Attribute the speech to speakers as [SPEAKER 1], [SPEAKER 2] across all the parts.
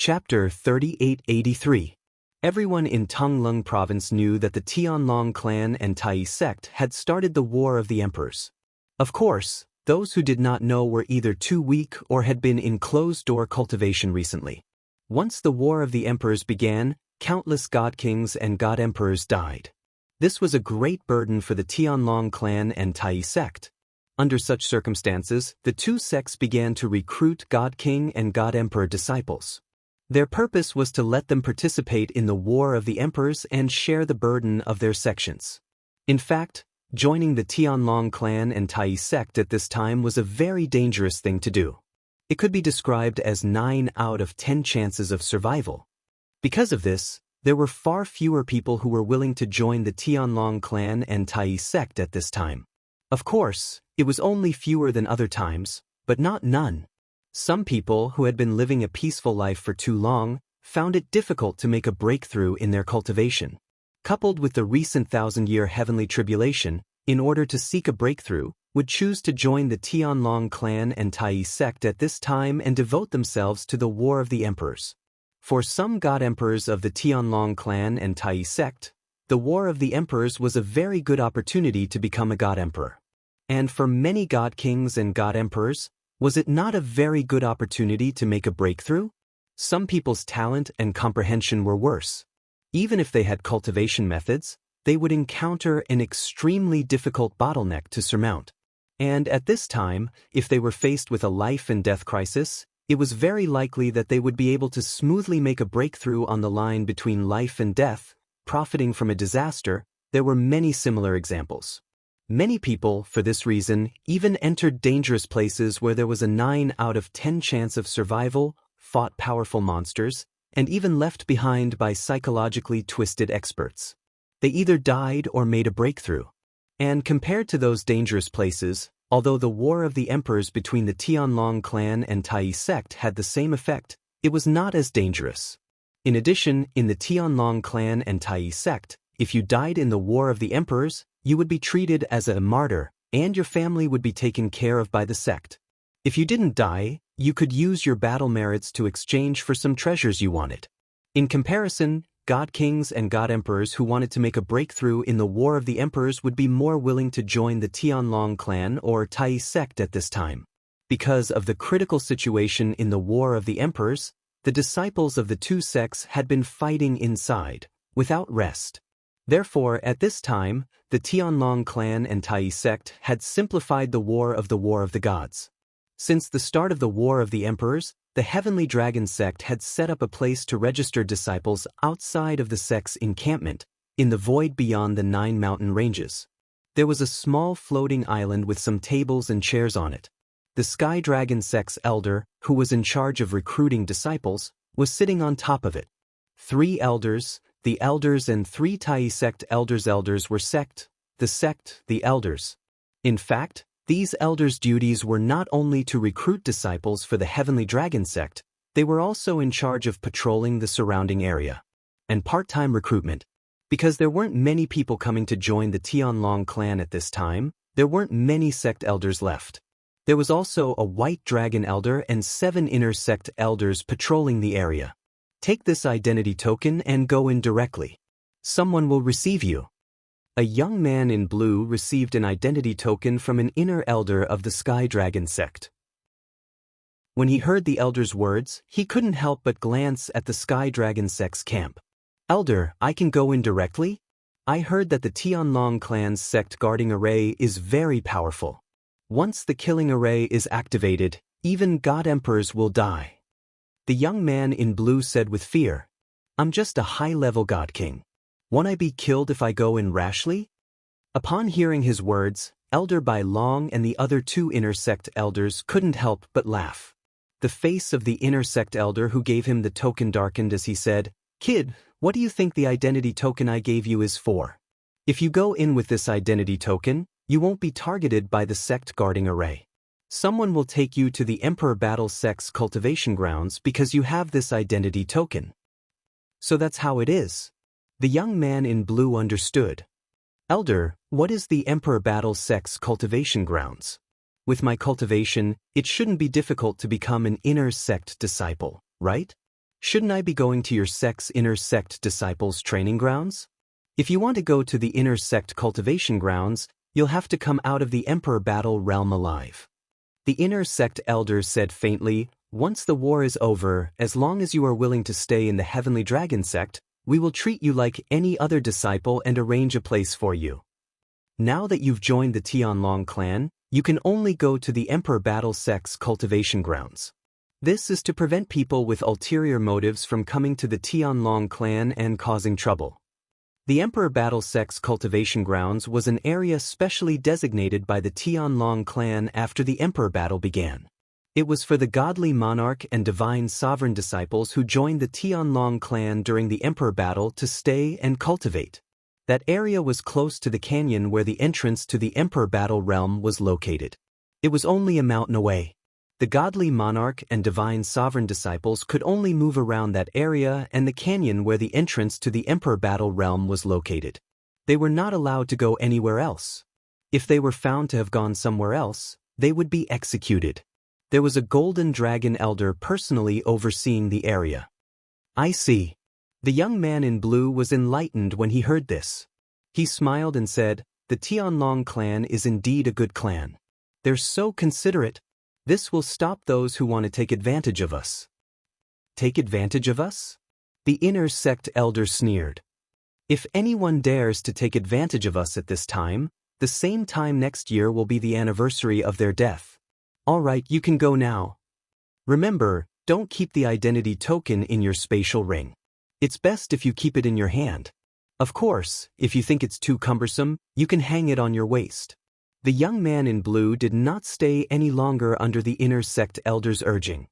[SPEAKER 1] Chapter 3883. Everyone in Tonglung Province knew that the Tianlong clan and Tai sect had started the War of the Emperors. Of course, those who did not know were either too weak or had been in closed-door cultivation recently. Once the War of the Emperors began, countless god kings and god emperors died. This was a great burden for the Tianlong clan and Tai sect. Under such circumstances, the two sects began to recruit god king and god emperor disciples. Their purpose was to let them participate in the War of the Emperors and share the burden of their sections. In fact, joining the Tianlong clan and Tai sect at this time was a very dangerous thing to do. It could be described as 9 out of 10 chances of survival. Because of this, there were far fewer people who were willing to join the Tianlong clan and Tai sect at this time. Of course, it was only fewer than other times, but not none. Some people who had been living a peaceful life for too long found it difficult to make a breakthrough in their cultivation. Coupled with the recent 1,000-year heavenly tribulation, in order to seek a breakthrough, would choose to join the Tianlong clan and Tai sect at this time and devote themselves to the War of the Emperors. For some god emperors of the Tianlong clan and Tai sect, the War of the Emperors was a very good opportunity to become a god emperor. And for many god kings and god emperors, was it not a very good opportunity to make a breakthrough? Some people's talent and comprehension were worse. Even if they had cultivation methods, they would encounter an extremely difficult bottleneck to surmount. And at this time, if they were faced with a life and death crisis, it was very likely that they would be able to smoothly make a breakthrough on the line between life and death, profiting from a disaster. There were many similar examples. Many people, for this reason, even entered dangerous places where there was a 9 out of 10 chance of survival, fought powerful monsters, and even left behind by psychologically twisted experts. They either died or made a breakthrough. And compared to those dangerous places, although the War of the Emperors between the Tianlong clan and Tai sect had the same effect, it was not as dangerous. In addition, in the Tianlong clan and Tai sect, if you died in the War of the Emperors, you would be treated as a martyr, and your family would be taken care of by the sect. If you didn't die, you could use your battle merits to exchange for some treasures you wanted. In comparison, god kings and god emperors who wanted to make a breakthrough in the War of the Emperors would be more willing to join the Tianlong clan or Tai sect at this time. Because of the critical situation in the War of the Emperors, the disciples of the two sects had been fighting inside, without rest. Therefore, at this time, the Tianlong clan and Tai sect had simplified the War of the Gods. Since the start of the War of the Emperors, the Heavenly Dragon sect had set up a place to register disciples outside of the sect's encampment, in the void beyond the 9 mountain ranges. There was a small floating island with some tables and chairs on it. The Sky Dragon sect's elder, who was in charge of recruiting disciples, was sitting on top of it. 3 elders, the elders and 3 Tai sect elders were the elders. In fact, these elders' duties were not only to recruit disciples for the Heavenly Dragon sect, they were also in charge of patrolling the surrounding area. And part-time recruitment. Because there weren't many people coming to join the Tianlong clan at this time, there weren't many sect elders left. There was also a White Dragon elder and 7 inner sect elders patrolling the area. Take this identity token and go in directly. Someone will receive you. A young man in blue received an identity token from an inner elder of the Sky Dragon sect. When he heard the elder's words, he couldn't help but glance at the Sky Dragon sect's camp. Elder, I can go in directly? I heard that the Tianlong clan's sect guarding array is very powerful. Once the killing array is activated, even god emperors will die. The young man in blue said with fear, I'm just a high-level god king. Won't I be killed if I go in rashly? Upon hearing his words, Elder Bai Long and the other 2 inner sect elders couldn't help but laugh. The face of the inner sect elder who gave him the token darkened as he said, Kid, what do you think the identity token I gave you is for? If you go in with this identity token, you won't be targeted by the sect guarding array. Someone will take you to the Emperor Battle sect's cultivation grounds because you have this identity token. So that's how it is. The young man in blue understood. Elder, what is the Emperor Battle sect's cultivation grounds? With my cultivation, it shouldn't be difficult to become an inner sect disciple, right? Shouldn't I be going to your sect's inner sect disciples' training grounds? If you want to go to the inner sect cultivation grounds, you'll have to come out of the Emperor battle realm alive. The inner sect elders said faintly, once the war is over, as long as you are willing to stay in the Heavenly Dragon sect, we will treat you like any other disciple and arrange a place for you. Now that you've joined the Tianlong clan, you can only go to the Emperor battle sect's cultivation grounds. This is to prevent people with ulterior motives from coming to the Tianlong clan and causing trouble. The Emperor Battle Sect's cultivation grounds was an area specially designated by the Tianlong clan after the Emperor battle began. It was for the godly monarch and divine sovereign disciples who joined the Tianlong clan during the Emperor battle to stay and cultivate. That area was close to the canyon where the entrance to the Emperor battle realm was located. It was only a mountain away. The godly monarch and divine sovereign disciples could only move around that area and the canyon where the entrance to the Emperor battle realm was located. They were not allowed to go anywhere else. If they were found to have gone somewhere else, they would be executed. There was a golden dragon elder personally overseeing the area. I see. The young man in blue was enlightened when he heard this. He smiled and said, the Tianlong clan is indeed a good clan. They're so considerate. This will stop those who want to take advantage of us. Take advantage of us? The inner sect elder sneered. If anyone dares to take advantage of us at this time, the same time next year will be the anniversary of their death. All right, you can go now. Remember, don't keep the identity token in your spatial ring. It's best if you keep it in your hand. Of course, if you think it's too cumbersome, you can hang it on your waist. The young man in blue did not stay any longer under the inner sect elder's urging.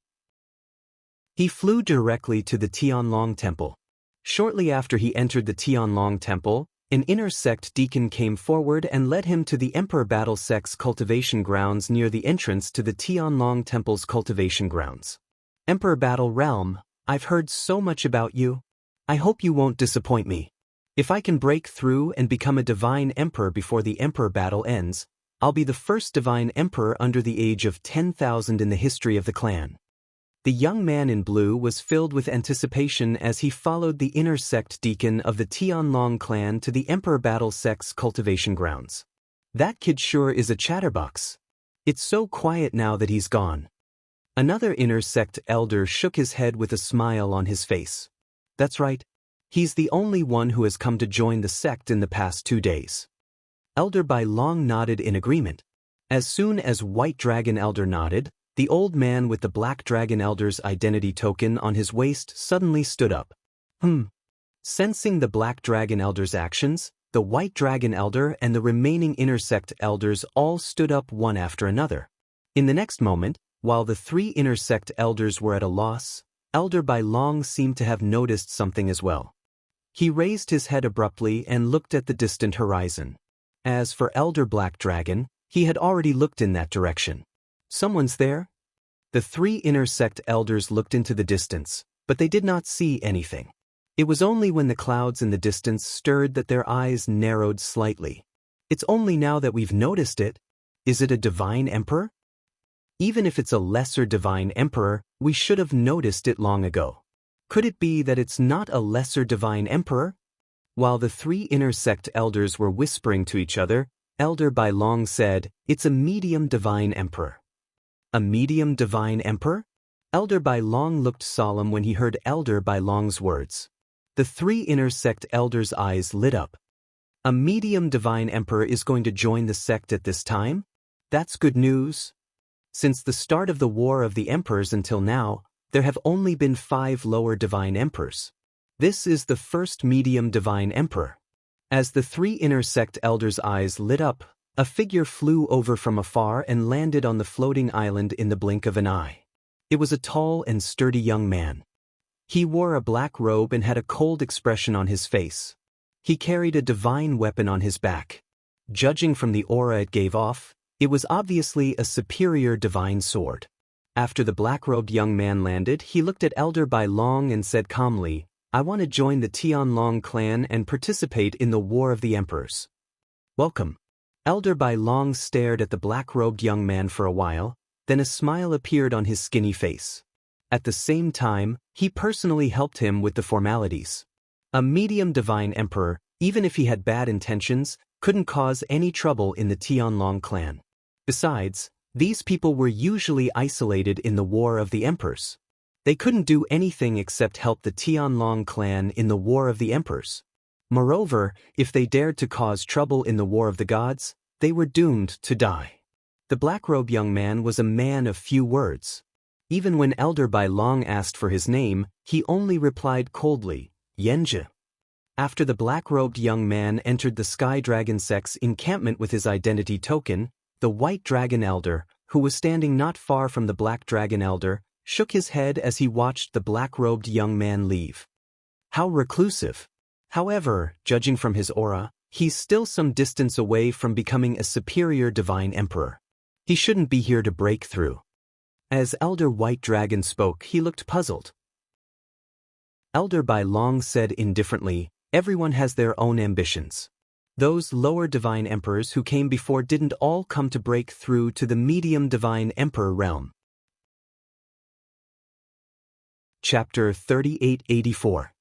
[SPEAKER 1] He flew directly to the Tianlong temple. Shortly after he entered the Tianlong temple, an inner sect deacon came forward and led him to the Emperor Battle Sect's cultivation grounds near the entrance to the Tianlong temple's cultivation grounds. Emperor Battle Realm, I've heard so much about you. I hope you won't disappoint me. If I can break through and become a divine emperor before the Emperor battle ends, I'll be the first divine emperor under the age of 10,000 in the history of the clan. The young man in blue was filled with anticipation as he followed the inner sect deacon of the Tianlong clan to the Emperor Battle Sect's cultivation grounds. That kid sure is a chatterbox. It's so quiet now that he's gone. Another inner sect elder shook his head with a smile on his face. That's right. He's the only one who has come to join the sect in the past 2 days. Elder Bai Long nodded in agreement. As soon as White Dragon Elder nodded, the old man with the Black Dragon Elder's identity token on his waist suddenly stood up. Sensing the Black Dragon Elder's actions, the White Dragon Elder and the remaining inner sect elders all stood up one after another. In the next moment, while the 3 inner sect elders were at a loss, Elder Bai Long seemed to have noticed something as well. He raised his head abruptly and looked at the distant horizon. As for Elder Black Dragon, he had already looked in that direction. Someone's there? The 3 inner sect elders looked into the distance, but they did not see anything. It was only when the clouds in the distance stirred that their eyes narrowed slightly. It's only now that we've noticed it. Is it a divine emperor? Even if it's a lesser divine emperor, we should have noticed it long ago. Could it be that it's not a lesser divine emperor? While the 3 inner sect elders were whispering to each other, Elder Bai Long said, it's a medium divine emperor. A medium divine emperor? Elder Bai Long looked solemn when he heard Elder Bai Long's words. The 3 inner sect elders' eyes lit up. A medium divine emperor is going to join the sect at this time? That's good news. Since the start of the War of the Emperors until now, there have only been 5 lower divine emperors. This is the first medium divine emperor. As the 3 inner sect elders' eyes lit up, a figure flew over from afar and landed on the floating island in the blink of an eye. It was a tall and sturdy young man. He wore a black robe and had a cold expression on his face. He carried a divine weapon on his back. Judging from the aura it gave off, it was obviously a superior divine sword. After the black-robed young man landed, he looked at Elder Bai Long and said calmly, I want to join the Tianlong clan and participate in the War of the Emperors. Welcome. Elder Bai Long stared at the black-robed young man for a while, then a smile appeared on his skinny face. At the same time, he personally helped him with the formalities. A medium divine emperor, even if he had bad intentions, couldn't cause any trouble in the Tianlong clan. Besides, these people were usually isolated in the War of the Emperors. They couldn't do anything except help the Tianlong clan in the War of the Emperors. Moreover, if they dared to cause trouble in the War of the Gods, they were doomed to die. The black-robed young man was a man of few words. Even when Elder Bai Long asked for his name, he only replied coldly, Xianxia. After the black-robed young man entered the Sky Dragon sect's encampment with his identity token, the White Dragon Elder, who was standing not far from the Black Dragon Elder, shook his head as he watched the black-robed young man leave. How reclusive. However, judging from his aura, he's still some distance away from becoming a superior divine emperor. He shouldn't be here to break through. As Elder White Dragon spoke, he looked puzzled. Elder Bai Long said indifferently, everyone has their own ambitions. Those lower divine emperors who came before didn't all come to break through to the medium divine emperor realm. Chapter 3884.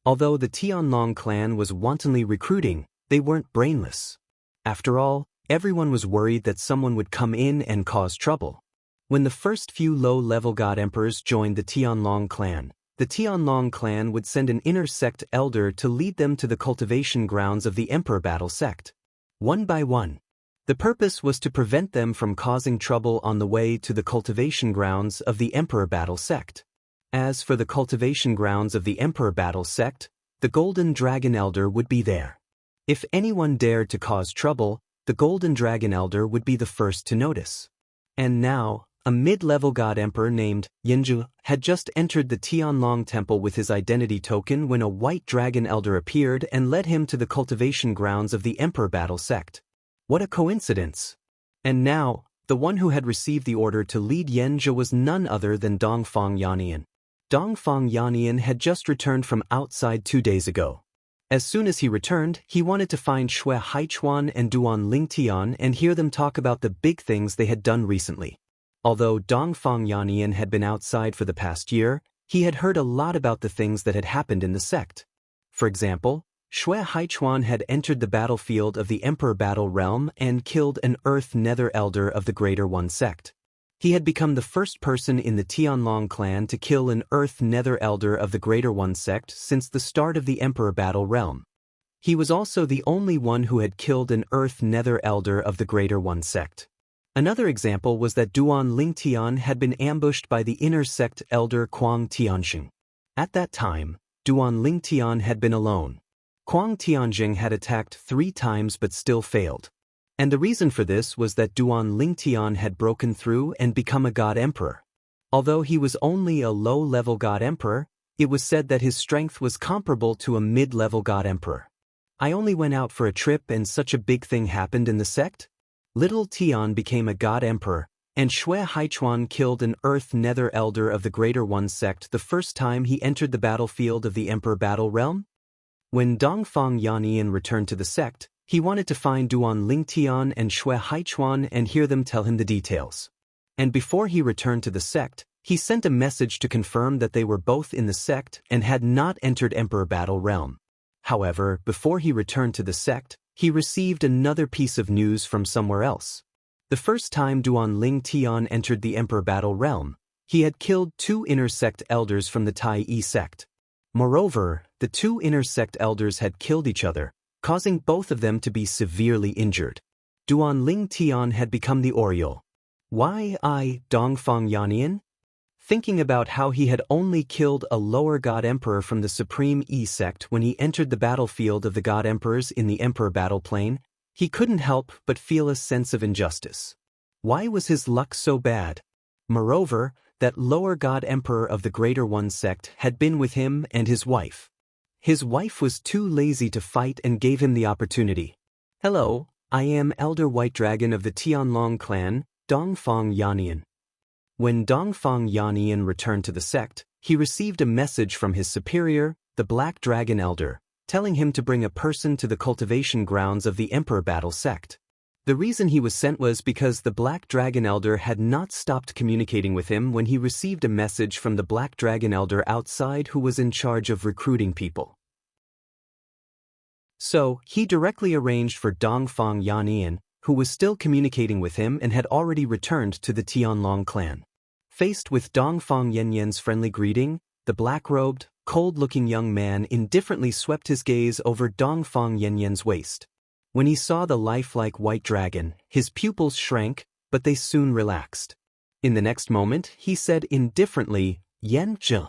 [SPEAKER 1] Although the Tianlong clan was wantonly recruiting, they weren't brainless. After all, everyone was worried that someone would come in and cause trouble. When the first few low-level god emperors joined the Tianlong clan would send an inner sect elder to lead them to the cultivation grounds of the Emperor Battle sect. One by one. The purpose was to prevent them from causing trouble on the way to the cultivation grounds of the Emperor Battle sect. As for the cultivation grounds of the Emperor Battle sect, the Golden Dragon Elder would be there. If anyone dared to cause trouble, the Golden Dragon Elder would be the first to notice. And now, a mid-level god emperor named Xianxia had just entered the Tianlong temple with his identity token when a White Dragon Elder appeared and led him to the cultivation grounds of the Emperor Battle sect. What a coincidence! And now, the one who had received the order to lead Xianxia was none other than Dongfang Yannian. Dongfang Yannian had just returned from outside 2 days ago. As soon as he returned, he wanted to find Xue Haichuan and Duan Lingtian and hear them talk about the big things they had done recently. Although Dongfang Yannian had been outside for the past year, he had heard a lot about the things that had happened in the sect. For example, Xue Haichuan had entered the battlefield of the Emperor Battle realm and killed an Earth Nether Elder of the Greater One sect. He had become the first person in the Tianlong clan to kill an Earth Nether Elder of the Greater One sect since the start of the Emperor Battle realm. He was also the only one who had killed an Earth Nether Elder of the Greater One sect. Another example was that Duan Lingtian had been ambushed by the inner sect elder Kuang Tianxing. At that time, Duan Lingtian had been alone. Kuang Tianxing had attacked 3 times but still failed. And the reason for this was that Duan Lingtian had broken through and become a god emperor. Although he was only a low-level god emperor, it was said that his strength was comparable to a mid-level god emperor. I only went out for a trip and such a big thing happened in the sect? Little Tian became a god emperor, and Xue Haichuan killed an Earth Nether Elder of the Greater One sect the first time he entered the battlefield of the Emperor Battle realm? When Dongfang Yannian returned to the sect, he wanted to find Duan Lingtian and Xue Haichuan and hear them tell him the details. And before he returned to the sect, he sent a message to confirm that they were both in the sect and had not entered Emperor Battle realm. However, before he returned to the sect, he received another piece of news from somewhere else. The first time Duan Lingtian entered the Emperor Battle realm, he had killed 2 inner sect elders from the Tai Yi sect. Moreover, the 2 inner sect elders had killed each other, causing both of them to be severely injured. Duan Lingtian had become the Oriole. Why Dongfang Yannian? Thinking about how he had only killed a lower god emperor from the Supreme Yi sect when he entered the battlefield of the god emperors in the Emperor Battle Plain, he couldn't help but feel a sense of injustice. Why was his luck so bad? Moreover, that lower god emperor of the Greater One sect had been with him and his wife. His wife was too lazy to fight and gave him the opportunity. Hello, I am Elder White Dragon of the Tianlong clan, Dongfang Yannian. When Dongfang Yannian returned to the sect, he received a message from his superior, the Black Dragon Elder, telling him to bring a person to the cultivation grounds of the Emperor Battle sect. The reason he was sent was because the Black Dragon Elder had not stopped communicating with him when he received a message from the Black Dragon Elder outside who was in charge of recruiting people. So, he directly arranged for Dongfang Yannian, who was still communicating with him and had already returned to the Tianlong clan. Faced with Dongfang Yannian's friendly greeting, the black-robed, cold-looking young man indifferently swept his gaze over Dongfang Yannian's waist. When he saw the lifelike white dragon, his pupils shrank, but they soon relaxed. In the next moment, he said indifferently, "Xianxia,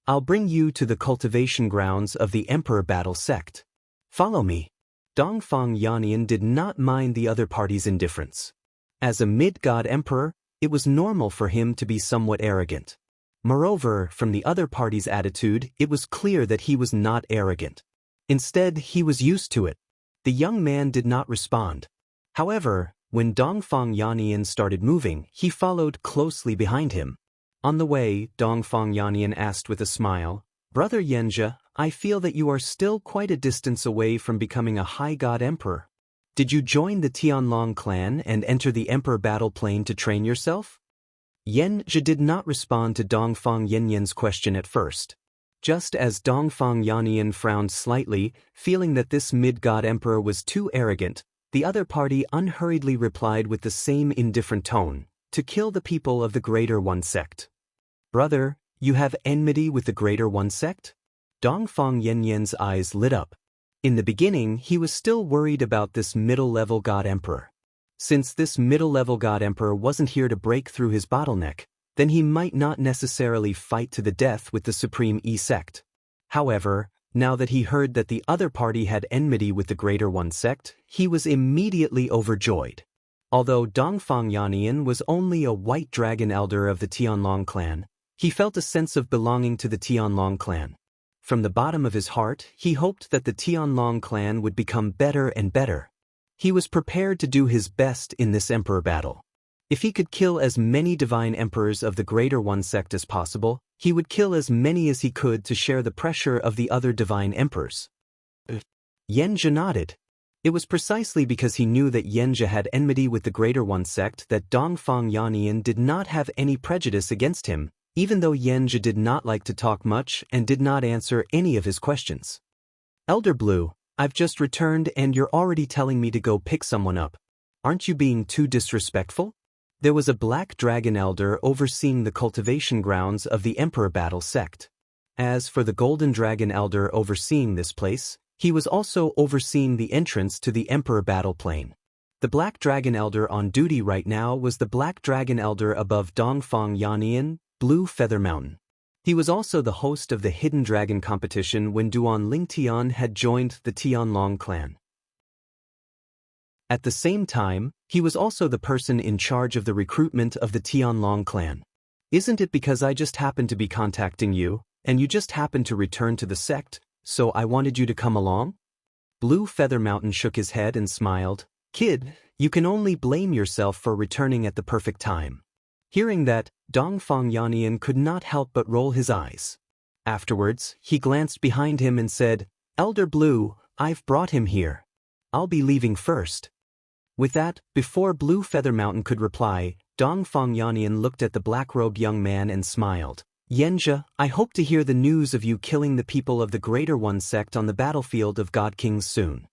[SPEAKER 1] I'll bring you to the cultivation grounds of the Emperor Battle sect. Follow me." Dongfang Yannian did not mind the other party's indifference. As a mid-god emperor, it was normal for him to be somewhat arrogant. Moreover, from the other party's attitude, it was clear that he was not arrogant. Instead, he was used to it. The young man did not respond. However, when Dongfang Yannian started moving, he followed closely behind him. On the way, Dongfang Yannian asked with a smile, "Brother Xianxia, I feel that you are still quite a distance away from becoming a high god emperor. Did you join the Tianlong clan and enter the emperor battle plane to train yourself?" Xianxia did not respond to Dongfang Yannian's question at first. Just as Dongfang Yannian frowned slightly, feeling that this mid-god emperor was too arrogant, the other party unhurriedly replied with the same indifferent tone, "To kill the people of the Greater One sect." "Brother, you have enmity with the Greater One sect?" Dongfang Yannian's eyes lit up. In the beginning, he was still worried about this middle-level god emperor. Since this middle-level god emperor wasn't here to break through his bottleneck, then he might not necessarily fight to the death with the Supreme E-sect. However, now that he heard that the other party had enmity with the Greater One sect, he was immediately overjoyed. Although Dongfang Yannian was only a white dragon elder of the Tianlong clan, he felt a sense of belonging to the Tianlong clan. From the bottom of his heart, he hoped that the Tianlong clan would become better and better. He was prepared to do his best in this emperor battle. If he could kill as many divine emperors of the Greater One sect as possible, he would kill as many as he could to share the pressure of the other divine emperors. Xianxia nodded. It was precisely because he knew that Xianxia had enmity with the Greater One sect that Dongfang Yannian did not have any prejudice against him, even though Xianxia did not like to talk much and did not answer any of his questions. "Elder Blue, I've just returned and you're already telling me to go pick someone up. Aren't you being too disrespectful?" There was a Black Dragon Elder overseeing the cultivation grounds of the Emperor Battle sect. As for the Golden Dragon Elder overseeing this place, he was also overseeing the entrance to the Emperor Battle Plane. The Black Dragon Elder on duty right now was the Black Dragon Elder above Dongfang Yannian, Blue Feather Mountain. He was also the host of the Hidden Dragon competition when Duan Lingtian had joined the Tianlong clan. At the same time, he was also the person in charge of the recruitment of the Tianlong clan. "Isn't it because I just happened to be contacting you, and you just happened to return to the sect, so I wanted you to come along?" Blue Feather Mountain shook his head and smiled. "Kid, you can only blame yourself for returning at the perfect time." Hearing that, Dongfang Yannian could not help but roll his eyes. Afterwards, he glanced behind him and said, "Elder Blue, I've brought him here. I'll be leaving first." With that, before Blue Feather Mountain could reply, Dongfang Yannian looked at the black-robed young man and smiled. "Xianxia, I hope to hear the news of you killing the people of the Greater One sect on the battlefield of God Kings soon."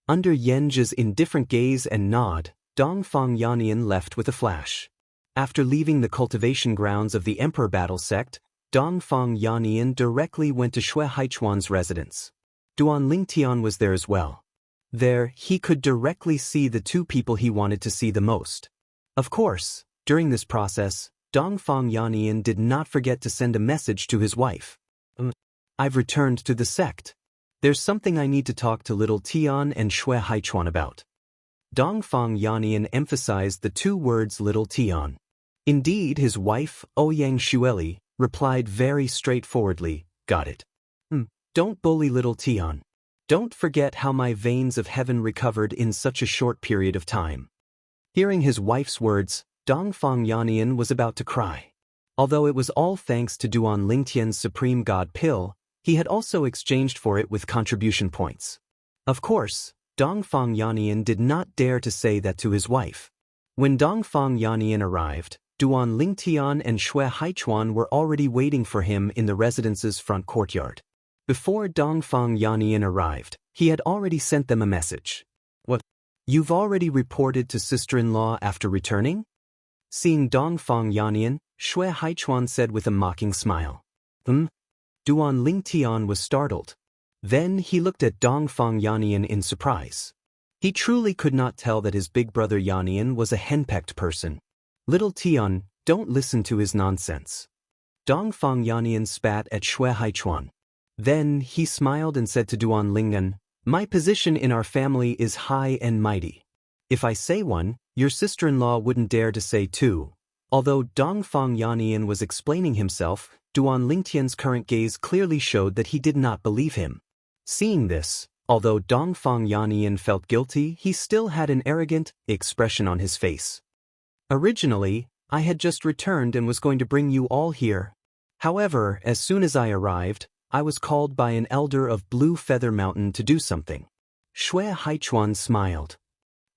[SPEAKER 1] Under Xianxia's indifferent gaze and nod, Dongfang Yannian left with a flash. After leaving the cultivation grounds of the Emperor Battle sect, Dongfang Yannian directly went to Shui Haichuan's residence. Duan Lingtian was there as well. There, he could directly see the two people he wanted to see the most. Of course, during this process, Dongfang Yannian did not forget to send a message to his wife. "I've returned to the sect. There's something I need to talk to Little Tian and Shui Haichuan about." Dongfang Yannian emphasized the two words Little Tian. Indeed, his wife, Ouyang Xueli, replied very straightforwardly, "Got it. Don't bully Little Tian. Don't forget how my veins of heaven recovered in such a short period of time." Hearing his wife's words, Dongfang Yannian was about to cry. Although it was all thanks to Duan Lingtian's Supreme God Pill, he had also exchanged for it with contribution points. Of course, Dongfang Yannian did not dare to say that to his wife. When Dongfang Yannian arrived, Duan Lingtian and Xue Haichuan were already waiting for him in the residence's front courtyard. Before Dongfang Yannian arrived, he had already sent them a message. What? You've already reported to sister-in-law after returning? Seeing Dongfang Yannian, Xue Haichuan said with a mocking smile. Duan Lingtian was startled. Then he looked at Dongfang Yannian in surprise. He truly could not tell that his big brother Yannian was a henpecked person. Little Tian, don't listen to his nonsense. Dongfang Yannian spat at Xue Haichuan. Then he smiled and said to Duan Lingyan, my position in our family is high and mighty. If I say one, your sister-in-law wouldn't dare to say two. Although Dongfang Yannian was explaining himself, Duan Lingtian's current gaze clearly showed that he did not believe him. Seeing this, although Dongfang Yannian felt guilty, he still had an arrogant expression on his face. Originally, I had just returned and was going to bring you all here. However, as soon as I arrived, I was called by an elder of Blue Feather Mountain to do something. Xue Haichuan smiled.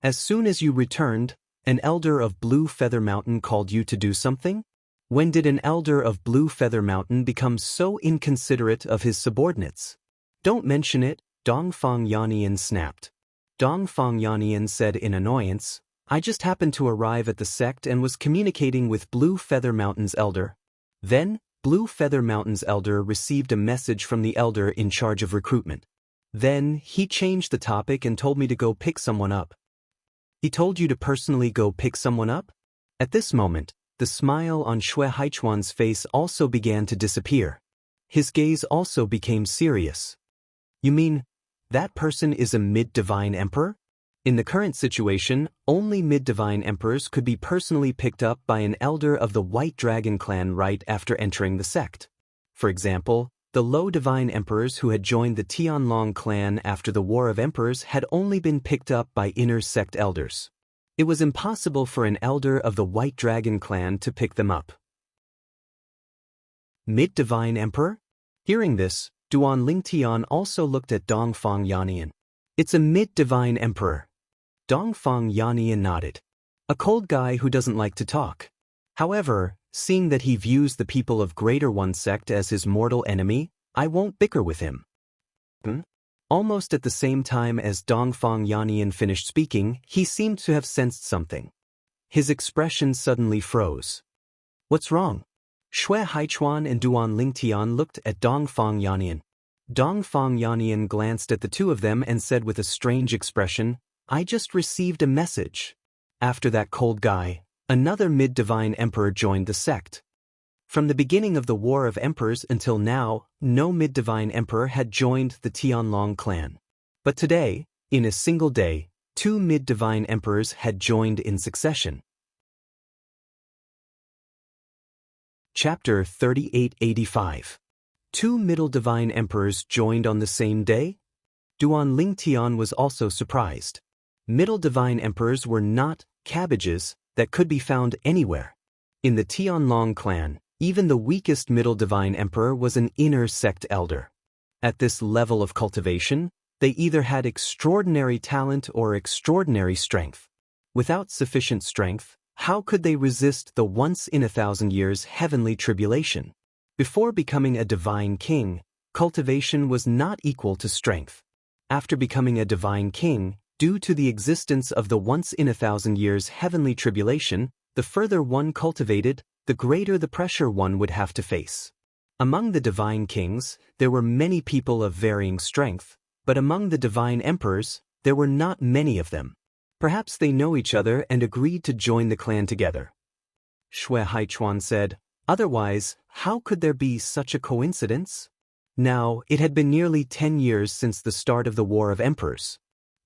[SPEAKER 1] As soon as you returned, an elder of Blue Feather Mountain called you to do something? When did an elder of Blue Feather Mountain become so inconsiderate of his subordinates? Don't mention it, Dongfang Yannian snapped. Dongfang Yannian said in annoyance, I just happened to arrive at the sect and was communicating with Blue Feather Mountain's elder. Then, Blue Feather Mountain's elder received a message from the elder in charge of recruitment. Then, he changed the topic and told me to go pick someone up. He told you to personally go pick someone up? At this moment, the smile on Xue Haichuan's face also began to disappear. His gaze also became serious. You mean, that person is a mid-divine emperor? In the current situation, only mid-divine emperors could be personally picked up by an elder of the White Dragon clan right after entering the sect. For example, the low divine emperors who had joined the Tianlong clan after the War of Emperors had only been picked up by inner sect elders. It was impossible for an elder of the White Dragon clan to pick them up. Mid-divine emperor? Hearing this, Duan Lingtian also looked at Dongfang Yannian. It's a mid-divine emperor. Dongfang Yannian nodded. A cold guy who doesn't like to talk. However, seeing that he views the people of Greater One sect as his mortal enemy, I won't bicker with him. Almost at the same time as Dongfang Yannian finished speaking, he seemed to have sensed something. His expression suddenly froze. What's wrong? Xue Haichuan and Duan Lingtian looked at Dongfang Yannian. Dongfang Yannian glanced at the two of them and said with a strange expression, I just received a message. After that cold guy, another mid-divine emperor joined the sect. From the beginning of the War of Emperors until now, no mid-divine emperor had joined the Tianlong clan. But today, in a single day, 2 mid-divine emperors had joined in succession. Chapter 3885. 2 middle divine emperors joined on the same day? Duan Lingtian was also surprised. Middle divine emperors were not cabbages that could be found anywhere. In the Tianlong clan, even the weakest middle divine emperor was an inner sect elder. At this level of cultivation, they either had extraordinary talent or extraordinary strength. Without sufficient strength, how could they resist the once-in-a-thousand-years heavenly tribulation? Before becoming a divine king, cultivation was not equal to strength. After becoming a divine king, due to the existence of the once-in-a-thousand-years heavenly tribulation, the further one cultivated, the greater the pressure one would have to face. Among the divine kings, there were many people of varying strength, but among the divine emperors, there were not many of them. Perhaps they know each other and agreed to join the clan together. Xue Haichuan said, otherwise, how could there be such a coincidence? Now, it had been nearly 10 years since the start of the War of Emperors.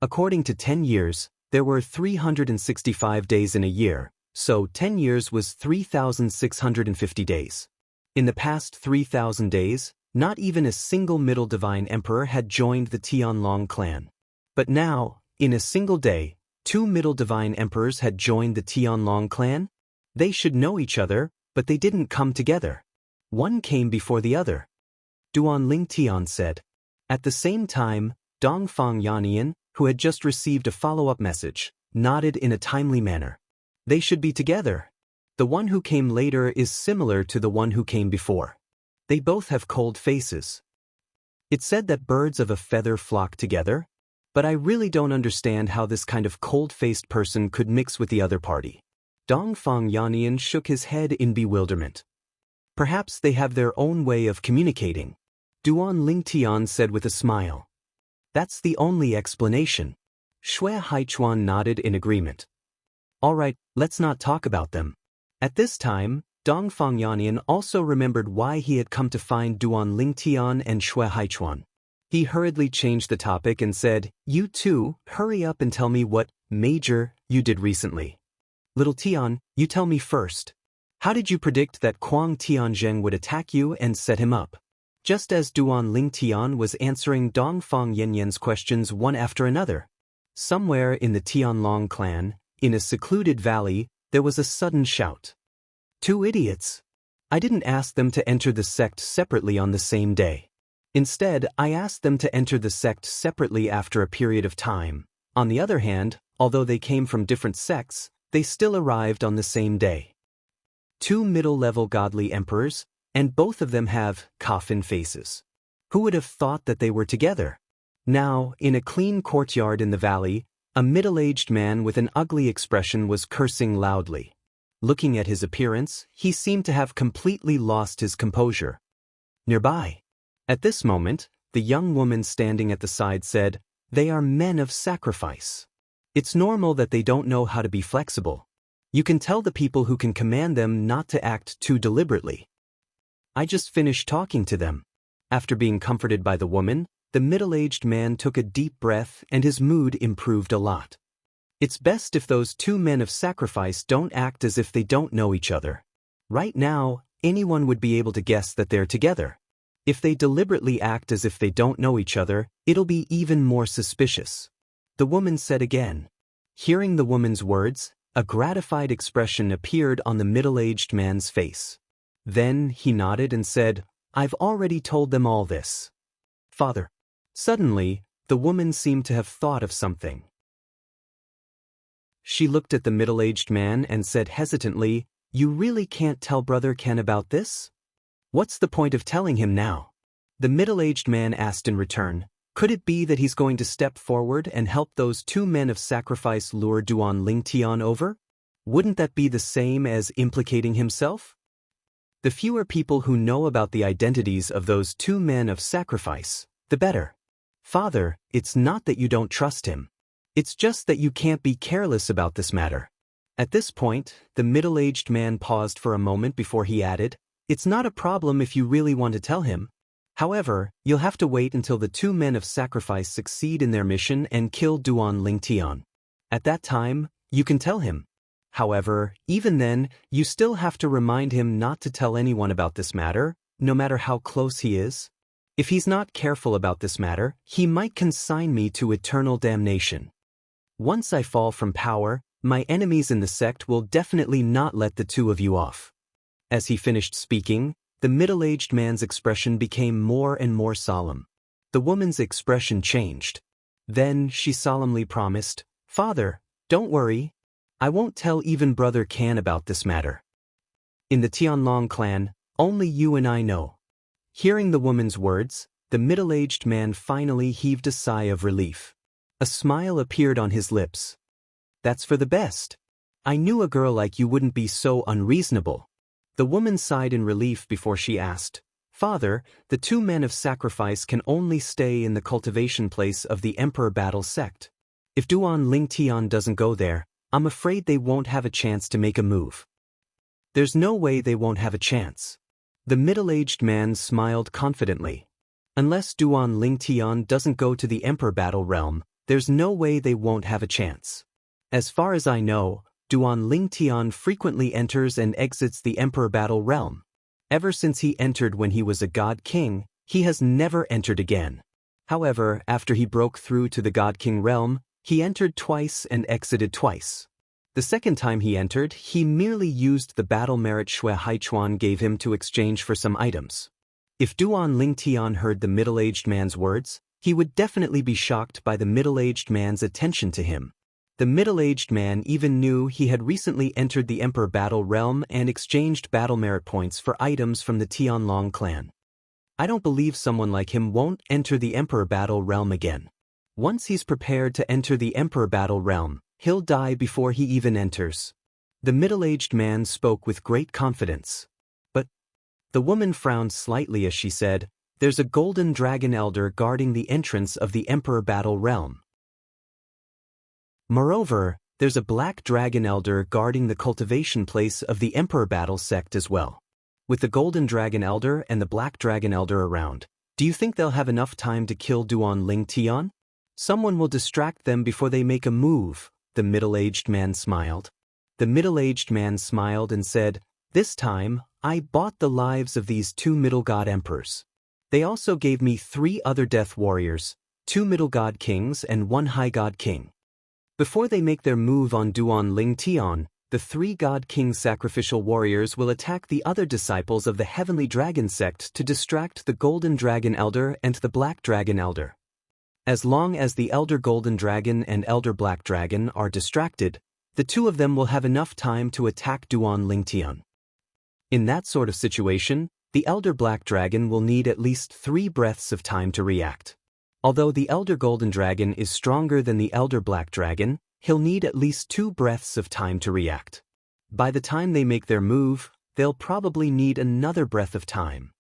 [SPEAKER 1] According to 10 years, there were 365 days in a year, so 10 years was 3,650 days. In the past 3,000 days, not even a single middle divine emperor had joined the Tianlong clan. But now, in a single day, 2 middle divine emperors had joined the Tianlong clan? They should know each other, but they didn't come together. One came before the other. Duan Lingtian said. At the same time, Dongfang Yannian, who had just received a follow-up message, nodded in a timely manner. They should be together. The one who came later is similar to the one who came before. They both have cold faces. It's said that birds of a feather flock together, but I really don't understand how this kind of cold-faced person could mix with the other party. Dongfang Yannian shook his head in bewilderment. Perhaps they have their own way of communicating, Duan Lingtian said with a smile. That's the only explanation. Shui Haichuan nodded in agreement. All right, let's not talk about them. At this time, Dongfang Yannian also remembered why he had come to find Duan Lingtian and Shui Haichuan. He hurriedly changed the topic and said, "You two, hurry up and tell me what, major, you did recently. Little Tian, you tell me first. How did you predict that Kuang Tianzheng would attack you and set him up?" Just as Duan Lingtian was answering Dongfang Yannian's questions one after another. Somewhere in the Tianlong clan, in a secluded valley, there was a sudden shout. Two idiots. I didn't ask them to enter the sect separately on the same day. Instead, I asked them to enter the sect separately after a period of time. On the other hand, although they came from different sects, they still arrived on the same day. Two middle-level godly emperors, and both of them have coffin faces. Who would have thought that they were together? Now, in a clean courtyard in the valley, a middle-aged man with an ugly expression was cursing loudly. Looking at his appearance, he seemed to have completely lost his composure. Nearby. At this moment, the young woman standing at the side said, "They are men of sacrifice. It's normal that they don't know how to be flexible. You can tell the people who can command them not to act too deliberately." I just finished talking to them. After being comforted by the woman, the middle-aged man took a deep breath and his mood improved a lot. It's best if those two men of sacrifice don't act as if they don't know each other. Right now, anyone would be able to guess that they're together. If they deliberately act as if they don't know each other, it'll be even more suspicious. The woman said again. Hearing the woman's words, a gratified expression appeared on the middle-aged man's face. Then he nodded and said, "I've already told them all this. Father." Suddenly, the woman seemed to have thought of something. She looked at the middle-aged man and said hesitantly, "You really can't tell Brother Ken about this? What's the point of telling him now?" The middle-aged man asked in return, "Could it be that he's going to step forward and help those two men of sacrifice lure Duan Lingtian over? Wouldn't that be the same as implicating himself? The fewer people who know about the identities of those two men of sacrifice, the better. Father, it's not that you don't trust him. It's just that you can't be careless about this matter." At this point, the middle-aged man paused for a moment before he added, "It's not a problem if you really want to tell him. However, you'll have to wait until the two men of sacrifice succeed in their mission and kill Duan Lingtian. At that time, you can tell him. However, even then, you still have to remind him not to tell anyone about this matter, no matter how close he is. If he's not careful about this matter, he might consign me to eternal damnation. Once I fall from power, my enemies in the sect will definitely not let the two of you off." As he finished speaking, the middle-aged man's expression became more and more solemn. The woman's expression changed. Then she solemnly promised, "Father, don't worry. I won't tell even Brother Can about this matter. In the Tianlong clan, only you and I know." Hearing the woman's words, the middle-aged man finally heaved a sigh of relief. A smile appeared on his lips. "That's for the best. I knew a girl like you wouldn't be so unreasonable." The woman sighed in relief before she asked, "Father, the two men of sacrifice can only stay in the cultivation place of the Emperor Battle sect. If Duan Lingtian doesn't go there, I'm afraid they won't have a chance to make a move." "There's no way they won't have a chance." The middle-aged man smiled confidently. "Unless Duan Lingtian doesn't go to the Emperor Battle realm, there's no way they won't have a chance. As far as I know, Duan Lingtian frequently enters and exits the Emperor Battle realm. Ever since he entered when he was a God King, he has never entered again. However, after he broke through to the God King realm, he entered twice and exited twice. The second time he entered, he merely used the battle merit Shui Haichuan gave him to exchange for some items." If Duan Lingtian heard the middle-aged man's words, He would definitely be shocked by the middle-aged man's attention to him. The middle-aged man even knew he had recently entered the Emperor Battle Realm and exchanged battle merit points for items from the Tianlong clan. I don't believe someone like him won't enter the Emperor Battle Realm again. Once he's prepared to enter the Emperor Battle Realm, he'll die before he even enters. The middle-aged man spoke with great confidence. But the woman frowned slightly as she said, "There's a golden dragon elder guarding the entrance of the Emperor Battle Realm. Moreover, there's a black dragon elder guarding the cultivation place of the Emperor Battle sect as well. With the golden dragon elder and the black dragon elder around, do you think they'll have enough time to kill Duan Ling Tian? Someone will distract them before they make a move," the middle-aged man smiled. The middle-aged man smiled and said, "This time, I bought the lives of these 2 middle god emperors. They also gave me 3 other death warriors, 2 middle god kings and 1 high god king. Before they make their move on Duan Ling Tian, the 3 god king sacrificial warriors will attack the other disciples of the Heavenly Dragon sect to distract the Golden Dragon Elder and the Black Dragon Elder. As long as the Elder Golden Dragon and Elder Black Dragon are distracted, the 2 of them will have enough time to attack Duan Ling Tian. In that sort of situation, the Elder Black Dragon will need at least 3 breaths of time to react. Although the Elder Golden Dragon is stronger than the Elder Black Dragon, he'll need at least 2 breaths of time to react. By the time they make their move, they'll probably need another breath of time.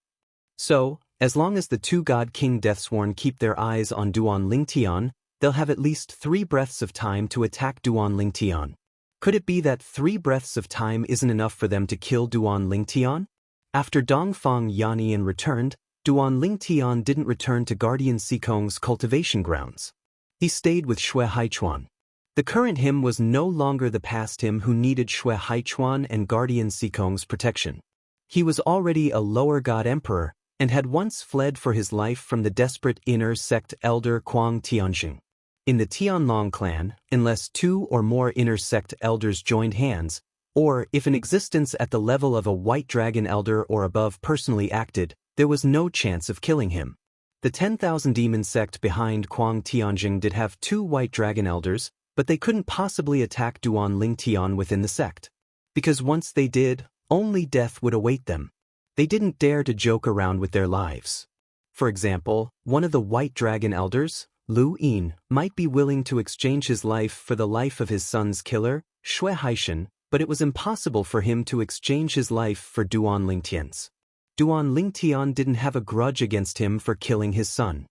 [SPEAKER 1] So, as long as the 2 God King Deathsworn keep their eyes on Duan Ling Tian, they'll have at least 3 breaths of time to attack Duan Ling Tian. Could it be that 3 breaths of time isn't enough for them to kill Duan Ling Tian? After Dongfang Yannian returned, Duan Ling Tian didn't return to Guardian Sikong's cultivation grounds. He stayed with Xue Haichuan. The current him was no longer the past him who needed Xue Haichuan and Guardian Sikong's protection. He was already a lower god emperor, and had once fled for his life from the desperate inner sect elder Kuang Tianxing. In the Tianlong clan, unless 2 or more inner sect elders joined hands, or if an existence at the level of a white dragon elder or above personally acted, there was no chance of killing him. The 10,000 demon sect behind Kuang Tianxing did have 2 white dragon elders, but they couldn't possibly attack Duan Ling Tian within the sect. Because once they did, only death would await them. They didn't dare to joke around with their lives. For example, one of the white dragon elders, Lu Yin, might be willing to exchange his life for the life of his son's killer, Xue Haishan, but it was impossible for him to exchange his life for Duan Ling Tian's. Duan Ling Tian didn't have a grudge against him for killing his son.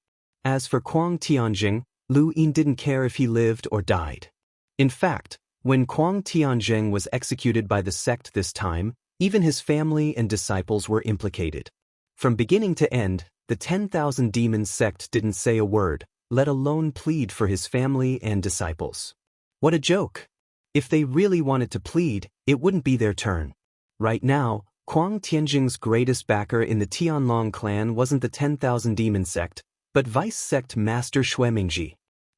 [SPEAKER 1] As for Kuang Tianxing, Lu Yin didn't care if he lived or died. In fact, when Kuang Tianxing was executed by the sect this time, even his family and disciples were implicated. From beginning to end, the 10,000 demons sect didn't say a word, let alone plead for his family and disciples. What a joke! If they really wanted to plead, it wouldn't be their turn. Right now, Kuang Tianxing's greatest backer in the Tianlong clan wasn't the 10,000 demon sect, but vice sect master Xue Mingji.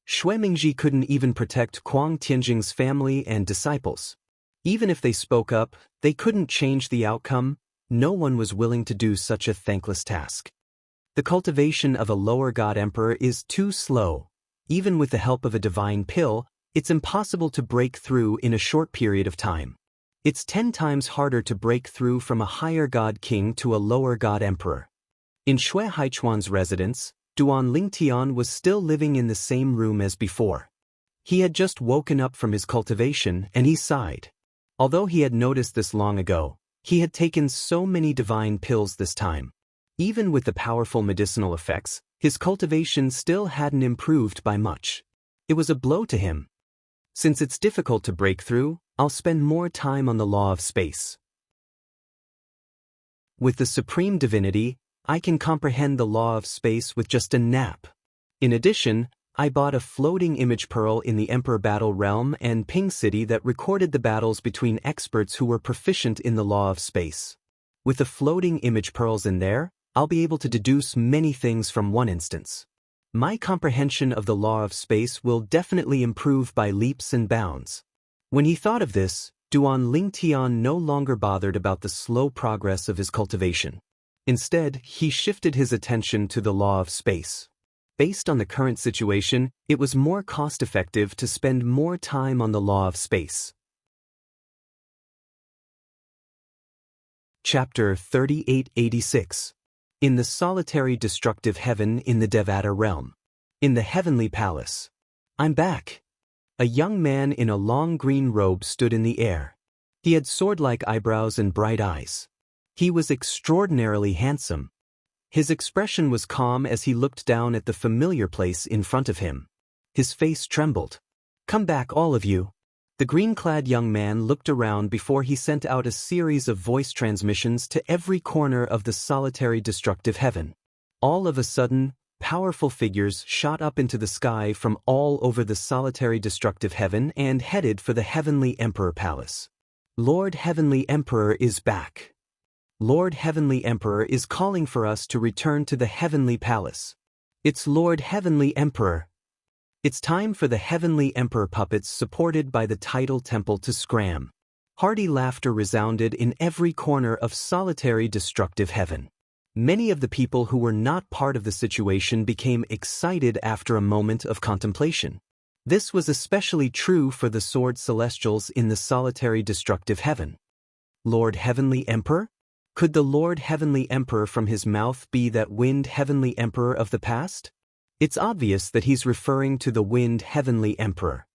[SPEAKER 1] Xue Mingji couldn't even protect Kuang Tianxing's family and disciples. Even if they spoke up, they couldn't change the outcome. No one was willing to do such a thankless task. The cultivation of a lower god emperor is too slow. Even with the help of a divine pill, it's impossible to break through in a short period of time. It's 10 times harder to break through from a higher god king to a lower god emperor. In Xue Haichuan's residence, Duan Ling Tian was still living in the same room as before. He had just woken up from his cultivation and he sighed. Although he had noticed this long ago, he had taken so many divine pills this time. Even with the powerful medicinal effects, his cultivation still hadn't improved by much. It was a blow to him. Since it's difficult to break through, I'll spend more time on the law of space. With the supreme divinity, I can comprehend the law of space with just a nap. In addition, I bought a floating image pearl in the Emperor Battle Realm and Ping City that recorded the battles between experts who were proficient in the law of space. With the floating image pearls in there, I'll be able to deduce many things from one instance. My comprehension of the law of space will definitely improve by leaps and bounds. When he thought of this, Duan Ling Tian no longer bothered about the slow progress of his cultivation. Instead, he shifted his attention to the law of space. Based on the current situation, it was more cost-effective to spend more time on the law of space. Chapter 3886. In the solitary destructive heaven in the Devata realm. In the heavenly palace. I'm back. A young man in a long green robe stood in the air. He had sword-like eyebrows and bright eyes. He was extraordinarily handsome. His expression was calm as he looked down at the familiar place in front of him. His face trembled. Come back, all of you. The green-clad young man looked around before he sent out a series of voice transmissions to every corner of the solitary destructive heaven. All of a sudden, powerful figures shot up into the sky from all over the solitary destructive heaven and headed for the Heavenly Emperor Palace. Lord Heavenly Emperor is back. Lord Heavenly Emperor is calling for us to return to the Heavenly Palace. It's Lord Heavenly Emperor. It's time for the Heavenly Emperor puppets supported by the tidal temple to scram. Hearty laughter resounded in every corner of solitary destructive heaven. Many of the people who were not part of the situation became excited after a moment of contemplation. This was especially true for the sword celestials in the solitary destructive heaven. Lord Heavenly Emperor? Could the Lord Heavenly Emperor from his mouth be that Wind Heavenly Emperor of the past? It's obvious that he's referring to the Wind Heavenly Emperor.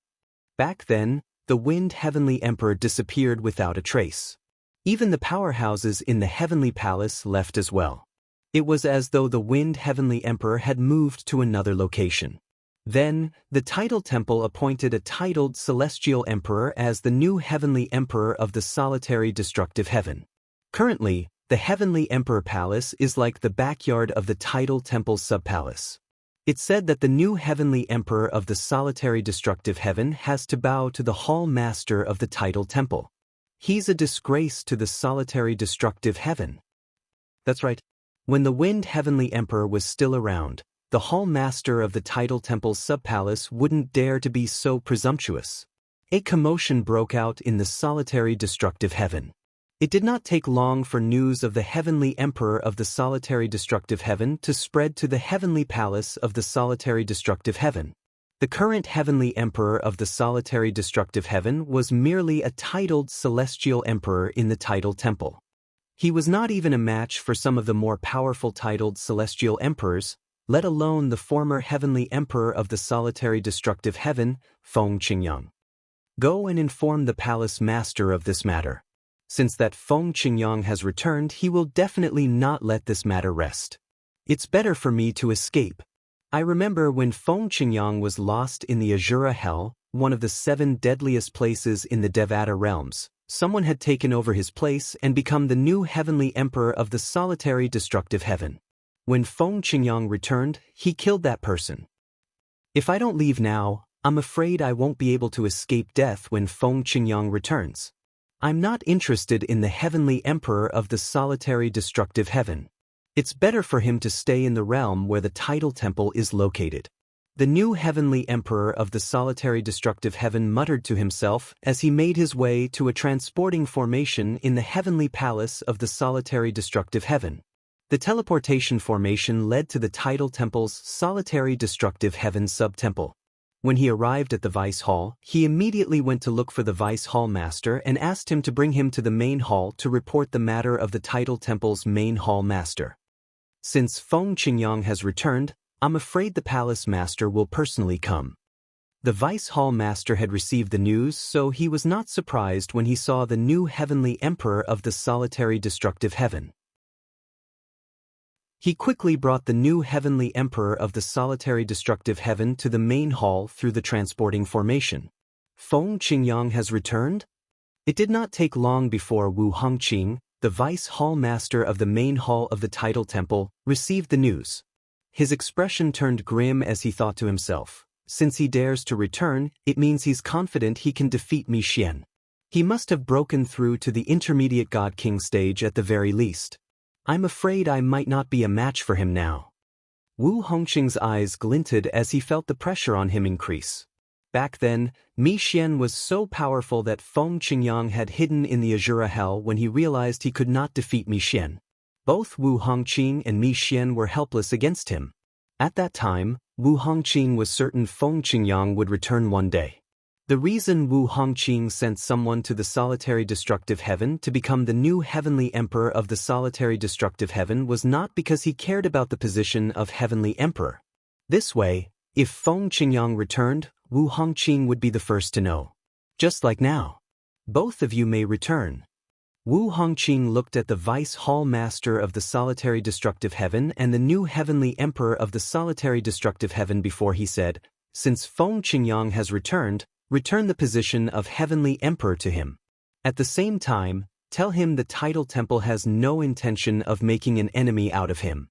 [SPEAKER 1] Back then, the Wind Heavenly Emperor disappeared without a trace. Even the powerhouses in the Heavenly Palace left as well. It was as though the Wind Heavenly Emperor had moved to another location. Then, the tidal temple appointed a titled Celestial Emperor as the new Heavenly Emperor of the solitary destructive heaven. Currently, the Heavenly Emperor Palace is like the backyard of the tidal temple subpalace. It's said that the new Heavenly Emperor of the solitary destructive heaven has to bow to the Hall Master of the tidal temple. He's a disgrace to the solitary destructive heaven. That's right. When the Wind Heavenly Emperor was still around, the Hall Master of the tidal temple's subpalace wouldn't dare to be so presumptuous. A commotion broke out in the solitary destructive heaven. It did not take long for news of the Heavenly Emperor of the solitary destructive heaven to spread to the Heavenly Palace of the solitary destructive heaven. The current Heavenly Emperor of the solitary destructive heaven was merely a titled Celestial Emperor in the tidal temple. He was not even a match for some of the more powerful titled Celestial Emperors, let alone the former Heavenly Emperor of the solitary destructive heaven, Feng Qingyang. Go and inform the Palace Master of this matter. Since that Feng Qingyang has returned, he will definitely not let this matter rest. It's better for me to escape. I remember when Feng Qingyang was lost in the Azura Hell, one of the 7 deadliest places in the Devata realms. Someone had taken over his place and become the new Heavenly Emperor of the solitary destructive heaven. When Feng Qingyang returned, he killed that person. If I don't leave now, I'm afraid I won't be able to escape death when Feng Qingyang returns. I'm not interested in the Heavenly Emperor of the solitary destructive heaven. It's better for him to stay in the realm where the tidal temple is located. The new Heavenly Emperor of the solitary destructive heaven muttered to himself as he made his way to a transporting formation in the Heavenly Palace of the solitary destructive heaven. The teleportation formation led to the tidal temple's solitary destructive heaven sub-temple. When he arrived at the Vice Hall, he immediately went to look for the Vice Hall Master and asked him to bring him to the main hall to report the matter of the tidal temple's main hall master. Since Feng Qingyang has returned, I'm afraid the Palace Master will personally come. The Vice Hall Master had received the news, so he was not surprised when he saw the new Heavenly Emperor of the solitary destructive heaven. He quickly brought the new Heavenly Emperor of the solitary destructive heaven to the main hall through the transporting formation. Feng Qingyang has returned? It did not take long before Wu Hongqing, the Vice Hall Master of the main hall of the tidal temple, received the news. His expression turned grim as he thought to himself, since he dares to return, it means he's confident he can defeat Mi Xian. He must have broken through to the intermediate God King stage at the very least. I'm afraid I might not be a match for him now. Wu Hongqing's eyes glinted as he felt the pressure on him increase. Back then, Mi Xian was so powerful that Feng Qingyang had hidden in the Azura Hell when he realized he could not defeat Mi Xian. Both Wu Hongqing and Mi Xian were helpless against him. At that time, Wu Hongqing was certain Feng Qingyang would return one day. The reason Wu Hongqing sent someone to the solitary destructive heaven to become the new heavenly emperor of the solitary destructive heaven was not because he cared about the position of heavenly emperor. This way, if Feng Qingyang returned, Wu Hongqing would be the first to know. Just like now. Both of you may return. Wu Hongqing looked at the vice hall master of the solitary destructive heaven and the new heavenly emperor of the solitary destructive heaven before he said, "Since Feng Qingyang has returned, return the position of heavenly emperor to him. At the same time, tell him the title temple has no intention of making an enemy out of him."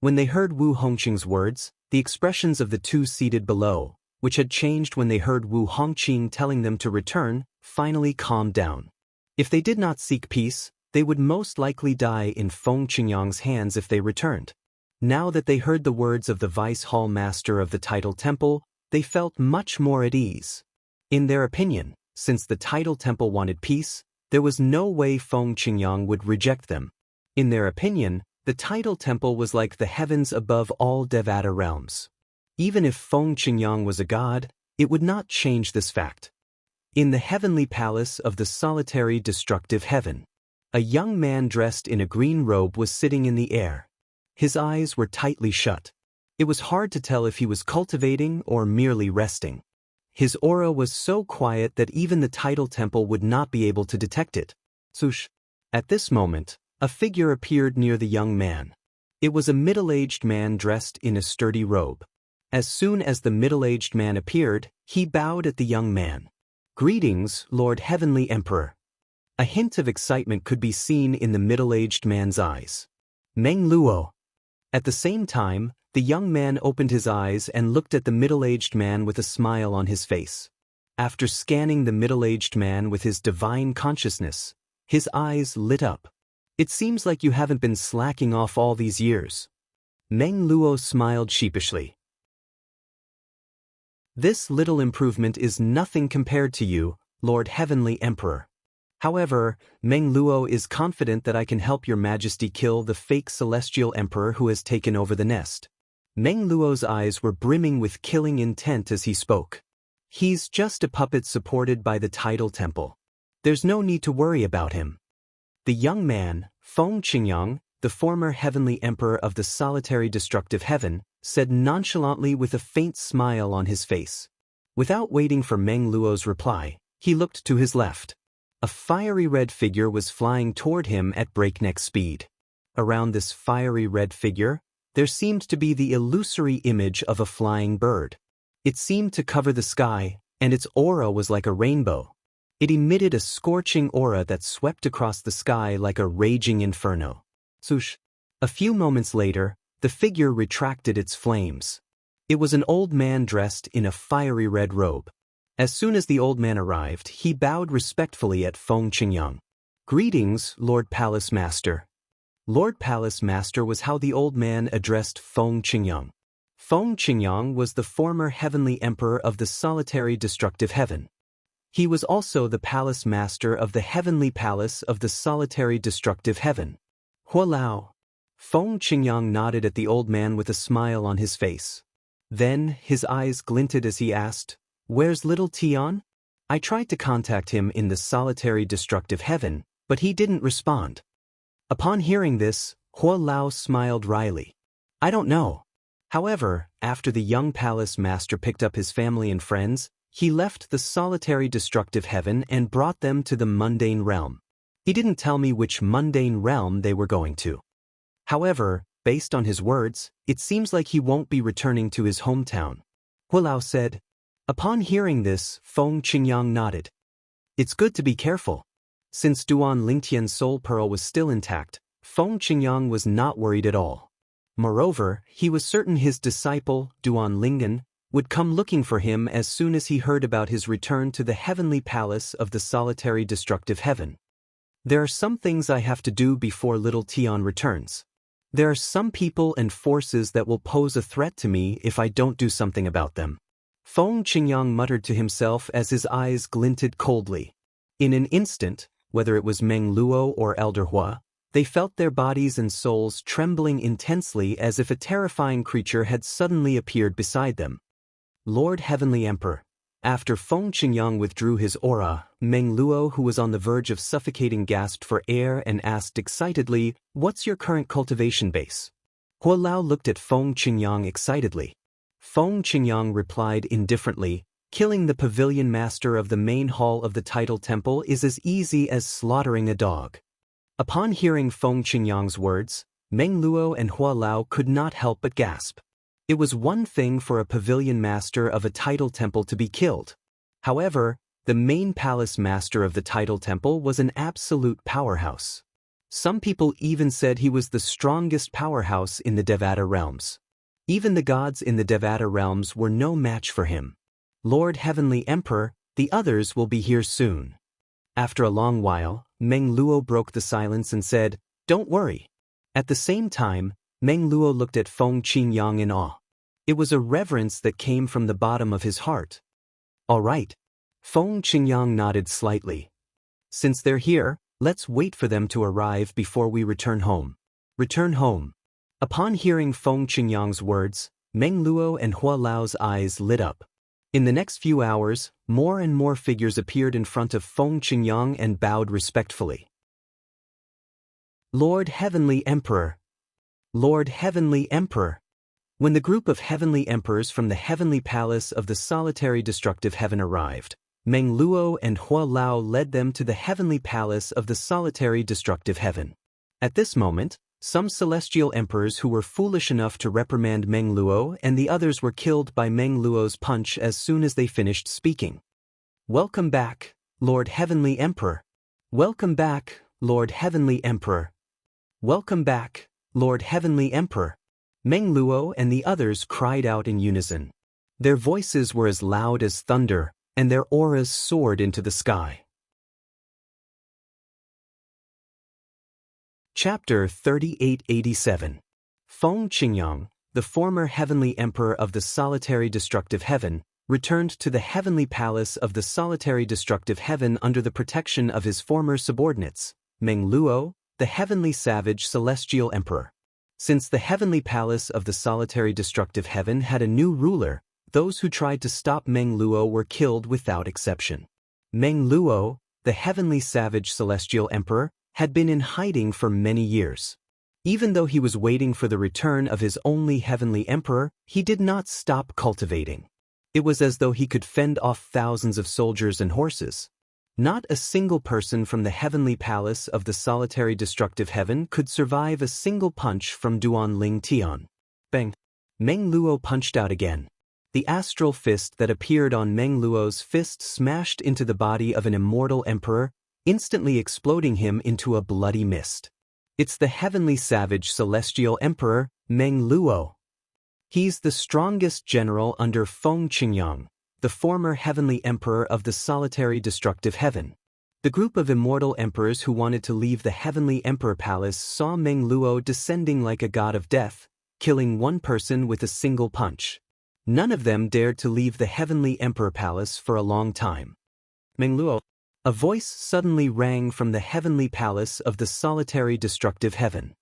[SPEAKER 1] When they heard Wu Hongqing's words, the expressions of the two seated below, which had changed when they heard Wu Hongqing telling them to return, finally calmed down. If they did not seek peace, they would most likely die in Feng Qingyang's hands if they returned. Now that they heard the words of the vice hall master of the title temple, they felt much more at ease. In their opinion, since the title temple wanted peace, there was no way Feng Qingyang would reject them. In their opinion, the title temple was like the heavens above all Devata realms. Even if Feng Qingyang was a god, it would not change this fact. In the heavenly palace of the solitary destructive heaven, a young man dressed in a green robe was sitting in the air. His eyes were tightly shut. It was hard to tell if he was cultivating or merely resting. His aura was so quiet that even the title temple would not be able to detect it. Sush. At this moment, a figure appeared near the young man. It was a middle-aged man dressed in a sturdy robe. As soon as the middle-aged man appeared, he bowed at the young man. "Greetings, Lord Heavenly Emperor." A hint of excitement could be seen in the middle-aged man's eyes. "Meng Luo." At the same time, the young man opened his eyes and looked at the middle-aged man with a smile on his face. After scanning the middle-aged man with his divine consciousness, his eyes lit up. "It seems like you haven't been slacking off all these years." Meng Luo smiled sheepishly. "This little improvement is nothing compared to you, Lord Heavenly Emperor. However, Meng Luo is confident that I can help your Majesty kill the fake celestial emperor who has taken over the nest." Meng Luo's eyes were brimming with killing intent as he spoke. "He's just a puppet supported by the title temple. There's no need to worry about him." The young man, Feng Qingyang, the former heavenly emperor of the solitary destructive heaven, said nonchalantly with a faint smile on his face. Without waiting for Meng Luo's reply, he looked to his left. A fiery red figure was flying toward him at breakneck speed. Around this fiery red figure, there seemed to be the illusory image of a flying bird. It seemed to cover the sky, and its aura was like a rainbow. It emitted a scorching aura that swept across the sky like a raging inferno. Swoosh! A few moments later, the figure retracted its flames. It was an old man dressed in a fiery red robe. As soon as the old man arrived, he bowed respectfully at Feng Qingyang. "Greetings, Lord Palace Master." Lord Palace Master was how the old man addressed Feng Qingyang. Feng Qingyang was the former heavenly emperor of the solitary destructive heaven. He was also the palace master of the heavenly palace of the solitary destructive heaven. "Hualao." Feng Qingyang nodded at the old man with a smile on his face. Then, his eyes glinted as he asked, "Where's little Tian?" "I tried to contact him in the solitary destructive heaven, but he didn't respond." Upon hearing this, Hua Lao smiled wryly. "I don't know." However, after the young palace master picked up his family and friends, he left the solitary destructive heaven and brought them to the mundane realm. He didn't tell me which mundane realm they were going to. However, based on his words, it seems like he won't be returning to his hometown. Hua Lao said. Upon hearing this, Feng Qingyang nodded. "It's good to be careful." Since Duan Lingtian's soul pearl was still intact, Feng Qingyang was not worried at all. Moreover, he was certain his disciple, Duan Lingen, would come looking for him as soon as he heard about his return to the heavenly palace of the solitary destructive heaven. "There are some things I have to do before little Tian returns. There are some people and forces that will pose a threat to me if I don't do something about them." Feng Qingyang muttered to himself as his eyes glinted coldly. In an instant, whether it was Meng Luo or Elder Hua, They felt their bodies and souls trembling intensely as if a terrifying creature had suddenly appeared beside them. Lord Heavenly Emperor. After Feng Qingyang withdrew his aura, Meng Luo, who was on the verge of suffocating, gasped for air and asked excitedly, "What's your current cultivation base?" Hua Lao looked at Feng Qingyang excitedly. Feng Qingyang replied indifferently, "Killing the pavilion master of the main hall of the Tidal Temple is as easy as slaughtering a dog." Upon hearing Feng Qingyang's words, Meng Luo and Hua Lao could not help but gasp. It was one thing for a pavilion master of a Tidal Temple to be killed. However, the main palace master of the Tidal Temple was an absolute powerhouse. Some people even said he was the strongest powerhouse in the Devata realms. Even the gods in the Devata realms were no match for him. Lord Heavenly Emperor, the others will be here soon. After a long while, Meng Luo broke the silence and said, "Don't worry." At the same time, Meng Luo looked at Feng Qingyang in awe. It was a reverence that came from the bottom of his heart. "All right." Feng Qingyang nodded slightly. "Since they're here, let's wait for them to arrive before we return home." Return home. Upon hearing Feng Qingyang's words, Meng Luo and Hua Lao's eyes lit up. In the next few hours, more and more figures appeared in front of Feng Qingyang and bowed respectfully. Lord Heavenly Emperor. Lord Heavenly Emperor. When the group of heavenly emperors from the heavenly palace of the solitary destructive heaven arrived, Meng Luo and Hua Lao led them to the heavenly palace of the solitary destructive heaven. At this moment, some celestial emperors who were foolish enough to reprimand Meng Luo and the others were killed by Meng Luo's punch as soon as they finished speaking. "Welcome back, Lord Heavenly Emperor." "Welcome back, Lord Heavenly Emperor." "Welcome back, Lord Heavenly Emperor." Meng Luo and the others cried out in unison. Their voices were as loud as thunder, and their auras soared into the sky. Chapter 3887. Feng Qingyang, the former heavenly emperor of the solitary destructive heaven, returned to the heavenly palace of the solitary destructive heaven under the protection of his former subordinates, Meng Luo, the heavenly savage celestial emperor. Since the heavenly palace of the solitary destructive heaven had a new ruler, those who tried to stop Meng Luo were killed without exception. Meng Luo, the heavenly savage celestial emperor, had been in hiding for many years. Even though he was waiting for the return of his only heavenly emperor, he did not stop cultivating. It was as though he could fend off thousands of soldiers and horses. Not a single person from the heavenly palace of the solitary destructive heaven could survive a single punch from Duan Ling Tian. Bang! Meng Luo punched out again. The astral fist that appeared on Meng Luo's fist smashed into the body of an immortal emperor, instantly exploding him into a bloody mist. It's the heavenly savage celestial emperor, Meng Luo. He's the strongest general under Feng Qingyang, the former heavenly emperor of the solitary destructive heaven. The group of immortal emperors who wanted to leave the heavenly emperor palace saw Meng Luo descending like a god of death, killing one person with a single punch. None of them dared to leave the heavenly emperor palace for a long time. Meng Luo. A voice suddenly rang from the heavenly palace of the solitary destructive heaven.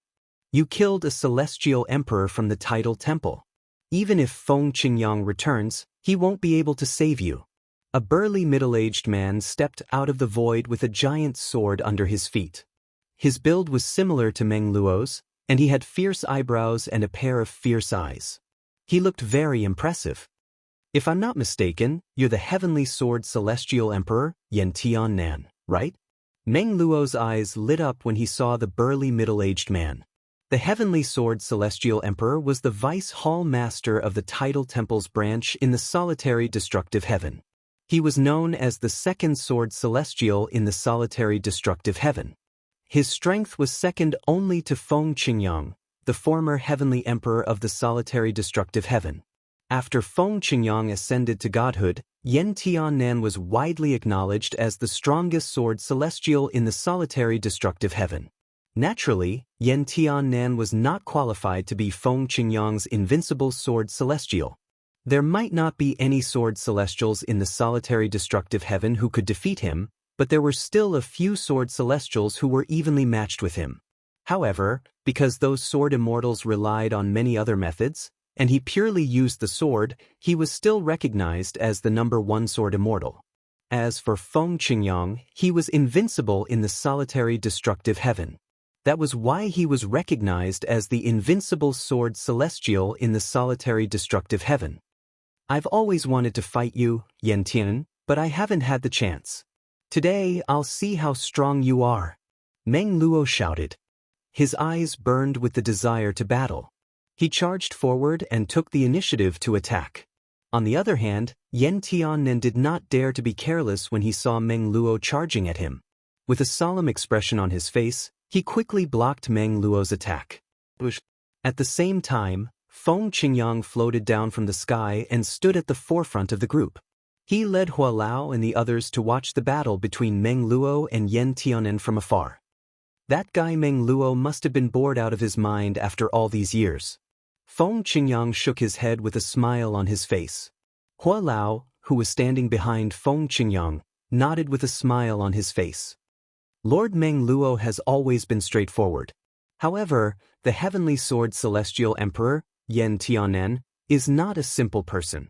[SPEAKER 1] "You killed a celestial emperor from the Tidal Temple. Even if Feng Qingyang returns, he won't be able to save you." A burly middle-aged man stepped out of the void with a giant sword under his feet. His build was similar to Meng Luo's, and he had fierce eyebrows and a pair of fierce eyes. He looked very impressive. "If I'm not mistaken, you're the heavenly sword celestial emperor, Yen Tiannan, right?" Meng Luo's eyes lit up when he saw the burly middle-aged man. The heavenly sword celestial emperor was the vice hall master of the Tidal Temple's branch in the solitary destructive heaven. He was known as the second sword celestial in the solitary destructive heaven. His strength was second only to Feng Qingyang, the former heavenly emperor of the solitary destructive heaven. After Feng Qingyang ascended to godhood, Yen Tiannan was widely acknowledged as the strongest sword celestial in the solitary destructive heaven. Naturally, Yen Tiannan was not qualified to be Feng Qingyang's invincible sword celestial. There might not be any sword celestials in the solitary destructive heaven who could defeat him, but there were still a few sword celestials who were evenly matched with him. However, because those sword immortals relied on many other methods, and he purely used the sword, he was still recognized as the #1 sword immortal. As for Feng Qingyang, he was invincible in the solitary destructive heaven. That was why he was recognized as the invincible sword celestial in the solitary destructive heaven. I've always wanted to fight you, Yan Tian, but I haven't had the chance. Today I'll see how strong you are. Meng Luo shouted. His eyes burned with the desire to battle. He charged forward and took the initiative to attack. On the other hand, Yan Tianren did not dare to be careless when he saw Meng Luo charging at him. With a solemn expression on his face, he quickly blocked Meng Luo's attack. At the same time, Feng Qingyang floated down from the sky and stood at the forefront of the group. He led Hua Lao and the others to watch the battle between Meng Luo and Yan Tianren from afar. That guy Meng Luo must have been bored out of his mind after all these years. Feng Qingyang shook his head with a smile on his face. Hua Lao, who was standing behind Feng Qingyang, nodded with a smile on his face. Lord Meng Luo has always been straightforward. However, the heavenly sword celestial emperor, Yan Tianren, is not a simple person.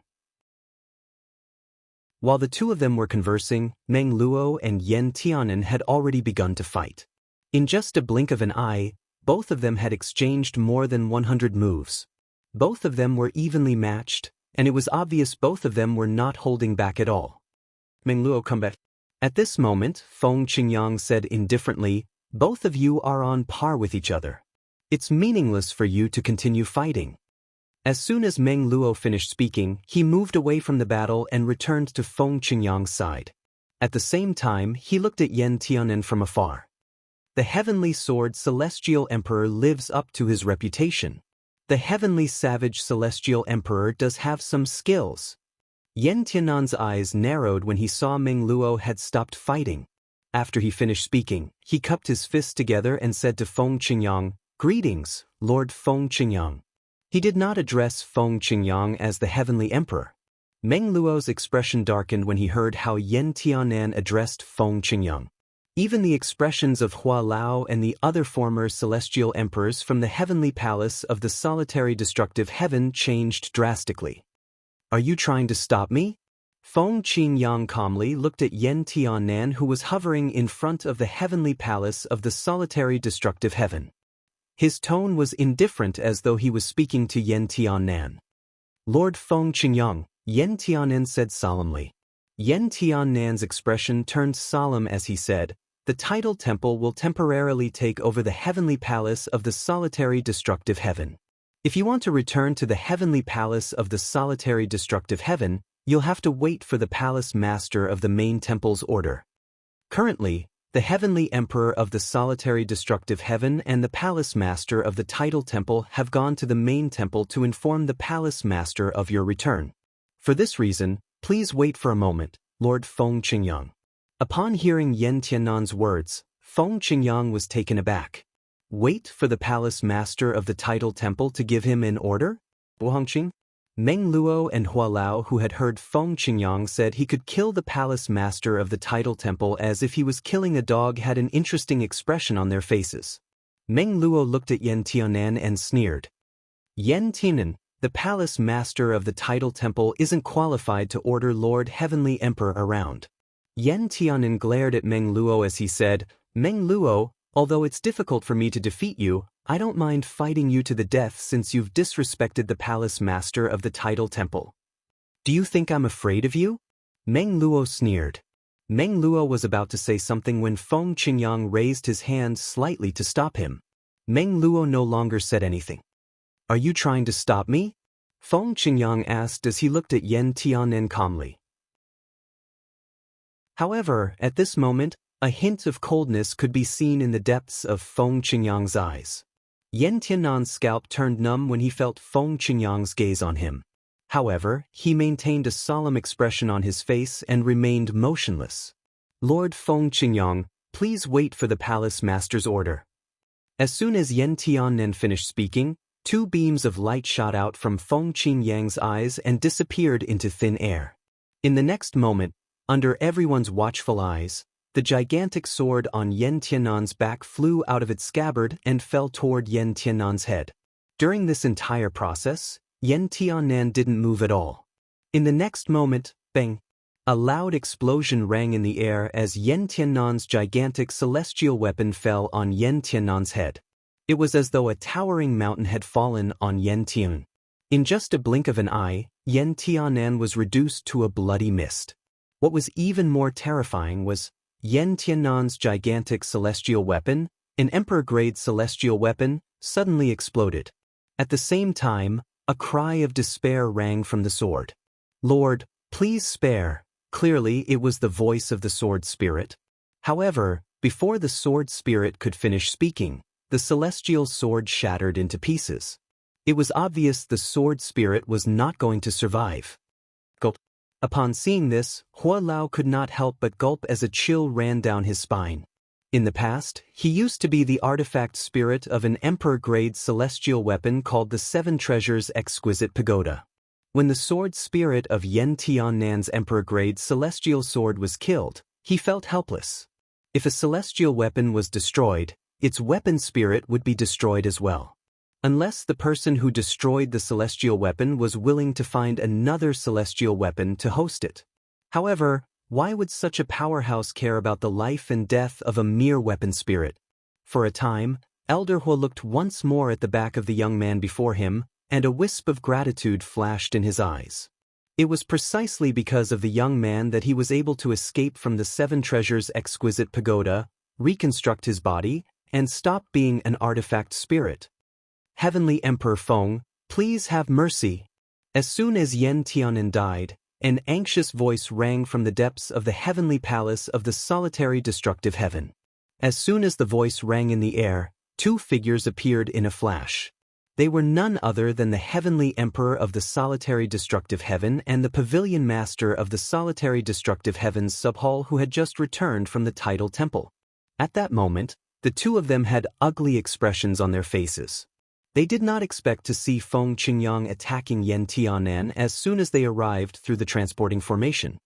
[SPEAKER 1] While the two of them were conversing, Meng Luo and Yan Tianren had already begun to fight. In just a blink of an eye, both of them had exchanged more than 100 moves. Both of them were evenly matched, and it was obvious both of them were not holding back at all. Meng Luo, come back. At this moment, Feng Qingyang said indifferently, both of you are on par with each other. It's meaningless for you to continue fighting. As soon as Meng Luo finished speaking, he moved away from the battle and returned to Feng Qingyang's side. At the same time, he looked at Yan Tianren from afar. The heavenly sword celestial emperor lives up to his reputation. The heavenly savage celestial emperor does have some skills. Yan Tianren's eyes narrowed when he saw Meng Luo had stopped fighting. After he finished speaking, he cupped his fists together and said to Feng Qingyang, "Greetings, Lord Feng Qingyang." He did not address Feng Qingyang as the heavenly emperor. Meng Luo's expression darkened when he heard how Yan Tianren addressed Feng Qingyang. Even the expressions of Hua Lao and the other former celestial emperors from the heavenly palace of the solitary destructive heaven changed drastically. Are you trying to stop me? Feng Qingyang calmly looked at Yan Tianren, who was hovering in front of the heavenly palace of the solitary destructive heaven. His tone was indifferent, as though he was speaking to Yan Tianren. Lord Feng Qingyang, Yan Tianren said solemnly. Yan Tianren's expression turned solemn as he said, the title temple will temporarily take over the heavenly palace of the solitary destructive heaven. If you want to return to the heavenly palace of the solitary destructive heaven, you'll have to wait for the palace master of the main temple's order. Currently, the heavenly emperor of the solitary destructive heaven and the palace master of the title temple have gone to the main temple to inform the palace master of your return. For this reason, please wait for a moment, Lord Feng Qingyang. Upon hearing Yan Tianren's words, Feng Qingyang was taken aback. Wait for the palace master of the title temple to give him an order? Meng Luo and Hua Lao, who had heard Feng Qingyang said he could kill the palace master of the title temple as if he was killing a dog, had an interesting expression on their faces. Meng Luo looked at Yan Tianren and sneered. Yan Tianren, the palace master of the title temple, isn't qualified to order Lord Heavenly Emperor around. Yan Tianren glared at Meng Luo as he said, Meng Luo, although it's difficult for me to defeat you, I don't mind fighting you to the death since you've disrespected the palace master of the title temple. Do you think I'm afraid of you? Meng Luo sneered. Meng Luo was about to say something when Feng Qingyang raised his hand slightly to stop him. Meng Luo no longer said anything. Are you trying to stop me? Feng Qingyang asked as he looked at Yan Tianren calmly. However, at this moment, a hint of coldness could be seen in the depths of Feng Qingyang's eyes. Yan Tianren's scalp turned numb when he felt Feng Qingyang's gaze on him. However, he maintained a solemn expression on his face and remained motionless. Lord Feng Qingyang, please wait for the palace master's order. As soon as Yan Tianren finished speaking, two beams of light shot out from Feng Qingyang's eyes and disappeared into thin air. In the next moment, under everyone's watchful eyes, the gigantic sword on Yan Tiannan's back flew out of its scabbard and fell toward Yan Tiannan's head. During this entire process, Yan Tiannan didn't move at all. In the next moment, bang! A loud explosion rang in the air as Yan Tiannan's gigantic celestial weapon fell on Yan Tiannan's head. It was as though a towering mountain had fallen on Yan Tian. In just a blink of an eye, Yan Tiannan was reduced to a bloody mist. What was even more terrifying was Yan Tiannan's gigantic celestial weapon, an emperor-grade celestial weapon, suddenly exploded. At the same time, a cry of despair rang from the sword. "Lord, please spare." Clearly, it was the voice of the sword spirit. However, before the sword spirit could finish speaking, the celestial sword shattered into pieces. It was obvious the sword spirit was not going to survive. Gulp. Upon seeing this, Hua Lao could not help but gulp as a chill ran down his spine. In the past, he used to be the artifact spirit of an emperor-grade celestial weapon called the Seven Treasures Exquisite Pagoda. When the sword spirit of Yan Tiannan's emperor-grade celestial sword was killed, he felt helpless. If a celestial weapon was destroyed, its weapon spirit would be destroyed as well. Unless the person who destroyed the celestial weapon was willing to find another celestial weapon to host it. However, why would such a powerhouse care about the life and death of a mere weapon spirit? For a time, Elder Hua looked once more at the back of the young man before him, and a wisp of gratitude flashed in his eyes. It was precisely because of the young man that he was able to escape from the Seven Treasures Exquisite Pagoda, reconstruct his body, and stop being an artifact spirit. "Heavenly Emperor Feng, please have mercy." As soon as Yan Tiannan died, an anxious voice rang from the depths of the heavenly palace of the solitary destructive heaven. As soon as the voice rang in the air, two figures appeared in a flash. They were none other than the heavenly emperor of the solitary destructive heaven and the pavilion master of the solitary destructive heaven's subhall who had just returned from the tidal temple. At that moment, the two of them had ugly expressions on their faces. They did not expect to see Feng Qingyang attacking Yan Tiannan as soon as they arrived through the transporting formation.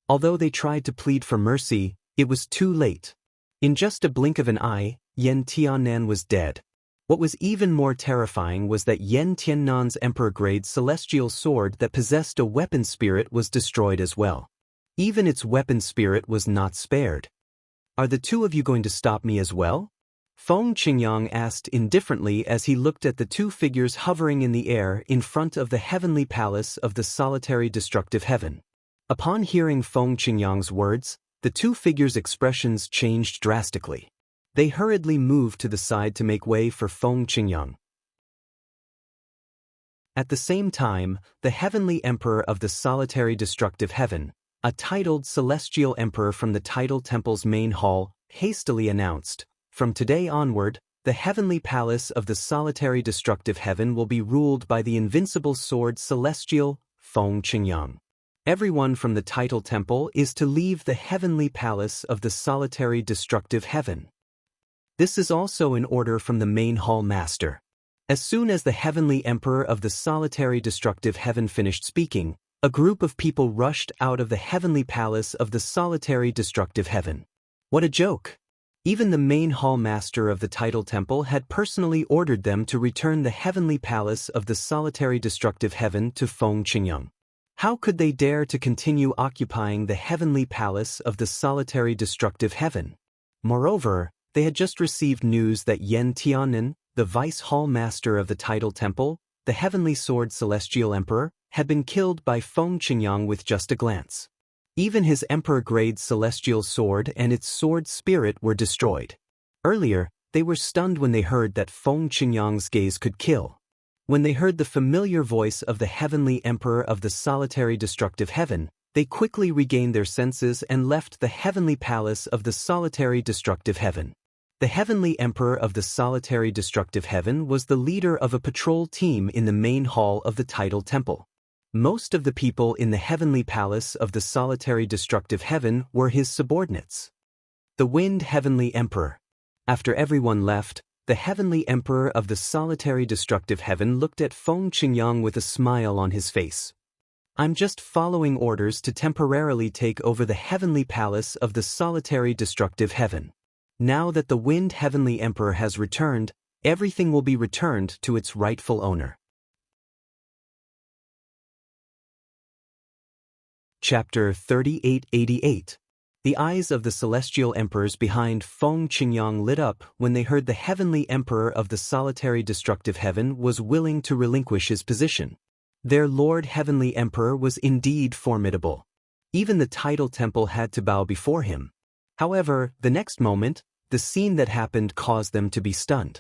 [SPEAKER 1] Although they tried to plead for mercy, it was too late. In just a blink of an eye, Yan Tiannan was dead. What was even more terrifying was that Yan Tiannan's emperor-grade celestial sword that possessed a weapon spirit was destroyed as well. Even its weapon spirit was not spared. "Are the two of you going to stop me as well?" Feng Qingyang asked indifferently as he looked at the two figures hovering in the air in front of the heavenly palace of the solitary destructive heaven. Upon hearing Feng Qingyang's words, the two figures' expressions changed drastically. They hurriedly moved to the side to make way for Feng Qingyang. At the same time, the heavenly emperor of the solitary destructive heaven, a titled celestial emperor from the tidal temple's main hall, hastily announced, "From today onward, the heavenly palace of the solitary destructive heaven will be ruled by the invincible sword celestial Feng Qingyang. Everyone from the tidal temple is to leave the heavenly palace of the solitary destructive heaven." This is also an order from the main hall master. As soon as the heavenly emperor of the solitary destructive heaven finished speaking, a group of people rushed out of the heavenly palace of the solitary destructive heaven. What a joke! Even the main hall master of the tidal temple had personally ordered them to return the heavenly palace of the solitary destructive heaven to Feng Qingyang. How could they dare to continue occupying the heavenly palace of the solitary destructive heaven? Moreover, they had just received news that Yan Tiannan, the vice hall master of the tidal temple, the heavenly sword celestial emperor, had been killed by Feng Qingyang with just a glance. Even his emperor-grade celestial sword and its sword spirit were destroyed. Earlier, they were stunned when they heard that Feng Qingyang's gaze could kill. When they heard the familiar voice of the heavenly emperor of the solitary destructive heaven, they quickly regained their senses and left the heavenly palace of the solitary destructive heaven. The heavenly emperor of the solitary destructive heaven was the leader of a patrol team in the main hall of the tidal temple. Most of the people in the heavenly palace of the solitary destructive heaven were his subordinates. The Wind Heavenly Emperor. After everyone left, the heavenly emperor of the solitary destructive heaven looked at Feng Qingyang with a smile on his face. I'm just following orders to temporarily take over the heavenly palace of the solitary destructive heaven. Now that the Wind Heavenly Emperor has returned, everything will be returned to its rightful owner. Chapter 3888. The eyes of the celestial emperors behind Feng Qingyang lit up when they heard the heavenly emperor of the solitary destructive heaven was willing to relinquish his position. Their Lord Heavenly Emperor was indeed formidable. Even the title temple had to bow before him. However, the next moment, the scene that happened caused them to be stunned.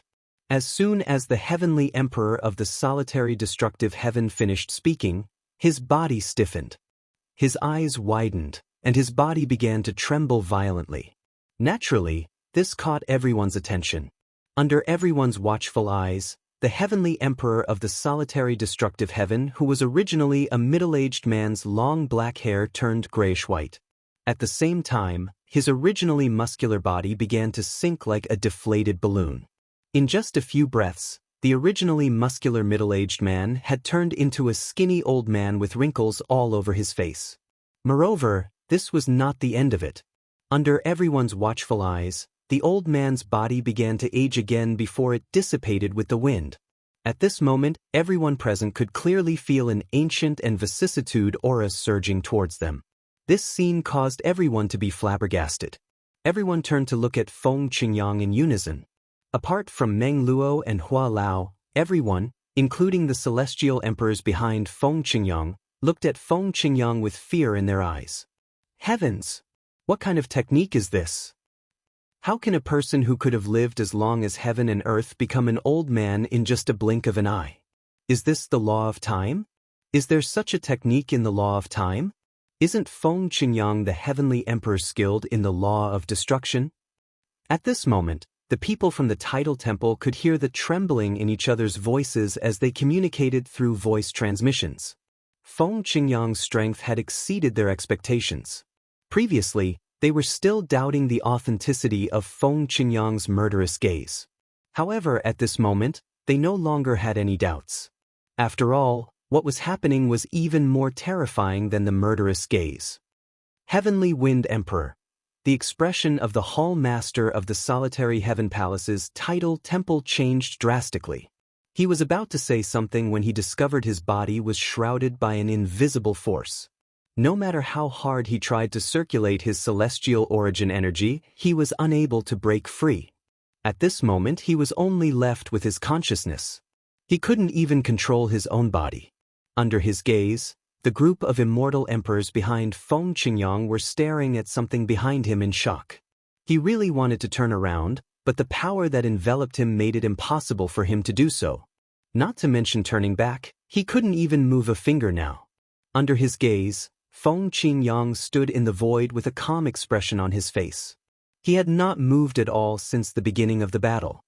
[SPEAKER 1] As soon as the heavenly emperor of the solitary destructive heaven finished speaking, his body stiffened. His eyes widened, and his body began to tremble violently. Naturally, this caught everyone's attention. Under everyone's watchful eyes, the heavenly emperor of the solitary destructive heaven, who was originally a middle-aged man's long black hair turned grayish-white. At the same time, his originally muscular body began to sink like a deflated balloon. In just a few breaths, the originally muscular middle-aged man had turned into a skinny old man with wrinkles all over his face. Moreover, this was not the end of it. Under everyone's watchful eyes, the old man's body began to age again before it dissipated with the wind. At this moment, everyone present could clearly feel an ancient and vicissitude aura surging towards them. This scene caused everyone to be flabbergasted. Everyone turned to look at Feng Qingyang in unison. Apart from Meng Luo and Hua Lao, everyone, including the celestial emperors behind Feng Qingyang, looked at Feng Qingyang with fear in their eyes. Heavens! What kind of technique is this? How can a person who could have lived as long as heaven and earth become an old man in just a blink of an eye? Is this the law of time? Is there such a technique in the law of time? Isn't Feng Qingyang the heavenly emperor skilled in the law of destruction? At this moment, the people from the title temple could hear the trembling in each other's voices as they communicated through voice transmissions. Feng Qingyang's strength had exceeded their expectations. Previously, they were still doubting the authenticity of Feng Qingyang's murderous gaze. However, at this moment, they no longer had any doubts. After all, what was happening was even more terrifying than the murderous gaze. Heavenly Wind Emperor. The expression of the Hall Master of the Solitary Heaven Palace's title temple changed drastically. He was about to say something when he discovered his body was shrouded by an invisible force. No matter how hard he tried to circulate his celestial origin energy, he was unable to break free. At this moment, he was only left with his consciousness. He couldn't even control his own body. Under his gaze, the group of immortal emperors behind Feng Qingyang were staring at something behind him in shock. He really wanted to turn around, but the power that enveloped him made it impossible for him to do so. Not to mention turning back, he couldn't even move a finger now. Under his gaze, Feng Qingyang stood in the void with a calm expression on his face. He had not moved at all since the beginning of the battle.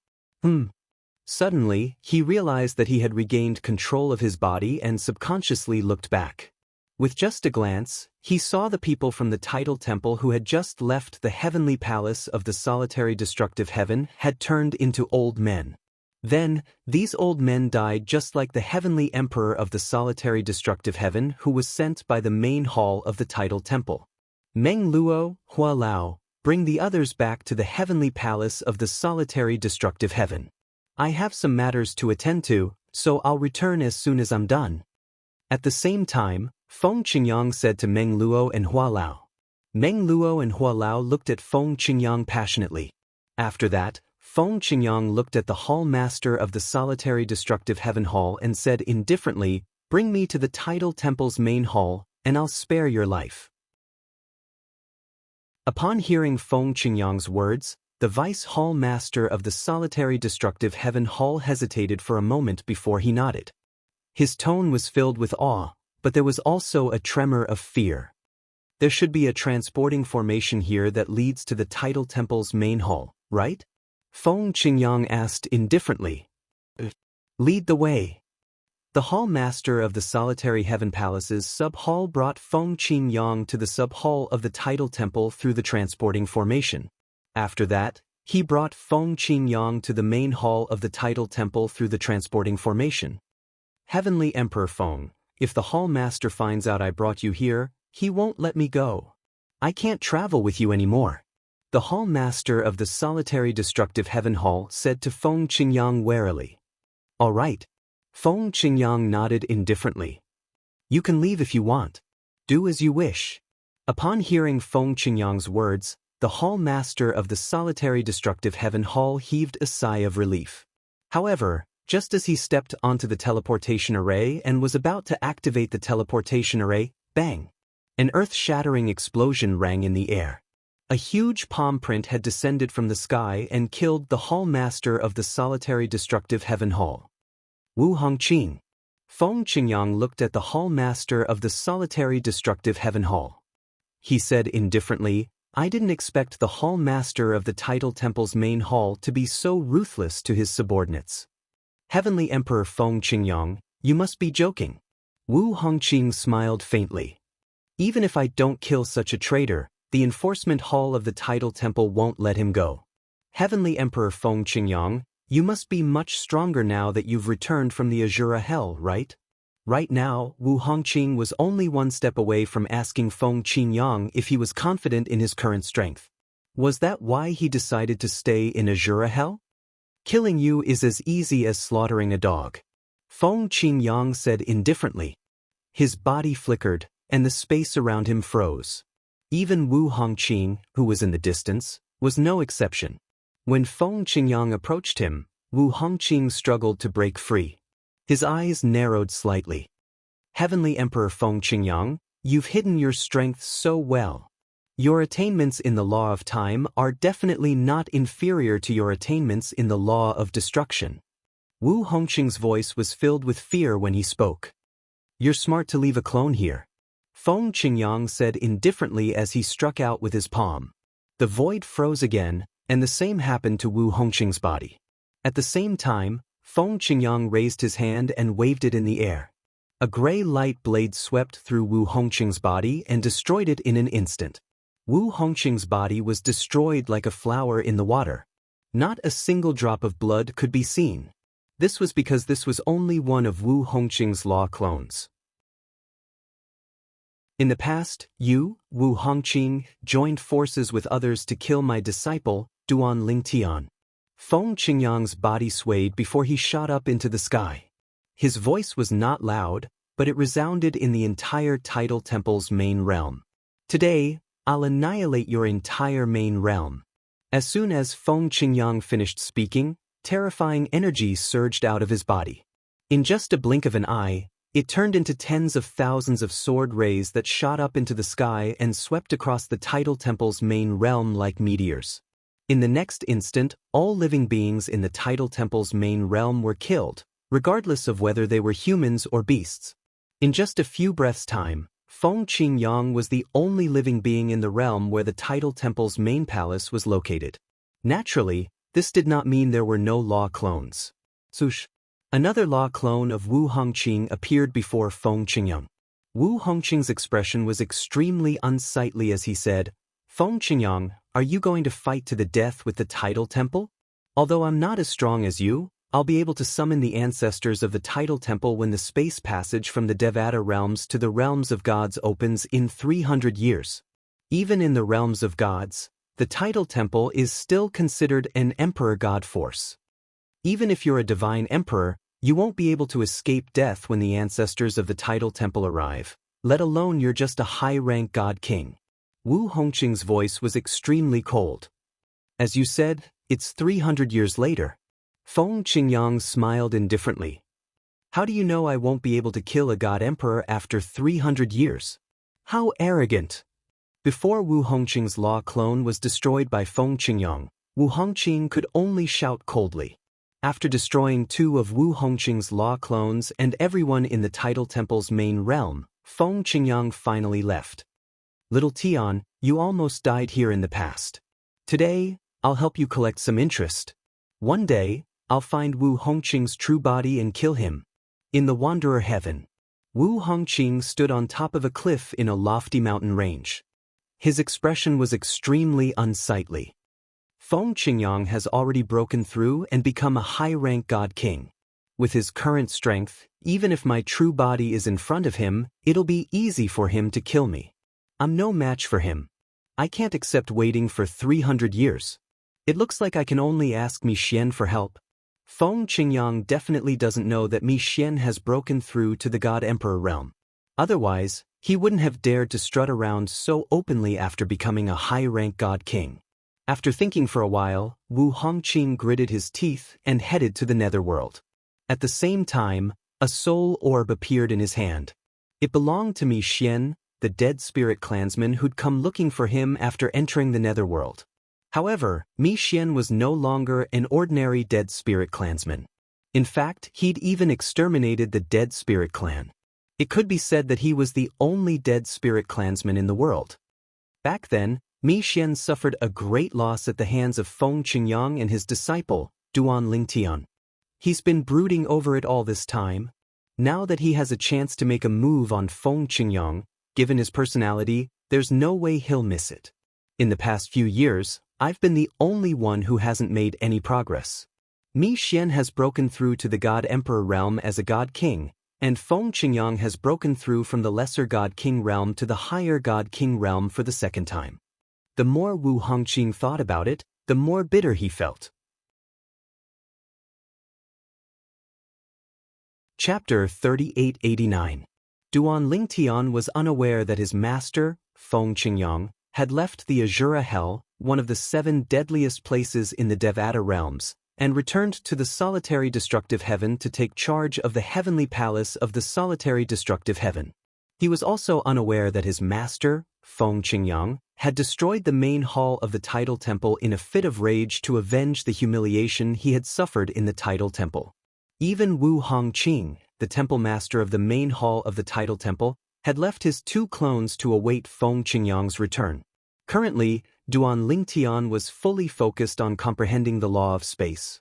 [SPEAKER 1] Suddenly, he realized that he had regained control of his body and subconsciously looked back. With just a glance, he saw the people from the title temple who had just left the heavenly palace of the solitary destructive heaven had turned into old men. Then, these old men died just like the heavenly emperor of the solitary destructive heaven who was sent by the main hall of the title temple. Meng Luo, Hua Lao, bring the others back to the heavenly palace of the solitary destructive heaven. I have some matters to attend to, so I'll return as soon as I'm done. At the same time, Feng Qingyang said to Meng Luo and Hua Lao. Meng Luo and Hua Lao looked at Feng Qingyang passionately. After that, Feng Qingyang looked at the hall master of the solitary destructive heaven hall and said indifferently, "Bring me to the title temple's main hall, and I'll spare your life." Upon hearing Feng Qingyang's words, the vice hall master of the solitary destructive heaven hall hesitated for a moment before he nodded. His tone was filled with awe, but there was also a tremor of fear. There should be a transporting formation here that leads to the title temple's main hall, right? Feng Qingyang asked indifferently. Lead the way. The hall master of the solitary heaven palace's sub-hall brought Feng Qingyang to the sub-hall of the title temple through the transporting formation. After that, he brought Feng Qingyang to the main hall of the title temple through the transporting formation. Heavenly Emperor Feng, if the hall master finds out I brought you here, he won't let me go. I can't travel with you anymore. The hall master of the solitary destructive heaven hall said to Feng Qingyang warily. All right. Feng Qingyang nodded indifferently. You can leave if you want. Do as you wish. Upon hearing Feng Qingyang's words, the hall master of the solitary destructive heaven hall heaved a sigh of relief. However, just as he stepped onto the teleportation array and was about to activate the teleportation array, bang! An earth-shattering explosion rang in the air. A huge palm print had descended from the sky and killed the hall master of the solitary destructive heaven hall. Wu Hongqing. Feng Qingyang looked at the hall master of the solitary destructive heaven hall. He said indifferently, I didn't expect the hall master of the Tidal Temple's main hall to be so ruthless to his subordinates. Heavenly Emperor Feng Qingyang, you must be joking. Wu Hongqing smiled faintly. Even if I don't kill such a traitor, the enforcement hall of the Tidal Temple won't let him go. Heavenly Emperor Feng Qingyang, you must be much stronger now that you've returned from the Azura Hell, right? Right now, Wu Hongqing was only one step away from asking Feng Qingyang if he was confident in his current strength. Was that why he decided to stay in Azura Hell? Killing you is as easy as slaughtering a dog. Feng Qingyang said indifferently. His body flickered, and the space around him froze. Even Wu Hongqing, who was in the distance, was no exception. When Feng Qingyang approached him, Wu Hongqing struggled to break free. His eyes narrowed slightly. Heavenly Emperor Feng Qingyang, you've hidden your strength so well. Your attainments in the law of time are definitely not inferior to your attainments in the law of destruction. Wu Hongqing's voice was filled with fear when he spoke. You're smart to leave a clone here. Feng Qingyang said indifferently as he struck out with his palm. The void froze again, and the same happened to Wu Hongqing's body. At the same time, Feng Qingyang raised his hand and waved it in the air. A gray light blade swept through Wu Hongqing's body and destroyed it in an instant. Wu Hongqing's body was destroyed like a flower in the water. Not a single drop of blood could be seen. This was because this was only one of Wu Hongqing's law clones. In the past, you, Wu Hongqing, joined forces with others to kill my disciple, Duan Lingtian. Feng Qingyang's body swayed before he shot up into the sky. His voice was not loud, but it resounded in the entire Tidal Temple's main realm. Today, I'll annihilate your entire main realm. As soon as Feng Qingyang finished speaking, terrifying energy surged out of his body. In just a blink of an eye, it turned into tens of thousands of sword rays that shot up into the sky and swept across the Tidal Temple's main realm like meteors. In the next instant, all living beings in the Tidal Temple's main realm were killed, regardless of whether they were humans or beasts. In just a few breaths' time, Feng Qingyang was the only living being in the realm where the Tidal Temple's main palace was located. Naturally, this did not mean there were no law clones. Sush! Another law clone of Wu Hongqing appeared before Feng Qingyang. Wu Hongqing's expression was extremely unsightly as he said, Feng Qingyang, are you going to fight to the death with the Tidal Temple? Although I'm not as strong as you, I'll be able to summon the ancestors of the Tidal Temple when the space passage from the Devata realms to the realms of gods opens in 300 years. Even in the realms of gods, the Tidal Temple is still considered an emperor god force. Even if you're a divine emperor, you won't be able to escape death when the ancestors of the Tidal Temple arrive, let alone you're just a high-rank god king. Wu Hongqing's voice was extremely cold. As you said, it's 300 years later. Feng Qingyang smiled indifferently. How do you know I won't be able to kill a god emperor after 300 years? How arrogant! Before Wu Hongqing's law clone was destroyed by Feng Qingyang, Wu Hongqing could only shout coldly. After destroying 2 of Wu Hongqing's law clones and everyone in the Tidal Temple's main realm, Feng Qingyang finally left. Little Tian, you almost died here in the past. Today, I'll help you collect some interest. One day, I'll find Wu Hongqing's true body and kill him. In the Wanderer Heaven, Wu Hongqing stood on top of a cliff in a lofty mountain range. His expression was extremely unsightly. Feng Qingyang has already broken through and become a high-rank god king. With his current strength, even if my true body is in front of him, it'll be easy for him to kill me. I'm no match for him. I can't accept waiting for 300 years. It looks like I can only ask Mi Xian for help. Feng Qingyang definitely doesn't know that Mi Xian has broken through to the God Emperor realm. Otherwise, he wouldn't have dared to strut around so openly after becoming a high-rank God King. After thinking for a while, Wu Hongqing gritted his teeth and headed to the netherworld. At the same time, a soul orb appeared in his hand. It belonged to Mi Xian, the dead spirit clansman who'd come looking for him after entering the netherworld. However, Mi Xian was no longer an ordinary dead spirit clansman. In fact, he'd even exterminated the dead spirit clan. It could be said that he was the only dead spirit clansman in the world. Back then, Mi Xian suffered a great loss at the hands of Feng Qingyang and his disciple, Duan Lingtian. He's been brooding over it all this time. Now that he has a chance to make a move on Feng Qingyang, given his personality, there's no way he'll miss it. In the past few years, I've been the only one who hasn't made any progress. Mi Xian has broken through to the God Emperor realm as a God King, and Feng Qingyang has broken through from the lesser God King realm to the higher God King realm for the second time. The more Wu Hongqing thought about it, the more bitter he felt. Chapter 3889. Duan Lingtian was unaware that his master, Feng Qingyang, had left the Azura Hell, one of the 7 deadliest places in the Devata realms, and returned to the solitary destructive heaven to take charge of the heavenly palace of the solitary destructive heaven. He was also unaware that his master, Feng Qingyang, had destroyed the main hall of the Tidal Temple in a fit of rage to avenge the humiliation he had suffered in the Tidal Temple. Even Wu Hongqing, the temple master of the main hall of the Tidal Temple, had left his 2 clones to await Feng Qingyang's return. Currently, Duan Lingtian was fully focused on comprehending the law of space.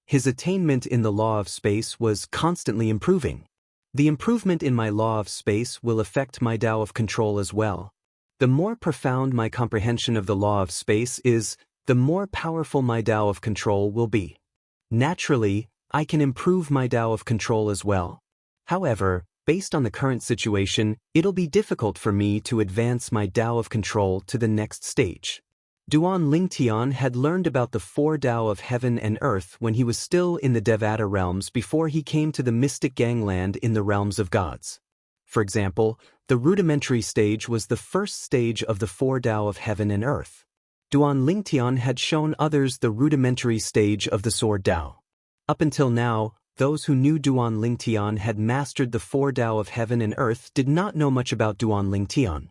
[SPEAKER 1] His attainment in the law of space was constantly improving. The improvement in my law of space will affect my Tao of control as well. The more profound my comprehension of the law of space is, the more powerful my Tao of control will be. Naturally, I can improve my Tao of control as well. However, based on the current situation, it'll be difficult for me to advance my Tao of control to the next stage. Duan Lingtian had learned about the 4 Tao of heaven and earth when he was still in the Devata realms before he came to the mystic gangland in the realms of gods. For example, the rudimentary stage was the first stage of the 4 Tao of heaven and earth. Duan Lingtian had shown others the rudimentary stage of the Sword Tao. Up until now, those who knew Duan Lingtian had mastered the 4 Tao of heaven and earth did not know much about Duan Lingtian.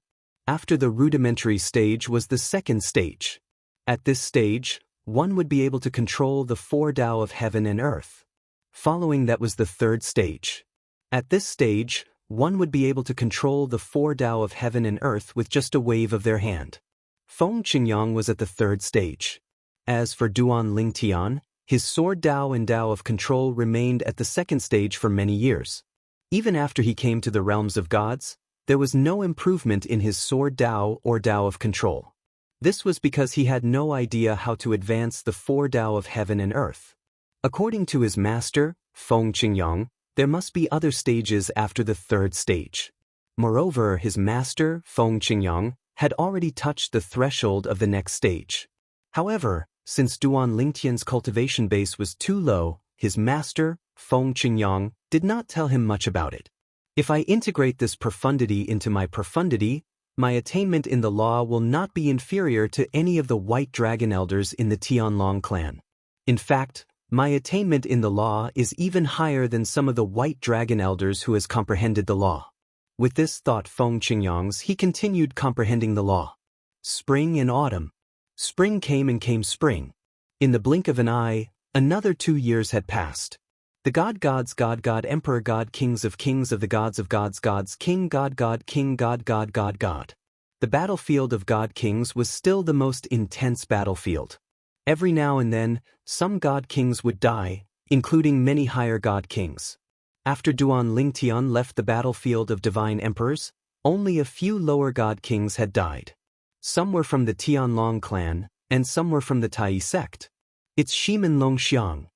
[SPEAKER 1] After the rudimentary stage was the second stage. At this stage, one would be able to control the 4 Tao of heaven and earth. Following that was the third stage. At this stage, one would be able to control the 4 Tao of heaven and earth with just a wave of their hand. Feng Qingyang was at the third stage. As for Duan Lingtian, his sword Tao and Tao of control remained at the second stage for many years. Even after he came to the realms of gods, there was no improvement in his sword Tao or Tao of control. This was because he had no idea how to advance the 4 Tao of heaven and earth. According to his master, Feng Qingyang, there must be other stages after the third stage. Moreover, his master, Feng Qingyang, had already touched the threshold of the next stage. However, since Duan Lingtian's cultivation base was too low, his master, Feng Qingyang, did not tell him much about it. If I integrate this profundity into my profundity, my attainment in the law will not be inferior to any of the White Dragon Elders in the Tianlong clan. In fact, my attainment in the law is even higher than some of the White Dragon Elders who has comprehended the law. With this thought Feng Qingyang's, he continued comprehending the law. Spring and autumn. Spring came and came spring. In the blink of an eye, another 2 years had passed. The gods God Emperor God Kings of the gods King God King God. The battlefield of God Kings was still the most intense battlefield. Every now and then, some God Kings would die, including many higher God Kings. After Duan Lingtian left the battlefield of divine emperors, only a few lower God Kings had died. Some were from the Tianlong clan, and some were from the Tai sect. It's Shimen Longxiang.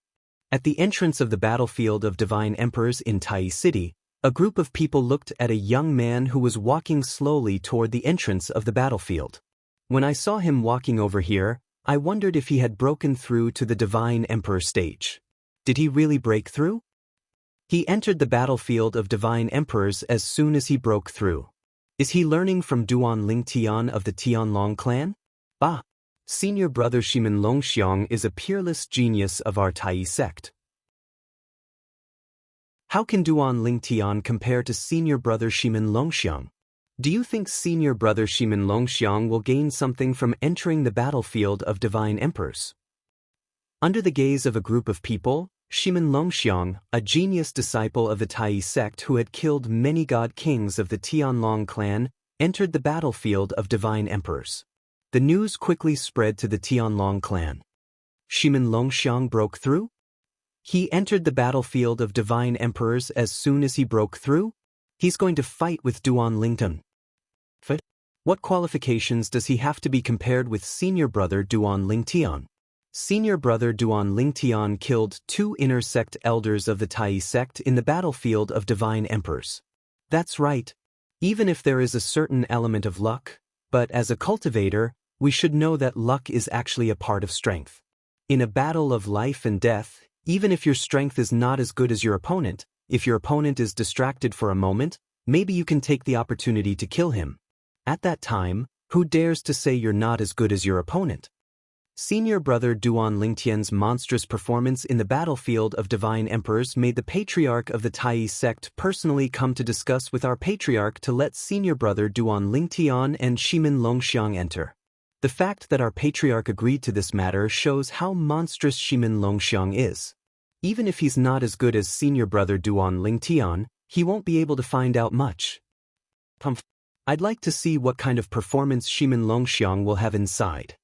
[SPEAKER 1] At the entrance of the battlefield of Divine Emperors in Tai City, a group of people looked at a young man who was walking slowly toward the entrance of the battlefield. When I saw him walking over here, I wondered if he had broken through to the Divine Emperor stage. Did he really break through? He entered the battlefield of Divine Emperors as soon as he broke through. Is he learning from Duan Ling Tian of the Tianlong clan? Bah! Senior brother Shimin Longxiang is a peerless genius of our Tai sect. How can Duan Ling Tian compare to senior brother Shimin Longxiang? Do you think senior brother Shimin Longxiang will gain something from entering the battlefield of Divine Emperors? Under the gaze of a group of people, Shimin Longxiang, a genius disciple of the Tai sect who had killed many god kings of the Tianlong clan, entered the battlefield of Divine Emperors. The news quickly spread to the Tianlong clan. Shimin Longxiang broke through? He entered the battlefield of Divine Emperors as soon as he broke through? He's going to fight with Duan Lingtan. What qualifications does he have to be compared with senior brother Duan Lingtian? Senior brother Duan Lingtian killed 2 inner sect elders of the Tai sect in the battlefield of Divine Emperors. That's right. Even if there is a certain element of luck, but as a cultivator, we should know that luck is actually a part of strength. In a battle of life and death, even if your strength is not as good as your opponent, if your opponent is distracted for a moment, maybe you can take the opportunity to kill him. At that time, who dares to say you're not as good as your opponent? Senior brother Duan Lingtian's monstrous performance in the battlefield of Divine Emperors made the patriarch of the Tai sect personally come to discuss with our patriarch to let senior brother Duan Lingtian and Shimin Longxiang enter. The fact that our patriarch agreed to this matter shows how monstrous Shimin Longxiang is. Even if he's not as good as senior brother Duan Lingtian, he won't be able to find out much. I'd like to see what kind of performance Shimin Longxiang will have inside.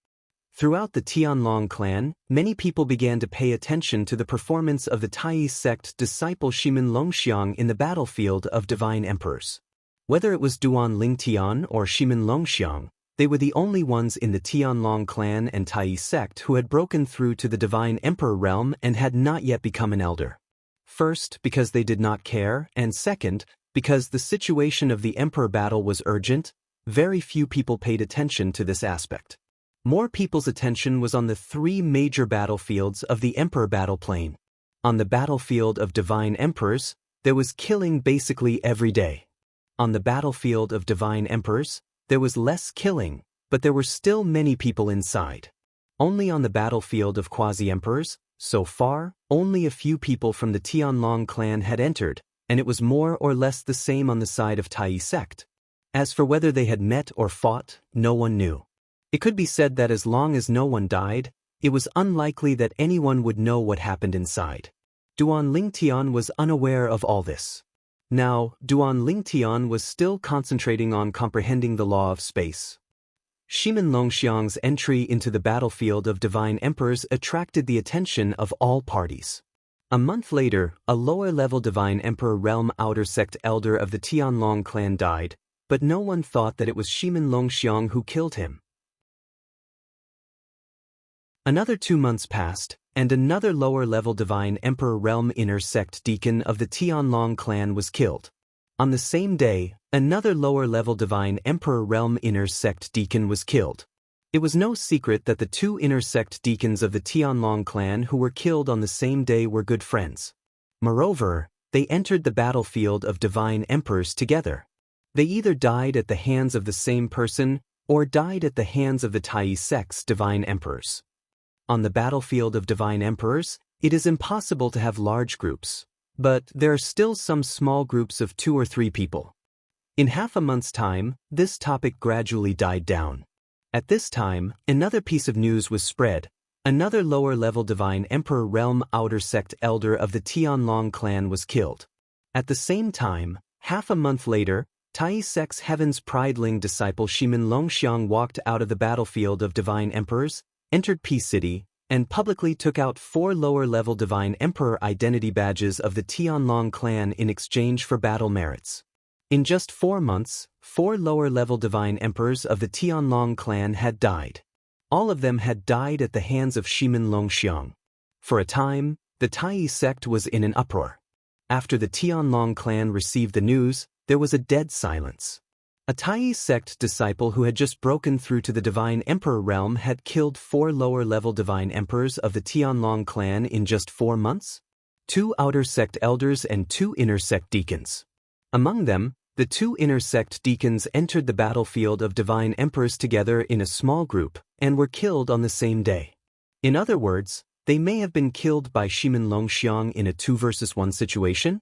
[SPEAKER 1] Throughout the Tianlong clan, many people began to pay attention to the performance of the Tai sect disciple Shimin Longxiang in the battlefield of Divine Emperors. Whether it was Duan Lingtian or Shimin Longxiang, they were the only ones in the Tianlong clan and Tai sect who had broken through to the Divine Emperor realm and had not yet become an elder. First, because they did not care, and second, because the situation of the Emperor battle was urgent, very few people paid attention to this aspect. More people's attention was on the 3 major battlefields of the Emperor battle plane. On the battlefield of Divine Emperors, there was killing basically every day. On the battlefield of Divine Emperors, there was less killing, but there were still many people inside. Only on the battlefield of Quasi-Emperors, so far, only a few people from the Tianlong clan had entered, and it was more or less the same on the side of Tai sect. As for whether they had met or fought, no one knew. It could be said that as long as no one died, it was unlikely that anyone would know what happened inside. Duan Lingtian was unaware of all this. Now, Duan Lingtian was still concentrating on comprehending the law of space. Shimin Longxiang's entry into the battlefield of Divine Emperors attracted the attention of all parties. A month later, a lower-level Divine Emperor realm outer sect elder of the Tianlong clan died, but no one thought that it was Shimin Longxiang who killed him. Another 2 months passed, and another lower-level Divine Emperor realm inner sect deacon of the Tianlong clan was killed. On the same day, another lower-level Divine Emperor realm inner sect deacon was killed. It was no secret that the 2 inner sect deacons of the Tianlong clan who were killed on the same day were good friends. Moreover, they entered the battlefield of Divine Emperors together. They either died at the hands of the same person, or died at the hands of the Tai sect's Divine Emperors. On the battlefield of Divine Emperors, it is impossible to have large groups, but there are still some small groups of 2 or 3 people. In half a month's time, this topic gradually died down. At this time, another piece of news was spread. Another lower-level Divine Emperor realm outer sect elder of the Tianlong clan was killed. At the same time, half a month later, Tai sect's Heaven's Prideling disciple Shimin Longxiang walked out of the battlefield of Divine Emperors, entered Peace City, and publicly took out 4 lower-level Divine Emperor identity badges of the Tianlong clan in exchange for battle merits. In just 4 months, 4 lower-level Divine Emperors of the Tianlong clan had died. All of them had died at the hands of Shimin Longxiang. For a time, the Tai sect was in an uproar. After the Tianlong clan received the news, there was a dead silence. A Tai sect disciple who had just broken through to the Divine Emperor realm had killed 4 lower-level Divine Emperors of the Tianlong clan in just 4 months? 2 outer sect elders and 2 inner sect deacons. Among them, the 2 inner sect deacons entered the battlefield of Divine Emperors together in a small group and were killed on the same day. In other words, they may have been killed by Shimen Longxiang in a 2 versus 1 situation?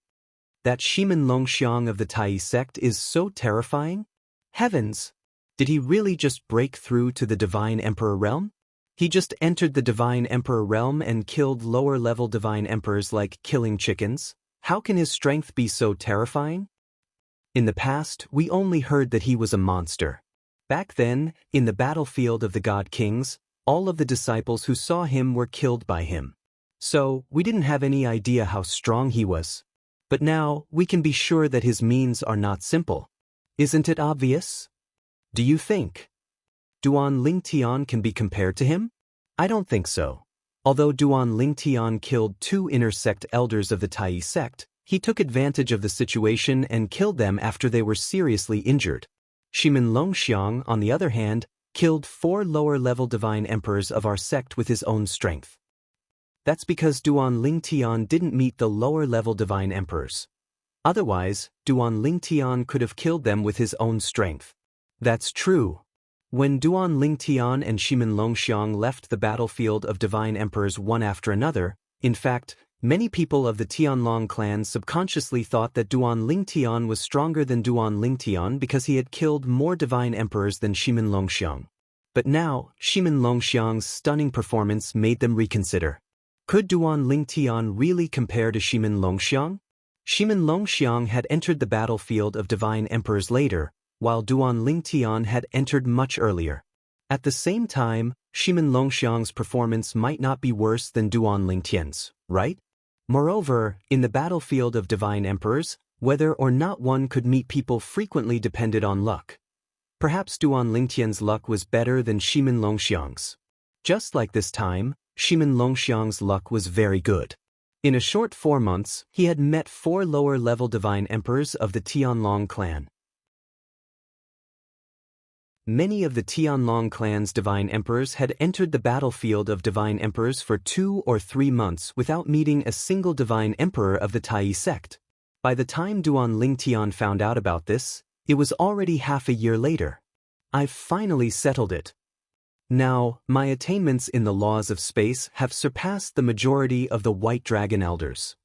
[SPEAKER 1] That Shimen Longxiang of the Tai sect is so terrifying? Heavens! Did he really just break through to the Divine Emperor realm? He just entered the Divine Emperor realm and killed lower-level Divine Emperors like killing chickens? How can his strength be so terrifying? In the past, we only heard that he was a monster. Back then, in the battlefield of the God Kings, all of the disciples who saw him were killed by him. So, we didn't have any idea how strong he was. But now, we can be sure that his means are not simple. Isn't it obvious? Do you think Duan Lingtian can be compared to him? I don't think so. Although Duan Lingtian killed 2 inner sect elders of the Tai sect, he took advantage of the situation and killed them after they were seriously injured. Shimen Longxiang, on the other hand, killed 4 lower-level Divine Emperors of our sect with his own strength. That's because Duan Lingtian didn't meet the lower-level Divine Emperors. Otherwise, Duan Lingtian could have killed them with his own strength. That's true. When Duan Lingtian and Shimen Longxiang left the battlefield of Divine Emperors one after another, in fact, many people of the Tianlong clan subconsciously thought that Duan Lingtian was stronger than Duan Lingtian because he had killed more Divine Emperors than Shimen Longxiang. But now, Shimen Longxiang's stunning performance made them reconsider. Could Duan Lingtian really compare to Shimen Longxiang? Shimen Longxiang had entered the battlefield of Divine Emperors later, while Duan Lingtian had entered much earlier. At the same time, Shimen Longxiang's performance might not be worse than Duan Lingtian's, right? Moreover, in the battlefield of Divine Emperors, whether or not one could meet people frequently depended on luck. Perhaps Duan Lingtian's luck was better than Shimen Longxiang's. Just like this time, Shimen Longxiang's luck was very good. In a short 4 months, he had met 4 lower-level Divine Emperors of the Tianlong clan. Many of the Tianlong clan's Divine Emperors had entered the battlefield of Divine Emperors for 2 or 3 months without meeting a single Divine Emperor of the Tai sect. By the time Duan Lingtian found out about this, it was already half a year later. I've finally settled it. Now, my attainments in the laws of space have surpassed the majority of the White Dragon Elders.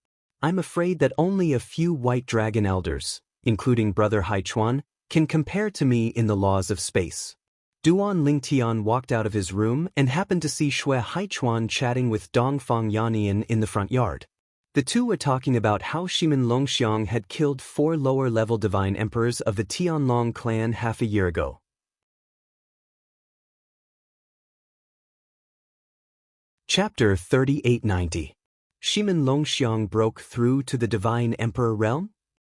[SPEAKER 1] I'm afraid that only a few White Dragon Elders, including Brother Haichuan, can compare to me in the laws of space. Duan Lingtian walked out of his room and happened to see Shui Haichuan chatting with Dongfang Yannian in the front yard. The two were talking about how Shimen Longxiang had killed 4 lower-level Divine Emperors of the Tianlong clan half a year ago. Chapter 3890. Shimen Longxiang broke through to the Divine Emperor realm?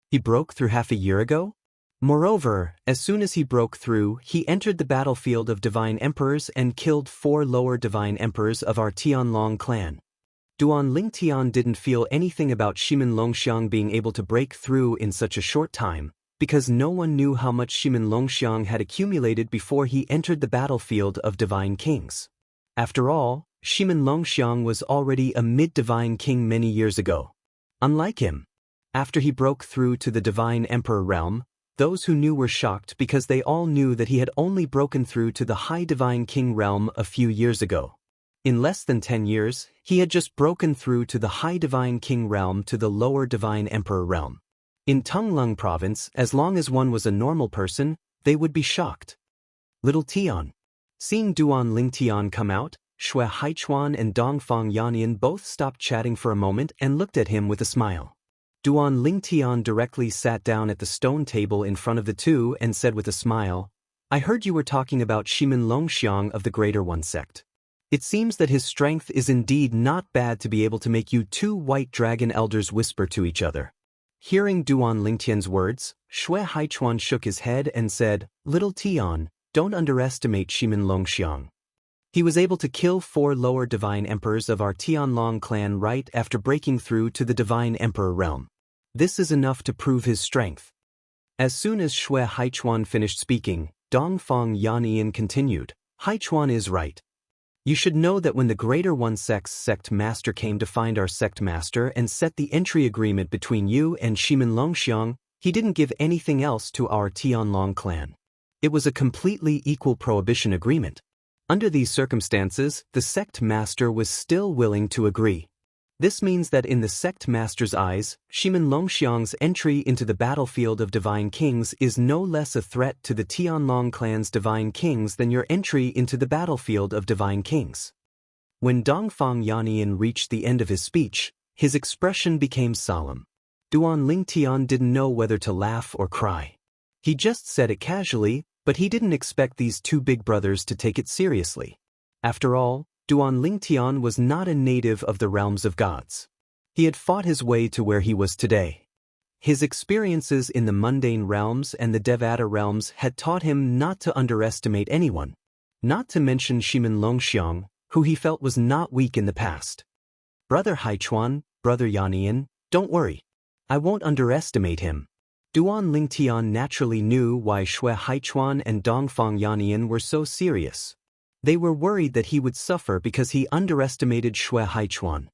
[SPEAKER 1] He broke through half a year ago? Moreover, as soon as he broke through, he entered the battlefield of Divine Emperors and killed 4 lower Divine Emperors of our Tianlong clan. Duan Lingtian didn't feel anything about Shimen Longxiang being able to break through in such a short time, because no one knew how much Shimen Longxiang had accumulated before he entered the battlefield of Divine Kings. After all, Shimen Longxiang was already a mid-Divine King many years ago. Unlike him, after he broke through to the Divine Emperor realm, those who knew were shocked because they all knew that he had only broken through to the High Divine King realm a few years ago. In less than 10 years, he had just broken through to the High Divine King realm to the Lower Divine Emperor realm. In Tunglung province, as long as one was a normal person, they would be shocked. Little Tian. Seeing Duan Lingtian come out, Shui Haichuan and Dongfang Yannian both stopped chatting for a moment and looked at him with a smile. Duan Lingtian directly sat down at the stone table in front of the two and said with a smile, "I heard you were talking about Shimen Longxiang of the Greater One sect. It seems that his strength is indeed not bad to be able to make you 2 White Dragon Elders whisper to each other." Hearing Duan Lingtian's words, Shui Haichuan shook his head and said, "Little Tian, don't underestimate Shimen Longxiang. He was able to kill 4 lower divine emperors of our Tianlong clan right after breaking through to the divine emperor realm. This is enough to prove his strength. As soon as Xue Haichuan finished speaking, Dongfang Yannian continued, Haichuan is right. You should know that when the Greater One Sect's sect master came to find our sect master and set the entry agreement between you and Shimin Longxiang, he didn't give anything else to our Tianlong clan. It was a completely equal prohibition agreement. Under these circumstances, the sect master was still willing to agree. This means that in the sect master's eyes, Shimin Longxiang's entry into the battlefield of divine kings is no less a threat to the Tianlong clan's divine kings than your entry into the battlefield of divine kings. When Dongfang Yannian reached the end of his speech, his expression became solemn. Duan Lingtian didn't know whether to laugh or cry. He just said it casually, but he didn't expect these 2 big brothers to take it seriously. After all, Duan Lingtian was not a native of the realms of gods. He had fought his way to where he was today. His experiences in the mundane realms and the Devata realms had taught him not to underestimate anyone, not to mention Shimin Longxiang, who he felt was not weak in the past. Brother Haichuan, Brother Yannian, don't worry. I won't underestimate him. Duan Lingtian naturally knew why Xue Haichuan and Dongfang Yannian were so serious. They were worried that he would suffer because he underestimated Xue Haichuan.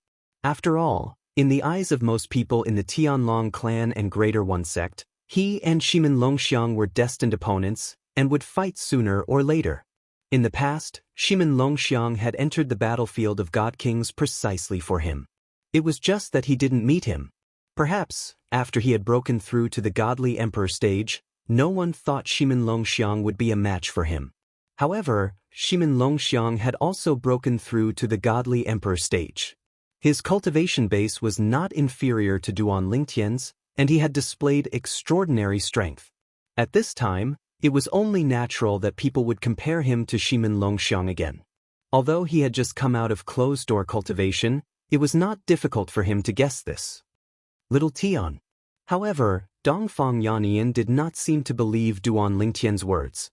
[SPEAKER 1] After all, in the eyes of most people in the Tianlong clan and Greater One sect, he and Shimin Longxiang were destined opponents and would fight sooner or later. In the past, Shimin Longxiang had entered the battlefield of God Kings precisely for him. It was just that he didn't meet him. Perhaps, after he had broken through to the godly emperor stage, no one thought Shimin Longxiang would be a match for him. However, Shimin Longxiang had also broken through to the godly emperor stage. His cultivation base was not inferior to Duan Lingtian's, and he had displayed extraordinary strength. At this time, it was only natural that people would compare him to Shimin Longxiang again. Although he had just come out of closed-door cultivation, it was not difficult for him to guess this. Little Tian. However, Dongfang Yannian did not seem to believe Duan Lingtian's words.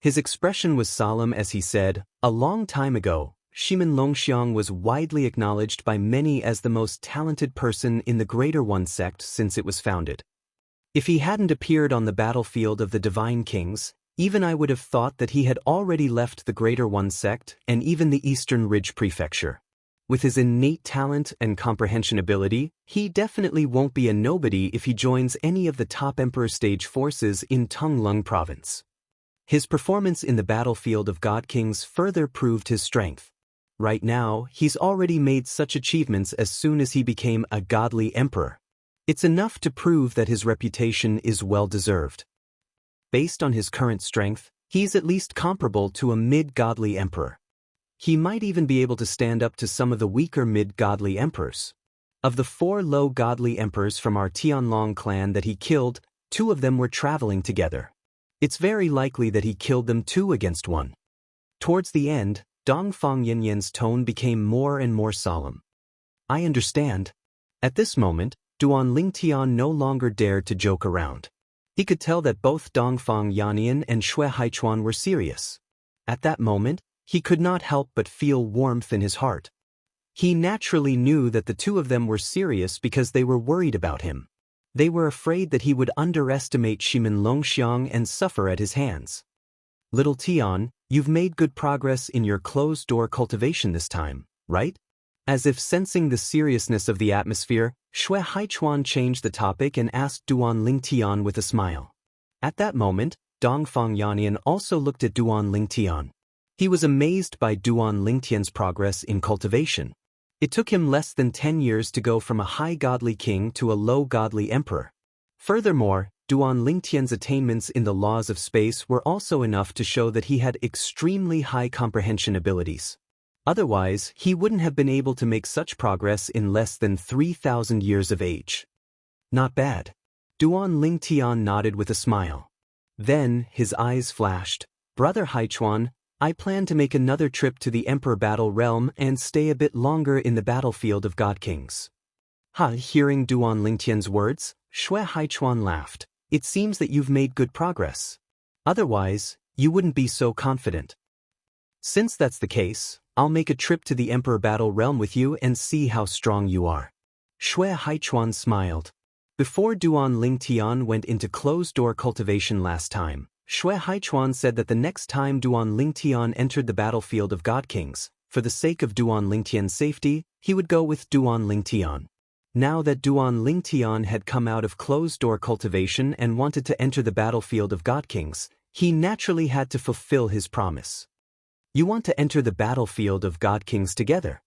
[SPEAKER 1] His expression was solemn as he said, a long time ago, Shimin Longxiang was widely acknowledged by many as the most talented person in the Greater One sect since it was founded. If he hadn't appeared on the battlefield of the Divine Kings, even I would have thought that he had already left the Greater One sect and even the Eastern Ridge Prefecture. With his innate talent and comprehension ability, he definitely won't be a nobody if he joins any of the top Emperor stage forces in Tonglung Province. His performance in the battlefield of God Kings further proved his strength. Right now, he's already made such achievements as soon as he became a godly emperor. It's enough to prove that his reputation is well-deserved. Based on his current strength, he's at least comparable to a mid-godly emperor. He might even be able to stand up to some of the weaker mid-godly emperors. Of the 4 low godly emperors from our Tianlong clan that he killed, 2 of them were traveling together. It's very likely that he killed them 2 against 1. Towards the end, Dongfang Yannian's tone became more and more solemn. I understand. At this moment, Duan Lingtian no longer dared to joke around. He could tell that both Dongfang Yannian and Xue Haichuan were serious. At that moment, he could not help but feel warmth in his heart. He naturally knew that the 2 of them were serious because they were worried about him. They were afraid that he would underestimate Shimin Longxiang and suffer at his hands. Little Tian, you've made good progress in your closed-door cultivation this time, right? As if sensing the seriousness of the atmosphere, Xue Haichuan changed the topic and asked Duan Lingtian with a smile. At that moment, Dongfang Yannian also looked at Duan Lingtian. He was amazed by Duan Lingtian's progress in cultivation. It took him less than 10 years to go from a high godly king to a low godly emperor. Furthermore, Duan Lingtian's attainments in the laws of space were also enough to show that he had extremely high comprehension abilities. Otherwise, he wouldn't have been able to make such progress in less than 3,000 years of age. Not bad. Duan Lingtian nodded with a smile. Then, his eyes flashed. Brother Haichuan, I plan to make another trip to the Emperor Battle Realm and stay a bit longer in the battlefield of God Kings. Hearing Duan Lingtian's words, Xue Haichuan laughed. It seems that you've made good progress. Otherwise, you wouldn't be so confident. Since that's the case, I'll make a trip to the Emperor Battle Realm with you and see how strong you are. Shui Haichuan smiled. Before Duan Lingtian went into closed-door cultivation last time, Shui Haichuan said that the next time Duan Lingtian entered the battlefield of God Kings, for the sake of Duan Lingtian's safety, he would go with Duan Lingtian. Now that Duan Lingtian had come out of closed-door cultivation and wanted to enter the battlefield of God Kings, he naturally had to fulfill his promise. You want to enter the battlefield of God Kings together?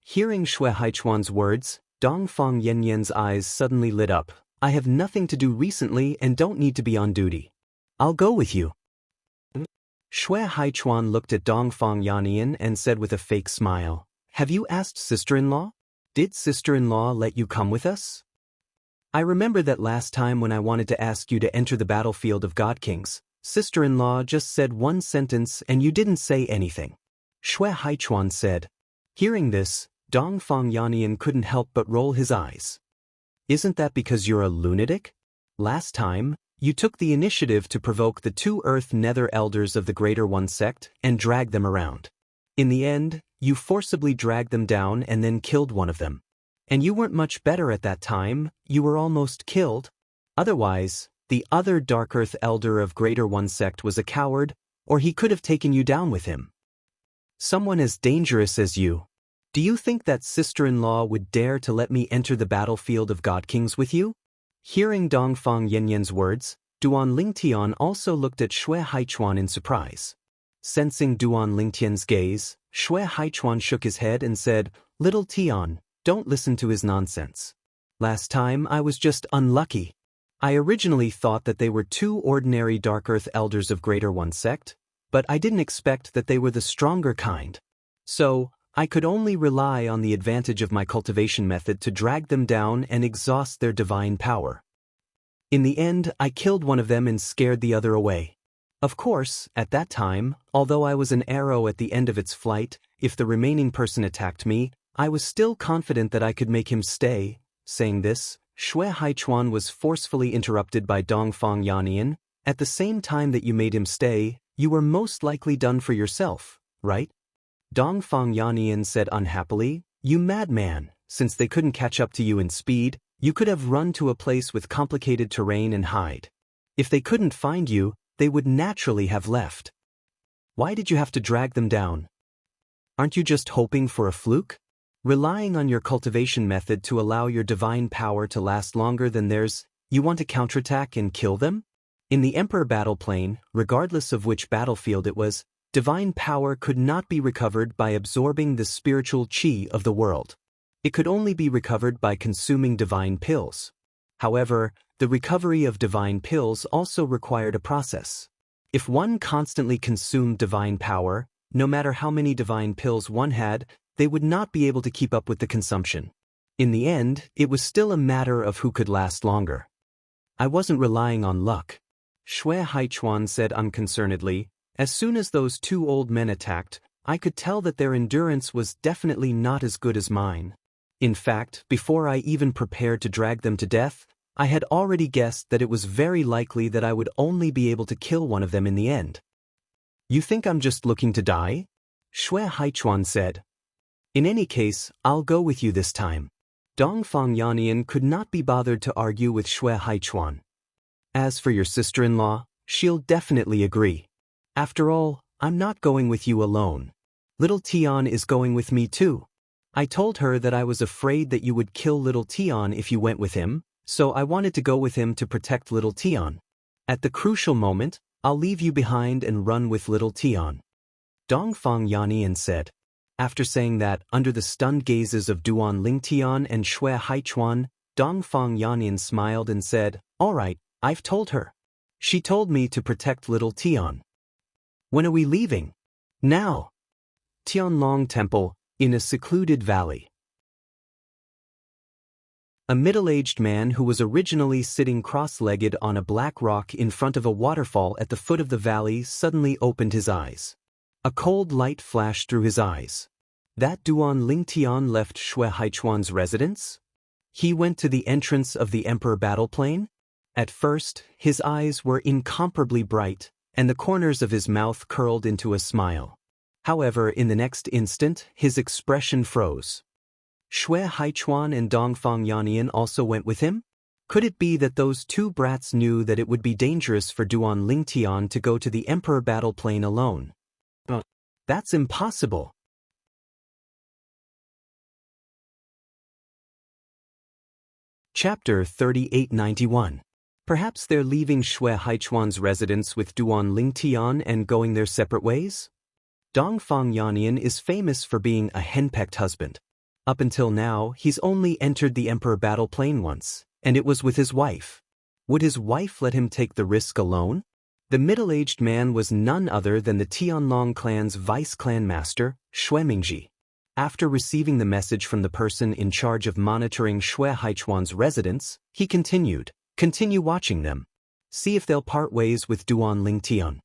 [SPEAKER 1] Hearing Shui Haichuan's words, Dongfang Yanyan's eyes suddenly lit up. I have nothing to do recently and don't need to be on duty. I'll go with you. Shui Haichuan looked at Dongfang Yanyan and said with a fake smile, have you asked sister-in-law? Did sister-in-law let you come with us? I remember that last time when I wanted to ask you to enter the battlefield of God Kings, sister-in-law just said one sentence and you didn't say anything. Shui Haichuan said. Hearing this, Dongfang Yanyan couldn't help but roll his eyes. Isn't that because you're a lunatic? Last time, you took the initiative to provoke the two Earth Nether Elders of the Greater One sect and drag them around. In the end, you forcibly dragged them down and then killed one of them. And you weren't much better at that time, you were almost killed. Otherwise, the other Dark Earth Elder of Greater One sect was a coward, or he could have taken you down with him. Someone as dangerous as you. Do you think that sister-in-law would dare to let me enter the battlefield of God Kings with you? Hearing Dongfang Yanyan's words, Duan Lingtian also looked at Shui Haichuan in surprise. Sensing Duan Lingtian's gaze, Shui Haichuan shook his head and said, Little Tian, don't listen to his nonsense. Last time I was just unlucky. I originally thought that they were two ordinary Dark Earth Elders of Greater One sect, but I didn't expect that they were the stronger kind. So, I could only rely on the advantage of my cultivation method to drag them down and exhaust their divine power. In the end, I killed one of them and scared the other away. Of course, at that time, although I was an arrow at the end of its flight, if the remaining person attacked me, I was still confident that I could make him stay. Saying this, Shui Haichuan was forcefully interrupted by Dongfang Yanyan. At the same time that you made him stay, you were most likely done for yourself, right? Dongfang Yanyan said unhappily, You madman, since they couldn't catch up to you in speed, you could have run to a place with complicated terrain and hide. If they couldn't find you, they would naturally have left. Why did you have to drag them down? Aren't you just hoping for a fluke? Relying on your cultivation method to allow your divine power to last longer than theirs, you want to counterattack and kill them? In the Emperor battle plane, regardless of which battlefield it was, divine power could not be recovered by absorbing the spiritual qi of the world. It could only be recovered by consuming divine pills. However, the recovery of divine pills also required a process. If one constantly consumed divine power, no matter how many divine pills one had, they would not be able to keep up with the consumption. In the end, it was still a matter of who could last longer. I wasn't relying on luck. Shui Haichuan said unconcernedly. As soon as those two old men attacked, I could tell that their endurance was definitely not as good as mine. In fact, before I even prepared to drag them to death, I had already guessed that it was very likely that I would only be able to kill one of them in the end. You think I'm just looking to die? Shui Haichuan said. In any case, I'll go with you this time. Dongfang Yanyan could not be bothered to argue with Shui Haichuan. As for your sister-in-law, she'll definitely agree. After all, I'm not going with you alone. Little Tian is going with me too. I told her that I was afraid that you would kill Little Tian if you went with him, so I wanted to go with him to protect Little Tian. At the crucial moment, I'll leave you behind and run with Little Tian. Dongfang Yanyan said. After saying that, under the stunned gazes of Duan Lingtian and Shui Haichuan, Dongfang Yanyan smiled and said, All right, I've told her. She told me to protect Little Tian. When are we leaving? Now. Tianlong Temple, in a secluded valley. A middle-aged man who was originally sitting cross-legged on a black rock in front of a waterfall at the foot of the valley suddenly opened his eyes. A cold light flashed through his eyes. That Duan Lingtian left Shui Haichuan's residence? He went to the entrance of the Emperor battle plane? At first, his eyes were incomparably bright, and the corners of his mouth curled into a smile. However, in the next instant, his expression froze. Xue Haichuan and Dongfang Yannian also went with him? Could it be that those two brats knew that it would be dangerous for Duan Lingtian to go to the Emperor battle plane alone? That's impossible. Chapter 3891. Perhaps they're leaving Xue Haichuan's residence with Duan Lingtian and going their separate ways? Dongfang Yannian is famous for being a henpecked husband. Up until now, he's only entered the Emperor battle plane once, and it was with his wife. Would his wife let him take the risk alone? The middle-aged man was none other than the Tianlong clan's vice-clan master, Xue Mingji. After receiving the message from the person in charge of monitoring Xue Haichuan's residence, he continued, "Continue watching them. See if they'll part ways with Duan Lingtian."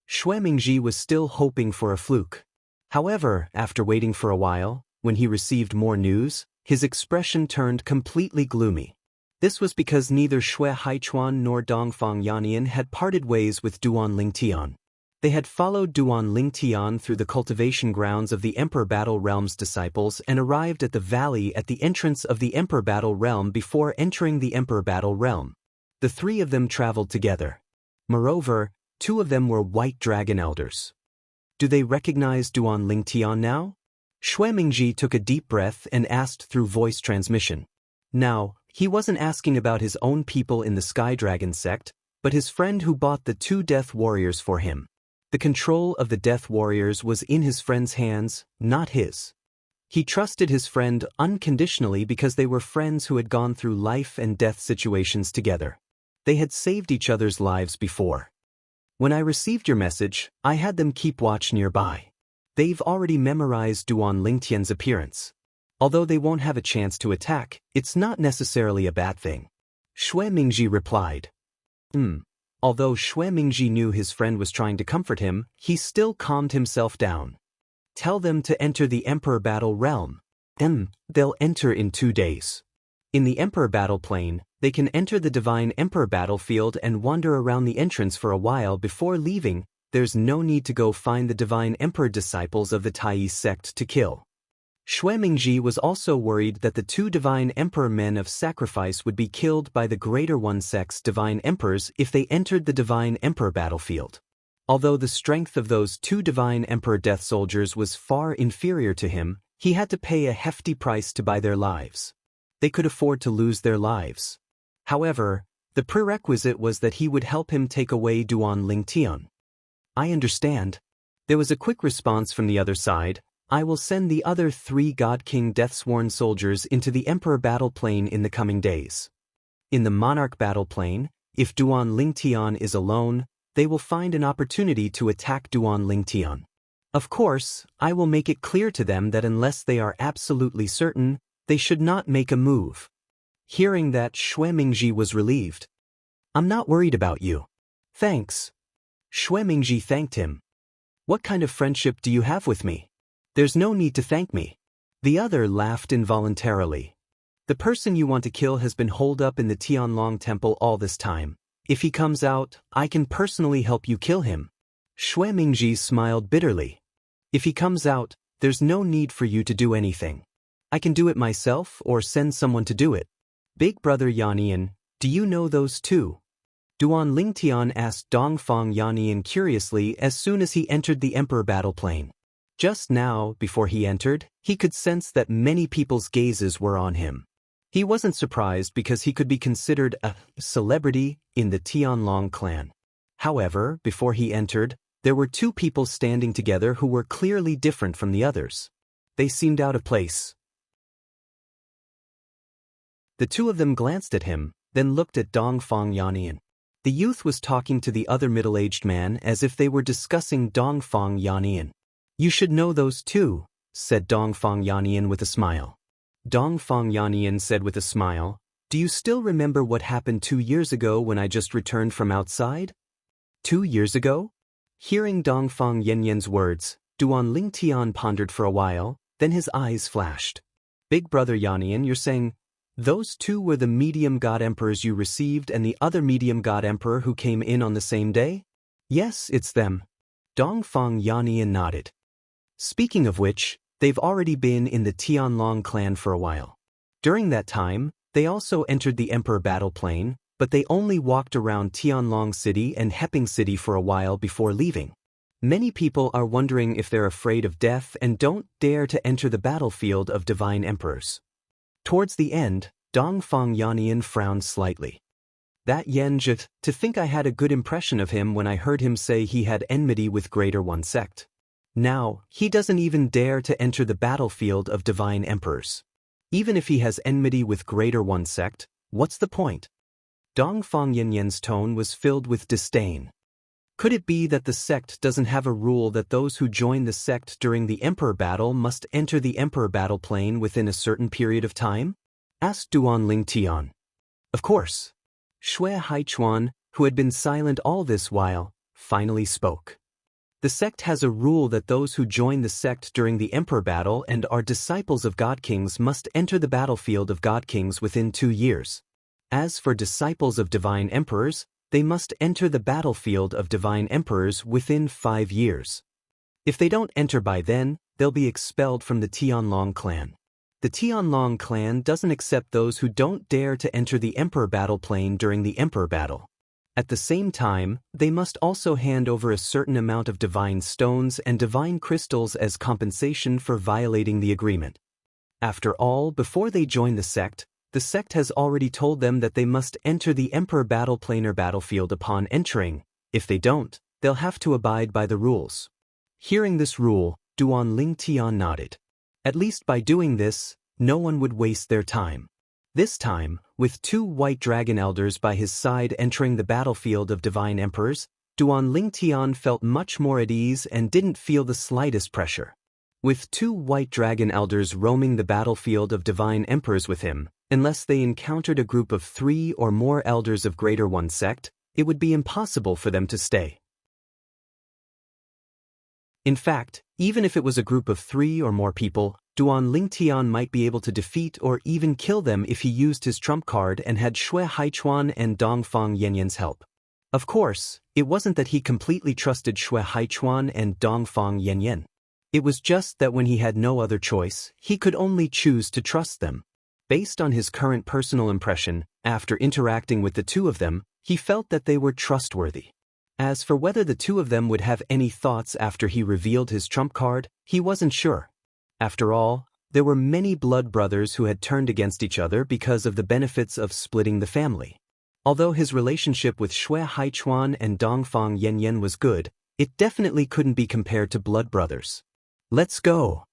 [SPEAKER 1] Xue Mingji was still hoping for a fluke. However, after waiting for a while, when he received more news, his expression turned completely gloomy. This was because neither Xue Haichuan nor Dongfang Yannian had parted ways with Duan Lingtian. They had followed Duan Lingtian through the cultivation grounds of the Emperor Battle Realm's disciples and arrived at the valley at the entrance of the Emperor Battle Realm before entering the Emperor Battle Realm. The three of them traveled together. Moreover, two of them were White Dragon Elders. Do they recognize Duan Lingtian now? Xue Mingji took a deep breath and asked through voice transmission. Now, he wasn't asking about his own people in the Sky Dragon sect, but his friend who bought the two Death Warriors for him. The control of the Death Warriors was in his friend's hands, not his. He trusted his friend unconditionally because they were friends who had gone through life and death situations together. They had saved each other's lives before. When I received your message, I had them keep watch nearby. They've already memorized Duan Lingtian's appearance. Although they won't have a chance to attack, it's not necessarily a bad thing. Xue Mingji replied. Although Xue Mingji knew his friend was trying to comfort him, he still calmed himself down. Tell them to enter the Emperor Battle Realm. They'll enter in 2 days. In the Emperor Battle Plane, they can enter the Divine Emperor battlefield and wander around the entrance for a while before leaving. There's no need to go find the Divine Emperor disciples of the Tai sect to kill. Xue Mingji was also worried that the two Divine Emperor men of sacrifice would be killed by the Greater One sect's Divine Emperors if they entered the Divine Emperor battlefield. Although the strength of those two Divine Emperor death soldiers was far inferior to him, he had to pay a hefty price to buy their lives. They could afford to lose their lives. However, the prerequisite was that he would help him take away Duan Lingtian. I understand. There was a quick response from the other side. I will send the other 3 God King Deathsworn soldiers into the Emperor battle plane in the coming days. In the Monarch battle plane, if Duan Lingtian is alone, they will find an opportunity to attack Duan Lingtian. Of course, I will make it clear to them that unless they are absolutely certain, they should not make a move. Hearing that, Xue Mingji was relieved. I'm not worried about you. Thanks. Xue Mingji thanked him. What kind of friendship do you have with me? There's no need to thank me. The other laughed involuntarily. The person you want to kill has been holed up in the Tianlong temple all this time. If he comes out, I can personally help you kill him. Xue Mingji smiled bitterly. If he comes out, there's no need for you to do anything. I can do it myself or send someone to do it. Big brother Yannian, do you know those two? Duan Lingtian asked Dongfang Yannian curiously as soon as he entered the Emperor battle plane. Just now, before he entered, he could sense that many people's gazes were on him. He wasn't surprised because he could be considered a celebrity in the Tianlong clan. However, before he entered, there were 2 people standing together who were clearly different from the others. They seemed out of place. The 2 of them glanced at him, then looked at Dongfang Yannian. The youth was talking to the other middle-aged man as if they were discussing Dongfang Yannian. You should know those 2, said Dongfang Yannian with a smile. Dongfang Yannian said with a smile, do you still remember what happened 2 years ago when I just returned from outside? 2 years ago? Hearing Dongfang Yannian's words, Duan Lingtian pondered for a while, then his eyes flashed. Big brother Yannian, you're saying, Those two were the medium god emperors you received and the other medium god emperor who came in on the same day? Yes, it's them. Dongfang Yannian nodded. Speaking of which, they've already been in the Tianlong clan for a while. During that time, they also entered the Emperor battle plane, but they only walked around Tianlong City and Heping City for a while before leaving. Many people are wondering if they're afraid of death and don't dare to enter the battlefield of divine emperors. Towards the end, Dongfang Yannian frowned slightly. That Yanzhi, to think I had a good impression of him when I heard him say he had enmity with Greater One sect. Now, he doesn't even dare to enter the battlefield of divine emperors. Even if he has enmity with Greater One sect, what's the point? Dongfang Yanyan's tone was filled with disdain. Could it be that the sect doesn't have a rule that those who join the sect during the Emperor battle must enter the Emperor battle plane within a certain period of time? Asked Duan Ling Tian. Of course. Shui Haichuan, who had been silent all this while, finally spoke. The sect has a rule that those who join the sect during the Emperor battle and are disciples of God Kings must enter the battlefield of God Kings within 2 years. As for disciples of divine emperors, they must enter the battlefield of divine emperors within 5 years. If they don't enter by then, they'll be expelled from the Tianlong clan. The Tianlong clan doesn't accept those who don't dare to enter the Emperor battle plane during the Emperor battle. At the same time, they must also hand over a certain amount of divine stones and divine crystals as compensation for violating the agreement. After all, before they join the sect has already told them that they must enter the Emperor battle planar battlefield upon entering. If they don't, they'll have to abide by the rules. Hearing this rule, Duan Ling Tian nodded. At least by doing this, no one would waste their time. This time, with 2 white dragon elders by his side entering the battlefield of divine emperors, Duan Ling Tian felt much more at ease and didn't feel the slightest pressure. With 2 white dragon elders roaming the battlefield of divine emperors with him, unless they encountered a group of 3 or more elders of Greater One sect, it would be impossible for them to stay. In fact, even if it was a group of 3 or more people, Duan Ling Tian might be able to defeat or even kill them if he used his trump card and had Shui Haichuan and Dongfang Yanyan's help. Of course, it wasn't that he completely trusted Shui Haichuan and Dongfang Yanyan. It was just that when he had no other choice, he could only choose to trust them. Based on his current personal impression, after interacting with the 2 of them, he felt that they were trustworthy. As for whether the 2 of them would have any thoughts after he revealed his trump card, he wasn't sure. After all, there were many blood brothers who had turned against each other because of the benefits of splitting the family. Although his relationship with Shui Haichuan and Dongfang Yanyan was good, it definitely couldn't be compared to blood brothers. Let's go.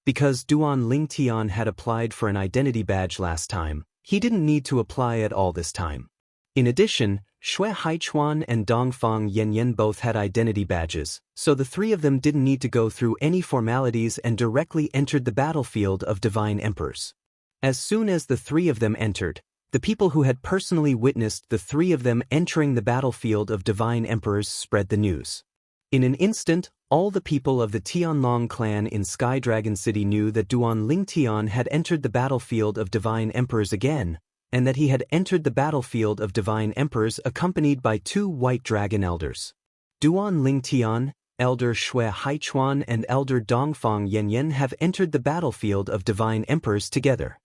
[SPEAKER 1] Because Duan Ling Tian had applied for an identity badge last time, he didn't need to apply at all this time. In addition, Shui Haichuan and Dongfang Yanyan both had identity badges, so the 3 of them didn't need to go through any formalities and directly entered the battlefield of divine emperors. As soon as the 3 of them entered, the people who had personally witnessed the 3 of them entering the battlefield of divine emperors spread the news. In an instant, all the people of the Tianlong clan in Sky Dragon City knew that Duan Ling Tian had entered the battlefield of divine emperors again, and that he had entered the battlefield of divine emperors accompanied by 2 white dragon elders. Duan Ling Tian, Elder Shui Haichuan and Elder Dongfang Yanyan have entered the battlefield of divine emperors together.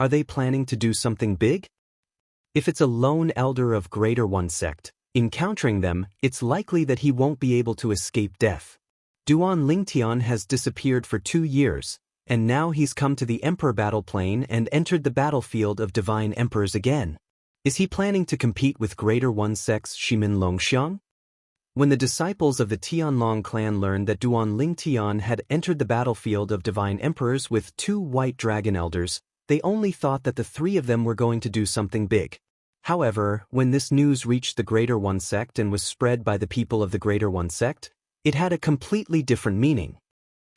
[SPEAKER 1] Are they planning to do something big? If it's a lone elder of Greater One sect, encountering them, it's likely that he won't be able to escape death. Duan Ling Tian has disappeared for 2 years, and now he's come to the Emperor battle plane and entered the battlefield of divine emperors again. Is he planning to compete with Greater One sect's Shimin Longxiang? When the disciples of the Tianlong clan learned that Duan Ling Tian had entered the battlefield of divine emperors with 2 white dragon elders, they only thought that the 3 of them were going to do something big. However, when this news reached the Greater One sect and was spread by the people of the Greater One sect, it had a completely different meaning.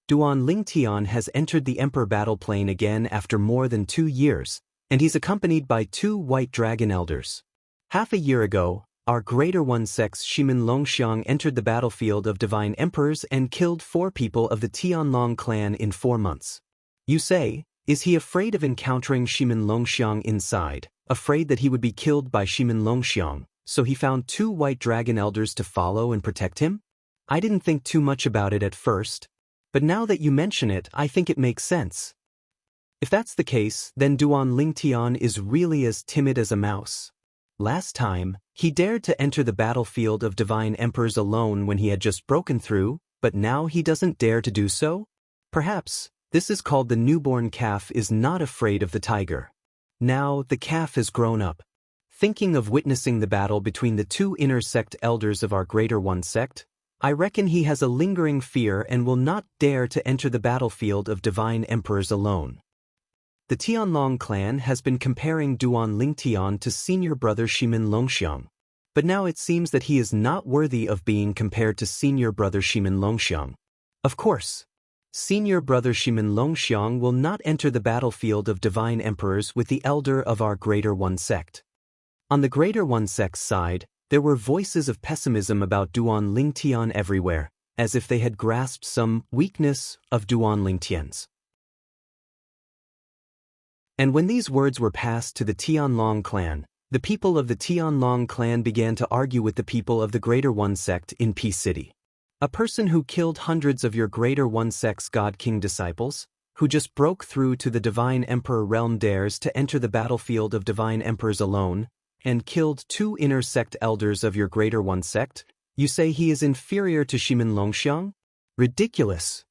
[SPEAKER 1] Duan Ling Tian has entered the Emperor battle plane again after more than 2 years, and he's accompanied by 2 white dragon elders. Half a year ago, our Greater One sect's Shimin Longxiang entered the battlefield of divine emperors and killed 4 people of the Tianlong clan in 4 months. You say, Is he afraid of encountering Shimin Longxiang inside, afraid that he would be killed by Shimin Longxiang, so he found 2 white dragon elders to follow and protect him? I didn't think too much about it at first, but now that you mention it, I think it makes sense. If that's the case, then Duan Lingtian is really as timid as a mouse. Last time, he dared to enter the battlefield of divine emperors alone when he had just broken through, but now he doesn't dare to do so? Perhaps this is called the newborn calf is not afraid of the tiger. Now the calf has grown up. Thinking of witnessing the battle between the 2 inner sect elders of our greater one sect, I reckon he has a lingering fear and will not dare to enter the battlefield of divine emperors alone. The Tianlong clan has been comparing Duan Lingtian to senior brother Shimin Longxiang, but now it seems that he is not worthy of being compared to senior brother Shimin Longxiang. Of course, senior brother Shimin Longxiang will not enter the battlefield of divine emperors with the elder of our greater one sect. On the greater one sect's side, there were voices of pessimism about Duan Lingtian everywhere, as if they had grasped some weakness of Duan Lingtian's. And when these words were passed to the Tianlong clan, the people of the Tianlong clan began to argue with the people of the Greater One sect in Peace City. A person who killed hundreds of your Greater One sect's God King disciples, who just broke through to the Divine Emperor realm dares to enter the battlefield of Divine Emperors alone, and killed 2 inner sect elders of your Greater One sect, you say he is inferior to Shimin Longxiang? Ridiculous!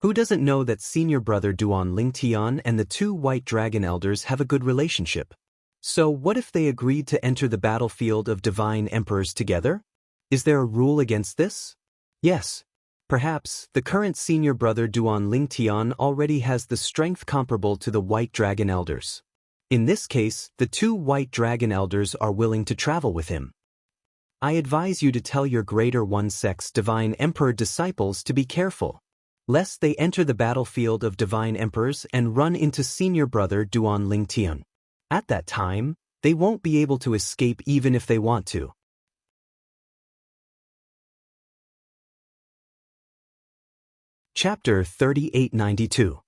[SPEAKER 1] Who doesn't know that senior brother Duan Lingtian and the 2 white dragon elders have a good relationship? So what if they agreed to enter the battlefield of divine emperors together? Is there a rule against this? Yes. Perhaps the current senior brother Duan Lingtian already has the strength comparable to the white dragon elders. In this case, the 2 white dragon elders are willing to travel with him. I advise you to tell your Greater One sect's divine emperor disciples to be careful, lest they enter the battlefield of divine emperors and run into senior brother Duan Lingtian. At that time, they won't be able to escape even if they want to. Chapter 3892.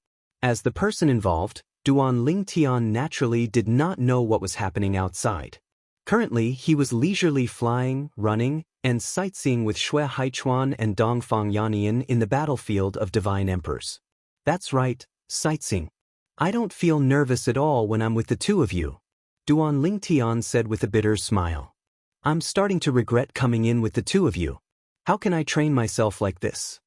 [SPEAKER 1] As the person involved, Duan Lingtian naturally did not know what was happening outside. Currently, he was leisurely flying, running, and sightseeing with Xue Haichuan and Dongfang Yannian in the battlefield of divine emperors. That's right, sightseeing. I don't feel nervous at all when I'm with the 2 of you, Duan Lingtian said with a bitter smile. I'm starting to regret coming in with the 2 of you. How can I train myself like this?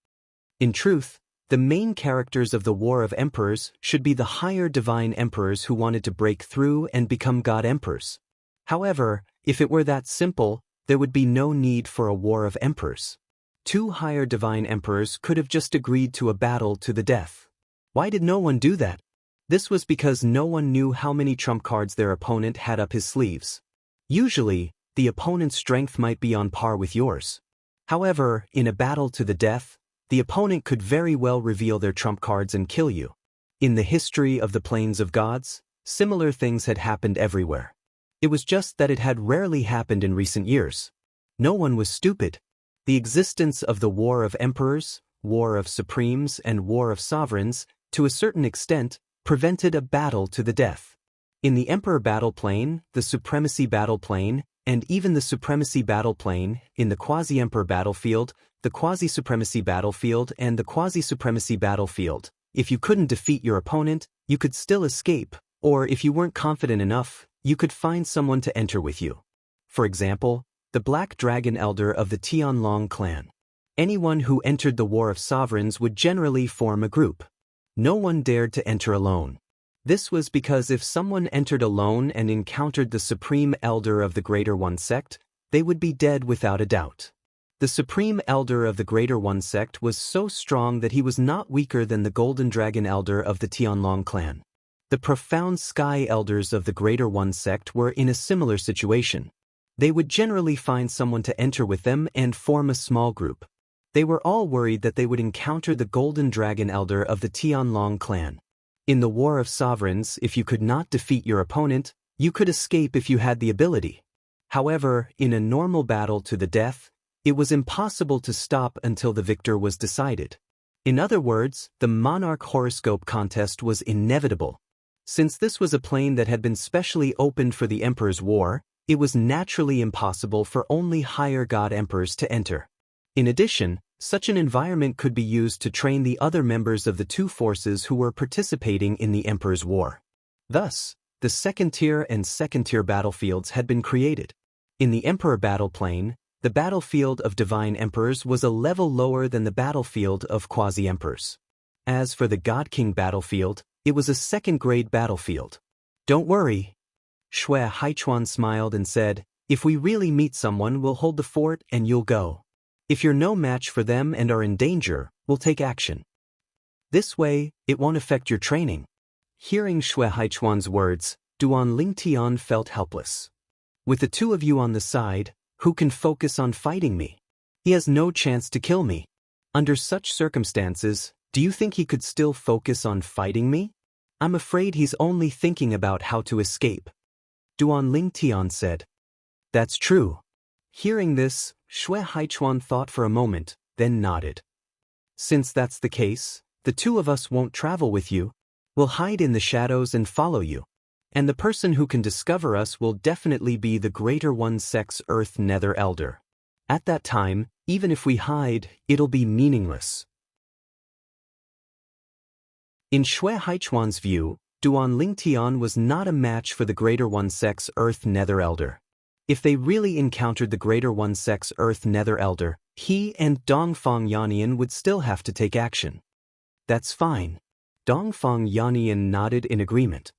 [SPEAKER 1] In truth, the main characters of the War of Emperors should be the higher divine emperors who wanted to break through and become god emperors. However, if it were that simple, there would be no need for a war of emperors. 2 higher divine emperors could have just agreed to a battle to the death. Why did no one do that? This was because no one knew how many trump cards their opponent had up his sleeves. Usually, the opponent's strength might be on par with yours. However, in a battle to the death, the opponent could very well reveal their trump cards and kill you. In the history of the Plains of Gods, similar things had happened everywhere. It was just that it had rarely happened in recent years. No one was stupid. The existence of the War of Emperors, War of Supremes, and War of Sovereigns, to a certain extent, prevented a battle to the death. In the Emperor battle plane, the Supremacy battle plane, and even the Supremacy battle plane, in the Quasi-Emperor battlefield, the Quasi-Supremacy battlefield, and the Quasi-Supremacy battlefield, if you couldn't defeat your opponent, you could still escape, or if you weren't confident enough, you could find someone to enter with you. For example, the Black Dragon Elder of the Tianlong clan. Anyone who entered the War of Sovereigns would generally form a group. No one dared to enter alone. This was because if someone entered alone and encountered the Supreme Elder of the Greater One sect, they would be dead without a doubt. The Supreme Elder of the Greater One sect was so strong that he was not weaker than the Golden Dragon Elder of the Tianlong clan. The Profound Sky Elders of the Greater One sect were in a similar situation. They would generally find someone to enter with them and form a small group. They were all worried that they would encounter the Golden Dragon Elder of the Tianlong clan. In the War of Sovereigns, if you could not defeat your opponent, you could escape if you had the ability. However, in a normal battle to the death, it was impossible to stop until the victor was decided. In other words, the Monarch horoscope contest was inevitable. Since this was a plane that had been specially opened for the Emperor's War, it was naturally impossible for only higher god emperors to enter. In addition, such an environment could be used to train the other members of the two forces who were participating in the Emperor's War. Thus, the second-tier and second-tier battlefields had been created. In the Emperor battle plane, the battlefield of divine emperors was a level lower than the battlefield of quasi-emperors. As for the God King battlefield, it was a second-grade battlefield. Don't worry. Shui Haichuan smiled and said, if we really meet someone, we'll hold the fort and you'll go. If you're no match for them and are in danger, we'll take action. This way, it won't affect your training. Hearing Shui Haichuan's words, Duan Lingtian felt helpless. With the two of you on the side, who can focus on fighting me? He has no chance to kill me. Under such circumstances, do you think he could still focus on fighting me? I'm afraid he's only thinking about how to escape. Duan Lingtian said. That's true. Hearing this, Shui Haichuan thought for a moment, then nodded. Since that's the case, the two of us won't travel with you. We'll hide in the shadows and follow you. And the person who can discover us will definitely be the Greater One Sect's Earth Nether Elder. At that time, even if we hide, it'll be meaningless. In Shui Haichuan's view, Duan Lingtian was not a match for the Greater One Sect's Earth Nether Elder. If they really encountered the Greater One Sect's Earth Nether Elder, he and Dongfang Yannian would still have to take action. That's fine. Dongfang Yannian nodded in agreement.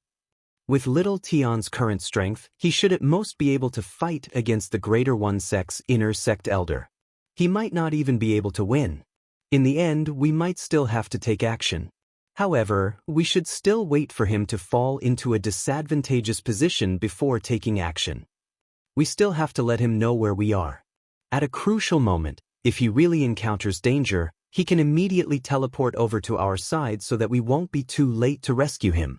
[SPEAKER 1] With Little Tian's current strength, he should at most be able to fight against the Greater One Sect's inner sect elder. He might not even be able to win. In the end, we might still have to take action. However, we should still wait for him to fall into a disadvantageous position before taking action. We still have to let him know where we are. At a crucial moment, if he really encounters danger, he can immediately teleport over to our side so that we won't be too late to rescue him.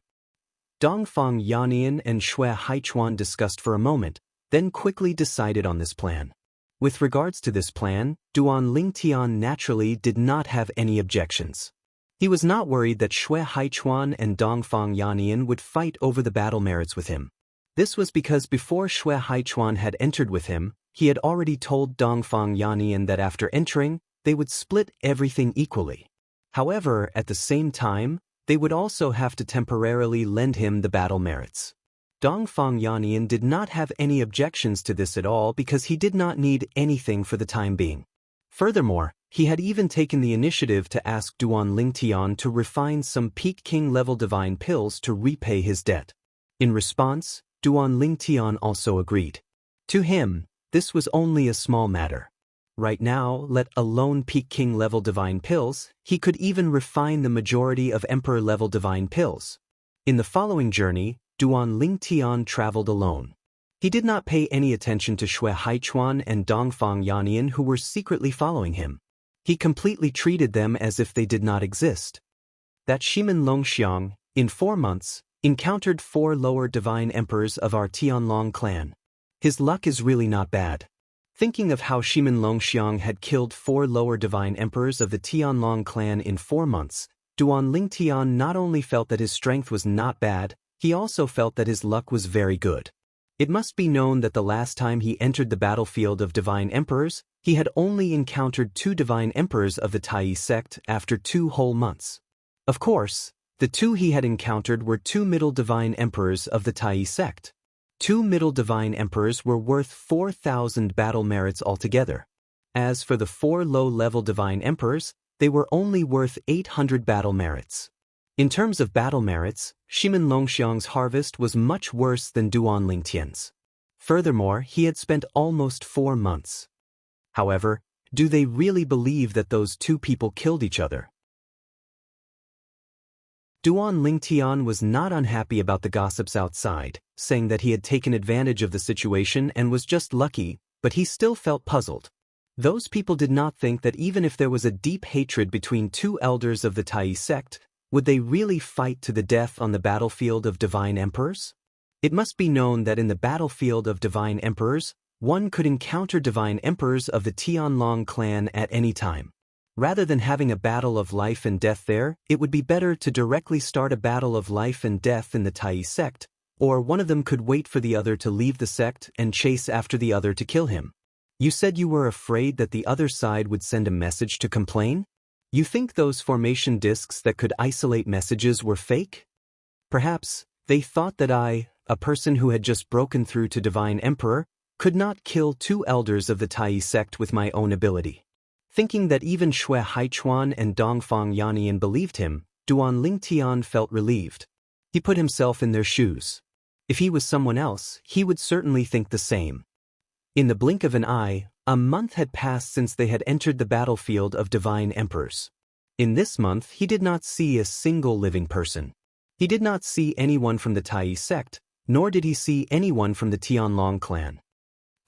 [SPEAKER 1] Dongfang Yannian and Shui Haichuan discussed for a moment, then quickly decided on this plan. With regards to this plan, Duan Lingtian naturally did not have any objections. He was not worried that Shui Haichuan and Dongfang Yannian would fight over the battle merits with him. This was because before Shui Haichuan had entered with him, he had already told Dongfang Yannian that after entering, they would split everything equally. However, at the same time, they would also have to temporarily lend him the battle merits. Dongfang Yannian did not have any objections to this at all because he did not need anything for the time being. Furthermore, he had even taken the initiative to ask Duan Lingtian to refine some Peak King level divine pills to repay his debt. In response, Duan Lingtian also agreed. To him, this was only a small matter. Right now, let alone Peak King level divine pills, he could even refine the majority of Emperor level divine pills. In the following journey, Duan Lingtian traveled alone. He did not pay any attention to Shui Haichuan and Dongfang Yannian who were secretly following him. He completely treated them as if they did not exist. That Shimen Longxiang, in 4 months, encountered 4 lower divine emperors of our Tianlong clan. His luck is really not bad. Thinking of how Shimen Longxiang had killed 4 lower divine emperors of the Tianlong clan in 4 months, Duan Lingtian not only felt that his strength was not bad, he also felt that his luck was very good. It must be known that the last time he entered the battlefield of divine emperors, he had only encountered 2 divine emperors of the Tai sect after 2 whole months. Of course, the 2 he had encountered were 2 middle divine emperors of the Tai sect. 2 middle divine emperors were worth 4,000 battle merits altogether. As for the 4 low-level divine emperors, they were only worth 800 battle merits. In terms of battle merits, Shimen Longxiang's harvest was much worse than Duan Lingtian's. Furthermore, he had spent almost 4 months. However, do they really believe that those 2 people killed each other? Duan Lingtian was not unhappy about the gossips outside, saying that he had taken advantage of the situation and was just lucky, but he still felt puzzled. Those people did not think that even if there was a deep hatred between 2 elders of the Tai sect, would they really fight to the death on the battlefield of divine emperors? It must be known that in the battlefield of divine emperors, one could encounter divine emperors of the Tianlong clan at any time. Rather than having a battle of life and death there, it would be better to directly start a battle of life and death in the Tai sect, or one of them could wait for the other to leave the sect and chase after the other to kill him. You said you were afraid that the other side would send a message to complain? You think those formation discs that could isolate messages were fake? Perhaps they thought that I, a person who had just broken through to Divine Emperor, could not kill two elders of the Tai sect with my own ability. Thinking that even Shui Haichuan and Dongfang Yannian believed him, Duan Lingtian felt relieved. He put himself in their shoes. If he was someone else, he would certainly think the same. In the blink of an eye, a month had passed since they had entered the battlefield of Divine Emperors. In this month he did not see a single living person. He did not see anyone from the Tai sect, nor did he see anyone from the Tianlong clan.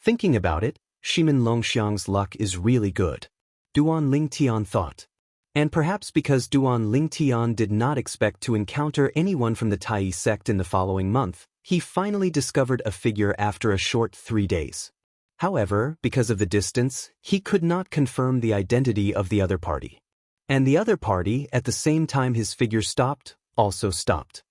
[SPEAKER 1] Thinking about it, Shimin Longxiang's luck is really good, Duan Lingtian thought. And perhaps because Duan Lingtian did not expect to encounter anyone from the Tai sect in the following month, he finally discovered a figure after a short 3 days. However, because of the distance, he could not confirm the identity of the other party. And the other party, at the same time his figure stopped, also stopped.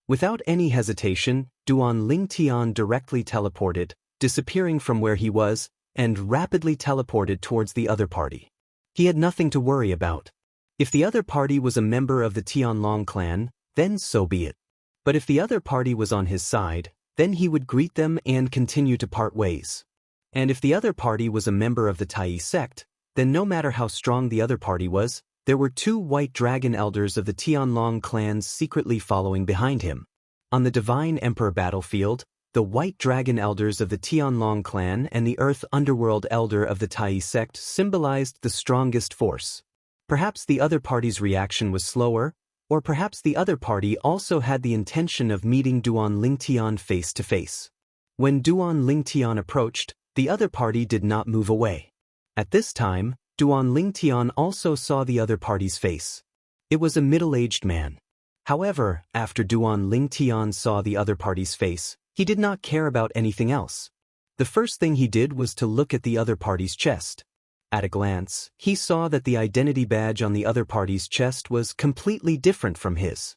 [SPEAKER 1] Without any hesitation, Duan Lingtian directly teleported, disappearing from where he was, and rapidly teleported towards the other party. He had nothing to worry about. If the other party was a member of the Tianlong clan, then so be it. But if the other party was on his side, then he would greet them and continue to part ways. And if the other party was a member of the Tai sect, then no matter how strong the other party was, there were 2 white dragon elders of the Tianlong clans secretly following behind him. On the Divine Emperor battlefield, the white dragon elders of the Tianlong clan and the earth underworld elder of the Tai sect symbolized the strongest force. Perhaps the other party's reaction was slower, or perhaps the other party also had the intention of meeting Duan Lingtian face to face. When Duan Lingtian approached, the other party did not move away. At this time, Duan Lingtian also saw the other party's face. It was a middle-aged man. However, after Duan Lingtian saw the other party's face, he did not care about anything else. The first thing he did was to look at the other party's chest. At a glance, he saw that the identity badge on the other party's chest was completely different from his.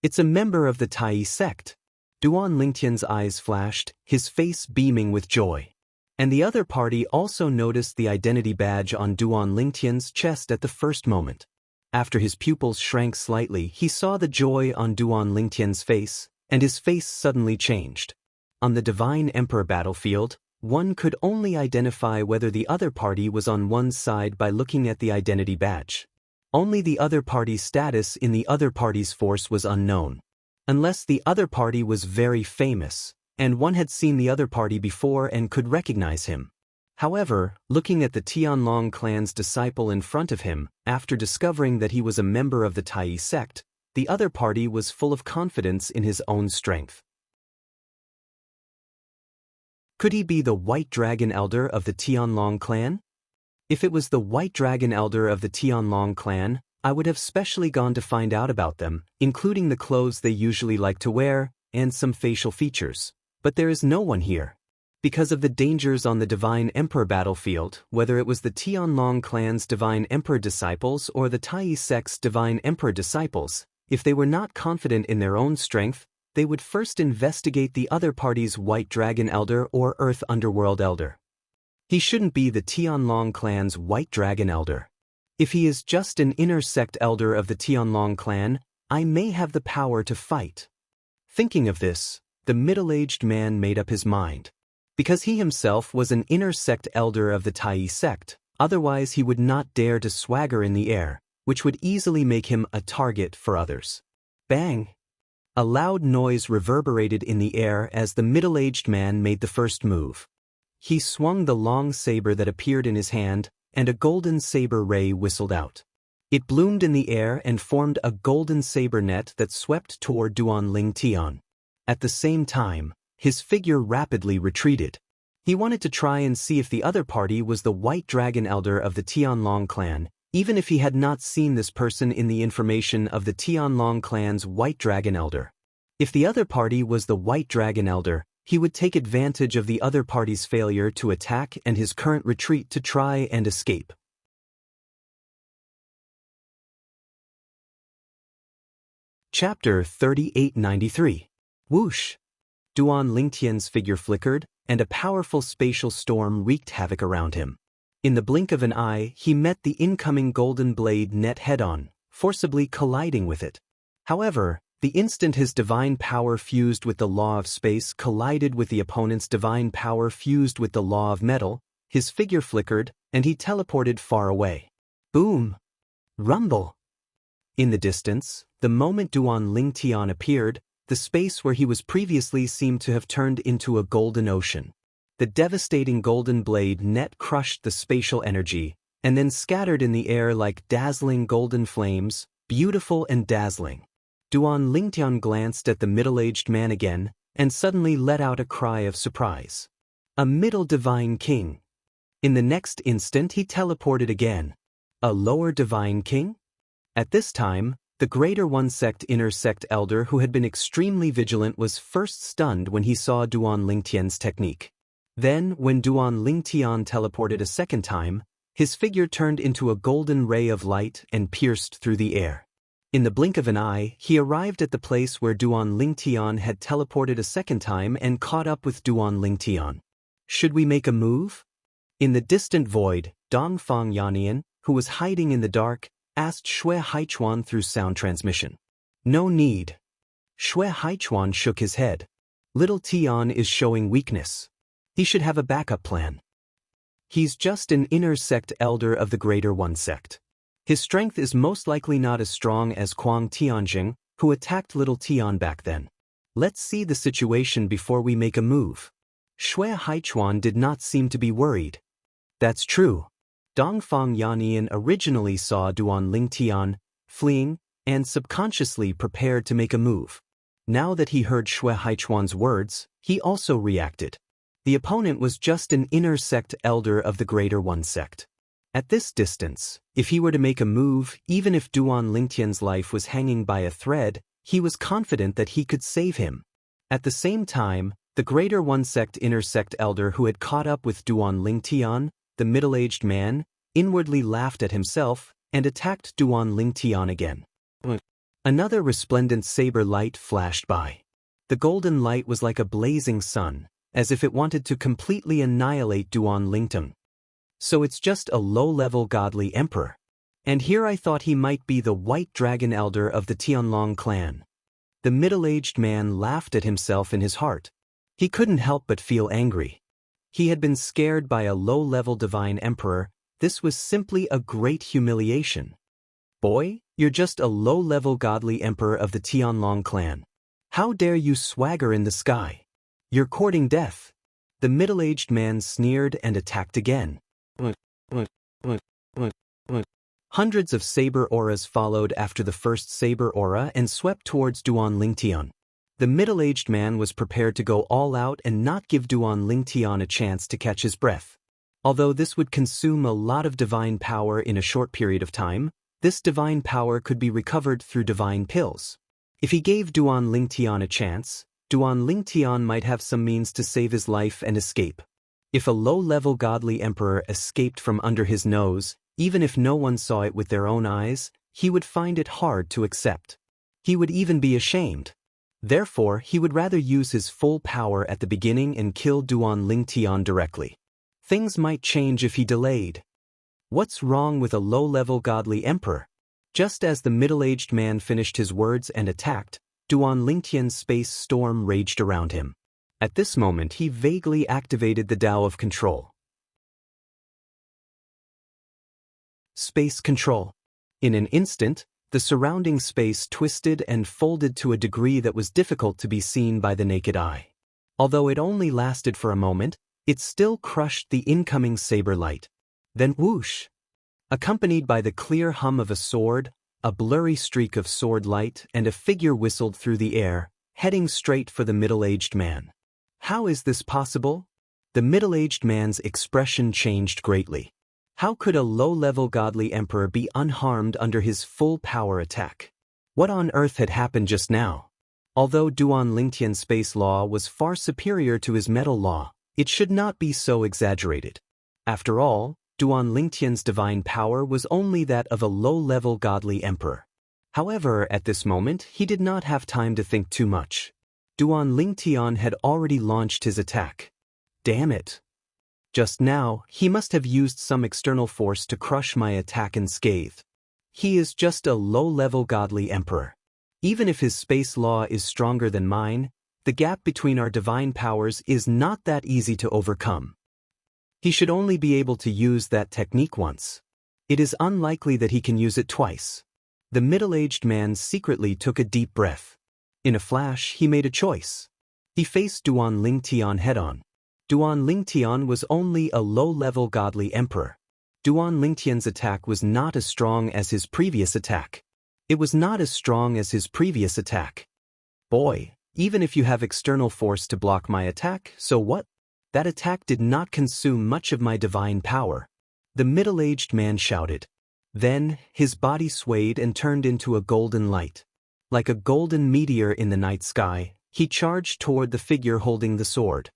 [SPEAKER 1] It's a member of the Tai sect. Duan Lingtian's eyes flashed, his face beaming with joy. And the other party also noticed the identity badge on Duan Lingtian's chest at the first moment. After his pupils shrank slightly, he saw the joy on Duan Lingtian's face, and his face suddenly changed. On the Divine Emperor battlefield, one could only identify whether the other party was on one's side by looking at the identity badge. Only the other party's status in the other party's force was unknown. Unless the other party was very famous, and one had seen the other party before and could recognize him. However, looking at the Tianlong clan's disciple in front of him, after discovering that he was a member of the Tai sect, the other party was full of confidence in his own strength. Could he be the White Dragon Elder of the Tianlong clan? If it was the White Dragon Elder of the Tianlong clan, I would have specially gone to find out about them, including the clothes they usually like to wear, and some facial features. But there is no one here. Because of the dangers on the Divine Emperor battlefield, whether it was the Tianlong clan's Divine Emperor disciples or the Tai sect's Divine Emperor disciples, if they were not confident in their own strength, they would first investigate the other party's White Dragon Elder or Earth Underworld Elder. He shouldn't be the Tianlong clan's White Dragon Elder. If he is just an inner sect elder of the Tianlong clan, I may have the power to fight. Thinking of this, the middle-aged man made up his mind. Because he himself was an inner sect elder of the Tai sect, otherwise he would not dare to swagger in the air, which would easily make him a target for others. Bang! A loud noise reverberated in the air as the middle-aged man made the first move. He swung the long saber that appeared in his hand, and a golden saber ray whistled out. It bloomed in the air and formed a golden saber net that swept toward Duan Lingtian. At the same time, his figure rapidly retreated. He wanted to try and see if the other party was the White Dragon Elder of the Tianlong clan, even if he had not seen this person in the information of the Tianlong clan's White Dragon Elder. If the other party was the White Dragon Elder, he would take advantage of the other party's failure to attack and his current retreat to try and escape. Chapter 3893. Whoosh! Duan Lingtian's figure flickered, and a powerful spatial storm wreaked havoc around him. In the blink of an eye, he met the incoming golden blade net head-on, forcibly colliding with it. However, the instant his divine power fused with the law of space collided with the opponent's divine power fused with the law of metal, his figure flickered, and he teleported far away. Boom! Rumble! In the distance, the moment Duan Lingtian appeared, the space where he was previously seemed to have turned into a golden ocean. The devastating golden blade net crushed the spatial energy, and then scattered in the air like dazzling golden flames, beautiful and dazzling. Duan Lingtian glanced at the middle-aged man again, and suddenly let out a cry of surprise. A middle divine king. In the next instant he teleported again. A lower divine king? At this time, the Greater One Sect inner sect elder who had been extremely vigilant was first stunned when he saw Duan Lingtian's technique. Then, when Duan Lingtian teleported a second time, his figure turned into a golden ray of light and pierced through the air. In the blink of an eye, he arrived at the place where Duan Lingtian had teleported a second time and caught up with Duan Lingtian. Should we make a move? In the distant void, Dongfang Yannian, who was hiding in the dark, asked Shui Haichuan through sound transmission. No need. Shui Haichuan shook his head. Little Tian is showing weakness. He should have a backup plan. He's just an inner sect elder of the Greater One Sect. His strength is most likely not as strong as Kuang Tianjing, who attacked Little Tian back then. Let's see the situation before we make a move. Shui Haichuan did not seem to be worried. That's true. Dongfang Yannian originally saw Duan Lingtian fleeing and subconsciously prepared to make a move. Now that he heard Shui Haichuan's words, he also reacted. The opponent was just an inner sect elder of the Greater One Sect. At this distance, if he were to make a move, even if Duan Lingtian's life was hanging by a thread, he was confident that he could save him. At the same time, the Greater One Sect inner sect elder who had caught up with Duan Lingtian, the middle-aged man, inwardly laughed at himself and attacked Duan Lingtian again. Another resplendent saber light flashed by. The golden light was like a blazing sun, as if it wanted to completely annihilate Duan Lingtian. So it's just a low-level godly emperor. And here I thought he might be the white dragon elder of the Tianlong clan. The middle-aged man laughed at himself in his heart. He couldn't help but feel angry. He had been scared by a low-level divine emperor. This was simply a great humiliation. Boy, you're just a low-level godly emperor of the Tianlong clan. How dare you swagger in the sky? You're courting death. The middle-aged man sneered and attacked again. Hundreds of saber auras followed after the first saber aura and swept towards Duan Lingtian. The middle-aged man was prepared to go all out and not give Duan Lingtian a chance to catch his breath. Although this would consume a lot of divine power in a short period of time, this divine power could be recovered through divine pills. If he gave Duan Lingtian a chance, Duan Lingtian might have some means to save his life and escape. If a low-level godly emperor escaped from under his nose, even if no one saw it with their own eyes, he would find it hard to accept. He would even be ashamed. Therefore, he would rather use his full power at the beginning and kill Duan Lingtian directly. Things might change if he delayed. What's wrong with a low-level godly emperor? Just as the middle-aged man finished his words and attacked, Duan Lingtian's space storm raged around him. At this moment he vaguely activated the Tao of Control. Space Control. In an instant, the surrounding space twisted and folded to a degree that was difficult to be seen by the naked eye. Although it only lasted for a moment, it still crushed the incoming saber light. Then whoosh! Accompanied by the clear hum of a sword, a blurry streak of sword light and a figure whistled through the air, heading straight for the middle-aged man. How is this possible? The middle-aged man's expression changed greatly. How could a low-level godly emperor be unharmed under his full power attack? What on earth had happened just now? Although Duan Lingtian's space law was far superior to his metal law, it should not be so exaggerated. After all, Duan Lingtian's divine power was only that of a low-level godly emperor. However, at this moment, he did not have time to think too much. Duan Lingtian had already launched his attack. Damn it. Just now, he must have used some external force to crush my attack unscathed. He is just a low-level godly emperor. Even if his space law is stronger than mine, the gap between our divine powers is not that easy to overcome. He should only be able to use that technique once. It is unlikely that he can use it twice. The middle-aged man secretly took a deep breath. In a flash, he made a choice. He faced Duan Lingtian head-on. Duan Lingtian was only a low-level godly emperor. Duan Lingtian's attack was not as strong as his previous attack. It was not as strong as his previous attack. Boy, even if you have external force to block my attack, so what? That attack did not consume much of my divine power. The middle-aged man shouted. Then, his body swayed and turned into a golden light. Like a golden meteor in the night sky, he charged toward the figure holding the sword.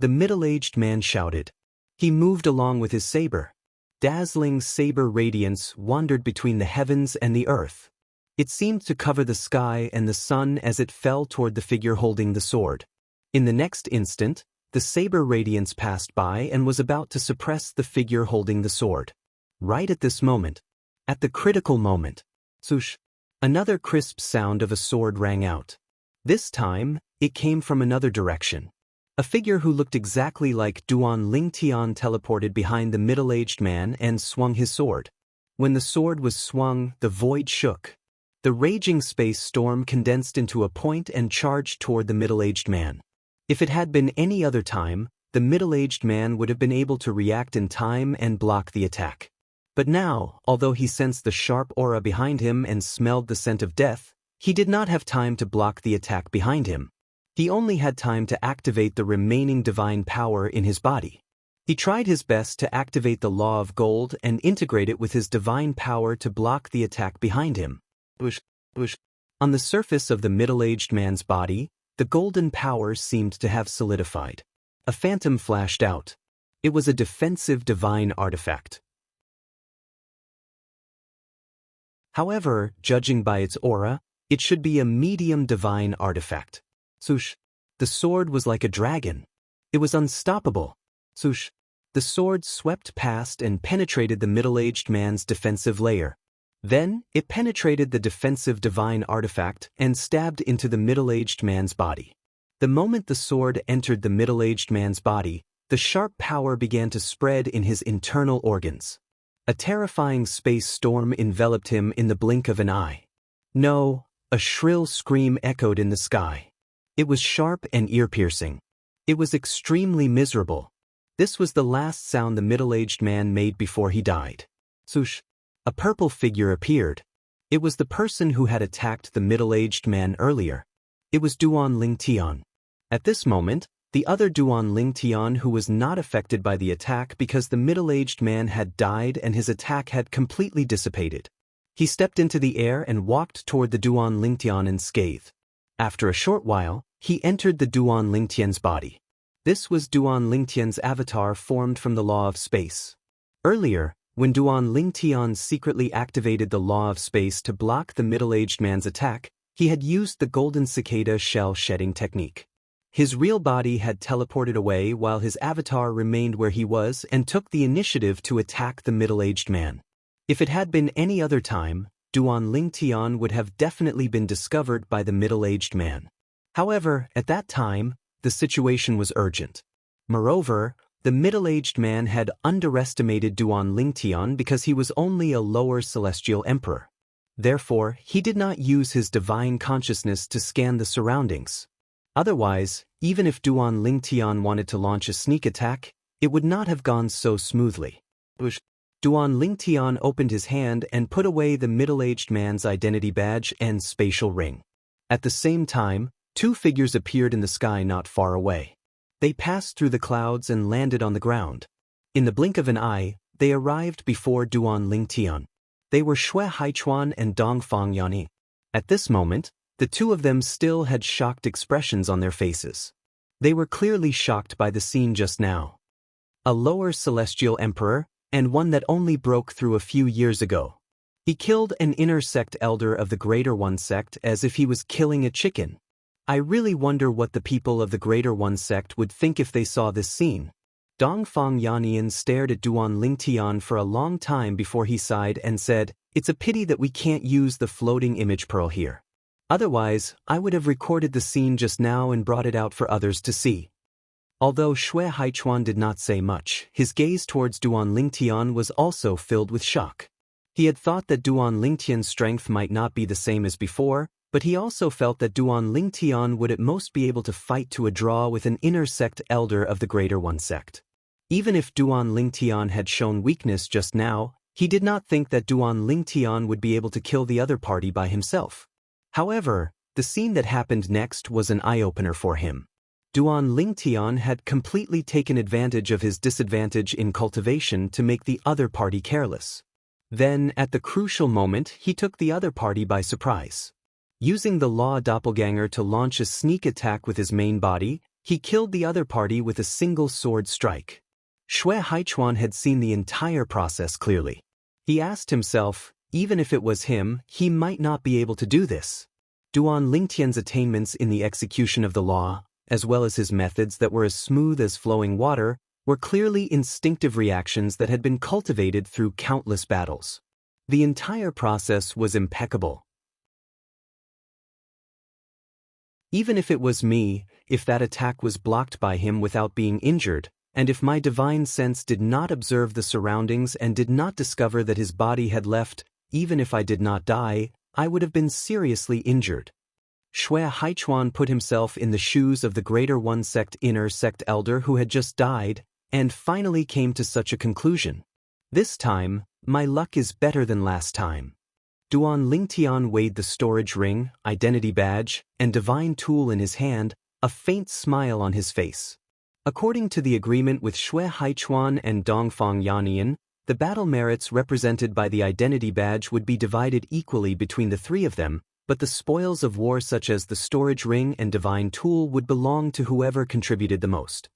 [SPEAKER 1] The middle-aged man shouted. He moved along with his saber. Dazzling saber radiance wandered between the heavens and the earth. It seemed to cover the sky and the sun as it fell toward the figure holding the sword. In the next instant, the saber radiance passed by and was about to suppress the figure holding the sword. Right at this moment, at the critical moment, swoosh, another crisp sound of a sword rang out. This time, it came from another direction. A figure who looked exactly like Duan Lingtian teleported behind the middle-aged man and swung his sword. When the sword was swung, the void shook. The raging space storm condensed into a point and charged toward the middle-aged man. If it had been any other time, the middle-aged man would have been able to react in time and block the attack. But now, although he sensed the sharp aura behind him and smelled the scent of death, he did not have time to block the attack behind him. He only had time to activate the remaining divine power in his body. He tried his best to activate the law of gold and integrate it with his divine power to block the attack behind him. On the surface of the middle-aged man's body, the golden power seemed to have solidified. A phantom flashed out. It was a defensive divine artifact. However, judging by its aura, it should be a medium divine artifact. Swoosh. The sword was like a dragon. It was unstoppable. Swoosh. The sword swept past and penetrated the middle-aged man's defensive layer. Then, it penetrated the defensive divine artifact and stabbed into the middle-aged man's body. The moment the sword entered the middle-aged man's body, the sharp power began to spread in his internal organs. A terrifying space storm enveloped him in the blink of an eye. No, a shrill scream echoed in the sky. It was sharp and ear-piercing. It was extremely miserable. This was the last sound the middle-aged man made before he died. Swoosh. A purple figure appeared. It was the person who had attacked the middle-aged man earlier. It was Duan Lingtian. At this moment, the other Duan Lingtian who was not affected by the attack because the middle-aged man had died and his attack had completely dissipated. He stepped into the air and walked toward the Duan Lingtian unscathed. After a short while, he entered the Duan Lingtian's body. This was Duan Lingtian's avatar formed from the law of space. Earlier, when Duan Lingtian secretly activated the law of space to block the middle-aged man's attack, he had used the golden cicada shell-shedding technique. His real body had teleported away while his avatar remained where he was and took the initiative to attack the middle-aged man. If it had been any other time, Duan Lingtian would have definitely been discovered by the middle-aged man. However, at that time, the situation was urgent. Moreover, the middle-aged man had underestimated Duan Lingtian because he was only a lower celestial emperor. Therefore, he did not use his divine consciousness to scan the surroundings. Otherwise, even if Duan Lingtian wanted to launch a sneak attack, it would not have gone so smoothly. Duan Lingtian opened his hand and put away the middle-aged man's identity badge and spatial ring. At the same time, two figures appeared in the sky not far away. They passed through the clouds and landed on the ground. In the blink of an eye, they arrived before Duan Lingtian. They were Xue Haichuan and Dongfang Yanyi. At this moment, the two of them still had shocked expressions on their faces. They were clearly shocked by the scene just now. A lower celestial emperor, and one that only broke through a few years ago. He killed an inner sect elder of the Greater One sect as if he was killing a chicken. I really wonder what the people of the Greater One sect would think if they saw this scene. Dongfang Yannian stared at Duan Lingtian for a long time before he sighed and said, "It's a pity that we can't use the floating image pearl here. Otherwise, I would have recorded the scene just now and brought it out for others to see." Although Xue Haichuan did not say much, his gaze towards Duan Lingtian was also filled with shock. He had thought that Duan Lingtian's strength might not be the same as before, but he also felt that Duan Lingtian would at most be able to fight to a draw with an inner sect elder of the Greater One sect. Even if Duan Lingtian had shown weakness just now, he did not think that Duan Lingtian would be able to kill the other party by himself. However, the scene that happened next was an eye-opener for him. Duan Lingtian had completely taken advantage of his disadvantage in cultivation to make the other party careless. Then, at the crucial moment, he took the other party by surprise. Using the law doppelganger to launch a sneak attack with his main body, he killed the other party with a single sword strike. Xue Haichuan had seen the entire process clearly. He asked himself, even if it was him, he might not be able to do this. Duan Lingtian's attainments in the execution of the law, as well as his methods that were as smooth as flowing water, were clearly instinctive reactions that had been cultivated through countless battles. The entire process was impeccable. Even if it was me, if that attack was blocked by him without being injured, and if my divine sense did not observe the surroundings and did not discover that his body had left, even if I did not die, I would have been seriously injured. Xue Haichuan put himself in the shoes of the Greater One sect inner sect elder who had just died, and finally came to such a conclusion. This time, my luck is better than last time. Duan Lingtian weighed the storage ring, identity badge, and divine tool in his hand, a faint smile on his face. According to the agreement with Xue Haichuan and Dongfang Yannian, the battle merits represented by the identity badge would be divided equally between the three of them, but the spoils of war such as the storage ring and divine tool would belong to whoever contributed the most.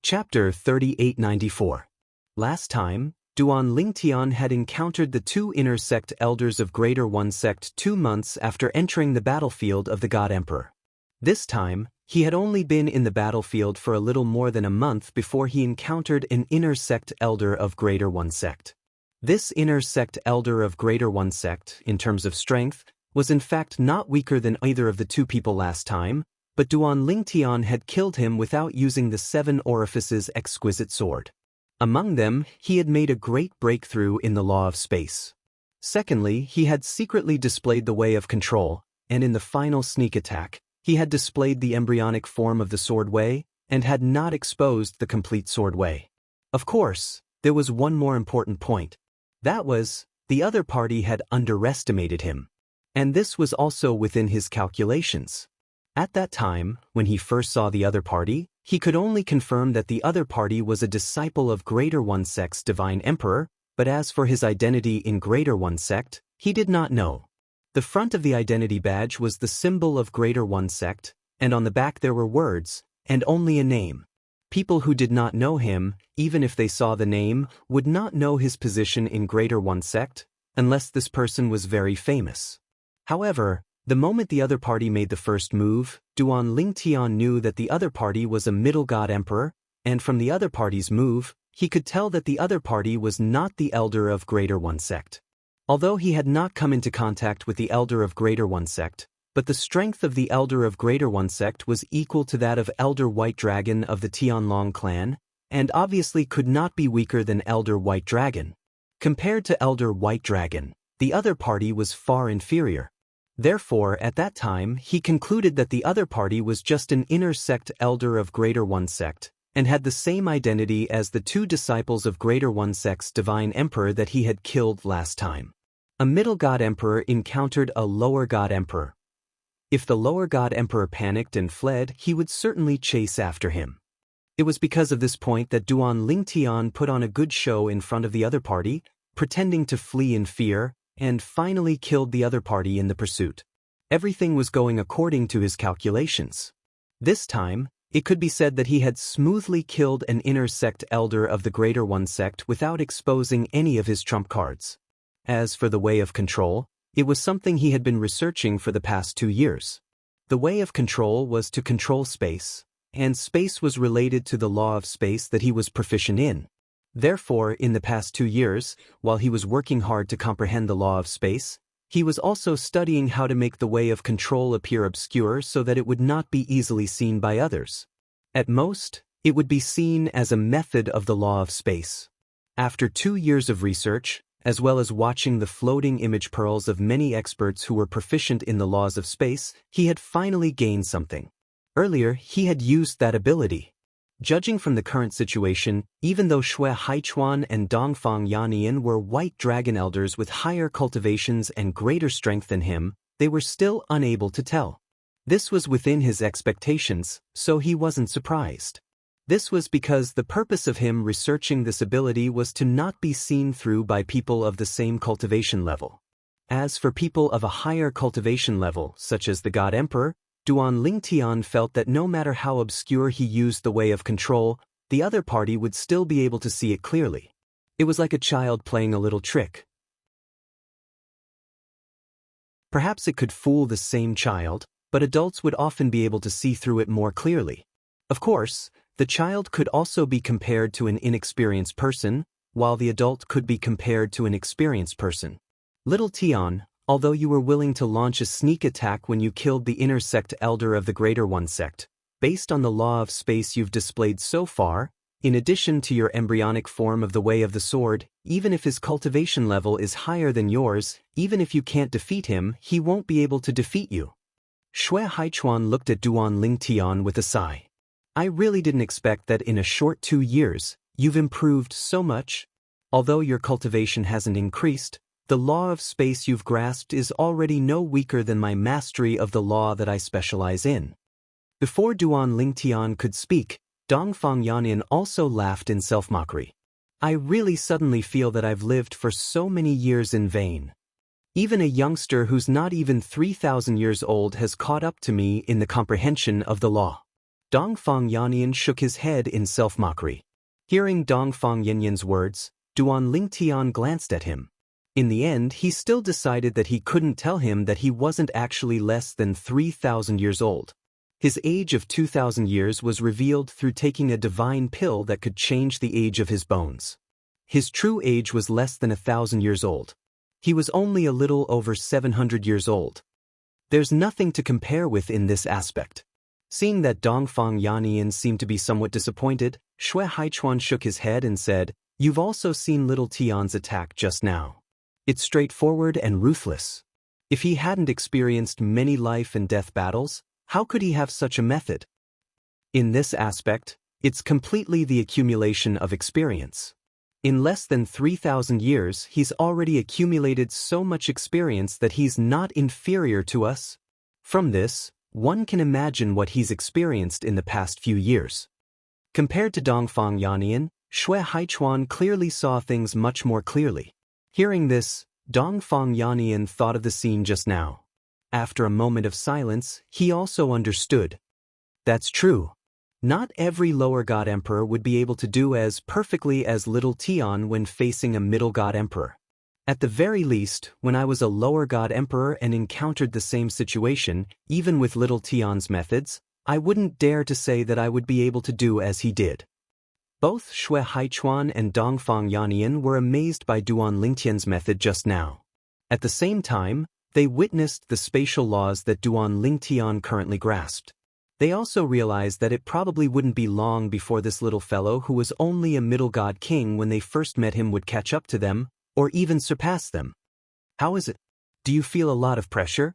[SPEAKER 1] Chapter 3894. Last time, Duan Lingtian had encountered the two inner sect elders of Greater One sect 2 months after entering the battlefield of the God Emperor. This time, he had only been in the battlefield for a little more than a month before he encountered an inner sect elder of Greater One sect. This inner sect elder of Greater One sect, in terms of strength, was in fact not weaker than either of the two people last time, but Duan Lingtian had killed him without using the 7 orifices exquisite sword. Among them, he had made a great breakthrough in the law of space. Secondly, he had secretly displayed the way of control, and in the final sneak attack, he had displayed the embryonic form of the sword way, and had not exposed the complete sword way. Of course, there was one more important point. That was, the other party had underestimated him. And this was also within his calculations. At that time, when he first saw the other party, he could only confirm that the other party was a disciple of Greater One sect's divine emperor, but as for his identity in Greater One sect, he did not know. The front of the identity badge was the symbol of Greater One sect, and on the back there were words, and only a name. People who did not know him, even if they saw the name, would not know his position in Greater One sect, unless this person was very famous. However, the moment the other party made the first move, Duan Lingtian knew that the other party was a middle god emperor, and from the other party's move, he could tell that the other party was not the elder of Greater One sect. Although he had not come into contact with the elder of Greater One sect, but the strength of the elder of Greater One sect was equal to that of Elder White Dragon of the Tianlong clan, and obviously could not be weaker than Elder White Dragon. Compared to Elder White Dragon, the other party was far inferior. Therefore, at that time, he concluded that the other party was just an inner sect elder of Greater One sect, and had the same identity as the 2 disciples of Greater One sect's divine emperor that he had killed last time. A middle god emperor encountered a lower god emperor. If the lower god emperor panicked and fled, he would certainly chase after him. It was because of this point that Duan Lingtian put on a good show in front of the other party, pretending to flee in fear, and finally killed the other party in the pursuit. Everything was going according to his calculations. This time, It could be said that he had smoothly killed an inner sect elder of the Greater One sect without exposing any of his trump cards. As for the way of control, it was something he had been researching for the past 2 years. The way of control was to control space, and space was related to the law of space that he was proficient in. Therefore, in the past 2 years, while he was working hard to comprehend the law of space, he was also studying how to make the way of control appear obscure so that it would not be easily seen by others. At most, it would be seen as a method of the law of space. After 2 years of research, as well as watching the floating image pearls of many experts who were proficient in the laws of space, he had finally gained something. Earlier, he had used that ability. Judging from the current situation, even though Xue Haichuan and Dongfang Yannian were white dragon elders with higher cultivations and greater strength than him, they were still unable to tell. This was within his expectations, so he wasn't surprised. This was because the purpose of him researching this ability was to not be seen through by people of the same cultivation level. As for people of a higher cultivation level, such as the God Emperor, Duan Lingtian felt that no matter how obscure he used the way of control, the other party would still be able to see it clearly. It was like a child playing a little trick. Perhaps it could fool the same child, but adults would often be able to see through it more clearly. Of course, the child could also be compared to an inexperienced person, while the adult could be compared to an experienced person. Little Tian, although you were willing to launch a sneak attack when you killed the inner sect elder of the Greater One sect, based on the law of space you've displayed so far, in addition to your embryonic form of the Way of the Sword, even if his cultivation level is higher than yours, even if you can't defeat him, he won't be able to defeat you. Xue Haichuan looked at Duan Lingtian with a sigh. I really didn't expect that in a short 2 years, you've improved so much. Although your cultivation hasn't increased, the law of space you've grasped is already no weaker than my mastery of the law that I specialize in. Before Duan Lingtian could speak, Dongfang Yannian also laughed in self-mockery. I really suddenly feel that I've lived for so many years in vain. Even a youngster who's not even 3,000 years old has caught up to me in the comprehension of the law. Dongfang Yannian shook his head in self-mockery. Hearing Dongfang Yannian's words, Duan Lingtian glanced at him. In the end, he still decided that he couldn't tell him that he wasn't actually less than 3,000 years old. His age of 2,000 years was revealed through taking a divine pill that could change the age of his bones. His true age was less than 1,000 years old. He was only a little over 700 years old. There's nothing to compare with in this aspect. Seeing that Dongfang Yannian seemed to be somewhat disappointed, Xue Haichuan shook his head and said, "You've also seen little Tian's attack just now. It's straightforward and ruthless. If he hadn't experienced many life and death battles, how could he have such a method? In this aspect, it's completely the accumulation of experience. In less than 3,000 years, he's already accumulated so much experience that he's not inferior to us. From this, one can imagine what he's experienced in the past few years." Compared to Dongfang Yannian, Xue Haichuan clearly saw things much more clearly. Hearing this, Dongfang Yannian thought of the scene just now. After a moment of silence, he also understood. That's true. Not every lower god emperor would be able to do as perfectly as little Tian when facing a middle god emperor. At the very least, when I was a lower god emperor and encountered the same situation, even with little Tian's methods, I wouldn't dare to say that I would be able to do as he did. Both Xue Haichuan and Dongfang Yannian were amazed by Duan Lingtian's method just now. At the same time, they witnessed the spatial laws that Duan Lingtian currently grasped. They also realized that it probably wouldn't be long before this little fellow who was only a middle god king when they first met him would catch up to them, or even surpass them. How is it? Do you feel a lot of pressure?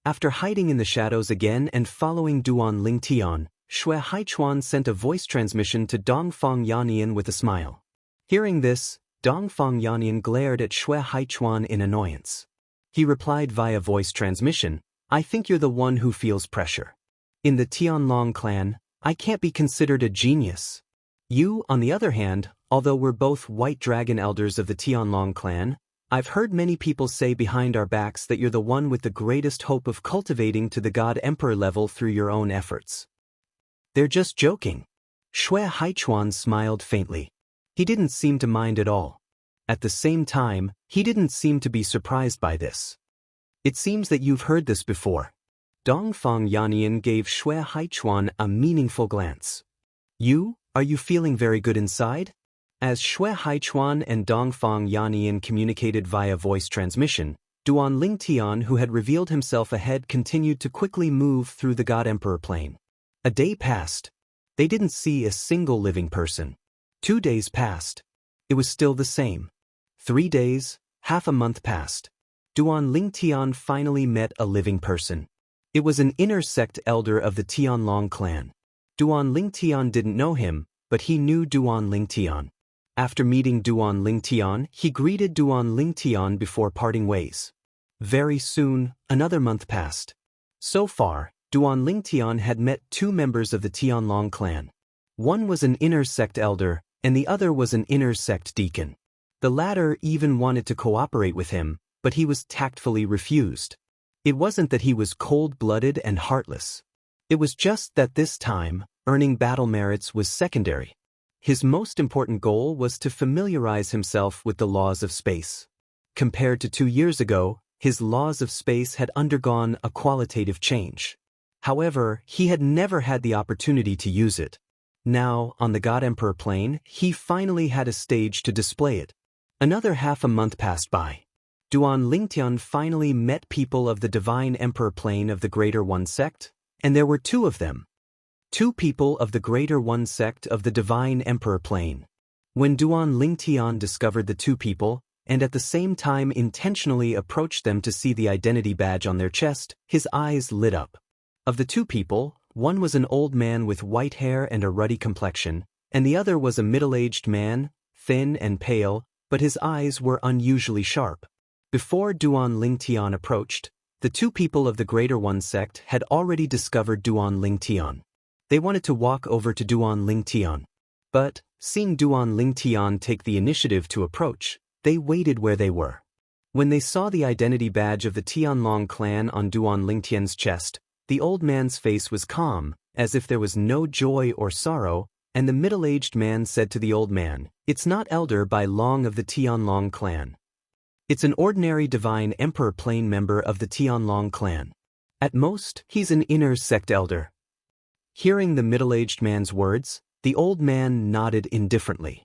[SPEAKER 1] After hiding in the shadows again and following Duan Lingtian, Xue Haichuan sent a voice transmission to Dongfang Yannian with a smile. Hearing this, Dongfang Yannian glared at Xue Haichuan in annoyance. He replied via voice transmission, "I think you're the one who feels pressure. In the Tianlong clan, I can't be considered a genius. You, on the other hand, although we're both white dragon elders of the Tianlong clan, I've heard many people say behind our backs that you're the one with the greatest hope of cultivating to the God Emperor level through your own efforts. They're just joking. Shui Haichuan smiled faintly. He didn't seem to mind at all. At the same time, he didn't seem to be surprised by this. It seems that you've heard this before. Dongfang Yannian gave Shui Haichuan a meaningful glance. Are you feeling very good inside? As Shui Haichuan and Dongfang Yannian communicated via voice transmission, Duan Lingtian, who had revealed himself ahead, continued to quickly move through the God Emperor plane. A day passed. They didn't see a single living person. 2 days passed. It was still the same. 3 days, half a month passed. Duan Lingtian finally met a living person. It was an inner sect elder of the Tianlong clan. Duan Lingtian didn't know him, but he knew Duan Lingtian. After meeting Duan Lingtian, he greeted Duan Lingtian before parting ways. Very soon, another month passed. So far, Duan Lingtian had met 2 members of the Tianlong clan. One was an inner sect elder, and the other was an inner sect deacon. The latter even wanted to cooperate with him, but he was tactfully refused. It wasn't that he was cold-blooded and heartless. It was just that this time, earning battle merits was secondary. His most important goal was to familiarize himself with the laws of space. Compared to 2 years ago, his laws of space had undergone a qualitative change. However, he had never had the opportunity to use it. Now, on the God Emperor plane, he finally had a stage to display it. Another half a month passed by. Duan Lingtian finally met people of the Divine Emperor plane of the Greater One sect, and there were 2 of them. 2 people of the Greater One sect of the Divine Emperor plane. When Duan Lingtian discovered the 2 people, and at the same time intentionally approached them to see the identity badge on their chest, his eyes lit up. Of the 2 people, one was an old man with white hair and a ruddy complexion, and the other was a middle-aged man, thin and pale, but his eyes were unusually sharp. Before Duan Lingtian approached, the 2 people of the Greater One sect had already discovered Duan Lingtian. They wanted to walk over to Duan Lingtian. But, seeing Duan Lingtian take the initiative to approach, they waited where they were. When they saw the identity badge of the Tianlong clan on Duan Lingtian's chest, the old man's face was calm, as if there was no joy or sorrow, and the middle-aged man said to the old man, "It's not elder by long of the Tianlong clan. It's an ordinary Divine Emperor plane member of the Tianlong clan. At most, he's an inner sect elder." Hearing the middle-aged man's words, the old man nodded indifferently.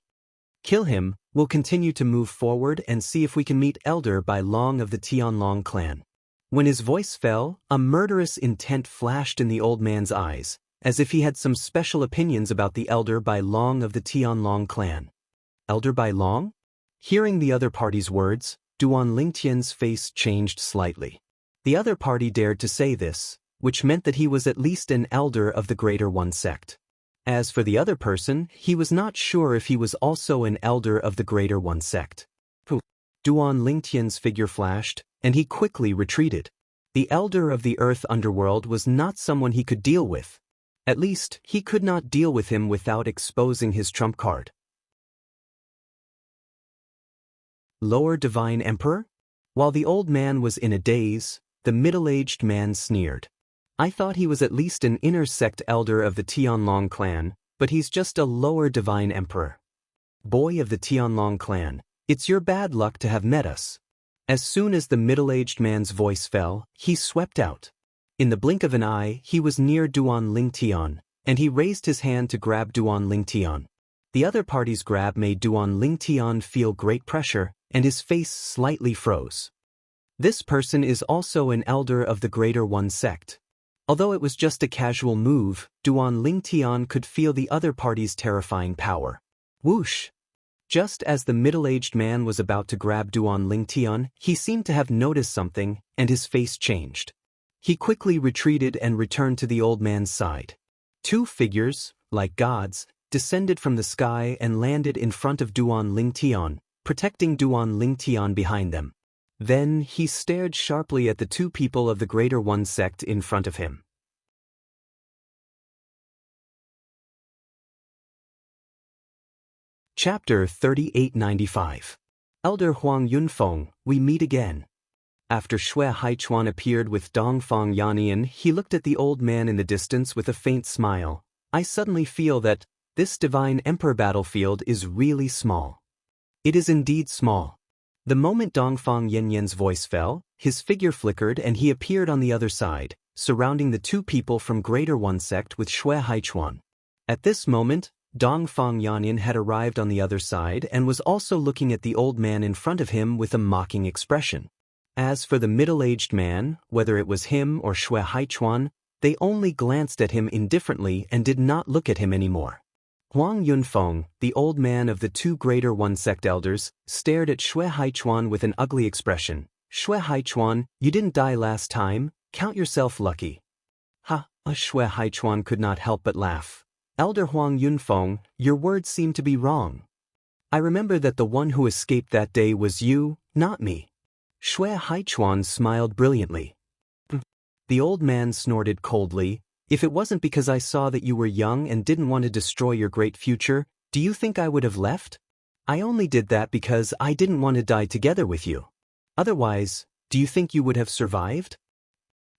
[SPEAKER 1] "Kill him, we'll continue to move forward and see if we can meet elder by long of the Tianlong clan." When his voice fell, a murderous intent flashed in the old man's eyes, as if he had some special opinions about the elder by long of the Tianlong clan. Elder by long? Hearing the other party's words, Duan Lingtian's face changed slightly. The other party dared to say this, which meant that he was at least an elder of the Greater One sect. As for the other person, he was not sure if he was also an elder of the Greater One sect. Duan Lingtian's figure flashed, and he quickly retreated. The elder of the Earth underworld was not someone he could deal with. At least, he could not deal with him without exposing his trump card. Lower Divine Emperor? While the old man was in a daze, the middle-aged man sneered. "I thought he was at least an inner sect elder of the Tianlong clan, but he's just a lower Divine Emperor. Boy of the Tianlong clan, it's your bad luck to have met us." As soon as the middle-aged man's voice fell, he swept out. In the blink of an eye, he was near Duan Lingtian, and he raised his hand to grab Duan Lingtian. The other party's grab made Duan Lingtian feel great pressure, and his face slightly froze. This person is also an elder of the Greater One sect. Although it was just a casual move, Duan Lingtian could feel the other party's terrifying power. Whoosh! Just as the middle-aged man was about to grab Duan Lingtian, he seemed to have noticed something, and his face changed. He quickly retreated and returned to the old man's side. 2 figures, like gods, descended from the sky and landed in front of Duan Lingtian, protecting Duan Lingtian behind them. Then he stared sharply at the 2 people of the Greater One sect in front of him. Chapter 3895. Elder Huang Yunfeng, we meet again. After Xue Haichuan appeared with Dongfang Yannian, he looked at the old man in the distance with a faint smile. I suddenly feel that this divine emperor battlefield is really small. It is indeed small. The moment Dongfang Yannian's voice fell, his figure flickered and he appeared on the other side, surrounding the two people from Greater One Sect with Xue Haichuan. At this moment, Dongfang Yannian had arrived on the other side and was also looking at the old man in front of him with a mocking expression. As for the middle-aged man, whether it was him or Xue Haichuan, they only glanced at him indifferently and did not look at him anymore. Huang Yunfeng, the old man of the two Greater One Sect elders, stared at Xue Haichuan with an ugly expression. Xue Haichuan, you didn't die last time, count yourself lucky. Ha, Xue Haichuan could not help but laugh. Elder Huang Yunfeng, your words seem to be wrong. I remember that the one who escaped that day was you, not me. Xue Haichuan smiled brilliantly. The old man snorted coldly. If it wasn't because I saw that you were young and didn't want to destroy your great future, do you think I would have left? I only did that because I didn't want to die together with you. Otherwise, do you think you would have survived?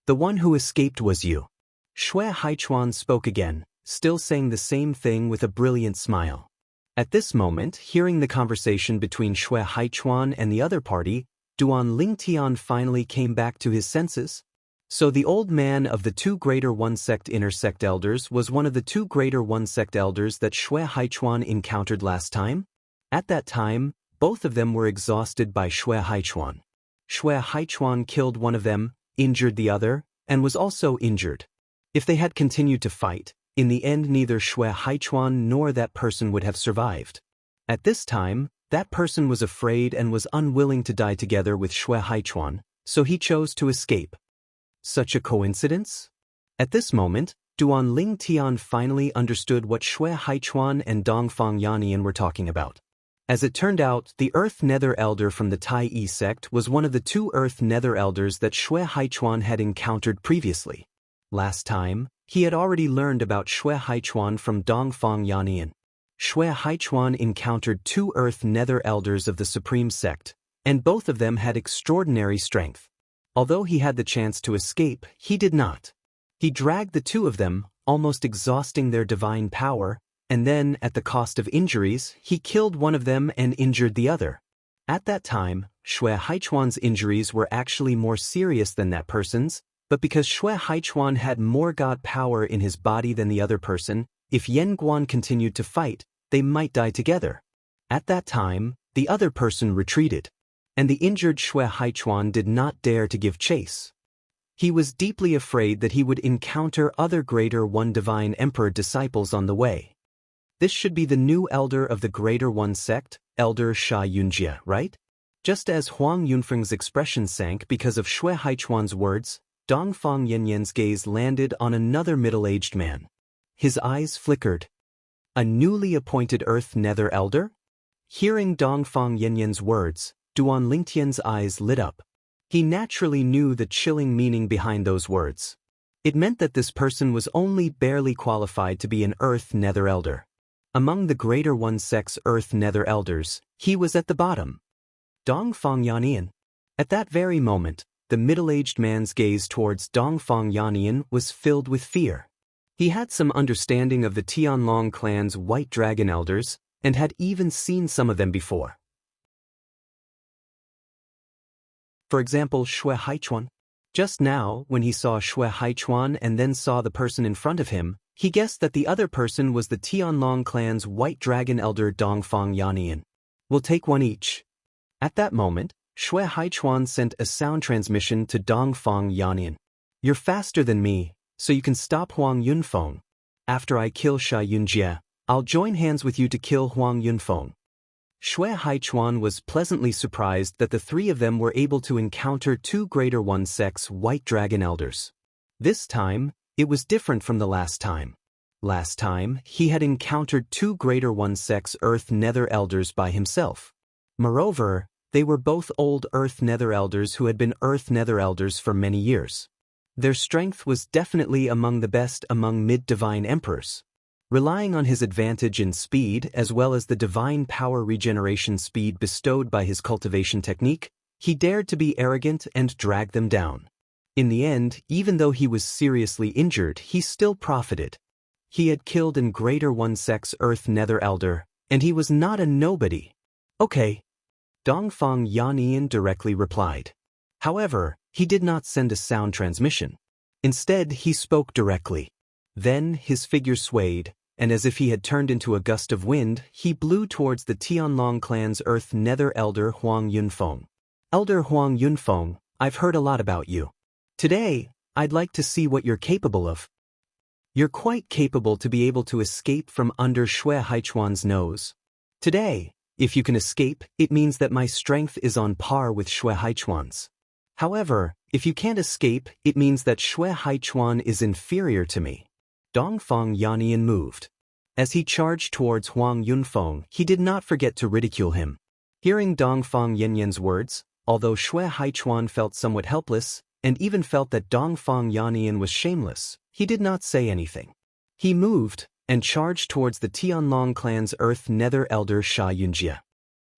[SPEAKER 1] The one who escaped was you. Xue Haichuan spoke again, still saying the same thing with a brilliant smile. At this moment, hearing the conversation between Xue Haichuan and the other party, Duan Lingtian finally came back to his senses. So the old man of the two Greater One Sect inner sect elders was one of the two Greater One Sect elders that Xue Haichuan encountered last time? At that time, both of them were exhausted by Xue Haichuan. Xue Haichuan killed one of them, injured the other, and was also injured. If they had continued to fight, in the end neither Xue Haichuan nor that person would have survived. At this time, that person was afraid and was unwilling to die together with Xue Haichuan, so he chose to escape. Such a coincidence? At this moment, Duan Lingtian finally understood what Xue Haichuan and Dongfang Yannian were talking about. As it turned out, the Earth Nether Elder from the Tai Yi sect was one of the two Earth Nether Elders that Xue Haichuan had encountered previously. Last time, he had already learned about Xue Haichuan from Dongfang Yannian. Xue Haichuan encountered two Earth Nether Elders of the Supreme Sect, and both of them had extraordinary strength. Although he had the chance to escape, he did not. He dragged the two of them, almost exhausting their divine power, and then, at the cost of injuries, he killed one of them and injured the other. At that time, Xue Haichuan's injuries were actually more serious than that person's, but because Xue Haichuan had more god power in his body than the other person, if Yen Guan continued to fight, they might die together. At that time, the other person retreated, and the injured Xue Haichuan did not dare to give chase. He was deeply afraid that he would encounter other Greater One Divine Emperor disciples on the way. This should be the new elder of the Greater One Sect, Elder Xianxia, right? Just as Huang Yunfeng's expression sank because of Xue Haichuan's words, Dongfang Yannian's gaze landed on another middle-aged man. His eyes flickered. A newly appointed Earth Nether Elder? Hearing Dongfang Yannian's words, Duan Lingtian's eyes lit up. He naturally knew the chilling meaning behind those words. It meant that this person was only barely qualified to be an Earth Nether Elder. Among the Greater One Sect's Earth Nether Elders, he was at the bottom. Dongfang Yannian. At that very moment, the middle-aged man's gaze towards Dongfang Yannian was filled with fear. He had some understanding of the Tianlong clan's White Dragon Elders, and had even seen some of them before. For example, Xue Haichuan. Just now, when he saw Xue Haichuan and then saw the person in front of him, he guessed that the other person was the Tianlong clan's White Dragon Elder Dongfang Yannian. We'll take one each. At that moment, Xue Haichuan sent a sound transmission to Dongfang Yannian. You're faster than me, so you can stop Huang Yunfeng. After I kill Xianxia, I'll join hands with you to kill Huang Yunfeng. Xue Haichuan was pleasantly surprised that the three of them were able to encounter two Greater One Sect's White Dragon Elders. This time, it was different from the last time. Last time, he had encountered two Greater One Sect's Earth Nether Elders by himself. Moreover, they were both old Earth Nether Elders who had been Earth Nether Elders for many years. Their strength was definitely among the best among mid-divine emperors. Relying on his advantage in speed as well as the divine power regeneration speed bestowed by his cultivation technique, he dared to be arrogant and drag them down. In the end, even though he was seriously injured, he still profited. He had killed in Greater One Sect's Earth Nether Elder, and he was not a nobody. Okay. Dongfang Yannian directly replied. However, he did not send a sound transmission. Instead, he spoke directly. Then, his figure swayed, and as if he had turned into a gust of wind, he blew towards the Tianlong clan's Earth Nether Elder Huang Yunfeng. Elder Huang Yunfeng, I've heard a lot about you. Today, I'd like to see what you're capable of. You're quite capable to be able to escape from under Shui Haichuan's nose. Today, if you can escape, it means that my strength is on par with Shui Haichuan's. However, if you can't escape, it means that Shui Haichuan is inferior to me. Dongfang Yannian moved. As he charged towards Huang Yunfeng, he did not forget to ridicule him. Hearing Dongfang Yannian's words, although Shui Haichuan felt somewhat helpless, and even felt that Dongfang Yannian was shameless, he did not say anything. He moved, and charged towards the Tianlong clan's Earth Nether Elder Xianxia.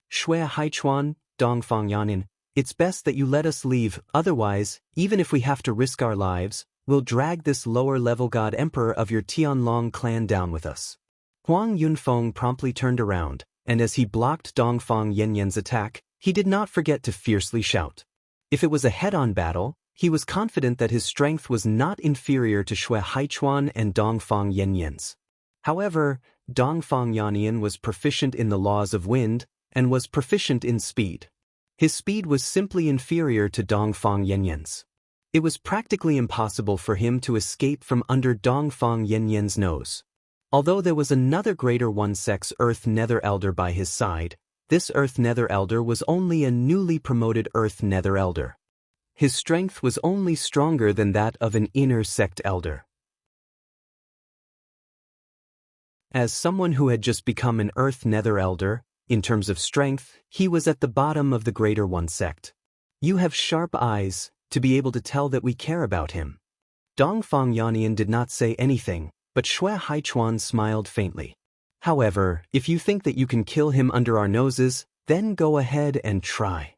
[SPEAKER 1] Shui Haichuan, Dongfang Yannian, it's best that you let us leave, otherwise, even if we have to risk our lives, we'll drag this lower-level god emperor of your Tianlong clan down with us. Huang Yunfeng promptly turned around, and as he blocked Dongfang Yannian's attack, he did not forget to fiercely shout. If it was a head-on battle, he was confident that his strength was not inferior to Shui Haichuan and Dongfang Yannian's. However, Dongfang Yannian was proficient in the laws of wind, and was proficient in speed. His speed was simply inferior to Dongfang Yannian's. It was practically impossible for him to escape from under Dongfang Yannian's nose. Although there was another Greater One Sect's Earth Nether Elder by his side, this Earth Nether Elder was only a newly promoted Earth Nether Elder. His strength was only stronger than that of an Inner Sect Elder. As someone who had just become an Earth Nether Elder, in terms of strength, he was at the bottom of the Greater One Sect. You have sharp eyes, to be able to tell that we care about him. Dongfang Yannian did not say anything, but Shui Haichuan smiled faintly. However, if you think that you can kill him under our noses, then go ahead and try.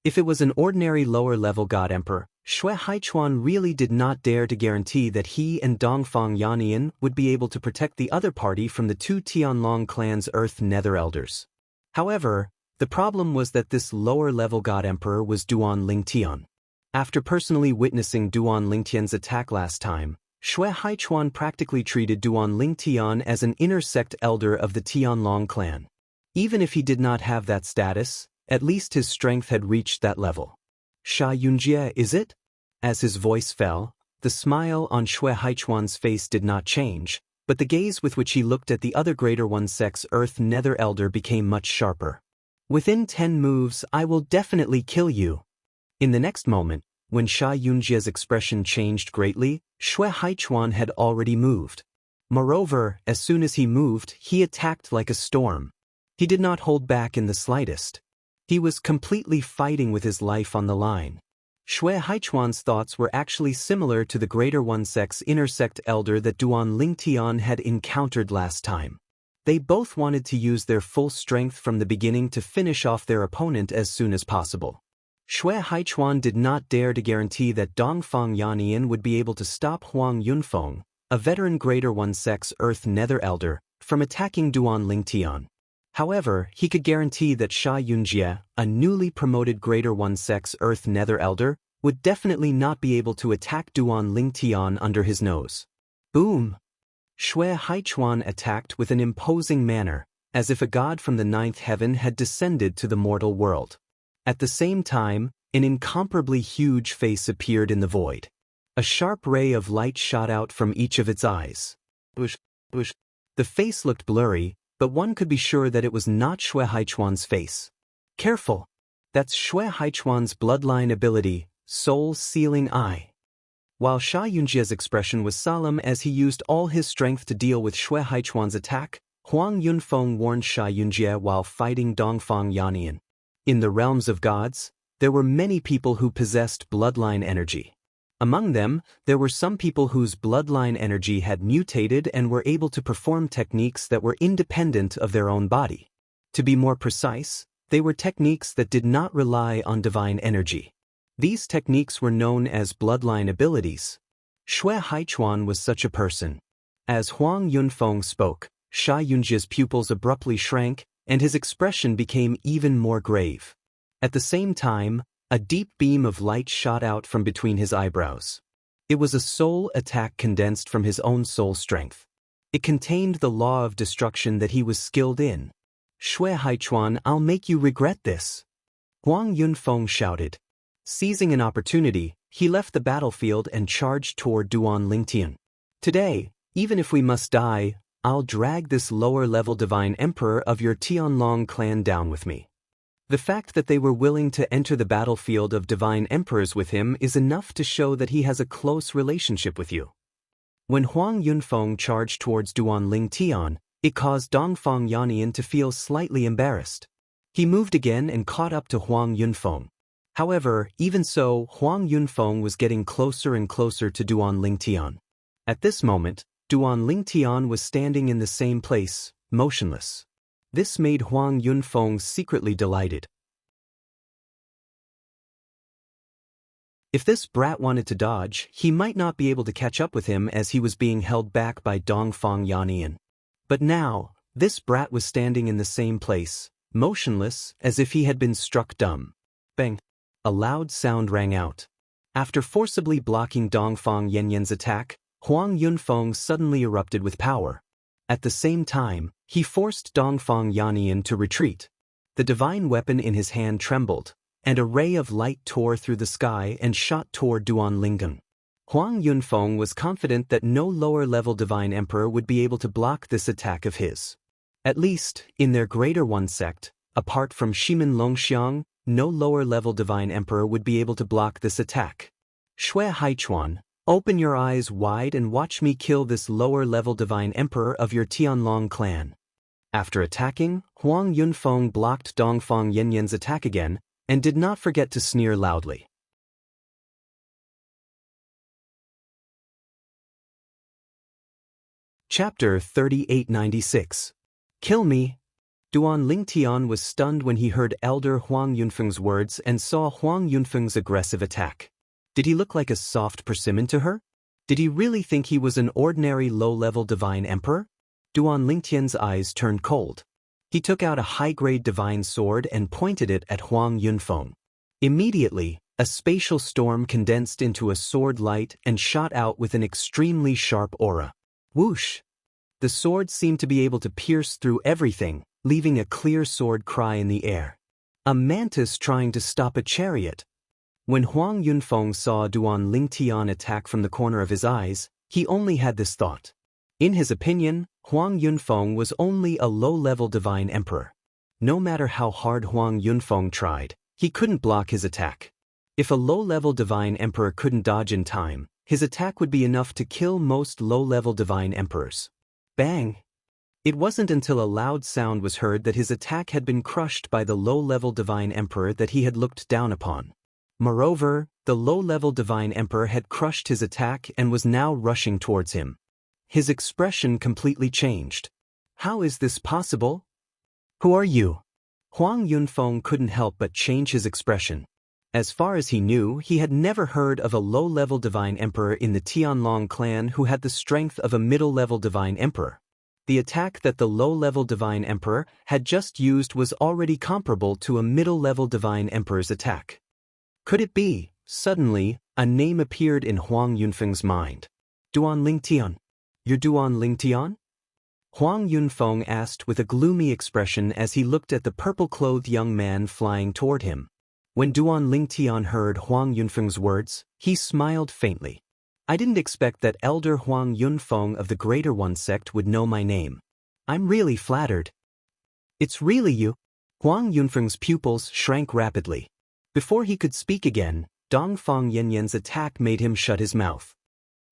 [SPEAKER 1] If it was an ordinary lower-level god emperor, Shui Haichuan really did not dare to guarantee that he and Dongfang Yannian would be able to protect the other party from the two Tianlong clan's Earth Nether Elders. However, the problem was that this lower-level god emperor was Duan Lingtian. After personally witnessing Duan Lingtian's attack last time, Shui Haichuan practically treated Duan Lingtian as an inner sect elder of the Tianlong clan. Even if he did not have that status, at least his strength had reached that level. Xianxia, is it? As his voice fell, the smile on Shui Haichuan's face did not change, but the gaze with which he looked at the other Greater One Sect's Earth Nether Elder became much sharper. Within 10 moves, I will definitely kill you. In the next moment, when Xianxia's expression changed greatly, Shui Haichuan had already moved. Moreover, as soon as he moved, he attacked like a storm. He did not hold back in the slightest. He was completely fighting with his life on the line. Shui Haichuan's thoughts were actually similar to the Greater One Sect's inner sect elder that Duan Lingtian had encountered last time. They both wanted to use their full strength from the beginning to finish off their opponent as soon as possible. Shui Haichuan did not dare to guarantee that Dongfang Yannian would be able to stop Huang Yunfeng, a veteran Greater One Sect's Earth Nether Elder, from attacking Duan Lingtian. However, he could guarantee that Xianxia, a newly promoted Greater One Sect's Earth Nether Elder, would definitely not be able to attack Duan Lingtian under his nose. Boom! Shui Haichuan attacked with an imposing manner, as if a god from the ninth heaven had descended to the mortal world. At the same time, an incomparably huge face appeared in the void. A sharp ray of light shot out from each of its eyes. The face looked blurry, but one could be sure that it was not Shui Haichuan's face. Careful! That's Shui Haichuan's bloodline ability, Soul Sealing Eye. While Xianxia's expression was solemn as he used all his strength to deal with Shui Haichuan's attack, Huang Yunfeng warned Xianxia while fighting Dongfang Yannian. In the realms of gods, there were many people who possessed bloodline energy. Among them, there were some people whose bloodline energy had mutated and were able to perform techniques that were independent of their own body. To be more precise, they were techniques that did not rely on divine energy. These techniques were known as bloodline abilities. Shui Haichuan was such a person. As Huang Yunfeng spoke, Sha Yunjia's pupils abruptly shrank, and his expression became even more grave. At the same time, a deep beam of light shot out from between his eyebrows. It was a soul attack condensed from his own soul strength. It contained the law of destruction that he was skilled in. Shui Haichuan, I'll make you regret this. Huang Yunfeng shouted. Seizing an opportunity, he left the battlefield and charged toward Duan Lingtian. Today, even if we must die, I'll drag this lower-level divine emperor of your Tianlong clan down with me. The fact that they were willing to enter the battlefield of divine emperors with him is enough to show that he has a close relationship with you. When Huang Yunfeng charged towards Duan Lingtian, it caused Dongfang Yannian to feel slightly embarrassed. He moved again and caught up to Huang Yunfeng. However, even so, Huang Yunfeng was getting closer and closer to Duan Lingtian. At this moment, Duan Lingtian was standing in the same place, motionless. This made Huang Yunfeng secretly delighted. If this brat wanted to dodge, he might not be able to catch up with him as he was being held back by Dongfang Yannian. But now, this brat was standing in the same place, motionless, as if he had been struck dumb. Bang! A loud sound rang out. After forcibly blocking Dongfang Yannian's attack, Huang Yunfeng suddenly erupted with power. At the same time, he forced Dongfang Yannian to retreat. The divine weapon in his hand trembled, and a ray of light tore through the sky and shot toward Duan Lingtian. Huang Yunfeng was confident that no lower-level divine emperor would be able to block this attack of his. At least, in their Greater One sect, apart from Shimin Longxiang, no lower-level divine emperor would be able to block this attack. Shui Haichuan, open your eyes wide and watch me kill this lower-level divine emperor of your Tianlong clan. After attacking, Huang Yunfeng blocked Dongfang Yannian's attack again, and did not forget to sneer loudly. Chapter 3896. Kill me. Duan Lingtian was stunned when he heard Elder Huang Yunfeng's words and saw Huang Yunfeng's aggressive attack. Did he look like a soft persimmon to her? Did he really think he was an ordinary low-level divine emperor? Duan Lingtian's eyes turned cold. He took out a high-grade divine sword and pointed it at Huang Yunfeng. Immediately, a spatial storm condensed into a sword light and shot out with an extremely sharp aura. Whoosh! The sword seemed to be able to pierce through everything, leaving a clear sword cry in the air. A mantis trying to stop a chariot. When Huang Yunfeng saw Duan Lingtian attack from the corner of his eyes, he only had this thought. In his opinion, Huang Yunfeng was only a low-level divine emperor. No matter how hard Huang Yunfeng tried, he couldn't block his attack. If a low-level divine emperor couldn't dodge in time, his attack would be enough to kill most low-level divine emperors. Bang! It wasn't until a loud sound was heard that his attack had been crushed by the low-level divine emperor that he had looked down upon. Moreover, the low-level divine emperor had crushed his attack and was now rushing towards him. His expression completely changed. How is this possible? Who are you? Huang Yunfeng couldn't help but change his expression. As far as he knew, he had never heard of a low-level divine emperor in the Tianlong clan who had the strength of a middle-level divine emperor. The attack that the low-level divine emperor had just used was already comparable to a middle-level divine emperor's attack. Could it be? Suddenly, a name appeared in Huang Yunfeng's mind. Duan Lingtian. You're Duan Lingtian? Huang Yunfeng asked with a gloomy expression as he looked at the purple-clothed young man flying toward him. When Duan Lingtian heard Huang Yunfeng's words, he smiled faintly. I didn't expect that Elder Huang Yunfeng of the Greater One sect would know my name. I'm really flattered. It's really you? Huang Yunfeng's pupils shrank rapidly. Before he could speak again, Dongfang Yannian's attack made him shut his mouth.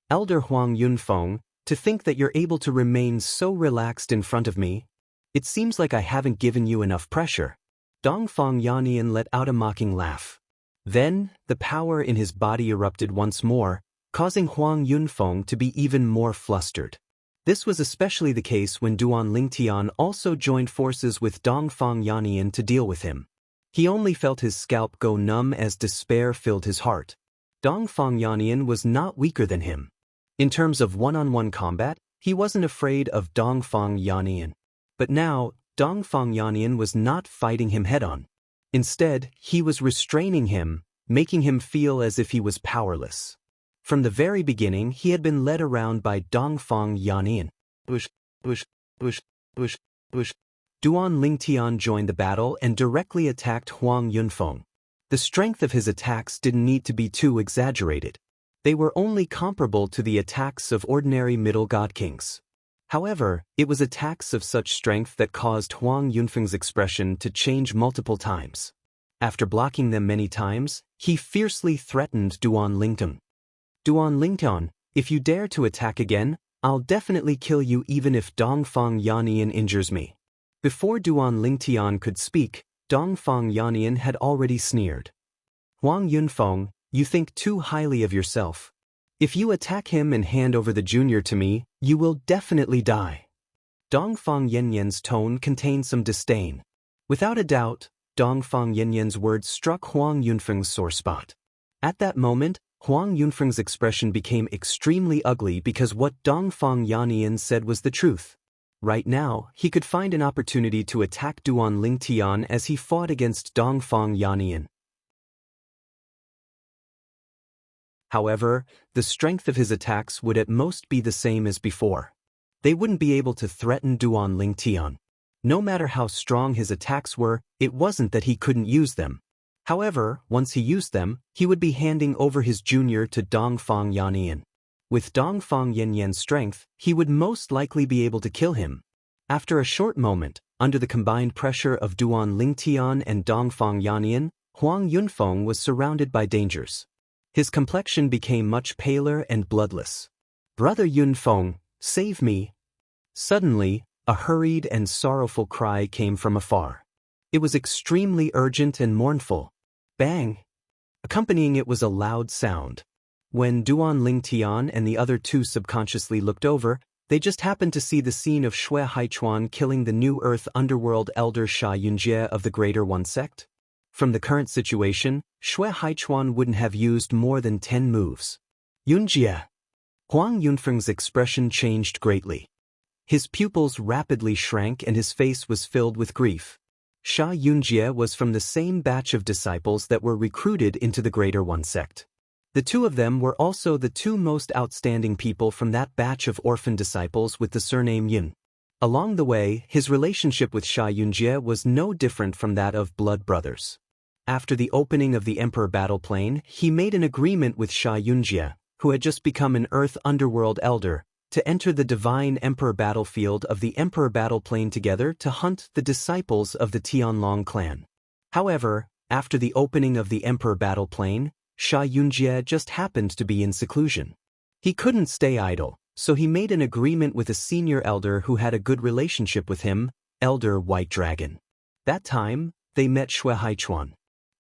[SPEAKER 1] Elder Huang Yunfeng, to think that you're able to remain so relaxed in front of me. It seems like I haven't given you enough pressure. Dongfang Yannian let out a mocking laugh. Then, the power in his body erupted once more, causing Huang Yunfeng to be even more flustered. This was especially the case when Duan Lingtian also joined forces with Dongfang Yannian to deal with him. He only felt his scalp go numb as despair filled his heart. Dongfang Yannian was not weaker than him. In terms of one-on-one combat, he wasn't afraid of Dongfang Yannian. But now, Dongfang Yannian was not fighting him head-on. Instead, he was restraining him, making him feel as if he was powerless. From the very beginning, he had been led around by Dongfang Yannian. Bush. Duan Lingtian joined the battle and directly attacked Huang Yunfeng. The strength of his attacks didn't need to be too exaggerated. They were only comparable to the attacks of ordinary middle god kings. However, it was attacks of such strength that caused Huang Yunfeng's expression to change multiple times. After blocking them many times, he fiercely threatened Duan Lingtian. Duan Lingtian, if you dare to attack again, I'll definitely kill you even if Dongfang Yannian injures me. Before Duan Lingtian could speak, Dongfang Yannian had already sneered. Huang Yunfeng, you think too highly of yourself. If you attack him and hand over the junior to me, you will definitely die. Dongfang Yannian's tone contained some disdain. Without a doubt, Dongfang Yannian's words struck Huang Yunfeng's sore spot. At that moment, Huang Yunfeng's expression became extremely ugly because what Dongfang Yannian said was the truth. Right now, he could find an opportunity to attack Duan Lingtian as he fought against Dongfang Yannian. However, the strength of his attacks would at most be the same as before. They wouldn't be able to threaten Duan Lingtian. No matter how strong his attacks were, it wasn't that he couldn't use them. However, once he used them, he would be handing over his junior to Dongfang Yannian. With Dongfang Yannian's strength, he would most likely be able to kill him. After a short moment, under the combined pressure of Duan Lingtian and Dongfang Yannian, Huang Yunfeng was surrounded by dangers. His complexion became much paler and bloodless. Brother Yunfeng, save me! Suddenly, a hurried and sorrowful cry came from afar. It was extremely urgent and mournful. Bang! Accompanying it was a loud sound. When Duan Lingtian and the other two subconsciously looked over, they just happened to see the scene of Shui Haichuan killing the New Earth Underworld elder Xianxia of the Greater One sect. From the current situation, Shui Haichuan wouldn't have used more than 10 moves. Yunjia! Huang Yunfeng's expression changed greatly. His pupils rapidly shrank and his face was filled with grief. Xianxia was from the same batch of disciples that were recruited into the Greater One sect. The two of them were also the two most outstanding people from that batch of orphan disciples with the surname Yun. Along the way, his relationship with Xianxia was no different from that of blood brothers. After the opening of the Emperor Battle Plane, he made an agreement with Xianxia, who had just become an Earth Underworld elder, to enter the Divine Emperor battlefield of the Emperor Battle Plane together to hunt the disciples of the Tianlong clan. However, after the opening of the Emperor Battle Plane, Xianxia just happened to be in seclusion. He couldn't stay idle, so he made an agreement with a senior elder who had a good relationship with him, Elder White Dragon. That time, they met Shui Haichuan.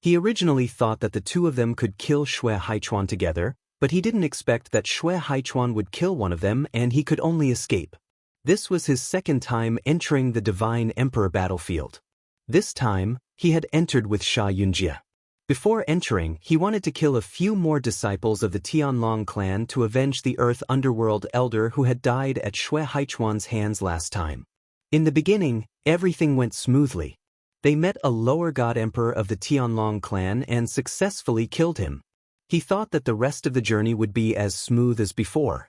[SPEAKER 1] He originally thought that the two of them could kill Shui Haichuan together, but he didn't expect that Shui Haichuan would kill one of them and he could only escape. This was his second time entering the Divine Emperor battlefield. This time, he had entered with Xianxia. Before entering, he wanted to kill a few more disciples of the Tianlong clan to avenge the Earth Underworld elder who had died at Shui Haichuan's hands last time. In the beginning, everything went smoothly. They met a lower god emperor of the Tianlong clan and successfully killed him. He thought that the rest of the journey would be as smooth as before.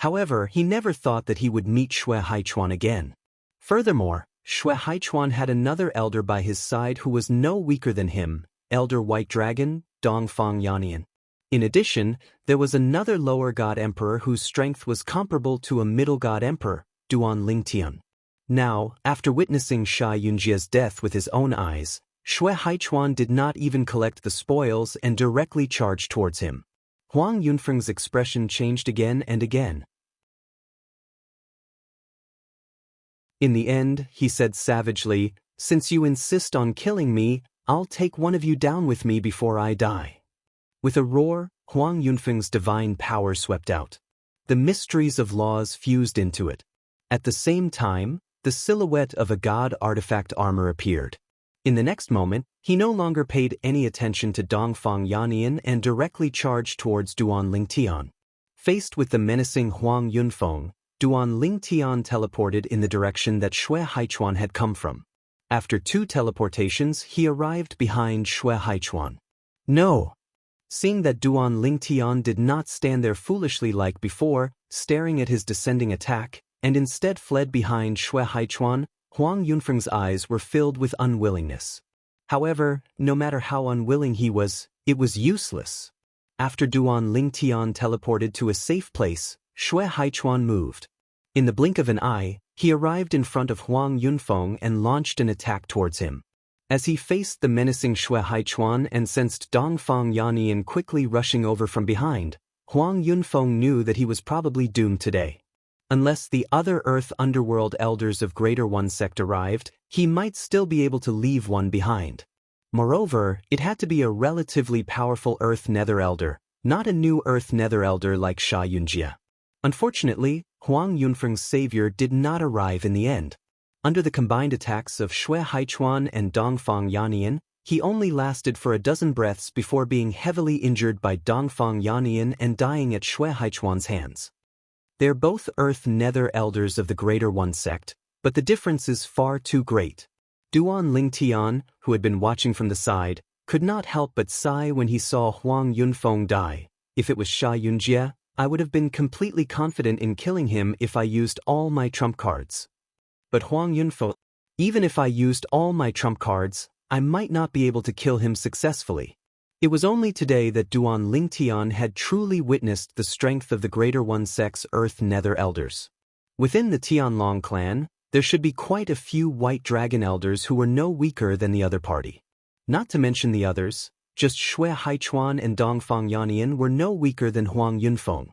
[SPEAKER 1] However, he never thought that he would meet Shui Haichuan again. Furthermore, Shui Haichuan had another elder by his side who was no weaker than him, Elder White Dragon, Dongfang Yannian. In addition, there was another lower god emperor whose strength was comparable to a middle god emperor, Duan Lingtian. Now, after witnessing Xianxia's death with his own eyes, Shui Haichuan did not even collect the spoils and directly charged towards him. Huang Yunfeng's expression changed again and again. In the end, he said savagely, "Since you insist on killing me, I'll take one of you down with me before I die." With a roar, Huang Yunfeng's divine power swept out. The mysteries of laws fused into it. At the same time, the silhouette of a god artifact armor appeared. In the next moment, he no longer paid any attention to Dongfang Yannian and directly charged towards Duan Lingtian. Faced with the menacing Huang Yunfeng, Duan Lingtian teleported in the direction that Xue Haichuan had come from. After 2 teleportations, he arrived behind Xue Haichuan. No! Seeing that Duan Lingtian did not stand there foolishly like before, staring at his descending attack, and instead fled behind Xue Haichuan, Huang Yunfeng's eyes were filled with unwillingness. However, no matter how unwilling he was, it was useless. After Duan Lingtian teleported to a safe place, Xue Haichuan moved. In the blink of an eye, he arrived in front of Huang Yunfeng and launched an attack towards him. As he faced the menacing Xue Haichuan and sensed Dongfang Yannian quickly rushing over from behind, Huang Yunfeng knew that he was probably doomed today. Unless the other Earth Underworld elders of Greater One sect arrived, he might still be able to leave one behind. Moreover, it had to be a relatively powerful Earth Nether Elder, not a new Earth Nether Elder like Xianxia. Unfortunately, Huang Yunfeng's savior did not arrive in the end. Under the combined attacks of Xue Haichuan and Dongfang Yannian, he only lasted for a dozen breaths before being heavily injured by Dongfang Yannian and dying at Xue Haichuan's hands. They're both Earth Nether Elders of the Greater One sect, but the difference is far too great. Duan Lingtian, who had been watching from the side, could not help but sigh when he saw Huang Yunfeng die. If it was Xianxia, I would have been completely confident in killing him if I used all my trump cards. But Huang Yunfeng, even if I used all my trump cards, I might not be able to kill him successfully. It was only today that Duan Lingtian had truly witnessed the strength of the Greater One sect's Earth Nether Elders. Within the Tianlong clan, there should be quite a few White Dragon Elders who were no weaker than the other party. Not to mention the others, just Xue Haichuan and Dongfang Yannian were no weaker than Huang Yunfeng.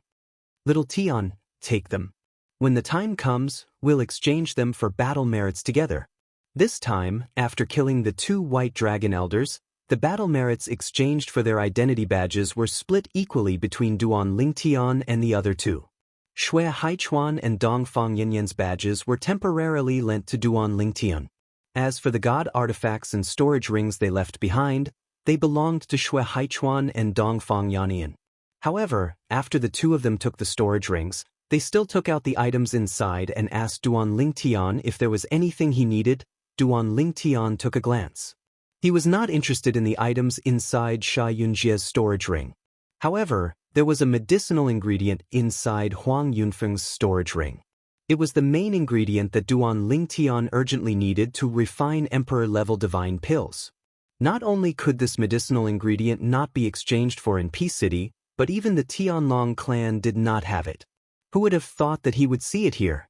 [SPEAKER 1] Little Tian, take them. When the time comes, we'll exchange them for battle merits together. This time, after killing the 2 White Dragon Elders, the battle merits exchanged for their identity badges were split equally between Duan Lingtian and the other 2. Xue Haichuan and Dongfang Yannian's badges were temporarily lent to Duan Lingtian. As for the god artifacts and storage rings they left behind, they belonged to Xue Haichuan and Dongfang Yannian. However, after the 2 of them took the storage rings, they still took out the items inside and asked Duan Lingtian if there was anything he needed. Duan Lingtian took a glance. He was not interested in the items inside Xianxia's storage ring. However, there was a medicinal ingredient inside Huang Yunfeng's storage ring. It was the main ingredient that Duan Lingtian urgently needed to refine Emperor-level divine pills. Not only could this medicinal ingredient not be exchanged for in Peace City, but even the Tianlong clan did not have it. Who would have thought that he would see it here?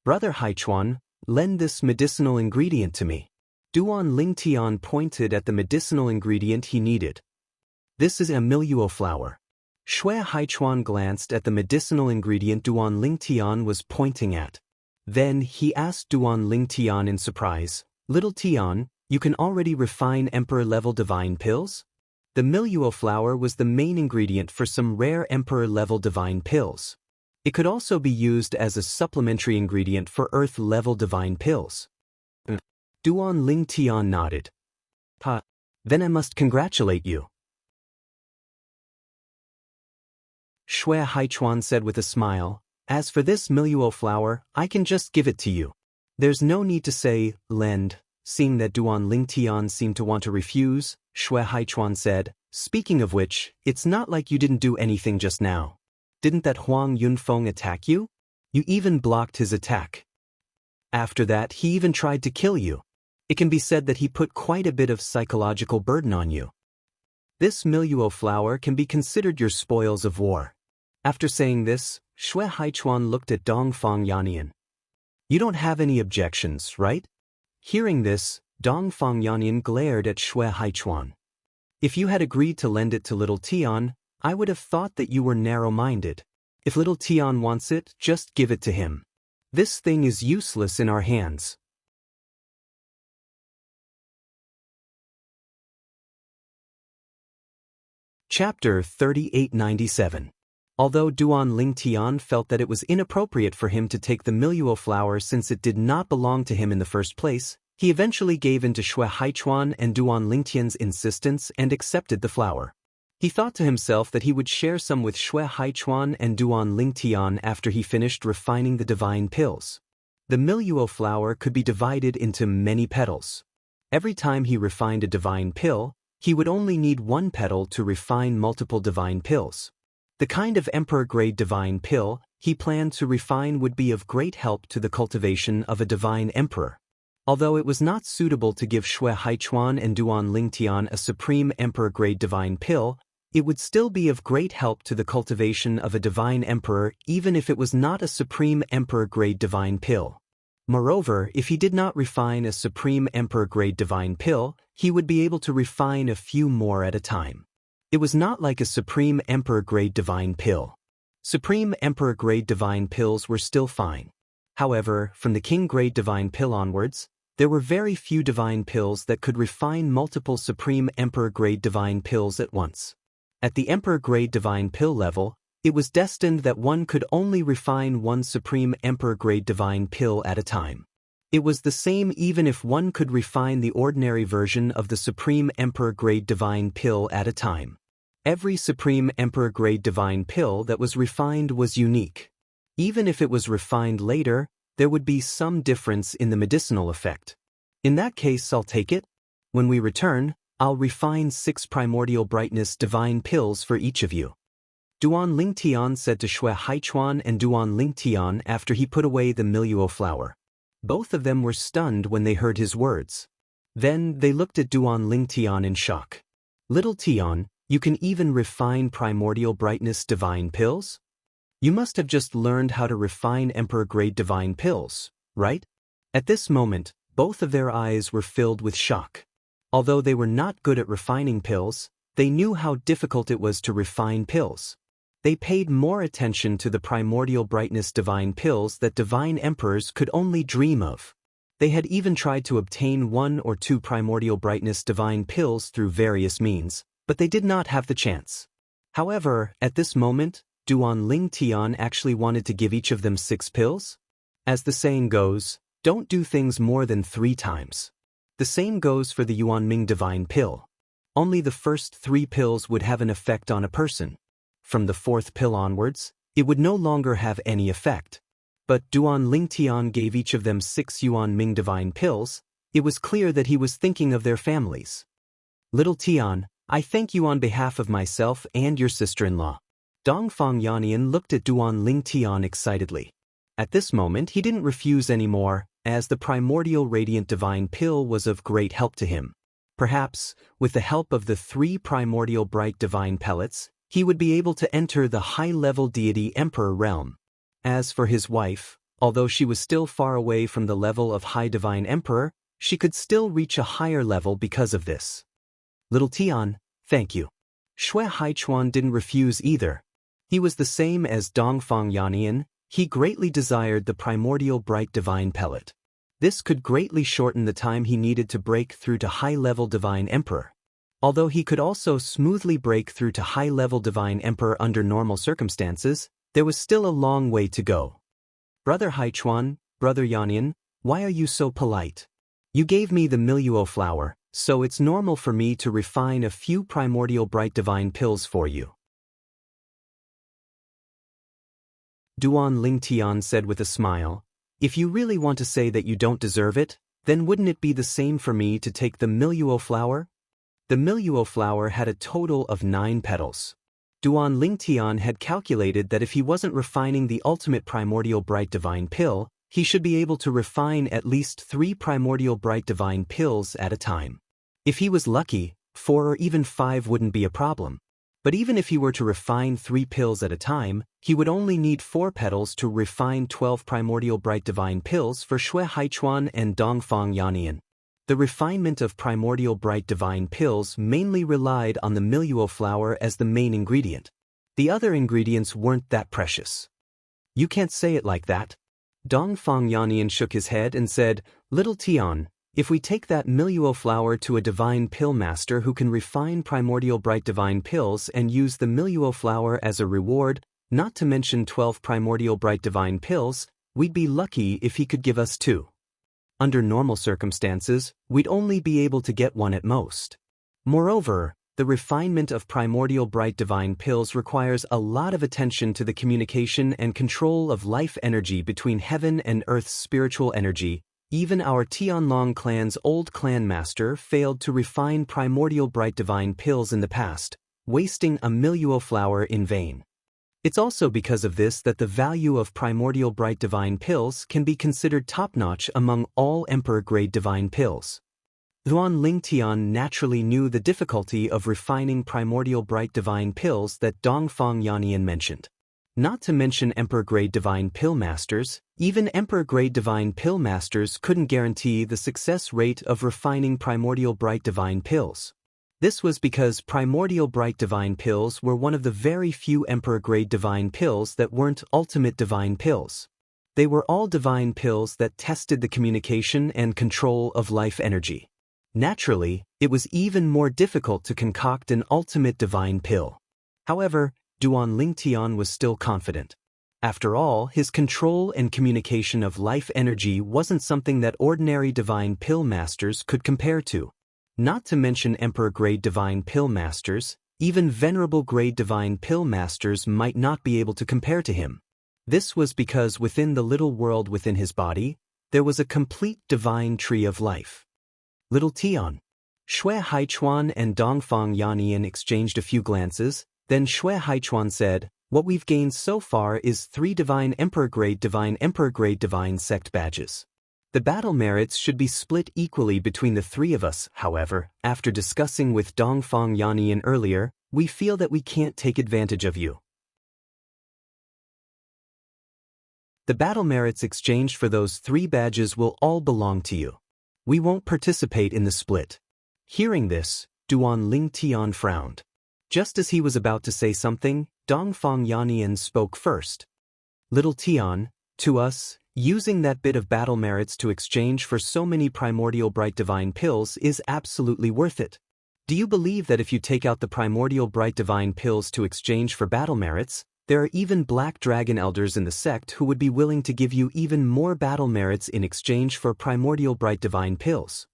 [SPEAKER 1] Brother Haichuan, lend this medicinal ingredient to me. Duan Lingtian pointed at the medicinal ingredient he needed. This is a milieu flower. Xue Haichuan glanced at the medicinal ingredient Duan Lingtian was pointing at. Then he asked Duan Lingtian in surprise, Little Tian, you can already refine Emperor-level divine pills? The milieu flower was the main ingredient for some rare Emperor-level divine pills. It could also be used as a supplementary ingredient for Earth-level divine pills. Duan Lingtian nodded. Then I must congratulate you. Xue Haichuan said with a smile, as for this milieu flower, I can just give it to you. There's no need to say, lend. Seeing that Duan Lingtian seemed to want to refuse, Xue Haichuan said, speaking of which, it's not like you didn't do anything just now. Didn't that Huang Yunfeng attack you? You even blocked his attack. After that, he even tried to kill you. It can be said that he put quite a bit of psychological burden on you. This milieu flower can be considered your spoils of war. After saying this, Xue Haichuan looked at Dongfang Yannian. You don't have any objections, right? Hearing this, Dongfang Yannian glared at Xue Haichuan. If you had agreed to lend it to Little Tian, I would have thought that you were narrow-minded. If Little Tian wants it, just give it to him. This thing is useless in our hands. Chapter 3897. Although Duan Ling Tian felt that it was inappropriate for him to take the Miluo flower since it did not belong to him in the first place, he eventually gave in to Xue Haichuan and Duan Lingtian's insistence and accepted the flower. He thought to himself that he would share some with Xue Haichuan and Duan Lingtian after he finished refining the divine pills. The Miluo flower could be divided into many petals. Every time he refined a divine pill, he would only need one petal to refine multiple divine pills. The kind of emperor-grade divine pill he planned to refine would be of great help to the cultivation of a divine emperor. Although it was not suitable to give Xue Haichuan and Duan Lingtian a supreme emperor-grade divine pill, it would still be of great help to the cultivation of a divine emperor even if it was not a supreme emperor-grade divine pill. Moreover, if he did not refine a supreme emperor-grade divine pill, he would be able to refine a few more at a time. It was not like a supreme emperor-grade divine pill. Supreme emperor-grade divine pills were still fine. However, from the king-grade divine pill onwards, there were very few divine pills that could refine multiple supreme emperor-grade divine pills at once. At the emperor-grade divine pill level, it was destined that one could only refine one supreme emperor-grade divine pill at a time. It was the same even if one could refine the ordinary version of the supreme emperor-grade divine pill at a time. Every supreme emperor-grade divine pill that was refined was unique. Even if it was refined later, there would be some difference in the medicinal effect. In that case, I'll take it. When we return, I'll refine 6 primordial brightness divine pills for each of you. Duan Lingtian said to Xue Haichuan and Duan Lingtian after he put away the Miluo flower. Both of them were stunned when they heard his words. Then they looked at Duan Lingtian in shock. Little Tian, you can even refine primordial brightness divine pills? You must have just learned how to refine emperor-grade divine pills, right? At this moment, both of their eyes were filled with shock. Although they were not good at refining pills, they knew how difficult it was to refine pills. They paid more attention to the primordial brightness divine pills that divine emperors could only dream of. They had even tried to obtain 1 or 2 primordial brightness divine pills through various means, but they did not have the chance. However, at this moment, Duan Lingtian actually wanted to give each of them 6 pills. As the saying goes, don't do things more than 3 times. The same goes for the Yuanming divine pill. Only the first 3 pills would have an effect on a person. From the 4th pill onwards, it would no longer have any effect. But Duan Lingtian gave each of them 6 Yuanming divine pills. It was clear that he was thinking of their families. Little Tian, I thank you on behalf of myself and your sister-in-law. Dongfang Yannian looked at Duan Lingtian excitedly. At this moment he didn't refuse anymore, as the primordial radiant divine pill was of great help to him. Perhaps, with the help of the 3 primordial bright divine pellets, he would be able to enter the high-level deity emperor realm. As for his wife, although she was still far away from the level of high divine emperor, she could still reach a higher level because of this. Little Tian, thank you. Xue Haichuan didn't refuse either. He was the same as Dongfang Yannian. He greatly desired the primordial bright divine pellet. This could greatly shorten the time he needed to break through to high-level divine emperor. Although he could also smoothly break through to high-level divine emperor under normal circumstances, there was still a long way to go. Brother Haichuan, Brother Yannian, why are you so polite? You gave me the Miluo flower, so it's normal for me to refine a few primordial bright divine pills for you. Duan Lingtian said with a smile, if you really want to say that you don't deserve it, then wouldn't it be the same for me to take the Miluo flower? The Miluo flower had a total of 9 petals. Duan Lingtian had calculated that if he wasn't refining the ultimate primordial bright divine pill, he should be able to refine at least 3 primordial bright divine pills at a time. If he was lucky, 4 or even 5 wouldn't be a problem. But even if he were to refine 3 pills at a time, he would only need 4 petals to refine 12 primordial bright divine pills for Xue Haichuan and Dongfang Yannian. The refinement of primordial bright divine pills mainly relied on the Miluo flower as the main ingredient. The other ingredients weren't that precious. You can't say it like that. Dongfang Yannian shook his head and said, Little Tian, If we take that Miluo flower to a divine pill master who can refine primordial bright divine pills and use the Miluo flower as a reward, not to mention 12 primordial bright divine pills, we'd be lucky if he could give us 2. Under normal circumstances, we'd only be able to get 1 at most. Moreover, the refinement of primordial bright divine pills requires a lot of attention to the communication and control of life energy between heaven and earth's spiritual energy. Even our Tianlong clan's old clan master failed to refine primordial bright divine pills in the past, wasting a Miluo flower in vain. It's also because of this that the value of primordial bright divine pills can be considered top-notch among all emperor-grade divine pills. Duan Lingtian naturally knew the difficulty of refining primordial bright divine pills that Dongfang Yannian mentioned. Not to mention emperor-grade divine pill masters, even emperor-grade divine pill masters couldn't guarantee the success rate of refining primordial bright divine pills. This was because primordial bright divine pills were one of the very few emperor-grade divine pills that weren't ultimate divine pills. They were all divine pills that tested the communication and control of life energy. Naturally, it was even more difficult to concoct an ultimate divine pill. However, Duan Lingtian was still confident. After all, his control and communication of life energy wasn't something that ordinary divine pill masters could compare to. Not to mention emperor-grade divine pill masters, even venerable-grade divine pill masters might not be able to compare to him. This was because within the little world within his body, there was a complete divine tree of life. Little Tian. Shui Haichuan and Dongfang Yannian exchanged a few glances, then Shui Haichuan said, "What we've gained so far is 3 divine emperor-grade divine sect badges. The battle merits should be split equally between the 3 of us. However, after discussing with Dongfang Yannian earlier, we feel that we can't take advantage of you. The battle merits exchanged for those 3 badges will all belong to you. We won't participate in the split." Hearing this, Duan Lingtian frowned. Just as he was about to say something, Dongfang Yannian spoke first. "Little Tian, to us, using that bit of battle merits to exchange for so many primordial bright divine pills is absolutely worth it. Do you believe that if you take out the primordial bright divine pills to exchange for battle merits, there are even black dragon elders in the sect who would be willing to give you even more battle merits in exchange for primordial bright divine pills?"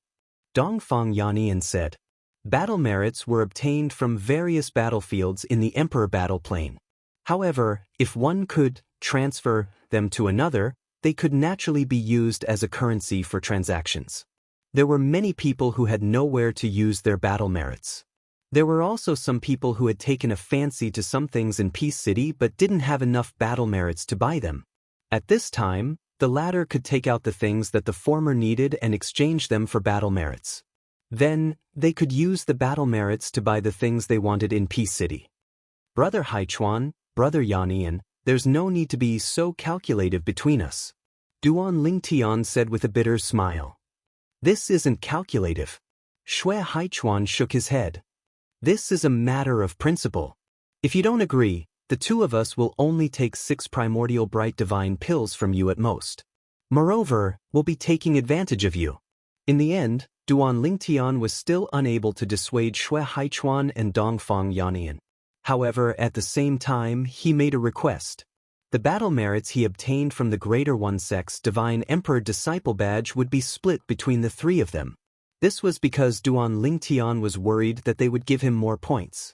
[SPEAKER 1] Dongfang Yannian said. Battle merits were obtained from various battlefields in the Emperor battle plane. However, if one could transfer them to another, they could naturally be used as a currency for transactions. There were many people who had nowhere to use their battle merits. There were also some people who had taken a fancy to some things in Peace City but didn't have enough battle merits to buy them. At this time, the latter could take out the things that the former needed and exchange them for battle merits. Then, they could use the battle merits to buy the things they wanted in Peace City. "Brother Haichuan, Brother Yannian, there's no need to be so calculative between us," Duan Lingtian said with a bitter smile. "This isn't calculative." Shui Haichuan shook his head. "This is a matter of principle. If you don't agree, the 2 of us will only take 6 primordial bright divine pills from you at most. Moreover, we'll be taking advantage of you." In the end, Duan Lingtian was still unable to dissuade Shui Haichuan and Dongfang Yannian. However, at the same time, he made a request. The battle merits he obtained from the Greater One Sect's Divine Emperor Disciple badge would be split between the 3 of them. This was because Duan Lingtian was worried that they would give him more points.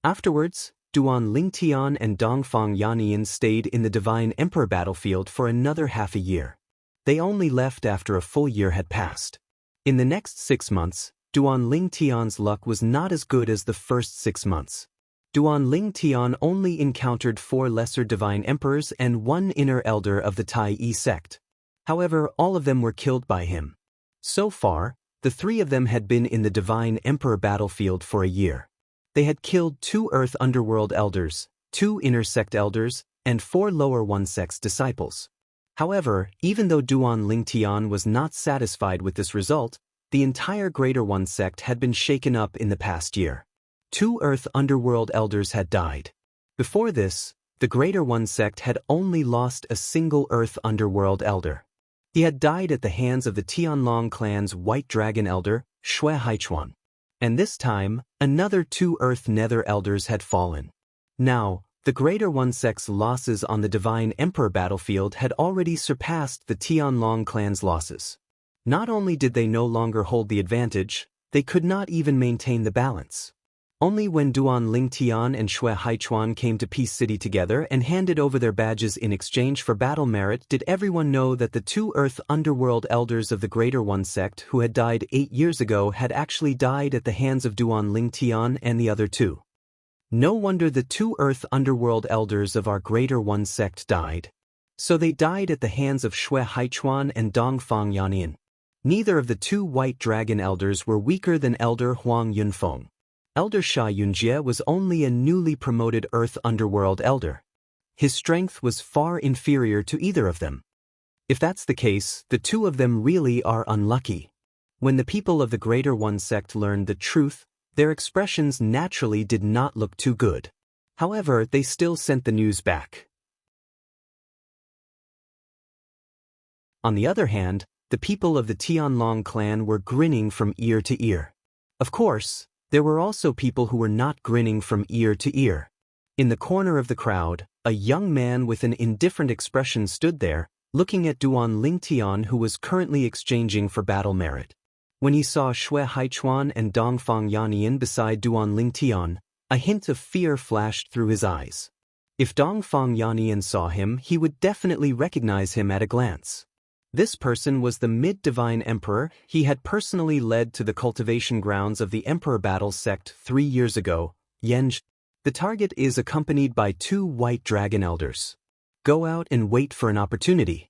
[SPEAKER 1] Afterwards, Duan Lingtian and Dongfang Yannian stayed in the Divine Emperor battlefield for another half a year. They only left after a full year had passed. In the next 6 months, Duan Lingtian's luck was not as good as the first 6 months. Duan Lingtian only encountered 4 lesser divine emperors and 1 inner elder of the Tai Yi sect. However, all of them were killed by him. So far, the 3 of them had been in the Divine Emperor battlefield for a year. They had killed 2 Earth Underworld elders, 2 Inner Sect elders, and 4 Lower One Sect's disciples. However, even though Duan Lingtian was not satisfied with this result, the entire Greater One Sect had been shaken up in the past year. 2 Earth Underworld elders had died. Before this, the Greater One Sect had only lost a single Earth Underworld elder. He had died at the hands of the Tianlong clan's White Dragon Elder, Shui Haichuan. And this time, another 2 Earth Nether Elders had fallen. Now, the Greater One sect's losses on the Divine Emperor battlefield had already surpassed the Tianlong clan's losses. Not only did they no longer hold the advantage, they could not even maintain the balance. Only when Duan Lingtian and Shui Haichuan came to Peace City together and handed over their badges in exchange for battle merit did everyone know that the 2 Earth Underworld Elders of the Greater One sect who had died 8 years ago had actually died at the hands of Duan Lingtian and the other 2. No wonder the 2 Earth Underworld Elders of our Greater One sect died. So they died at the hands of Shui Haichuan and Dongfang Yannian. Neither of the 2 White Dragon Elders were weaker than Elder Huang Yunfeng. Elder Xianxia was only a newly promoted Earth Underworld Elder. His strength was far inferior to either of them. If that's the case, the 2 of them really are unlucky. When the people of the Greater One sect learned the truth, their expressions naturally did not look too good. However, they still sent the news back. On the other hand, the people of the Tianlong clan were grinning from ear to ear. Of course, there were also people who were not grinning from ear to ear. In the corner of the crowd, a young man with an indifferent expression stood there, looking at Duan Lingtian who was currently exchanging for battle merit. When he saw Shui Haichuan and Dongfang Yannian beside Duan Lingtian, a hint of fear flashed through his eyes. If Dongfang Yannian saw him, he would definitely recognize him at a glance. This person was the mid-divine emperor he had personally led to the cultivation grounds of the Emperor Battle sect 3 years ago, Xianxia. The target is accompanied by 2 White Dragon Elders. Go out and wait for an opportunity.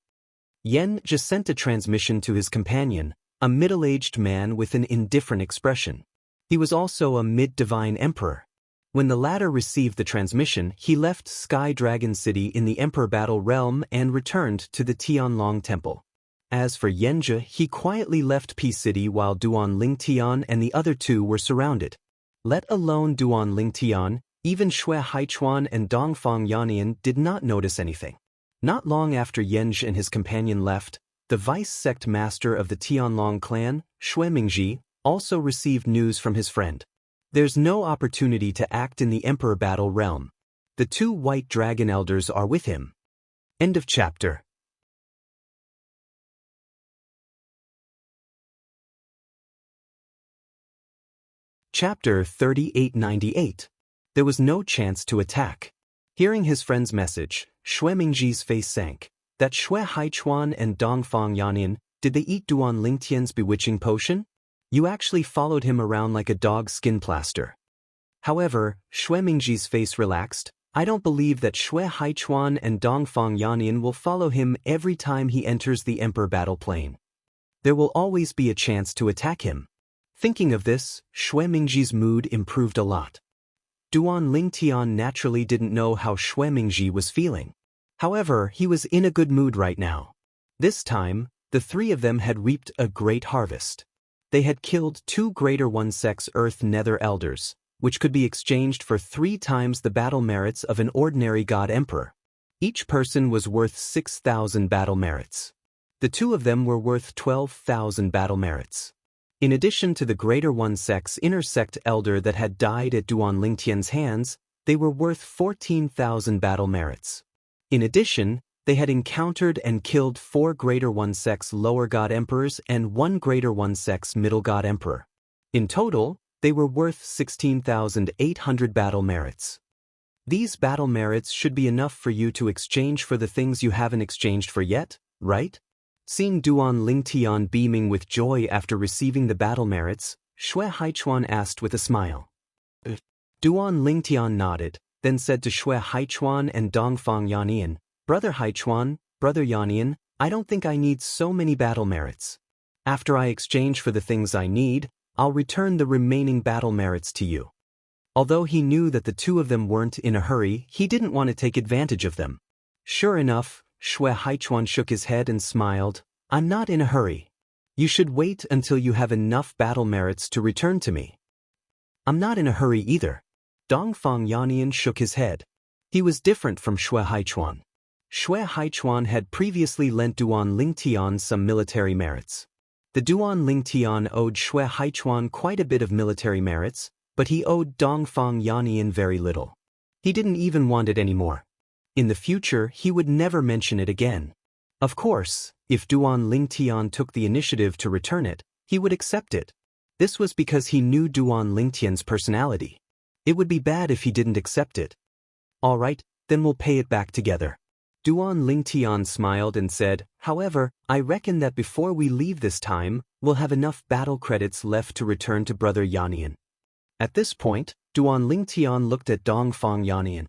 [SPEAKER 1] Xianxia sent a transmission to his companion, a middle-aged man with an indifferent expression. He was also a mid-divine emperor. When the latter received the transmission, he left Sky Dragon City in the Emperor Battle realm and returned to the Tianlong Temple. As for Xianxia, he quietly left Peace City while Duan Lingtian and the other 2 were surrounded. Let alone Duan Lingtian, even Shui Haichuan and Dongfang Yannian did not notice anything. Not long after Xianxia and his companion left, the vice sect master of the Tianlong clan, Shui Mingji, also received news from his friend. There's no opportunity to act in the Emperor Battle realm. The 2 White Dragon Elders are with him. End of chapter. Chapter 3898. There was no chance to attack. Hearing his friend's message, Shui Mingji's face sank. That Shui Haichuan and Dongfang Yannian, did they eat Duan Lingtian's bewitching potion? You actually followed him around like a dog's skin plaster. However, Shui Mingji's face relaxed. I don't believe that Shui Haichuan and Dongfang Yannian will follow him every time he enters the Emperor Battle plane. There will always be a chance to attack him. Thinking of this, Shui Mingji's mood improved a lot. Duan Lingtian naturally didn't know how Shui Mingji was feeling. However, he was in a good mood right now. This time, the 3 of them had reaped a great harvest. They had killed 2 Greater One sect's Earth Nether Elders, which could be exchanged for 3 times the battle merits of an ordinary God Emperor. Each person was worth 6,000 battle merits. The 2 of them were worth 12,000 battle merits. In addition to the Greater One sect's inner sect elder that had died at Duan Lingtian's hands, they were worth 14,000 battle merits. In addition, they had encountered and killed 4 Greater One sect's lower God Emperors and 1 Greater One sect's middle God Emperor. In total, they were worth 16,800 battle merits. These battle merits should be enough for you to exchange for the things you haven't exchanged for yet, right? Seeing Duan Lingtian beaming with joy after receiving the battle merits, Shui Haichuan asked with a smile. Duan Lingtian nodded, then said to Shui Haichuan and Dongfang Yannian, Brother Haichuan, Brother Yannian, I don't think I need so many battle merits. After I exchange for the things I need, I'll return the remaining battle merits to you. Although he knew that the 2 of them weren't in a hurry, he didn't want to take advantage of them. Sure enough, Shui Haichuan shook his head and smiled. I'm not in a hurry. You should wait until you have enough battle merits to return to me. I'm not in a hurry either. Dongfang Yannian shook his head. He was different from Shui Haichuan. Xue Haichuan had previously lent Duan Lingtian some military merits. The Duan Lingtian owed Xue Haichuan quite a bit of military merits, but he owed Dongfang Yannian very little. He didn't even want it anymore. In the future, he would never mention it again. Of course, if Duan Lingtian took the initiative to return it, he would accept it. This was because he knew Duan Lingtian's personality. It would be bad if he didn't accept it. All right, then we'll pay it back together. Duan Lingtian smiled and said, however, I reckon that before we leave this time, we'll have enough battle credits left to return to Brother Yannian. At this point, Duan Lingtian looked at Dongfang Yannian.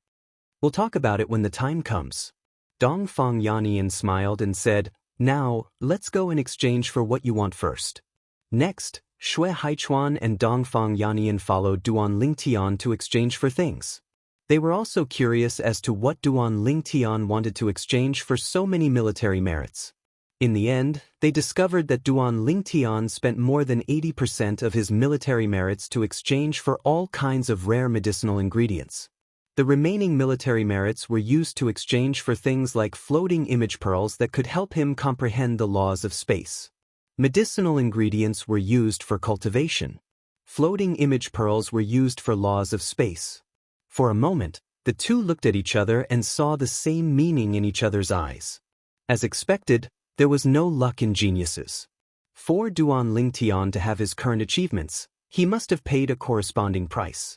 [SPEAKER 1] We'll talk about it when the time comes. Dongfang Yannian smiled and said, now, let's go in exchange for what you want first. Next, Xue Haichuan and Dongfang Yannian followed Duan Lingtian to exchange for things. They were also curious as to what Duan Lingtian wanted to exchange for so many military merits. In the end, they discovered that Duan Lingtian spent more than 80% of his military merits to exchange for all kinds of rare medicinal ingredients. The remaining military merits were used to exchange for things like floating image pearls that could help him comprehend the laws of space. Medicinal ingredients were used for cultivation. Floating image pearls were used for laws of space. For a moment, the two looked at each other and saw the same meaning in each other's eyes. As expected, there was no luck in geniuses. For Duan Lingtian to have his current achievements, he must have paid a corresponding price.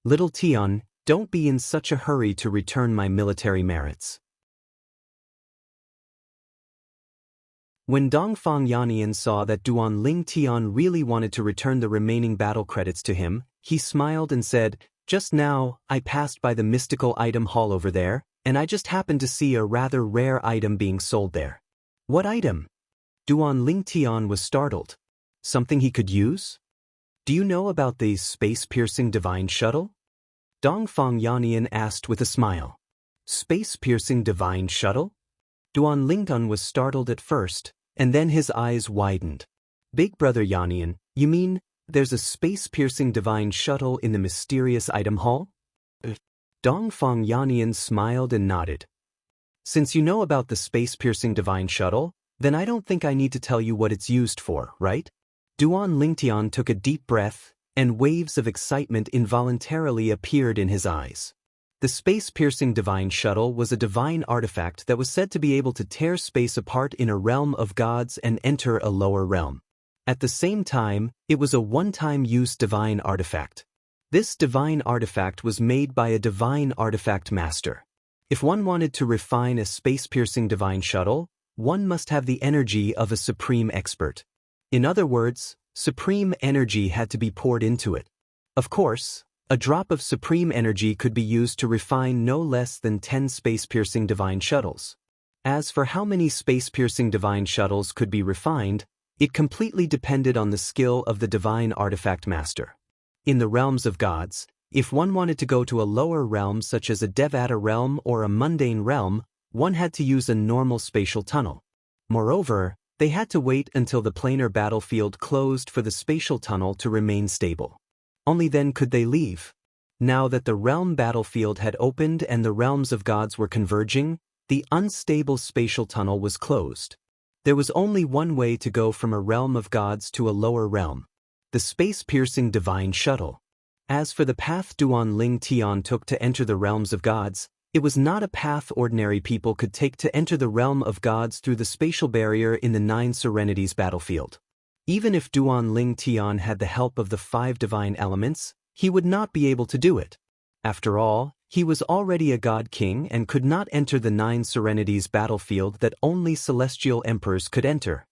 [SPEAKER 1] Little Tian, don't be in such a hurry to return my military merits. When Dongfang Yannian saw that Duan Lingtian really wanted to return the remaining battle credits to him, he smiled and said, just now, I passed by the mystical item hall over there, and I just happened to see a rather rare item being sold there. What item? Duan Lingtian was startled. Something he could use? Do you know about the space-piercing divine shuttle? Dongfang Yannian asked with a smile. Space-piercing divine shuttle? Duan Lingtian was startled at first, and then his eyes widened. Big Brother Yannian, you mean there's a space-piercing divine shuttle in the mysterious item hall? Dongfang Yannian smiled and nodded. Since you know about the space-piercing divine shuttle, then I don't think I need to tell you what it's used for, right? Duan Lingtian took a deep breath, and waves of excitement involuntarily appeared in his eyes. The space-piercing divine shuttle was a divine artifact that was said to be able to tear space apart in a realm of gods and enter a lower realm. At the same time, it was a one-time use divine artifact. This divine artifact was made by a divine artifact master. If one wanted to refine a space-piercing divine shuttle, one must have the energy of a supreme expert. In other words, supreme energy had to be poured into it. Of course, a drop of supreme energy could be used to refine no less than 10 space-piercing divine shuttles. As for how many space-piercing divine shuttles could be refined, it completely depended on the skill of the divine artifact master. In the realms of gods, if one wanted to go to a lower realm such as a Devata realm or a mundane realm, one had to use a normal spatial tunnel. Moreover, they had to wait until the planar battlefield closed for the spatial tunnel to remain stable. Only then could they leave. Now that the realm battlefield had opened and the realms of gods were converging, the unstable spatial tunnel was closed. There was only one way to go from a realm of gods to a lower realm: the space-piercing divine shuttle. As for the path Duan Lingtian took to enter the realms of gods, it was not a path ordinary people could take to enter the realm of gods through the spatial barrier in the 9 Serenities battlefield. Even if Duan Lingtian had the help of the 5 divine elements, he would not be able to do it. After all, he was already a god king and could not enter the 9 Serenities battlefield that only celestial emperors could enter.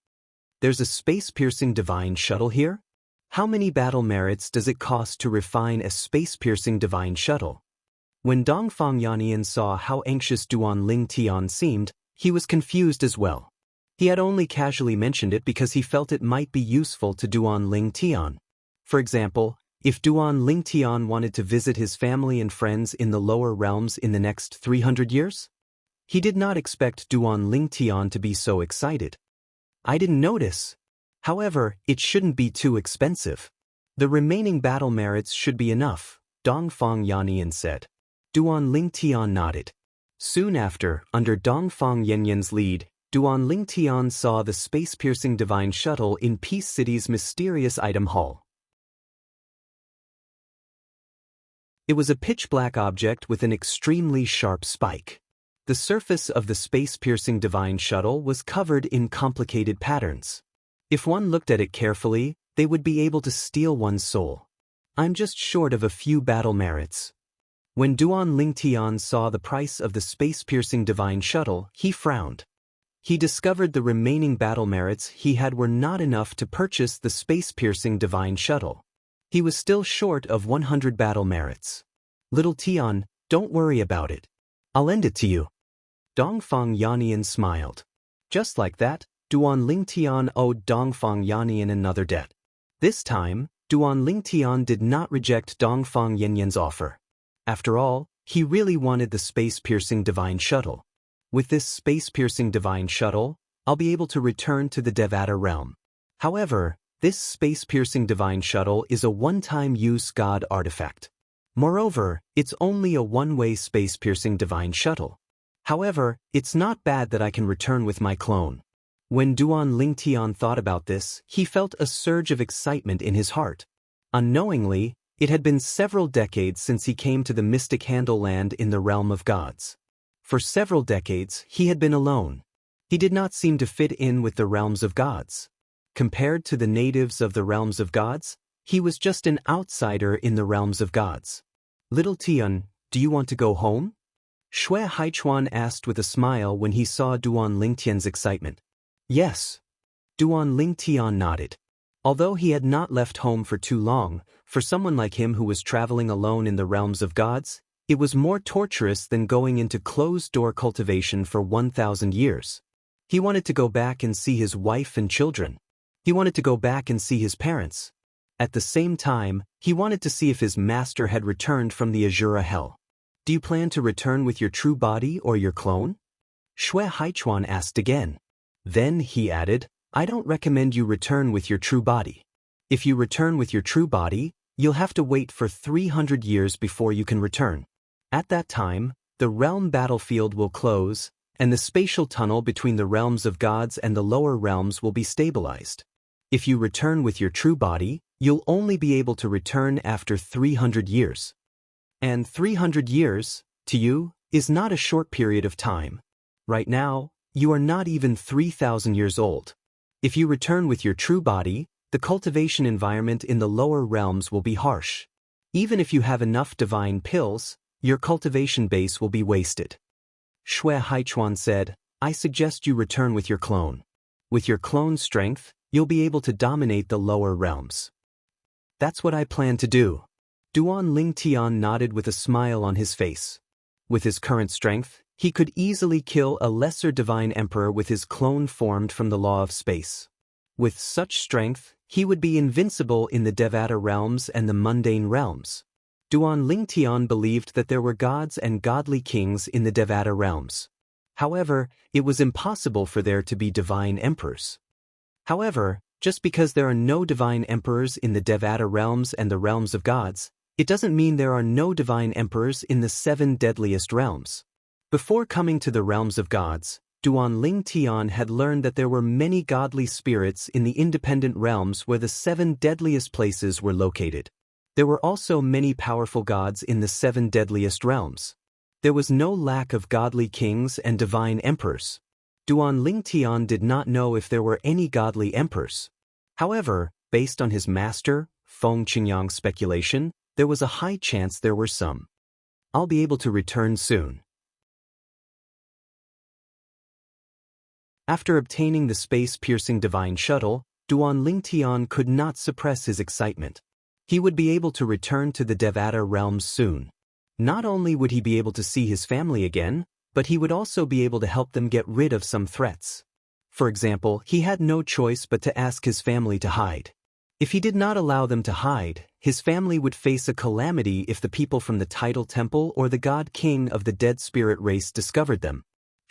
[SPEAKER 1] There's a space-piercing divine shuttle here? How many battle merits does it cost to refine a space-piercing divine shuttle? When Dongfang Yannian saw how anxious Duan Lingtian seemed, he was confused as well. He had only casually mentioned it because he felt it might be useful to Duan Lingtian. For example, if Duan Lingtian wanted to visit his family and friends in the lower realms in the next 300 years? He did not expect Duan Lingtian to be so excited. I didn't notice. However, it shouldn't be too expensive. The remaining battle merits should be enough, Dongfang Yannian said. Duan Lingtian nodded. Soon after, under Dongfang Yanyan's lead, Duan Lingtian saw the space-piercing divine shuttle in Peace City's mysterious item hall. It was a pitch-black object with an extremely sharp spike. The surface of the space-piercing divine shuttle was covered in complicated patterns. If one looked at it carefully, they would be able to steal one's soul. I'm just short of a few battle merits. When Duan Lingtian saw the price of the space-piercing divine shuttle, he frowned. He discovered the remaining battle merits he had were not enough to purchase the space-piercing divine shuttle. He was still short of 100 battle merits. Little Tian, don't worry about it. I'll lend it to you. Dongfang Yanyan smiled. Just like that, Duan Lingtian owed Dongfang Yanyan another debt. This time, Duan Lingtian did not reject Dongfang Yanyan's offer. After all, he really wanted the space-piercing divine shuttle. With this space-piercing divine shuttle, I'll be able to return to the Devata realm. However, this space-piercing divine shuttle is a one-time use god artifact. Moreover, it's only a one-way space-piercing divine shuttle. However, it's not bad that I can return with my clone. When Duan Lingtian thought about this, he felt a surge of excitement in his heart. Unknowingly, it had been several decades since he came to the mystic Handle Land in the realm of gods. For several decades, he had been alone. He did not seem to fit in with the realms of gods. Compared to the natives of the realms of gods, he was just an outsider in the realms of gods. Little Tian, do you want to go home? Shui Haichuan asked with a smile when he saw Duan Lingtian's excitement. Yes. Duan Lingtian nodded. Although he had not left home for too long, for someone like him who was traveling alone in the realms of gods, it was more torturous than going into closed-door cultivation for 1,000 years. He wanted to go back and see his wife and children. He wanted to go back and see his parents. At the same time, he wanted to see if his master had returned from the Azura Hell. Do you plan to return with your true body or your clone? Shui Haichuan asked again. Then, he added, I don't recommend you return with your true body. If you return with your true body, you'll have to wait for 300 years before you can return. At that time, the realm battlefield will close, and the spatial tunnel between the realms of gods and the lower realms will be stabilized. If you return with your true body, you'll only be able to return after 300 years. And 300 years, to you, is not a short period of time. Right now, you are not even 3,000 years old. If you return with your true body, the cultivation environment in the lower realms will be harsh. Even if you have enough divine pills, your cultivation base will be wasted. Shui Haichuan said, I suggest you return with your clone. With your clone's strength, you'll be able to dominate the lower realms. That's what I plan to do. Duan Lingtian nodded with a smile on his face. With his current strength, he could easily kill a lesser divine emperor with his clone formed from the law of space. With such strength, he would be invincible in the Devata realms and the mundane realms. Duan Lingtian believed that there were gods and godly kings in the Devata realms. However, it was impossible for there to be divine emperors. However, just because there are no divine emperors in the Devata realms and the realms of gods, it doesn't mean there are no divine emperors in the 7 deadliest realms. Before coming to the realms of gods, Duan Lingtian had learned that there were many godly spirits in the independent realms where the 7 deadliest places were located. There were also many powerful gods in the 7 deadliest realms. There was no lack of godly kings and divine emperors. Duan Lingtian did not know if there were any godly emperors. However, based on his master, Feng Qingyang's speculation, there was a high chance there were some. I'll be able to return soon. After obtaining the space-piercing divine shuttle, Duan Lingtian could not suppress his excitement. He would be able to return to the Devata realms soon. Not only would he be able to see his family again, but he would also be able to help them get rid of some threats. For example, he had no choice but to ask his family to hide. If he did not allow them to hide, his family would face a calamity if the people from the Tidal Temple or the God King of the Dead Spirit race discovered them.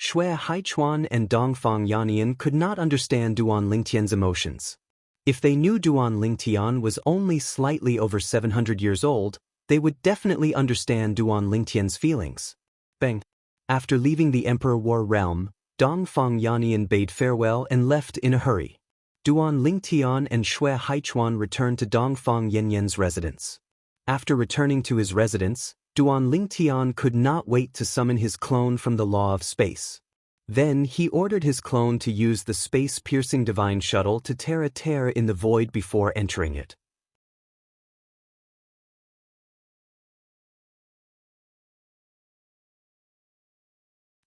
[SPEAKER 1] Shui Haichuan and Dongfang Yanyan could not understand Duan Lingtian's emotions. If they knew Duan Lingtian was only slightly over 700 years old, they would definitely understand Duan Lingtian's feelings. Bang! After leaving the Emperor War realm, Dongfang Yannian bade farewell and left in a hurry. Duan Lingtian and Shui Haichuan returned to Dongfang Yanyan's residence. After returning to his residence, Duan Lingtian could not wait to summon his clone from the Law of Space. Then he ordered his clone to use the space-piercing divine shuttle to tear a tear in the void before entering it.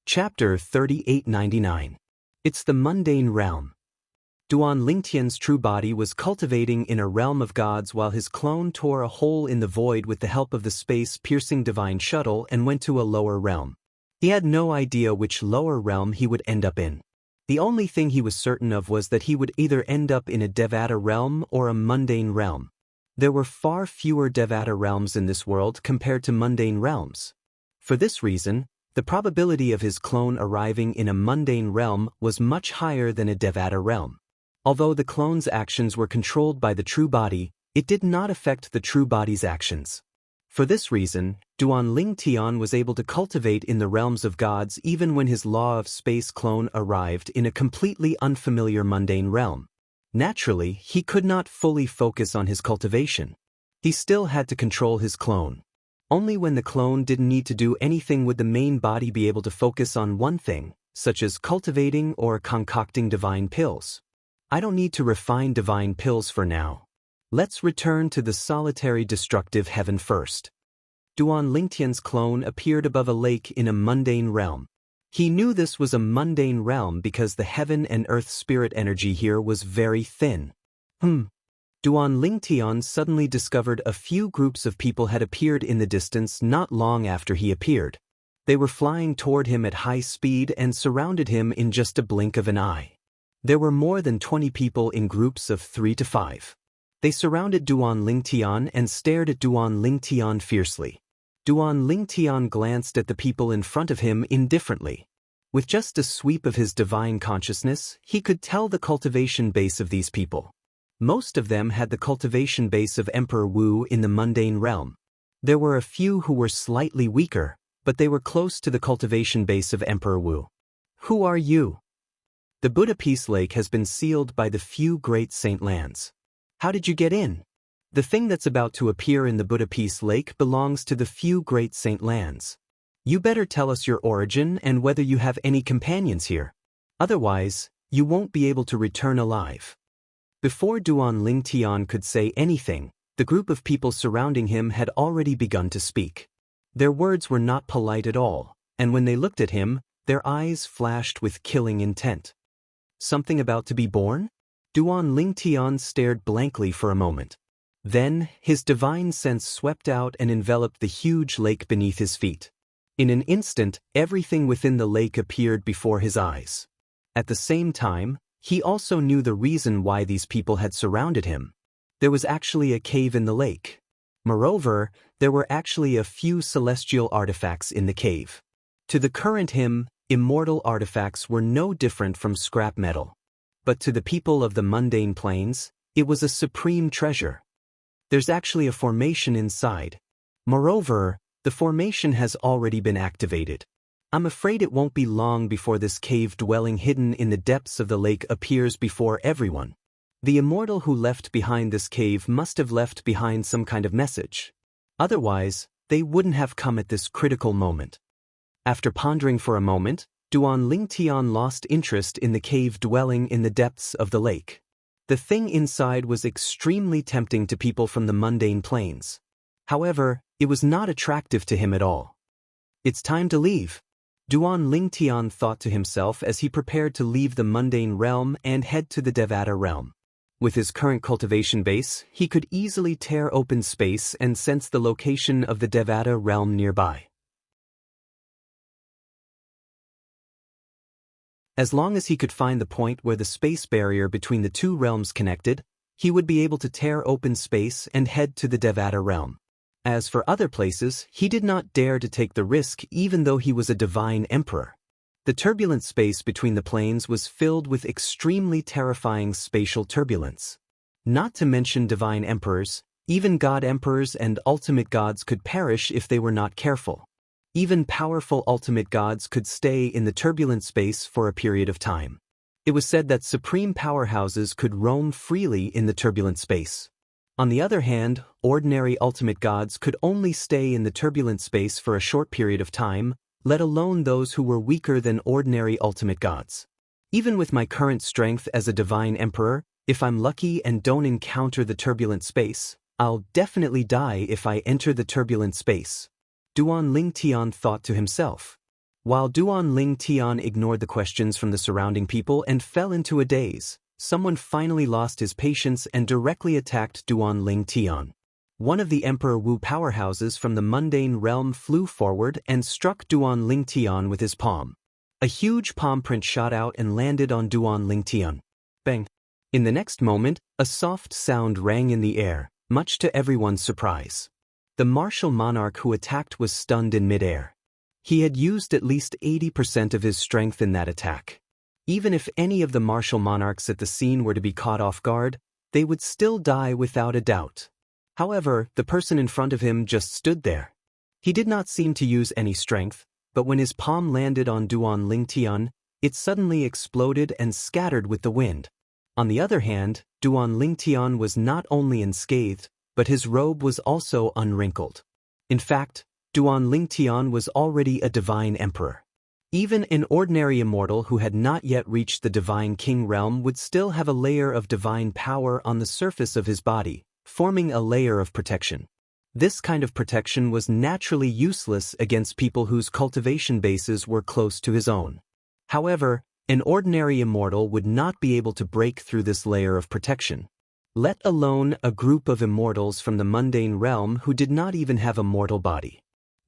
[SPEAKER 1] Chapter 3899. It's the Mundane Realm. Duan Lingtian's true body was cultivating in a realm of gods while his clone tore a hole in the void with the help of the space-piercing divine shuttle and went to a lower realm. He had no idea which lower realm he would end up in. The only thing he was certain of was that he would either end up in a Devata realm or a mundane realm. There were far fewer Devata realms in this world compared to mundane realms. For this reason, the probability of his clone arriving in a mundane realm was much higher than a Devata realm. Although the clone's actions were controlled by the true body, it did not affect the true body's actions. For this reason, Duan Lingtian was able to cultivate in the realms of gods even when his Law of Space clone arrived in a completely unfamiliar mundane realm. Naturally, he could not fully focus on his cultivation. He still had to control his clone. Only when the clone didn't need to do anything would the main body be able to focus on one thing, such as cultivating or concocting divine pills. I don't need to refine divine pills for now. Let's return to the solitary destructive heaven first. Duan Lingtian's clone appeared above a lake in a mundane realm. He knew this was a mundane realm because the heaven and earth spirit energy here was very thin. Duan Lingtian suddenly discovered a few groups of people had appeared in the distance not long after he appeared. They were flying toward him at high speed and surrounded him in just a blink of an eye. There were more than 20 people in groups of 3 to 5. They surrounded Duan Lingtian and stared at Duan Lingtian fiercely. Duan Lingtian glanced at the people in front of him indifferently. With just a sweep of his divine consciousness, he could tell the cultivation base of these people. Most of them had the cultivation base of Emperor Wu in the mundane realm. There were a few who were slightly weaker, but they were close to the cultivation base of Emperor Wu. Who are you? The Buddha Peace Lake has been sealed by the few great saint lands. How did you get in? The thing that's about to appear in the Buddha Peace Lake belongs to the few great saint lands. You better tell us your origin and whether you have any companions here. Otherwise, you won't be able to return alive. Before Duan Lingtian could say anything, the group of people surrounding him had already begun to speak. Their words were not polite at all, and when they looked at him, their eyes flashed with killing intent. Something about to be born? Duan Lingtian stared blankly for a moment. Then, his divine sense swept out and enveloped the huge lake beneath his feet. In an instant, everything within the lake appeared before his eyes. At the same time, he also knew the reason why these people had surrounded him. There was actually a cave in the lake. Moreover, there were actually a few celestial artifacts in the cave. To the current him, immortal artifacts were no different from scrap metal. But to the people of the mundane plains, it was a supreme treasure. There's actually a formation inside. Moreover, the formation has already been activated. I'm afraid it won't be long before this cave dwelling hidden in the depths of the lake appears before everyone. The immortal who left behind this cave must have left behind some kind of message. Otherwise, they wouldn't have come at this critical moment. After pondering for a moment, Duan Lingtian lost interest in the cave dwelling in the depths of the lake. The thing inside was extremely tempting to people from the mundane plains. However, it was not attractive to him at all. It's time to leave. Duan Lingtian thought to himself as he prepared to leave the mundane realm and head to the Devata realm. With his current cultivation base, he could easily tear open space and sense the location of the Devata realm nearby. As long as he could find the point where the space barrier between the two realms connected, he would be able to tear open space and head to the Devata realm. As for other places, he did not dare to take the risk even though he was a divine emperor. The turbulent space between the planes was filled with extremely terrifying spatial turbulence. Not to mention divine emperors, even god emperors and ultimate gods could perish if they were not careful. Even powerful ultimate gods could stay in the turbulent space for a period of time. It was said that supreme powerhouses could roam freely in the turbulent space. On the other hand, ordinary ultimate gods could only stay in the turbulent space for a short period of time, let alone those who were weaker than ordinary ultimate gods. Even with my current strength as a divine emperor, if I'm lucky and don't encounter the turbulent space, I'll definitely die if I enter the turbulent space, Duan Lingtian thought to himself. While Duan Lingtian ignored the questions from the surrounding people and fell into a daze, someone finally lost his patience and directly attacked Duan Lingtian. One of the Emperor Wu powerhouses from the mundane realm flew forward and struck Duan Lingtian with his palm. A huge palm print shot out and landed on Duan Lingtian. Bang! In the next moment, a soft sound rang in the air, much to everyone's surprise. The martial monarch who attacked was stunned in midair. He had used at least 80% of his strength in that attack. Even if any of the martial monarchs at the scene were to be caught off guard, they would still die without a doubt. However, the person in front of him just stood there. He did not seem to use any strength, but when his palm landed on Duan Lingtian, it suddenly exploded and scattered with the wind. On the other hand, Duan Lingtian was not only unscathed, but his robe was also unwrinkled. In fact, Duan Lingtian was already a divine emperor. Even an ordinary immortal who had not yet reached the divine king realm would still have a layer of divine power on the surface of his body, forming a layer of protection. This kind of protection was naturally useless against people whose cultivation bases were close to his own. However, an ordinary immortal would not be able to break through this layer of protection, let alone a group of immortals from the mundane realm who did not even have a mortal body.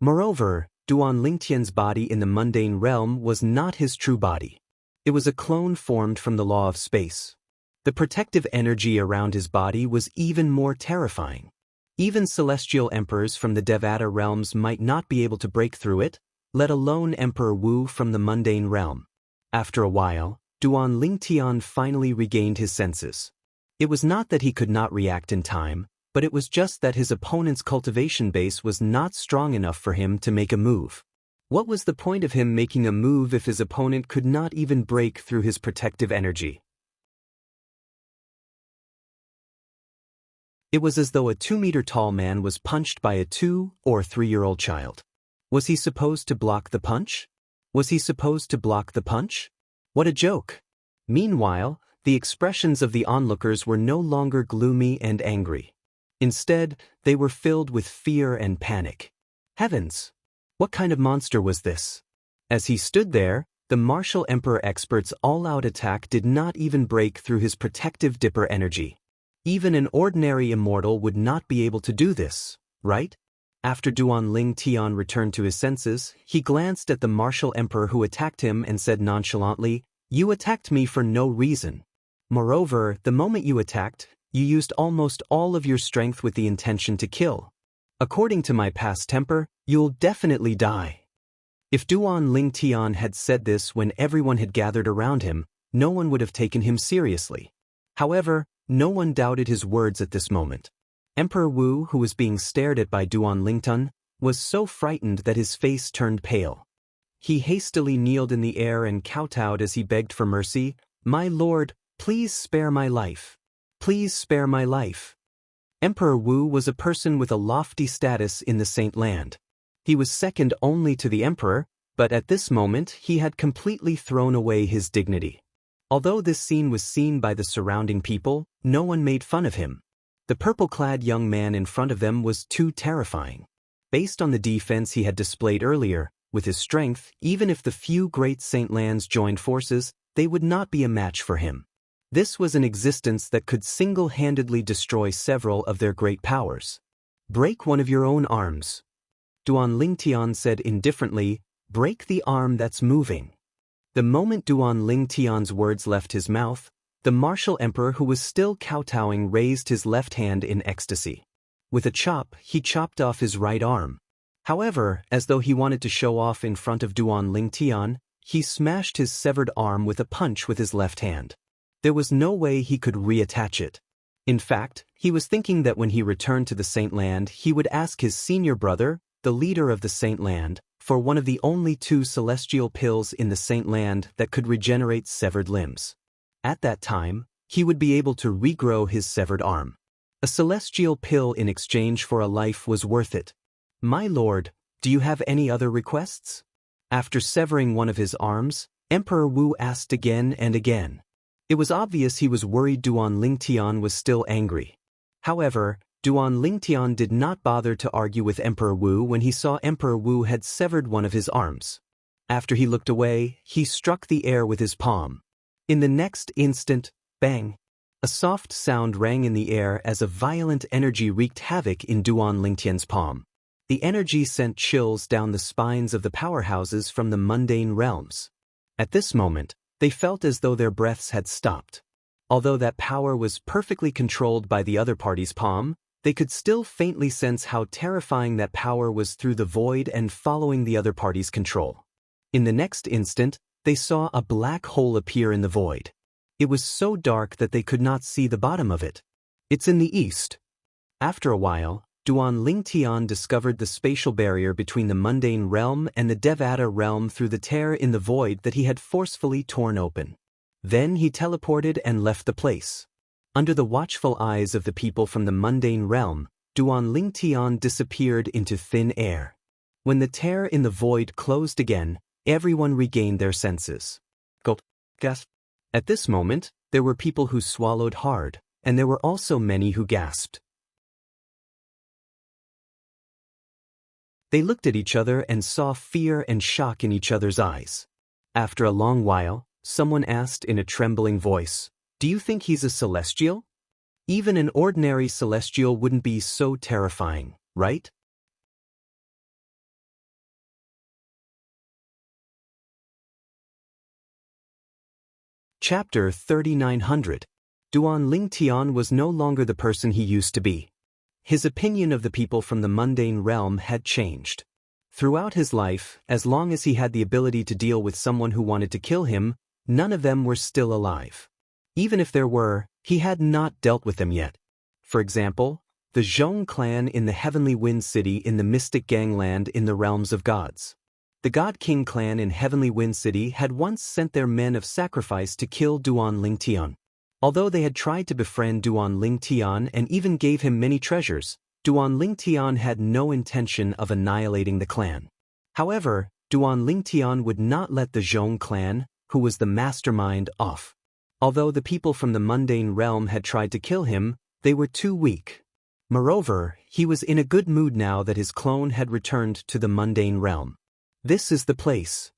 [SPEAKER 1] Moreover, Duan Lingtian's body in the mundane realm was not his true body. It was a clone formed from the law of space. The protective energy around his body was even more terrifying. Even celestial emperors from the Devata realms might not be able to break through it, let alone Emperor Wu from the mundane realm. After a while, Duan Lingtian finally regained his senses. It was not that he could not react in time, but it was just that his opponent's cultivation base was not strong enough for him to make a move. What was the point of him making a move if his opponent could not even break through his protective energy? It was as though a 2-meter-tall man was punched by a 2- or 3-year-old child. Was he supposed to block the punch? Was he supposed to block the punch? What a joke! Meanwhile, the expressions of the onlookers were no longer gloomy and angry. Instead, they were filled with fear and panic. Heavens! What kind of monster was this? As he stood there, the martial emperor expert's all-out attack did not even break through his protective dipper energy. Even an ordinary immortal would not be able to do this, right? After Duan Lingtian returned to his senses, he glanced at the martial emperor who attacked him and said nonchalantly, "You attacked me for no reason. Moreover, the moment you attacked, you used almost all of your strength with the intention to kill. According to my past temper, you'll definitely die." If Duan Lingtian had said this when everyone had gathered around him, no one would have taken him seriously. However, no one doubted his words at this moment. Emperor Wu, who was being stared at by Duan Lingtian, was so frightened that his face turned pale. He hastily kneeled in the air and kowtowed as he begged for mercy, "My lord, please spare my life. Please spare my life." Emperor Wu was a person with a lofty status in the Saint Land. He was second only to the emperor, but at this moment he had completely thrown away his dignity. Although this scene was seen by the surrounding people, no one made fun of him. The purple-clad young man in front of them was too terrifying. Based on the defense he had displayed earlier, with his strength, even if the few great Saint Lands joined forces, they would not be a match for him. This was an existence that could single-handedly destroy several of their great powers. "Break one of your own arms." Duan Lingtian said indifferently, "Break the arm that's moving." The moment Duan Lingtian's words left his mouth, the martial emperor who was still kowtowing raised his left hand in ecstasy. With a chop, he chopped off his right arm. However, as though he wanted to show off in front of Duan Lingtian, he smashed his severed arm with a punch with his left hand. There was no way he could reattach it. In fact, he was thinking that when he returned to the Saint Land, he would ask his senior brother, the leader of the Saint Land, for one of the only 2 celestial pills in the Saint Land that could regenerate severed limbs. At that time, he would be able to regrow his severed arm. A celestial pill in exchange for a life was worth it. My lord, do you have any other requests? After severing one of his arms, Emperor Wu asked again and again. It was obvious he was worried Duan Lingtian was still angry. However, Duan Lingtian did not bother to argue with Emperor Wu when he saw Emperor Wu had severed one of his arms. After he looked away, he struck the air with his palm. In the next instant, bang! A soft sound rang in the air as a violent energy wreaked havoc in Duan Lingtian's palm. The energy sent chills down the spines of the powerhouses from the mundane realms. At this moment, they felt as though their breaths had stopped. Although that power was perfectly controlled by the other party's palm, they could still faintly sense how terrifying that power was through the void and following the other party's control. In the next instant, they saw a black hole appear in the void. It was so dark that they could not see the bottom of it. It's in the east. After a while, Duan Lingtian discovered the spatial barrier between the mundane realm and the Devata realm through the tear in the void that he had forcefully torn open. Then he teleported and left the place. Under the watchful eyes of the people from the mundane realm, Duan Lingtian disappeared into thin air. When the tear in the void closed again, everyone regained their senses. Gulp. Gasp. At this moment, there were people who swallowed hard, and there were also many who gasped. They looked at each other and saw fear and shock in each other's eyes. After a long while, someone asked in a trembling voice, "Do you think he's a celestial? Even an ordinary celestial wouldn't be so terrifying, right?" Chapter 3900. Duan Lingtian was no longer the person he used to be. His opinion of the people from the mundane realm had changed. Throughout his life, as long as he had the ability to deal with someone who wanted to kill him, none of them were still alive. Even if there were, he had not dealt with them yet. For example, the Zhong clan in the Heavenly Wind City in the Mystic Gangland in the Realms of Gods. The God King clan in Heavenly Wind City had once sent their men of sacrifice to kill Duan Lingtian. Although they had tried to befriend Duan Lingtian and even gave him many treasures, Duan Lingtian had no intention of annihilating the clan. However, Duan Lingtian would not let the Zhong clan, who was the mastermind, off. Although the people from the mundane realm had tried to kill him, they were too weak. Moreover, he was in a good mood now that his clone had returned to the mundane realm. This is the place.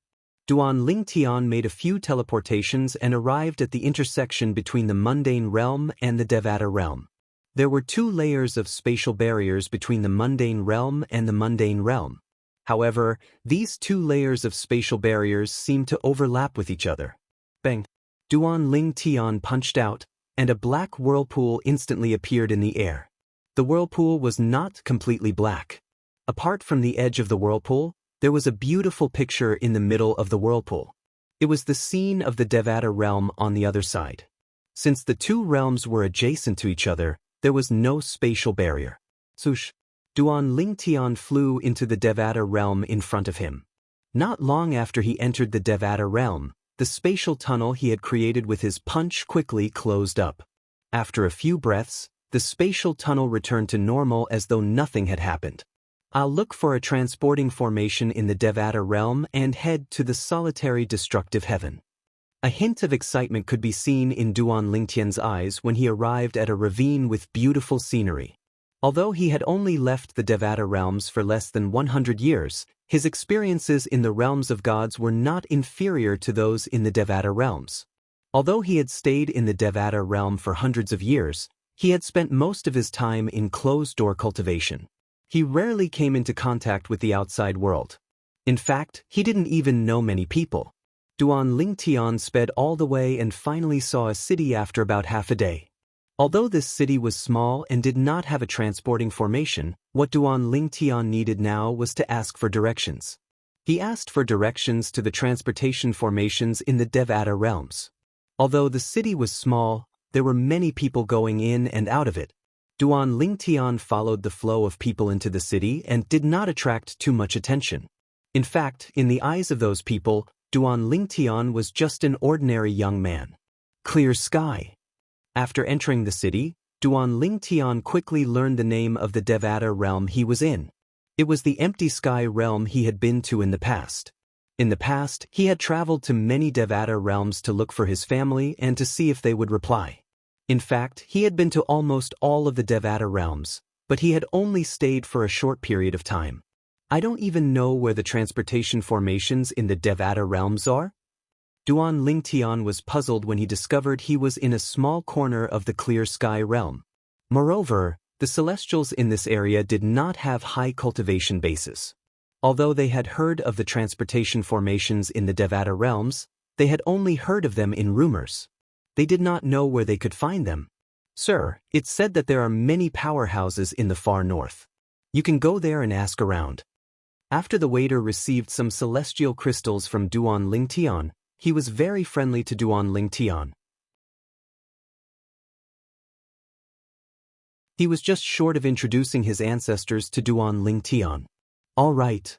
[SPEAKER 1] Duan Lingtian made a few teleportations and arrived at the intersection between the mundane realm and the Devata realm. There were 2 layers of spatial barriers between the mundane realm and the mundane realm. However, these 2 layers of spatial barriers seemed to overlap with each other. Bang! Duan Lingtian punched out, and a black whirlpool instantly appeared in the air. The whirlpool was not completely black. Apart from the edge of the whirlpool, there was a beautiful picture in the middle of the whirlpool. It was the scene of the Devata realm on the other side. Since the 2 realms were adjacent to each other, there was no spatial barrier. Swoosh! Duan Lingtian flew into the Devata realm in front of him. Not long after he entered the Devata realm, the spatial tunnel he had created with his punch quickly closed up. After a few breaths, the spatial tunnel returned to normal as though nothing had happened. I'll look for a transporting formation in the Devata realm and head to the solitary destructive heaven. A hint of excitement could be seen in Duan Lingtian's eyes when he arrived at a ravine with beautiful scenery. Although he had only left the Devata realms for less than 100 years, his experiences in the realms of gods were not inferior to those in the Devata realms. Although he had stayed in the Devata realm for hundreds of years, he had spent most of his time in closed-door cultivation. He rarely came into contact with the outside world. In fact, he didn't even know many people. Duan Lingtian sped all the way and finally saw a city after about half a day. Although this city was small and did not have a transporting formation, what Duan Lingtian needed now was to ask for directions. He asked for directions to the transportation formations in the Devata realms. Although the city was small, there were many people going in and out of it. Duan Lingtian followed the flow of people into the city and did not attract too much attention. In fact, in the eyes of those people, Duan Lingtian was just an ordinary young man. Clear sky. After entering the city, Duan Lingtian quickly learned the name of the Devata realm he was in. It was the empty sky realm he had been to in the past. In the past, he had traveled to many Devata realms to look for his family and to see if they would reply. In fact, he had been to almost all of the Devata realms, but he had only stayed for a short period of time. I don't even know where the transportation formations in the Devata realms are. Duan Lingtian was puzzled when he discovered he was in a small corner of the clear sky realm. Moreover, the celestials in this area did not have high cultivation bases. Although they had heard of the transportation formations in the Devata realms, they had only heard of them in rumors. They did not know where they could find them. Sir, it's said that there are many powerhouses in the far north. You can go there and ask around. After the waiter received some celestial crystals from Duan Lingtian, he was very friendly to Duan Lingtian. He was just short of introducing his ancestors to Duan Lingtian. All right.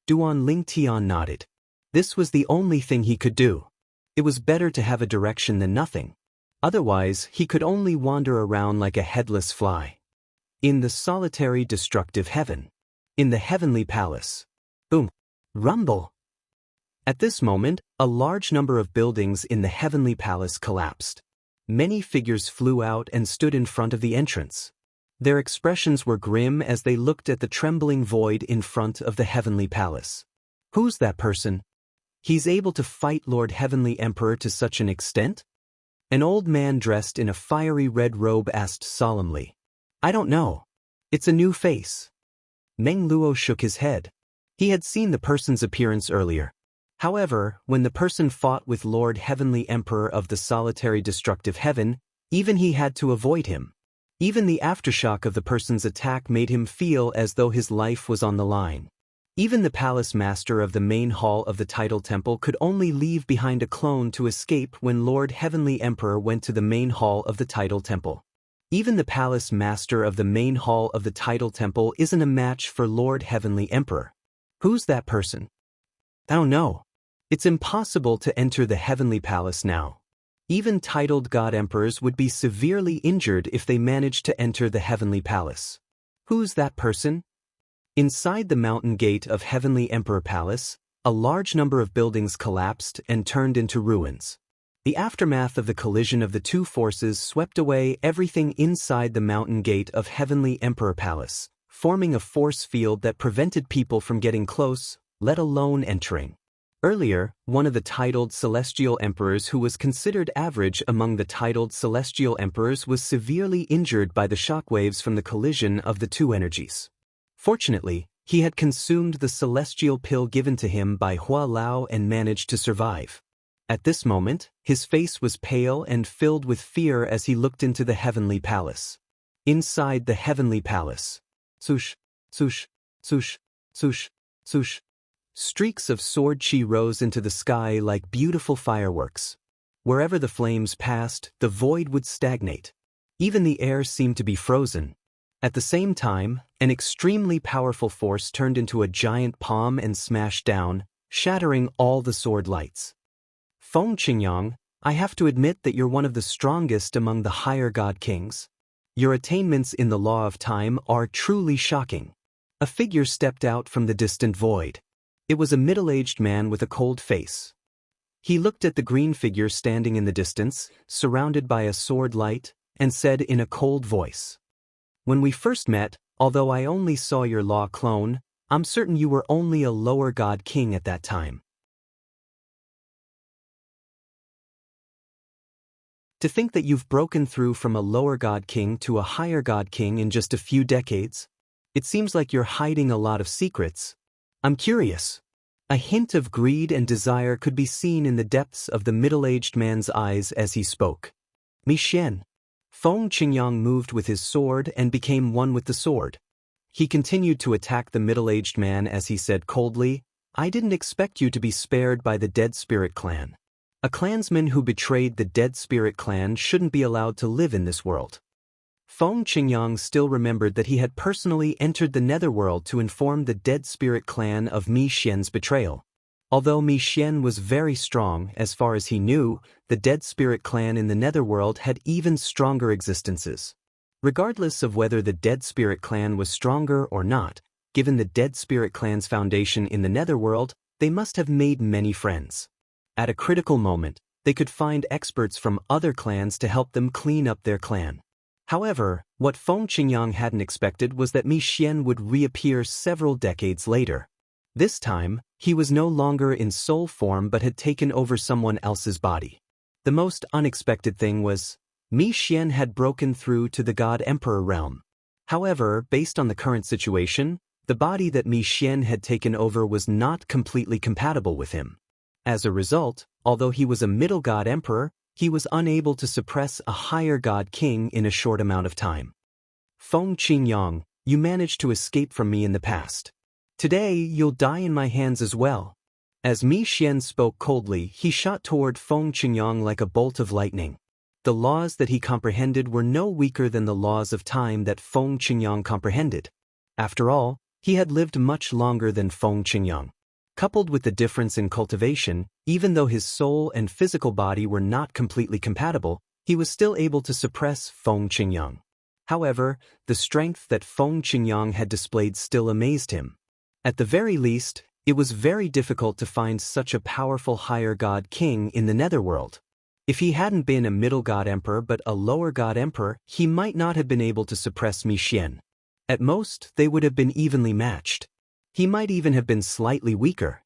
[SPEAKER 1] Duan Lingtian nodded. This was the only thing he could do. It was better to have a direction than nothing. Otherwise, he could only wander around like a headless fly. In the solitary destructive heaven. In the heavenly palace. Boom. Rumble. At this moment, a large number of buildings in the heavenly palace collapsed. Many figures flew out and stood in front of the entrance. Their expressions were grim as they looked at the trembling void in front of the heavenly palace. Who's that person? He's able to fight Lord Heavenly Emperor to such an extent? An old man dressed in a fiery red robe asked solemnly. I don't know. It's a new face. Meng Luo shook his head. He had seen the person's appearance earlier. However, when the person fought with Lord Heavenly Emperor of the solitary destructive heaven, even he had to avoid him. Even the aftershock of the person's attack made him feel as though his life was on the line. Even the palace master of the main hall of the Tidal Temple could only leave behind a clone to escape when Lord Heavenly Emperor went to the main hall of the Tidal Temple. Even the palace master of the main hall of the Tidal Temple isn't a match for Lord Heavenly Emperor. Who's that person? I don't know. It's impossible to enter the heavenly palace now. Even titled god emperors would be severely injured if they managed to enter the heavenly palace. Who's that person? Inside the mountain gate of Heavenly Emperor Palace, a large number of buildings collapsed and turned into ruins. The aftermath of the collision of the two forces swept away everything inside the mountain gate of Heavenly Emperor Palace, forming a force field that prevented people from getting close, let alone entering. Earlier, one of the titled celestial emperors who was considered average among the titled celestial emperors was severely injured by the shockwaves from the collision of the two energies. Fortunately, he had consumed the celestial pill given to him by Hua Lao and managed to survive. At this moment, his face was pale and filled with fear as he looked into the heavenly palace. Inside the heavenly palace. Swoosh, swoosh, swoosh, swoosh, swoosh. Streaks of sword chi rose into the sky like beautiful fireworks. Wherever the flames passed, the void would stagnate. Even the air seemed to be frozen. At the same time, an extremely powerful force turned into a giant palm and smashed down, shattering all the sword lights. Feng Qingyang, I have to admit that you're one of the strongest among the higher god kings. Your attainments in the law of time are truly shocking. A figure stepped out from the distant void. It was a middle-aged man with a cold face. He looked at the green figure standing in the distance, surrounded by a sword light, and said in a cold voice, When we first met, although I only saw your law clone, I'm certain you were only a lower god king at that time. To think that you've broken through from a lower god king to a higher god king in just a few decades? It seems like you're hiding a lot of secrets. I'm curious. A hint of greed and desire could be seen in the depths of the middle-aged man's eyes as he spoke. Mi Xian. Feng Qingyang moved with his sword and became one with the sword. He continued to attack the middle-aged man as he said coldly, I didn't expect you to be spared by the Dead Spirit clan. A clansman who betrayed the Dead Spirit clan shouldn't be allowed to live in this world. Feng Qingyang still remembered that he had personally entered the netherworld to inform the dead spirit clan of Mi Xian's betrayal. Although Mi Xian was very strong, as far as he knew, the dead spirit clan in the netherworld had even stronger existences. Regardless of whether the dead spirit clan was stronger or not, given the dead spirit clan's foundation in the netherworld, they must have made many friends. At a critical moment, they could find experts from other clans to help them clean up their clan. However, what Feng Qingyang hadn't expected was that Mi Xian would reappear several decades later. This time, he was no longer in soul form but had taken over someone else's body. The most unexpected thing was, Mi Xian had broken through to the God Emperor realm. However, based on the current situation, the body that Mi Xian had taken over was not completely compatible with him. As a result, although he was a middle God Emperor, he was unable to suppress a higher God King in a short amount of time. Feng Qingyang, you managed to escape from me in the past. Today, you'll die in my hands as well. As Mi Xian spoke coldly, he shot toward Feng Qingyang like a bolt of lightning. The laws that he comprehended were no weaker than the laws of time that Feng Qingyang comprehended. After all, he had lived much longer than Feng Qingyang. Coupled with the difference in cultivation, even though his soul and physical body were not completely compatible, he was still able to suppress Feng Qingyang. However, the strength that Feng Qingyang had displayed still amazed him. At the very least, it was very difficult to find such a powerful higher God King in the netherworld. If he hadn't been a middle God Emperor but a lower God Emperor, he might not have been able to suppress Mi Xian. At most, they would have been evenly matched. He might even have been slightly weaker.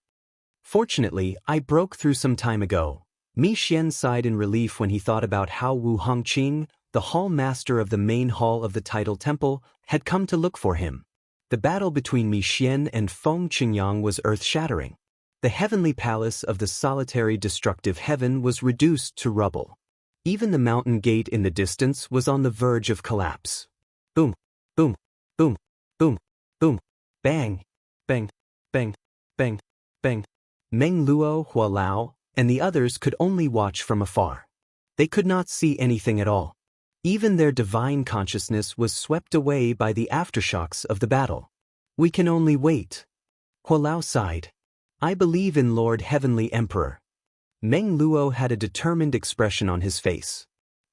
[SPEAKER 1] Fortunately, I broke through some time ago. Mi Xian sighed in relief when he thought about how Wu Hongqing, the hall master of the main hall of the Tidal Temple, had come to look for him. The battle between Mi Xian and Feng Qingyang was earth-shattering. The heavenly palace of the solitary destructive heaven was reduced to rubble. Even the mountain gate in the distance was on the verge of collapse. Boom, boom, boom, boom, boom, bang, bang, bang, bang, bang. Meng Luo, Hua Lao, and the others could only watch from afar. They could not see anything at all. Even their divine consciousness was swept away by the aftershocks of the battle. We can only wait. Hua Lao sighed. I believe in Lord Heavenly Emperor. Meng Luo had a determined expression on his face.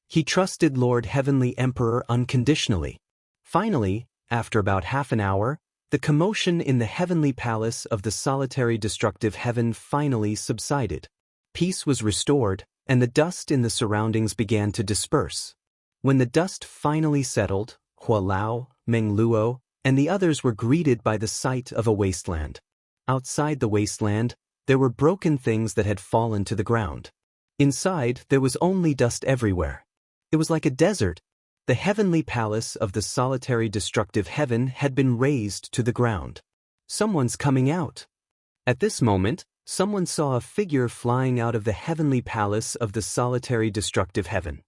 [SPEAKER 1] He trusted Lord Heavenly Emperor unconditionally. Finally, after about half an hour, the commotion in the heavenly palace of the solitary destructive heaven finally subsided. Peace was restored, and the dust in the surroundings began to disperse. When the dust finally settled, Hua Lao, Meng Luo, and the others were greeted by the sight of a wasteland. Outside the wasteland, there were broken things that had fallen to the ground. Inside, there was only dust everywhere. It was like a desert. The heavenly palace of the solitary destructive heaven had been razed to the ground. Someone's coming out. At this moment, someone saw a figure flying out of the heavenly palace of the solitary destructive heaven.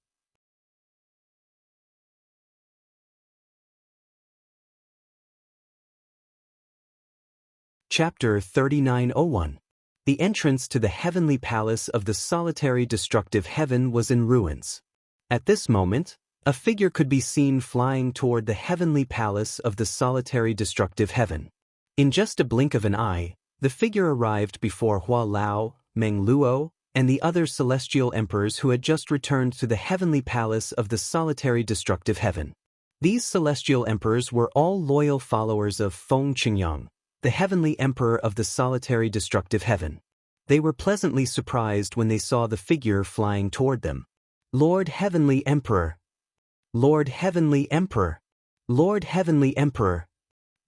[SPEAKER 1] Chapter 3901. The entrance to the heavenly palace of the solitary destructive heaven was in ruins. At this moment, a figure could be seen flying toward the heavenly palace of the solitary destructive heaven. In just a blink of an eye, the figure arrived before Hua Lao, Meng Luo, and the other celestial emperors who had just returned to the heavenly palace of the solitary destructive heaven. These celestial emperors were all loyal followers of Feng Qingyang, the heavenly emperor of the solitary destructive heaven. They were pleasantly surprised when they saw the figure flying toward them. Lord Heavenly Emperor! Lord Heavenly Emperor! Lord Heavenly Emperor!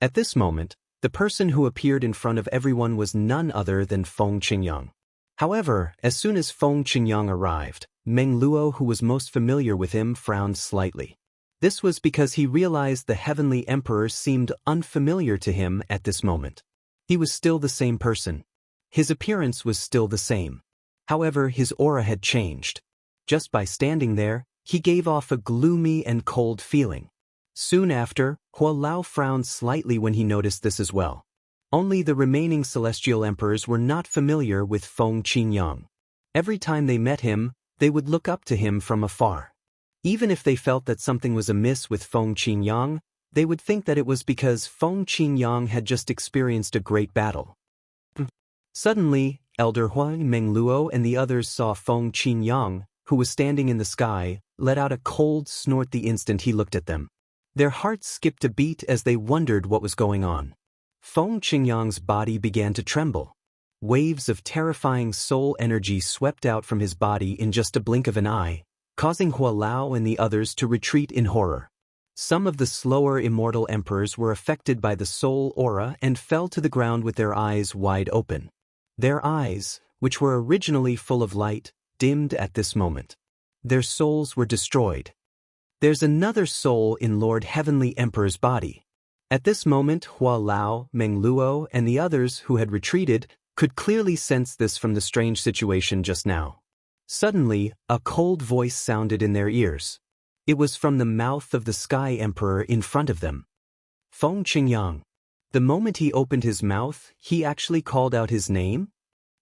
[SPEAKER 1] At this moment, the person who appeared in front of everyone was none other than Feng Qingyang. However, as soon as Feng Qingyang arrived, Meng Luo, who was most familiar with him, frowned slightly. This was because he realized the heavenly emperor seemed unfamiliar to him at this moment. He was still the same person. His appearance was still the same. However, his aura had changed. Just by standing there, he gave off a gloomy and cold feeling. Soon after, Hua Lao frowned slightly when he noticed this as well. Only the remaining celestial emperors were not familiar with Feng Qingyang. Every time they met him, they would look up to him from afar. Even if they felt that something was amiss with Feng Qingyang, they would think that it was because Feng Qingyang had just experienced a great battle. Suddenly, Elder Huang Mengluo and the others saw Feng Qingyang, who was standing in the sky, let out a cold snort the instant he looked at them. Their hearts skipped a beat as they wondered what was going on. Feng Qingyang's body began to tremble. Waves of terrifying soul energy swept out from his body in just a blink of an eye, causing Hua Lao and the others to retreat in horror. Some of the slower immortal emperors were affected by the soul aura and fell to the ground with their eyes wide open. Their eyes, which were originally full of light, dimmed at this moment. Their souls were destroyed. There's another soul in Lord Heavenly Emperor's body. At this moment, Hua Lao, Mengluo, and the others who had retreated could clearly sense this from the strange situation just now. Suddenly, a cold voice sounded in their ears. It was from the mouth of the Sky Emperor in front of them. Feng Qingyang. The moment he opened his mouth, he actually called out his name?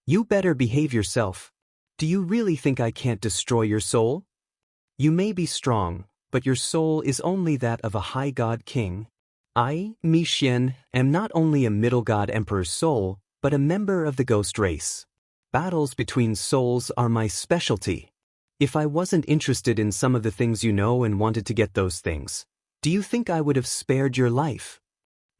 [SPEAKER 1] You better behave yourself. Do you really think I can't destroy your soul? You may be strong, but your soul is only that of a high god king. I, Mi Xian, am not only a middle god emperor's soul, but a member of the ghost race. Battles between souls are my specialty. If I wasn't interested in some of the things you know and wanted to get those things, do you think I would have spared your life?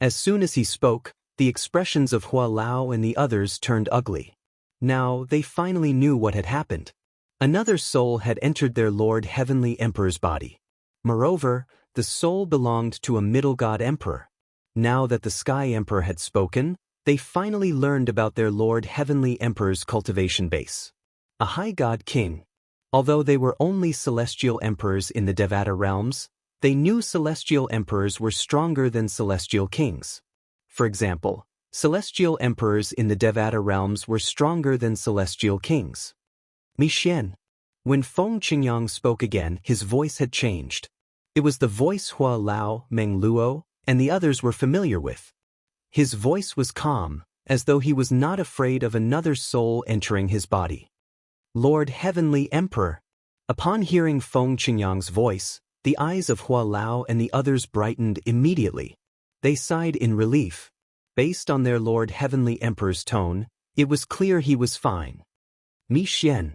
[SPEAKER 1] As soon as he spoke, the expressions of Hua Lao and the others turned ugly. Now they finally knew what had happened. Another soul had entered their Lord Heavenly Emperor's body. Moreover, the soul belonged to a middle god emperor. Now that the Sky Emperor had spoken, they finally learned about their Lord Heavenly Emperor's cultivation base. A high god king. Although they were only celestial emperors in the Devata realms, they knew celestial emperors were stronger than celestial kings. For example, celestial emperors in the Devata realms were stronger than celestial kings. Mi Xian. When Feng Qingyang spoke again, his voice had changed. It was the voice Hua Lao, Mengluo, and the others were familiar with. His voice was calm, as though he was not afraid of another soul entering his body. Lord Heavenly Emperor. Upon hearing Feng Qingyang's voice, the eyes of Hua Lao and the others brightened immediately. They sighed in relief. Based on their Lord Heavenly Emperor's tone, it was clear he was fine. Mi Xian.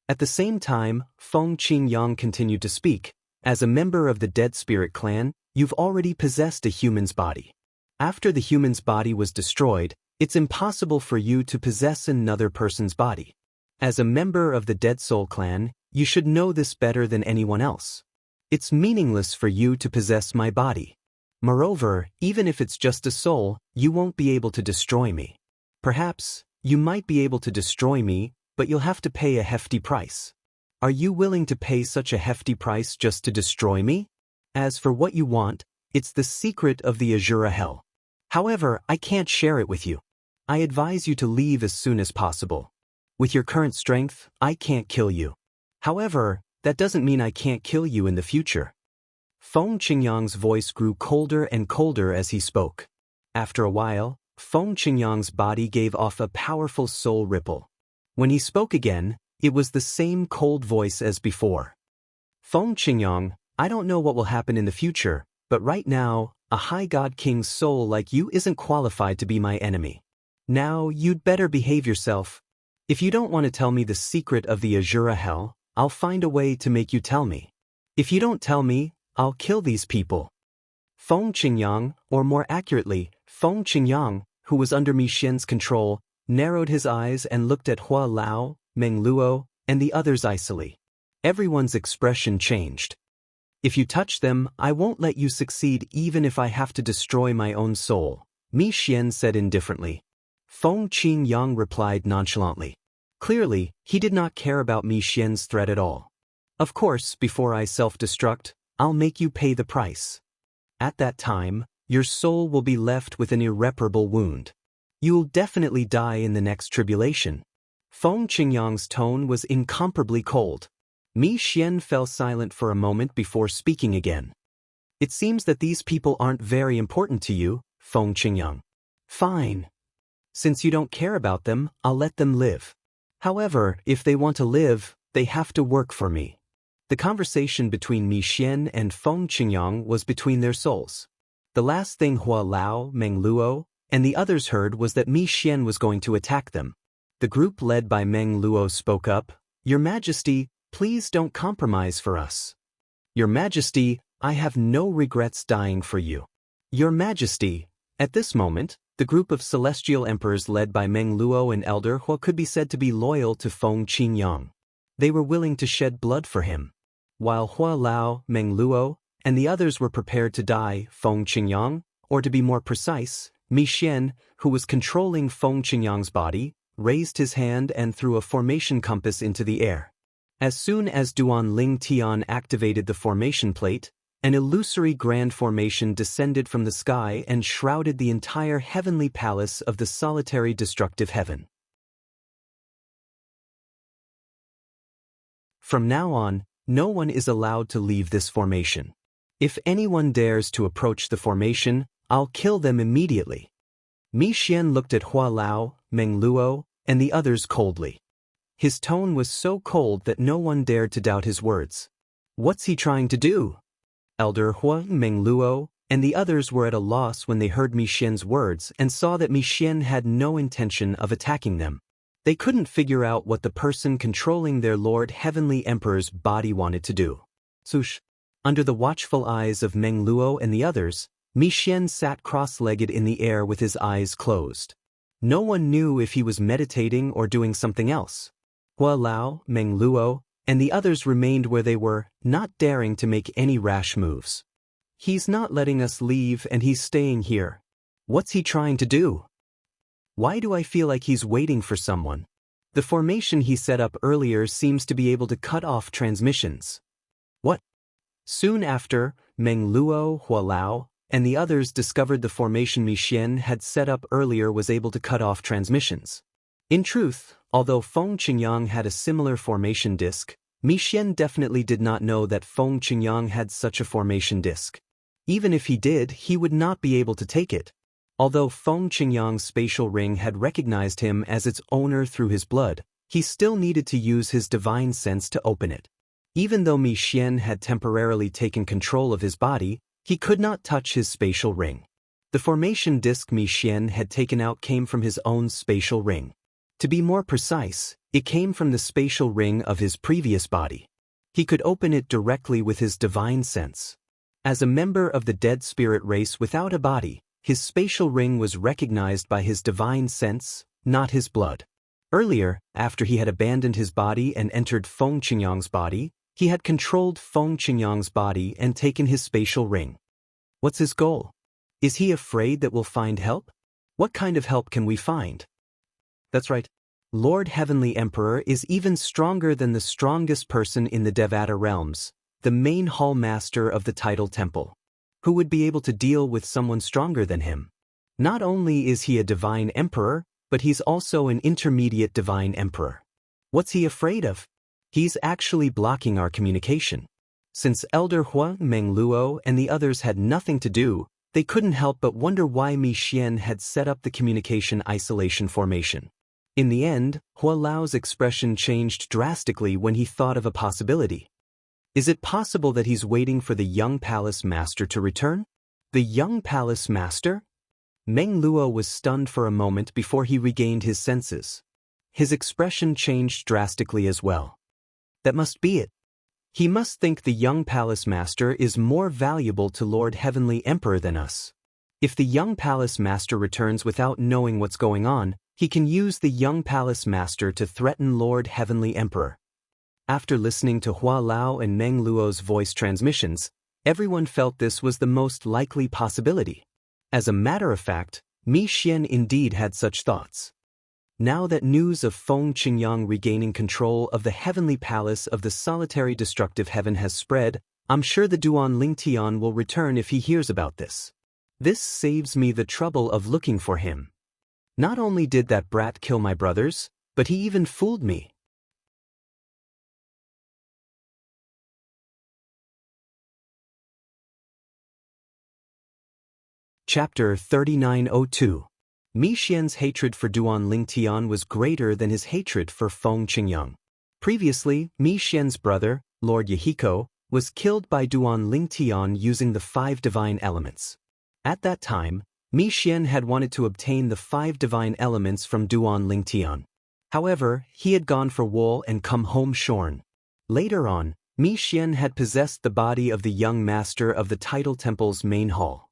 [SPEAKER 1] At the same time, Feng Qingyang continued to speak. As a member of the Dead Spirit clan, you've already possessed a human's body. After the human's body was destroyed, it's impossible for you to possess another person's body. As a member of the Dead Soul clan, you should know this better than anyone else. It's meaningless for you to possess my body. Moreover, even if it's just a soul, you won't be able to destroy me. Perhaps, you might be able to destroy me, but you'll have to pay a hefty price. Are you willing to pay such a hefty price just to destroy me? As for what you want, it's the secret of the Azura Hell. However, I can't share it with you. I advise you to leave as soon as possible. With your current strength, I can't kill you. However, that doesn't mean I can't kill you in the future. Feng Qingyang's voice grew colder and colder as he spoke. After a while, Feng Qingyang's body gave off a powerful soul ripple. When he spoke again, it was the same cold voice as before. Feng Qingyang, I don't know what will happen in the future, but right now, a high god king's soul like you isn't qualified to be my enemy. Now, you'd better behave yourself. If you don't want to tell me the secret of the Azura Hell, I'll find a way to make you tell me. If you don't tell me, I'll kill these people. Feng Qingyang, or more accurately, Feng Qingyang, who was under Mi Xian's control, narrowed his eyes and looked at Hua Lao, Mengluo, and the others icily. Everyone's expression changed. If you touch them, I won't let you succeed even if I have to destroy my own soul, Mi Xian said indifferently. Feng Qingyang replied nonchalantly. Clearly, he did not care about Mi Xian's threat at all. Of course, before I self-destruct, I'll make you pay the price. At that time, your soul will be left with an irreparable wound. You'll definitely die in the next tribulation. Feng Qingyang's tone was incomparably cold. Mi Xian fell silent for a moment before speaking again. It seems that these people aren't very important to you, Feng Qingyang. Fine. Since you don't care about them, I'll let them live. However, if they want to live, they have to work for me. The conversation between Mi Xian and Feng Qingyang was between their souls. The last thing Hua Lao, Meng Luo, and the others heard was that Mi Xian was going to attack them. The group led by Meng Luo spoke up, "Your Majesty, please don't compromise for us. Your Majesty, I have no regrets dying for you. Your Majesty." At this moment, the group of celestial emperors led by Meng Luo and Elder Hua could be said to be loyal to Feng Qingyang. They were willing to shed blood for him. While Hua Lao, Meng Luo, and the others were prepared to die, Feng Qingyang, or to be more precise, Mi Xian, who was controlling Feng Qingyang's body, raised his hand and threw a formation compass into the air. As soon as Duan Ling Tian activated the formation plate, an illusory grand formation descended from the sky and shrouded the entire heavenly palace of the solitary destructive heaven. From now on, no one is allowed to leave this formation. If anyone dares to approach the formation, I'll kill them immediately. Mi Xian looked at Hua Lao, Meng Luo, and the others coldly. His tone was so cold that no one dared to doubt his words. What's he trying to do? Elder Hua, Meng Luo, and the others were at a loss when they heard Mi Xian's words and saw that Mi Xian had no intention of attacking them. They couldn't figure out what the person controlling their Lord Heavenly Emperor's body wanted to do. Sush. Under the watchful eyes of Meng Luo and the others, Mi Xian sat cross-legged in the air with his eyes closed. No one knew if he was meditating or doing something else. Hua Lao, Meng Luo, and the others remained where they were, not daring to make any rash moves. He's not letting us leave and he's staying here. What's he trying to do? Why do I feel like he's waiting for someone? The formation he set up earlier seems to be able to cut off transmissions. What? Soon after, Meng Luo, Hua Lao, and the others discovered the formation Mi Xian had set up earlier was able to cut off transmissions. In truth, although Feng Qingyang had a similar formation disk, Mi Xian definitely did not know that Feng Qingyang had such a formation disk. Even if he did, he would not be able to take it. Although Feng Qingyang's spatial ring had recognized him as its owner through his blood, he still needed to use his divine sense to open it. Even though Mi Xian had temporarily taken control of his body, he could not touch his spatial ring. The formation disk Mi Xian had taken out came from his own spatial ring. To be more precise, it came from the spatial ring of his previous body. He could open it directly with his divine sense. As a member of the dead spirit race without a body, his spatial ring was recognized by his divine sense, not his blood. Earlier, after he had abandoned his body and entered Feng Qingyang's body, he had controlled Feng Qingyang's body and taken his spatial ring. What's his goal? Is he afraid that we'll find help? What kind of help can we find? That's right. Lord Heavenly Emperor is even stronger than the strongest person in the Devata realms, the main hall master of the tidal temple. Who would be able to deal with someone stronger than him? Not only is he a divine emperor, but he's also an intermediate divine emperor. What's he afraid of? He's actually blocking our communication. Since Elder Hua, Meng Luo, and the others had nothing to do, they couldn't help but wonder why Mi Xian had set up the communication isolation formation. In the end, Hua Lao's expression changed drastically when he thought of a possibility. Is it possible that he's waiting for the young palace master to return? The young palace master? Meng Luo was stunned for a moment before he regained his senses. His expression changed drastically as well. That must be it. He must think the young palace master is more valuable to Lord Heavenly Emperor than us. If the young palace master returns without knowing what's going on, he can use the young palace master to threaten Lord Heavenly Emperor. After listening to Hua Lao and Meng Luo's voice transmissions, everyone felt this was the most likely possibility. As a matter of fact, Mi Xian indeed had such thoughts. Now that news of Feng Qingyang regaining control of the heavenly palace of the solitary destructive heaven has spread, I'm sure the Duan Ling Tian will return if he hears about this. This saves me the trouble of looking for him. Not only did that brat kill my brothers, but he even fooled me. Chapter 3902. Mi Xian's hatred for Duan Lingtian was greater than his hatred for Feng Qingyang. Previously, Mi Xian's brother, Lord Yahiko, was killed by Duan Lingtian using the 5 divine elements. At that time, Mi Xian had wanted to obtain the 5 divine elements from Duan Lingtian. However, he had gone for wool and come home shorn. Later on, Mi Xian had possessed the body of the young master of the Tidal Temple's main hall.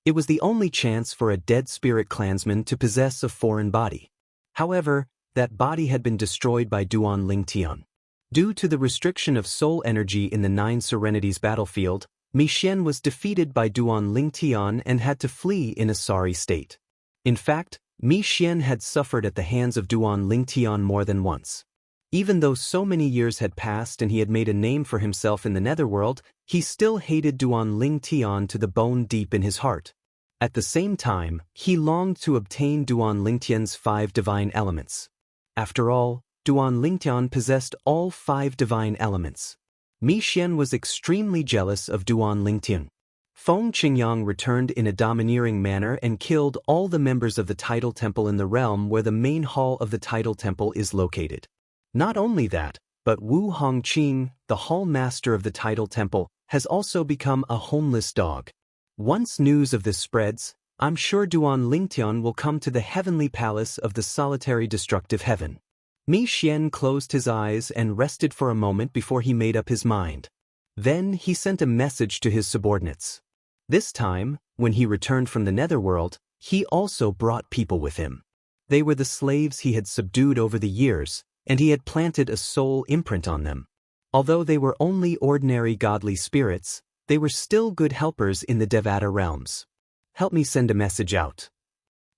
[SPEAKER 1] It was the only chance for a dead spirit clansman to possess a foreign body. However, that body had been destroyed by Duan Lingtian. Due to the restriction of soul energy in the 9 Serenities battlefield, Mi Xian was defeated by Duan Lingtian and had to flee in a sorry state. In fact, Mi Xian had suffered at the hands of Duan Lingtian more than once. Even though so many years had passed and he had made a name for himself in the netherworld, he still hated Duan Lingtian to the bone deep in his heart. At the same time, he longed to obtain Duan Lingtian's 5 divine elements. After all, Duan Lingtian possessed all 5 divine elements. Mi Xian was extremely jealous of Duan Lingtian. Feng Qingyang returned in a domineering manner and killed all the members of the Tidal Temple in the realm where the main hall of the Tidal Temple is located. Not only that, but Wu Hongqing, the hall master of the Tidal Temple, has also become a homeless dog. Once news of this spreads, I'm sure Duan Lingtian will come to the heavenly palace of the solitary destructive heaven. Mi Xian closed his eyes and rested for a moment before he made up his mind. Then he sent a message to his subordinates. This time, when he returned from the netherworld, he also brought people with him. They were the slaves he had subdued over the years, and he had planted a soul imprint on them. Although they were only ordinary godly spirits, they were still good helpers in the Devata realms. Help me send a message out.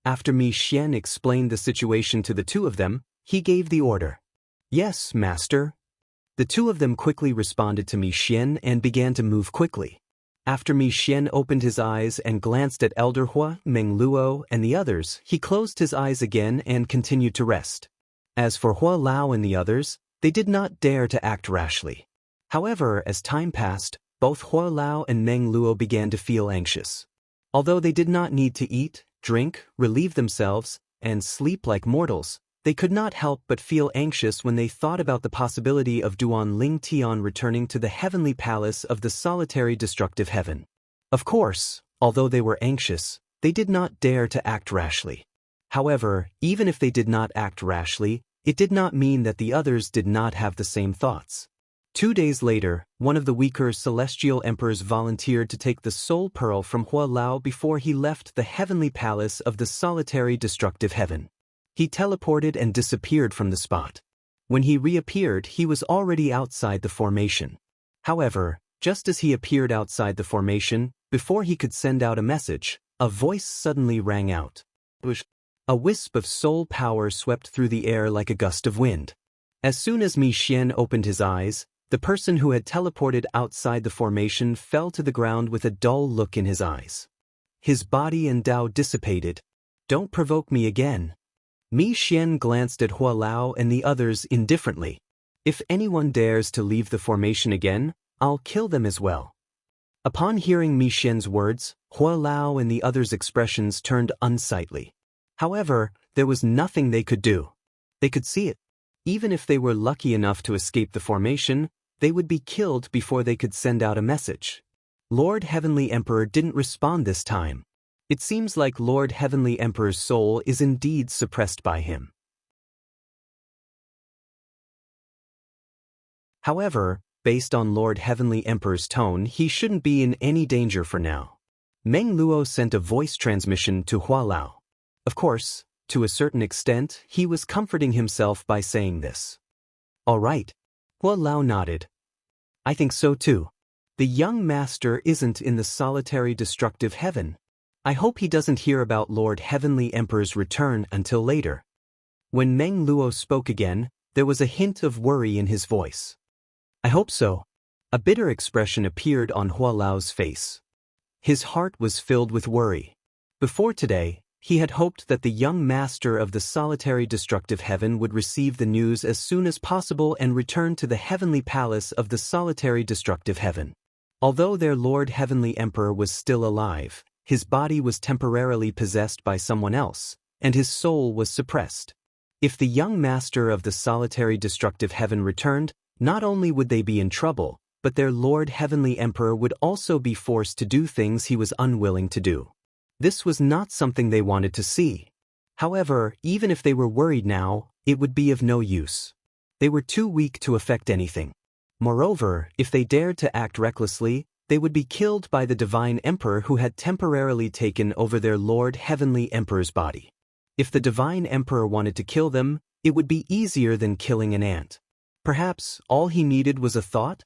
[SPEAKER 1] After Mi Xian explained the situation to the 2 of them, he gave the order. Yes, master. The 2 of them quickly responded to Mi Xian and began to move quickly. After Mi Xian opened his eyes and glanced at Elder Hua, Meng Luo, and the others, he closed his eyes again and continued to rest. As for Hua Lao and the others, they did not dare to act rashly. However, as time passed, both Hua Lao and Meng Luo began to feel anxious. Although they did not need to eat, drink, relieve themselves, and sleep like mortals, they could not help but feel anxious when they thought about the possibility of Duan Lingtian returning to the heavenly palace of the solitary destructive heaven. Of course, although they were anxious, they did not dare to act rashly. However, even if they did not act rashly, it did not mean that the others did not have the same thoughts. 2 days later, one of the weaker celestial emperors volunteered to take the soul pearl from Hua Lao before he left the heavenly palace of the solitary destructive heaven. He teleported and disappeared from the spot. When he reappeared, he was already outside the formation. However, just as he appeared outside the formation, before he could send out a message, a voice suddenly rang out. A wisp of soul power swept through the air like a gust of wind. As soon as Mi Xian opened his eyes, the person who had teleported outside the formation fell to the ground with a dull look in his eyes. His body and Dao dissipated. Don't provoke me again. Mi Xian glanced at Hua Lao and the others indifferently. If anyone dares to leave the formation again, I'll kill them as well. Upon hearing Mi Xian's words, Hua Lao and the others' expressions turned unsightly. However, there was nothing they could do. They could see it. Even if they were lucky enough to escape the formation, they would be killed before they could send out a message. Lord Heavenly Emperor didn't respond this time. It seems like Lord Heavenly Emperor's soul is indeed suppressed by him. However, based on Lord Heavenly Emperor's tone, he shouldn't be in any danger for now. Meng Luo sent a voice transmission to Hua Lao. Of course, to a certain extent, he was comforting himself by saying this. All right. Hua Lao nodded. I think so too. The young master isn't in the solitary destructive heaven. I hope he doesn't hear about Lord Heavenly Emperor's return until later. When Meng Luo spoke again, there was a hint of worry in his voice. I hope so. A bitter expression appeared on Hua Lao's face. His heart was filled with worry. Before today, he had hoped that the young master of the solitary destructive heaven would receive the news as soon as possible and return to the heavenly palace of the solitary destructive heaven. Although their Lord Heavenly Emperor was still alive, his body was temporarily possessed by someone else, and his soul was suppressed. If the young master of the solitary destructive heaven returned, not only would they be in trouble, but their Lord Heavenly Emperor would also be forced to do things he was unwilling to do. This was not something they wanted to see. However, even if they were worried now, it would be of no use. They were too weak to affect anything. Moreover, if they dared to act recklessly, they would be killed by the Divine Emperor who had temporarily taken over their Lord Heavenly Emperor's body. If the Divine Emperor wanted to kill them, it would be easier than killing an ant. Perhaps all he needed was a thought?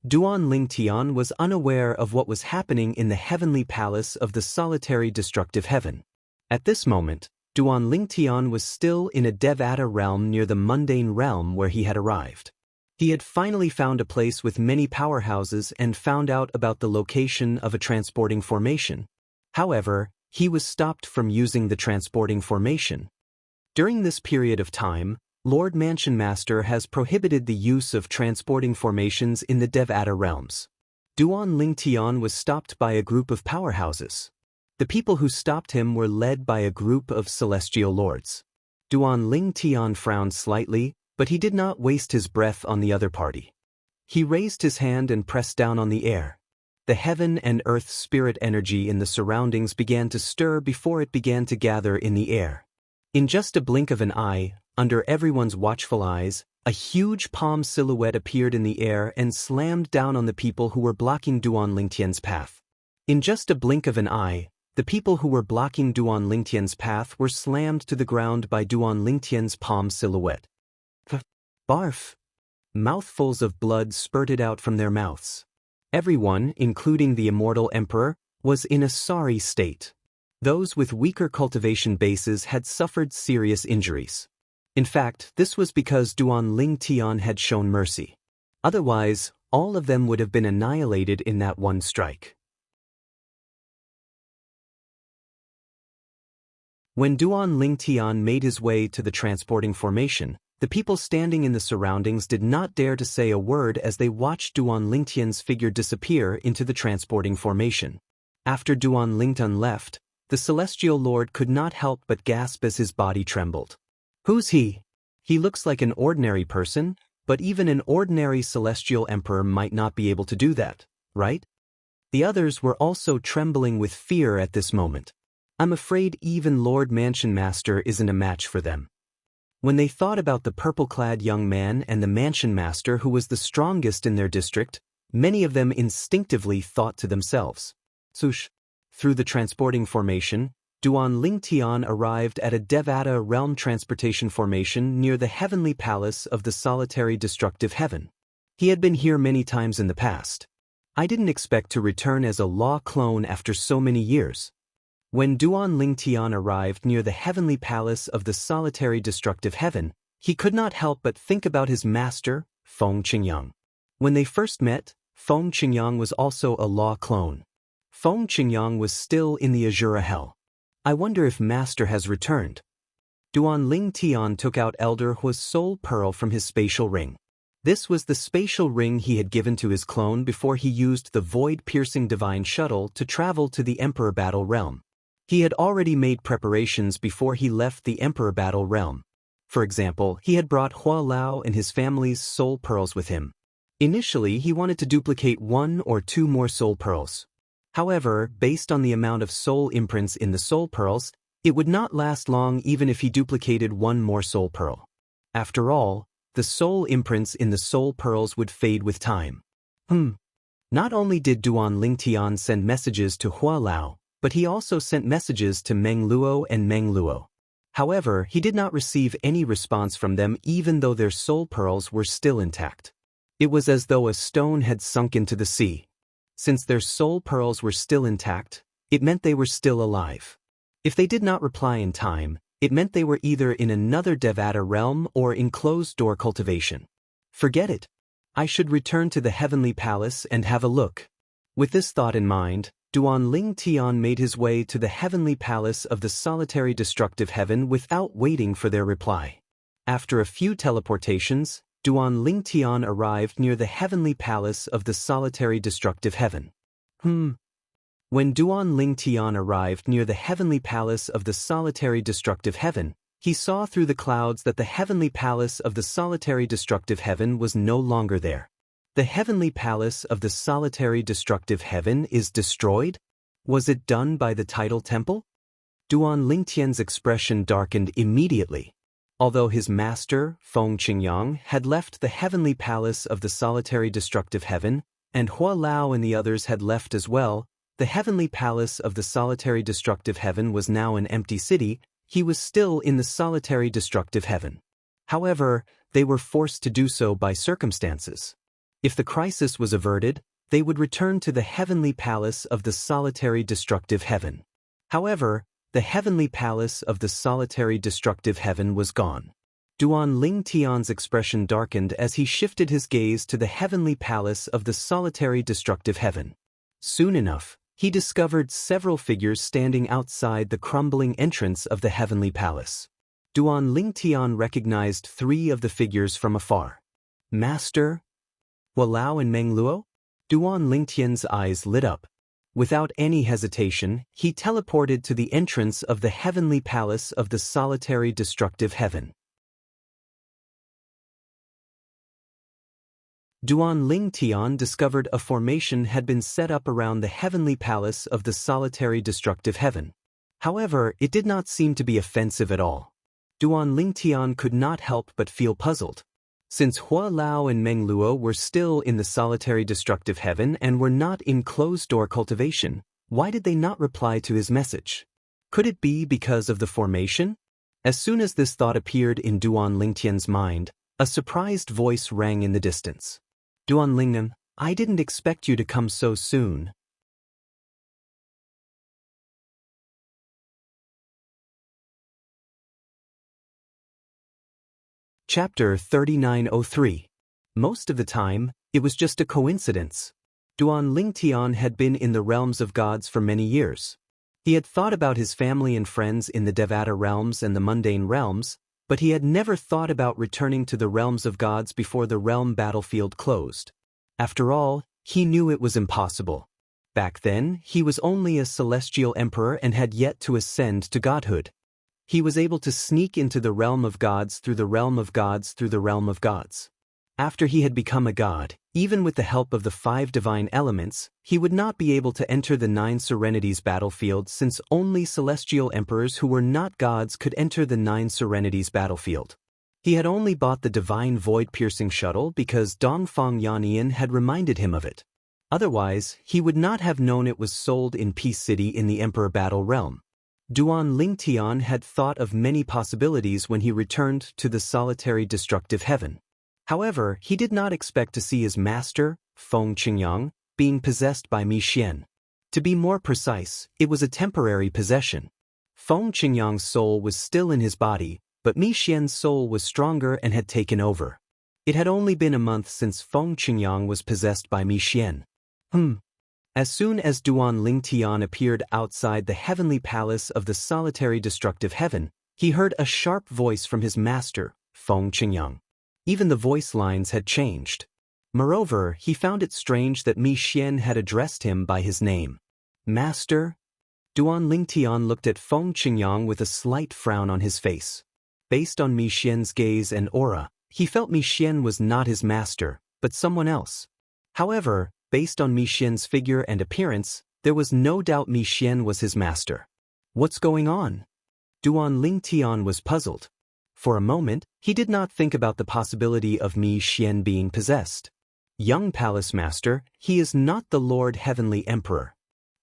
[SPEAKER 1] Duan Lingtian was unaware of what was happening in the heavenly palace of the solitary destructive heaven. At this moment, Duan Lingtian was still in a Devata realm near the mundane realm where he had arrived. He had finally found a place with many powerhouses and found out about the location of a transporting formation. However, he was stopped from using the transporting formation. During this period of time, Lord Mansion Master has prohibited the use of transporting formations in the Devata realms. Duan Lingtian was stopped by a group of powerhouses. The people who stopped him were led by a group of celestial lords. Duan Lingtian frowned slightly, but he did not waste his breath on the other party. He raised his hand and pressed down on the air. The heaven and earth spirit energy in the surroundings began to stir before it began to gather in the air. In just a blink of an eye, under everyone's watchful eyes, a huge palm silhouette appeared in the air and slammed down on the people who were blocking Duan Lingtian's path. In just a blink of an eye, the people who were blocking Duan Lingtian's path were slammed to the ground by Duan Lingtian's palm silhouette. Barf! Mouthfuls of blood spurted out from their mouths. Everyone, including the immortal emperor, was in a sorry state. Those with weaker cultivation bases had suffered serious injuries. In fact, this was because Duan Lingtian had shown mercy. Otherwise, all of them would have been annihilated in that one strike. When Duan Lingtian made his way to the transporting formation, the people standing in the surroundings did not dare to say a word as they watched Duan Lingtian's figure disappear into the transporting formation. After Duan Lingtian left, the celestial lord could not help but gasp as his body trembled. Who's he? He looks like an ordinary person, but even an ordinary celestial emperor might not be able to do that, right? The others were also trembling with fear at this moment. I'm afraid even Lord Mansion Master isn't a match for them. When they thought about the purple-clad young man and the Mansion Master who was the strongest in their district, many of them instinctively thought to themselves, "Sush." Through the transporting formation, Duan Lingtian arrived at a Devata realm transportation formation near the heavenly palace of the solitary destructive heaven. He had been here many times in the past. I didn't expect to return as a law clone after so many years. When Duan Lingtian arrived near the heavenly palace of the solitary destructive heaven, he could not help but think about his master, Feng Qingyang. When they first met, Feng Qingyang was also a law clone. Feng Qingyang was still in the Azura Hell. I wonder if Master has returned. Duan Lingtian took out Elder Hua's soul pearl from his spatial ring. This was the spatial ring he had given to his clone before he used the void-piercing divine shuttle to travel to the Emperor Battle Realm. He had already made preparations before he left the Emperor Battle Realm. For example, he had brought Hua Lao and his family's soul pearls with him. Initially, he wanted to duplicate 1 or 2 more soul pearls. However, based on the amount of soul imprints in the soul pearls, it would not last long even if he duplicated 1 more soul pearl. After all, the soul imprints in the soul pearls would fade with time. Not only did Duan Lingtian send messages to Hua Lao, but he also sent messages to Meng Luo and Meng Luo. However, he did not receive any response from them even though their soul pearls were still intact. It was as though a stone had sunk into the sea. Since their soul pearls were still intact, it meant they were still alive. If they did not reply in time, it meant they were either in another Devata realm or in closed-door cultivation. Forget it. I should return to the heavenly palace and have a look. With this thought in mind, Duan Lingtian made his way to the heavenly palace of the solitary destructive heaven without waiting for their reply. After a few teleportations, Duan Lingtian arrived near the heavenly palace of the solitary destructive heaven. When Duan Lingtian arrived near the heavenly palace of the solitary destructive heaven, he saw through the clouds that the heavenly palace of the solitary destructive heaven was no longer there. The heavenly palace of the solitary destructive heaven is destroyed? Was it done by the tidal temple? Duan Lingtian's expression darkened immediately. Although his master, Feng Qingyang, had left the heavenly palace of the solitary destructive heaven, and Hua Lao and the others had left as well, the heavenly palace of the solitary destructive heaven was now an empty city. He was still in the solitary destructive heaven. However, they were forced to do so by circumstances. If the crisis was averted, they would return to the heavenly palace of the solitary destructive heaven. However, the heavenly palace of the solitary destructive heaven was gone. Duan Lingtian's expression darkened as he shifted his gaze to the heavenly palace of the solitary destructive heaven. Soon enough, he discovered several figures standing outside the crumbling entrance of the heavenly palace. Duan Lingtian recognized 3 of the figures from afar. Master? Hua Lao and Meng Luo? Duan Lingtian's eyes lit up. Without any hesitation, he teleported to the entrance of the heavenly palace of the solitary destructive heaven. Duan Lingtian discovered a formation had been set up around the heavenly palace of the solitary destructive heaven. However, it did not seem to be offensive at all. Duan Lingtian could not help but feel puzzled. Since Hua Lao and Meng Luo were still in the solitary destructive heaven and were not in closed-door cultivation, why did they not reply to his message? Could it be because of the formation? As soon as this thought appeared in Duan Lingtian's mind, a surprised voice rang in the distance. Duan Lingnan, I didn't expect you to come so soon. Chapter 3903. Most of the time, it was just a coincidence. Duan Lingtian had been in the realms of gods for many years. He had thought about his family and friends in the Devata realms and the mundane realms, but he had never thought about returning to the realms of gods before the realm battlefield closed. After all, he knew it was impossible. Back then, he was only a celestial emperor and had yet to ascend to godhood. He was able to sneak into the realm of gods through the realm of gods through the realm of gods. After he had become a god, even with the help of the 5 divine elements, he would not be able to enter the 9 serenities battlefield since only celestial emperors who were not gods could enter the 9 serenities battlefield. He had only bought the divine void-piercing shuttle because Dongfang Yannian had reminded him of it. Otherwise, he would not have known it was sold in Peace City in the Emperor Battle Realm. Duan Lingtian had thought of many possibilities when he returned to the solitary destructive heaven. However, he did not expect to see his master, Feng Qingyang, being possessed by Mi Xian. To be more precise, it was a temporary possession. Feng Qingyang's soul was still in his body, but Mi Xian's soul was stronger and had taken over. It had only been a month since Feng Qingyang was possessed by Mi Xian. As soon as Duan Lingtian appeared outside the heavenly palace of the solitary destructive heaven, he heard a sharp voice from his master, Feng Qingyang. Even the voice lines had changed. Moreover, he found it strange that Mi Xian had addressed him by his name. Master? Duan Lingtian looked at Feng Qingyang with a slight frown on his face. Based on Mi Xian's gaze and aura, he felt Mi Xian was not his master, but someone else. However, based on Mi Xian's figure and appearance, there was no doubt Mi Xian was his master. What's going on? Duan Lingtian was puzzled. For a moment, he did not think about the possibility of Mi Xian being possessed. Young Palace Master, he is not the Lord Heavenly Emperor.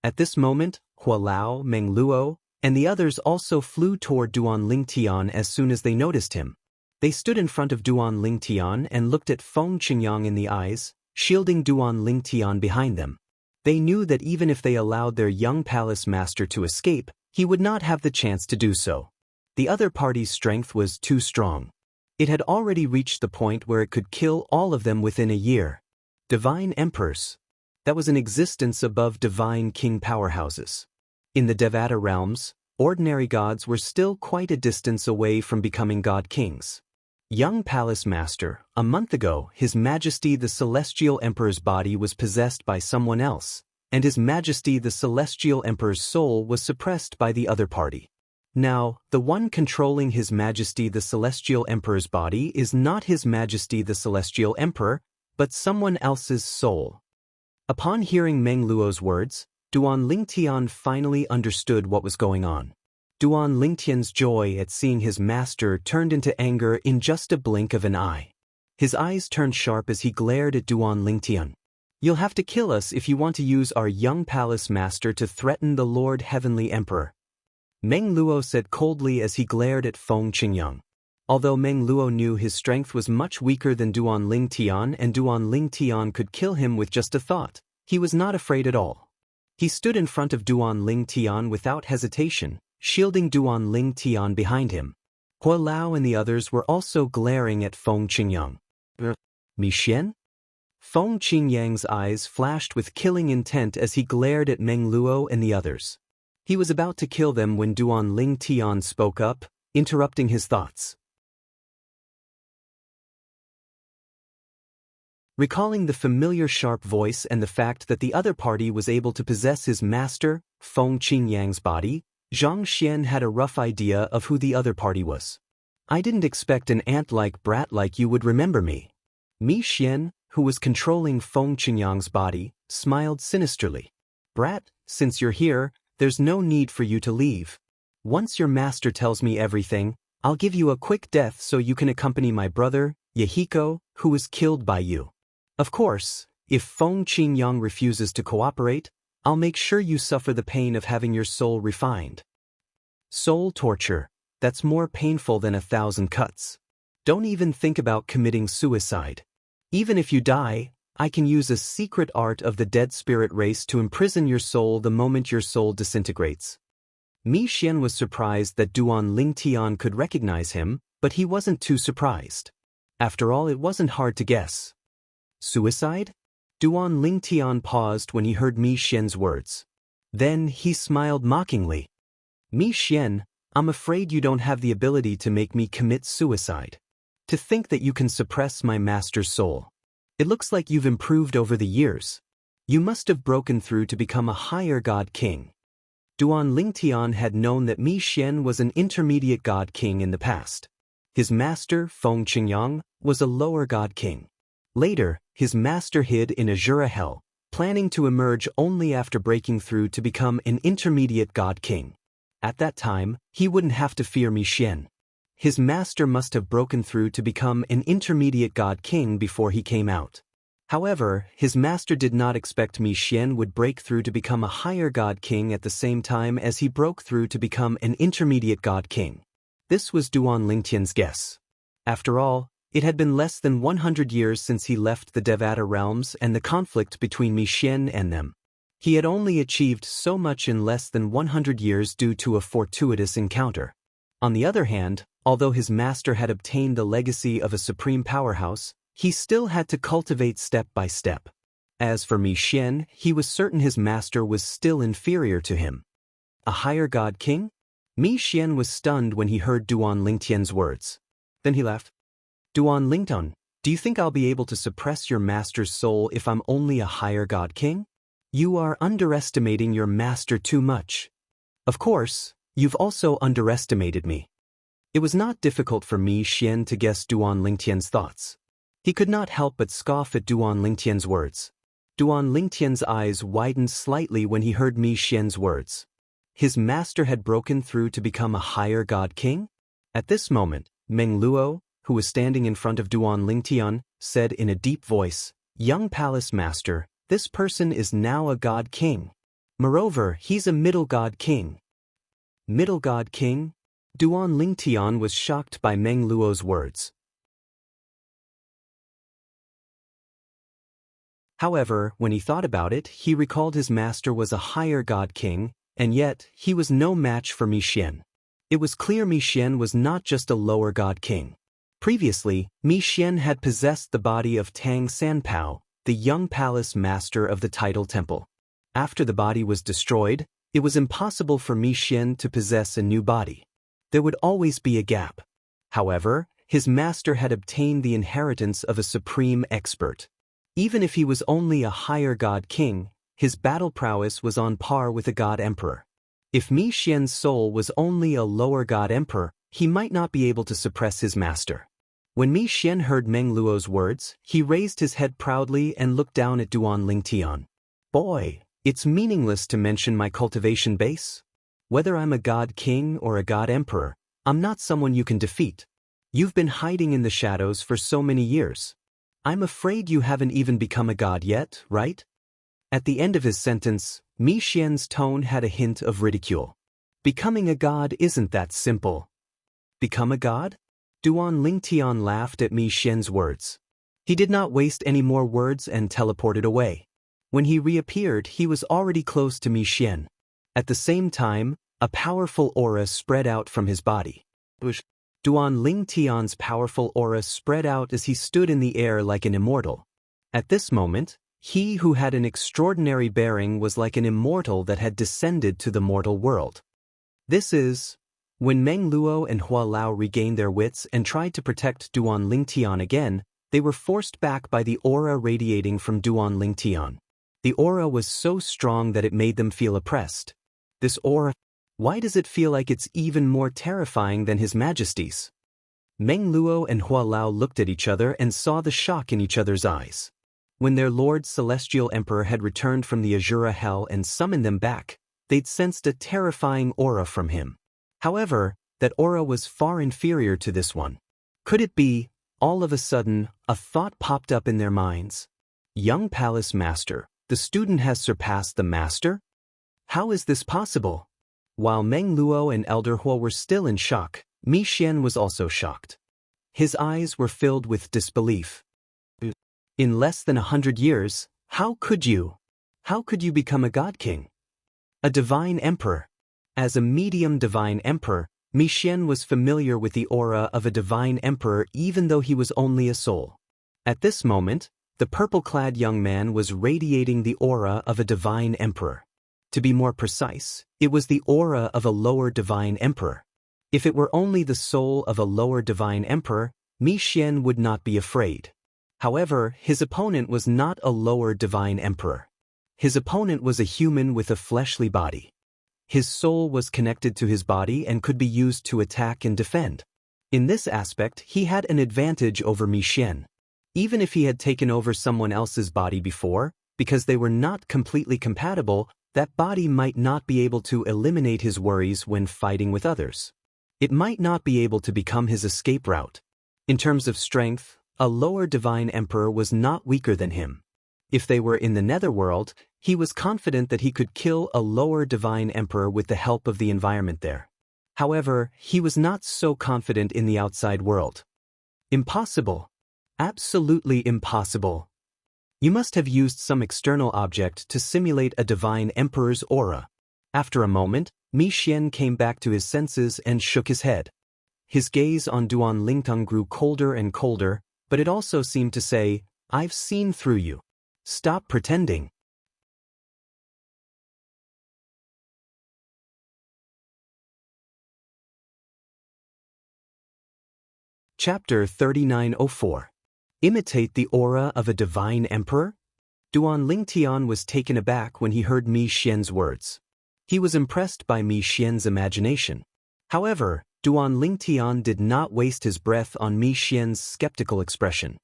[SPEAKER 1] At this moment, Hua Lao, Meng Luo, and the others also flew toward Duan Lingtian as soon as they noticed him. They stood in front of Duan Lingtian and looked at Feng Qingyang in the eyes, shielding Duan Lingtian behind them. They knew that even if they allowed their young Palace Master to escape, he would not have the chance to do so. The other party's strength was too strong. It had already reached the point where it could kill all of them within a year. Divine Emperors. That was an existence above divine king powerhouses. In the Devata realms, ordinary gods were still quite a distance away from becoming god kings. Young Palace Master, a month ago, His Majesty the Celestial Emperor's body was possessed by someone else, and His Majesty the Celestial Emperor's soul was suppressed by the other party. Now, the one controlling His Majesty the Celestial Emperor's body is not His Majesty the Celestial Emperor, but someone else's soul. Upon hearing Meng Luo's words, Duan Lingtian finally understood what was going on. Duan Lingtian's joy at seeing his master turned into anger in just a blink of an eye. His eyes turned sharp as he glared at Duan Lingtian. "You'll have to kill us if you want to use our young palace master to threaten the Lord Heavenly Emperor," Meng Luo said coldly as he glared at Feng Qingyang. Although Meng Luo knew his strength was much weaker than Duan Lingtian and Duan Lingtian could kill him with just a thought, he was not afraid at all. He stood in front of Duan Lingtian without hesitation, shielding Duan Lingtian behind him. Hua Lao and the others were also glaring at Feng Qingyang. "Mi Xian?" Feng Qingyang's eyes flashed with killing intent as he glared at Meng Luo and the others. He was about to kill them when Duan Lingtian spoke up, interrupting his thoughts. Recalling the familiar sharp voice and the fact that the other party was able to possess his master, Feng Qingyang's body, Zhang Xian had a rough idea of who the other party was. "I didn't expect an ant-like brat like you would remember me." Mi Xian, who was controlling Feng Qingyang's body, smiled sinisterly. "Brat, since you're here, there's no need for you to leave. Once your master tells me everything, I'll give you a quick death so you can accompany my brother, Yehiko, who was killed by you. Of course, if Feng Qingyang refuses to cooperate, I'll make sure you suffer the pain of having your soul refined." Soul torture, that's more painful than 1,000 cuts. Don't even think about committing suicide. Even if you die, I can use a secret art of the dead spirit race to imprison your soul the moment your soul disintegrates. Mi Xian was surprised that Duan Lingtian could recognize him, but he wasn't too surprised. After all, it wasn't hard to guess. Suicide? Duan Lingtian paused when he heard Mi Xian's words. Then he smiled mockingly. "Mi Xian, I'm afraid you don't have the ability to make me commit suicide. To think that you can suppress my master's soul. It looks like you've improved over the years. You must have broken through to become a higher god king." Duan Lingtian had known that Mi Xian was an intermediate god king in the past. His master, Feng Qingyang, was a lower god king. Later, his master hid in Azura Hell, planning to emerge only after breaking through to become an intermediate god king. At that time, he wouldn't have to fear Mi Xian. His master must have broken through to become an intermediate god king before he came out. However, his master did not expect Mi Xian would break through to become a higher god king at the same time as he broke through to become an intermediate god king. This was Duan Lingtian's guess. After all, it had been less than 100 years since he left the Devata realms and the conflict between Mi Xian and them. He had only achieved so much in less than 100 years due to a fortuitous encounter. On the other hand, although his master had obtained the legacy of a supreme powerhouse, he still had to cultivate step by step. As for Mi Xian, he was certain his master was still inferior to him. A higher god king? Mi Xian was stunned when he heard Duan Lingtian's words. Then he laughed. "Duan Lingtian, do you think I'll be able to suppress your master's soul if I'm only a higher god king? You are underestimating your master too much. Of course, you've also underestimated me." It was not difficult for Mi Xian to guess Duan Lingtian's thoughts. He could not help but scoff at Duan Lingtian's words. Duan Lingtian's eyes widened slightly when he heard Mi Xian's words. His master had broken through to become a higher god king? At this moment, Meng Luo, who was standing in front of Duan Lingtian, said in a deep voice, "Young palace master, this person is now a god king. Moreover, he's a middle god king." Middle god king? Duan Lingtian was shocked by Meng Luo's words. However, when he thought about it, he recalled his master was a higher god king, and yet, he was no match for Mi Xian. It was clear Mi Xian was not just a lower god king. Previously, Mi Xian had possessed the body of Tang Sanpao, the young palace master of the Tidal Temple. After the body was destroyed, it was impossible for Mi Xian to possess a new body. There would always be a gap. However, his master had obtained the inheritance of a supreme expert. Even if he was only a higher god king, his battle prowess was on par with a god emperor. If Mi Xian's soul was only a lower god emperor, he might not be able to suppress his master. When Mi Xian heard Meng Luo's words, he raised his head proudly and looked down at Duan Lingtian. Boy, it's meaningless to mention my cultivation base. Whether I'm a god king or a god emperor, I'm not someone you can defeat. You've been hiding in the shadows for so many years. I'm afraid you haven't even become a god yet, right? At the end of his sentence, Mi Xian's tone had a hint of ridicule. Becoming a god isn't that simple. Become a god? Duan Lingtian laughed at Mi Xian's words. He did not waste any more words and teleported away. When he reappeared, he was already close to Mi Xian. At the same time, a powerful aura spread out from his body. Duan Lingtian's powerful aura spread out as he stood in the air like an immortal. At this moment, he who had an extraordinary bearing was like an immortal that had descended to the mortal world. This is... When Meng Luo and Hua Lao regained their wits and tried to protect Duan Lingtian again, they were forced back by the aura radiating from Duan Lingtian. The aura was so strong that it made them feel oppressed. This aura... Why does it feel like it's even more terrifying than His Majesty's? Meng Luo and Hua Lao looked at each other and saw the shock in each other's eyes. When their Lord Celestial Emperor had returned from the Azura Hell and summoned them back, they'd sensed a terrifying aura from him. However, that aura was far inferior to this one. Could it be, all of a sudden, a thought popped up in their minds? Young Palace Master, the student has surpassed the master? How is this possible? While Meng Luo and Elder Hua were still in shock, Mi Xian was also shocked. His eyes were filled with disbelief. In less than 100 years, how could you become a god king? A divine emperor? As a medium divine emperor, Mi Xian was familiar with the aura of a divine emperor even though he was only a soul. At this moment, the purple-clad young man was radiating the aura of a divine emperor. To be more precise, it was the aura of a lower divine emperor. If it were only the soul of a lower divine emperor, Mi Xian would not be afraid. However, his opponent was not a lower divine emperor. His opponent was a human with a fleshly body. His soul was connected to his body and could be used to attack and defend. In this aspect, he had an advantage over Mi Xian. Even if he had taken over someone else's body before, because they were not completely compatible, that body might not be able to eliminate his worries when fighting with others. It might not be able to become his escape route. In terms of strength, a lower divine emperor was not weaker than him. If they were in the netherworld, he was confident that he could kill a lower divine emperor with the help of the environment there. However, he was not so confident in the outside world. Impossible. Absolutely impossible. You must have used some external object to simulate a divine emperor's aura. After a moment, Mi Xian came back to his senses and shook his head. His gaze on Duan Lingtian grew colder and colder, but it also seemed to say, "I've seen through you. Stop pretending." Chapter 3904. Imitate the aura of a divine emperor? Duan Lingtian was taken aback when he heard Mi Xian's words. He was impressed by Mi Xian's imagination. However, Duan Lingtian did not waste his breath on Mi Xian's skeptical expression.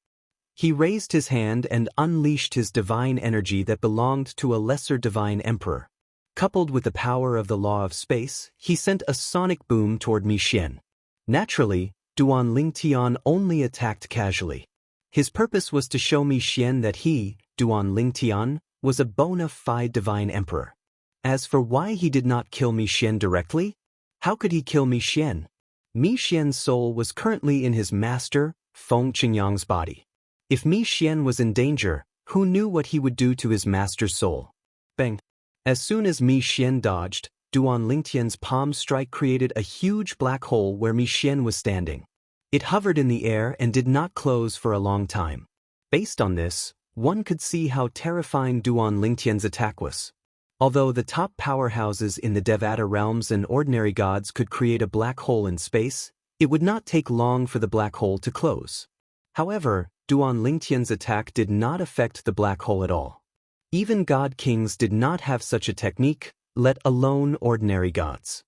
[SPEAKER 1] He raised his hand and unleashed his divine energy that belonged to a lesser divine emperor. Coupled with the power of the law of space, he sent a sonic boom toward Mi Xian. Naturally, Duan Lingtian only attacked casually. His purpose was to show Mi Xian that he, Duan Lingtian, was a bona fide divine emperor. As for why he did not kill Mi Xian directly, how could he kill Mi Xian? Mi Xian's soul was currently in his master, Feng Qingyang's body. If Mi Xian was in danger, who knew what he would do to his master's soul? Bang! As soon as Mi Xian dodged, Duan Lingtian's palm strike created a huge black hole where Mi Xian was standing. It hovered in the air and did not close for a long time. Based on this, one could see how terrifying Duan Lingtian's attack was. Although the top powerhouses in the Devata realms and ordinary gods could create a black hole in space, it would not take long for the black hole to close. However, Duan Lingtian's attack did not affect the black hole at all. Even god kings did not have such a technique, let alone ordinary gods.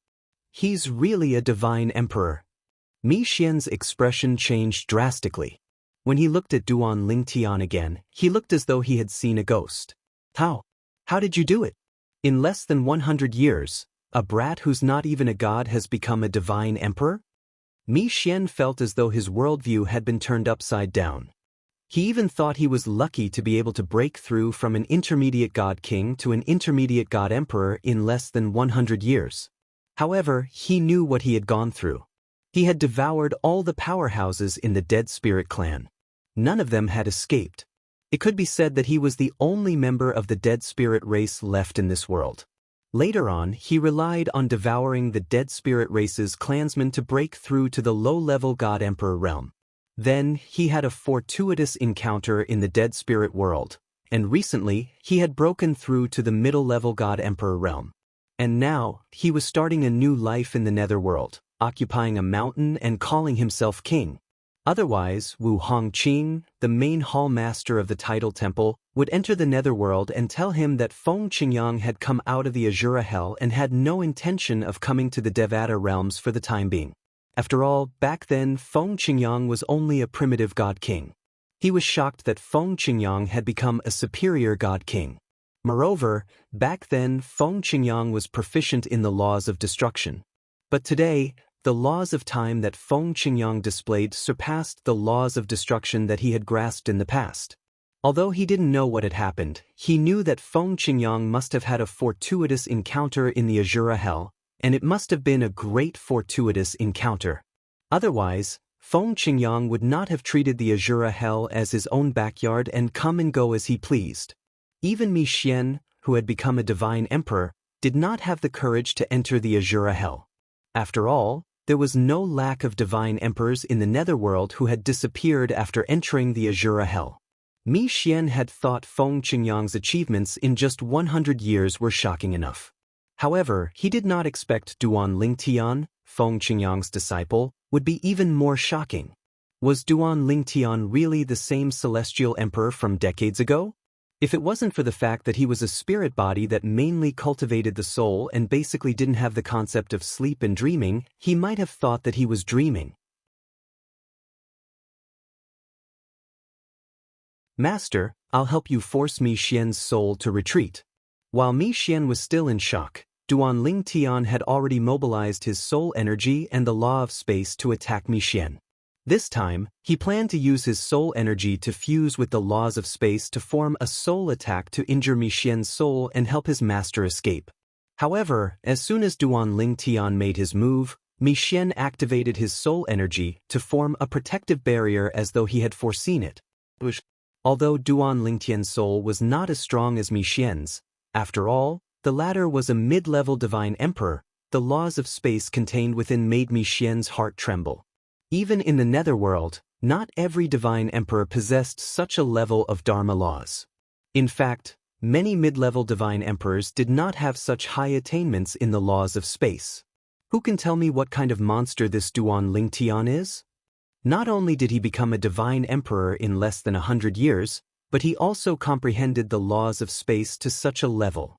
[SPEAKER 1] He's really a divine emperor. Mi Xian's expression changed drastically. When he looked at Duan Lingtian again, he looked as though he had seen a ghost. How? How did you do it? In less than 100 years, a brat who's not even a god has become a divine emperor? Mi Xian felt as though his worldview had been turned upside down. He even thought he was lucky to be able to break through from an intermediate god king to an intermediate god emperor in less than 100 years. However, he knew what he had gone through. He had devoured all the powerhouses in the Dead Spirit clan. None of them had escaped. It could be said that he was the only member of the Dead Spirit race left in this world. Later on, he relied on devouring the Dead Spirit race's clansmen to break through to the low-level God Emperor realm. Then, he had a fortuitous encounter in the Dead Spirit world, and recently, he had broken through to the middle-level God Emperor realm. And now, he was starting a new life in the Netherworld, occupying a mountain and calling himself king. Otherwise, Wu Hongqing, the main hall master of the Tidal Temple, would enter the Netherworld and tell him that Feng Qingyang had come out of the Azura Hell and had no intention of coming to the Devata realms for the time being. After all, back then, Feng Qingyang was only a primitive god king. He was shocked that Feng Qingyang had become a superior god king. Moreover, back then, Feng Qingyang was proficient in the laws of destruction. But today, the laws of time that Feng Qingyang displayed surpassed the laws of destruction that he had grasped in the past. Although he didn't know what had happened, he knew that Feng Qingyang must have had a fortuitous encounter in the Azura Hell, and it must have been a great fortuitous encounter. Otherwise, Feng Qingyang would not have treated the Azura Hell as his own backyard and come and go as he pleased. Even Mi Xian, who had become a divine emperor, did not have the courage to enter the Azura Hell. After all, there was no lack of divine emperors in the Netherworld who had disappeared after entering the Azura Hell. Mi Xian had thought Feng Qingyang's achievements in just 100 years were shocking enough. However, he did not expect Duan Lingtian, Feng Qingyang's disciple, would be even more shocking. Was Duan Lingtian really the same celestial emperor from decades ago? If it wasn't for the fact that he was a spirit body that mainly cultivated the soul and basically didn't have the concept of sleep and dreaming, he might have thought that he was dreaming. Master, I'll help you force Mi Xian's soul to retreat. While Mi Xian was still in shock, Duan Lingtian had already mobilized his soul energy and the law of space to attack Mi Xian. This time, he planned to use his soul energy to fuse with the laws of space to form a soul attack to injure Mi Xian's soul and help his master escape. However, as soon as Duan Lingtian made his move, Mi Xian activated his soul energy to form a protective barrier as though he had foreseen it. Although Duan Lingtian's soul was not as strong as Mi Xian's, after all, the latter was a mid-level divine emperor, the laws of space contained within made Mi Xian's heart tremble. Even in the Netherworld, not every divine emperor possessed such a level of Dharma laws. In fact, many mid-level divine emperors did not have such high attainments in the laws of space. Who can tell me what kind of monster this Duan Lingtian is? Not only did he become a divine emperor in less than 100 years, but he also comprehended the laws of space to such a level.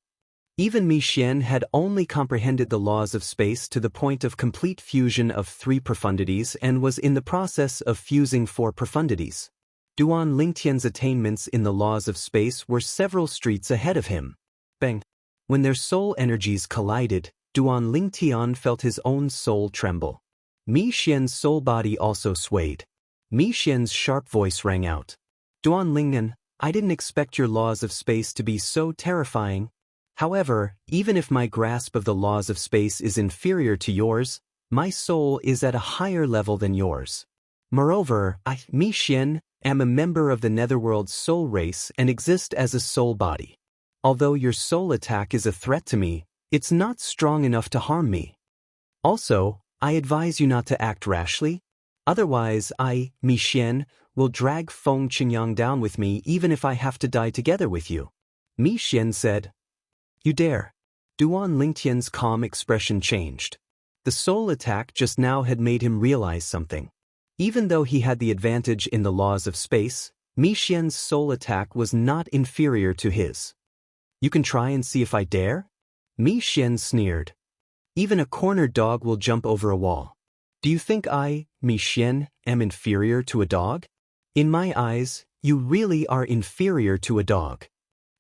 [SPEAKER 1] Even Mi Xian had only comprehended the laws of space to the point of complete fusion of 3 profundities and was in the process of fusing 4 profundities. Duan Lingtian's attainments in the laws of space were several streets ahead of him. Bang! When their soul energies collided, Duan Lingtian felt his own soul tremble. Mi Xian's soul body also swayed. Mi Xian's sharp voice rang out. Duan Lingyan, I didn't expect your laws of space to be so terrifying. However, even if my grasp of the laws of space is inferior to yours, my soul is at a higher level than yours. Moreover, I, Mi Xian, am a member of the Netherworld's soul race and exist as a soul body. Although your soul attack is a threat to me, it's not strong enough to harm me. Also, I advise you not to act rashly. Otherwise I, Mi Xian, will drag Feng Qingyang down with me even if I have to die together with you. Mi Xian said. You dare. Duan Lingtian's calm expression changed. The soul attack just now had made him realize something. Even though he had the advantage in the laws of space, Mi Xian's soul attack was not inferior to his. You can try and see if I dare? Mi Xian sneered. Even a cornered dog will jump over a wall. Do you think I, Mi Xian, am inferior to a dog? In my eyes, you really are inferior to a dog.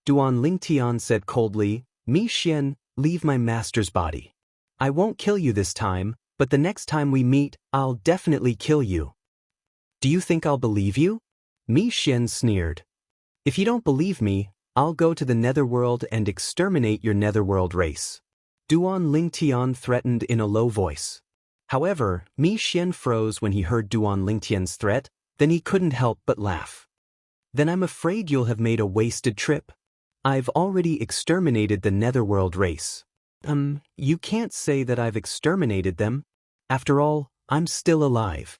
[SPEAKER 1] Duan Lingtian said coldly, Mi Xian, leave my master's body. I won't kill you this time, but the next time we meet, I'll definitely kill you. Do you think I'll believe you? Mi Xian sneered. If you don't believe me, I'll go to the netherworld and exterminate your netherworld race. Duan Lingtian threatened in a low voice. However, Mi Xian froze when he heard Duan Lingtian's threat, then he couldn't help but laugh. Then I'm afraid you'll have made a wasted trip. I've already exterminated the netherworld race. You can't say that I've exterminated them. After all, I'm still alive.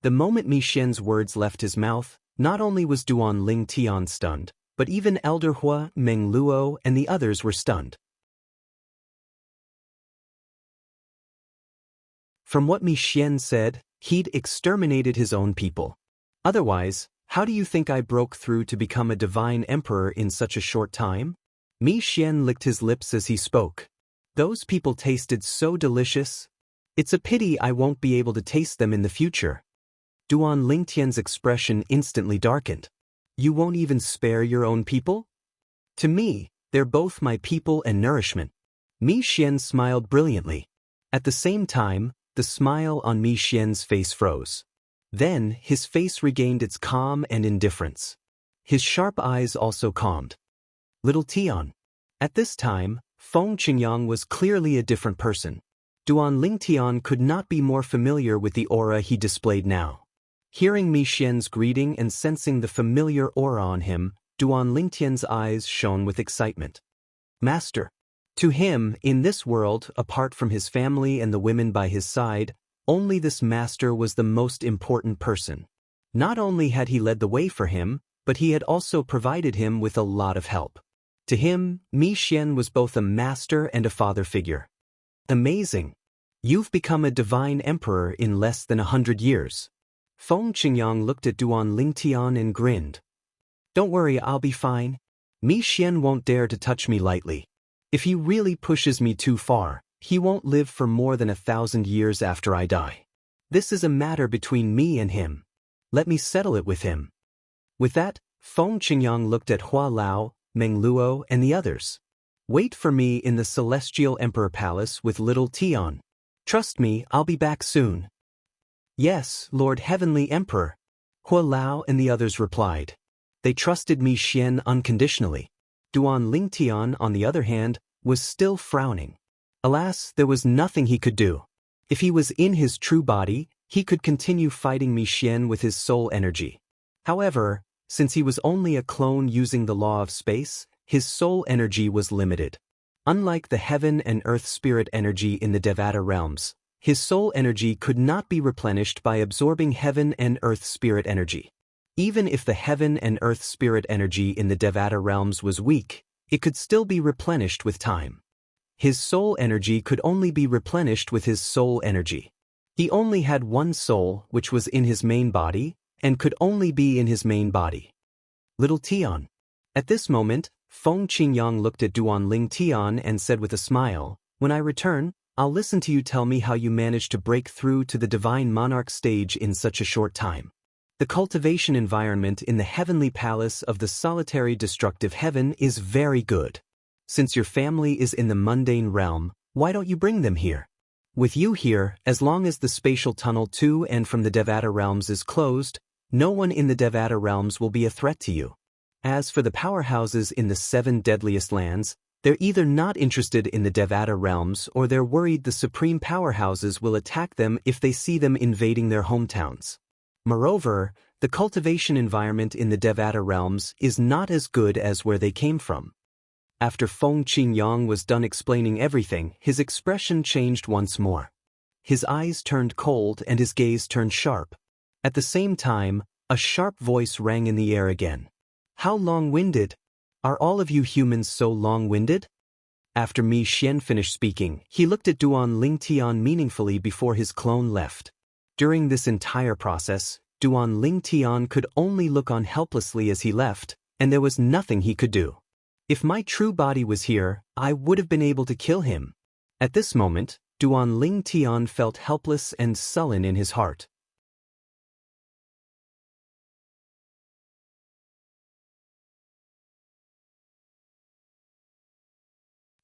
[SPEAKER 1] The moment Mi Xian's words left his mouth, not only was Duan Lingtian stunned, but even Elder Hua, Meng Luo, and the others were stunned. From what Mi Xian said, he'd exterminated his own people. Otherwise, how do you think I broke through to become a divine emperor in such a short time? Mi Xian licked his lips as he spoke. Those people tasted so delicious. It's a pity I won't be able to taste them in the future. Duan Lingtian's expression instantly darkened. You won't even spare your own people? To me, they're both my people and nourishment. Mi Xian smiled brilliantly. At the same time, the smile on Mi Xian's face froze. Then, his face regained its calm and indifference. His sharp eyes also calmed. Little Tian. At this time, Feng Qingyang was clearly a different person. Duan Lingtian could not be more familiar with the aura he displayed now. Hearing Mi Xian's greeting and sensing the familiar aura on him, Duan Lingtian's eyes shone with excitement. Master. To him, in this world, apart from his family and the women by his side, only this master was the most important person. Not only had he led the way for him, but he had also provided him with a lot of help. To him, Mi Xian was both a master and a father figure. Amazing. You've become a divine emperor in less than 100 years. Feng Qingyang looked at Duan Lingtian and grinned. Don't worry, I'll be fine. Mi Xian won't dare to touch me lightly. If he really pushes me too far, he won't live for more than 1,000 years after I die. This is a matter between me and him. Let me settle it with him. With that, Feng Qingyang looked at Hua Lao, Meng Luo, and the others. Wait for me in the Celestial Emperor Palace with little Tian. Trust me, I'll be back soon. Yes, Lord Heavenly Emperor. Hua Lao and the others replied. They trusted Mi Xian unconditionally. Duan Lingtian, on the other hand, was still frowning. Alas, there was nothing he could do. If he was in his true body, he could continue fighting Mi Xian with his soul energy. However, since he was only a clone using the law of space, his soul energy was limited. Unlike the heaven and earth spirit energy in the Devata realms, his soul energy could not be replenished by absorbing heaven and earth spirit energy. Even if the heaven and earth spirit energy in the Devata realms was weak, it could still be replenished with time. His soul energy could only be replenished with his soul energy. He only had one soul, which was in his main body, and could only be in his main body. Little Tian. At this moment, Feng Qingyang looked at Duan Lingtian and said with a smile, When I return, I'll listen to you tell me how you managed to break through to the divine monarch stage in such a short time. The cultivation environment in the heavenly palace of the solitary destructive heaven is very good. Since your family is in the mundane realm, why don't you bring them here? With you here, as long as the spatial tunnel to and from the Devata realms is closed, no one in the Devata realms will be a threat to you. As for the powerhouses in the 7 deadliest lands, they're either not interested in the Devata realms or they're worried the supreme powerhouses will attack them if they see them invading their hometowns. Moreover, the cultivation environment in the Devata realms is not as good as where they came from. After Feng Qingyang was done explaining everything, his expression changed once more. His eyes turned cold and his gaze turned sharp. At the same time, a sharp voice rang in the air again. How long-winded? Are all of you humans so long-winded? After Mi Xian finished speaking, he looked at Duan Lingtian meaningfully before his clone left. During this entire process, Duan Lingtian could only look on helplessly as he left, and there was nothing he could do. If my true body was here, I would have been able to kill him. At this moment, Duan Ling Tian felt helpless and sullen in his heart.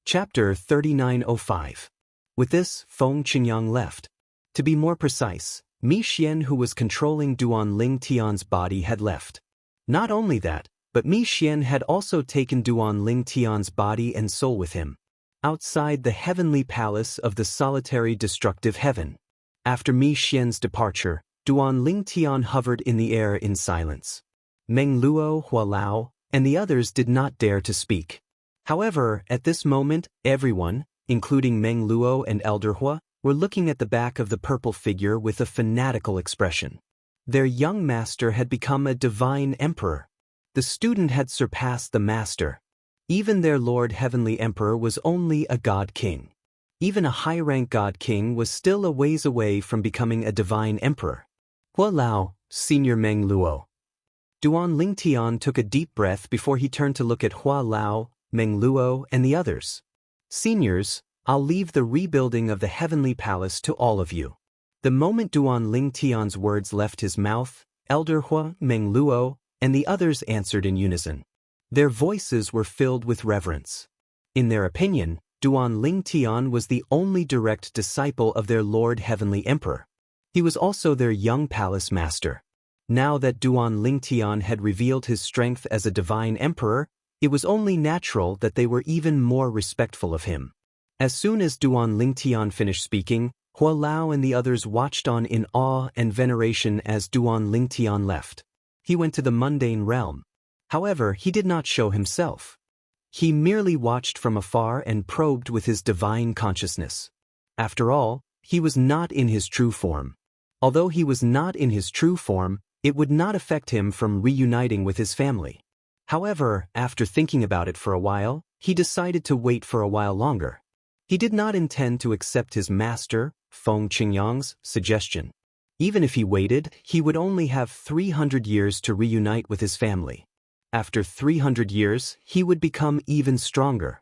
[SPEAKER 1] Chapter 3905. With this, Feng Qinyang left. To be more precise, Mi Xian, who was controlling Duan Ling Tian's body, had left. Not only that, but Mi Xian had also taken Duan Ling Tian's body and soul with him. Outside the heavenly palace of the solitary destructive heaven. After Mi Xian's departure, Duan Ling Tian hovered in the air in silence. Meng Luo, Hua Lao, and the others did not dare to speak. However, at this moment, everyone, including Meng Luo and Elder Hua, were looking at the back of the purple figure with a fanatical expression. Their young master had become a divine emperor. The student had surpassed the master. Even their Lord Heavenly Emperor was only a god king. Even a high-rank god king was still a ways away from becoming a divine emperor. Hua Lao, Senior Meng Luo. Duan Ling Tian took a deep breath before he turned to look at Hua Lao, Meng Luo, and the others. Seniors, I'll leave the rebuilding of the heavenly palace to all of you. The moment Duan Ling Tian's words left his mouth, Elder Hua, Meng Luo, and the others answered in unison. Their voices were filled with reverence. In their opinion, Duan Ling Tian was the only direct disciple of their Lord Heavenly Emperor. He was also their young palace master. Now that Duan Ling Tian had revealed his strength as a divine emperor, it was only natural that they were even more respectful of him. As soon as Duan Ling Tian finished speaking, Hua Lao and the others watched on in awe and veneration as Duan Ling Tian left. He went to the mundane realm. However, he did not show himself. He merely watched from afar and probed with his divine consciousness. After all, he was not in his true form. Although he was not in his true form, it would not affect him from reuniting with his family. However, after thinking about it for a while, he decided to wait for a while longer. He did not intend to accept his master, Feng Qinyang's, suggestion. Even if he waited, he would only have 300 years to reunite with his family. After 300 years, he would become even stronger.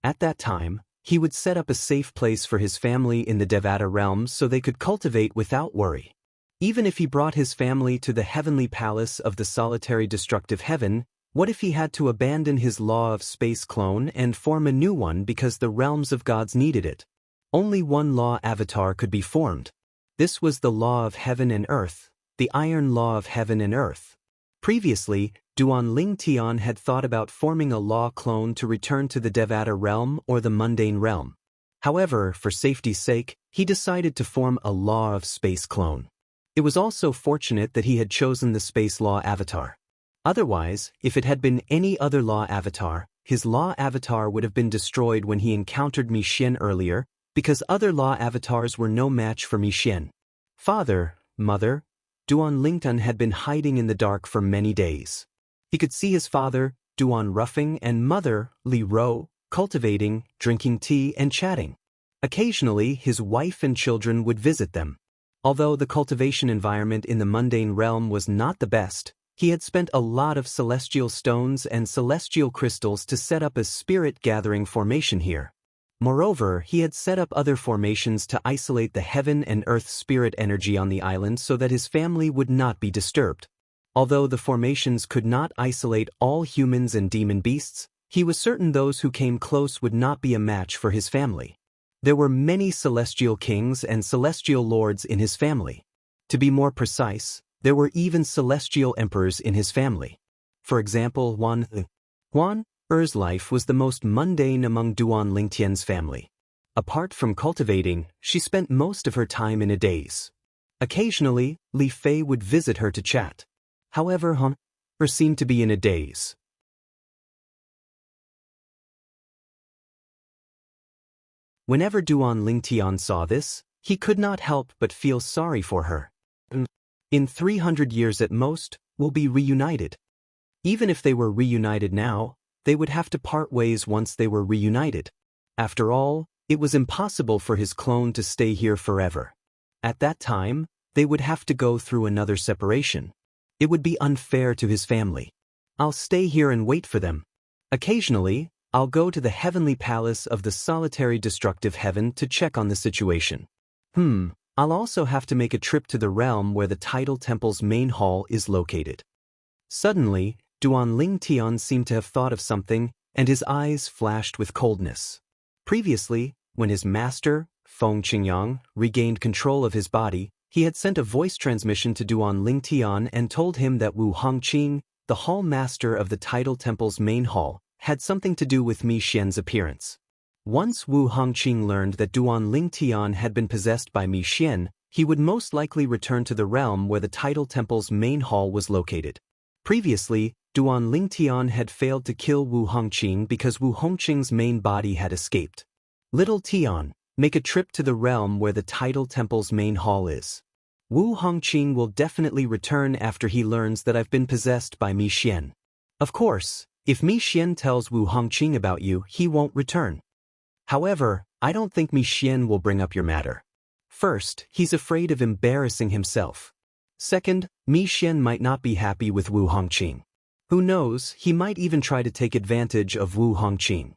[SPEAKER 1] At that time, he would set up a safe place for his family in the Devata realm so they could cultivate without worry. Even if he brought his family to the heavenly palace of the solitary destructive heaven, what if he had to abandon his law of space clone and form a new one because the realms of gods needed it? Only one law avatar could be formed. This was the law of heaven and earth, the iron law of heaven and earth. Previously, Duan Ling Tian had thought about forming a law clone to return to the Devata realm or the mundane realm. However, for safety's sake, he decided to form a law of space clone. It was also fortunate that he had chosen the space law avatar. Otherwise, if it had been any other law avatar, his law avatar would have been destroyed when he encountered Mi Xian earlier, because other law avatars were no match for Mi Xian. Father, mother, Duan Lingtan had been hiding in the dark for many days. He could see his father, Duan Ruffing, and mother, Li Ro, cultivating, drinking tea, and chatting. Occasionally, his wife and children would visit them. Although the cultivation environment in the mundane realm was not the best, he had spent a lot of celestial stones and celestial crystals to set up a spirit-gathering formation here. Moreover, he had set up other formations to isolate the heaven and earth spirit energy on the island so that his family would not be disturbed. Although the formations could not isolate all humans and demon beasts, he was certain those who came close would not be a match for his family. There were many celestial kings and celestial lords in his family. To be more precise, there were even celestial emperors in his family. For example, Huan Er's life was the most mundane among Duan Lingtian's family. Apart from cultivating, she spent most of her time in a daze. Occasionally, Li Fei would visit her to chat. However, Huan Er seemed to be in a daze. Whenever Duan Lingtian saw this, he could not help but feel sorry for her. In 300 years at most, we'll be reunited. Even if they were reunited now, they would have to part ways once they were reunited. After all, it was impossible for his clone to stay here forever. At that time, they would have to go through another separation. It would be unfair to his family. I'll stay here and wait for them. Occasionally, I'll go to the heavenly palace of the solitary destructive heaven to check on the situation. I'll also have to make a trip to the realm where the tidal temple's main hall is located. Suddenly, Duan Ling Tian seemed to have thought of something, and his eyes flashed with coldness. Previously, when his master, Feng Qingyang, regained control of his body, he had sent a voice transmission to Duan Ling Tian and told him that Wu Hongqing, the hall master of the tidal temple's main hall, had something to do with Mi Xian's appearance. Once Wu Hongqing learned that Duan Ling Tian had been possessed by Mi Xian, he would most likely return to the realm where the tidal temple's main hall was located. Previously, Duan Ling Tian had failed to kill Wu Hongqing because Wu Hongqing's main body had escaped. Little Tian, make a trip to the realm where the tidal temple's main hall is. Wu Hongqing will definitely return after he learns that I've been possessed by Mi Xian. Of course, if Mi Xian tells Wu Hongqing about you, he won't return. However, I don't think Mi Xian will bring up your matter. First, he's afraid of embarrassing himself. Second, Mi Xian might not be happy with Wu Hongqing. Who knows, he might even try to take advantage of Wu Hongqing.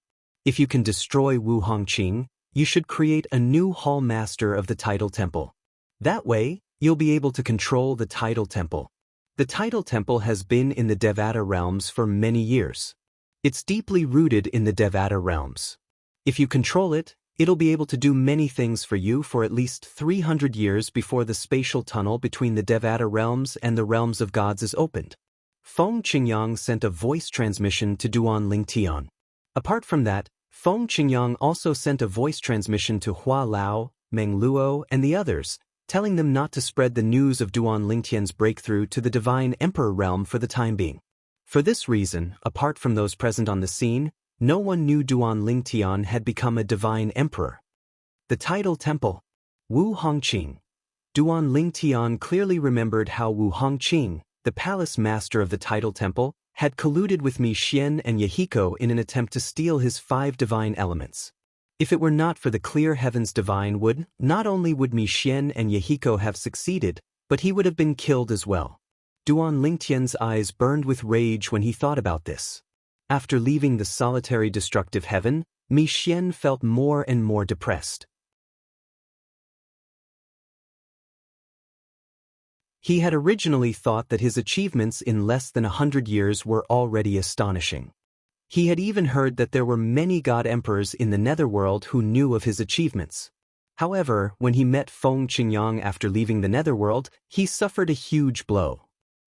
[SPEAKER 1] If you can destroy Wu Hongqing, you should create a new hall master of the tidal temple. That way, you'll be able to control the tidal temple. The tidal temple has been in the Devata realms for many years. It's deeply rooted in the Devata realms. If you control it, it'll be able to do many things for you for at least 300 years before the spatial tunnel between the Devata realms and the realms of gods is opened. Feng Qingyang sent a voice transmission to Duan Ling Tian. Apart from that, Feng Qingyang also sent a voice transmission to Hua Lao, Meng Luo, and the others, telling them not to spread the news of Duan Ling Tian's breakthrough to the Divine Emperor realm for the time being. For this reason, apart from those present on the scene, no one knew Duan Ling Tian had become a Divine Emperor. The Tidal Temple. Wu Hongqing. Duan Ling Tian clearly remembered how Wu Hongqing, the palace master of the Tidal Temple, had colluded with Mi Xian and Yahiko in an attempt to steal his 5 divine elements. If it were not for the clear heavens divine would, not only would Mi Xian and Yahiko have succeeded, but he would have been killed as well. Duan Ling Tian's eyes burned with rage when he thought about this. After leaving the solitary destructive heaven, Mi Xian felt more and more depressed. He had originally thought that his achievements in less than 100 years were already astonishing. He had even heard that there were many god emperors in the netherworld who knew of his achievements. However, when he met Feng Qingyang after leaving the netherworld, he suffered a huge blow.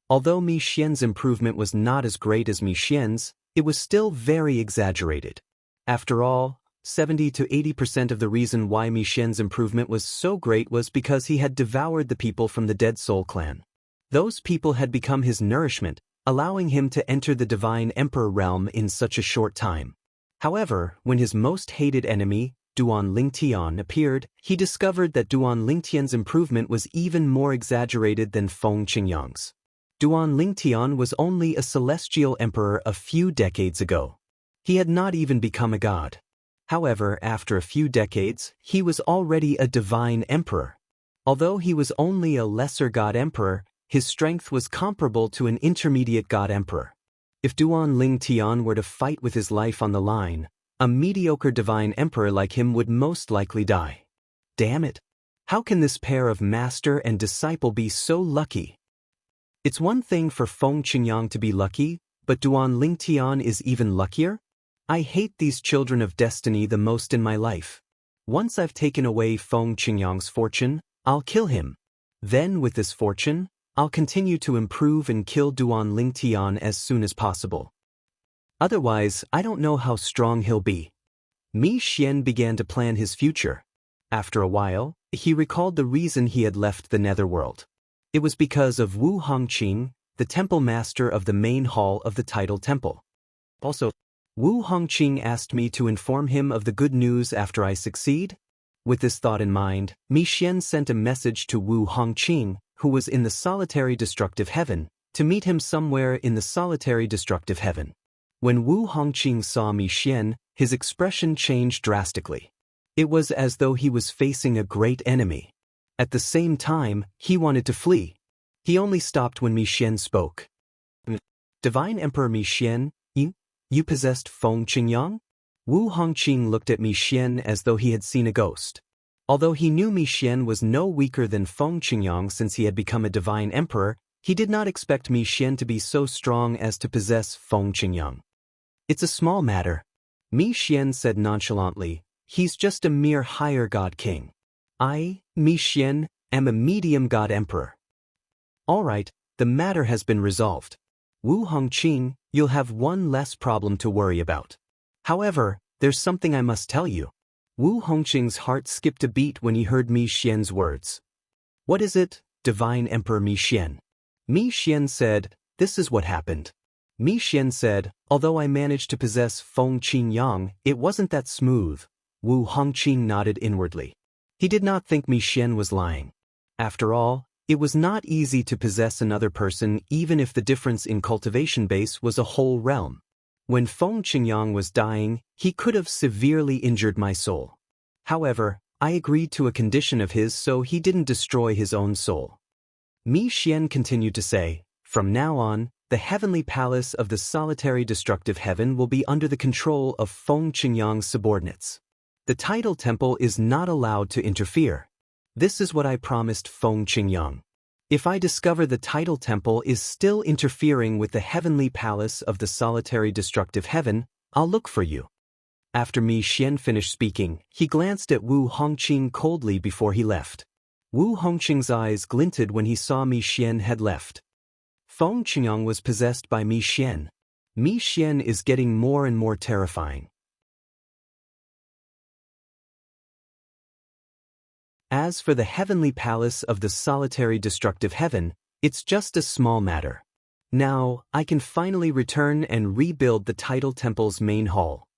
[SPEAKER 1] Although Mi Xian's improvement was not as great as Mi Xian's, it was still very exaggerated. After all, 70 to 80% of the reason why Mi Xian's improvement was so great was because he had devoured the people from the Dead Soul clan. Those people had become his nourishment, allowing him to enter the Divine Emperor realm in such a short time. However, when his most hated enemy, Duan Ling Tian, appeared, he discovered that Duan Ling Tian's improvement was even more exaggerated than Feng Qingyang's. Duan Ling Tian was only a celestial emperor a few decades ago. He had not even become a god. However, after a few decades, he was already a divine emperor. Although he was only a lesser god emperor, his strength was comparable to an intermediate god emperor. If Duan Ling Tian were to fight with his life on the line, a mediocre divine emperor like him would most likely die. Damn it! How can this pair of master and disciple be so lucky? It's one thing for Feng Qingyang to be lucky, but Duan Ling Tian is even luckier? I hate these children of destiny the most in my life. Once I've taken away Feng Qingyang's fortune, I'll kill him. Then, with this fortune, I'll continue to improve and kill Duan Ling Tian as soon as possible. Otherwise, I don't know how strong he'll be. Mi Xian began to plan his future. After a while, he recalled the reason he had left the netherworld. It was because of Wu Hongqing, the temple master of the main hall of the Tidal Temple. Also, Wu Hongqing asked me to inform him of the good news after I succeed. With this thought in mind, Mi Xian sent a message to Wu Hongqing, who was in the solitary destructive heaven, to meet him somewhere in the solitary destructive heaven. When Wu Hongqing saw Mi Xian, his expression changed drastically. It was as though he was facing a great enemy. At the same time, he wanted to flee. He only stopped when Mi Xian spoke. Divine Emperor Mi Xian, You possessed Feng Qingyang? Wu Hongqing looked at Mi Xian as though he had seen a ghost. Although he knew Mi Xian was no weaker than Feng Qingyang since he had become a divine emperor, he did not expect Mi Xian to be so strong as to possess Feng Qingyang. It's a small matter, Mi Xian said nonchalantly. He's just a mere higher god king. I, Mi Xian, am a medium god emperor. All right, the matter has been resolved. Wu Hongqing, you'll have one less problem to worry about. However, there's something I must tell you. Wu Hongqing's heart skipped a beat when he heard Mi Xian's words. What is it, Divine Emperor Mi Xian? Mi Xian said, this is what happened. Mi Xian said, although I managed to possess Feng Qingyang, it wasn't that smooth. Wu Hongqing nodded inwardly. He did not think Mi Xian was lying. After all, it was not easy to possess another person even if the difference in cultivation base was a whole realm. When Feng Qingyang was dying, he could have severely injured my soul. However, I agreed to a condition of his so he didn't destroy his own soul. Mi Xian continued to say, from now on, the heavenly palace of the solitary destructive heaven will be under the control of Feng Qingyang's subordinates. The title temple is not allowed to interfere. This is what I promised Feng Qingyang. If I discover the title temple is still interfering with the heavenly palace of the solitary destructive heaven, I'll look for you. After Mi Xian finished speaking, he glanced at Wu Hongqing coldly before he left. Wu Hongqing's eyes glinted when he saw Mi Xian had left. Feng Qingyang was possessed by Mi Xian. Mi Xian is getting more and more terrifying. As for the heavenly palace of the solitary destructive heaven, it's just a small matter. Now, I can finally return and rebuild the title temple's main hall.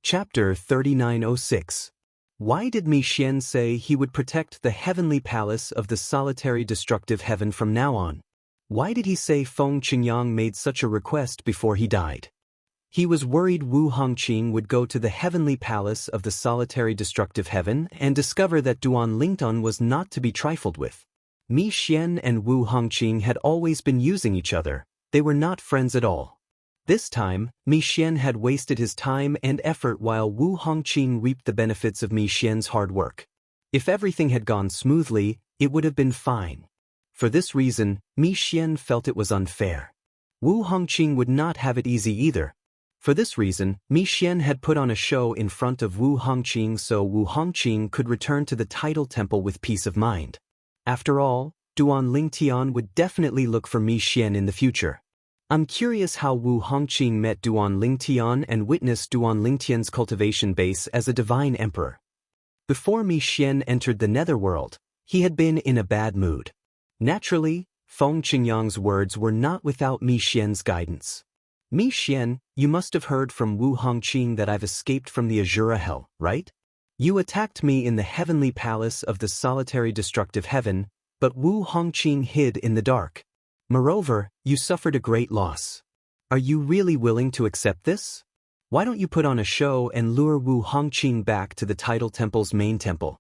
[SPEAKER 1] Chapter 3906. Why did Mi Xian say he would protect the heavenly palace of the solitary destructive heaven from now on? Why did he say Feng Qingyang made such a request before he died? He was worried Wu Hongqing would go to the heavenly palace of the solitary destructive heaven and discover that Duan Lingtun was not to be trifled with. Mi Xian and Wu Hongqing had always been using each other. They were not friends at all. This time, Mi Xian had wasted his time and effort while Wu Hongqing reaped the benefits of Mi Xian's hard work. If everything had gone smoothly, it would have been fine. For this reason, Mi Xian felt it was unfair. Wu Hongqing would not have it easy either. For this reason, Mi Xian had put on a show in front of Wu Hongqing so Wu Hongqing could return to the title temple with peace of mind. After all, Duan Lingtian would definitely look for Mi Xian in the future. I'm curious how Wu Hongqing met Duan Lingtian and witnessed Duan Lingtian's cultivation base as a divine emperor. Before Mi Xian entered the netherworld, he had been in a bad mood. Naturally, Feng Qingyang's words were not without Mi Xian's guidance. Mi Xian, you must have heard from Wu Hongqing that I've escaped from the Azura Hell, right? You attacked me in the heavenly palace of the solitary destructive heaven, but Wu Hongqing hid in the dark. Moreover, you suffered a great loss. Are you really willing to accept this? Why don't you put on a show and lure Wu Hongqing back to the title temple's main temple?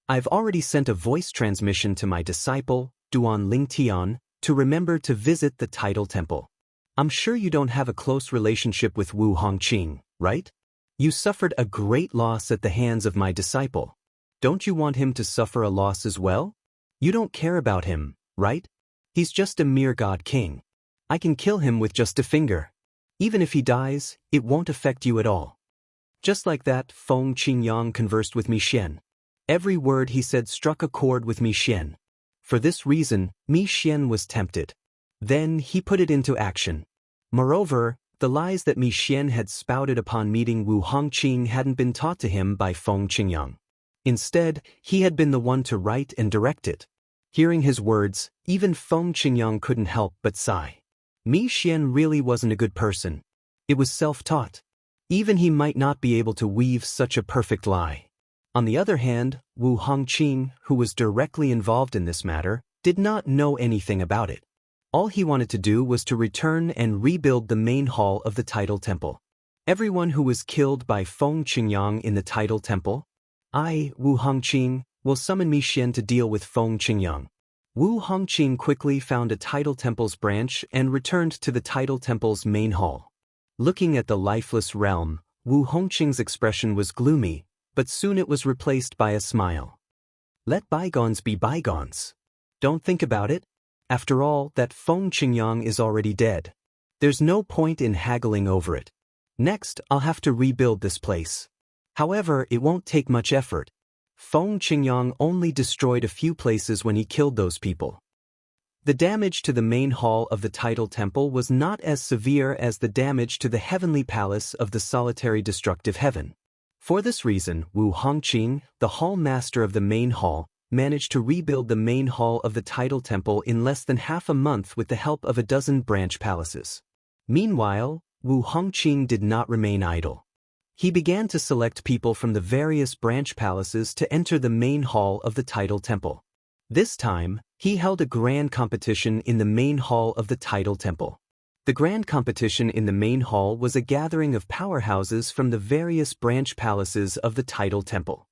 [SPEAKER 1] I've already sent a voice transmission to my disciple, Duan Lingtian, to remember to visit the title temple. I'm sure you don't have a close relationship with Wu Hongqing, right? You suffered a great loss at the hands of my disciple. Don't you want him to suffer a loss as well? You don't care about him, right? He's just a mere god king. I can kill him with just a finger. Even if he dies, it won't affect you at all. Just like that, Feng Qingyang conversed with Mi Xian. Every word he said struck a chord with Mi Xian. For this reason, Mi Xian was tempted. Then he put it into action. Moreover, the lies that Mi Xian had spouted upon meeting Wu Hongqing hadn't been taught to him by Feng Qingyang. Instead, he had been the one to write and direct it. Hearing his words, even Feng Qingyang couldn't help but sigh. Mi Xian really wasn't a good person. It was self-taught. Even he might not be able to weave such a perfect lie. On the other hand, Wu Hongqing, who was directly involved in this matter, did not know anything about it. All he wanted to do was to return and rebuild the main hall of the title temple. Everyone who was killed by Feng Qingyang in the title temple, I, Wu Hongqing, will summon Mi Xian to deal with Feng Qingyang. Wu Hongqing quickly found a Tidal Temple's branch and returned to the Tidal Temple's main hall. Looking at the lifeless realm, Wu Hongqing's expression was gloomy, but soon it was replaced by a smile. Let bygones be bygones. Don't think about it. After all, that Feng Qingyang is already dead. There's no point in haggling over it. Next, I'll have to rebuild this place. However, it won't take much effort. Feng Qingyang only destroyed a few places when he killed those people. The damage to the main hall of the Tidal Temple was not as severe as the damage to the heavenly palace of the solitary destructive heaven. For this reason, Wu Hongqing, the hall master of the main hall, managed to rebuild the main hall of the Tidal Temple in less than half a month with the help of a dozen branch palaces. Meanwhile, Wu Hongqing did not remain idle. He began to select people from the various branch palaces to enter the main hall of the Tidal Temple. This time, he held a grand competition in the main hall of the Tidal Temple. The grand competition in the main hall was a gathering of powerhouses from the various branch palaces of the Tidal Temple.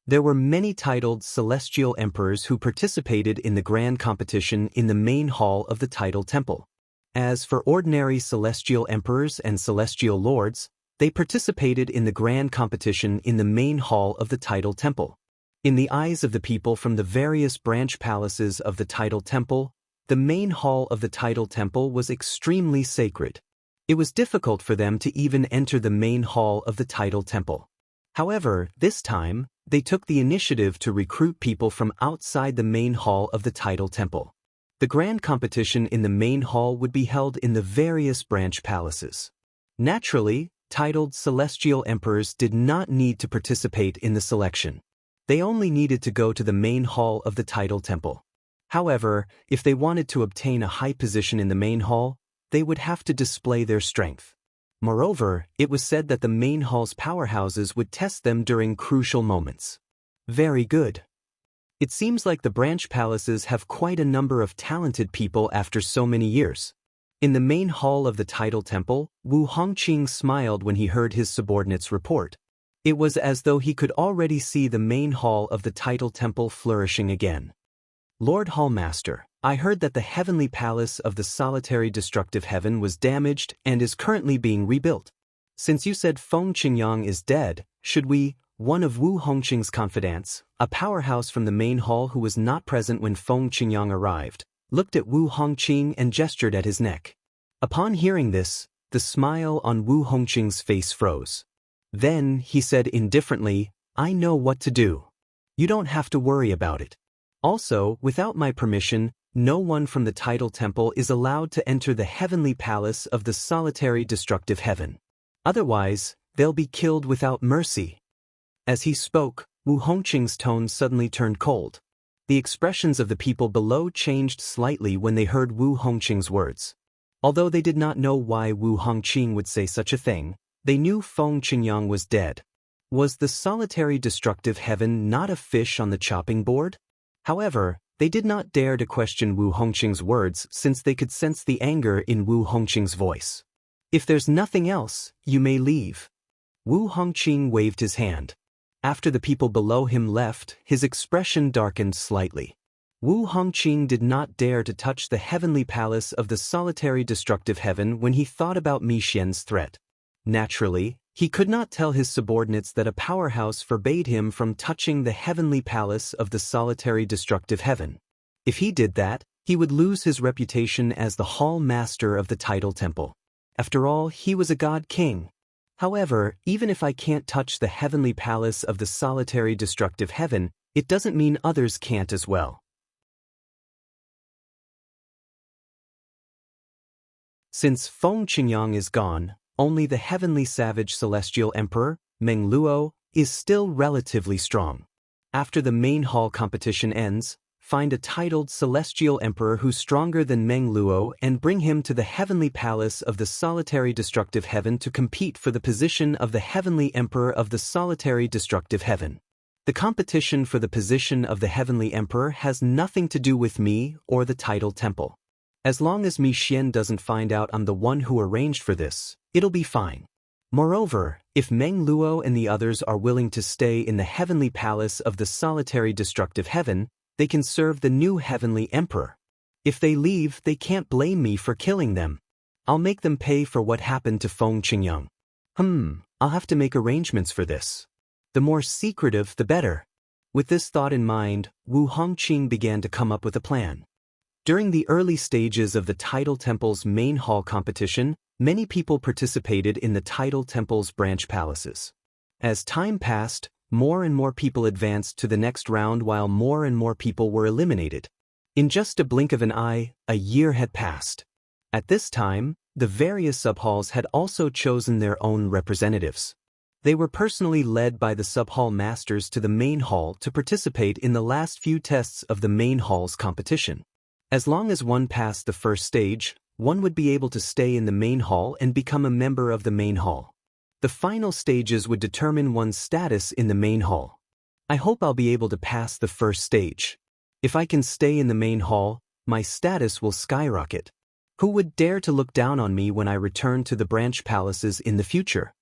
[SPEAKER 1] There were many titled celestial emperors who participated in the grand competition in the main hall of the Tidal Temple. As for ordinary celestial emperors and celestial lords, they participated in the grand competition in the main hall of the Tidal Temple. In the eyes of the people from the various branch palaces of the Tidal Temple, the main hall of the Tidal Temple was extremely sacred. It was difficult for them to even enter the main hall of the Tidal Temple. However, this time, they took the initiative to recruit people from outside the main hall of the Tidal Temple. The grand competition in the main hall would be held in the various branch palaces. Naturally, titled celestial emperors did not need to participate in the selection. They only needed to go to the main hall of the Tidal Temple. However, if they wanted to obtain a high position in the main hall, they would have to display their strength. Moreover, it was said that the main hall's powerhouses would test them during crucial moments. Very good. It seems like the branch palaces have quite a number of talented people after so many years. In the main hall of the Tidal Temple, Wu Hongqing smiled when he heard his subordinates report. It was as though he could already see the main hall of the Tidal Temple flourishing again. Lord Hallmaster, I heard that the heavenly palace of the solitary destructive heaven was damaged and is currently being rebuilt. Since you said Feng Qingyang is dead, should we, one of Wu Hongqing's confidants, a powerhouse from the main hall who was not present when Feng Qingyang arrived, looked at Wu Hongqing and gestured at his neck. Upon hearing this, the smile on Wu Hongqing's face froze. Then, he said indifferently, I know what to do. You don't have to worry about it. Also, without my permission, no one from the Tidal Temple is allowed to enter the heavenly palace of the solitary destructive heaven. Otherwise, they'll be killed without mercy. As he spoke, Wu Hongqing's tone suddenly turned cold. The expressions of the people below changed slightly when they heard Wu Hongqing's words. Although they did not know why Wu Hongqing would say such a thing, they knew Feng Qingyang was dead. Was the solitary destructive heaven not a fish on the chopping board? However, they did not dare to question Wu Hongqing's words since they could sense the anger in Wu Hongqing's voice. If there's nothing else, you may leave. Wu Hongqing waved his hand. After the people below him left, his expression darkened slightly. Wu Hongqing did not dare to touch the heavenly palace of the solitary destructive heaven when he thought about Mi Xian's threat. Naturally, he could not tell his subordinates that a powerhouse forbade him from touching the heavenly palace of the solitary destructive heaven. If he did that, he would lose his reputation as the hall master of the Tidal Temple. After all, he was a god king. However, even if I can't touch the heavenly palace of the solitary destructive heaven, it doesn't mean others can't as well. Since Feng Qingyang is gone, only the heavenly savage celestial emperor, Meng Luo, is still relatively strong. After the main hall competition ends, find a titled celestial emperor who's stronger than Meng Luo and bring him to the heavenly palace of the solitary destructive heaven to compete for the position of the heavenly emperor of the solitary destructive heaven. The competition for the position of the heavenly emperor has nothing to do with me or the Tidal Temple. As long as Mi Xian doesn't find out I'm the one who arranged for this, it'll be fine. Moreover, If Meng Luo and the others are willing to stay in the heavenly palace of the solitary destructive heaven, they can serve the new heavenly emperor. If they leave, they can't blame me for killing them. I'll make them pay for what happened to Feng Qingyang. I'll have to make arrangements for this. The more secretive, the better. With this thought in mind, Wu Hongqing began to come up with a plan. During the early stages of the Tidal Temple's main hall competition, many people participated in the Tidal Temple's branch palaces. As time passed, more and more people advanced to the next round while more and more people were eliminated. In just a blink of an eye, a year had passed. At this time, the various subhalls had also chosen their own representatives. They were personally led by the subhall masters to the main hall to participate in the last few tests of the main hall's competition. As long as one passed the first stage, one would be able to stay in the main hall and become a member of the main hall. The final stages would determine one's status in the main hall. I hope I'll be able to pass the first stage. If I can stay in the main hall, my status will skyrocket. Who would dare to look down on me when I return to the branch palaces in the future?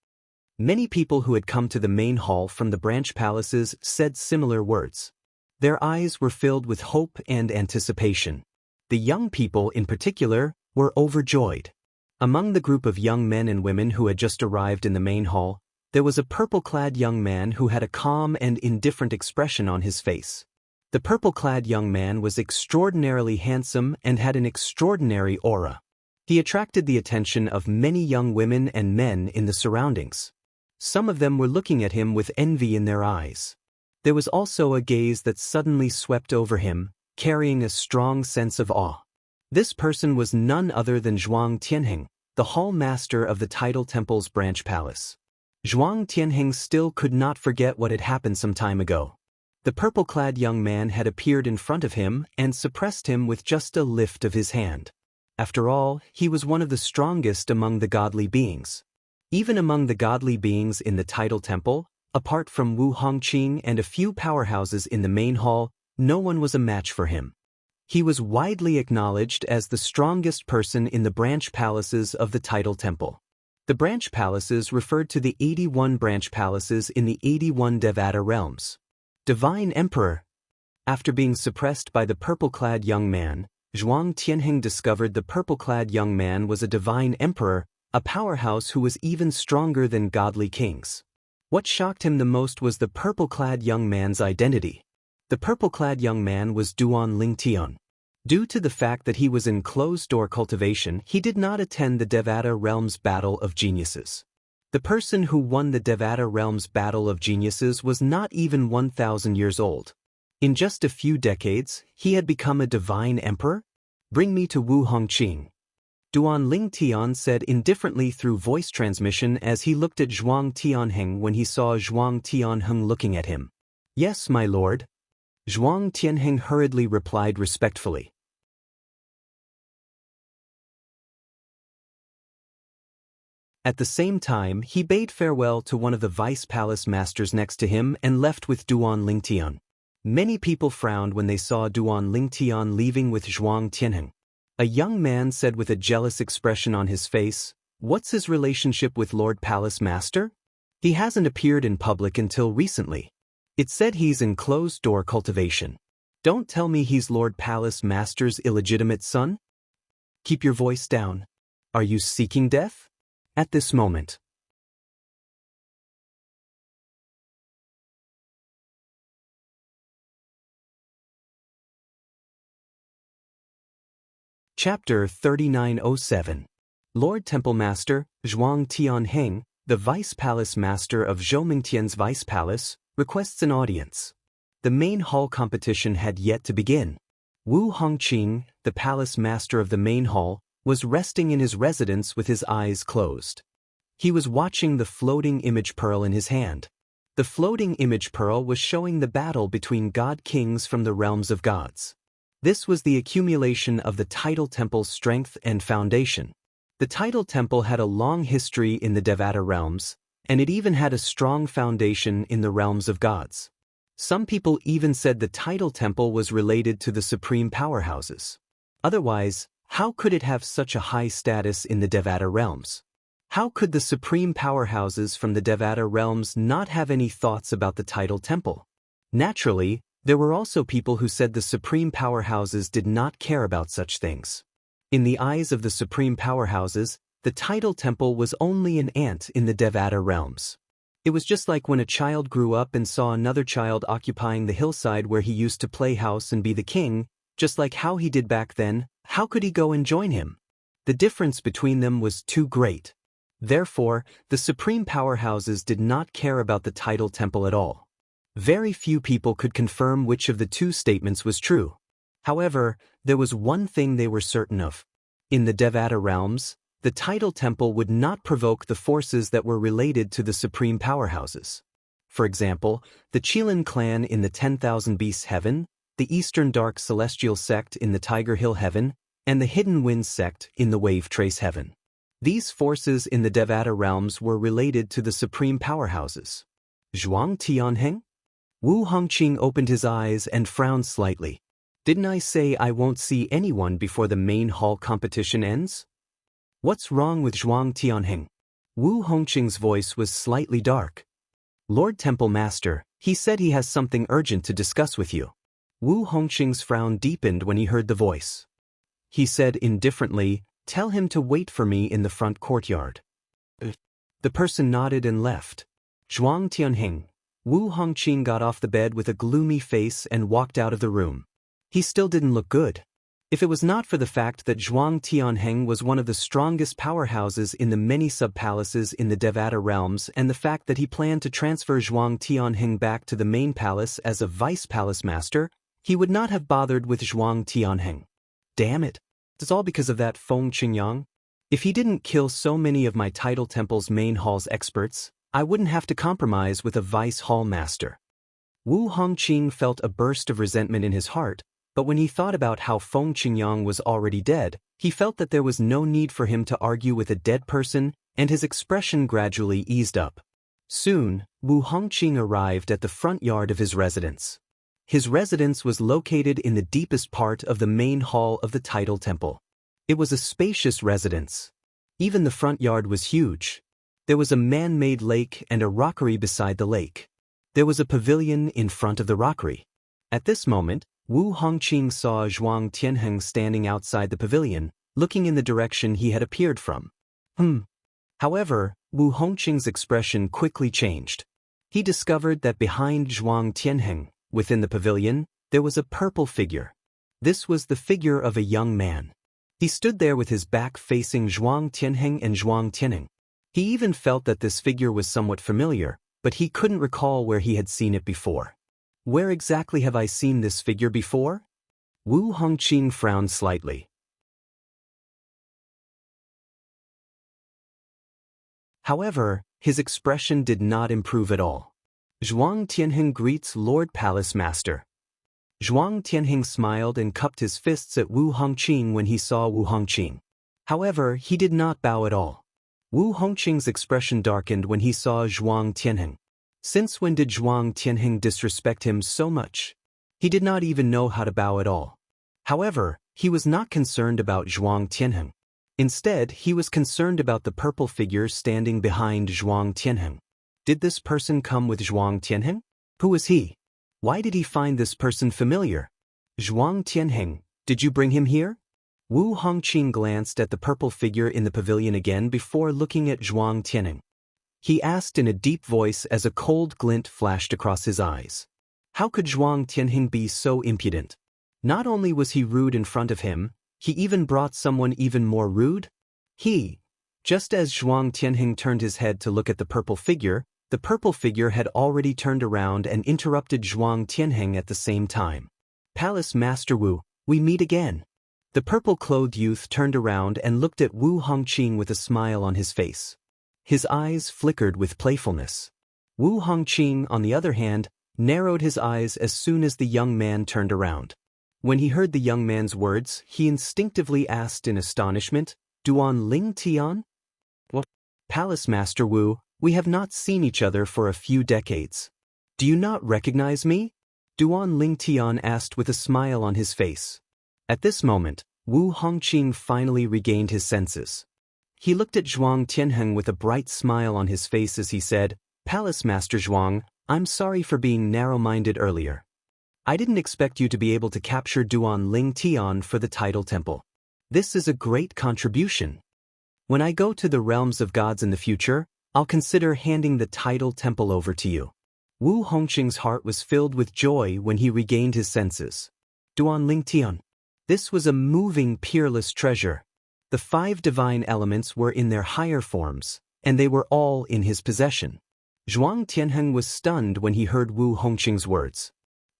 [SPEAKER 1] Many people who had come to the main hall from the branch palaces said similar words. Their eyes were filled with hope and anticipation. The young people, in particular, were overjoyed. Among the group of young men and women who had just arrived in the main hall, there was a purple-clad young man who had a calm and indifferent expression on his face. The purple-clad young man was extraordinarily handsome and had an extraordinary aura. He attracted the attention of many young women and men in the surroundings. Some of them were looking at him with envy in their eyes. There was also a gaze that suddenly swept over him, carrying a strong sense of awe. This person was none other than Zhuang Tianheng, the hall master of the Tidal Temple's branch palace. Zhuang Tianheng still could not forget what had happened some time ago. The purple-clad young man had appeared in front of him and suppressed him with just a lift of his hand. After all, he was one of the strongest among the godly beings. Even among the godly beings in the Tidal Temple, apart from Wu Hongqing and a few powerhouses in the main hall, no one was a match for him. He was widely acknowledged as the strongest person in the branch palaces of the Tidal Temple. The branch palaces referred to the 81 branch palaces in the 81 Devata realms. Divine Emperor. After being suppressed by the purple-clad young man, Zhuang Tianheng discovered the purple-clad young man was a divine emperor, a powerhouse who was even stronger than godly kings. What shocked him the most was the purple-clad young man's identity. The purple-clad young man was Duan Lingtian. Due to the fact that he was in closed-door cultivation, he did not attend the Devata Realms Battle of Geniuses. The person who won the Devata Realms Battle of Geniuses was not even 1,000 years old. In just a few decades, he had become a divine emperor? Bring me to Wu Hongqing. Duan Lingtian said indifferently through voice transmission as he looked at Zhuang Tianheng when he saw Zhuang Tianheng looking at him. Yes, my lord. Zhuang Tianheng hurriedly replied respectfully. At the same time, he bade farewell to one of the vice palace masters next to him and left with Duan Lingtian. Many people frowned when they saw Duan Lingtian leaving with Zhuang Tianheng. A young man said with a jealous expression on his face, "What's his relationship with Lord Palace Master? He hasn't appeared in public until recently. It said he's in closed-door cultivation. Don't tell me he's Lord Palace Master's illegitimate son? Keep your voice down. Are you seeking death? At this moment." Chapter 3907. Lord Temple Master, Zhuang Tianheng, the Vice Palace Master of Zhoumingtian's Vice Palace, requests an audience. The main hall competition had yet to begin. Wu Hongqing, the Palace Master of the main hall, was resting in his residence with his eyes closed. He was watching the floating image pearl in his hand. The floating image pearl was showing the battle between god kings from the realms of gods. This was the accumulation of the Tidal Temple's strength and foundation. The Tidal Temple had a long history in the Devata realms, and it even had a strong foundation in the realms of gods. Some people even said the Tidal Temple was related to the supreme powerhouses. Otherwise, how could it have such a high status in the Devata realms? How could the supreme powerhouses from the Devata realms not have any thoughts about the tidal temple? Naturally, there were also people who said the supreme powerhouses did not care about such things. In the eyes of the supreme powerhouses, the tidal temple was only an ant in the Devata realms. It was just like when a child grew up and saw another child occupying the hillside where he used to play house and be the king, just like how he did back then. How could he go and join him? The difference between them was too great. Therefore, the supreme powerhouses did not care about the tidal temple at all. Very few people could confirm which of the two statements was true. However, there was one thing they were certain of. In the Devata realms, the tidal temple would not provoke the forces that were related to the supreme powerhouses. For example, the Qilin clan in the 10,000 Beasts Heaven, the Eastern Dark Celestial sect in the Tiger Hill Heaven, and the Hidden Winds sect in the Wave Trace Heaven. These forces in the Devata realms were related to the supreme powerhouses. Zhuang Tianheng? Wu Hongqing opened his eyes and frowned slightly. Didn't I say I won't see anyone before the main hall competition ends? What's wrong with Zhuang Tianheng? Wu Hongqing's voice was slightly dark. Lord Temple Master, he said he has something urgent to discuss with you. Wu Hongqing's frown deepened when he heard the voice. He said indifferently, tell him to wait for me in the front courtyard. The person nodded and left. Zhuang Tianheng. Wu Hongqing got off the bed with a gloomy face and walked out of the room. He still didn't look good. If it was not for the fact that Zhuang Tianheng was one of the strongest powerhouses in the many sub-palaces in the Devata realms and the fact that he planned to transfer Zhuang Tianheng back to the main palace as a vice-palace master, he would not have bothered with Zhuang Tianheng. Damn it. It's all because of that Feng Qingyang. If he didn't kill so many of my tidal temple's main hall's experts, I wouldn't have to compromise with a vice hall master. Wu Hongqing felt a burst of resentment in his heart, but when he thought about how Feng Qingyang was already dead, he felt that there was no need for him to argue with a dead person, and his expression gradually eased up. Soon, Wu Hongqing arrived at the front yard of his residence. His residence was located in the deepest part of the main hall of the tidal temple. It was a spacious residence. Even the front yard was huge. There was a man-made lake and a rockery beside the lake. There was a pavilion in front of the rockery. At this moment, Wu Hongqing saw Zhuang Tianheng standing outside the pavilion, looking in the direction he had appeared from. However, Wu Hongqing's expression quickly changed. He discovered that behind Zhuang Tianheng, within the pavilion, there was a purple figure. This was the figure of a young man. He stood there with his back facing Zhuang Tianheng and Zhuang Tianheng. He even felt that this figure was somewhat familiar, but he couldn't recall where he had seen it before. Where exactly have I seen this figure before? Wu Hongqing frowned slightly. However, his expression did not improve at all. Zhuang Tianheng greets Lord Palace Master. Zhuang Tianheng smiled and cupped his fists at Wu Hongqing when he saw Wu Hongqing. However, he did not bow at all. Wu Hongqing's expression darkened when he saw Zhuang Tianheng. Since when did Zhuang Tianheng disrespect him so much? He did not even know how to bow at all. However, he was not concerned about Zhuang Tianheng. Instead, he was concerned about the purple figure standing behind Zhuang Tianheng. Did this person come with Zhuang Tianheng? Who was he? Why did he find this person familiar? Zhuang Tianheng, did you bring him here? Wu Hongqing glanced at the purple figure in the pavilion again before looking at Zhuang Tianheng. He asked in a deep voice as a cold glint flashed across his eyes. How could Zhuang Tianheng be so impudent? Not only was he rude in front of him, he even brought someone even more rude? Just as Zhuang Tianheng turned his head to look at the purple figure had already turned around and interrupted Zhuang Tianheng at the same time. Palace Master Wu, we meet again. The purple-clothed youth turned around and looked at Wu Hongqing with a smile on his face. His eyes flickered with playfulness. Wu Hongqing, on the other hand, narrowed his eyes as soon as the young man turned around. When he heard the young man's words, he instinctively asked in astonishment, Duan Ling Tian? What? Palace Master Wu, we have not seen each other for a few decades. Do you not recognize me? Duan Ling Tian asked with a smile on his face. At this moment, Wu Hongqing finally regained his senses. He looked at Zhuang Tianheng with a bright smile on his face as he said, "Palace Master Zhuang, I'm sorry for being narrow-minded earlier. I didn't expect you to be able to capture Duan Ling Tian for the title temple. This is a great contribution. When I go to the realms of gods in the future, I'll consider handing the title temple over to you." Wu Hongqing's heart was filled with joy when he regained his senses. Duan Ling Tian. This was a moving, peerless treasure. The 5 divine elements were in their higher forms, and they were all in his possession. Zhuang Tianheng was stunned when he heard Wu Hongqing's words.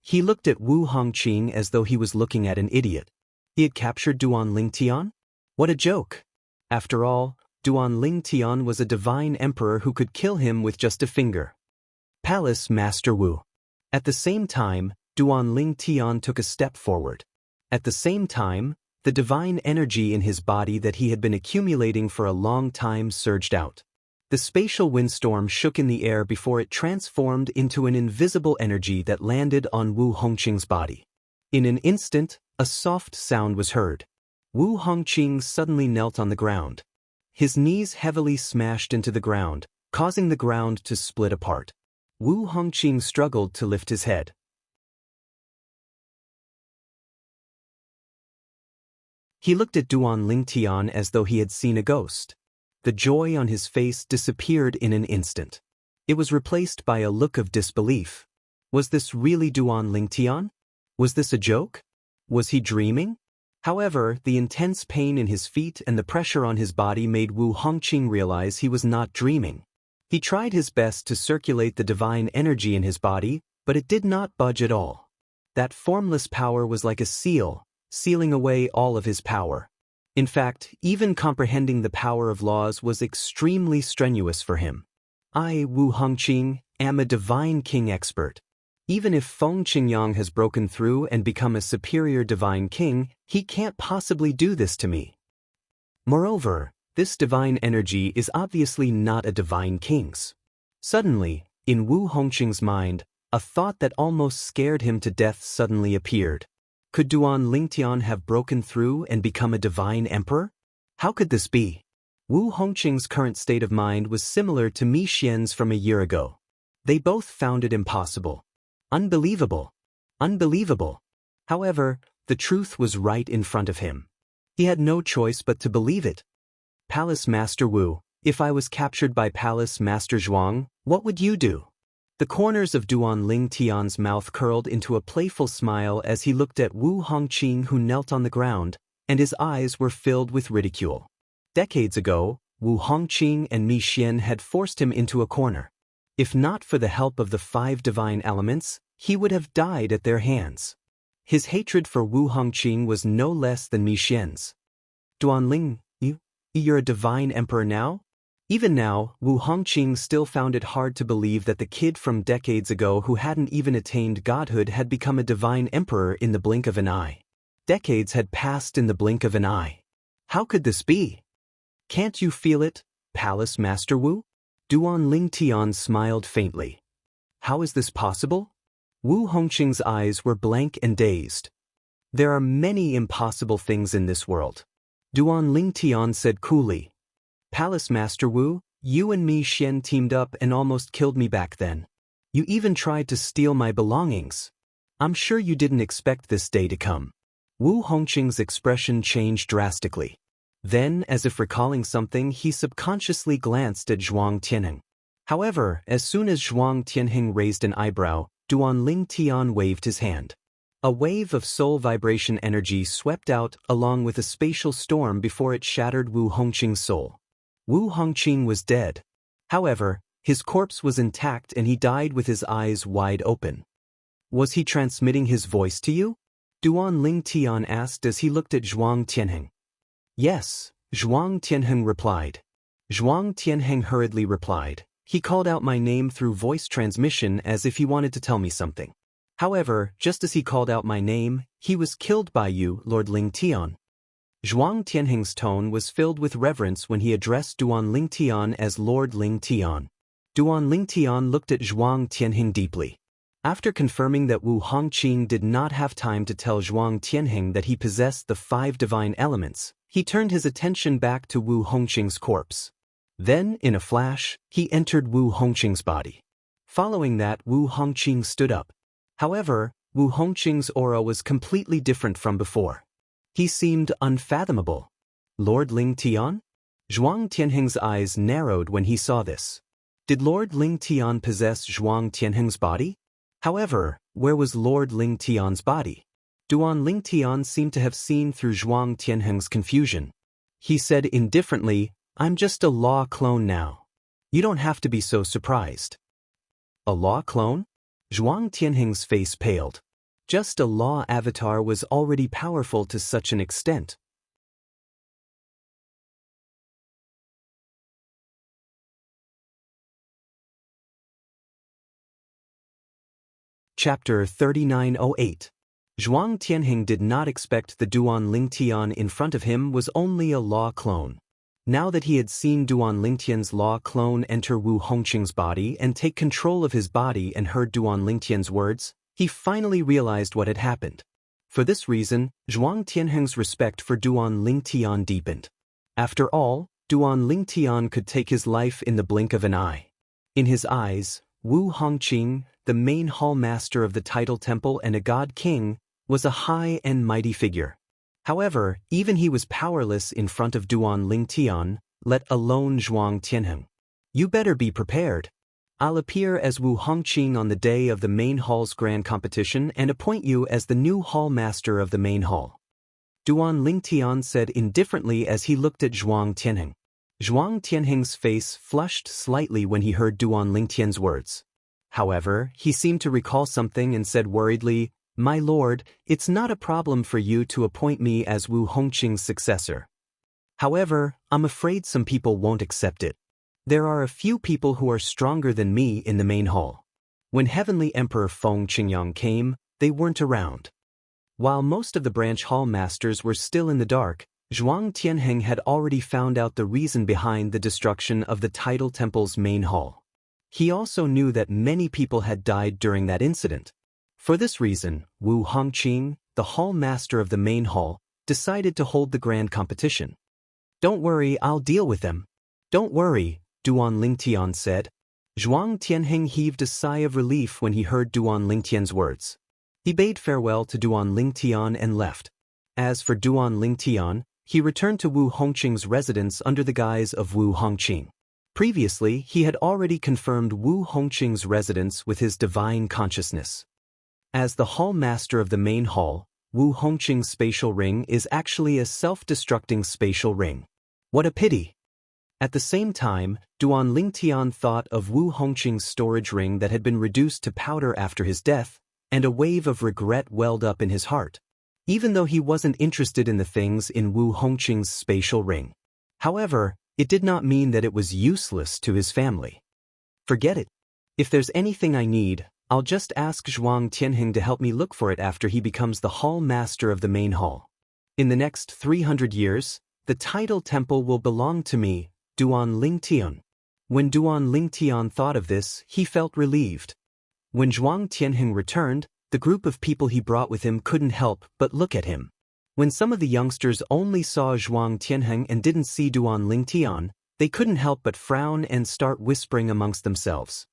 [SPEAKER 1] He looked at Wu Hongqing as though he was looking at an idiot. He had captured Duan Ling Tian? What a joke! After all, Duan Ling Tian was a divine emperor who could kill him with just a finger. Palace Master Wu. At the same time, Duan Ling Tian took a step forward. At the same time, the divine energy in his body that he had been accumulating for a long time surged out. The spatial windstorm shook in the air before it transformed into an invisible energy that landed on Wu Hongqing's body. In an instant, a soft sound was heard. Wu Hongqing suddenly knelt on the ground. His knees heavily smashed into the ground, causing the ground to split apart. Wu Hongqing struggled to lift his head. He looked at Duan Ling Tian as though he had seen a ghost. The joy on his face disappeared in an instant. It was replaced by a look of disbelief. Was this really Duan Ling Tian? Was this a joke? Was he dreaming? However, the intense pain in his feet and the pressure on his body made Wu Hongqing realize he was not dreaming. He tried his best to circulate the divine energy in his body, but it did not budge at all. That formless power was like a seal, sealing away all of his power. In fact, even comprehending the power of laws was extremely strenuous for him. I, Wu Hongqing, am a divine king expert. Even if Feng Qingyang has broken through and become a superior divine king, he can't possibly do this to me. Moreover, this divine energy is obviously not a divine king's. Suddenly, in Wu Hongqing's mind, a thought that almost scared him to death suddenly appeared. Could Duan Ling Tian have broken through and become a divine emperor? How could this be? Wu Hongqing's current state of mind was similar to Mi Xian's from a year ago. They both found it impossible. Unbelievable. Unbelievable. However, the truth was right in front of him. He had no choice but to believe it. Palace Master Wu, if I was captured by Palace Master Zhuang, what would you do? The corners of Duan Ling Tian's mouth curled into a playful smile as he looked at Wu Hongqing, who knelt on the ground, and his eyes were filled with ridicule. Decades ago, Wu Hongqing and Mi Xian had forced him into a corner. If not for the help of the 5 divine elements, he would have died at their hands. His hatred for Wu Hongqing was no less than Mi Xian's. Duan Ling, you're a divine emperor now? Even now, Wu Hongqing still found it hard to believe that the kid from decades ago who hadn't even attained godhood had become a divine emperor in the blink of an eye. Decades had passed in the blink of an eye. How could this be? Can't you feel it, Palace Master Wu? Duan Ling Tian smiled faintly. How is this possible? Wu Hongqing's eyes were blank and dazed. There are many impossible things in this world. Duan Ling Tian said coolly. Palace Master Wu, you and Mi Xian teamed up and almost killed me back then. You even tried to steal my belongings. I'm sure you didn't expect this day to come. Wu Hongqing's expression changed drastically. Then, as if recalling something, he subconsciously glanced at Zhuang Tianheng. However, as soon as Zhuang Tianheng raised an eyebrow, Duan Ling Tian waved his hand. A wave of soul vibration energy swept out along with a spatial storm before it shattered Wu Hongqing's soul. Wu Hongqing was dead. However, his corpse was intact and he died with his eyes wide open. Was he transmitting his voice to you? Duan Ling Tian asked as he looked at Zhuang Tianheng. Yes, Zhuang Tianheng replied. Zhuang Tianheng hurriedly replied. He called out my name through voice transmission as if he wanted to tell me something. However, just as he called out my name, he was killed by you, Lord Ling Tian. Zhuang Tianheng's tone was filled with reverence when he addressed Duan Ling Tian as Lord Ling Tian. Duan Ling Tian looked at Zhuang Tianheng deeply. After confirming that Wu Hongqing did not have time to tell Zhuang Tianheng that he possessed the 5 divine elements, he turned his attention back to Wu Hongqing's corpse. Then, in a flash, he entered Wu Hongqing's body. Following that, Wu Hongqing stood up. However, Wu Hongqing's aura was completely different from before. He seemed unfathomable. Lord Ling Tian? Zhuang Tianheng's eyes narrowed when he saw this. Did Lord Ling Tian possess Zhuang Tianheng's body? However, where was Lord Ling Tian's body? Duan Ling Tian seemed to have seen through Zhuang Tianheng's confusion. He said indifferently, "I'm just a law clone now. You don't have to be so surprised." A law clone? Zhuang Tianheng's face paled. Just a law avatar was already powerful to such an extent. Chapter 3908. Zhuang Tianheng did not expect the Duan Ling Tian in front of him was only a law clone. Now that he had seen Duan Ling Tian's law clone enter Wu Hongqing's body and take control of his body and heard Duan Ling Tian's words, he finally realized what had happened. For this reason, Zhuang Tianheng's respect for Duan Ling Tian deepened. After all, Duan Ling Tian could take his life in the blink of an eye. In his eyes, Wu Hongqing, the main hall master of the title temple and a god king, was a high and mighty figure. However, even he was powerless in front of Duan Ling Tian, let alone Zhuang Tianheng. You better be prepared. I'll appear as Wu Hongqing on the day of the main hall's grand competition and appoint you as the new hall master of the main hall. Duan Ling Tian said indifferently as he looked at Zhuang Tianheng. Zhuang Tianheng's face flushed slightly when he heard Duan Ling Tian's words. However, he seemed to recall something and said worriedly, "My lord, it's not a problem for you to appoint me as Wu Hongqing's successor. However, I'm afraid some people won't accept it. There are a few people who are stronger than me in the main hall. When Heavenly Emperor Feng Qingyang came, they weren't around." While most of the branch hall masters were still in the dark, Zhuang Tianheng had already found out the reason behind the destruction of the title temple's main hall. He also knew that many people had died during that incident. For this reason, Wu Hongqing, the hall master of the main hall, decided to hold the grand competition. "Don't worry, I'll deal with them." "Don't worry," Duan Ling Tian said. Zhuang Tianheng heaved a sigh of relief when he heard Duan Ling Tian's words. He bade farewell to Duan Ling Tian and left. As for Duan Ling Tian, he returned to Wu Hongqing's residence under the guise of Wu Hongqing. Previously, he had already confirmed Wu Hongqing's residence with his divine consciousness. As the hall master of the main hall, Wu Hongqing's spatial ring is actually a self-destructing spatial ring. What a pity! At the same time, Duan Ling Tian thought of Wu Hongqing's storage ring that had been reduced to powder after his death, and a wave of regret welled up in his heart. Even though he wasn't interested in the things in Wu Hongqing's spatial ring. However, it did not mean that it was useless to his family. Forget it. If there's anything I need, I'll just ask Zhuang Tianheng to help me look for it after he becomes the hall master of the main hall. In the next 300 years, the title temple will belong to me, Duan Ling Tian. When Duan Ling Tian thought of this, he felt relieved. When Zhuang Tianheng returned, the group of people he brought with him couldn't help but look at him. When some of the youngsters only saw Zhuang Tianheng and didn't see Duan Ling Tian, they couldn't help but frown and start whispering amongst themselves.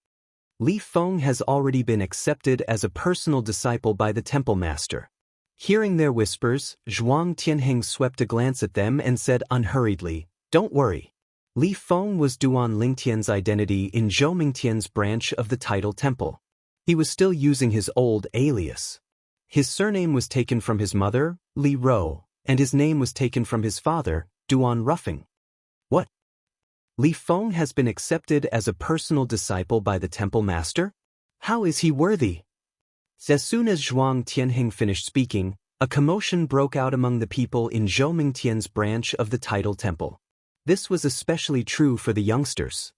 [SPEAKER 1] Li Feng has already been accepted as a personal disciple by the temple master. Hearing their whispers, Zhuang Tianheng swept a glance at them and said unhurriedly, "Don't worry." Li Feng was Duan Ling Tian's identity in Zhou Mingtian's branch of the title temple. He was still using his old alias. His surname was taken from his mother, Li Rou, and his name was taken from his father, Duan Ruffing. What? Li Feng has been accepted as a personal disciple by the temple master? How is he worthy? As soon as Zhuang Tianheng finished speaking, a commotion broke out among the people in Zhou Mingtian's branch of the title temple. This was especially true for the youngsters.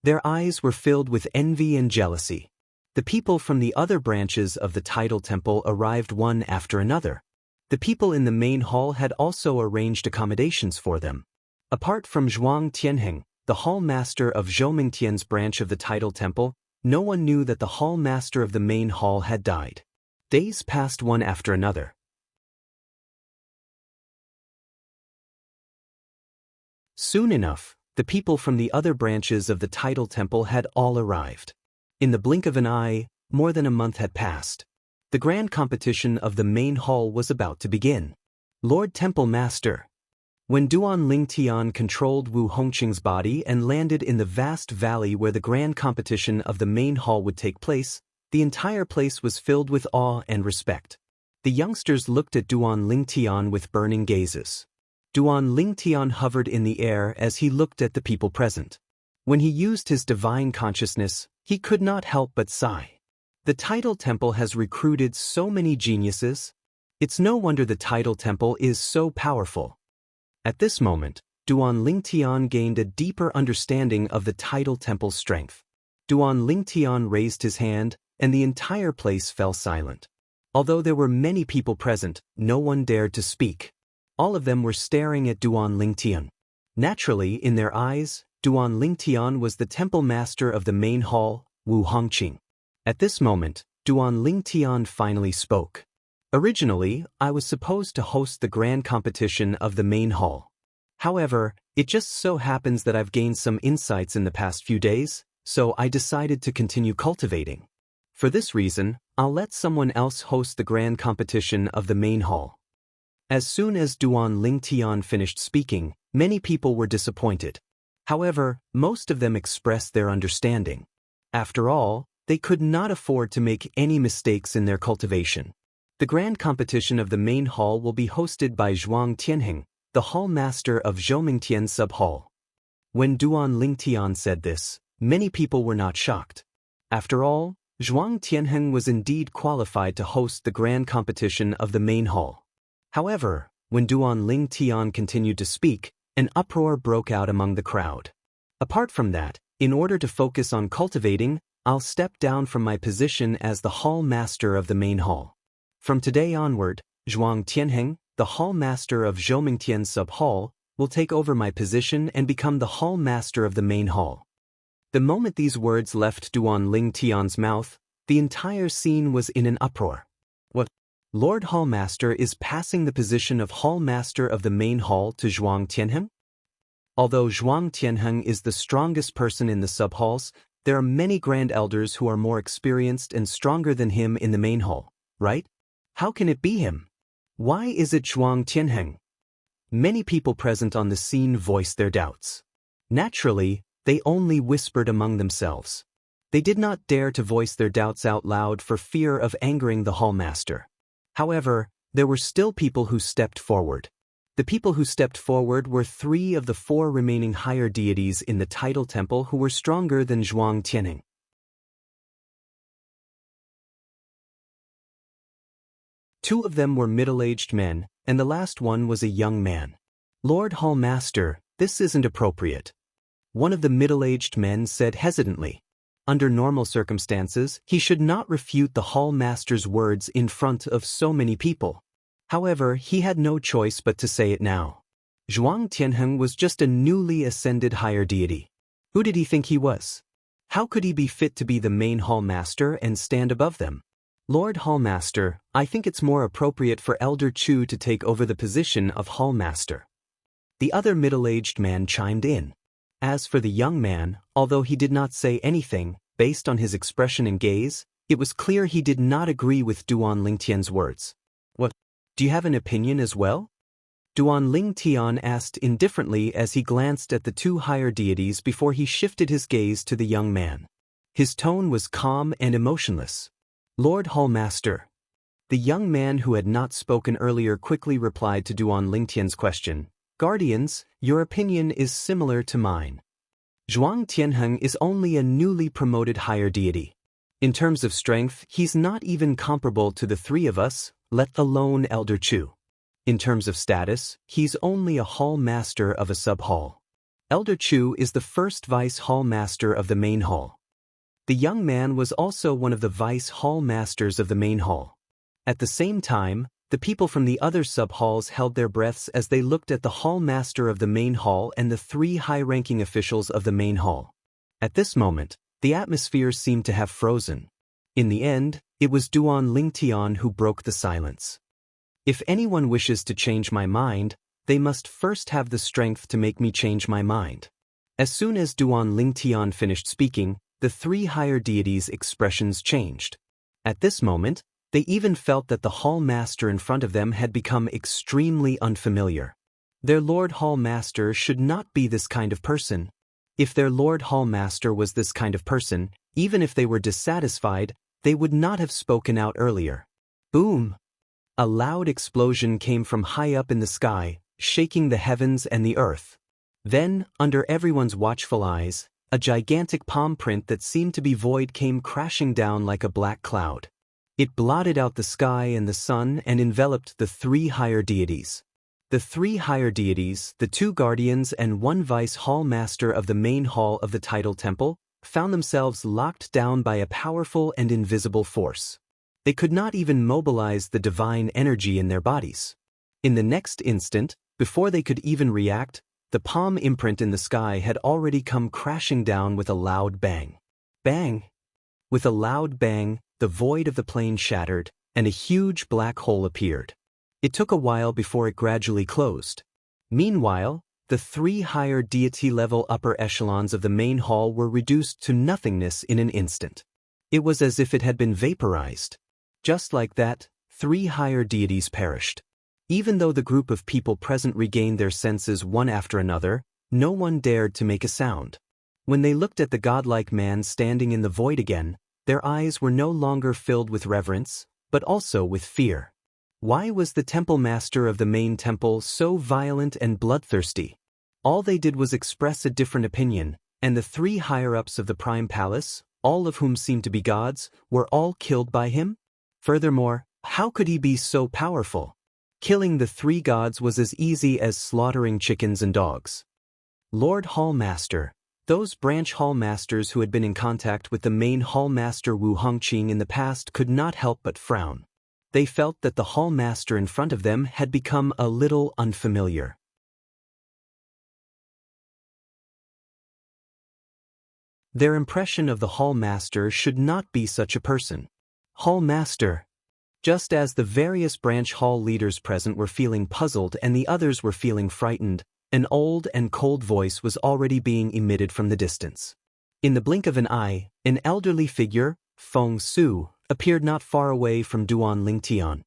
[SPEAKER 1] Their eyes were filled with envy and jealousy. The people from the other branches of the title temple arrived one after another. The people in the main hall had also arranged accommodations for them. Apart from Zhuang Tianheng, the hall master of Zhou Mingtian's branch of the title temple, no one knew that the hall master of the main hall had died. Days passed one after another. Soon enough, the people from the other branches of the Tidal Temple had all arrived. In the blink of an eye, more than a month had passed. The grand competition of the main hall was about to begin. Lord Temple Master. When Duan Lingtian controlled Wu Hongqing's body and landed in the vast valley where the grand competition of the main hall would take place, the entire place was filled with awe and respect. The youngsters looked at Duan Lingtian with burning gazes. Duan Lingtian hovered in the air as he looked at the people present. When he used his divine consciousness, he could not help but sigh. The Tidal Temple has recruited so many geniuses. It's no wonder the Tidal Temple is so powerful. At this moment, Duan Lingtian gained a deeper understanding of the Tidal Temple's strength. Duan Lingtian raised his hand, and the entire place fell silent. Although there were many people present, no one dared to speak. All of them were staring at Duan Lingtian. Naturally, in their eyes, Duan Lingtian was the temple master of the main hall, Wu Hongqing. At this moment, Duan Lingtian finally spoke. Originally, I was supposed to host the grand competition of the main hall. However, it just so happens that I've gained some insights in the past few days, so I decided to continue cultivating. For this reason, I'll let someone else host the grand competition of the main hall. As soon as Duan Lingtian finished speaking, many people were disappointed. However, most of them expressed their understanding. After all, they could not afford to make any mistakes in their cultivation. The grand competition of the main hall will be hosted by Zhuang Tianheng, the hall master of Zhoumingtian sub-hall. When Duan Lingtian said this, many people were not shocked. After all, Zhuang Tianheng was indeed qualified to host the grand competition of the main hall. However, when Duan Lingtian continued to speak, an uproar broke out among the crowd. Apart from that, in order to focus on cultivating, I'll step down from my position as the hall master of the main hall. From today onward, Zhuang Tianheng, the hall master of Zhoumingtian sub-hall, will take over my position and become the hall master of the main hall. The moment these words left Duan Lingtian's mouth, the entire scene was in an uproar. What? Lord Hallmaster is passing the position of Hallmaster of the main hall to Zhuang Tianheng? Although Zhuang Tianheng is the strongest person in the sub-halls, there are many grand elders who are more experienced and stronger than him in the main hall, right? How can it be him? Why is it Zhuang Tianheng? Many people present on the scene voiced their doubts. Naturally, they only whispered among themselves. They did not dare to voice their doubts out loud for fear of angering the Hallmaster. However, there were still people who stepped forward. The people who stepped forward were 3 of the 4 remaining higher deities in the Tidal Temple who were stronger than Zhuang Tianheng. 2 of them were middle-aged men, and the last one was a young man. Lord Hallmaster, this isn't appropriate. One of the middle-aged men said hesitantly. Under normal circumstances, he should not refute the Hallmaster's words in front of so many people. However, he had no choice but to say it now. Zhuang Tianheng was just a newly ascended higher deity. Who did he think he was? How could he be fit to be the main Hallmaster and stand above them? Lord Hallmaster, I think it's more appropriate for Elder Chu to take over the position of Hallmaster. The other middle-aged man chimed in. As for the young man, although he did not say anything, based on his expression and gaze, it was clear he did not agree with Duan Lingtian's words. What? Do you have an opinion as well? Duan Lingtian asked indifferently as he glanced at the 2 higher deities before he shifted his gaze to the young man. His tone was calm and emotionless. Lord Hallmaster. The young man who had not spoken earlier quickly replied to Duan Lingtian's question. Guardians, your opinion is similar to mine. Zhuang Tianheng is only a newly promoted higher deity. In terms of strength, he's not even comparable to the 3 of us, let alone Elder Chu. In terms of status, he's only a hall master of a sub-hall. Elder Chu is the first vice hall master of the main hall. The young man was also one of the vice hall masters of the main hall. At the same time, the people from the other sub-halls held their breaths as they looked at the hall master of the main hall and the 3 high-ranking officials of the main hall. At this moment, The atmosphere seemed to have frozen. In the end, it was Duan Lingtian who broke the silence. If anyone wishes to change my mind, they must first have the strength to make me change my mind. As soon as Duan Lingtian finished speaking, the three higher deities' expressions changed. At this moment, they even felt that the Hall Master in front of them had become extremely unfamiliar. Their Lord Hall Master should not be this kind of person. If their Lord Hall Master was this kind of person, even if they were dissatisfied, they would not have spoken out earlier. Boom! A loud explosion came from high up in the sky, shaking the heavens and the earth. Then, under everyone's watchful eyes, a gigantic palm print that seemed to be void came crashing down like a black cloud. It blotted out the sky and the sun and enveloped the three higher deities. The three higher deities, the two guardians and one vice hall master of the main hall of the tidal temple, found themselves locked down by a powerful and invisible force. They could not even mobilize the divine energy in their bodies. In the next instant, before they could even react, the palm imprint in the sky had already come crashing down with a loud bang. Bang! With a loud bang, the void of the plane shattered, and a huge black hole appeared. It took a while before it gradually closed. Meanwhile, the three higher deity-level upper echelons of the main hall were reduced to nothingness in an instant. It was as if it had been vaporized. Just like that, three higher deities perished. Even though the group of people present regained their senses one after another, no one dared to make a sound. When they looked at the godlike man standing in the void again, their eyes were no longer filled with reverence, but also with fear. Why was the temple master of the main temple so violent and bloodthirsty? All they did was express a different opinion, and the three higher-ups of the Prime Palace, all of whom seemed to be gods, were all killed by him? Furthermore, how could he be so powerful? Killing the three gods was as easy as slaughtering chickens and dogs. Lord Hall Master, those branch hall masters who had been in contact with the main hall master Wu Hongqing in the past could not help but frown. They felt that the hall master in front of them had become a little unfamiliar. Their impression of the hall master should not be such a person. Hall master. Just as the various branch hall leaders present were feeling puzzled and the others were feeling frightened, an old and cold voice was already being emitted from the distance. In the blink of an eye, an elderly figure, Feng Su, appeared not far away from Duan Lingtian.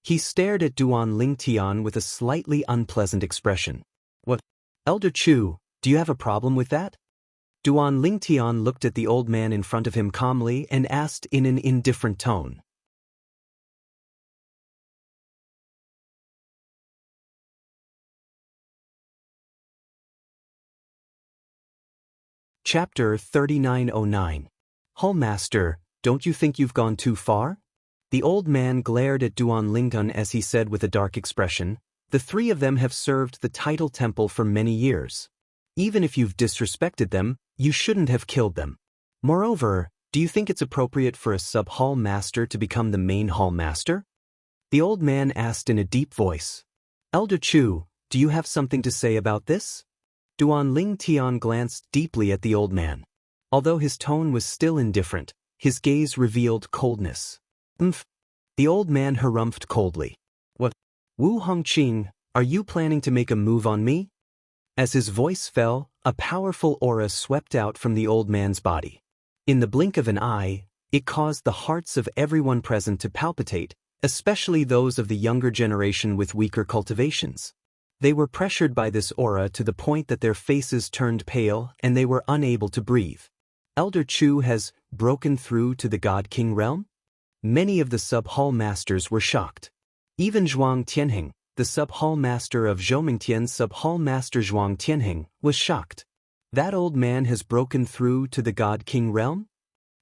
[SPEAKER 1] He stared at Duan Lingtian with a slightly unpleasant expression. What? Elder Chu, do you have a problem with that? Duan Lingtian looked at the old man in front of him calmly and asked in an indifferent tone. Chapter 3909. Hallmaster, don't you think you've gone too far? The old man glared at Duan Lingtian as he said with a dark expression, the three of them have served the tidal temple for many years. Even if you've disrespected them, you shouldn't have killed them. Moreover, do you think it's appropriate for a sub-hall master to become the main hall master? The old man asked in a deep voice. Elder Chu, do you have something to say about this? Duan Lingtian glanced deeply at the old man. Although his tone was still indifferent, his gaze revealed coldness. The old man harumphed coldly. What? Wu Hongqing, are you planning to make a move on me? As his voice fell, a powerful aura swept out from the old man's body. In the blink of an eye, it caused the hearts of everyone present to palpitate, especially those of the younger generation with weaker cultivations. They were pressured by this aura to the point that their faces turned pale and they were unable to breathe. Elder Chu has broken through to the God King realm? Many of the sub-hall masters were shocked. Even Zhuang Tianheng, the sub-hall master of Zhoumingtian's sub-hall master Zhuang Tianheng, was shocked. That old man has broken through to the God King realm?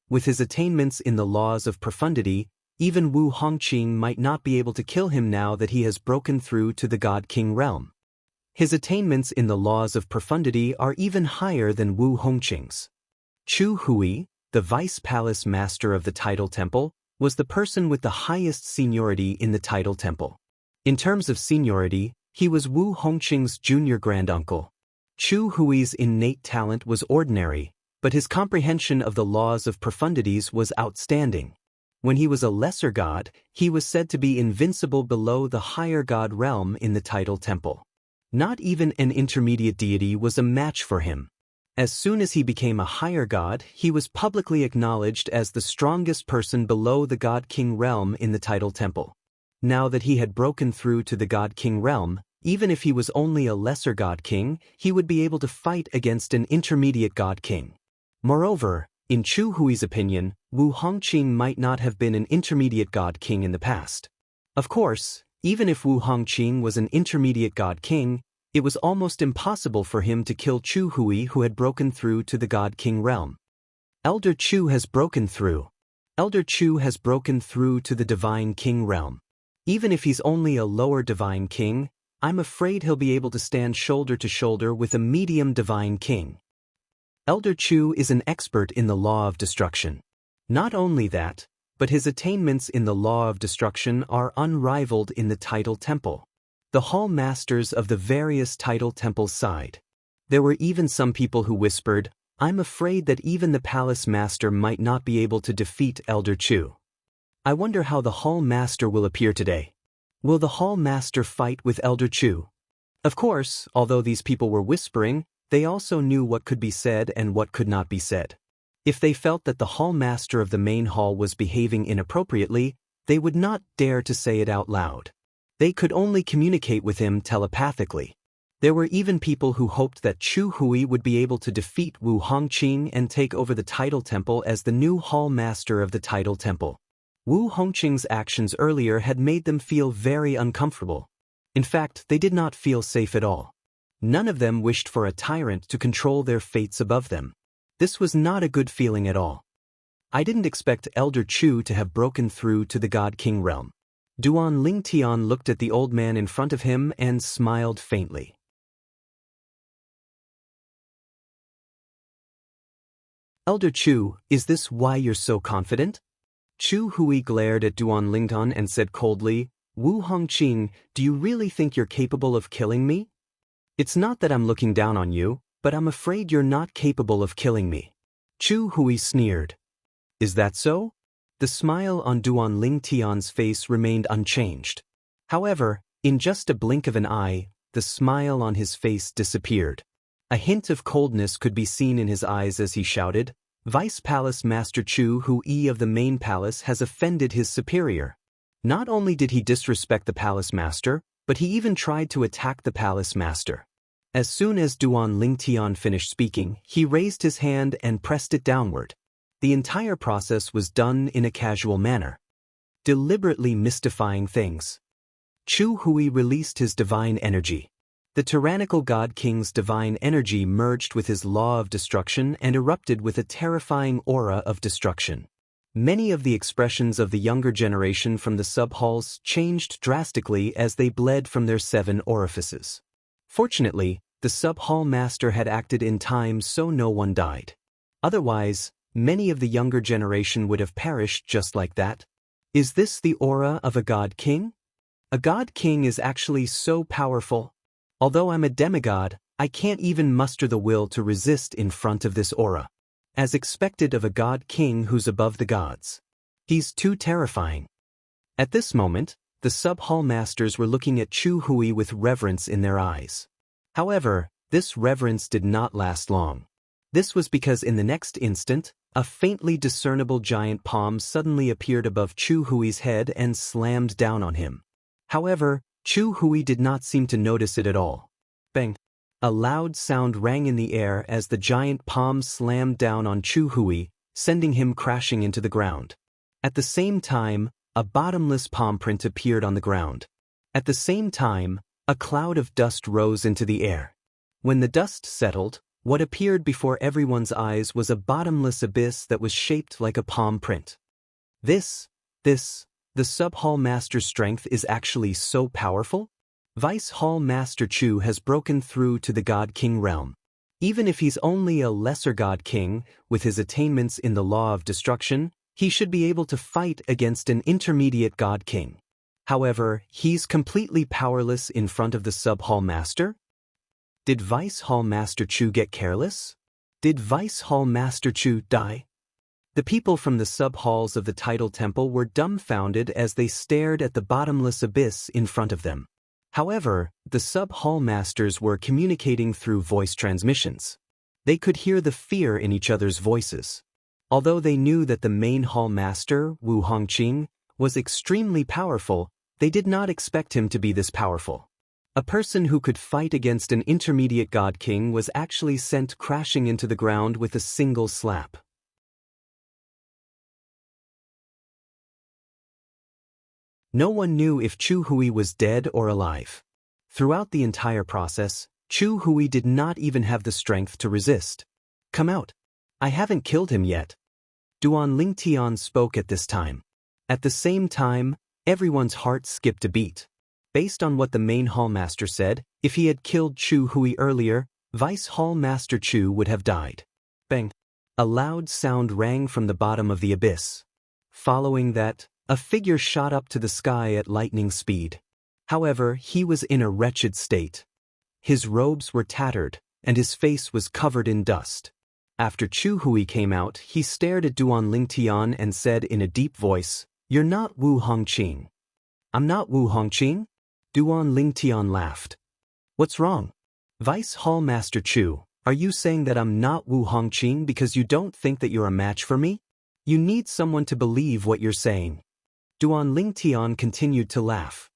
[SPEAKER 1] With his attainments in the laws of profundity, even Wu Hongqing might not be able to kill him now that he has broken through to the God King realm. His attainments in the laws of profundity are even higher than Wu Hongqing's. Chu Hui, the vice palace master of the tidal temple, was the person with the highest seniority in the tidal temple. In terms of seniority, he was Wu Hongqing's junior granduncle. Chu Hui's innate talent was ordinary, but his comprehension of the laws of profundities was outstanding. When he was a lesser god, he was said to be invincible below the higher god realm in the tidal temple. Not even an intermediate deity was a match for him. As soon as he became a higher god, he was publicly acknowledged as the strongest person below the god-king realm in the tidal temple. Now that he had broken through to the god-king realm, even if he was only a lesser god-king, he would be able to fight against an intermediate god-king. Moreover, in Chu Hui's opinion, Wu Hongqing might not have been an intermediate god-king in the past. Of course, even if Wu Hongqing was an intermediate god-king, it was almost impossible for him to kill Chu Hui, who had broken through to the god-king realm. Elder Chu has broken through. Elder Chu has broken through to the divine king realm. Even if he's only a lower divine king, I'm afraid he'll be able to stand shoulder to shoulder with a medium divine king. Elder Chu is an expert in the law of destruction. Not only that, but his attainments in the law of destruction are unrivaled in the tidal temple. The hall masters of the various tidal temples sighed. There were even some people who whispered, "I'm afraid that even the palace master might not be able to defeat Elder Chu." I wonder how the hall master will appear today. Will the hall master fight with Elder Chu? Of course, although these people were whispering, they also knew what could be said and what could not be said. If they felt that the hall master of the main hall was behaving inappropriately, they would not dare to say it out loud. They could only communicate with him telepathically. There were even people who hoped that Chu Hui would be able to defeat Wu Hongqing and take over the tidal temple as the new hall master of the tidal temple. Wu Hongqing's actions earlier had made them feel very uncomfortable. In fact, they did not feel safe at all. None of them wished for a tyrant to control their fates above them. This was not a good feeling at all. I didn't expect Elder Chu to have broken through to the God-King realm. Duan Lingtian looked at the old man in front of him and smiled faintly. Elder Chu, is this why you're so confident? Chu Hui glared at Duan Lingtian and said coldly, Wu Hongqing, do you really think you're capable of killing me? It's not that I'm looking down on you, but I'm afraid you're not capable of killing me. Chu Hui sneered. Is that so? The smile on Duan Lingtian's face remained unchanged. However, in just a blink of an eye, the smile on his face disappeared. A hint of coldness could be seen in his eyes as he shouted, Vice Palace Master Chu Hui of the main palace has offended his superior. Not only did he disrespect the palace master, but he even tried to attack the palace master. As soon as Duan Lingtian finished speaking, he raised his hand and pressed it downward. The entire process was done in a casual manner, deliberately mystifying things. Chu Hui released his divine energy. The tyrannical God King's divine energy merged with his law of destruction and erupted with a terrifying aura of destruction. Many of the expressions of the younger generation from the sub-halls changed drastically as they bled from their 7 orifices. Fortunately, the sub-hall master had acted in time so no one died. Otherwise, many of the younger generation would have perished just like that. Is this the aura of a God King? A God King is actually so powerful. Although I'm a demigod, I can't even muster the will to resist in front of this aura. As expected of a God King who's above the gods. He's too terrifying. At this moment, the sub-hall masters were looking at Chu Hui with reverence in their eyes. However, this reverence did not last long. This was because in the next instant, a faintly discernible giant palm suddenly appeared above Chu Hui's head and slammed down on him. However, Chu Hui did not seem to notice it at all. Bang! A loud sound rang in the air as the giant palm slammed down on Chu Hui, sending him crashing into the ground. At the same time, a bottomless palm print appeared on the ground. At the same time, a cloud of dust rose into the air. When the dust settled, what appeared before everyone's eyes was a bottomless abyss that was shaped like a palm print. The sub-hall master's strength is actually so powerful? Vice Hall Master Chu has broken through to the God King realm. Even if he's only a lesser God King, with his attainments in the law of destruction, he should be able to fight against an intermediate God King. However, he's completely powerless in front of the sub-hall master? Did Vice Hall Master Chu get careless? Did Vice Hall Master Chu die? The people from the sub-halls of the Tidal Temple were dumbfounded as they stared at the bottomless abyss in front of them. However, the sub-hall masters were communicating through voice transmissions. They could hear the fear in each other's voices. Although they knew that the main hall master, Wu Hongqing, was extremely powerful, they did not expect him to be this powerful. A person who could fight against an intermediate god king was actually sent crashing into the ground with a single slap. No one knew if Chu Hui was dead or alive. Throughout the entire process, Chu Hui did not even have the strength to resist. "Come out. I haven't killed him yet." Duan Lingtian spoke at this time. At the same time, everyone's heart skipped a beat. Based on what the main hall master said, if he had killed Chu Hui earlier, Vice Hall Master Chu would have died. Bang! A loud sound rang from the bottom of the abyss. Following that, a figure shot up to the sky at lightning speed. However, he was in a wretched state. His robes were tattered, and his face was covered in dust. After Chu Hui came out, he stared at Duan Lingtian and said in a deep voice, "You're not Wu Hongqing." "I'm not Wu Hongqing?" Duan Lingtian laughed. "What's wrong? Vice Hall Master Chu, are you saying that I'm not Wu Hongqing because you don't think that you're a match for me? You need someone to believe what you're saying." Duan Lingtian continued to laugh.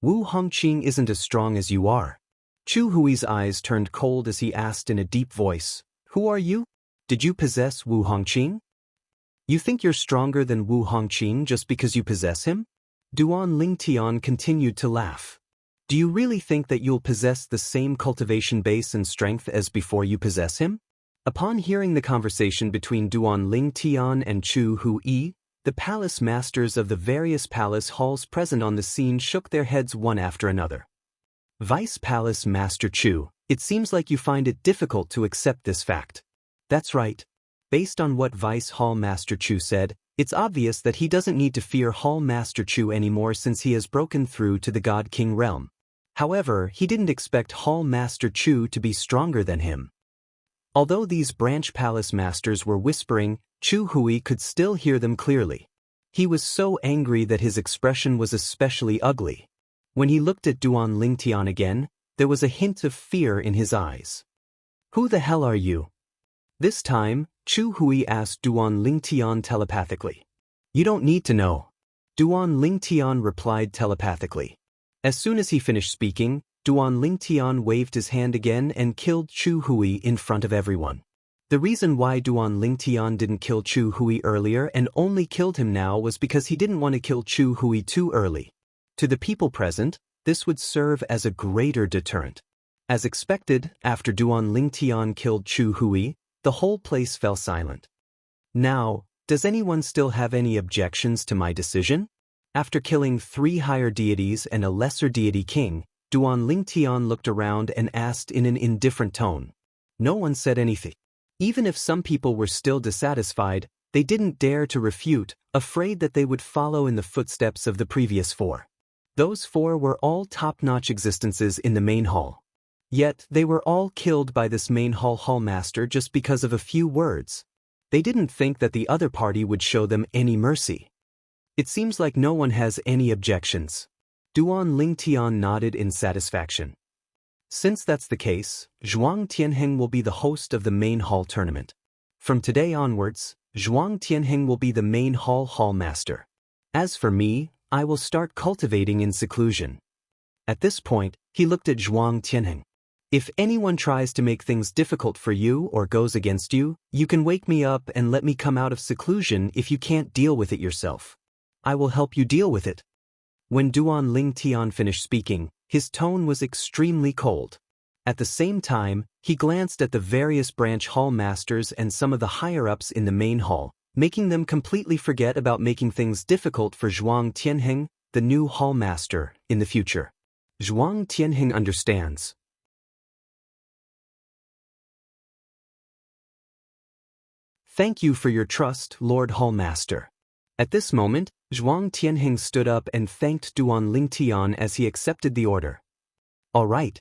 [SPEAKER 1] "Wu Hongqing isn't as strong as you are." Chu Hui's eyes turned cold as he asked in a deep voice, "Who are you? Did you possess Wu Hongqing? You think you're stronger than Wu Hongqing just because you possess him?" Duan Lingtian continued to laugh. "Do you really think that you'll possess the same cultivation base and strength as before you possess him?" Upon hearing the conversation between Duan Lingtian and Chu Hui, the palace masters of the various palace halls present on the scene shook their heads one after another. "Vice Palace Master Chu, it seems like you find it difficult to accept this fact." "That's right. Based on what Vice Hall Master Chu said, it's obvious that he doesn't need to fear Hall Master Chu anymore since he has broken through to the God King realm. However, he didn't expect Hall Master Chu to be stronger than him." Although these branch palace masters were whispering, Chu Hui could still hear them clearly. He was so angry that his expression was especially ugly. When he looked at Duan Lingtian again, there was a hint of fear in his eyes. "Who the hell are you?" This time, Chu Hui asked Duan Lingtian telepathically. "You don't need to know." Duan Lingtian replied telepathically. As soon as he finished speaking, Duan Lingtian waved his hand again and killed Chu Hui in front of everyone. The reason why Duan Lingtian didn't kill Chu Hui earlier and only killed him now was because he didn't want to kill Chu Hui too early. To the people present, this would serve as a greater deterrent. As expected, after Duan Lingtian killed Chu Hui, the whole place fell silent. Now, does anyone still have any objections to my decision? After killing 3 higher deities and a lesser deity king, Duan Lingtian looked around and asked in an indifferent tone. No one said anything. Even if some people were still dissatisfied, they didn't dare to refute, afraid that they would follow in the footsteps of the previous 4. Those 4 were all top-notch existences in the main hall. Yet, they were all killed by this main hall master just because of a few words. They didn't think that the other party would show them any mercy. It seems like no one has any objections. Duan Lingtian nodded in satisfaction. Since that's the case, Zhuang Tianheng will be the host of the main hall tournament. From today onwards, Zhuang Tianheng will be the main hall master. As for me, I will start cultivating in seclusion. At this point, he looked at Zhuang Tianheng. If anyone tries to make things difficult for you or goes against you, you can wake me up and let me come out of seclusion if you can't deal with it yourself. I will help you deal with it. When Duan Lingtian finished speaking, his tone was extremely cold. At the same time, he glanced at the various branch hall masters and some of the higher-ups in the main hall, making them completely forget about making things difficult for Zhuang Tianheng, the new hall master, in the future. Zhuang Tianheng understands. Thank you for your trust, Lord Hall Master. At this moment, Zhuang Tianheng stood up and thanked Duan Lingtian as he accepted the order. All right.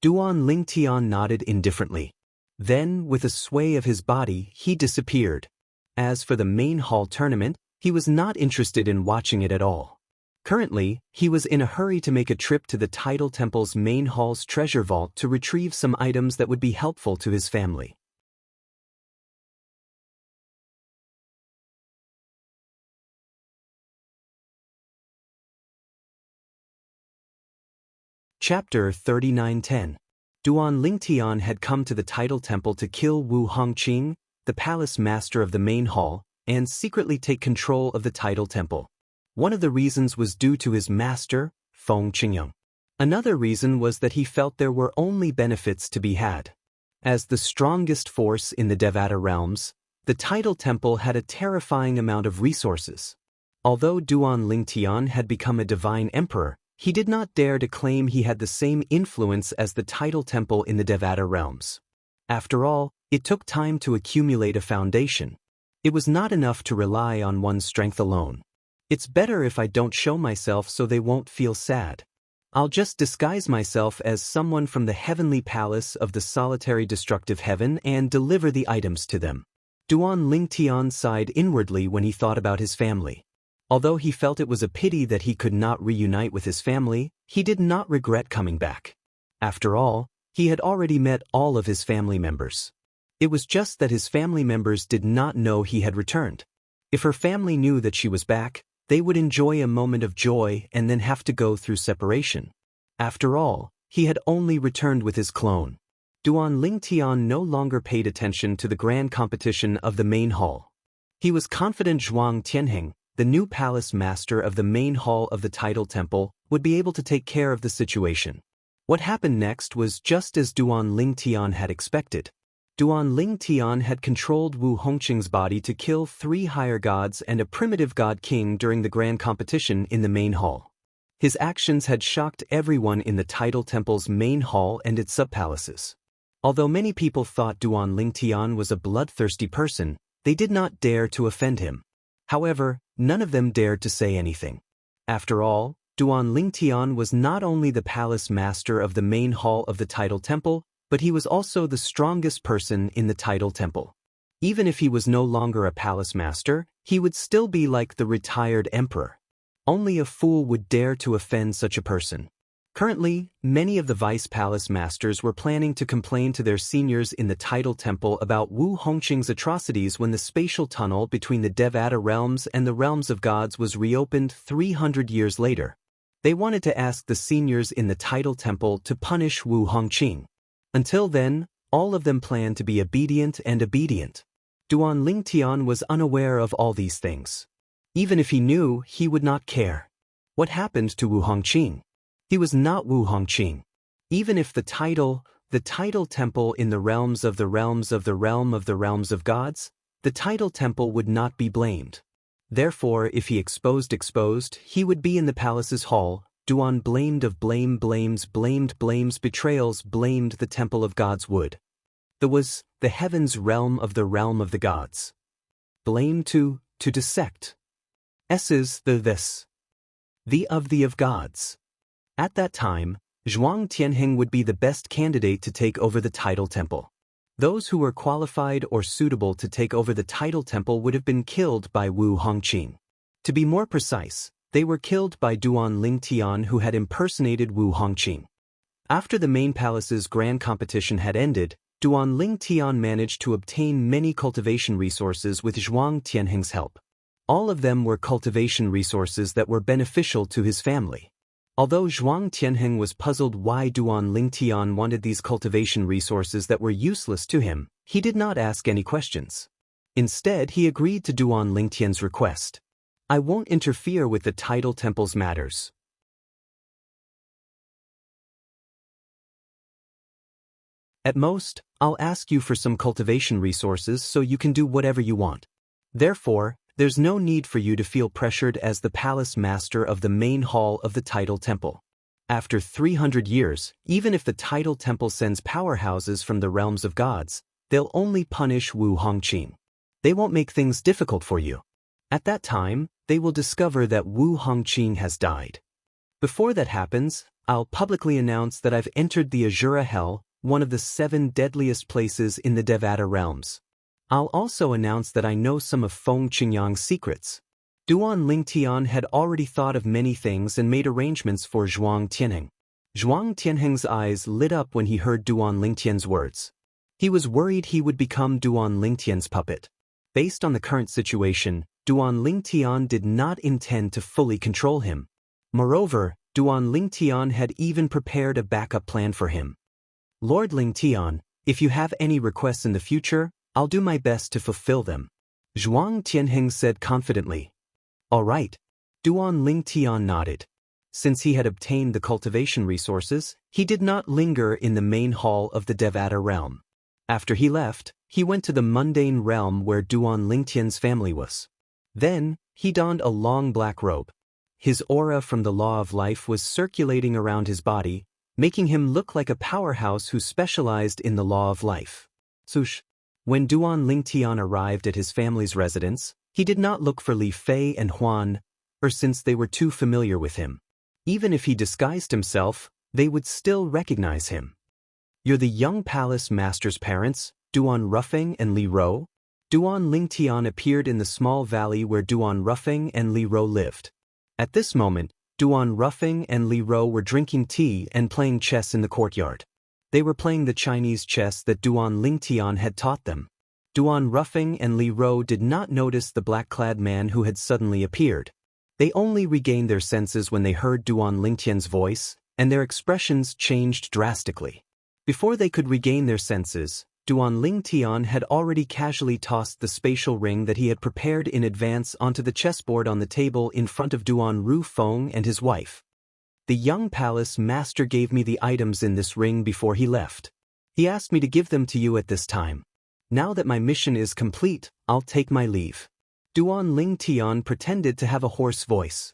[SPEAKER 1] Duan Lingtian nodded indifferently. Then, with a sway of his body, he disappeared. As for the main hall tournament, he was not interested in watching it at all. Currently, he was in a hurry to make a trip to the Tidal Temple's main hall's treasure vault to retrieve some items that would be helpful to his family. Chapter 3910. Duan Lingtian had come to the Tidal Temple to kill Wu Hongqing, the palace master of the main hall, and secretly take control of the Tidal Temple. One of the reasons was due to his master, Feng Qingyang. Another reason was that he felt there were only benefits to be had. As the strongest force in the Devata realms, the Tidal Temple had a terrifying amount of resources. Although Duan Lingtian had become a divine emperor, he did not dare to claim he had the same influence as the Tidal Temple in the Devata realms. After all, it took time to accumulate a foundation. It was not enough to rely on one's strength alone. It's better if I don't show myself so they won't feel sad. I'll just disguise myself as someone from the heavenly palace of the solitary destructive heaven and deliver the items to them. Duan Lingtian sighed inwardly when he thought about his family. Although he felt it was a pity that he could not reunite with his family, he did not regret coming back. After all, he had already met all of his family members. It was just that his family members did not know he had returned. If her family knew that she was back, they would enjoy a moment of joy and then have to go through separation. After all, he had only returned with his clone. Duan Lingtian no longer paid attention to the grand competition of the main hall. He was confident Zhuang Tianheng, the new palace master of the main hall of the Tidal Temple, would be able to take care of the situation. What happened next was just as Duan Lingtian had expected. Duan Lingtian had controlled Wu Hongqing's body to kill 3 higher gods and a primitive god king during the grand competition in the main hall. His actions had shocked everyone in the Tidal Temple's main hall and its sub-palaces. Although many people thought Duan Lingtian was a bloodthirsty person, they did not dare to offend him. However, none of them dared to say anything. After all, Duan Lingtian was not only the palace master of the main hall of the Tidal Temple, but he was also the strongest person in the Tidal Temple. Even if he was no longer a palace master, he would still be like the retired emperor. Only a fool would dare to offend such a person. Currently, many of the vice palace masters were planning to complain to their seniors in the Tidal Temple about Wu Hongqing's atrocities when the spatial tunnel between the Devata realms and the realms of gods was reopened 300 years later. They wanted to ask the seniors in the Tidal Temple to punish Wu Hongqing. Until then, all of them planned to be obedient. Duan Lingtian was unaware of all these things. Even if he knew, he would not care. What happened to Wu Hongqing? He was not Wu Hongqing. Even if the Tidal Temple in the realms of the realms of the realm of the realms of gods, the Tidal Temple would not be blamed. Therefore, if he exposed, he would be in the palace's hall. Duan blamed blames betrayals, blamed the temple of gods would. There was the heavens realm of the gods. Blame to dissect. S's the of gods. At that time, Zhuang Tianheng would be the best candidate to take over the Tidal Temple. Those who were qualified or suitable to take over the Tidal Temple would have been killed by Wu Hongqing. To be more precise, they were killed by Duan Lingtian, who had impersonated Wu Hongqing. After the main palace's grand competition had ended, Duan Lingtian managed to obtain many cultivation resources with Zhuang Tianheng's help. All of them were cultivation resources that were beneficial to his family. Although Zhuang Tianheng was puzzled why Duan Lingtian wanted these cultivation resources that were useless to him, he did not ask any questions. Instead, he agreed to Duan Lingtian's request. I won't interfere with the Tidal Temple's matters. At most, I'll ask you for some cultivation resources so you can do whatever you want. Therefore, there's no need for you to feel pressured as the palace master of the main hall of the Tidal Temple. After 300 years, even if the Tidal Temple sends powerhouses from the realms of gods, they'll only punish Wu Hongqing. They won't make things difficult for you. At that time, they will discover that Wu Hongqing has died. Before that happens, I'll publicly announce that I've entered the Azura Hell, one of the 7 deadliest places in the Devata realms. I'll also announce that I know some of Feng Qingyang's secrets. Duan Lingtian had already thought of many things and made arrangements for Zhuang Tianheng. Zhuang Tianheng's eyes lit up when he heard Duan Lingtian's words. He was worried he would become Duan Lingtian's puppet. Based on the current situation, Duan Lingtian did not intend to fully control him. Moreover, Duan Lingtian had even prepared a backup plan for him. Lord Lingtian, if you have any requests in the future, I'll do my best to fulfill them. Zhuang Tianheng said confidently. All right. Duan Lingtian nodded. Since he had obtained the cultivation resources, he did not linger in the main hall of the Devata realm. After he left, he went to the mundane realm where Duan Lingtian's family was. Then, he donned a long black robe. His aura from the law of life was circulating around his body, making him look like a powerhouse who specialized in the law of life. Sush. When Duan Lingtian arrived at his family's residence, he did not look for Li Fei and Huan, or since they were too familiar with him. Even if he disguised himself, they would still recognize him. You're the young palace master's parents, Duan Ruffing and Li Ro? Duan Lingtian appeared in the small valley where Duan Ruffing and Li Ro lived. At this moment, Duan Ruffing and Li Ro were drinking tea and playing chess in the courtyard. They were playing the Chinese chess that Duan Lingtian had taught them. Duan Ruffing and Li Ro did not notice the black-clad man who had suddenly appeared. They only regained their senses when they heard Duan Lingtian's voice, and their expressions changed drastically. Before they could regain their senses, Duan Lingtian had already casually tossed the spatial ring that he had prepared in advance onto the chessboard on the table in front of Duan Rufeng and his wife. The young palace master gave me the items in this ring before he left. He asked me to give them to you at this time. Now that my mission is complete, I'll take my leave. Duan Lingtian pretended to have a hoarse voice.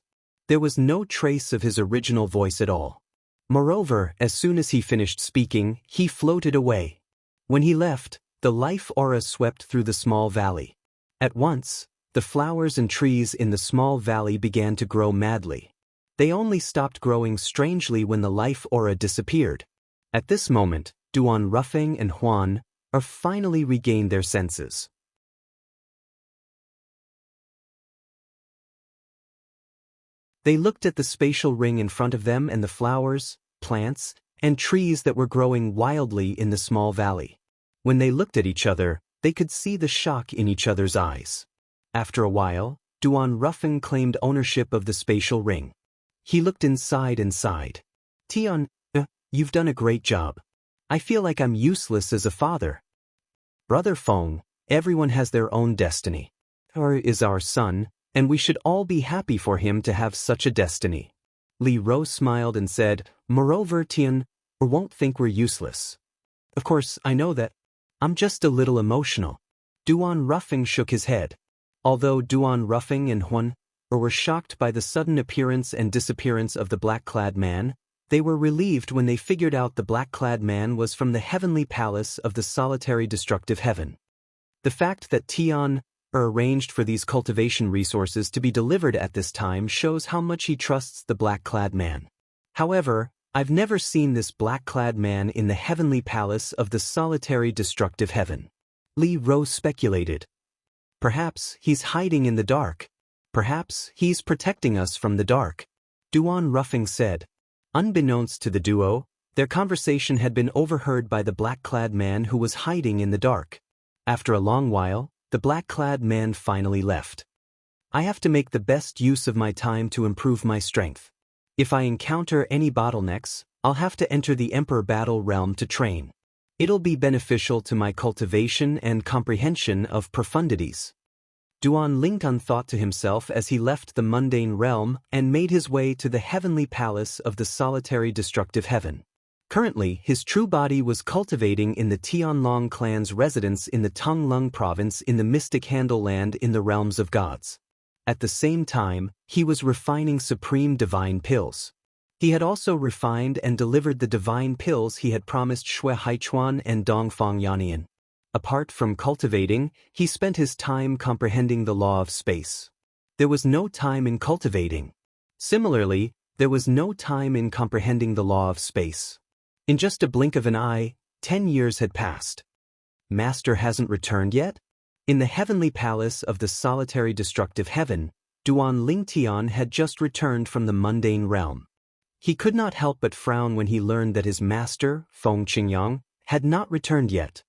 [SPEAKER 1] There was no trace of his original voice at all. Moreover, as soon as he finished speaking, he floated away. When he left, the life aura swept through the small valley. At once, the flowers and trees in the small valley began to grow madly. They only stopped growing strangely when the life aura disappeared. At this moment, Duan Ruffing and Huan are finally regained their senses. They looked at the spatial ring in front of them and the flowers, plants, and trees that were growing wildly in the small valley. When they looked at each other, they could see the shock in each other's eyes. After a while, Duan Ruffing claimed ownership of the spatial ring. He looked inside and sighed. Tian, you've done a great job. I feel like I'm useless as a father. Brother Feng, everyone has their own destiny. Or is our son, and we should all be happy for him to have such a destiny. Li Ro smiled and said, Moreover, Tian, won't think we're useless. Of course, I know that. I'm just a little emotional. Duan Ruffing shook his head. Although Duan Ruffing and Huan were shocked by the sudden appearance and disappearance of the black-clad man, they were relieved when they figured out the black-clad man was from the heavenly palace of the solitary destructive heaven. The fact that Tian arranged for these cultivation resources to be delivered at this time shows how much he trusts the black-clad man. However, I've never seen this black-clad man in the heavenly palace of the solitary destructive heaven. Li Ro speculated. Perhaps he's hiding in the dark. Perhaps he's protecting us from the dark. Duan Ruffing said. Unbeknownst to the duo, their conversation had been overheard by the black-clad man who was hiding in the dark. After a long while, the black-clad man finally left. I have to make the best use of my time to improve my strength. If I encounter any bottlenecks, I'll have to enter the Emperor Battle Realm to train. It'll be beneficial to my cultivation and comprehension of profundities. Duan Lingtian thought to himself as he left the mundane realm and made his way to the heavenly palace of the solitary destructive heaven. Currently, his true body was cultivating in the Tianlong clan's residence in the Tonglung province in the Mystic Handle Land in the realms of gods. At the same time, he was refining supreme divine pills. He had also refined and delivered the divine pills he had promised Shui Haichuan and Dongfang Yannian. Apart from cultivating, he spent his time comprehending the law of space. There was no time in cultivating. Similarly, there was no time in comprehending the law of space. In just a blink of an eye, 10 years had passed. Master hasn't returned yet? In the heavenly palace of the solitary destructive heaven, Duan Lingtian had just returned from the mundane realm. He could not help but frown when he learned that his master, Feng Qingyang, had not returned yet.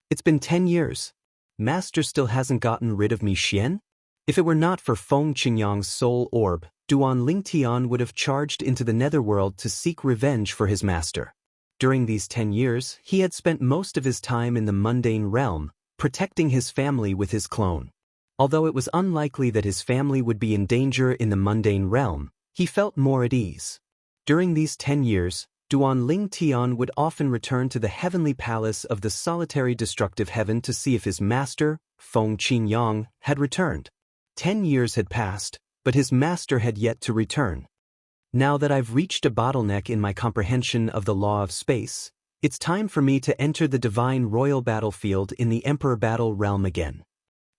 [SPEAKER 1] It's been 10 years. Master still hasn't gotten rid of me, Xian? If it were not for Feng Qingyang's soul orb, Duan Lingtian would have charged into the netherworld to seek revenge for his master. During these 10 years, he had spent most of his time in the mundane realm, protecting his family with his clone. Although it was unlikely that his family would be in danger in the mundane realm, he felt more at ease. During these 10 years, Duan Lingtian would often return to the heavenly palace of the solitary destructive heaven to see if his master, Feng Qingyang, had returned. 10 years had passed, but his master had yet to return. Now that I've reached a bottleneck in my comprehension of the law of space, it's time for me to enter the divine royal battlefield in the Emperor Battle realm again.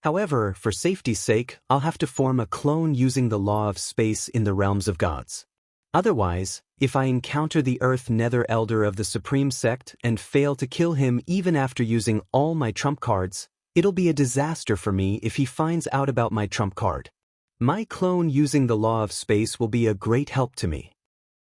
[SPEAKER 1] However, for safety's sake, I'll have to form a clone using the law of space in the realms of gods. Otherwise, if I encounter the Earth Nether Elder of the Supreme Sect and fail to kill him even after using all my trump cards, it'll be a disaster for me if he finds out about my trump card. My clone using the law of space will be a great help to me.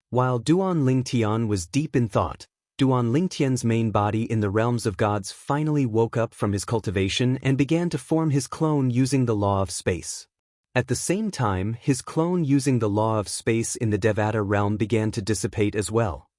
[SPEAKER 1] While Duan Lingtian was deep in thought, Duan Lingtian's main body in the realms of gods finally woke up from his cultivation and began to form his clone using the law of space. At the same time, his clone using the law of space in the Devata realm began to dissipate as well.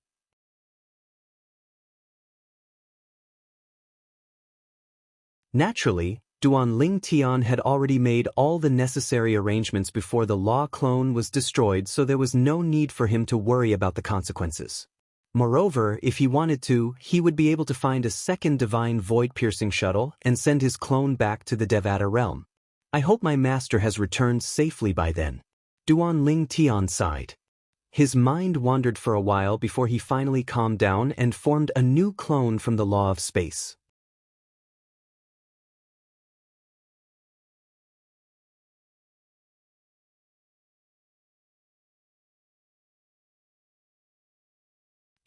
[SPEAKER 1] Naturally, Duan Lingtian had already made all the necessary arrangements before the law clone was destroyed, so there was no need for him to worry about the consequences. Moreover, if he wanted to, he would be able to find a second divine void-piercing shuttle and send his clone back to the Devata realm. I hope my master has returned safely by then. Duan Lingtian sighed. His mind wandered for a while before he finally calmed down and formed a new clone from the law of space.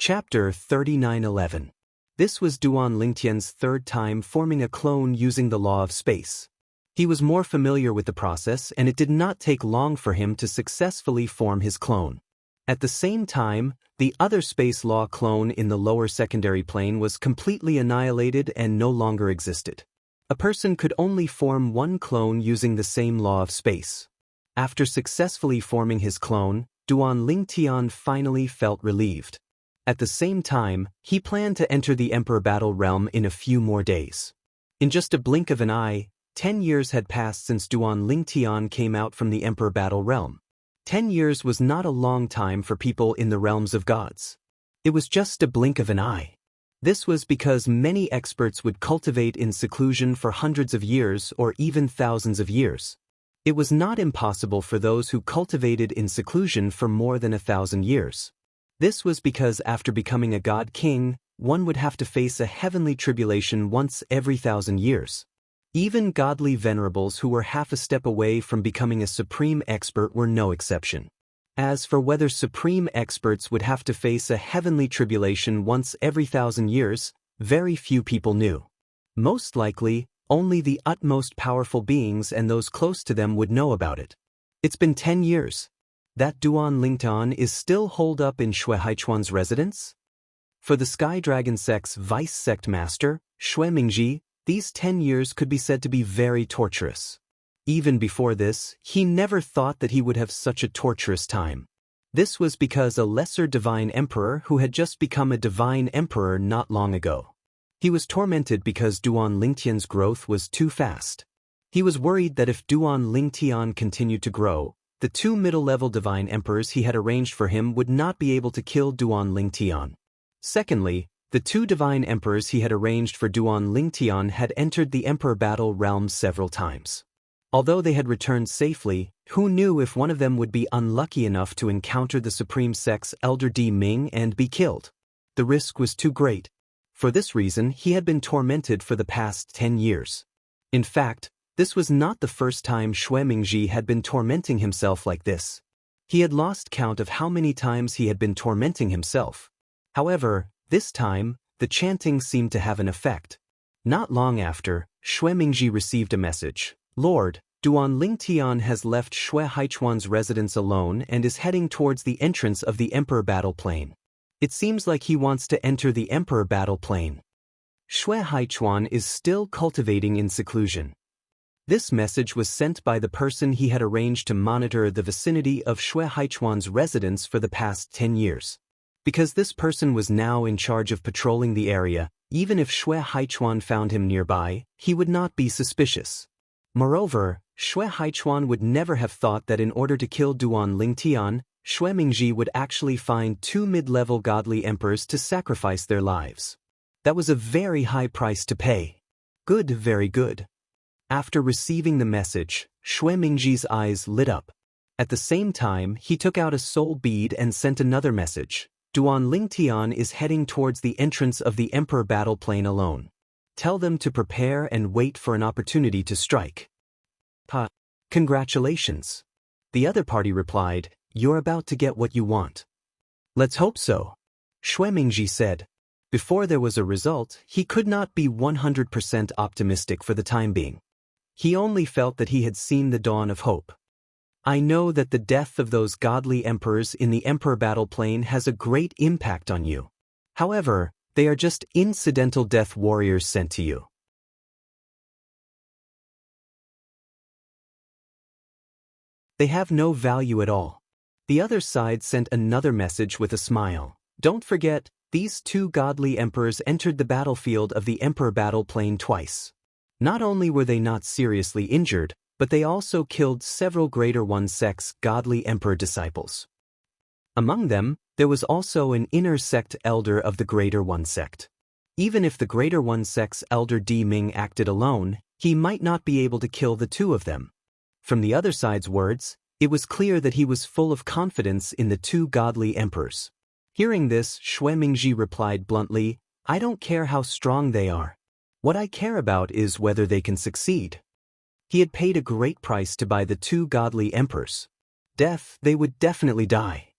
[SPEAKER 1] Chapter 3911. This was Duan Lingtian's third time forming a clone using the law of space. He was more familiar with the process, and it did not take long for him to successfully form his clone. At the same time, the other space law clone in the lower secondary plane was completely annihilated and no longer existed. A person could only form one clone using the same law of space. After successfully forming his clone, Duan Lingtian finally felt relieved. At the same time, he planned to enter the Emperor Battle realm in a few more days. In just a blink of an eye, 10 years had passed since Duan Lingtian came out from the Emperor Battle realm. 10 years was not a long time for people in the realms of gods. It was just a blink of an eye. This was because many experts would cultivate in seclusion for hundreds of years or even thousands of years. It was not impossible for those who cultivated in seclusion for more than 1,000 years. This was because after becoming a god king, one would have to face a heavenly tribulation once every 1,000 years. Even godly venerables who were half a step away from becoming a supreme expert were no exception. As for whether supreme experts would have to face a heavenly tribulation once every 1,000 years, very few people knew. Most likely, only the utmost powerful beings and those close to them would know about it. It's been 10 years. That Duan Lingtian is still holed up in Shui Haichuan's residence? For the Sky Dragon sect's vice sect master, Shui Mingji, these 10 years could be said to be very torturous. Even before this, he never thought that he would have such a torturous time. This was because a lesser divine emperor who had just become a divine emperor not long ago. He was tormented because Duan Lingtian's growth was too fast. He was worried that if Duan Lingtian continued to grow, the two middle-level divine emperors he had arranged for him would not be able to kill Duan Lingtian. Secondly, the two divine emperors he had arranged for Duan Lingtian had entered the Emperor Battle realm several times. Although they had returned safely, who knew if one of them would be unlucky enough to encounter the Supreme Sect's Elder Di Ming and be killed? The risk was too great. For this reason, he had been tormented for the past 10 years. In fact, this was not the first time Shui Mingji had been tormenting himself like this. He had lost count of how many times he had been tormenting himself. However, this time, the chanting seemed to have an effect. Not long after, Xue Mingji received a message. Lord, Duan Lingtian has left Xue Haichuan's residence alone and is heading towards the entrance of the Emperor Battle Plain. It seems like he wants to enter the Emperor Battle Plain. Xue Haichuan is still cultivating in seclusion. This message was sent by the person he had arranged to monitor the vicinity of Xue Haichuan's residence for the past 10 years. Because this person was now in charge of patrolling the area, even if Xue Haichuan found him nearby, he would not be suspicious. Moreover, Xue Haichuan would never have thought that in order to kill Duan Lingtian, Xue Mingji would actually find 2 mid-level godly emperors to sacrifice their lives. That was a very high price to pay. Good, very good. After receiving the message, Xue Mingji's eyes lit up. At the same time, he took out a soul bead and sent another message. Duan Lingtian is heading towards the entrance of the Emperor Battle Plain alone. Tell them to prepare and wait for an opportunity to strike. Congratulations. The other party replied, you're about to get what you want. Let's hope so. Xue Mingji said. Before there was a result, he could not be 100% optimistic for the time being. He only felt that he had seen the dawn of hope. I know that the death of those godly emperors in the Emperor Battle Plain has a great impact on you. However, they are just incidental death warriors sent to you. They have no value at all. The other side sent another message with a smile. Don't forget, these 2 godly emperors entered the battlefield of the Emperor Battle Plain twice. Not only were they not seriously injured, but they also killed several Greater One sect's godly emperor disciples. Among them, there was also an inner sect elder of the Greater One sect. Even if the Greater One sect's elder Di Ming acted alone, he might not be able to kill the 2 of them. From the other side's words, it was clear that he was full of confidence in the 2 godly emperors. Hearing this, Xue Mingji replied bluntly, I don't care how strong they are. What I care about is whether they can succeed. He had paid a great price to buy the 2 godly emperors. Death, they would definitely die.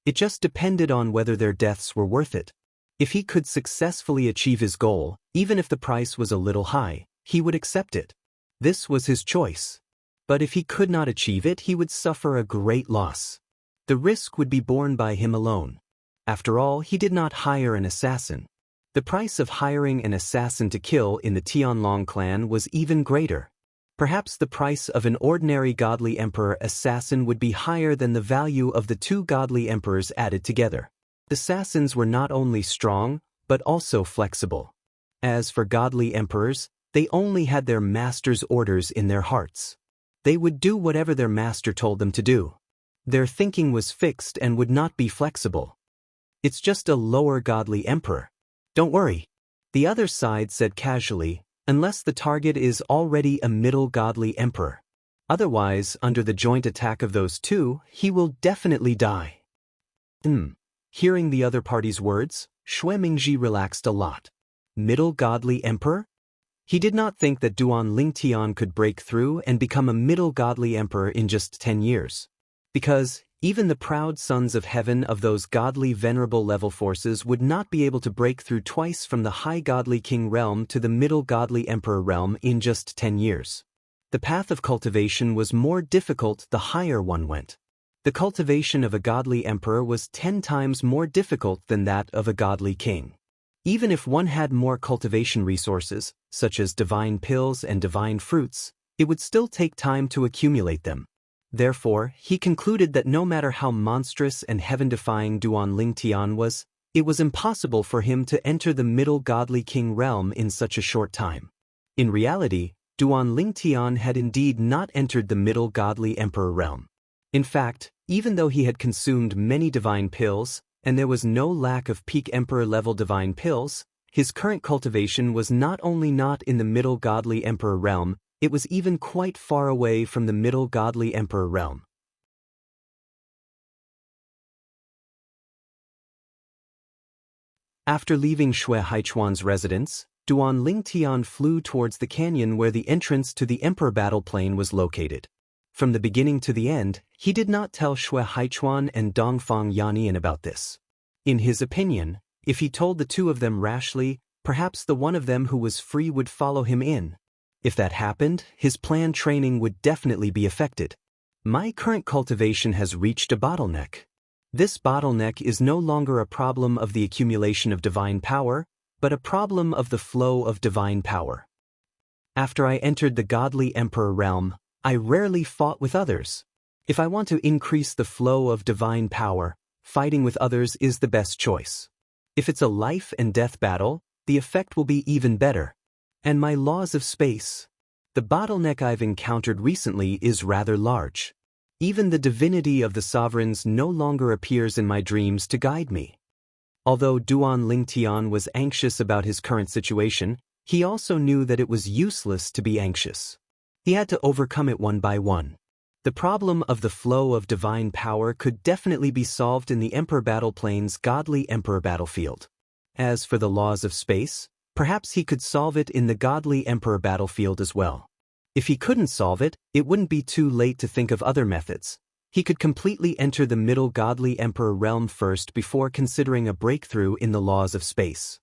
[SPEAKER 1] It just depended on whether their deaths were worth it. If he could successfully achieve his goal, even if the price was a little high, he would accept it. This was his choice. But if he could not achieve it, he would suffer a great loss. The risk would be borne by him alone. After all, he did not hire an assassin. The price of hiring an assassin to kill in the Tianlong clan was even greater. Perhaps the price of an ordinary godly emperor assassin would be higher than the value of the 2 godly emperors added together. The assassins were not only strong, but also flexible. As for godly emperors, they only had their master's orders in their hearts. They would do whatever their master told them to do. Their thinking was fixed and would not be flexible. It's just a lower godly emperor. Don't worry. The other side said casually, unless the target is already a middle godly emperor. Otherwise, under the joint attack of those 2, he will definitely die. Hearing the other party's words, Xue Mingji relaxed a lot. Middle godly emperor? He did not think that Duan Lingtian could break through and become a middle godly emperor in just 10 years. Because even the proud sons of heaven of those godly venerable level forces would not be able to break through twice from the high godly king realm to the middle godly emperor realm in just 10 years. The path of cultivation was more difficult the higher one went. The cultivation of a godly emperor was 10 times more difficult than that of a godly king. Even if one had more cultivation resources, such as divine pills and divine fruits, it would still take time to accumulate them. Therefore, he concluded that no matter how monstrous and heaven-defying Duan Lingtian was, it was impossible for him to enter the middle godly king realm in such a short time. In reality, Duan Lingtian had indeed not entered the middle godly emperor realm. In fact, even though he had consumed many divine pills, and there was no lack of peak emperor-level divine pills, his current cultivation was not only not in the middle godly emperor realm, it was even quite far away from the middle godly emperor realm. After leaving Xue Haichuan's residence, Duan Lingtian flew towards the canyon where the entrance to the Emperor Battle Plain was located. From the beginning to the end, he did not tell Xue Haichuan and Dongfang Yannian about this. In his opinion, If he told the two of them rashly, perhaps the one of them who was free would follow him in. If that happened, his planned training would definitely be affected. My current cultivation has reached a bottleneck. This bottleneck is no longer a problem of the accumulation of divine power, but a problem of the flow of divine power. After I entered the godly emperor realm, I rarely fought with others. If I want to increase the flow of divine power, fighting with others is the best choice. If it's a life and death battle, the effect will be even better. And my laws of space. The bottleneck I've encountered recently is rather large. Even the divinity of the sovereigns no longer appears in my dreams to guide me. Although Duan Lingtian was anxious about his current situation, he also knew that it was useless to be anxious. He had to overcome it one by one. The problem of the flow of divine power could definitely be solved in the Emperor Battle Plane's godly Emperor battlefield. As for the laws of space, perhaps he could solve it in the godly Emperor battlefield as well. If he couldn't solve it, it wouldn't be too late to think of other methods. He could completely enter the middle godly Emperor realm first before considering a breakthrough in the laws of space.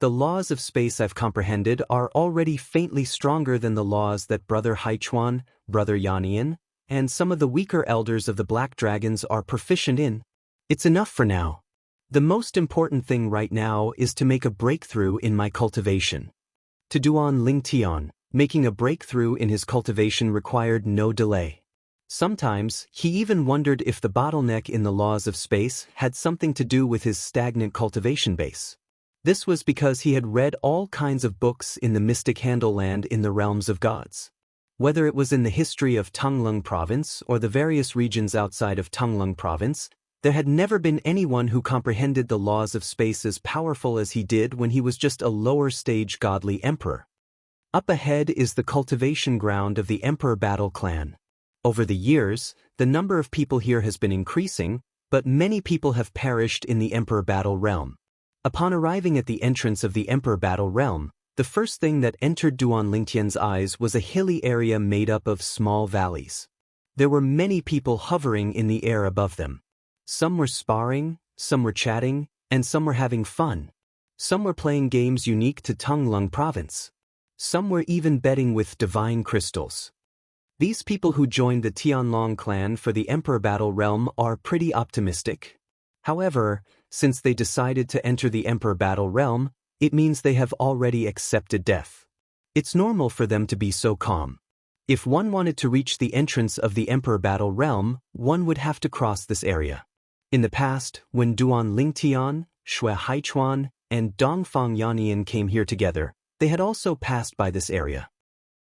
[SPEAKER 1] The laws of space I've comprehended are already faintly stronger than the laws that Brother Haichuan, Brother Yanian, and some of the weaker elders of the Black Dragons are proficient in. It's enough for now. The most important thing right now is to make a breakthrough in my cultivation. To Duan Lingtian, making a breakthrough in his cultivation required no delay. Sometimes, he even wondered if the bottleneck in the laws of space had something to do with his stagnant cultivation base. This was because he had read all kinds of books in the mystic Handleland in the realms of gods. Whether it was in the history of Tunglung Province or the various regions outside of Tunglung Province, there had never been anyone who comprehended the laws of space as powerful as he did when he was just a lower-stage godly emperor. Up ahead is the cultivation ground of the Emperor Battle Clan. Over the years, the number of people here has been increasing, but many people have perished in the Emperor Battle Realm. Upon arriving at the entrance of the Emperor Battle Realm, the first thing that entered Duan Lingtian's eyes was a hilly area made up of small valleys. There were many people hovering in the air above them. Some were sparring, some were chatting, and some were having fun. Some were playing games unique to Tunglung Province. Some were even betting with divine crystals. These people who joined the Tianlong clan for the Emperor Battle Realm are pretty optimistic. However, since they decided to enter the Emperor Battle Realm, it means they have already accepted death. It's normal for them to be so calm. If one wanted to reach the entrance of the Emperor Battle Realm, one would have to cross this area. In the past, when Duan Lingtian, Shui Haichuan, and Dongfang Yanian came here together, they had also passed by this area.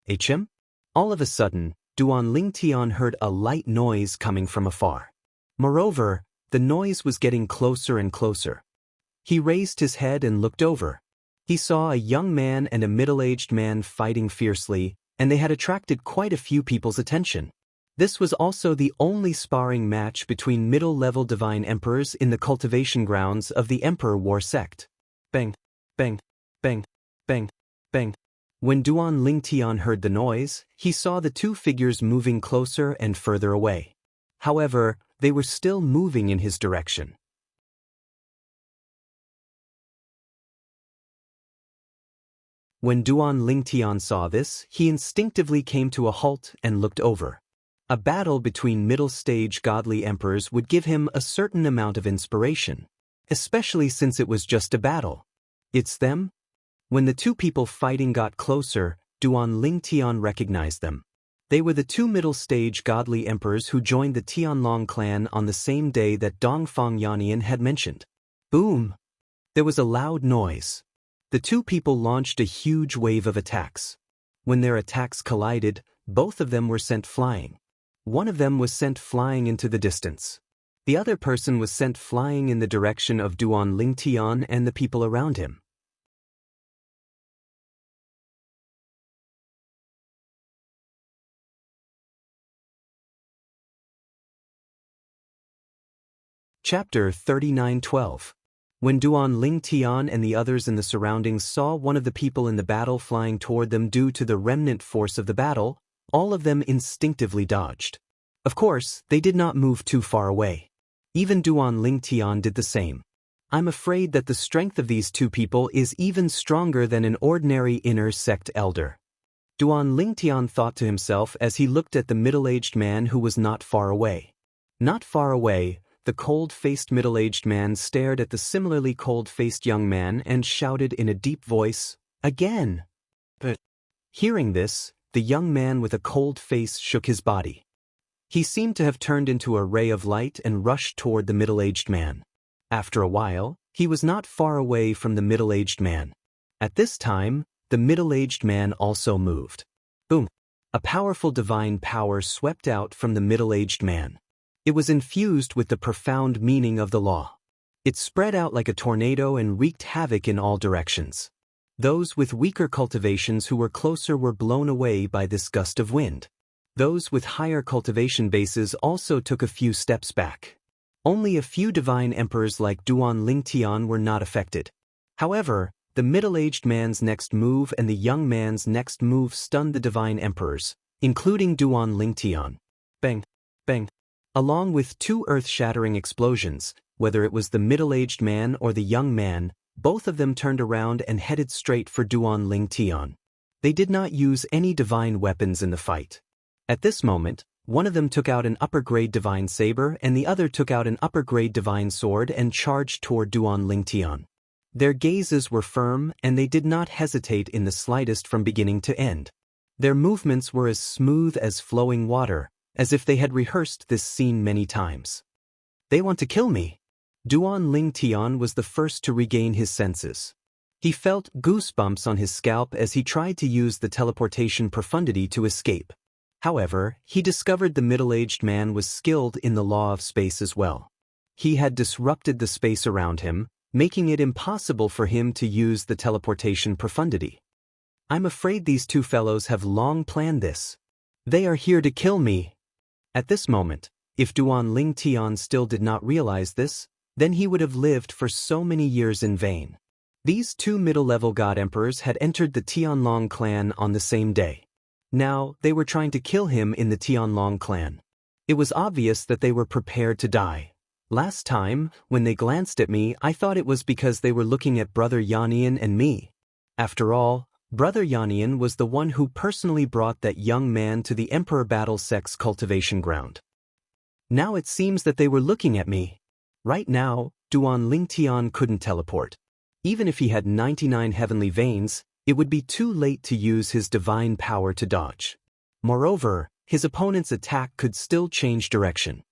[SPEAKER 1] HM? All of a sudden, Duan Lingtian heard a light noise coming from afar. Moreover, the noise was getting closer and closer. He raised his head and looked over. He saw a young man and a middle-aged man fighting fiercely, and they had attracted quite a few people's attention. This was also the only sparring match between middle-level divine emperors in the cultivation grounds of the Emperor War sect. Bang, bang, bang, bang, bang. When Duan Lingtian heard the noise, he saw the two figures moving closer and further away. However, they were still moving in his direction. When Duan Lingtian saw this, he instinctively came to a halt and looked over. A battle between middle-stage godly emperors would give him a certain amount of inspiration, especially since it was just a battle. It's them? When the two people fighting got closer, Duan Lingtian recognized them. They were the two middle-stage godly emperors who joined the Tianlong clan on the same day that Dongfang Yanian had mentioned. Boom! There was a loud noise. The two people launched a huge wave of attacks. When their attacks collided, both of them were sent flying. One of them was sent flying into the distance. The other person was sent flying in the direction of Duan Lingtian and the people around him. Chapter 39:12. When Duan Lingtian and the others in the surroundings saw one of the people in the battle flying toward them due to the remnant force of the battle, all of them instinctively dodged. Of course, they did not move too far away. Even Duan Lingtian did the same. I'm afraid that the strength of these two people is even stronger than an ordinary inner sect elder. Duan Lingtian thought to himself as he looked at the middle-aged man who was not far away. Not far away, the cold-faced middle-aged man stared at the similarly cold-faced young man and shouted in a deep voice, "Again!" But hearing this, the young man with a cold face shook his body. He seemed to have turned into a ray of light and rushed toward the middle-aged man. After a while, he was not far away from the middle-aged man. At this time, the middle-aged man also moved. Boom! A powerful divine power swept out from the middle-aged man. It was infused with the profound meaning of the law. It spread out like a tornado and wreaked havoc in all directions. Those with weaker cultivations who were closer were blown away by this gust of wind. Those with higher cultivation bases also took a few steps back. Only a few divine emperors like Duan Lingtian were not affected. However, the middle-aged man's next move and the young man's next move stunned the divine emperors, including Duan Lingtian. Bang! Bang! Along with two earth-shattering explosions, whether it was the middle-aged man or the young man, both of them turned around and headed straight for Duan Lingtian. They did not use any divine weapons in the fight. At this moment, one of them took out an upper-grade divine saber and the other took out an upper-grade divine sword and charged toward Duan Lingtian. Their gazes were firm and they did not hesitate in the slightest from beginning to end. Their movements were as smooth as flowing water, as if they had rehearsed this scene many times. "They want to kill me." Duan Lingtian was the first to regain his senses. He felt goosebumps on his scalp as he tried to use the teleportation profundity to escape. However, he discovered the middle-aged man was skilled in the law of space as well. He had disrupted the space around him, making it impossible for him to use the teleportation profundity. "I'm afraid these two fellows have long planned this. They are here to kill me." At this moment, if Duan Lingtian still did not realize this, then he would have lived for so many years in vain. These two middle-level god emperors had entered the Tianlong clan on the same day. Now, they were trying to kill him in the Tianlong clan. It was obvious that they were prepared to die. Last time, when they glanced at me, I thought it was because they were looking at Brother Yannian and me. After all, Brother Yannian was the one who personally brought that young man to the Emperor Battle Sect's cultivation ground. Now it seems that they were looking at me. Right now, Duan Lingtian couldn't teleport. Even if he had 99 heavenly veins, it would be too late to use his divine power to dodge. Moreover, his opponent's attack could still change direction.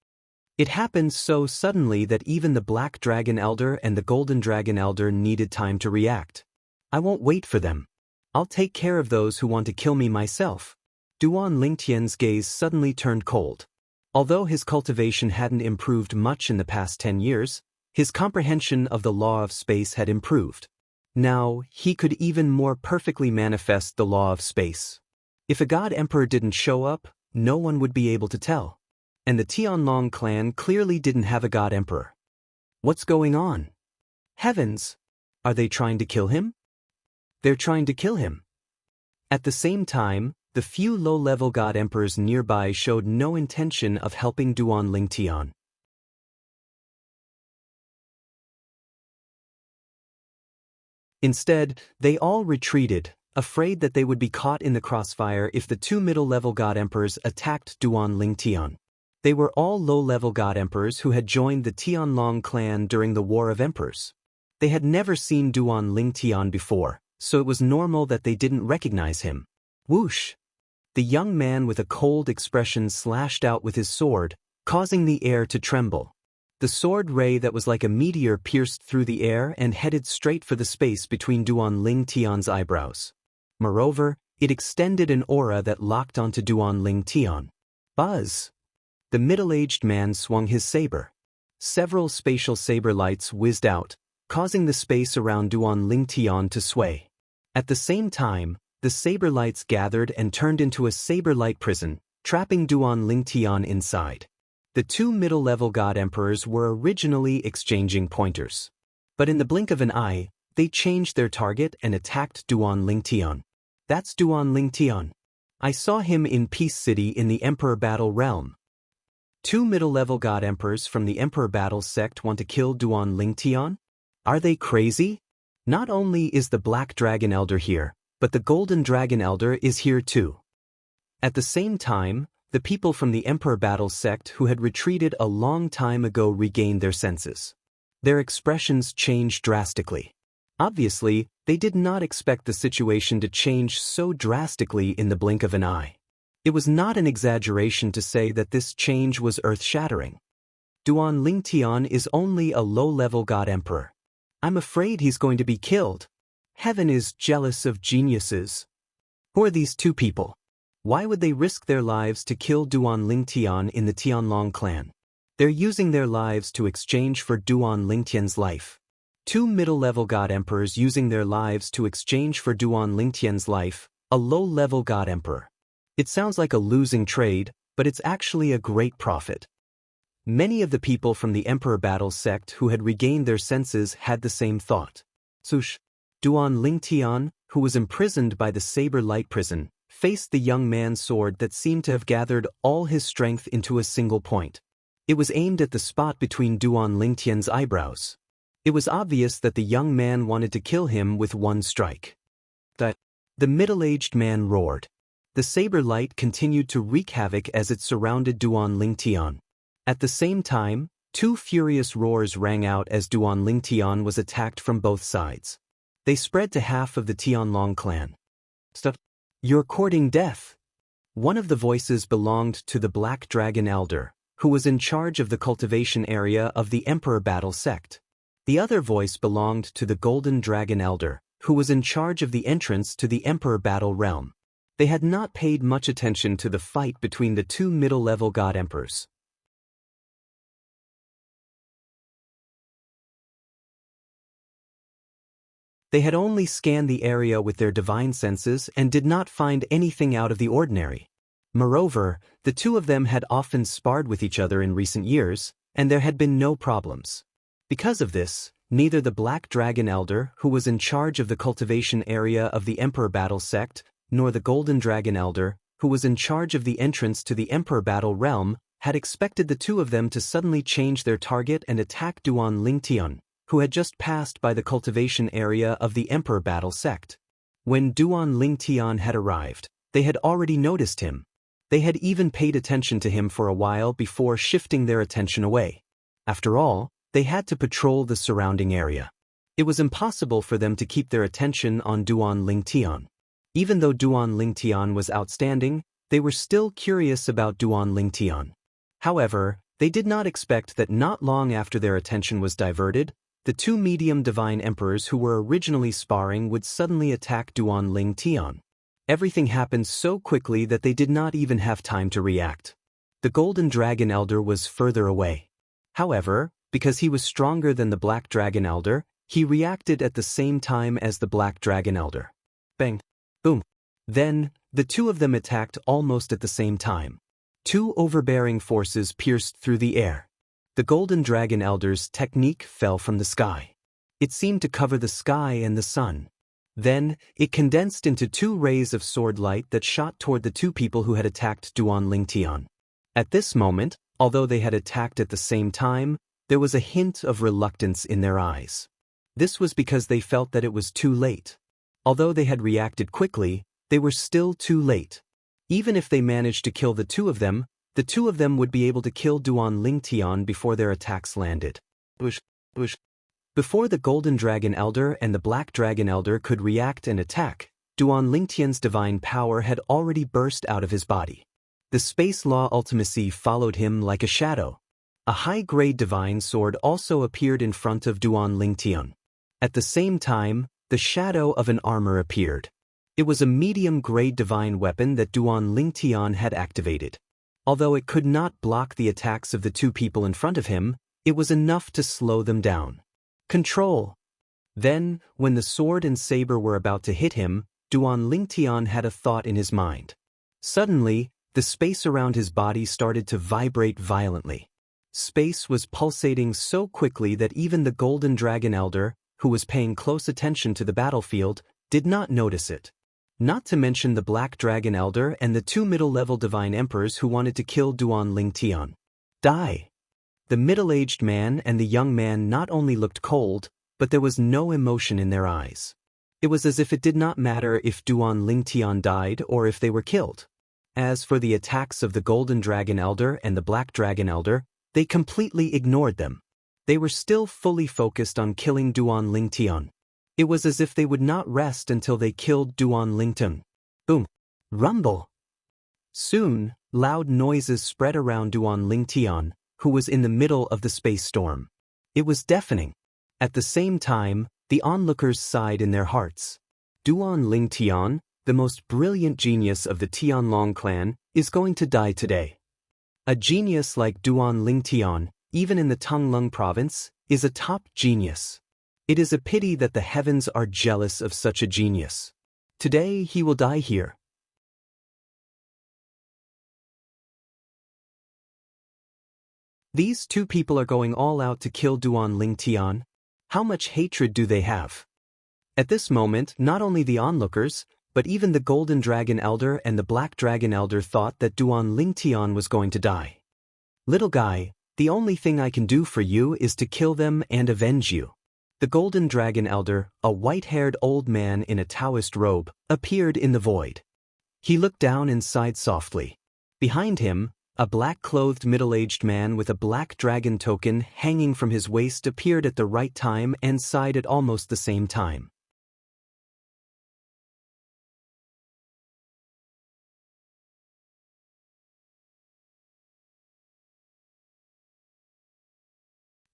[SPEAKER 1] It happened so suddenly that even the Black Dragon Elder and the Golden Dragon Elder needed time to react. "I won't wait for them. I'll take care of those who want to kill me myself." Duan Lingtian's gaze suddenly turned cold. Although his cultivation hadn't improved much in the past 10 years, his comprehension of the law of space had improved. Now, he could even more perfectly manifest the law of space. If a god emperor didn't show up, no one would be able to tell. And the Tianlong clan clearly didn't have a god emperor. What's going on? Heavens! Are they trying to kill him? They're trying to kill him. At the same time, the few low-level god emperors nearby showed no intention of helping Duan Lingtian. Instead, they all retreated, afraid that they would be caught in the crossfire if the two middle-level god emperors attacked Duan Lingtian. They were all low-level god emperors who had joined the Tianlong clan during the War of Emperors. They had never seen Duan Lingtian before, so it was normal that they didn't recognize him. Whoosh! The young man with a cold expression slashed out with his sword, causing the air to tremble. The sword ray that was like a meteor pierced through the air and headed straight for the space between Duan Lingtian's eyebrows. Moreover, it extended an aura that locked onto Duan Lingtian. Buzz! The middle-aged man swung his saber. Several spatial saber lights whizzed out, causing the space around Duan Lingtian to sway. At the same time, the saber lights gathered and turned into a saber light prison, trapping Duan Lingtian inside. The two middle-level god emperors were originally exchanging pointers. But in the blink of an eye, they changed their target and attacked Duan Lingtian. That's Duan Lingtian. I saw him in Peace City in the Emperor Battle Realm. Two middle-level god emperors from the Emperor Battle sect want to kill Duan Lingtian? Are they crazy? Not only is the Black Dragon Elder here, but the Golden Dragon Elder is here too. At the same time, the people from the Emperor Battle sect who had retreated a long time ago regained their senses. Their expressions changed drastically. Obviously, they did not expect the situation to change so drastically in the blink of an eye. It was not an exaggeration to say that this change was earth-shattering. Duan Lingtian is only a low-level god emperor. I'm afraid he's going to be killed. Heaven is jealous of geniuses. Who are these two people? Why would they risk their lives to kill Duan Lingtian in the Tianlong clan? They're using their lives to exchange for Duan Lingtian's life. Two middle-level god emperors using their lives to exchange for Duan Lingtian's life, a low-level god emperor. It sounds like a losing trade, but it's actually a great profit. Many of the people from the Emperor Battle sect who had regained their senses had the same thought. Sush. Duan Lingtian, who was imprisoned by the Saber Light Prison, faced the young man's sword that seemed to have gathered all his strength into a single point. It was aimed at the spot between Duan Lingtian's eyebrows. It was obvious that the young man wanted to kill him with one strike. The middle-aged man roared. The saber light continued to wreak havoc as it surrounded Duan Lingtian. At the same time, two furious roars rang out as Duan Lingtian was attacked from both sides. They spread to half of the Tianlong clan. Stop! You're courting death! One of the voices belonged to the Black Dragon Elder, who was in charge of the cultivation area of the Emperor Battle sect. The other voice belonged to the Golden Dragon Elder, who was in charge of the entrance to the Emperor Battle realm. They had not paid much attention to the fight between the two middle-level god emperors. They had only scanned the area with their divine senses and did not find anything out of the ordinary. Moreover, the two of them had often sparred with each other in recent years, and there had been no problems. Because of this, neither the Black Dragon Elder, who was in charge of the cultivation area of the Emperor Battle sect, nor the Golden Dragon Elder, who was in charge of the entrance to the Emperor Battle realm, had expected the two of them to suddenly change their target and attack Duan Lingtian, who had just passed by the cultivation area of the Emperor Battle sect. When Duan Lingtian had arrived, they had already noticed him. They had even paid attention to him for a while before shifting their attention away. After all, they had to patrol the surrounding area. It was impossible for them to keep their attention on Duan Lingtian. Even though Duan Lingtian was outstanding, they were still curious about Duan Lingtian. However, they did not expect that not long after their attention was diverted, the two medium divine emperors who were originally sparring would suddenly attack Duan Lingtian. Everything happened so quickly that they did not even have time to react. The Golden Dragon Elder was further away. However, because he was stronger than the Black Dragon Elder, he reacted at the same time as the Black Dragon Elder. Bang! Boom! Then, the two of them attacked almost at the same time. Two overbearing forces pierced through the air. The Golden Dragon Elder's technique fell from the sky. It seemed to cover the sky and the sun. Then, it condensed into two rays of sword light that shot toward the two people who had attacked Duan Lingtian. At this moment, although they had attacked at the same time, there was a hint of reluctance in their eyes. This was because they felt that it was too late. Although they had reacted quickly, they were still too late. Even if they managed to kill the two of them would be able to kill Duan Lingtian before their attacks landed. Before the Golden Dragon Elder and the Black Dragon Elder could react and attack, Duan Lingtian's divine power had already burst out of his body. The Space Law Ultimacy followed him like a shadow. A high-grade divine sword also appeared in front of Duan Lingtian. At the same time, the shadow of an armor appeared. It was a medium-grade divine weapon that Duan Lingtian had activated. Although it could not block the attacks of the two people in front of him, it was enough to slow them down. Control! Then, when the sword and saber were about to hit him, Duan Lingtian had a thought in his mind. Suddenly, the space around his body started to vibrate violently. Space was pulsating so quickly that even the Golden Dragon Elder, who was paying close attention to the battlefield, did not notice it. Not to mention the Black Dragon Elder and the two middle-level divine emperors who wanted to kill Duan Lingtian. Die! The middle-aged man and the young man not only looked cold, but there was no emotion in their eyes. It was as if it did not matter if Duan Lingtian died or if they were killed. As for the attacks of the Golden Dragon Elder and the Black Dragon Elder, they completely ignored them. They were still fully focused on killing Duan Lingtian. It was as if they would not rest until they killed Duan Lingtian. Boom! Rumble! Soon, loud noises spread around Duan Lingtian, who was in the middle of the space storm. It was deafening. At the same time, the onlookers sighed in their hearts. Duan Lingtian, the most brilliant genius of the Tianlong clan, is going to die today. A genius like Duan Lingtian, even in the Tonglung province, is a top genius. It is a pity that the heavens are jealous of such a genius. Today he will die here. These two people are going all out to kill Duan Lingtian. How much hatred do they have? At this moment, not only the onlookers, but even the Golden Dragon Elder and the Black Dragon Elder thought that Duan Lingtian was going to die. Little guy, the only thing I can do for you is to kill them and avenge you. The Golden Dragon Elder, a white-haired old man in a Taoist robe, appeared in the void. He looked down and sighed softly. Behind him, a black-clothed middle-aged man with a black dragon token hanging from his waist appeared at the right time and sighed at almost the same time.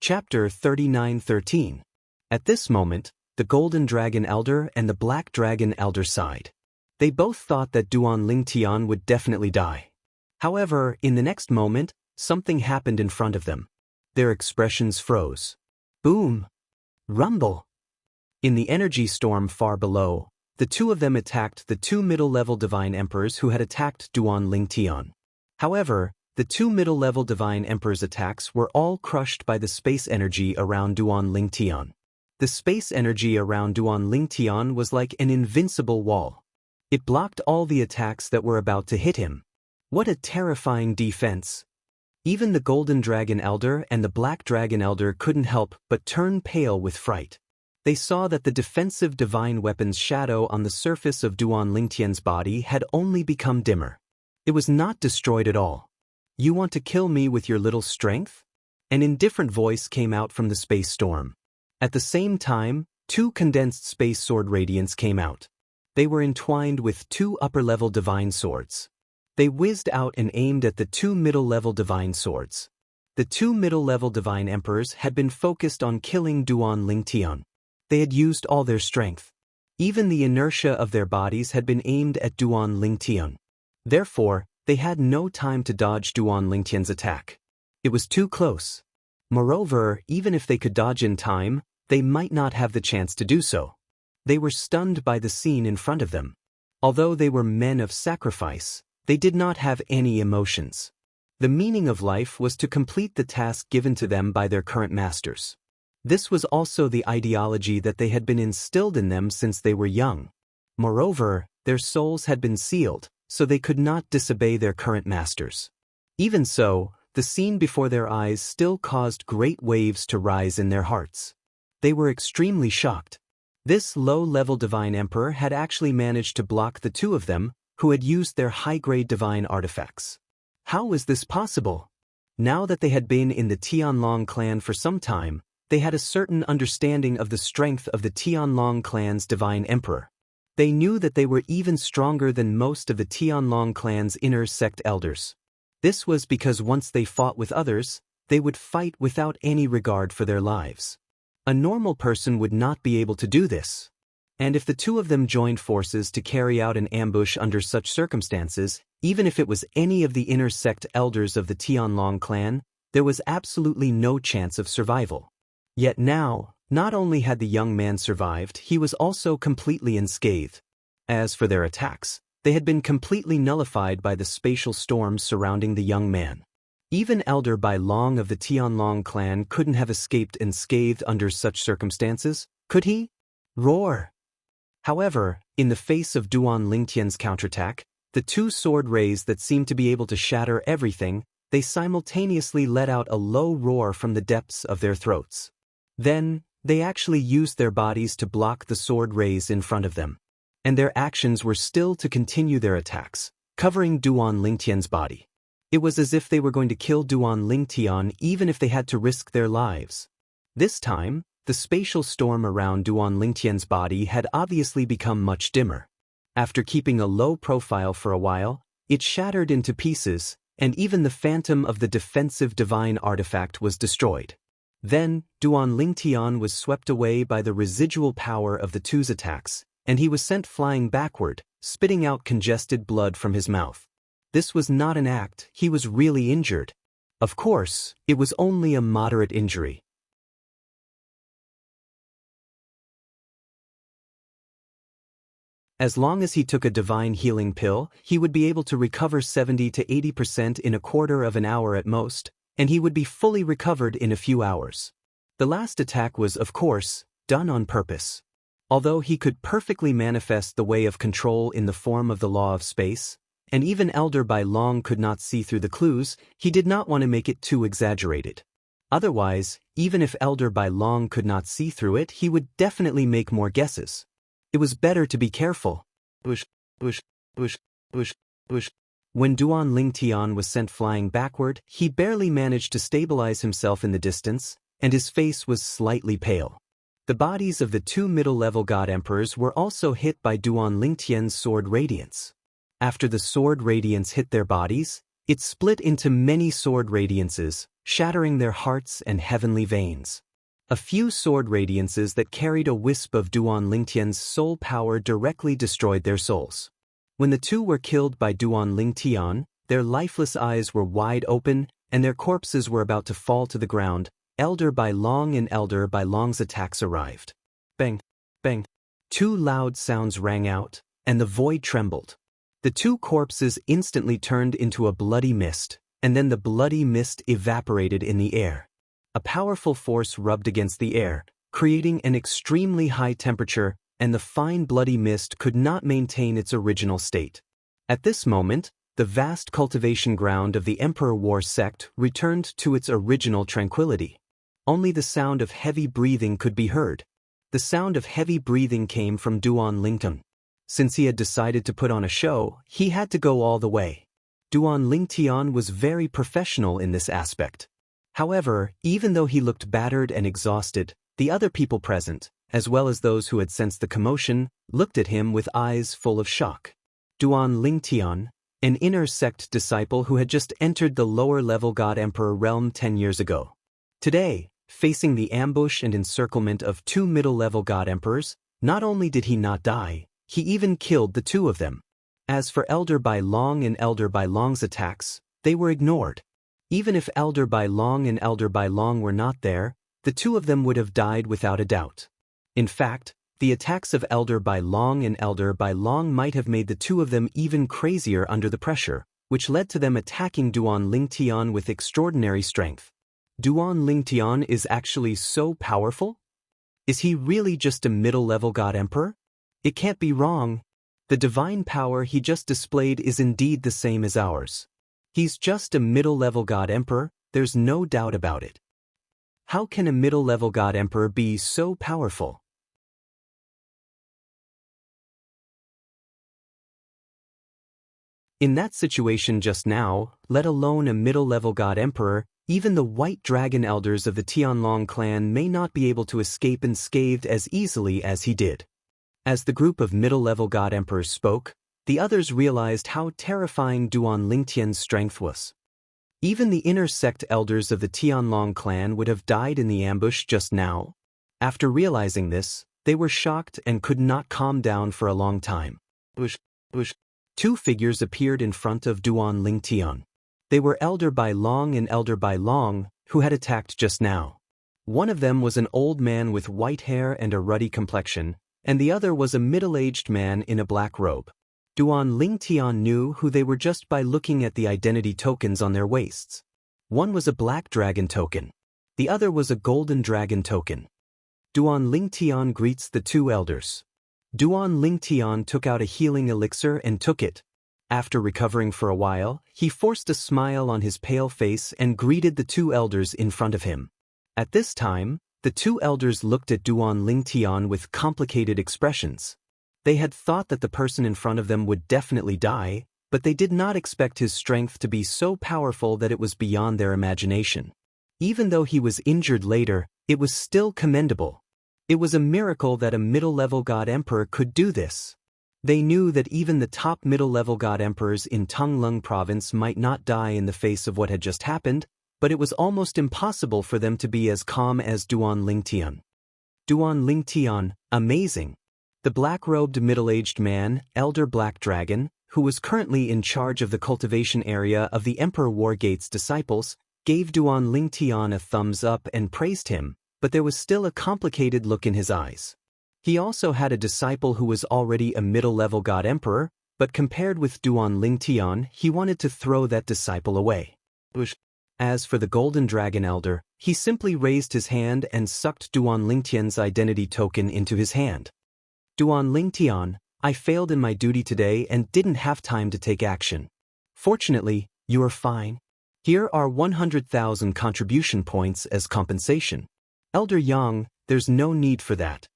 [SPEAKER 1] Chapter 39:13. At this moment, the Golden Dragon Elder and the Black Dragon Elder sighed. They both thought that Duan Lingtian would definitely die. However, in the next moment, something happened in front of them. Their expressions froze. Boom! Rumble! In the energy storm far below, the two of them attacked the two middle-level Divine Emperors who had attacked Duan Lingtian. However, the two middle-level Divine Emperors' attacks were all crushed by the space energy around Duan Lingtian. The space energy around Duan Lingtian was like an invincible wall. It blocked all the attacks that were about to hit him. What a terrifying defense! Even the Golden Dragon Elder and the Black Dragon Elder couldn't help but turn pale with fright. They saw that the defensive divine weapon's shadow on the surface of Duan Lingtian's body had only become dimmer. It was not destroyed at all. You want to kill me with your little strength? An indifferent voice came out from the space storm. At the same time, two condensed space sword radiants came out. They were entwined with two upper-level divine swords. They whizzed out and aimed at the two middle-level divine swords. The two middle-level divine emperors had been focused on killing Duan Lingtian. They had used all their strength. Even the inertia of their bodies had been aimed at Duan Lingtian. Therefore, they had no time to dodge Duan Lingtian's attack. It was too close. Moreover, even if they could dodge in time, they might not have the chance to do so. They were stunned by the scene in front of them. Although they were men of sacrifice, they did not have any emotions. The meaning of life was to complete the task given to them by their current masters. This was also the ideology that they had been instilled in them since they were young. Moreover, their souls had been sealed, so they could not disobey their current masters. Even so, the scene before their eyes still caused great waves to rise in their hearts. They were extremely shocked. This low-level divine emperor had actually managed to block the two of them, who had used their high-grade divine artifacts. How was this possible? Now that they had been in the Tianlong clan for some time, they had a certain understanding of the strength of the Tianlong clan's divine emperor. They knew that they were even stronger than most of the Tianlong clan's inner sect elders. This was because once they fought with others, they would fight without any regard for their lives. A normal person would not be able to do this. And if the two of them joined forces to carry out an ambush under such circumstances, even if it was any of the inner sect elders of the Tianlong clan, there was absolutely no chance of survival. Yet now, not only had the young man survived, he was also completely unscathed. As for their attacks, they had been completely nullified by the spatial storms surrounding the young man. Even Elder Bai Long of the Tianlong clan couldn't have escaped unscathed under such circumstances, could he? Roar! However, in the face of Duan Lingtian's counterattack, the two sword rays that seemed to be able to shatter everything, they simultaneously let out a low roar from the depths of their throats. Then, They actually used their bodies to block the sword rays in front of them. And their actions were still to continue their attacks, covering Duan Lingtian's body. It was as if they were going to kill Duan Lingtian even if they had to risk their lives. This time, the spatial storm around Duan Lingtian's body had obviously become much dimmer. After keeping a low profile for a while, it shattered into pieces, and even the phantom of the defensive divine artifact was destroyed. Then, Duan Lingtian was swept away by the residual power of the two's attacks, and he was sent flying backward, spitting out congested blood from his mouth. This was not an act, he was really injured. Of course, it was only a moderate injury. As long as he took a divine healing pill, he would be able to recover 70 to 80% in a quarter of an hour at most, and he would be fully recovered in a few hours. The last attack was, of course, done on purpose. Although he could perfectly manifest the way of control in the form of the law of space, and even Elder Bai Long could not see through the clues, he did not want to make it too exaggerated. Otherwise, even if Elder Bai Long could not see through it, he would definitely make more guesses. It was better to be careful. When Duan Lingtian was sent flying backward, he barely managed to stabilize himself in the distance, and his face was slightly pale. The bodies of the two middle-level god emperors were also hit by Duan Lingtian's sword radiance. After the sword radiance hit their bodies, it split into many sword radiances, shattering their hearts and heavenly veins. A few sword radiances that carried a wisp of Duan Lingtian's soul power directly destroyed their souls. When the two were killed by Duan Lingtian, their lifeless eyes were wide open, and their corpses were about to fall to the ground. Elder Bai Long and Elder Bai Long's attacks arrived. Bang, bang. Two loud sounds rang out, and the void trembled. The two corpses instantly turned into a bloody mist, and then the bloody mist evaporated in the air. A powerful force rubbed against the air, creating an extremely high temperature, and the fine bloody mist could not maintain its original state. At this moment, the vast cultivation ground of the Emperor War sect returned to its original tranquility. Only the sound of heavy breathing could be heard. The sound of heavy breathing came from Duan Lingtian. Since he had decided to put on a show, he had to go all the way. Duan Lingtian was very professional in this aspect. However, even though he looked battered and exhausted, the other people present, as well as those who had sensed the commotion, looked at him with eyes full of shock. Duan Lingtian, an inner sect disciple who had just entered the lower-level God Emperor realm 10 years ago. Today, facing the ambush and encirclement of two middle-level God Emperors, not only did he not die, he even killed the two of them. As for Elder Bai Long and Elder Bai Long's attacks, they were ignored. Even if Elder Bai Long and Elder Bai Long were not there, the two of them would have died without a doubt. In fact, the attacks of Elder Bai Long and Elder Bai Long might have made the two of them even crazier under the pressure, which led to them attacking Duan Lingtian with extraordinary strength. Duan Lingtian is actually so powerful? Is he really just a middle-level God Emperor? It can't be wrong. The divine power he just displayed is indeed the same as ours. He's just a middle-level God Emperor, there's no doubt about it. How can a middle-level God Emperor be so powerful? In that situation just now, let alone a middle-level God Emperor, even the White Dragon Elders of the Tianlong clan may not be able to escape unscathed as easily as he did. As the group of middle-level God Emperors spoke, the others realized how terrifying Duan Lingtian's strength was. Even the inner sect elders of the Tianlong clan would have died in the ambush just now. After realizing this, they were shocked and could not calm down for a long time. Two figures appeared in front of Duan Lingtian. They were Elder Bai Long and Elder Bai Long, who had attacked just now. One of them was an old man with white hair and a ruddy complexion, and the other was a middle-aged man in a black robe. Duan Lingtian knew who they were just by looking at the identity tokens on their waists. One was a black dragon token. The other was a golden dragon token. Duan Lingtian greets the two elders. Duan Lingtian took out a healing elixir and took it. After recovering for a while, he forced a smile on his pale face and greeted the two elders in front of him. At this time, The two elders looked at Duan Lingtian with complicated expressions. They had thought that the person in front of them would definitely die, but they did not expect his strength to be so powerful that it was beyond their imagination. Even though he was injured later, it was still commendable. It was a miracle that a middle-level god emperor could do this. They knew that even the top middle-level god emperors in Tonglung province might not die in the face of what had just happened, but it was almost impossible for them to be as calm as Duan Lingtian. Duan Lingtian, amazing. The black-robed middle-aged man, Elder Black Dragon, who was currently in charge of the cultivation area of the Emperor Wargate's disciples, gave Duan Lingtian a thumbs up and praised him, but there was still a complicated look in his eyes. He also had a disciple who was already a middle-level god emperor, but compared with Duan Lingtian, he wanted to throw that disciple away. As for the Golden Dragon Elder, he simply raised his hand and sucked Duan Lingtian's identity token into his hand. Duan Lingtian, I failed in my duty today and didn't have time to take action. Fortunately, you are fine. Here are 100,000 contribution points as compensation. Elder Yang, there's no need for that.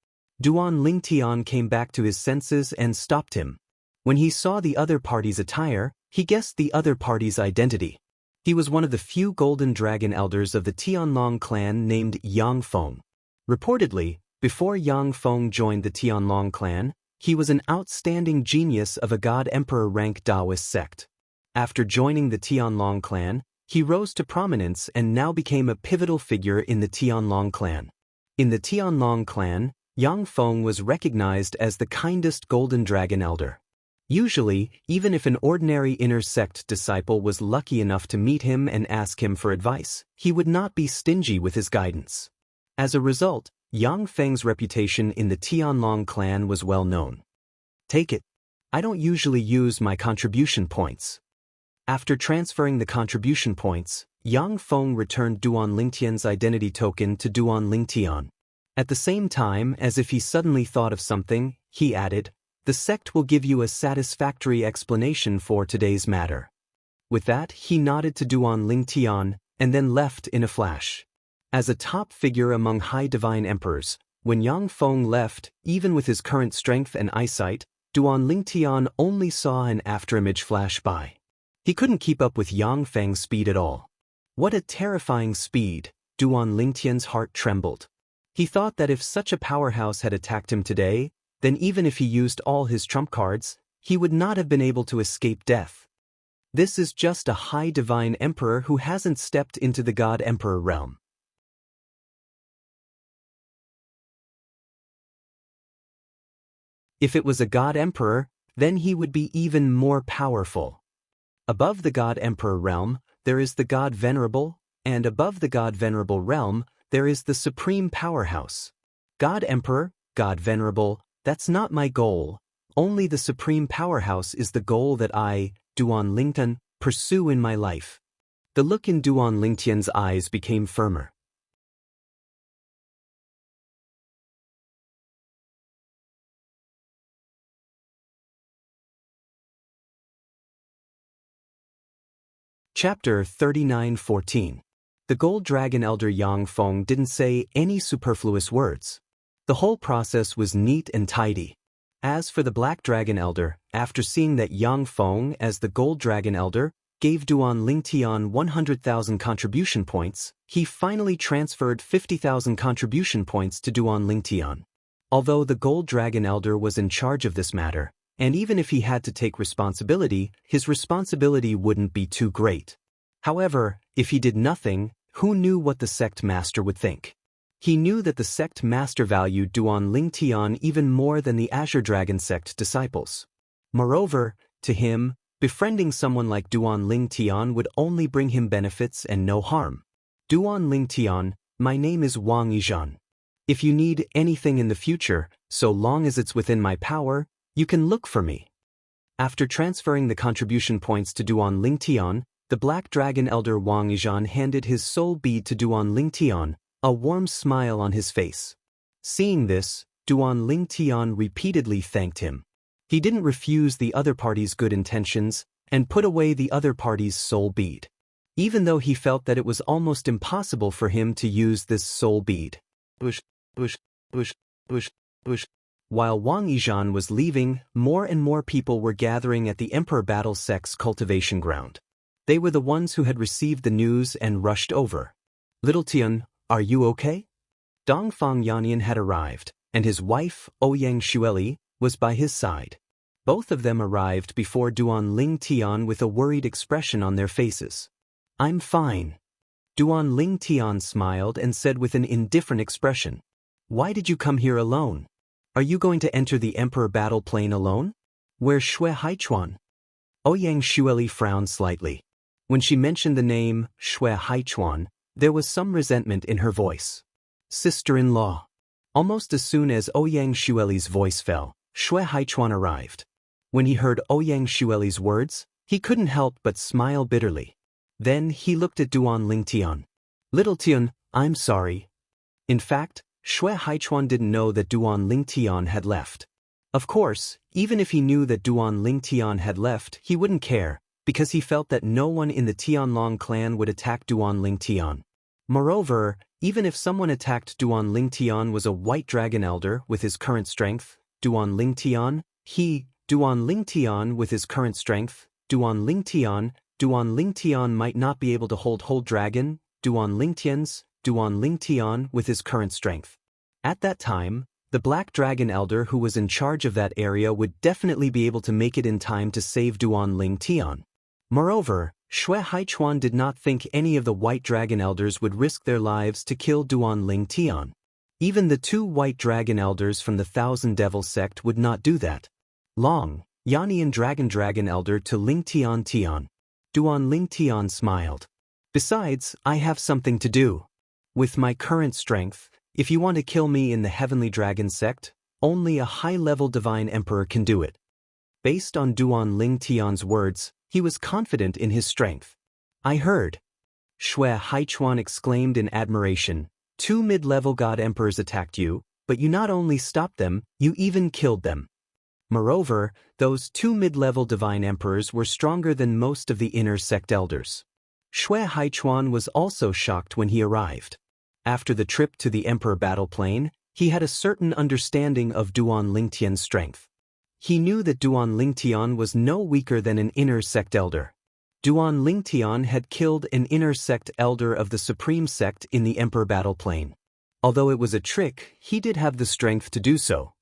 [SPEAKER 1] Duan Lingtian came back to his senses and stopped him. When he saw the other party's attire, he guessed the other party's identity. He was one of the few Golden Dragon Elders of the Tianlong clan named Yang Feng. Reportedly, before Yang Feng joined the Tianlong clan, he was an outstanding genius of a God Emperor rank Taoist sect. After joining the Tianlong clan, he rose to prominence and now became a pivotal figure in the Tianlong clan. In the Tianlong clan, Yang Feng was recognized as the kindest Golden Dragon Elder. Usually, even if an ordinary inner sect disciple was lucky enough to meet him and ask him for advice, he would not be stingy with his guidance. As a result, Yang Feng's reputation in the Tianlong clan was well known. Take it. I don't usually use my contribution points. After transferring the contribution points, Yang Feng returned Duan Lingtian's identity token to Duan Lingtian. At the same time, as if he suddenly thought of something, he added, "The sect will give you a satisfactory explanation for today's matter." With that, he nodded to Duan Lingtian, and then left in a flash. As a top figure among high divine emperors, when Yang Feng left, even with his current strength and eyesight, Duan Lingtian only saw an afterimage flash by. He couldn't keep up with Yang Feng's speed at all. What a terrifying speed! Duan Lingtian's heart trembled. He thought that if such a powerhouse had attacked him today, then even if he used all his trump cards, he would not have been able to escape death. This is just a high divine emperor who hasn't stepped into the god emperor realm. If it was a god emperor, then he would be even more powerful. Above the god emperor realm, there is the god venerable, and above the god venerable realm, there is the supreme powerhouse. God emperor, god venerable, that's not my goal. Only the supreme powerhouse is the goal that I, Duan Lingtian, pursue in my life. The look in Duan Lingtian's eyes became firmer. Chapter 39:14. The Gold Dragon Elder Yang Feng didn't say any superfluous words. The whole process was neat and tidy. As for the Black Dragon Elder, after seeing that Yang Feng, as the Gold Dragon Elder, gave Duan Lingtian 100,000 contribution points, he finally transferred 50,000 contribution points to Duan Lingtian. Although the Gold Dragon Elder was in charge of this matter, and even if he had to take responsibility, his responsibility wouldn't be too great. However, if he did nothing, who knew what the sect master would think? He knew that the sect master valued Duan Lingtian even more than the Azure Dragon sect disciples. Moreover, to him, befriending someone like Duan Lingtian would only bring him benefits and no harm. Duan Lingtian, my name is Wang Yizhan. If you need anything in the future, so long as it's within my power, you can look for me. After transferring the contribution points to Duan Lingtian, the Black Dragon Elder Wang Yizhan handed his soul bead to Duan Lingtian, a warm smile on his face. Seeing this, Duan Lingtian repeatedly thanked him. He didn't refuse the other party's good intentions and put away the other party's soul bead. Even though he felt that it was almost impossible for him to use this soul bead. bush, bush, bush, bush, bush. While Wang Yizhan was leaving, more and more people were gathering at the Emperor Battle Sect's cultivation ground. They were the ones who had received the news and rushed over. Little Tian, are you okay? Dongfang Yannian had arrived, and his wife, Ouyang Xueli, was by his side. Both of them arrived before Duan Ling Tian with a worried expression on their faces. I'm fine. Duan Ling Tian smiled and said with an indifferent expression. Why did you come here alone? Are you going to enter the Emperor Battle Plain alone? Where's Shui Haichuan? Ouyang Xueli frowned slightly. When she mentioned the name Shui Haichuan, there was some resentment in her voice. Sister-in-law. Almost as soon as Ouyang Xueli's voice fell, Shui Haichuan arrived. When he heard Ouyang Xueli's words, he couldn't help but smile bitterly. Then he looked at Duan Ling Tian. Little Tian, I'm sorry. In fact, Shui Haichuan didn't know that Duan Ling Tian had left. Of course, even if he knew that Duan Ling Tian had left, he wouldn't care, because he felt that no one in the Tianlong clan would attack Duan Ling Tian. Moreover, even if someone attacked Duan Ling Tian was a white dragon elder with his current strength, Duan Ling Tian with his current strength, Duan Ling Tian might not be able to hold whole dragon, Duan Ling Tian with his current strength. At that time, the black dragon elder who was in charge of that area would definitely be able to make it in time to save Duan Ling Tian. Moreover, Shui Haichuan did not think any of the white dragon elders would risk their lives to kill Duan Ling Tian. Even the two white dragon elders from the Thousand Devil sect would not do that. Long, Yannian dragon elder to Ling Tian. Duan Ling Tian smiled. Besides, I have something to do. With my current strength, if you want to kill me in the Heavenly Dragon sect, only a high-level divine emperor can do it. Based on Duan Ling Tian's words, he was confident in his strength. I heard. Shui Haichuan exclaimed in admiration. 2 mid-level god emperors attacked you, but you not only stopped them, you even killed them. Moreover, those 2 mid-level divine emperors were stronger than most of the inner sect elders. Shui Haichuan was also shocked when he arrived. After the trip to the Emperor Battle Plain, he had a certain understanding of Duan Ling Tian's strength. He knew that Duan Ling Tian was no weaker than an inner sect elder. Duan Ling Tian had killed an inner sect elder of the Supreme Sect in the Emperor Battle Plain. Although it was a trick, he did have the strength to do so.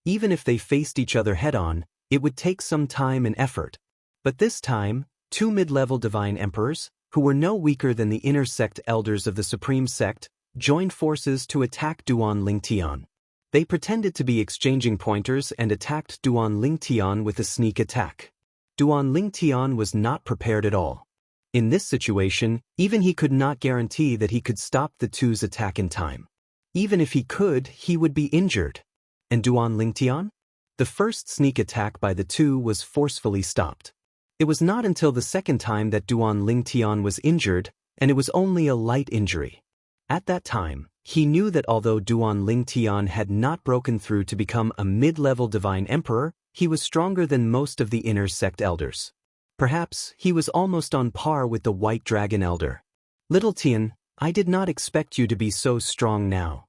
[SPEAKER 1] Even if they faced each other head-on, it would take some time and effort. But this time, 2 mid-level divine emperors, who were no weaker than the inner sect elders of the Supreme Sect, joined forces to attack Duan Ling Tian. They pretended to be exchanging pointers and attacked Duan Ling Tian with a sneak attack. Duan Ling Tian was not prepared at all. In this situation, even he could not guarantee that he could stop the two's attack in time. Even if he could, he would be injured. And Duan Ling Tian? The first sneak attack by the two was forcefully stopped. It was not until the second time that Duan Ling Tian was injured, and it was only a light injury. At that time, he knew that although Duan Ling Tian had not broken through to become a mid-level divine emperor, he was stronger than most of the inner sect elders. Perhaps he was almost on par with the white dragon elder. Little Tian, I did not expect you to be so strong now.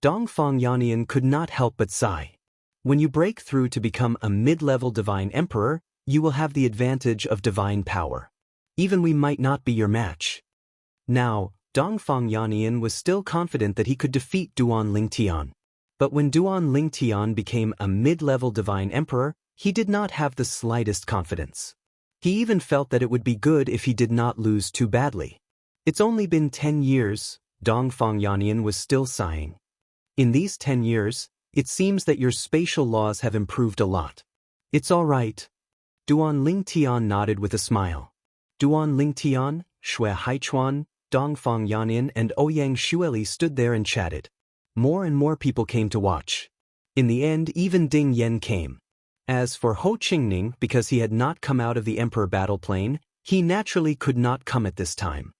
[SPEAKER 1] Dongfang Yannian could not help but sigh. When you break through to become a mid-level divine emperor, you will have the advantage of divine power. Even we might not be your match. Now, Dongfang Yannian was still confident that he could defeat Duan Ling Tian. But when Duan Ling Tian became a mid-level divine emperor, he did not have the slightest confidence. He even felt that it would be good if he did not lose too badly. It's only been 10 years, Dongfang Yannian was still sighing. In these 10 years, it seems that your spatial laws have improved a lot. It's all right. Duan Ling Tian nodded with a smile. Duan Ling Tian, Shui Haichuan, Dongfang Yannian and Ouyang Xueli stood there and chatted. More and more people came to watch. In the end, even Ding Yan came. As for Ho Qingning, because he had not come out of the Emperor Battle Plain, he naturally could not come at this time.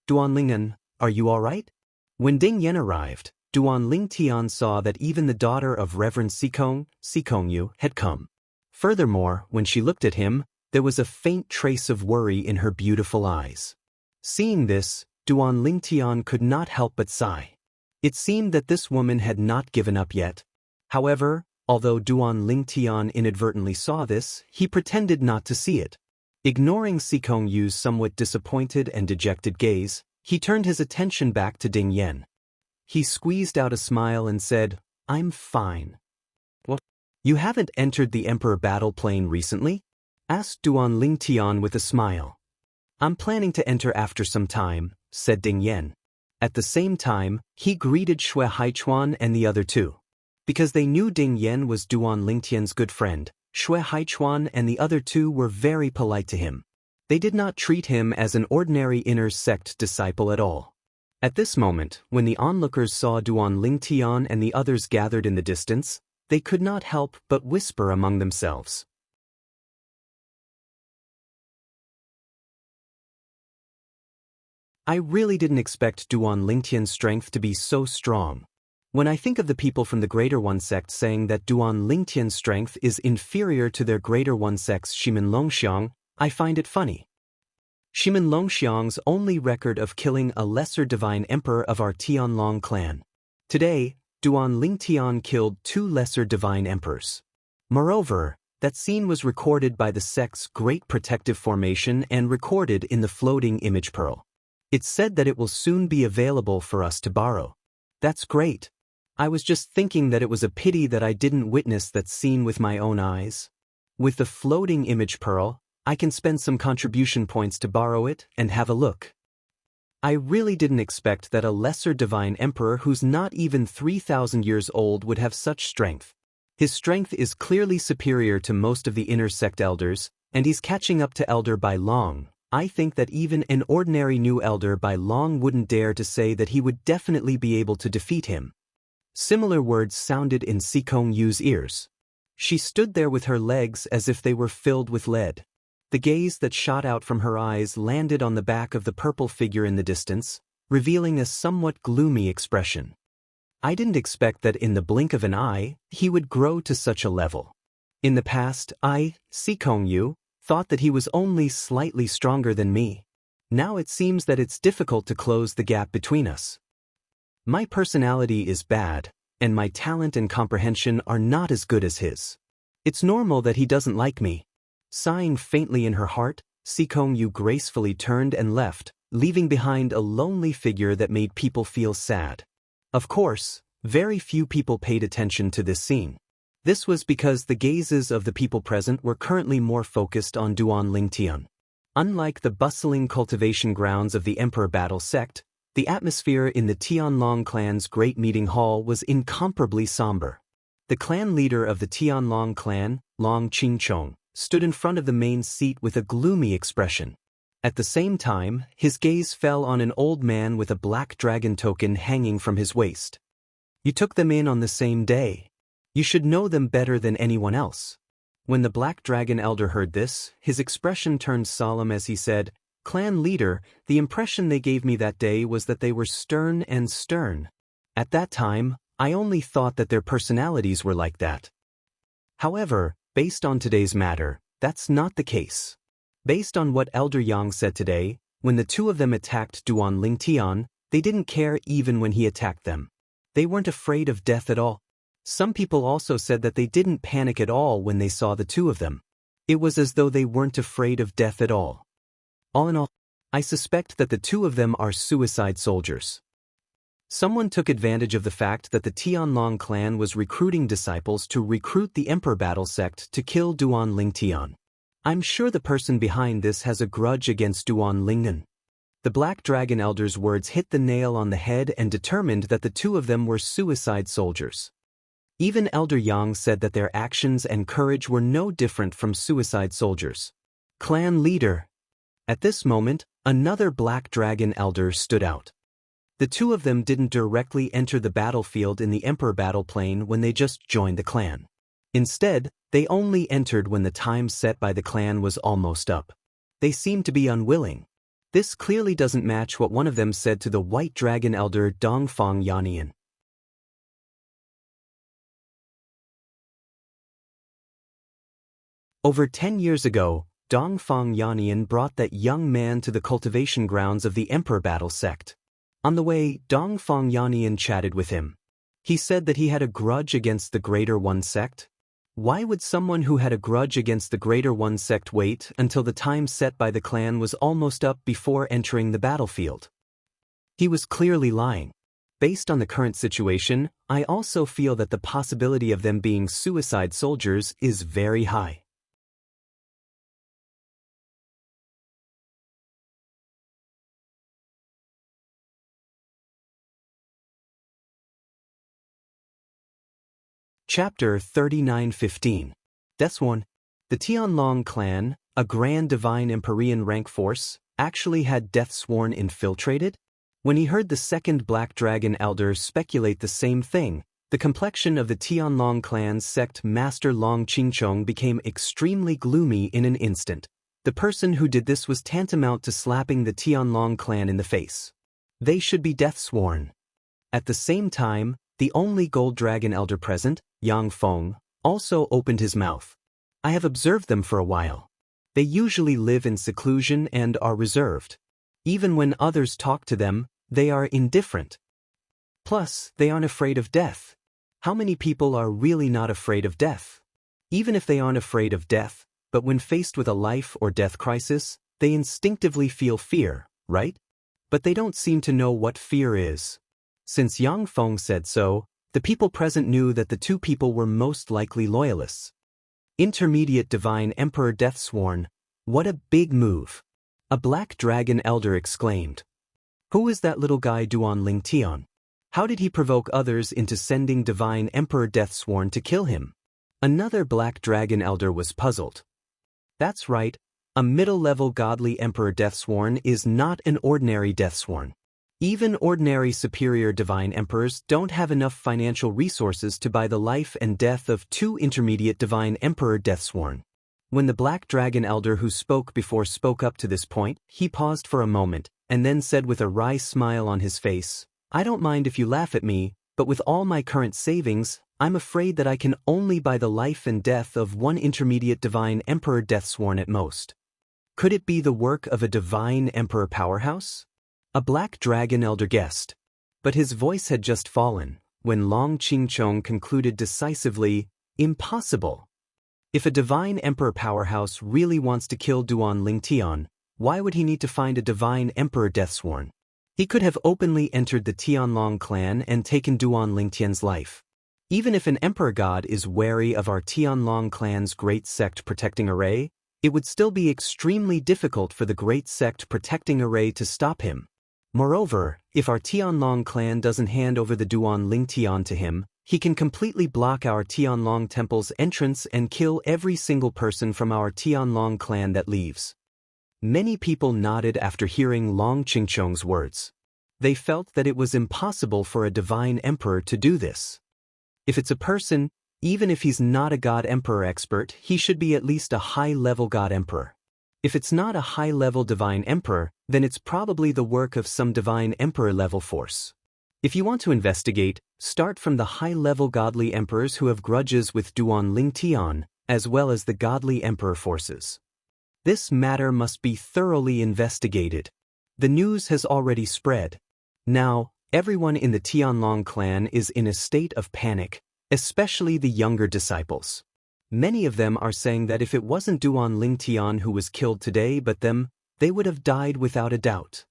[SPEAKER 1] Duan Lingyan, are you all right? When Ding Yan arrived, Duan Ling Tian saw that even the daughter of Reverend Sikong Yu, had come. Furthermore, when she looked at him, There was a faint trace of worry in her beautiful eyes. Seeing this, Duan Lingtian could not help but sigh. It seemed that this woman had not given up yet. However, although Duan Lingtian inadvertently saw this, he pretended not to see it. Ignoring Sikong Yu's somewhat disappointed and dejected gaze, he turned his attention back to Ding Yen. He squeezed out a smile and said, "I'm fine." "What? You haven't entered the Emperor battle plane recently?" asked Duan Lingtian with a smile. "I'm planning to enter after some time," said Ding Yen. At the same time, he greeted Xue Haichuan and the other two. Because they knew Ding Yen was Duan Lingtian's good friend, Xue Haichuan and the other two were very polite to him. They did not treat him as an ordinary inner sect disciple at all. At this moment, when the onlookers saw Duan Lingtian and the others gathered in the distance, they could not help but whisper among themselves. I really didn't expect Duan Lingtian's strength to be so strong. When I think of the people from the Greater One sect saying that Duan Lingtian's strength is inferior to their Greater One sect's Shimen Longxiang, I find it funny. Shimen Longxiang's only record of killing a lesser divine emperor of our Tianlong clan. Today, Duan Lingtian killed 2 lesser divine emperors. Moreover, that scene was recorded by the sect's Great Protective Formation and recorded in the floating image pearl. It's said that it will soon be available for us to borrow. That's great. I was just thinking that it was a pity that I didn't witness that scene with my own eyes. With the floating image pearl, I can spend some contribution points to borrow it and have a look. I really didn't expect that a lesser divine emperor who's not even 3,000 years old would have such strength. His strength is clearly superior to most of the inner sect elders, and he's catching up to Elder Bai Long. I think that even an ordinary new Elder Bai Long wouldn't dare to say that he would definitely be able to defeat him. Similar words sounded in Sikong Yu's ears. She stood there with her legs as if they were filled with lead. The gaze that shot out from her eyes landed on the back of the purple figure in the distance, revealing a somewhat gloomy expression. I didn't expect that in the blink of an eye, he would grow to such a level. In the past, I, Sikong Yu, thought that he was only slightly stronger than me. Now it seems that it's difficult to close the gap between us. My personality is bad, and my talent and comprehension are not as good as his. It's normal that he doesn't like me. Sighing faintly in her heart, Sikong Yu gracefully turned and left, leaving behind a lonely figure that made people feel sad. Of course, very few people paid attention to this scene. This was because the gazes of the people present were currently more focused on Duan Lingtian. Unlike the bustling cultivation grounds of the Emperor Battle sect, the atmosphere in the Tianlong clan's great meeting hall was incomparably somber. The clan leader of the Tianlong clan, Long Qingchong, stood in front of the main seat with a gloomy expression. At the same time, his gaze fell on an old man with a black dragon token hanging from his waist. "You took them in on the same day. You should know them better than anyone else." When the black dragon elder heard this, his expression turned solemn as he said, "Clan leader, the impression they gave me that day was that they were stern and stern. At that time, I only thought that their personalities were like that. However, based on today's matter, that's not the case. Based on what Elder Yang said today, when the two of them attacked Duan Lingtian, they didn't care even when he attacked them. They weren't afraid of death at all. Some people also said that they didn't panic at all when they saw the two of them. It was as though they weren't afraid of death at all. All in all, I suspect that the two of them are suicide soldiers. Someone took advantage of the fact that the Tianlong clan was recruiting disciples to recruit the Emperor Battle sect to kill Duan Lingtian. I'm sure the person behind this has a grudge against Duan Lingen." The Black Dragon Elder's words hit the nail on the head and determined that the two of them were suicide soldiers. Even Elder Yang said that their actions and courage were no different from suicide soldiers. "Clan leader." At this moment, another Black Dragon Elder stood out. The two of them didn't directly enter the battlefield in the Emperor battle plane when they just joined the clan. Instead, they only entered when the time set by the clan was almost up. They seemed to be unwilling. This clearly doesn't match what one of them said to the White Dragon Elder Dongfang Yanian. Over 10 years ago, Dongfang Yannian brought that young man to the cultivation grounds of the Emperor Battle sect. On the way, Dongfang Yannian chatted with him. He said that he had a grudge against the Greater One sect. Why would someone who had a grudge against the Greater One sect wait until the time set by the clan was almost up before entering the battlefield? He was clearly lying. Based on the current situation, I also feel that the possibility of them being suicide soldiers is very high. Chapter 39:15. Deathsworn. The Tianlong clan, a grand divine Empyrean rank force, actually had Deathsworn infiltrated? When he heard the second Black Dragon Elder speculate the same thing, the complexion of the Tianlong clan's sect master Long Qingchong became extremely gloomy in an instant. The person who did this was tantamount to slapping the Tianlong clan in the face. They should be Deathsworn. At the same time, the only Gold Dragon Elder present, Yang Feng, also opened his mouth. I have observed them for a while. They usually live in seclusion and are reserved. Even when others talk to them, they are indifferent. Plus, they aren't afraid of death. How many people are really not afraid of death? Even if they aren't afraid of death, but when faced with a life or death crisis, they instinctively feel fear, right? But they don't seem to know what fear is. Since Yang Feng said so, the people present knew that the two people were most likely loyalists. Intermediate Divine Emperor Deathsworn, what a big move! A Black Dragon Elder exclaimed. Who is that little guy Duan Lingtian? How did he provoke others into sending Divine Emperor Deathsworn to kill him? Another Black Dragon Elder was puzzled. That's right, a middle-level godly Emperor Deathsworn is not an ordinary Deathsworn. Even ordinary superior divine emperors don't have enough financial resources to buy the life and death of two intermediate divine emperor Deathsworn. When the Black Dragon Elder who spoke before spoke up to this point, he paused for a moment, and then said with a wry smile on his face, I don't mind if you laugh at me, but with all my current savings, I'm afraid that I can only buy the life and death of one intermediate divine emperor Deathsworn at most. Could it be the work of a divine emperor powerhouse? A Black Dragon Elder guessed. But his voice had just fallen, when Long Qingchong concluded decisively, impossible. If a divine emperor powerhouse really wants to kill Duan Lingtian, why would he need to find a divine emperor Deathsworn? He could have openly entered the Tianlong clan and taken Duan Lingtian's life. Even if an emperor god is wary of our Tianlong clan's great sect protecting array, it would still be extremely difficult for the great sect protecting array to stop him. Moreover, if our Tianlong clan doesn't hand over the Duan Lingtian to him, he can completely block our Tianlong temple's entrance and kill every single person from our Tianlong clan that leaves. Many people nodded after hearing Long Qingchong's words. They felt that it was impossible for a divine emperor to do this. If it's a person, even if he's not a god emperor expert, he should be at least a high-level god emperor. If it's not a high-level divine emperor, then it's probably the work of some divine emperor-level force. If you want to investigate, start from the high-level godly emperors who have grudges with Duan Lingtian, as well as the godly emperor forces. This matter must be thoroughly investigated. The news has already spread. Now, everyone in the Tianlong clan is in a state of panic, especially the younger disciples. Many of them are saying that if it wasn't Duan Lingtian who was killed today but them, they would have died without a doubt.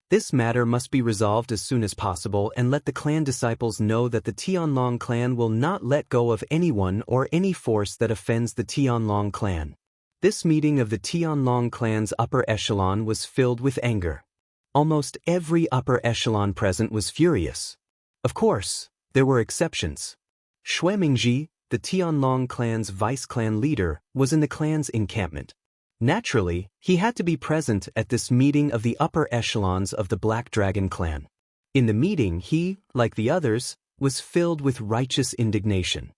[SPEAKER 1] This matter must be resolved as soon as possible and let the clan disciples know that the Tianlong clan will not let go of anyone or any force that offends the Tianlong clan. This meeting of the Tianlong clan's upper echelon was filled with anger. Almost every upper echelon present was furious. Of course, there were exceptions. Shui Mingji, the Tianlong clan's vice-clan leader, was in the clan's encampment. Naturally, he had to be present at this meeting of the upper echelons of the Black Dragon clan. In the meeting he, like the others, was filled with righteous indignation.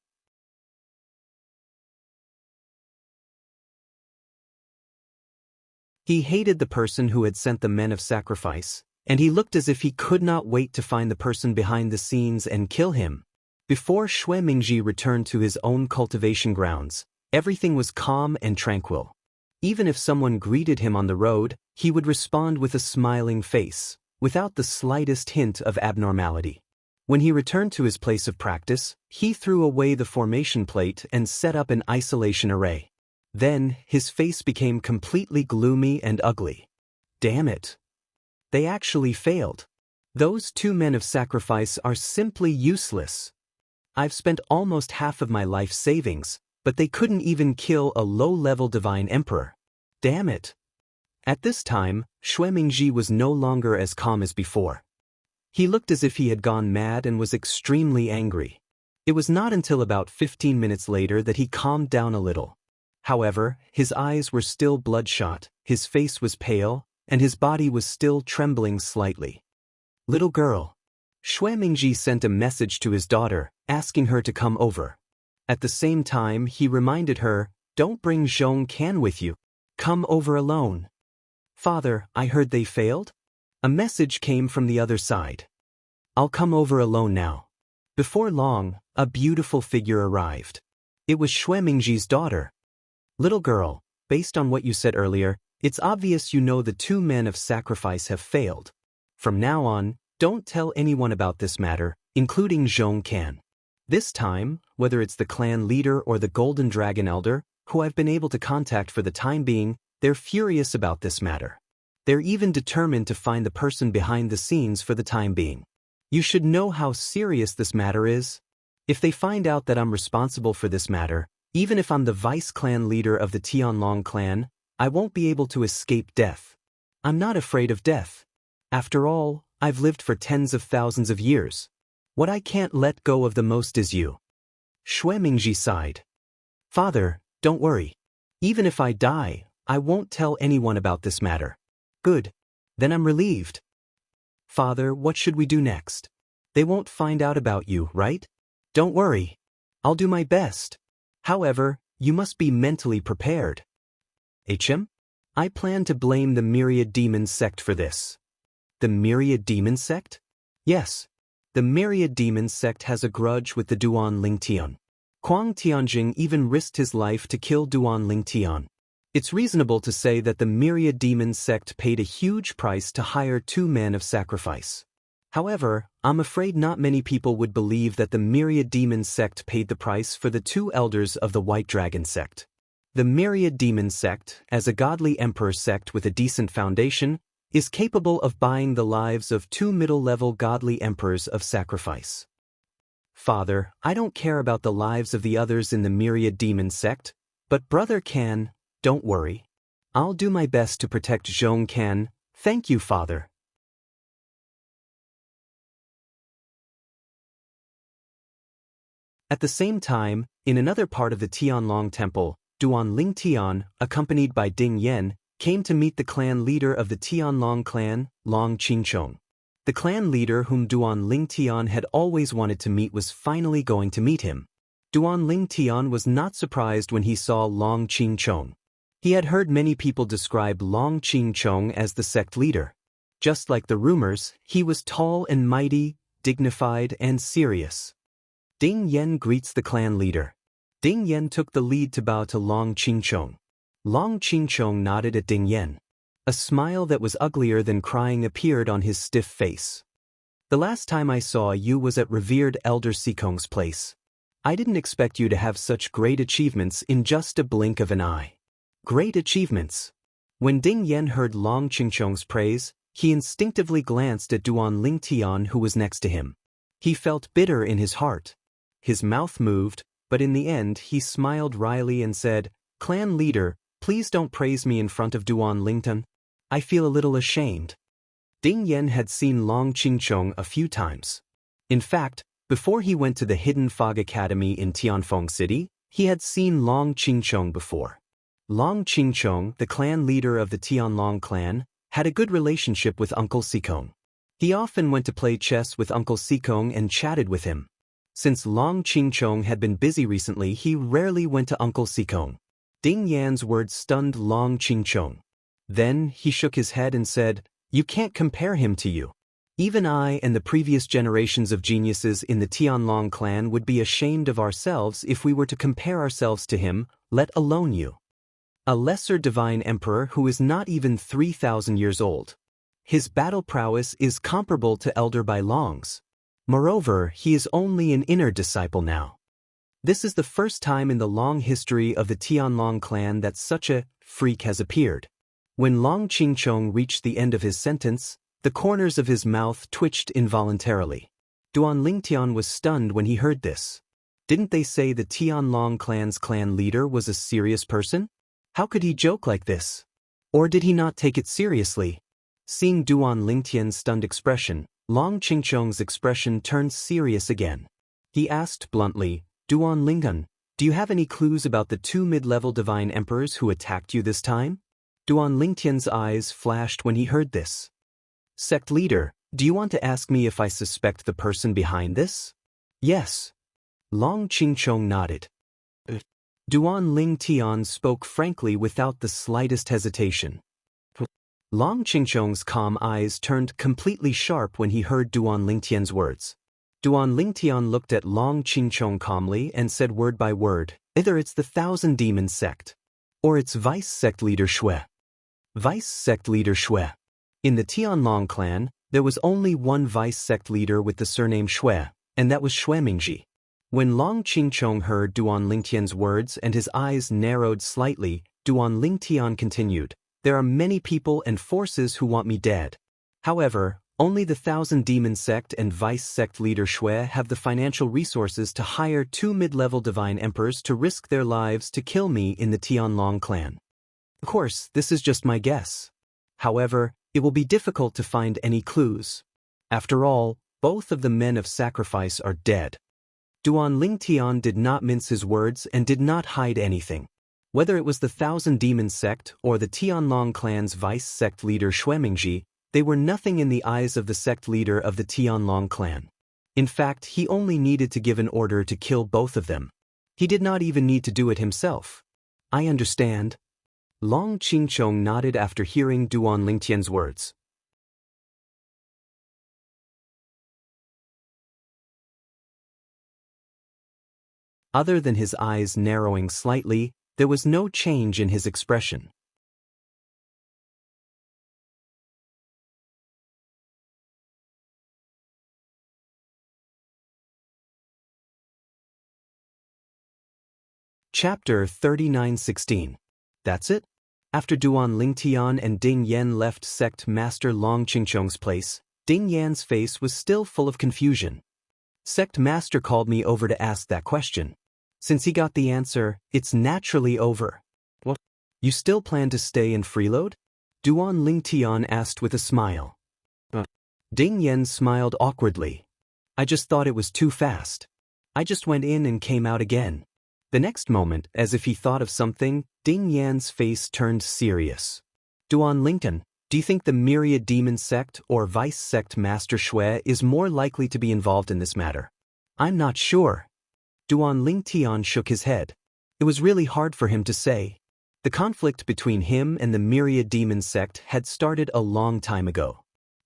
[SPEAKER 1] He hated the person who had sent the men of sacrifice, and he looked as if he could not wait to find the person behind the scenes and kill him. Before Shui Mingji returned to his own cultivation grounds, everything was calm and tranquil. Even if someone greeted him on the road, he would respond with a smiling face, without the slightest hint of abnormality. When he returned to his place of practice, he threw away the formation plate and set up an isolation array. Then, his face became completely gloomy and ugly. Damn it. They actually failed. Those 2 men of sacrifice are simply useless. I've spent almost half of my life savings, but they couldn't even kill a low-level divine emperor. Damn it. At this time, Xuemingji was no longer as calm as before. He looked as if he had gone mad and was extremely angry. It was not until about 15 minutes later that he calmed down a little. However, his eyes were still bloodshot, his face was pale, and his body was still trembling slightly. Little girl. Xuemingji sent a message to his daughter, asking her to come over. At the same time, he reminded her, don't bring Zhong Can with you. Come over alone. Father, I heard they failed? A message came from the other side. I'll come over alone now. Before long, a beautiful figure arrived. It was Xuemingji's daughter. Little girl, based on what you said earlier, it's obvious you know the 2 men of sacrifice have failed. From now on, don't tell anyone about this matter, including Zhong Can. This time, whether it's the clan leader or the Golden Dragon Elder, who I've been able to contact for the time being, they're furious about this matter. They're even determined to find the person behind the scenes for the time being. You should know how serious this matter is. If they find out that I'm responsible for this matter, even if I'm the vice-clan leader of the Tianlong clan, I won't be able to escape death. I'm not afraid of death. After all, I've lived for tens of thousands of years. What I can't let go of the most is you. Xuemingji sighed. Father, don't worry. Even if I die, I won't tell anyone about this matter. Good. Then I'm relieved. Father, what should we do next? They won't find out about you, right? Don't worry. I'll do my best. However, you must be mentally prepared. HM? I plan to blame the Myriad Demon sect for this. The Myriad Demon sect? Yes. The Myriad Demon sect has a grudge with the Duan Lingtian. Kuang Tianjing even risked his life to kill Duan Lingtian. It's reasonable to say that the Myriad Demon sect paid a huge price to hire 2 men of sacrifice. However, I'm afraid not many people would believe that the Myriad Demon sect paid the price for the 2 elders of the White Dragon sect. The Myriad Demon sect, as a godly emperor sect with a decent foundation, is capable of buying the lives of 2 middle-level godly emperors of sacrifice. Father, I don't care about the lives of the others in the Myriad Demon sect, but Brother Can, don't worry. I'll do my best to protect Zhong Can. Thank you, Father. At the same time, in another part of the Tianlong Temple, Duan Lingtian, accompanied by Ding Yan, came to meet the clan leader of the Tianlong clan, Long Qingchong. The clan leader whom Duan Lingtian had always wanted to meet was finally going to meet him. Duan Lingtian was not surprised when he saw Long Qingchong. He had heard many people describe Long Qingchong as the sect leader. Just like the rumors, he was tall and mighty, dignified and serious. Ding Yan greets the clan leader. Ding Yan took the lead to bow to Long Qingchong. Long Qingchong nodded at Ding Yan. A smile that was uglier than crying appeared on his stiff face. The last time I saw you was at revered Elder Sikong's place. I didn't expect you to have such great achievements in just a blink of an eye. Great achievements. When Ding Yan heard Long Qingchong's praise, he instinctively glanced at Duan Lingtian who was next to him. He felt bitter in his heart. His mouth moved, but in the end he smiled wryly and said, "Clan leader, please don't praise me in front of Duan Lingtian. I feel a little ashamed." Ding Yan had seen Long Qingchong a few times. In fact, before he went to the Hidden Fog Academy in Tianfeng City, he had seen Long Qingchong before. Long Qingchong, the clan leader of the Tianlong clan, had a good relationship with Uncle Sikong. He often went to play chess with Uncle Sikong and chatted with him. Since Long Qingchong had been busy recently, he rarely went to Uncle Sikong. Ding Yan's words stunned Long Qingchong. Then he shook his head and said, "You can't compare him to you. Even I and the previous generations of geniuses in the Tianlong clan would be ashamed of ourselves if we were to compare ourselves to him, let alone you." A lesser divine emperor who is not even 3,000 years old. His battle prowess is comparable to Elder Bai Long's. Moreover, he is only an inner disciple now. This is the first time in the long history of the Tianlong clan that such a freak has appeared. When Long Qingchong reached the end of his sentence, the corners of his mouth twitched involuntarily. Duan Lingtian was stunned when he heard this. Didn't they say the Tianlong clan's clan leader was a serious person? How could he joke like this? Or did he not take it seriously? Seeing Duan Lingtian's stunned expression, Long Qingchong's expression turned serious again. He asked bluntly, Duan Lingtian, do you have any clues about the 2 mid-level divine emperors who attacked you this time? Duan Lingtian's eyes flashed when he heard this. Sect leader, do you want to ask me if I suspect the person behind this? Yes. Long Qingchong nodded. Duan Lingtian spoke frankly without the slightest hesitation. Long Qingchong's calm eyes turned completely sharp when he heard Duan Lingtian's words. Duan Lingtian looked at Long Qingchong calmly and said word by word, either it's the Thousand Demon sect, or it's Vice Sect Leader Shui. Vice Sect Leader Shui. In the Tianlong clan, there was only one Vice Sect leader with the surname Shui, and that was Shui Mingji. When Long Qingchong heard Duan Lingtian's words and his eyes narrowed slightly, Duan Lingtian continued, there are many people and forces who want me dead. However, only the Thousand Demon sect and Vice Sect Leader Shui have the financial resources to hire 2 mid-level divine emperors to risk their lives to kill me in the Tianlong clan. Of course, this is just my guess. However, it will be difficult to find any clues. After all, both of the men of sacrifice are dead. Duan Lingtian did not mince his words and did not hide anything. Whether it was the Thousand Demon sect or the Tianlong clan's Vice Sect Leader Shui Mingji, they were nothing in the eyes of the sect leader of the Tianlong clan. In fact, he only needed to give an order to kill both of them. He did not even need to do it himself. I understand. Long Qingchong nodded after hearing Duan Lingtian's words. Other than his eyes narrowing slightly, there was no change in his expression. Chapter 39:16. That's it? After Duan Lingtian and Ding Yan left Sect Master Long Qingchong's place, Ding Yan's face was still full of confusion. Sect Master called me over to ask that question. Since he got the answer, it's naturally over. What? You still plan to stay and freeload? Duan Lingtian asked with a smile. Ding Yan smiled awkwardly. I just thought it was too fast. I just went in and came out again. The next moment, as if he thought of something, Ding Yan's face turned serious. Duan Lingtian, do you think the Myriad Demon sect or Vice Sect Master Shui is more likely to be involved in this matter? I'm not sure. Duan Lingtian shook his head. It was really hard for him to say. The conflict between him and the Myriad Demon sect had started a long time ago.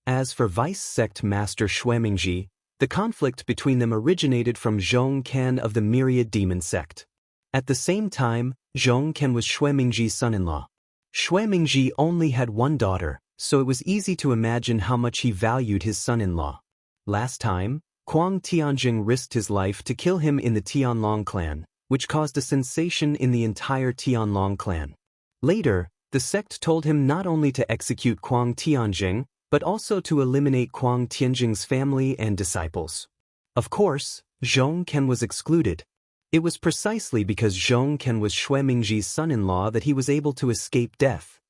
[SPEAKER 1] As for Vice Sect Master Shui Mingji, the conflict between them originated from Zhong Ken of the Myriad Demon sect. At the same time, Zhong Ken was Shui Mingji's son-in-law. Shui Mingji only had one daughter, so it was easy to imagine how much he valued his son-in-law. Last time, Kuang Tianjing risked his life to kill him in the Tianlong clan, which caused a sensation in the entire Tianlong clan. Later, the sect told him not only to execute Kuang Tianjing, but also to eliminate Kuang Tianjing's family and disciples. Of course, Zhong Ken was excluded. It was precisely because Zhong Ken was Shui Mingji's son-in-law that he was able to escape death.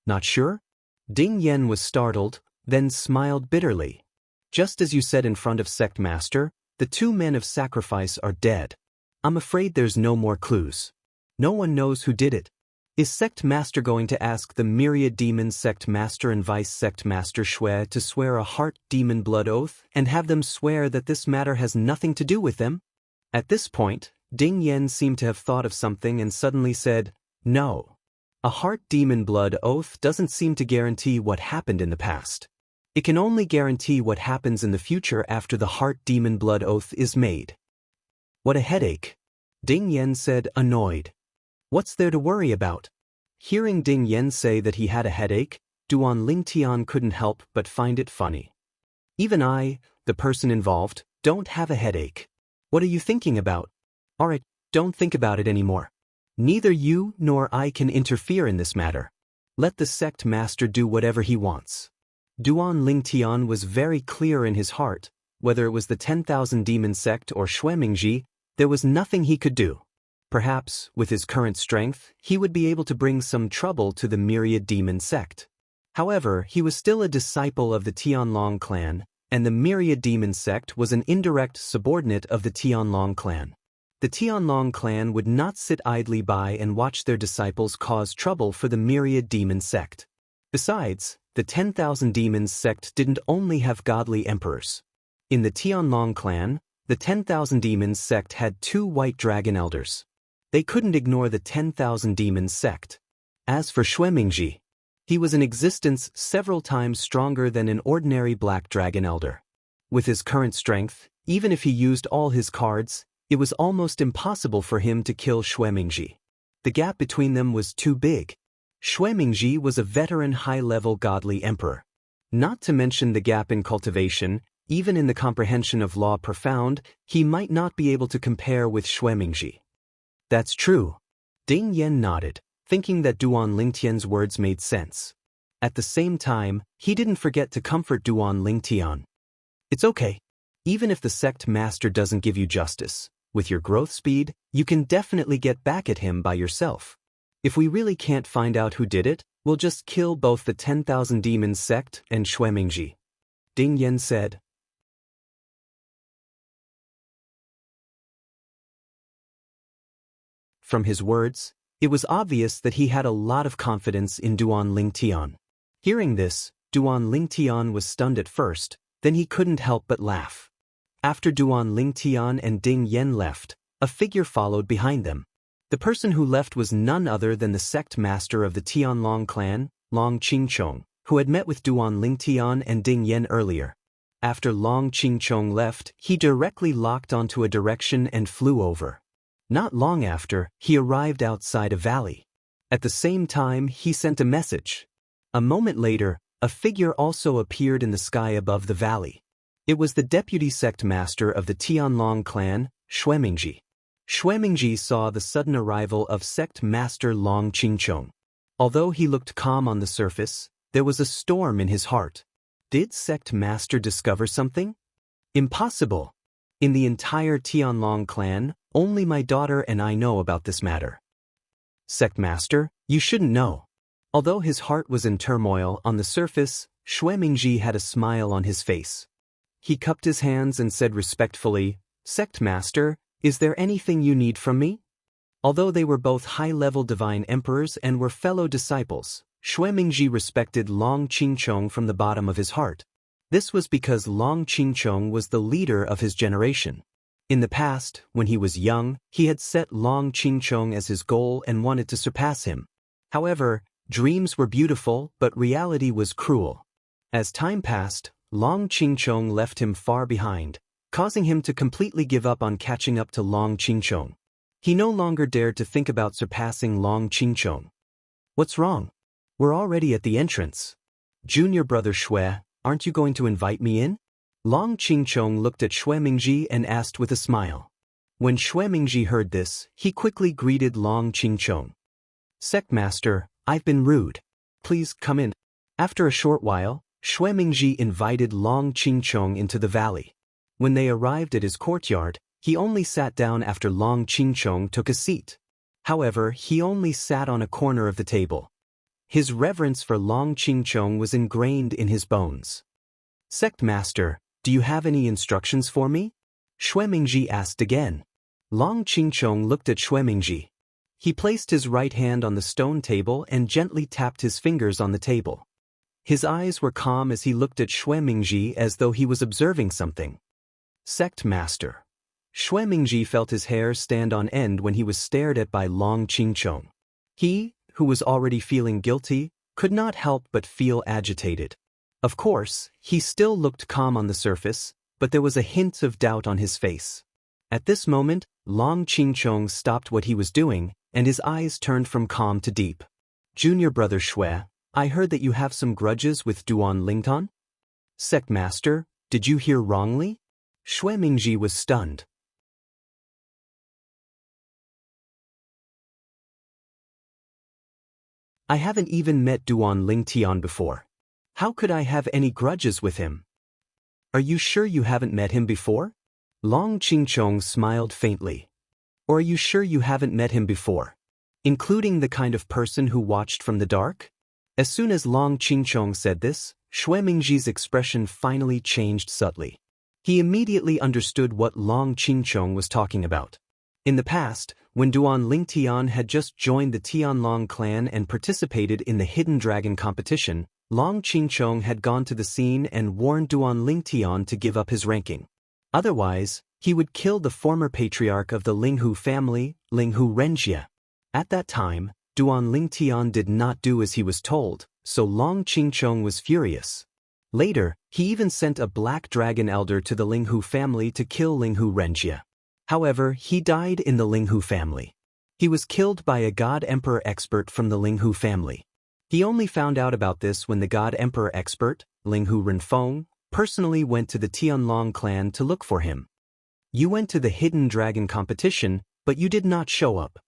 [SPEAKER 1] Not sure? Ding Yan was startled, then smiled bitterly. Just as you said in front of Sect Master, the 2 men of sacrifice are dead. I'm afraid there's no more clues. No one knows who did it. Is Sect Master going to ask the Myriad Demon Sect Master and Vice Sect Master Shui to swear a heart demon blood oath and have them swear that this matter has nothing to do with them? At this point, Ding Yan seemed to have thought of something and suddenly said, no. A heart demon blood oath doesn't seem to guarantee what happened in the past. It can only guarantee what happens in the future after the heart demon blood oath is made. What a headache. Ding Yan said, annoyed. What's there to worry about? Hearing Ding Yen say that he had a headache, Duan Lingtian couldn't help but find it funny. Even I, the person involved, don't have a headache. What are you thinking about? Alright, don't think about it anymore. Neither you nor I can interfere in this matter. Let the sect master do whatever he wants. Duan Lingtian was very clear in his heart. Whether it was the 10,000 demon sect or Xuemingji, there was nothing he could do. Perhaps, with his current strength, he would be able to bring some trouble to the myriad demon sect. However, he was still a disciple of the Tianlong clan, and the myriad demon sect was an indirect subordinate of the Tianlong clan. The Tianlong clan would not sit idly by and watch their disciples cause trouble for the myriad demon sect. Besides, the 10,000 demons sect didn't only have godly emperors. In the Tianlong clan, the 10,000 demons sect had 2 white dragon elders. They couldn't ignore the 10,000 demons sect. As for Xuemingji, he was in existence several times stronger than an ordinary black dragon elder. With his current strength, even if he used all his cards, it was almost impossible for him to kill Xuemingji. The gap between them was too big. Xuemingji was a veteran high-level godly emperor. Not to mention the gap in cultivation. Even in the comprehension of law profound, he might not be able to compare with Xuemingji. That's true. Ding Yen nodded, thinking that Duan Lingtian's words made sense. At the same time, he didn't forget to comfort Duan Lingtian. It's okay. Even if the sect master doesn't give you justice, with your growth speed, you can definitely get back at him by yourself. If we really can't find out who did it, we'll just kill both the 10,000 demons sect and Xuemingji. Ding Yen said. From his words, it was obvious that he had a lot of confidence in Duan Lingtian. Hearing this, Duan Lingtian was stunned at first, then he couldn't help but laugh. After Duan Lingtian and Ding Yen left, a figure followed behind them. The person who left was none other than the sect master of the Tianlong clan, Long Qingchong, who had met with Duan Lingtian and Ding Yen earlier. After Long Qingchong left, he directly locked onto a direction and flew over. Not long after, he arrived outside a valley. At the same time, he sent a message. A moment later, a figure also appeared in the sky above the valley. It was the deputy sect master of the Tianlong clan, Xuemingji. Xuemingji saw the sudden arrival of sect master Long Qingchong. Although he looked calm on the surface, there was a storm in his heart. Did sect master discover something? Impossible. In the entire Tianlong clan, only my daughter and I know about this matter. Sect master, you shouldn't know. Although his heart was in turmoil on the surface, Xuemingji had a smile on his face. He cupped his hands and said respectfully, Sect master, is there anything you need from me? Although they were both high-level divine emperors and were fellow disciples, Xuemingji respected Long Qingchong from the bottom of his heart. This was because Long Qingchong was the leader of his generation. In the past, when he was young, he had set Long Qingchong as his goal and wanted to surpass him. However, dreams were beautiful, but reality was cruel. As time passed, Long Qingchong left him far behind, causing him to completely give up on catching up to Long Qingchong. He no longer dared to think about surpassing Long Qingchong. What's wrong? We're already at the entrance. Junior brother Xue, aren't you going to invite me in? Long Qingchong looked at Xuemingji and asked with a smile. When Xuemingji heard this, he quickly greeted Long Qingchong. Sect master, I've been rude. Please come in. After a short while, Xuemingji invited Long Qingchong into the valley. When they arrived at his courtyard, he only sat down after Long Qingchong took a seat. However, he only sat on a corner of the table. His reverence for Long Qingchong was ingrained in his bones. Sect master, do you have any instructions for me? Xuemingji asked again. Long Qingchong looked at Xuemingji. He placed his right hand on the stone table and gently tapped his fingers on the table. His eyes were calm as he looked at Xuemingji as though he was observing something. Sect master. Xuemingji felt his hair stand on end when he was stared at by Long Qingchong. He, who was already feeling guilty, could not help but feel agitated. Of course, he still looked calm on the surface, but there was a hint of doubt on his face. At this moment, Long Qingchong stopped what he was doing, and his eyes turned from calm to deep. Junior brother Shui, I heard that you have some grudges with Duan Lingtan? Sect Master, did you hear wrongly? Shui Mingji was stunned. I haven't even met Duan Lingtian before. How could I have any grudges with him? Are you sure you haven't met him before? Long Qingchong smiled faintly. Or are you sure you haven't met him before? Including the kind of person who watched from the dark? As soon as Long Qingchong said this, Shui Mingji's expression finally changed subtly. He immediately understood what Long Qingchong was talking about. In the past, when Duan Lingtian had just joined the Tianlong clan and participated in the Hidden Dragon competition, Long Qingchong had gone to the scene and warned Duan Lingtian to give up his ranking. Otherwise, he would kill the former patriarch of the Linghu family, Linghu Renjia. At that time, Duan Lingtian did not do as he was told, so Long Qingchong was furious. Later, he even sent a black dragon elder to the Linghu family to kill Linghu Renjia. However, he died in the Linghu family. He was killed by a God Emperor expert from the Linghu family. He only found out about this when the God Emperor expert, Linghu Renfeng, personally went to the Tianlong clan to look for him. You went to the Hidden Dragon competition, but you did not show up.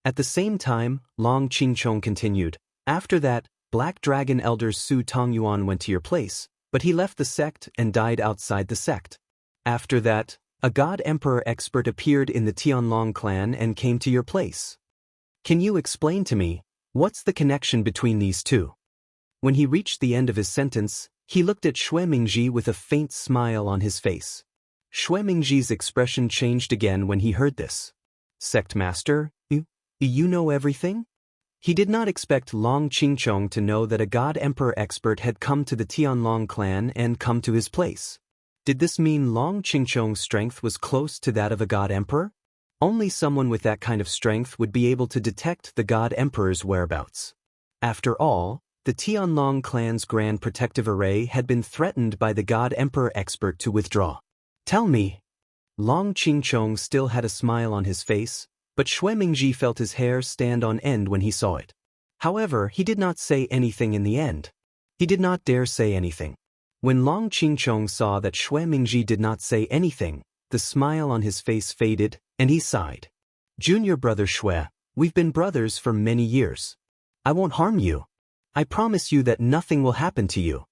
[SPEAKER 1] At the same time, Long Qingchong continued, after that, Black Dragon Elder Su Tongyuan went to your place, but he left the sect and died outside the sect. After that, a God Emperor expert appeared in the Tianlong clan and came to your place. Can you explain to me, what's the connection between these two? When he reached the end of his sentence, he looked at Shui Mingji with a faint smile on his face. Shui Mingji's expression changed again when he heard this. Sect Master, you know everything? He did not expect Long Qingchong to know that a God Emperor expert had come to the Tianlong clan and come to his place. Did this mean Long Qingchong's strength was close to that of a God Emperor? Only someone with that kind of strength would be able to detect the God Emperor's whereabouts. After all, the Tianlong clan's Grand Protective Array had been threatened by the God Emperor expert to withdraw. Tell me. Long Qingchong still had a smile on his face, but Shui Mingji felt his hair stand on end when he saw it. However, he did not say anything in the end. He did not dare say anything. When Long Qingchong saw that Shui Mingji did not say anything, the smile on his face faded, and he sighed. Junior brother Shui, we've been brothers for many years. I won't harm you. I promise you that nothing will happen to you.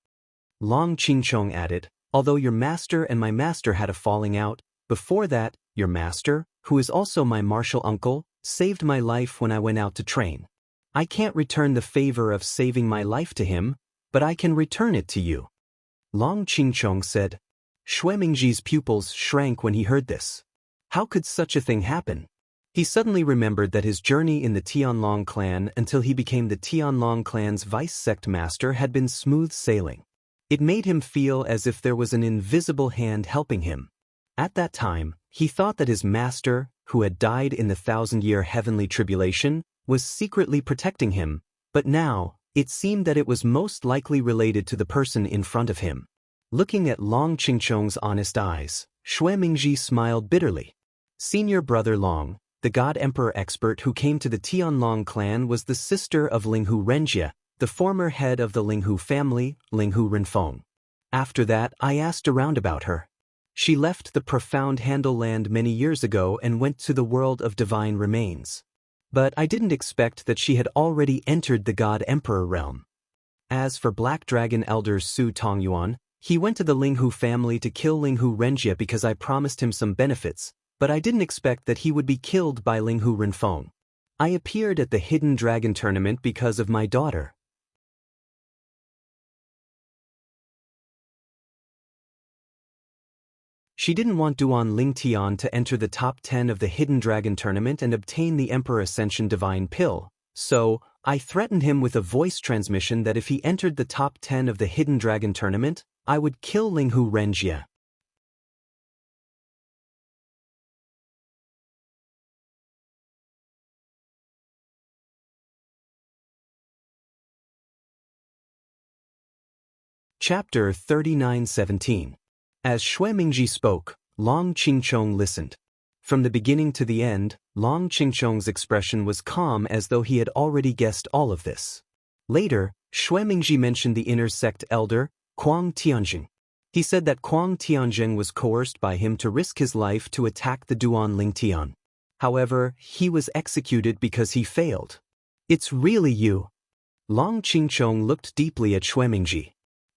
[SPEAKER 1] Long Qingchong added, although your master and my master had a falling out, before that, your master, who is also my martial uncle, saved my life when I went out to train. I can't return the favor of saving my life to him, but I can return it to you. Long Qingchong said. Shui Mingji's pupils shrank when he heard this. How could such a thing happen? He suddenly remembered that his journey in the Tianlong clan until he became the Tianlong clan's vice sect master had been smooth sailing. It made him feel as if there was an invisible hand helping him. At that time, he thought that his master, who had died in the 1,000-year heavenly tribulation, was secretly protecting him, but now, it seemed that it was most likely related to the person in front of him. Looking at Long Qingchong's honest eyes, Shui Mingji smiled bitterly. Senior brother Long, the God Emperor expert who came to the Tianlong clan, was the sister of Linghu Renjia, the former head of the Linghu family, Linghu Renfeng. After that, I asked around about her. She left the profound Handle land many years ago and went to the world of divine remains. But I didn't expect that she had already entered the God Emperor realm. As for Black Dragon Elder Su Tongyuan, he went to the Linghu family to kill Linghu Renjia because I promised him some benefits, but I didn't expect that he would be killed by Linghu Renfeng. I appeared at the Hidden Dragon tournament because of my daughter. She didn't want Duan Lingtian to enter the top 10 of the Hidden Dragon tournament and obtain the Emperor Ascension Divine Pill, so I threatened him with a voice transmission that if he entered the top 10 of the Hidden Dragon tournament, I would kill Linghu Renjia. Chapter 39:17. As Shui Mingji spoke, Long Qingchong listened. From the beginning to the end, Long Qingchong's expression was calm as though he had already guessed all of this. Later, Xuemingji mentioned the inner sect elder, Kuang Tianjing. He said that Kuang Tianjing was coerced by him to risk his life to attack the Duan Lingtian. However, he was executed because he failed. It's really you. Long Qingchong looked deeply at Xuemingji.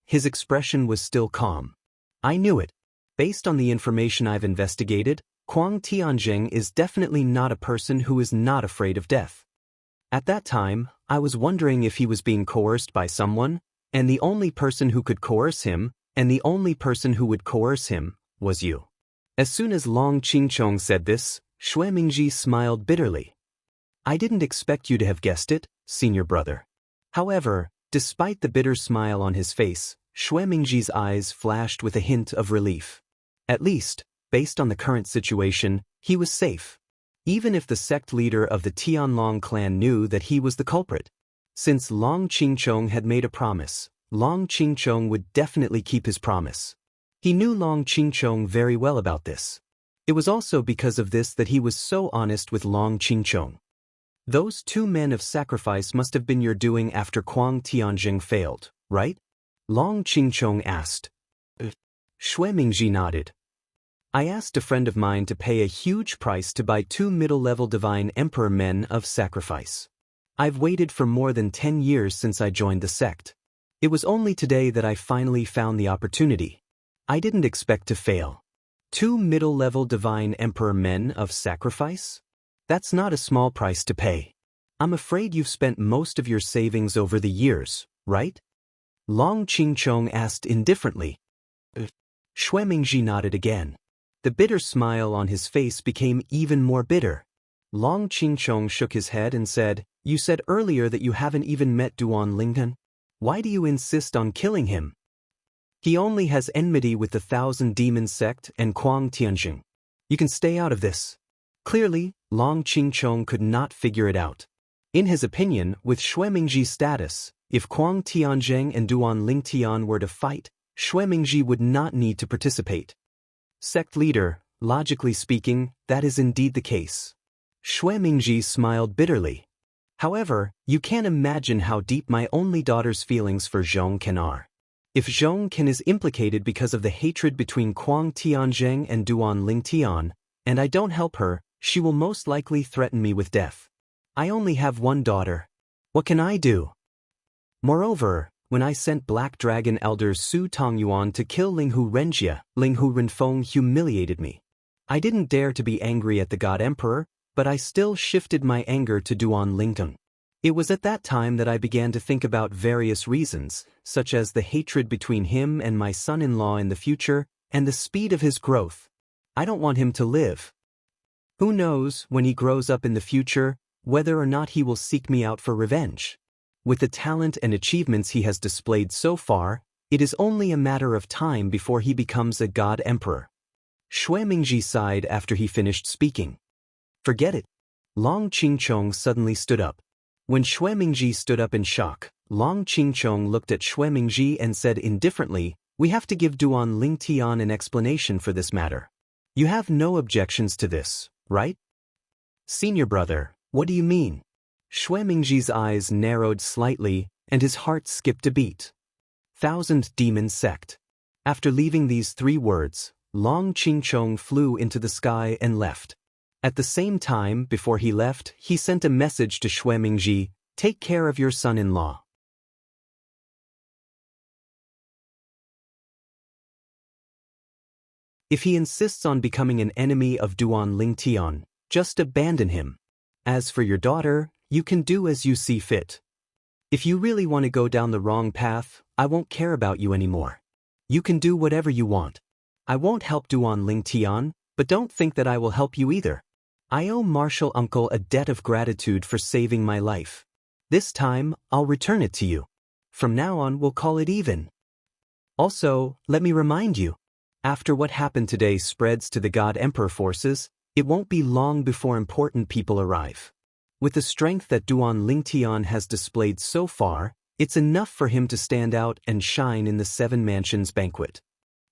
[SPEAKER 1] His expression was still calm. I knew it. Based on the information I've investigated, Kuang Tianjing is definitely not a person who is not afraid of death. At that time, I was wondering if he was being coerced by someone, and the only person who could coerce him, was you. As soon as Long Qingchong said this, Xuemingji smiled bitterly. I didn't expect you to have guessed it, senior brother. However, despite the bitter smile on his face, Xuemingji's eyes flashed with a hint of relief. At least, based on the current situation, he was safe. Even if the sect leader of the Tianlong clan knew that he was the culprit. Since Long Qingchong had made a promise, Long Qingchong would definitely keep his promise. He knew Long Qingchong very well about this. It was also because of this that he was so honest with Long Qingchong. Those 2 men of sacrifice must have been your doing after Kuang Tianjing failed, right? Long Qingchong asked. Xuemingji nodded. I asked a friend of mine to pay a huge price to buy 2 middle-level divine emperor men of sacrifice. I've waited for more than 10 years since I joined the sect. It was only today that I finally found the opportunity. I didn't expect to fail. 2 middle-level divine emperor men of sacrifice? That's not a small price to pay. I'm afraid you've spent most of your savings over the years, right? Long Qingchong asked indifferently. Xuemingji nodded again. The bitter smile on his face became even more bitter. Long Qingchong shook his head and said, You said earlier that you haven't even met Duan Lingtan. Why do you insist on killing him? He only has enmity with the 1,000 Demon sect and Kuang Tianjing. You can stay out of this. Clearly, Long Qingchong could not figure it out. In his opinion, with Xuemingji's status, if Kuang Tianjing and Duan Lingtian were to fight, Xuemingji would not need to participate. Sect leader, logically speaking, that is indeed the case. Xuemingji smiled bitterly. However, you can't imagine how deep my only daughter's feelings for Xianxia are. If Xianxia is implicated because of the hatred between Kuang Tianjing and Duan Lingtian, and I don't help her, she will most likely threaten me with death. I only have one daughter. What can I do? Moreover, when I sent Black Dragon elders Su Tongyuan to kill Linghu Renjia, Linghu Renfeng humiliated me. I didn't dare to be angry at the God Emperor, but I still shifted my anger to Duan Lingteng. It was at that time that I began to think about various reasons, such as the hatred between him and my son-in-law in the future, and the speed of his growth. I don't want him to live. Who knows, when he grows up in the future, whether or not he will seek me out for revenge. With the talent and achievements he has displayed so far, it is only a matter of time before he becomes a God Emperor. Xuemingji sighed after he finished speaking. Forget it. Long Qingchong suddenly stood up. When Xuemingji stood up in shock, Long Qingchong looked at Xuemingji and said indifferently, We have to give Duan Lingtian an explanation for this matter. You have no objections to this, right? Senior brother, what do you mean? Xuemingji's eyes narrowed slightly, and his heart skipped a beat. 1,000 Demon Sect. After leaving these 3 words, Long Qingchong flew into the sky and left. At the same time, before he left, he sent a message to Xuemingji, Take care of your son-in-law. If he insists on becoming an enemy of Duan Lingtian, just abandon him. As for your daughter, you can do as you see fit. If you really want to go down the wrong path, I won't care about you anymore. You can do whatever you want. I won't help Duan Lingtian, but don't think that I will help you either. I owe Martial Uncle a debt of gratitude for saving my life. This time, I'll return it to you. From now on, we'll call it even. Also, let me remind you, after what happened today spreads to the God Emperor forces, it won't be long before important people arrive. With the strength that Duan Lingtian has displayed so far, it's enough for him to stand out and shine in the 7 Mansions banquet.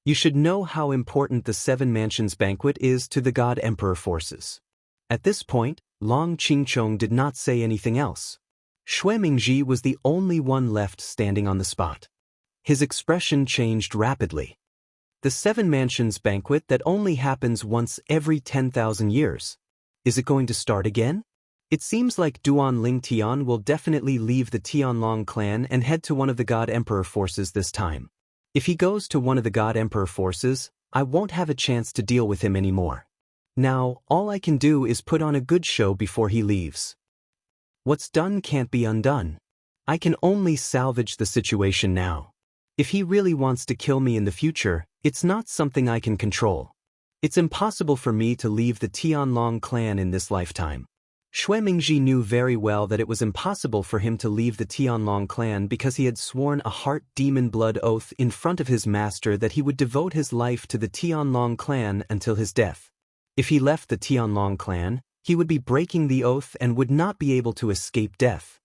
[SPEAKER 1] You should know how important the 7 Mansions banquet is to the God Emperor forces. At this point, Long Qingchong did not say anything else. Shui Mingji was the only one left standing on the spot. His expression changed rapidly. The Seven Mansions banquet that only happens once every 10,000 years. Is it going to start again? It seems like Duan Ling Tian will definitely leave the Tianlong clan and head to one of the God Emperor forces this time. If he goes to one of the God Emperor forces, I won't have a chance to deal with him anymore. Now, all I can do is put on a good show before he leaves. What's done can't be undone. I can only salvage the situation now. If he really wants to kill me in the future, it's not something I can control. It's impossible for me to leave the Tianlong clan in this lifetime. Shui Mingji knew very well that it was impossible for him to leave the Tianlong clan because he had sworn a heart demon blood oath in front of his master that he would devote his life to the Tianlong clan until his death. If he left the Tianlong clan, he would be breaking the oath and would not be able to escape death.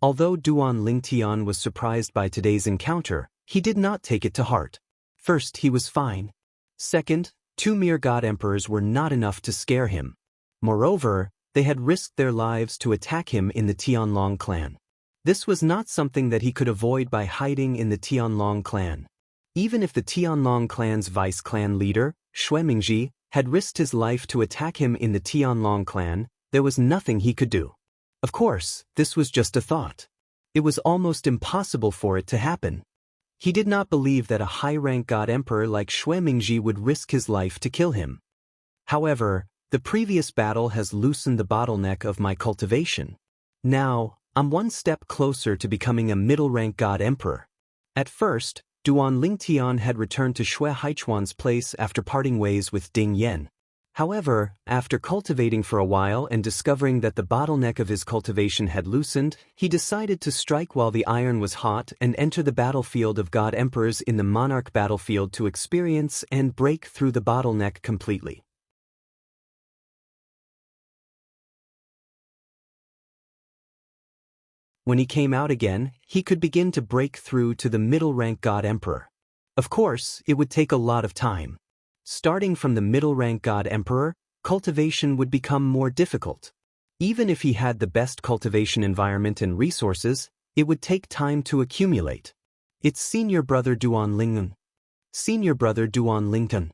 [SPEAKER 1] Although Duan Ling Tian was surprised by today's encounter, he did not take it to heart. First, he was fine. Second, 2 mere God Emperors were not enough to scare him. Moreover, they had risked their lives to attack him in the Tianlong clan. This was not something that he could avoid by hiding in the Tianlong clan. Even if the Tianlong clan's vice-clan leader, Shui Mingji, had risked his life to attack him in the Tianlong clan, there was nothing he could do. Of course, this was just a thought. It was almost impossible for it to happen. He did not believe that a high-rank God Emperor like Shui Mingji would risk his life to kill him. However, the previous battle has loosened the bottleneck of my cultivation. Now, I'm one step closer to becoming a middle-rank God Emperor. At first, Duan Ling Tian had returned to Shui Haichuan's place after parting ways with Ding Yan. However, after cultivating for a while and discovering that the bottleneck of his cultivation had loosened, he decided to strike while the iron was hot and enter the battlefield of God Emperors in the Monarch battlefield to experience and break through the bottleneck completely. When he came out again, he could begin to break through to the middle-rank God Emperor. Of course, it would take a lot of time. Starting from the middle-rank God Emperor, cultivation would become more difficult. Even if he had the best cultivation environment and resources, it would take time to accumulate. It's senior brother Duan Lingun. Senior brother Duan Lington.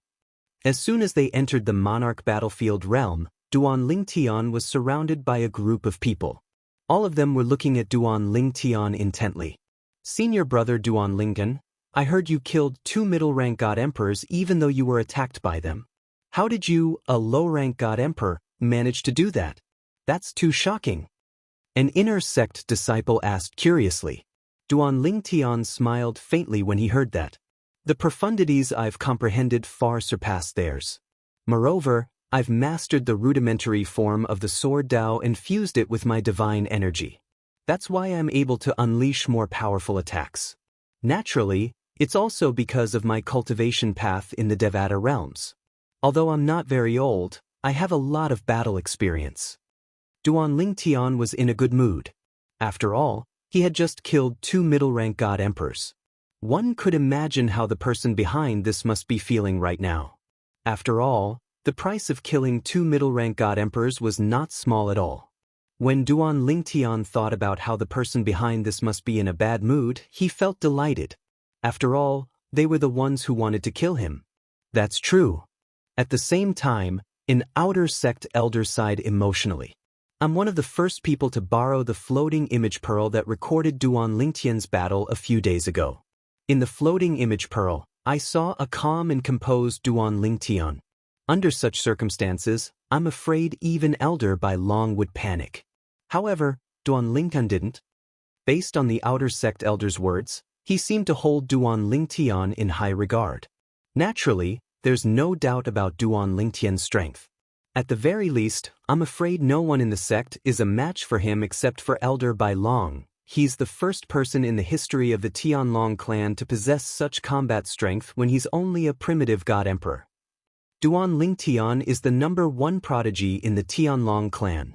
[SPEAKER 1] As soon as they entered the Monarch battlefield realm, Duan Ling Tian was surrounded by a group of people. All of them were looking at Duan Ling Tian intently. Senior brother Duan Lington, I heard you killed 2 middle-rank God Emperors even though you were attacked by them. How did you, a low-rank God Emperor, manage to do that? That's too shocking. An inner sect disciple asked curiously. Duan Ling Tian smiled faintly when he heard that. The profundities I've comprehended far surpass theirs. Moreover, I've mastered the rudimentary form of the sword Dao and fused it with my divine energy. That's why I'm able to unleash more powerful attacks. Naturally, it's also because of my cultivation path in the Devata realms. Although I'm not very old, I have a lot of battle experience. Duan Ling Tian was in a good mood. After all, he had just killed 2 middle-rank God Emperors. One could imagine how the person behind this must be feeling right now. After all, the price of killing 2 middle-rank God Emperors was not small at all. When Duan Ling Tian thought about how the person behind this must be in a bad mood, he felt delighted. After all, they were the ones who wanted to kill him. That's true. At the same time, an outer sect elder sighed emotionally. I'm one of the first people to borrow the floating image pearl that recorded Duan Ling Tian's battle a few days ago. In the floating image pearl, I saw a calm and composed Duan Ling Tian. Under such circumstances, I'm afraid even Elder Bai Long would panic. However, Duan Lingtian didn't. Based on the outer sect elder's words, he seemed to hold Duan Ling Tian in high regard. Naturally, there's no doubt about Duan Ling Tian's strength. At the very least, I'm afraid no one in the sect is a match for him except for Elder Bai Long. He's the first person in the history of the Tianlong clan to possess such combat strength when he's only a primitive God Emperor. Duan Ling Tian is the #1 prodigy in the Tianlong clan.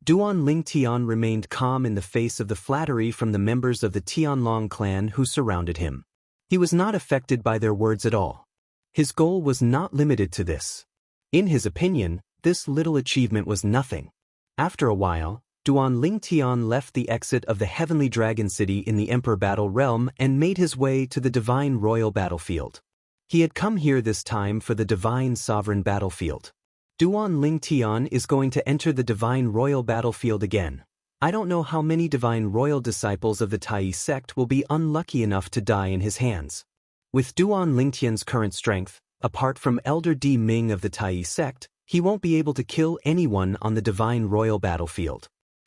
[SPEAKER 1] Duan Ling Tian remained calm in the face of the flattery from the members of the Tianlong clan who surrounded him. He was not affected by their words at all. His goal was not limited to this. In his opinion, this little achievement was nothing. After a while, Duan Lingtian left the exit of the Heavenly Dragon City in the Emperor Battle Realm and made his way to the Divine Royal Battlefield. He had come here this time for the Divine Sovereign Battlefield. Duan Lingtian is going to enter the Divine Royal Battlefield again. I don't know how many Divine Royal disciples of the Tai sect will be unlucky enough to die in his hands. With Duan Lingtian's current strength, apart from Elder Di Ming of the Tai sect, he won't be able to kill anyone on the Divine Royal Battlefield.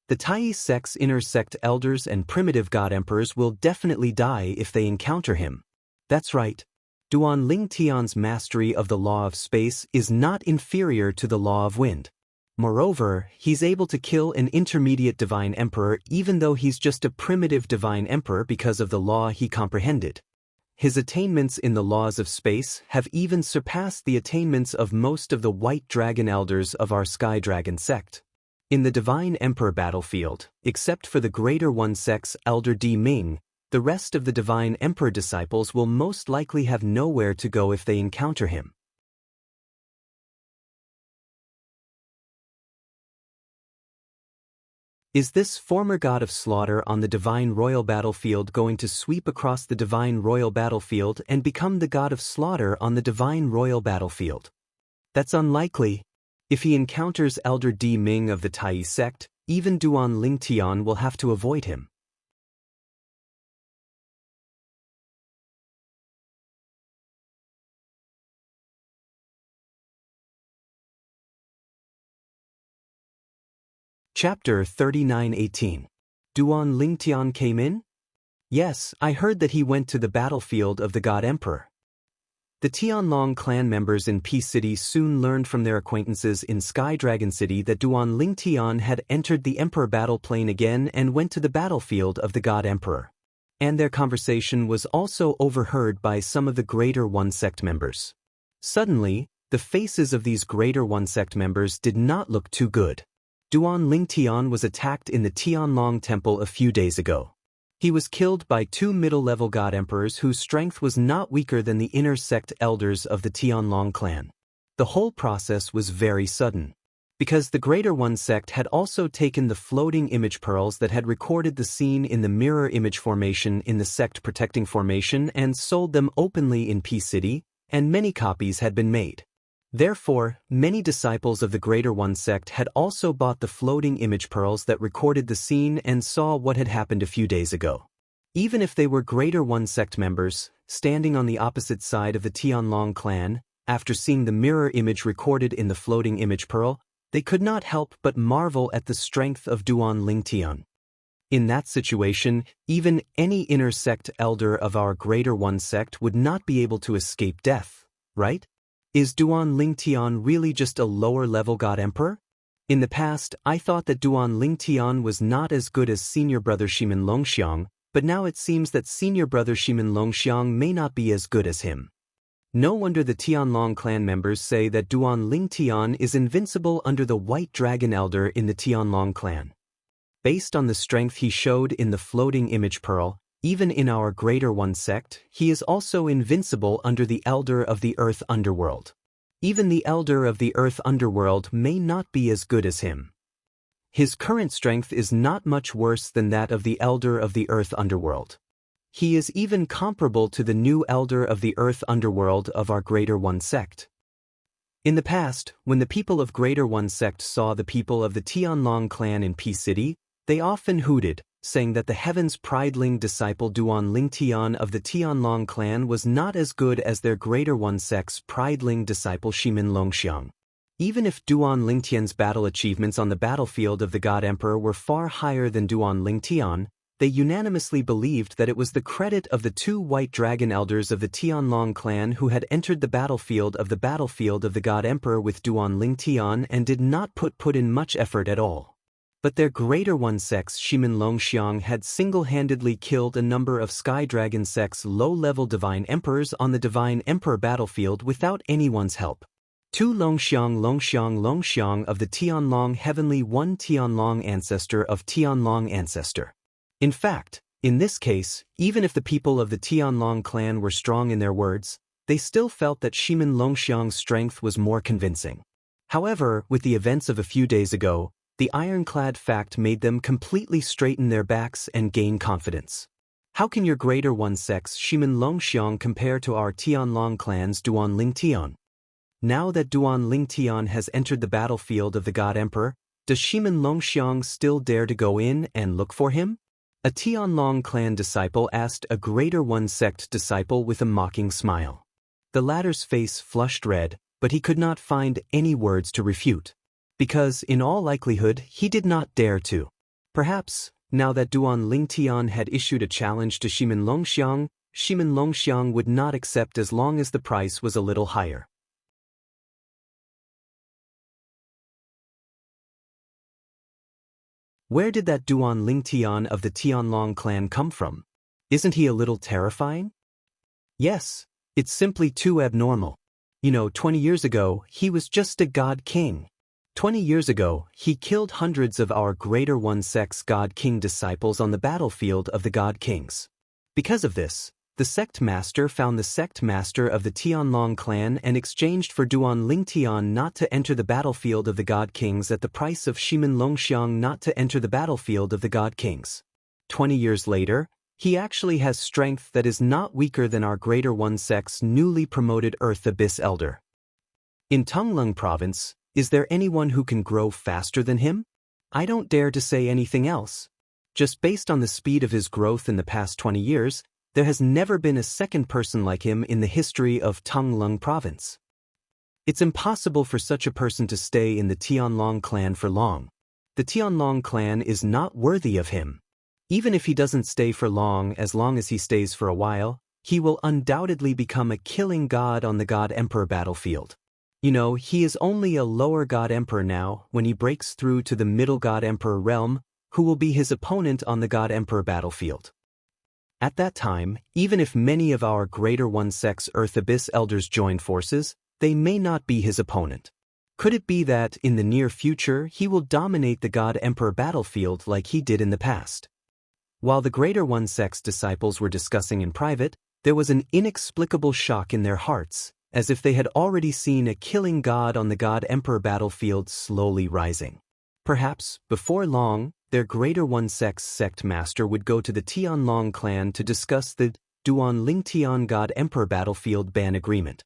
[SPEAKER 1] The Tai sect's inner sect elders and primitive god emperors will definitely die if they encounter him. That's right. Duan Lingtian's mastery of the law of space is not inferior to the law of wind. Moreover, he's able to kill an intermediate divine emperor even though he's just a primitive divine emperor because of the law he comprehended. His attainments in the laws of space have even surpassed the attainments of most of the white dragon elders of our Sky Dragon sect. In the Divine Emperor battlefield, except for the Greater One sect's Elder Di Ming, the rest of the Divine Emperor disciples will most likely have nowhere to go if they encounter him. Is this former god of slaughter on the Divine Royal Battlefield going to sweep across the Divine Royal Battlefield and become the god of slaughter on the Divine Royal Battlefield? That's unlikely. If he encounters Elder Di Ming of the Tai sect, even Duan Lingtian will have to avoid him. Chapter 39:18. Duan Lingtian came in? Yes, I heard that he went to the battlefield of the God Emperor. The Tianlong clan members in Peace City soon learned from their acquaintances in Sky Dragon City that Duan Lingtian had entered the Emperor battle plane again and went to the battlefield of the God Emperor. And their conversation was also overheard by some of the Greater One sect members. Suddenly, the faces of these Greater One sect members did not look too good. Duan Lingtian was attacked in the Tianlong temple a few days ago. He was killed by two middle-level god emperors whose strength was not weaker than the inner sect elders of the Tianlong clan. The whole process was very sudden, because the Greater One sect had also taken the floating image pearls that had recorded the scene in the mirror image formation in the sect protecting formation and sold them openly in Peace City, and many copies had been made. Therefore, many disciples of the Greater One sect had also bought the floating image pearls that recorded the scene and saw what had happened a few days ago. Even if they were Greater One sect members, standing on the opposite side of the Tianlong clan, after seeing the mirror image recorded in the floating image pearl, they could not help but marvel at the strength of Duan Lingtian. In that situation, even any inner sect elder of our Greater One sect would not be able to escape death, right? Is Duan Lingtian really just a lower-level god emperor? In the past, I thought that Duan Lingtian was not as good as senior brother Shimin Longxiang, but now it seems that senior brother Shimin Longxiang may not be as good as him. No wonder the Tianlong clan members say that Duan Lingtian is invincible under the White Dragon Elder in the Tianlong clan. Based on the strength he showed in the floating image pearl, even in our Greater One sect, he is also invincible under the Elder of the Earth Underworld. Even the Elder of the Earth Underworld may not be as good as him. His current strength is not much worse than that of the Elder of the Earth Underworld. He is even comparable to the new Elder of the Earth Underworld of our Greater One sect. In the past, when the people of Greater One sect saw the people of the Tianlong clan in Peace City, they often hooted, saying that the Heaven's Prideling disciple Duan Lingtian of the Tianlong clan was not as good as their Greater One sect's Prideling disciple Shimin Longxiang. Even if Duan Lingtian's battle achievements on the battlefield of the God Emperor were far higher than Duan Lingtian, they unanimously believed that it was the credit of the two White Dragon Elders of the Tianlong clan who had entered the battlefield of the God Emperor with Duan Lingtian and did not put in much effort at all. But their Greater One sect's Shimin Longxiang had single-handedly killed a number of Sky Dragon sect's low-level Divine Emperors on the Divine Emperor battlefield without anyone's help. Two Longxiang of the Tianlong Heavenly One Tianlong Ancestor of Tianlong Ancestor. In fact, in this case, even if the people of the Tianlong clan were strong in their words, they still felt that Shimin Longxiang's strength was more convincing. However, with the events of a few days ago, The ironclad fact made them completely straighten their backs and gain confidence. How can your Greater One sect's Shimin Longxiang compare to our Tianlong clan's Duan Ling Tian? Now that Duan Ling Tian has entered the battlefield of the God Emperor, does Shimin Longxiang still dare to go in and look for him? A Tianlong clan disciple asked a Greater One sect disciple with a mocking smile. The latter's face flushed red, but he could not find any words to refute. Because, in all likelihood, he did not dare to. Perhaps, now that Duan Ling Tian had issued a challenge to Shimin Longxiang would not accept as long as the price was a little higher. Where did that Duan Ling Tian of the Tianlong clan come from? Isn't he a little terrifying? Yes, it's simply too abnormal. 20 years ago, he was just a god king. 20 years ago, he killed hundreds of our Greater One sect's God King disciples on the battlefield of the God Kings. Because of this, the sect master found the sect master of the Tianlong clan and exchanged for Duan Ling Tian not to enter the battlefield of the God Kings at the price of Shimin Longxiang not to enter the battlefield of the God Kings. 20 years later, he actually has strength that is not weaker than our Greater One sect's newly promoted Earth Abyss Elder. In Tonglung Province, is there anyone who can grow faster than him? I don't dare to say anything else. Just based on the speed of his growth in the past 20 years, there has never been a second person like him in the history of Tonglung Province. It's impossible for such a person to stay in the Tianlong clan for long. The Tianlong clan is not worthy of him. Even if he doesn't stay for long as he stays for a while, he will undoubtedly become a killing god on the God Emperor battlefield. He is only a lower God Emperor now. When he breaks through to the middle God Emperor realm, who will be his opponent on the God Emperor battlefield. At that time, even if many of our Greater One sect's Earth Abyss Elders join forces, they may not be his opponent. Could it be that, in the near future, he will dominate the God Emperor battlefield like he did in the past? While the Greater One sect's disciples were discussing in private, there was an inexplicable shock in their hearts, as if they had already seen a killing god on the God Emperor battlefield slowly rising. Perhaps, before long, their Greater One sect's sect master would go to the Tianlong clan to discuss the Duan Ling Tian God Emperor battlefield ban agreement.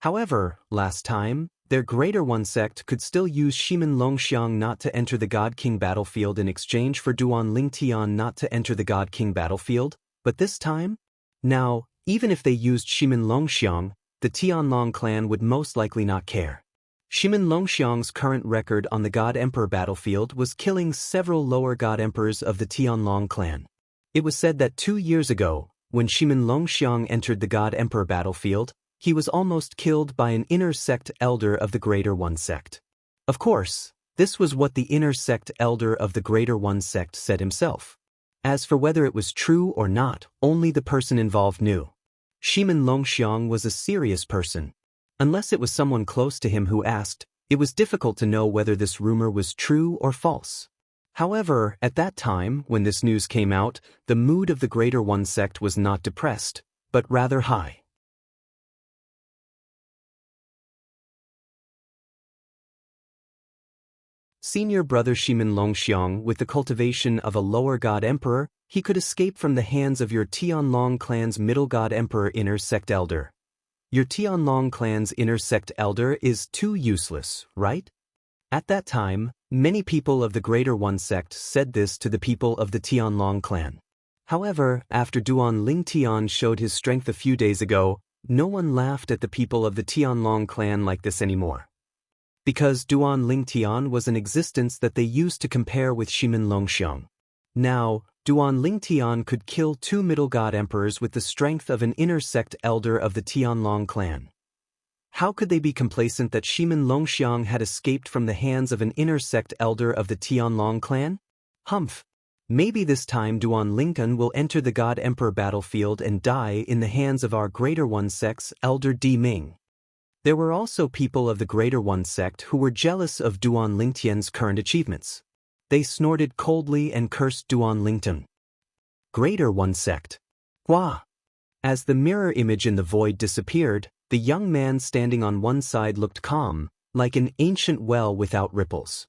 [SPEAKER 1] However, last time, their Greater One sect could still use Shimin Longxiang not to enter the God King battlefield in exchange for Duan Ling Tian not to enter the God King battlefield, but this time? Now, even if they used Shimin Longxiang, the Tianlong clan would most likely not care. Shimin Longxiang's current record on the God Emperor battlefield was killing several lower God Emperors of the Tianlong clan. It was said that 2 years ago, when Shimin Longxiang entered the God Emperor battlefield, he was almost killed by an inner sect elder of the Greater One sect. Of course, this was what the inner sect elder of the Greater One sect said himself. As for whether it was true or not, only the person involved knew. Shimin Longxiang was a serious person. Unless it was someone close to him who asked, it was difficult to know whether this rumor was true or false. However, at that time, when this news came out, the mood of the Greater One sect was not depressed, but rather high. Senior brother Shimin Longxiang, with the cultivation of a lower God Emperor, he could escape from the hands of your Tianlong clan's middle God Emperor inner sect elder. Your Tianlong clan's inner sect elder is too useless, right? At that time, many people of the Greater One sect said this to the people of the Tianlong clan. However, after Duan Ling Tian showed his strength a few days ago, no one laughed at the people of the Tianlong clan like this anymore. Because Duan Ling Tian was an existence that they used to compare with Shimin Longxiang. Now, Duan Ling Tian could kill 2 middle god emperors with the strength of an inner sect elder of the Tianlong clan. How could they be complacent that Shimin Longxiang had escaped from the hands of an inner sect elder of the Tianlong clan? Humph. Maybe this time Duan Lincoln will enter the God Emperor battlefield and die in the hands of our Greater One sect's elder Di Ming. There were also people of the Greater One sect who were jealous of Duan Lingtian's current achievements. They snorted coldly and cursed Duan Lingtian. Greater One sect. Hua! As the mirror image in the void disappeared, the young man standing on one side looked calm, like an ancient well without ripples.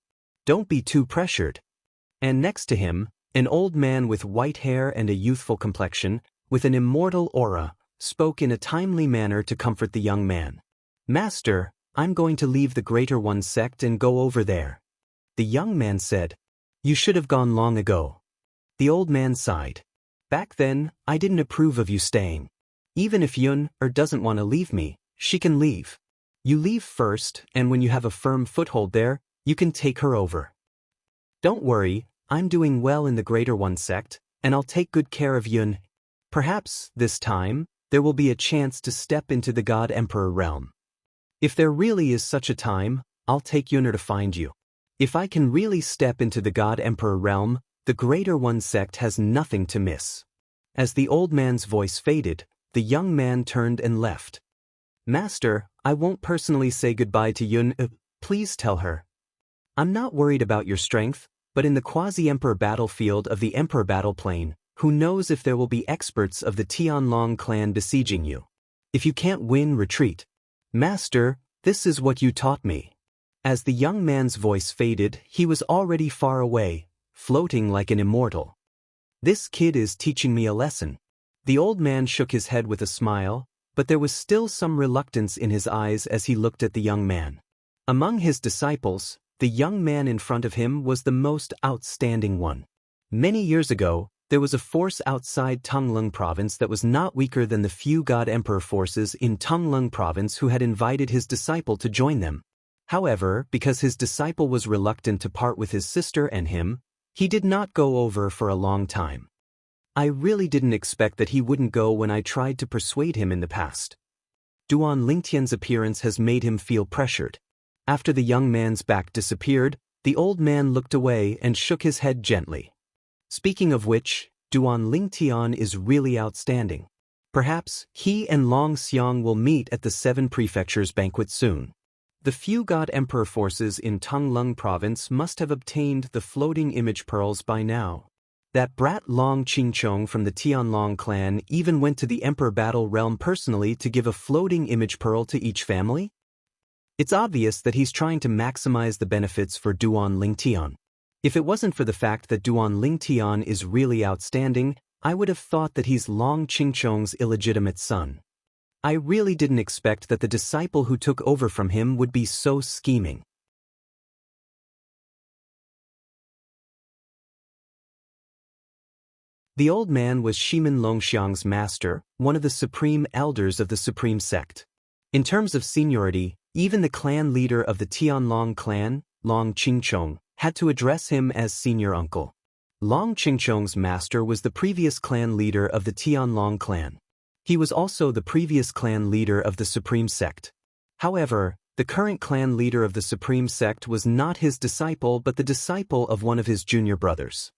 [SPEAKER 1] Don't be too pressured. And next to him, an old man with white hair and a youthful complexion, with an immortal aura, spoke in a timely manner to comfort the young man. Master, I'm going to leave the Greater One sect and go over there. The young man said, You should have gone long ago. The old man sighed. Back then, I didn't approve of you staying. Even if Yun doesn't want to leave me, she can leave. You leave first, and when you have a firm foothold there, you can take her over. Don't worry, I'm doing well in the Greater One sect, and I'll take good care of Yun. Perhaps, this time, there will be a chance to step into the God Emperor realm. If there really is such a time, I'll take Yun'er to find you. If I can really step into the God Emperor realm, the Greater One sect has nothing to miss. As the old man's voice faded, the young man turned and left. Master, I won't personally say goodbye to Yun, please tell her. I'm not worried about your strength, but in the quasi-emperor battlefield of the Emperor Battle Plane, who knows if there will be experts of the Tianlong clan besieging you. If you can't win, retreat. Master, this is what you taught me. As the young man's voice faded, he was already far away, floating like an immortal. This kid is teaching me a lesson. The old man shook his head with a smile, but there was still some reluctance in his eyes as he looked at the young man. Among his disciples, the young man in front of him was the most outstanding one. Many years ago, there was a force outside Tonglung province that was not weaker than the few God Emperor forces in Tonglung province who had invited his disciple to join them. However, because his disciple was reluctant to part with his sister and him, he did not go over for a long time. I really didn't expect that he wouldn't go when I tried to persuade him in the past. Duan Lingtian's appearance has made him feel pressured. After the young man's back disappeared, the old man looked away and shook his head gently. Speaking of which, Duan Lingtian is really outstanding. Perhaps he and Long Xiang will meet at the Seven Prefectures banquet soon. The few God Emperor forces in Tonglung province must have obtained the floating image pearls by now. That brat Long Qingchong from the Tianlong clan even went to the Emperor Battle realm personally to give a floating image pearl to each family? It's obvious that he's trying to maximize the benefits for Duan Lingtian. If it wasn't for the fact that Duan Lingtian is really outstanding, I would have thought that he's Long Qingchong's illegitimate son. I really didn't expect that the disciple who took over from him would be so scheming. The old man was Shimin Longxiang's master, one of the supreme elders of the supreme sect. In terms of seniority, even the clan leader of the Tianlong clan, Long Qingchong, had to address him as senior uncle. Long Qingchong's master was the previous clan leader of the Tianlong clan. He was also the previous clan leader of the supreme sect. However, the current clan leader of the supreme sect was not his disciple but the disciple of one of his junior brothers.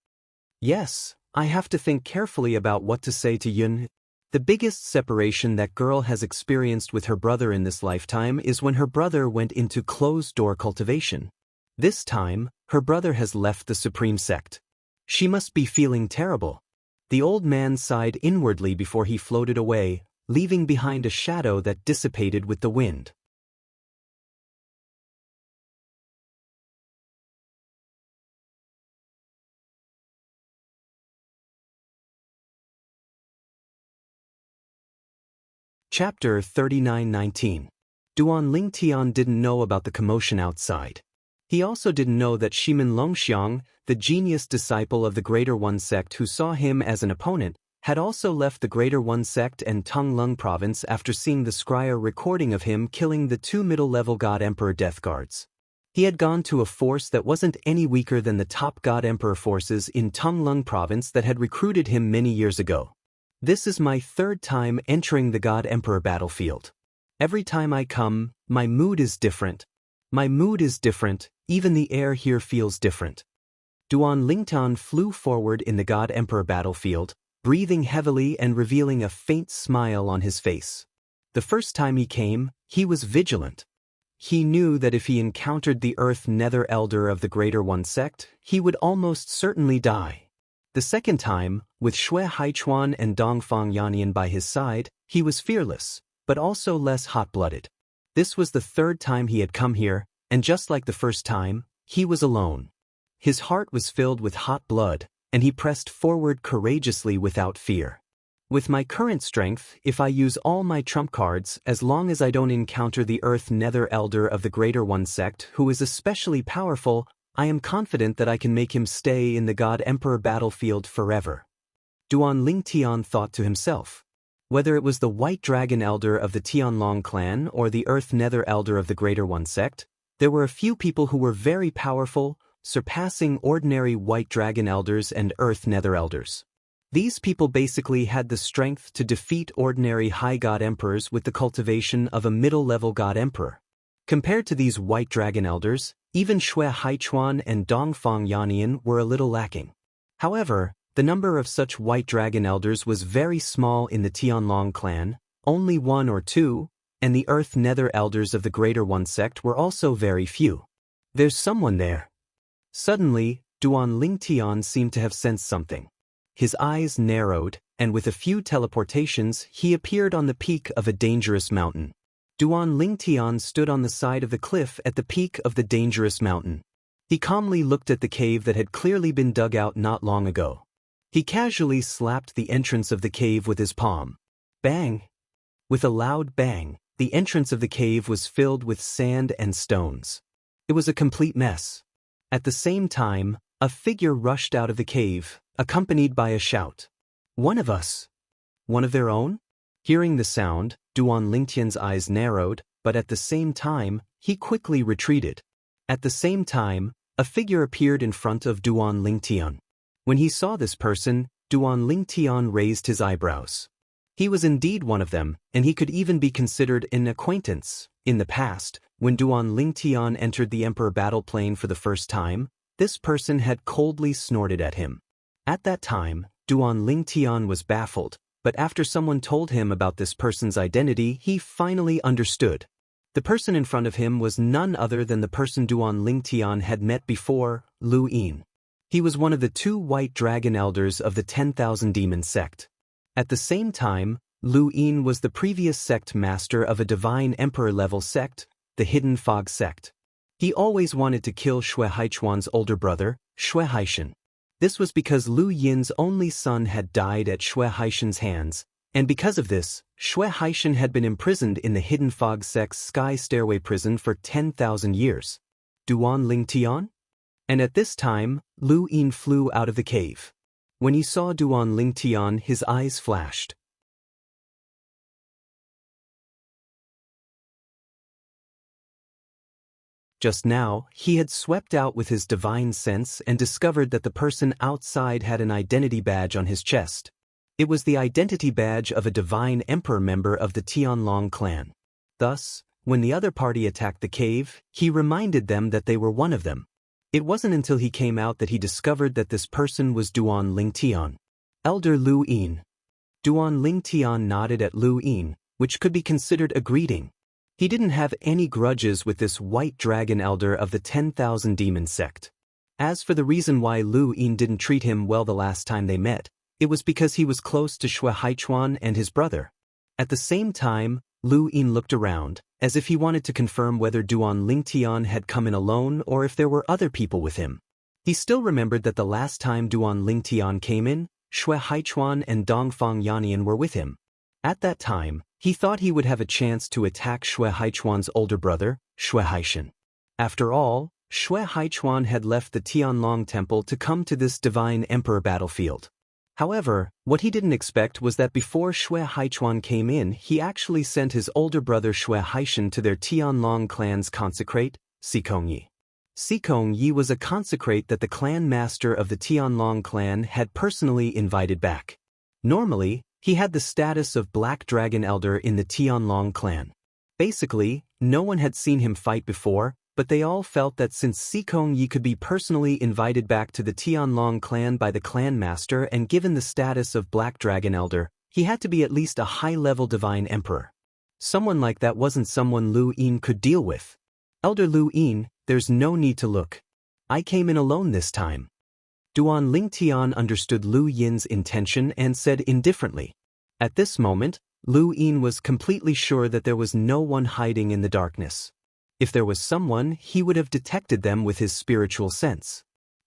[SPEAKER 1] Yes, I have to think carefully about what to say to Yun. The biggest separation that girl has experienced with her brother in this lifetime is when her brother went into closed-door cultivation. This time, her brother has left the supreme sect. She must be feeling terrible. The old man sighed inwardly before he floated away, leaving behind a shadow that dissipated with the wind. Chapter 39:19. Duan Lingtian didn't know about the commotion outside. He also didn't know that Shimin Longxiang, the genius disciple of the Greater One sect who saw him as an opponent, had also left the Greater One sect and Tonglung province after seeing the scryer recording of him killing the two middle-level God Emperor Death Guards. He had gone to a force that wasn't any weaker than the top God Emperor forces in Tonglung province that had recruited him many years ago. This is my third time entering the God Emperor battlefield. Every time I come, my mood is different. My mood is different, even the air here feels different. Duan Lingtian flew forward in the God Emperor battlefield, breathing heavily and revealing a faint smile on his face. The first time he came, he was vigilant. He knew that if he encountered the Earth Nether Elder of the Greater One sect, he would almost certainly die. The second time, with Xue Haichuan and Dongfang Yannian by his side, he was fearless, but also less hot-blooded. This was the third time he had come here, and just like the first time, he was alone. his heart was filled with hot blood, and he pressed forward courageously without fear. With my current strength, if I use all my trump cards, as long as I don't encounter the Earth Nether Elder of the Greater One sect who is especially powerful, I am confident that I can make him stay in the God Emperor battlefield forever. Duan Lingtian thought to himself. Whether it was the White Dragon Elder of the Tianlong clan or the Earth Nether Elder of the Greater One sect, there were a few people who were very powerful, surpassing ordinary White Dragon Elders and Earth Nether Elders. These people basically had the strength to defeat ordinary High God Emperors with the cultivation of a middle-level God Emperor. Compared to these White Dragon Elders, even Xue Haichuan and Dongfang Yannian were a little lacking. However, the number of such White Dragon Elders was very small in the Tianlong clan, only 1 or 2, and the Earth Nether Elders of the Greater One sect were also very few. There's someone there. Suddenly, Duan Lingtian seemed to have sensed something. His eyes narrowed, and with a few teleportations, he appeared on the peak of a dangerous mountain. Duan Lingtian stood on the side of the cliff at the peak of the dangerous mountain. He calmly looked at the cave that had clearly been dug out not long ago. He casually slapped the entrance of the cave with his palm. Bang! With a loud bang, the entrance of the cave was filled with sand and stones. It was a complete mess. At the same time, a figure rushed out of the cave, accompanied by a shout. One of us! One of their own? Hearing the sound, Duan Lingtian's eyes narrowed, but at the same time, he quickly retreated. At the same time, a figure appeared in front of Duan Lingtian. When he saw this person, Duan Lingtian raised his eyebrows. He was indeed one of them, and he could even be considered an acquaintance. In the past, when Duan Lingtian entered the Emperor battle plane for the first time, this person had coldly snorted at him. At that time, Duan Lingtian was baffled, but after someone told him about this person's identity, he finally understood. The person in front of him was none other than the person Duan Lingtian had met before, Lu Yin. He was one of the 2 White Dragon Elders of the 10,000 Demon sect. At the same time, Lu Yin was the previous sect master of a Divine Emperor-level sect, the Hidden Fog sect. He always wanted to kill Xue Haichuan's older brother, Xue Haishan. This was because Lu Yin's only son had died at Xue Haishan's hands, and because of this, Xue Haishan had been imprisoned in the Hidden Fog sect's Sky Stairway prison for 10,000 years. Duan Lingtian? And at this time, Lu Yin flew out of the cave. When he saw Duan Lingtian, his eyes flashed. Just now, he had swept out with his divine sense and discovered that the person outside had an identity badge on his chest. It was the identity badge of a Divine Emperor member of the Tianlong clan. Thus, when the other party attacked the cave, he reminded them that they were one of them. It wasn't until he came out that he discovered that this person was Duan Lingtian. Elder Lu Yin. Duan Lingtian nodded at Lu Yin, which could be considered a greeting. He didn't have any grudges with this White Dragon Elder of the 10,000 Demon sect. As for the reason why Lu Yin didn't treat him well the last time they met, it was because he was close to Xue Haichuan and his brother. At the same time, Lu Yin looked around, as if he wanted to confirm whether Duan Lingtian had come in alone or if there were other people with him. He still remembered that the last time Duan Lingtian came in, Xue Haichuan and Dongfang Yannian were with him. At that time, he thought he would have a chance to attack Xue Haichuan's older brother, Xue Haishan. After all, Xue Haichuan had left the Tianlong temple to come to this Divine Emperor battlefield. However, what he didn't expect was that before Xue Haichuan came in, he actually sent his older brother Xue Haishan to their Tianlong clan's consecrate, Sikongyi. Sikongyi was a consecrate that the clan master of the Tianlong clan had personally invited back. Normally, he had the status of Black Dragon Elder in the Tianlong clan. Basically, no one had seen him fight before, but they all felt that since Sikongyi could be personally invited back to the Tianlong clan by the clan master and given the status of Black Dragon Elder, he had to be at least a high-level Divine Emperor. Someone like that wasn't someone Lu Yin could deal with. Elder Lu Yin, there's no need to look. I came in alone this time. Duan Lingtian understood Lu Yin's intention and said indifferently. At this moment, Lu Yin was completely sure that there was no one hiding in the darkness. If there was someone, he would have detected them with his spiritual sense.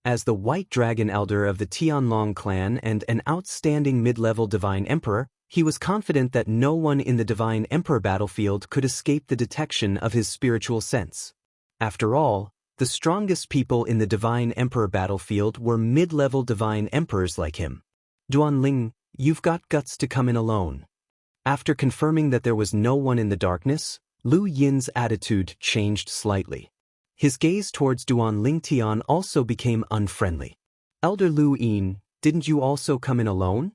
[SPEAKER 1] As the White Dragon Elder of the Tianlong clan and an outstanding mid-level Divine Emperor, he was confident that no one in the Divine Emperor battlefield could escape the detection of his spiritual sense. After all, the strongest people in the Divine Emperor battlefield were mid-level Divine Emperors like him. Duanling, you've got guts to come in alone. After confirming that there was no one in the darkness, Lu Yin's attitude changed slightly. His gaze towards Duanling Tian also became unfriendly. Elder Lu Yin, didn't you also come in alone?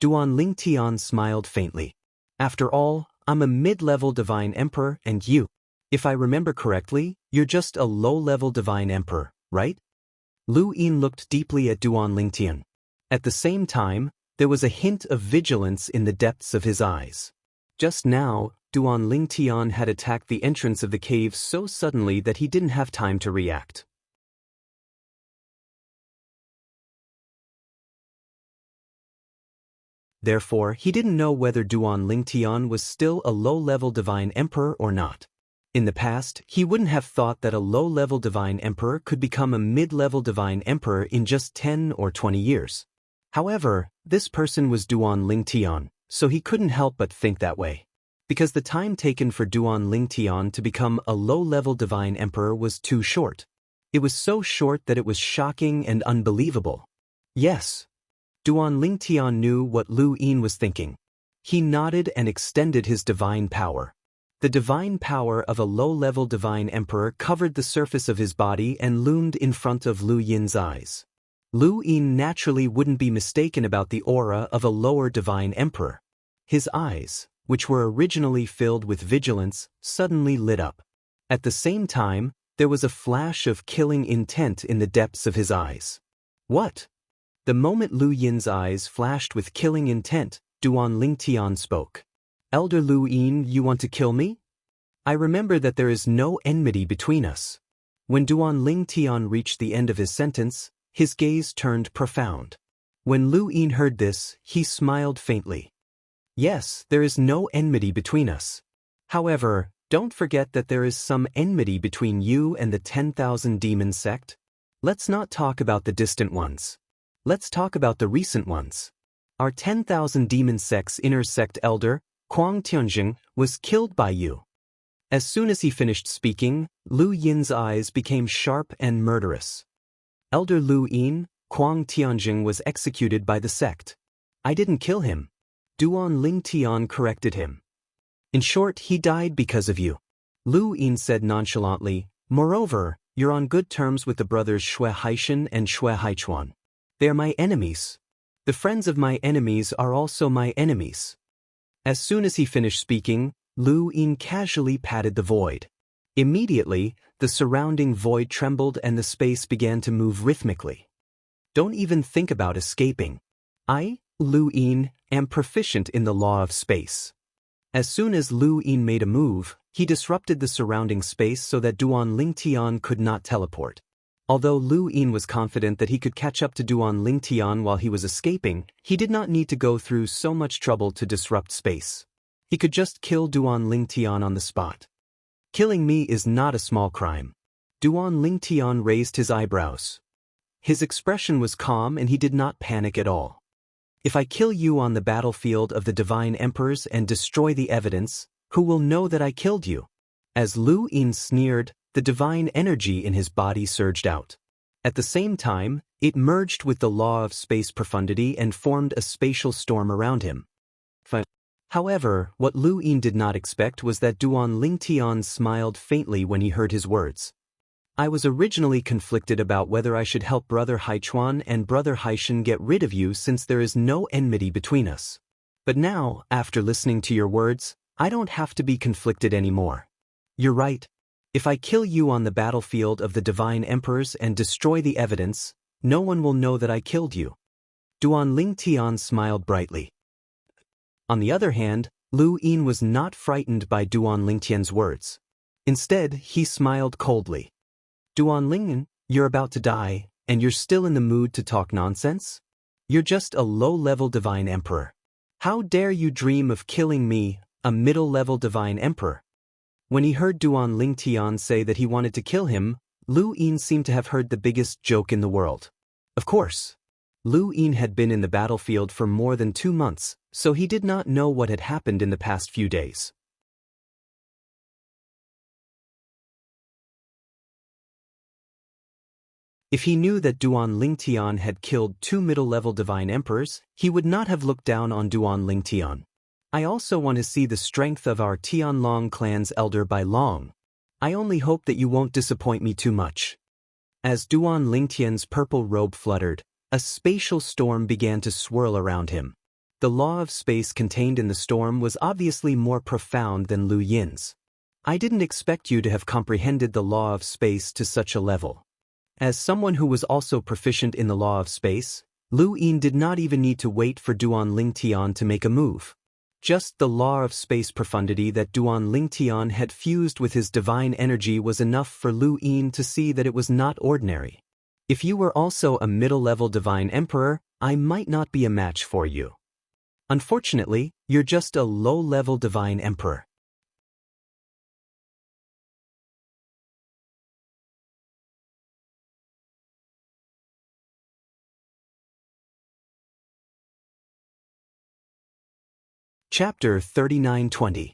[SPEAKER 1] Duanling Tian smiled faintly. After all, I'm a mid-level Divine Emperor and you, if I remember correctly, you're just a low-level Divine Emperor, right? Lu Yin looked deeply at Duanling Tian. At the same time, there was a hint of vigilance in the depths of his eyes. Just now, Duanling Tian had attacked the entrance of the cave so suddenly that he didn't have time to react. Therefore, he didn't know whether Duanling Tian was still a low-level Divine Emperor or not. In the past, he wouldn't have thought that a low-level Divine Emperor could become a mid-level Divine Emperor in just 10 or 20 years. However, this person was Duanling Tian, so he couldn't help but think that way. Because the time taken for Duanling Tian to become a low-level Divine Emperor was too short. It was so short that it was shocking and unbelievable. Yes. Duanling Tian knew what Lu Yin was thinking. He nodded and extended his divine power. The divine power of a low-level Divine Emperor covered the surface of his body and loomed in front of Lu Yin's eyes. Lu Yin naturally wouldn't be mistaken about the aura of a lower Divine Emperor. His eyes, which were originally filled with vigilance, suddenly lit up. At the same time, there was a flash of killing intent in the depths of his eyes. What? The moment Lu Yin's eyes flashed with killing intent, Duanling Tian spoke. Elder Lu Yin, you want to kill me? I remember that there is no enmity between us. When Duanling Tian reached the end of his sentence, his gaze turned profound. When Lu Yin heard this, he smiled faintly. Yes, there is no enmity between us. However, don't forget that there is some enmity between you and the 10,000 Demon sect. Let's not talk about the distant ones. Let's talk about the recent ones. Our 10,000 Demon sect's inner sect elder, Kuang Tianjing, was killed by you. As soon as he finished speaking, Lu Yin's eyes became sharp and murderous. Elder Lu Yin, Kuang Tianjing was executed by the sect. I didn't kill him. Duanling Tian corrected him. In short, he died because of you. Lu Yin said nonchalantly, moreover, you're on good terms with the brothers Xue Haishan and Xue Haichuan. They are my enemies. The friends of my enemies are also my enemies. As soon as he finished speaking, Lu Yin casually patted the void. Immediately, the surrounding void trembled and the space began to move rhythmically. Don't even think about escaping. I, Lu Yin, am proficient in the law of space. As soon as Lu Yin made a move, he disrupted the surrounding space so that Duanling Tian could not teleport. Although Lu Yin was confident that he could catch up to Duanling Tian while he was escaping, he did not need to go through so much trouble to disrupt space. He could just kill Duanling Tian on the spot. Killing me is not a small crime. Duanling Tian raised his eyebrows. His expression was calm and he did not panic at all. If I kill you on the battlefield of the Divine Emperors and destroy the evidence, who will know that I killed you? As Lu Yin sneered, the divine energy in his body surged out. At the same time, it merged with the law of space profundity and formed a spatial storm around him. However, what Lu Yin did not expect was that Duanling Tian smiled faintly when he heard his words. I was originally conflicted about whether I should help Brother Haichuan and Brother Haishan get rid of you since there is no enmity between us. But now, after listening to your words, I don't have to be conflicted anymore. You're right. If I kill you on the battlefield of the Divine Emperors and destroy the evidence, no one will know that I killed you. Duanling Tian smiled brightly. On the other hand, Lu Yin was not frightened by Duanling Tian's words. Instead, he smiled coldly. Duanling, you're about to die, and you're still in the mood to talk nonsense? You're just a low-level Divine Emperor. How dare you dream of killing me, a middle-level Divine Emperor? When he heard Duanling Tian say that he wanted to kill him, Lu Yin seemed to have heard the biggest joke in the world. Of course. Lu Yin had been in the battlefield for more than 2 months, so he did not know what had happened in the past few days. If he knew that Duan Lingtian had killed 2 middle-level divine emperors, he would not have looked down on Duan Lingtian. I also want to see the strength of our Tianlong clan's elder by long. I only hope that you won't disappoint me too much. As Duan Lingtian's purple robe fluttered, a spatial storm began to swirl around him. The law of space contained in the storm was obviously more profound than Lu Yin's. I didn't expect you to have comprehended the law of space to such a level. As someone who was also proficient in the law of space, Lu Yin did not even need to wait for Duan Lingtian to make a move. Just the law of space profundity that Duan Lingtian had fused with his divine energy was enough for Lu Yin to see that it was not ordinary. If you were also a middle-level divine emperor, I might not be a match for you. Unfortunately, you're just a low-level divine emperor. Chapter 39:20.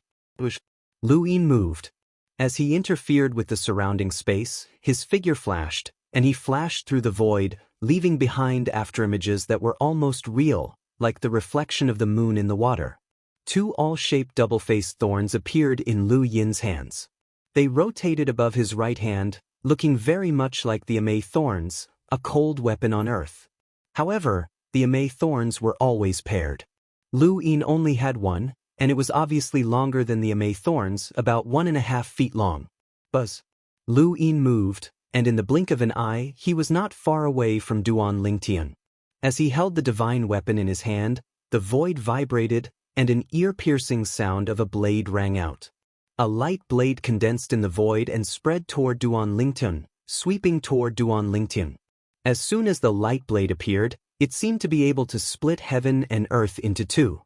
[SPEAKER 1] Lu Yin moved. As he interfered with the surrounding space, his figure flashed, and he flashed through the void, leaving behind afterimages that were almost real, like the reflection of the moon in the water. 2 all-shaped double-faced thorns appeared in Lu Yin's hands. They rotated above his right hand, looking very much like the Amei thorns, a cold weapon on earth. However, the Amei thorns were always paired. Lu Yin only had one, and it was obviously longer than the Amei thorns, about 1.5 feet long. Buzz. Lu Yin moved, and in the blink of an eye he was not far away from Duan Lingtian. As he held the divine weapon in his hand, the void vibrated, and an ear-piercing sound of a blade rang out. A light blade condensed in the void and spread toward Duan Lingtian, sweeping toward Duan Lingtian. As soon as the light blade appeared, it seemed to be able to split heaven and earth into 2.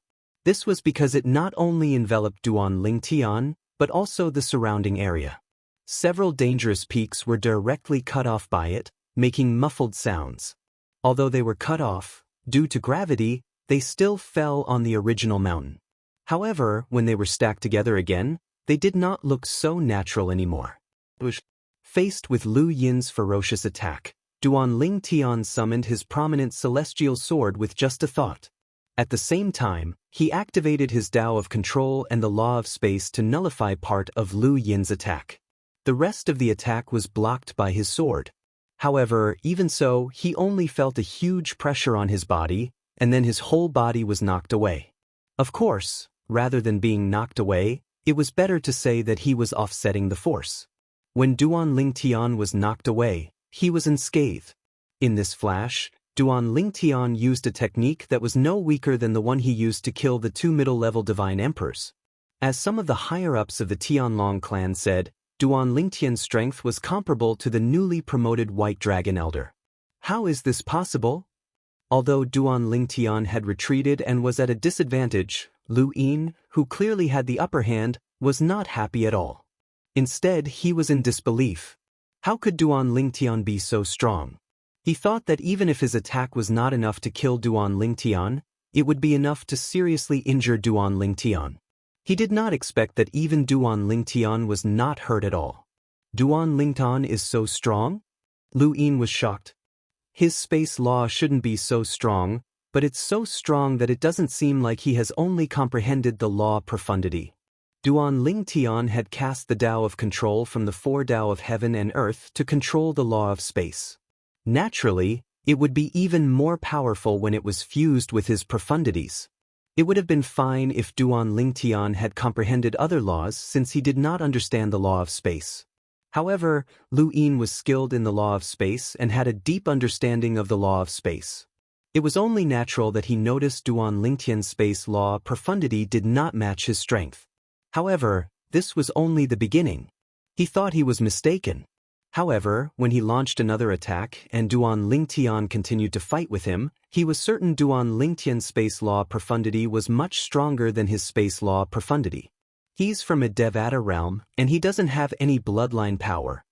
[SPEAKER 1] This was because it not only enveloped Duan Lingtian, but also the surrounding area. Several dangerous peaks were directly cut off by it, making muffled sounds. Although they were cut off, due to gravity, they still fell on the original mountain. However, when they were stacked together again, they did not look so natural anymore. Faced with Lu Yin's ferocious attack, Duan Lingtian summoned his prominent celestial sword with just a thought. At the same time, he activated his Tao of control and the law of space to nullify part of Lu Yin's attack. The rest of the attack was blocked by his sword. However, even so, he only felt a huge pressure on his body, and then his whole body was knocked away. Of course, rather than being knocked away, it was better to say that he was offsetting the force. When Duan Lingtian was knocked away, he was unscathed. In this flash, Duan Lingtian used a technique that was no weaker than the one he used to kill the 2 middle-level divine emperors. As some of the higher-ups of the Tianlong clan said, Duan Lingtian's strength was comparable to the newly promoted White Dragon Elder. How is this possible? Although Duan Lingtian had retreated and was at a disadvantage, Lu Yin, who clearly had the upper hand, was not happy at all. Instead, he was in disbelief. How could Duan Lingtian be so strong? He thought that even if his attack was not enough to kill Duan Lingtian, it would be enough to seriously injure Duan Lingtian. He did not expect that even Duan Lingtian was not hurt at all. Duan Lingtian is so strong? Lu Yin was shocked. His space law shouldn't be so strong, but it's so strong that it doesn't seem like he has only comprehended the law profundity. Duan Lingtian had cast the Tao of control from the 4 Tao of heaven and earth to control the law of space. Naturally, it would be even more powerful when it was fused with his profundities. It would have been fine if Duan Lingtian had comprehended other laws since he did not understand the law of space. However, Lu Yin was skilled in the law of space and had a deep understanding of the law of space. It was only natural that he noticed Duan Lingtian's space law profundity did not match his strength. However, this was only the beginning. He thought he was mistaken. However, when he launched another attack and Duan Lingtian continued to fight with him, he was certain Duan Lingtian's space law profundity was much stronger than his space law profundity. He's from a Devata realm, and he doesn't have any bloodline power.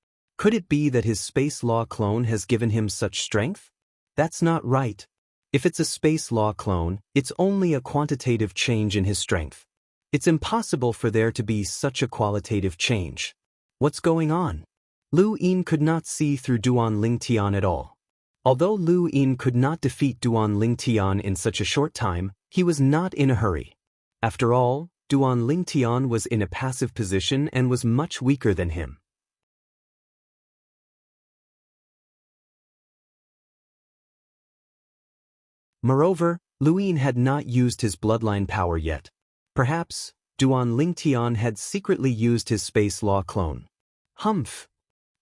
[SPEAKER 1] Could it be that his space law clone has given him such strength? That's not right. If it's a space law clone, it's only a quantitative change in his strength. It's impossible for there to be such a qualitative change. What's going on? Lu Yin could not see through Duan Lingtian at all. Although Lu Yin could not defeat Duan Lingtian in such a short time, he was not in a hurry. After all, Duan Lingtian was in a passive position and was much weaker than him. Moreover, Lu Yin had not used his bloodline power yet. Perhaps, Duan Lingtian had secretly used his space law clone. Humph!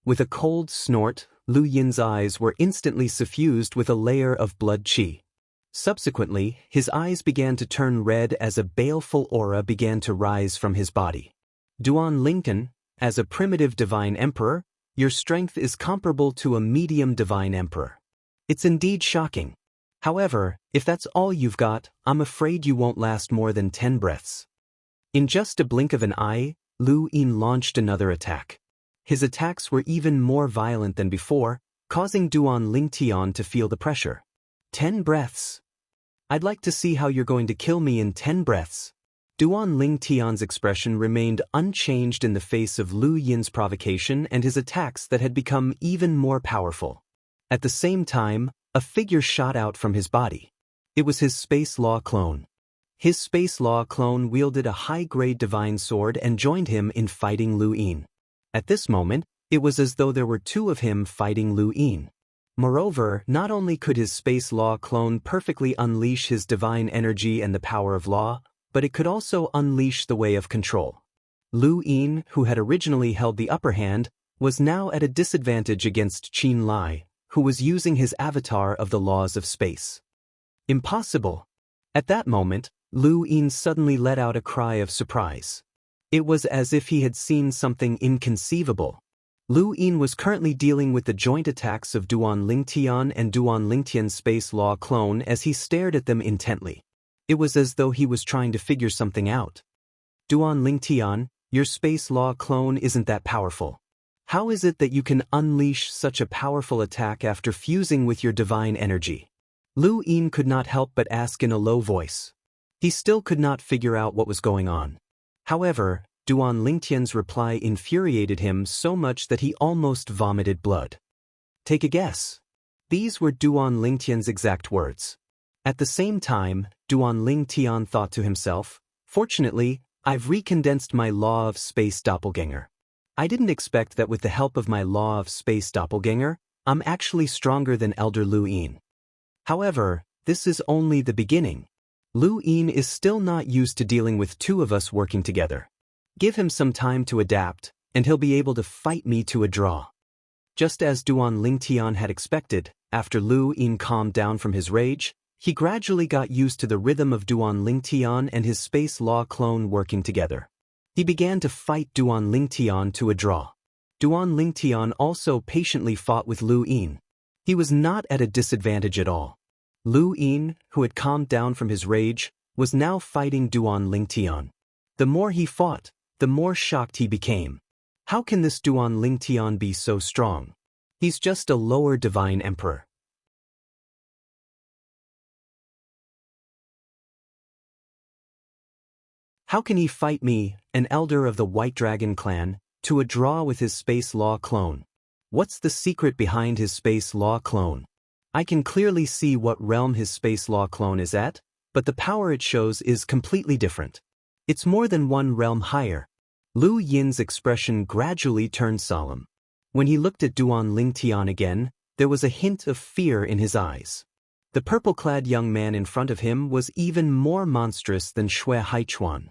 [SPEAKER 1] With a cold snort, Lu Yin's eyes were instantly suffused with a layer of blood qi. Subsequently, his eyes began to turn red as a baleful aura began to rise from his body. Duan Lingtian, as a primitive divine emperor, your strength is comparable to a medium divine emperor. It's indeed shocking. However, if that's all you've got, I'm afraid you won't last more than 10 breaths. In just a blink of an eye, Lu Yin launched another attack. His attacks were even more violent than before, causing Duan Lingtian to feel the pressure. 10 breaths. I'd like to see how you're going to kill me in 10 breaths. Duan Lingtian's expression remained unchanged in the face of Lu Yin's provocation and his attacks that had become even more powerful. At the same time, a figure shot out from his body. It was his space law clone. His space law clone wielded a high-grade divine sword and joined him in fighting Lu Yin. At this moment, it was as though there were two of him fighting Lu Yin. Moreover, not only could his space law clone perfectly unleash his divine energy and the power of law, but it could also unleash the way of control. Lu Yin, who had originally held the upper hand, was now at a disadvantage against Qin Lai, who was using his avatar of the laws of space. Impossible! At that moment, Lu Yin suddenly let out a cry of surprise. It was as if he had seen something inconceivable. Lu Yin was currently dealing with the joint attacks of Duan Lingtian and Duan Lingtian's space law clone as he stared at them intently. It was as though he was trying to figure something out. Duan Lingtian, your space law clone isn't that powerful. How is it that you can unleash such a powerful attack after fusing with your divine energy? Lu Yin could not help but ask in a low voice. He still could not figure out what was going on. However, Duan Lingtian's reply infuriated him so much that he almost vomited blood. Take a guess. These were Duan Lingtian's exact words. At the same time, Duan Lingtian thought to himself, fortunately, I've recondensed my law of space doppelganger. I didn't expect that with the help of my law of space doppelganger, I'm actually stronger than Elder Lu Yin. However, this is only the beginning. Lu Yin is still not used to dealing with two of us working together. Give him some time to adapt, and he'll be able to fight me to a draw. Just as Duan Lingtian had expected, after Lu Yin calmed down from his rage, he gradually got used to the rhythm of Duan Lingtian and his space law clone working together. He began to fight Duan Lingtian to a draw. Duan Lingtian also patiently fought with Lu Yin. He was not at a disadvantage at all. Lu Yin, who had calmed down from his rage, was now fighting Duan Lingtian. The more he fought, the more shocked he became. How can this Duan Lingtian be so strong? He's just a lower divine emperor. How can he fight me, an elder of the White Dragon clan, to a draw with his space law clone? What's the secret behind his space law clone? I can clearly see what realm his space law clone is at, but the power it shows is completely different. It's more than one realm higher. Lu Yin's expression gradually turned solemn. When he looked at Duan Lingtian again, there was a hint of fear in his eyes. The purple-clad young man in front of him was even more monstrous than Xue Haichuan.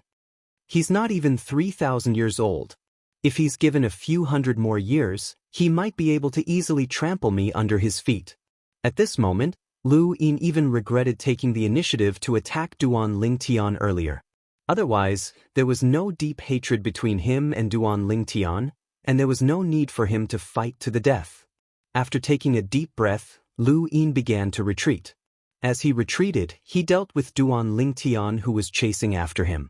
[SPEAKER 1] He's not even 3,000 years old. If he's given a few hundred more years, he might be able to easily trample me under his feet. At this moment, Lu Yin even regretted taking the initiative to attack Duan Lingtian earlier. Otherwise, there was no deep hatred between him and Duan Lingtian, and there was no need for him to fight to the death. After taking a deep breath, Lu Yin began to retreat. As he retreated, he dealt with Duan Lingtian, who was chasing after him.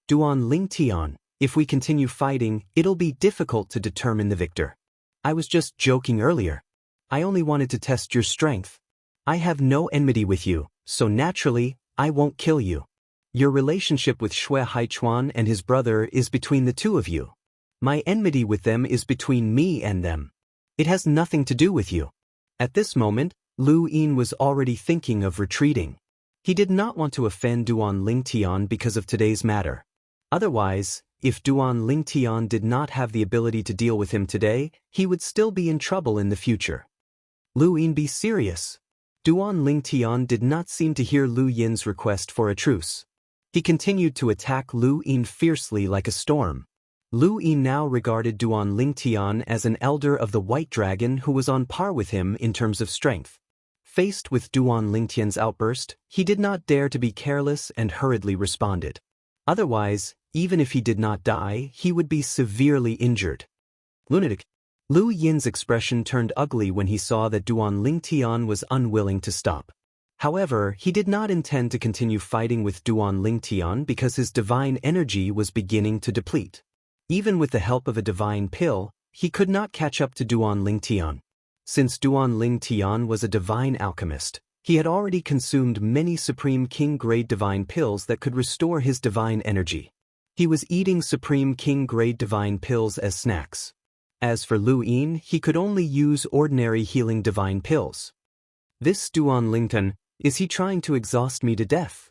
[SPEAKER 1] Duan Lingtian, if we continue fighting, it'll be difficult to determine the victor. I was just joking earlier. I only wanted to test your strength. I have no enmity with you, so naturally, I won't kill you. Your relationship with Xue Haichuan and his brother is between the two of you. My enmity with them is between me and them. It has nothing to do with you. At this moment, Lu Yin was already thinking of retreating. He did not want to offend Duan Lingtian because of today's matter. Otherwise, if Duan Lingtian did not have the ability to deal with him today, he would still be in trouble in the future. Lu Yin, be serious. Duan Lingtian did not seem to hear Lu Yin's request for a truce. He continued to attack Lu Yin fiercely like a storm. Lu Yin now regarded Duan Lingtian as an elder of the White Dragon who was on par with him in terms of strength. Faced with Duan Lingtian's outburst, he did not dare to be careless and hurriedly responded. Otherwise, even if he did not die, he would be severely injured. Lunatic. Lu Yin's expression turned ugly when he saw that Duan Lingtian was unwilling to stop. However, he did not intend to continue fighting with Duan Lingtian because his divine energy was beginning to deplete. Even with the help of a divine pill, he could not catch up to Duan Lingtian. Since Duan Lingtian was a divine alchemist, he had already consumed many Supreme King-grade divine pills that could restore his divine energy. He was eating Supreme King-grade divine pills as snacks. As for Lu Yin, he could only use ordinary healing divine pills. This Duan Lingtian, is he trying to exhaust me to death?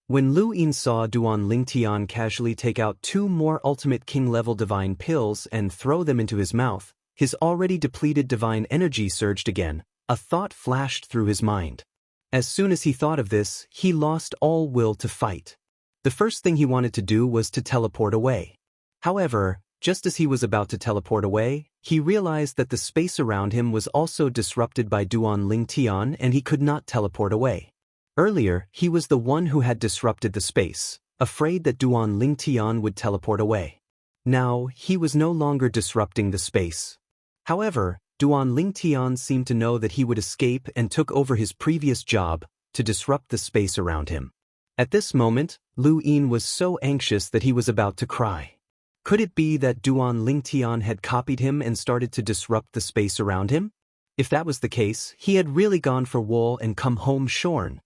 [SPEAKER 1] When Lu Yin saw Duan Lingtian casually take out 2 more ultimate king-level divine pills and throw them into his mouth, his already depleted divine energy surged again. A thought flashed through his mind. As soon as he thought of this, he lost all will to fight. The first thing he wanted to do was to teleport away. However, just as he was about to teleport away, he realized that the space around him was also disrupted by Duan Lingtian and he could not teleport away. Earlier, he was the one who had disrupted the space, afraid that Duan Lingtian would teleport away. Now, he was no longer disrupting the space. However, Duan Lingtian seemed to know that he would escape and took over his previous job to disrupt the space around him. At this moment, Lu Yin was so anxious that he was about to cry. Could it be that Duan Lingtian had copied him and started to disrupt the space around him? If that was the case, he had really gone for wool and come home shorn.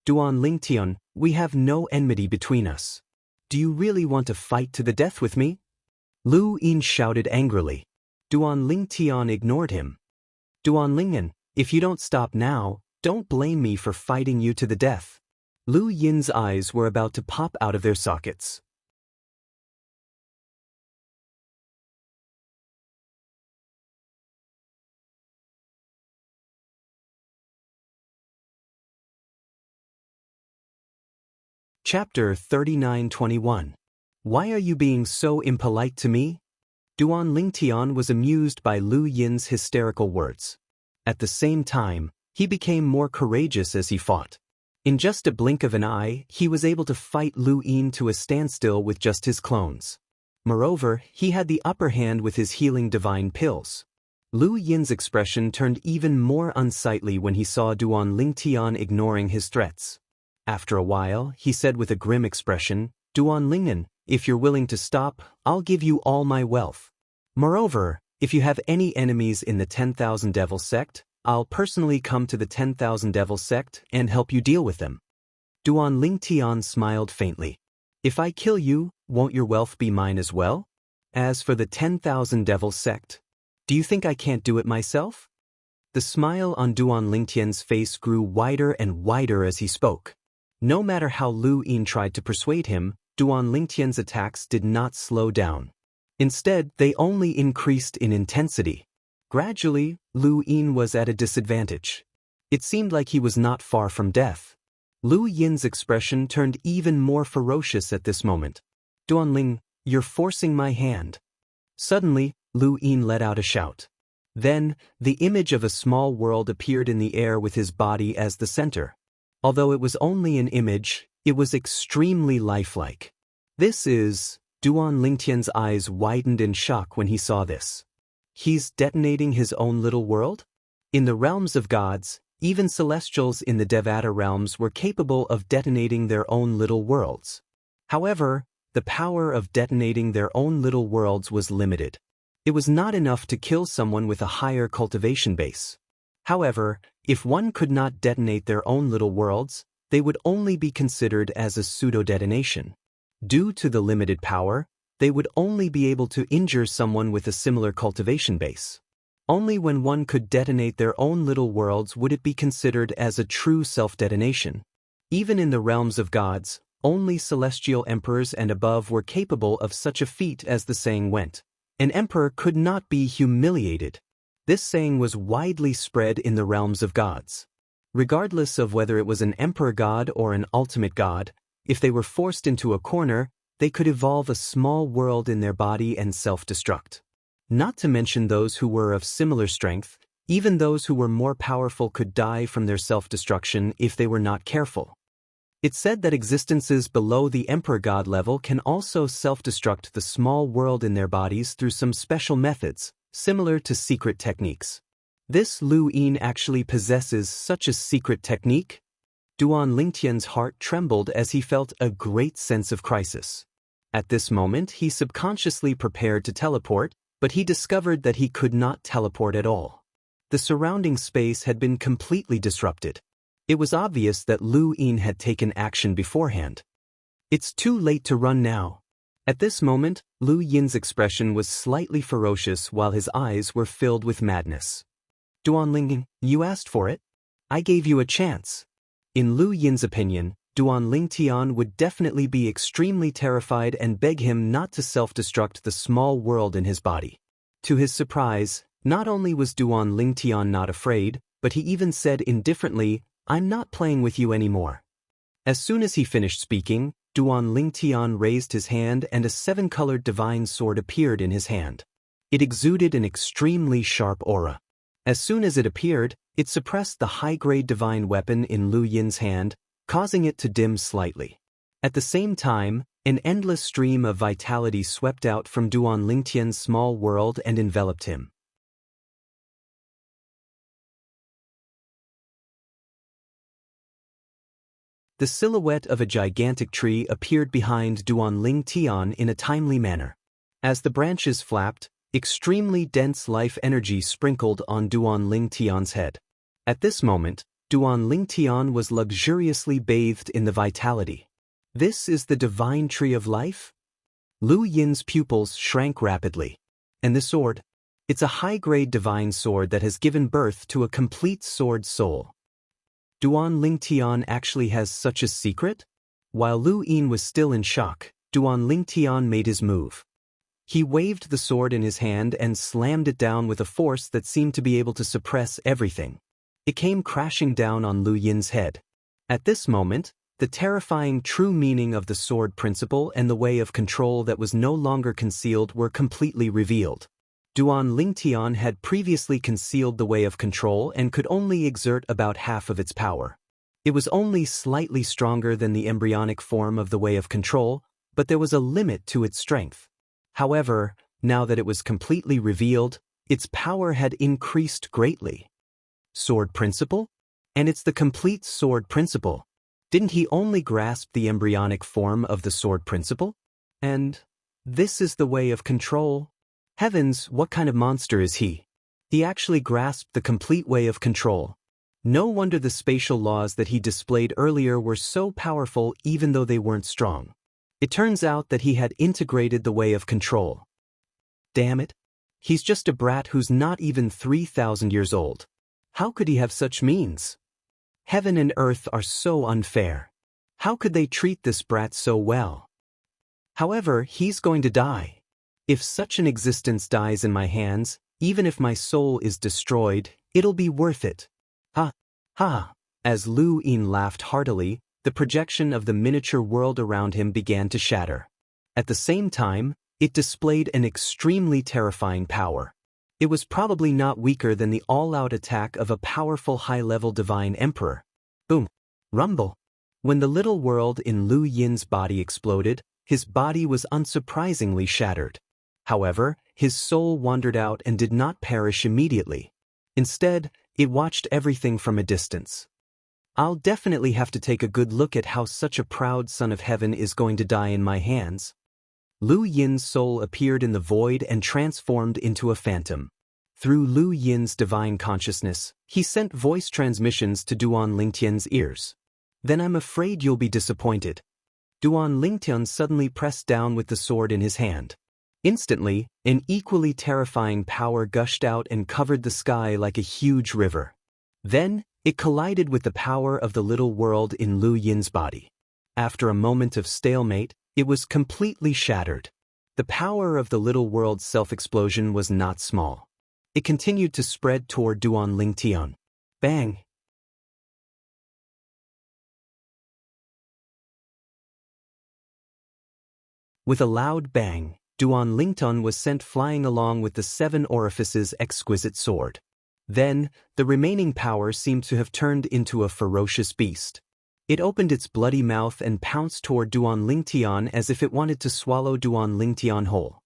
[SPEAKER 1] Duan Lingtian, we have no enmity between us. Do you really want to fight to the death with me? Lu Yin shouted angrily. Duan Lingtian ignored him. Duan Lingtian, if you don't stop now, don't blame me for fighting you to the death. Lu Yin's eyes were about to pop out of their sockets. Chapter 39:21. Why are you being so impolite to me? Duan Lingtian was amused by Lu Yin's hysterical words. At the same time, he became more courageous as he fought. In just a blink of an eye, he was able to fight Lu Yin to a standstill with just his clones. Moreover, he had the upper hand with his healing divine pills. Lu Yin's expression turned even more unsightly when he saw Duan Lingtian ignoring his threats. After a while, he said with a grim expression, Duan Lingtian, if you're willing to stop, I'll give you all my wealth. Moreover, if you have any enemies in the 10,000 Devil sect, I'll personally come to the 10,000 Devil sect and help you deal with them. Duan Lingtian smiled faintly. If I kill you, won't your wealth be mine as well? As for the 10,000 Devil sect, do you think I can't do it myself? The smile on Duan Lingtian's face grew wider and wider as he spoke. No matter how Lu Yin tried to persuade him, Duan Lingtian's attacks did not slow down. Instead, they only increased in intensity. Gradually, Lu Yin was at a disadvantage. It seemed like he was not far from death. Lu Yin's expression turned even more ferocious at this moment. Duan Ling, you're forcing my hand. Suddenly, Lu Yin let out a shout. Then, the image of a small world appeared in the air with his body as the center. Although it was only an image, it was extremely lifelike. This is... Duan Lingtian's eyes widened in shock when he saw this. He's detonating his own little world? In the realms of gods, even celestials in the Devata realms were capable of detonating their own little worlds. However, the power of detonating their own little worlds was limited. It was not enough to kill someone with a higher cultivation base. However, if one could not detonate their own little worlds, they would only be considered as a pseudo-detonation. Due to the limited power, they would only be able to injure someone with a similar cultivation base. Only when one could detonate their own little worlds would it be considered as a true self-detonation. Even in the realms of gods, only celestial emperors and above were capable of such a feat, as the saying went. An emperor could not be humiliated. This saying was widely spread in the realms of gods. Regardless of whether it was an emperor god or an ultimate god, if they were forced into a corner, they could evolve a small world in their body and self-destruct. Not to mention those who were of similar strength, even those who were more powerful could die from their self-destruction if they were not careful. It's said that existences below the emperor god level can also self-destruct the small world in their bodies through some special methods, similar to secret techniques. This Lu Yin actually possesses such a secret technique? Duan Lingtian's heart trembled as he felt a great sense of crisis. At this moment he subconsciously prepared to teleport, but he discovered that he could not teleport at all. The surrounding space had been completely disrupted. It was obvious that Lu Yin had taken action beforehand. It's too late to run now. At this moment, Lu Yin's expression was slightly ferocious while his eyes were filled with madness. Duan Ling, you asked for it? I gave you a chance. In Lu Yin's opinion, Duan Lingtian would definitely be extremely terrified and beg him not to self-destruct the small world in his body. To his surprise, not only was Duan Lingtian not afraid, but he even said indifferently, I'm not playing with you anymore. As soon as he finished speaking, Duan Lingtian raised his hand and a 7-colored divine sword appeared in his hand. It exuded an extremely sharp aura. As soon as it appeared, it suppressed the high-grade divine weapon in Lu Yin's hand, causing it to dim slightly. At the same time, an endless stream of vitality swept out from Duan Lingtian's small world and enveloped him. The silhouette of a gigantic tree appeared behind Duan Lingtian in a timely manner. As the branches flapped, extremely dense life energy sprinkled on Duan Lingtian's head. At this moment, Duan Lingtian was luxuriously bathed in the vitality. This is the divine tree of life? Lu Yin's pupils shrank rapidly. And the sword? It's a high-grade divine sword that has given birth to a complete sword soul. Duan Lingtian actually has such a secret? While Lu Yin was still in shock, Duan Lingtian made his move. He waved the sword in his hand and slammed it down with a force that seemed to be able to suppress everything. It came crashing down on Lu Yin's head. At this moment, the terrifying true meaning of the sword principle and the way of control that was no longer concealed were completely revealed. Duan Lingtian had previously concealed the way of control and could only exert about half of its power. It was only slightly stronger than the embryonic form of the way of control, but there was a limit to its strength. However, now that it was completely revealed, its power had increased greatly. Sword principle? And it's the complete sword principle. Didn't he only grasp the embryonic form of the sword principle? And this is the way of control? Heavens, what kind of monster is he? He actually grasped the complete way of control. No wonder the spatial laws that he displayed earlier were so powerful even though they weren't strong. It turns out that he had integrated the way of control. Damn it. He's just a brat who's not even 3,000 years old. How could he have such means? Heaven and earth are so unfair. How could they treat this brat so well? However, he's going to die. If such an existence dies in my hands, even if my soul is destroyed, it'll be worth it. Ha! Ha! As Lu Yin laughed heartily, the projection of the miniature world around him began to shatter. At the same time, it displayed an extremely terrifying power. It was probably not weaker than the all-out attack of a powerful high-level divine emperor. Boom! Rumble! When the little world in Lu Yin's body exploded, his body was unsurprisingly shattered. However, his soul wandered out and did not perish immediately. Instead, it watched everything from a distance. I'll definitely have to take a good look at how such a proud son of heaven is going to die in my hands. Lu Yin's soul appeared in the void and transformed into a phantom. Through Lu Yin's divine consciousness, he sent voice transmissions to Duan Lingtian's ears. Then I'm afraid you'll be disappointed. Duan Lingtian suddenly pressed down with the sword in his hand. Instantly, an equally terrifying power gushed out and covered the sky like a huge river. Then, it collided with the power of the little world in Lu Yin's body. After a moment of stalemate, it was completely shattered. The power of the little world's self-explosion was not small. It continued to spread toward Duan Lingtian. Bang! With a loud bang, Duan Lingtian was sent flying along with the 7 orifices exquisite sword. Then, the remaining power seemed to have turned into a ferocious beast. It opened its bloody mouth and pounced toward Duan Lingtian as if it wanted to swallow Duan Lingtian whole.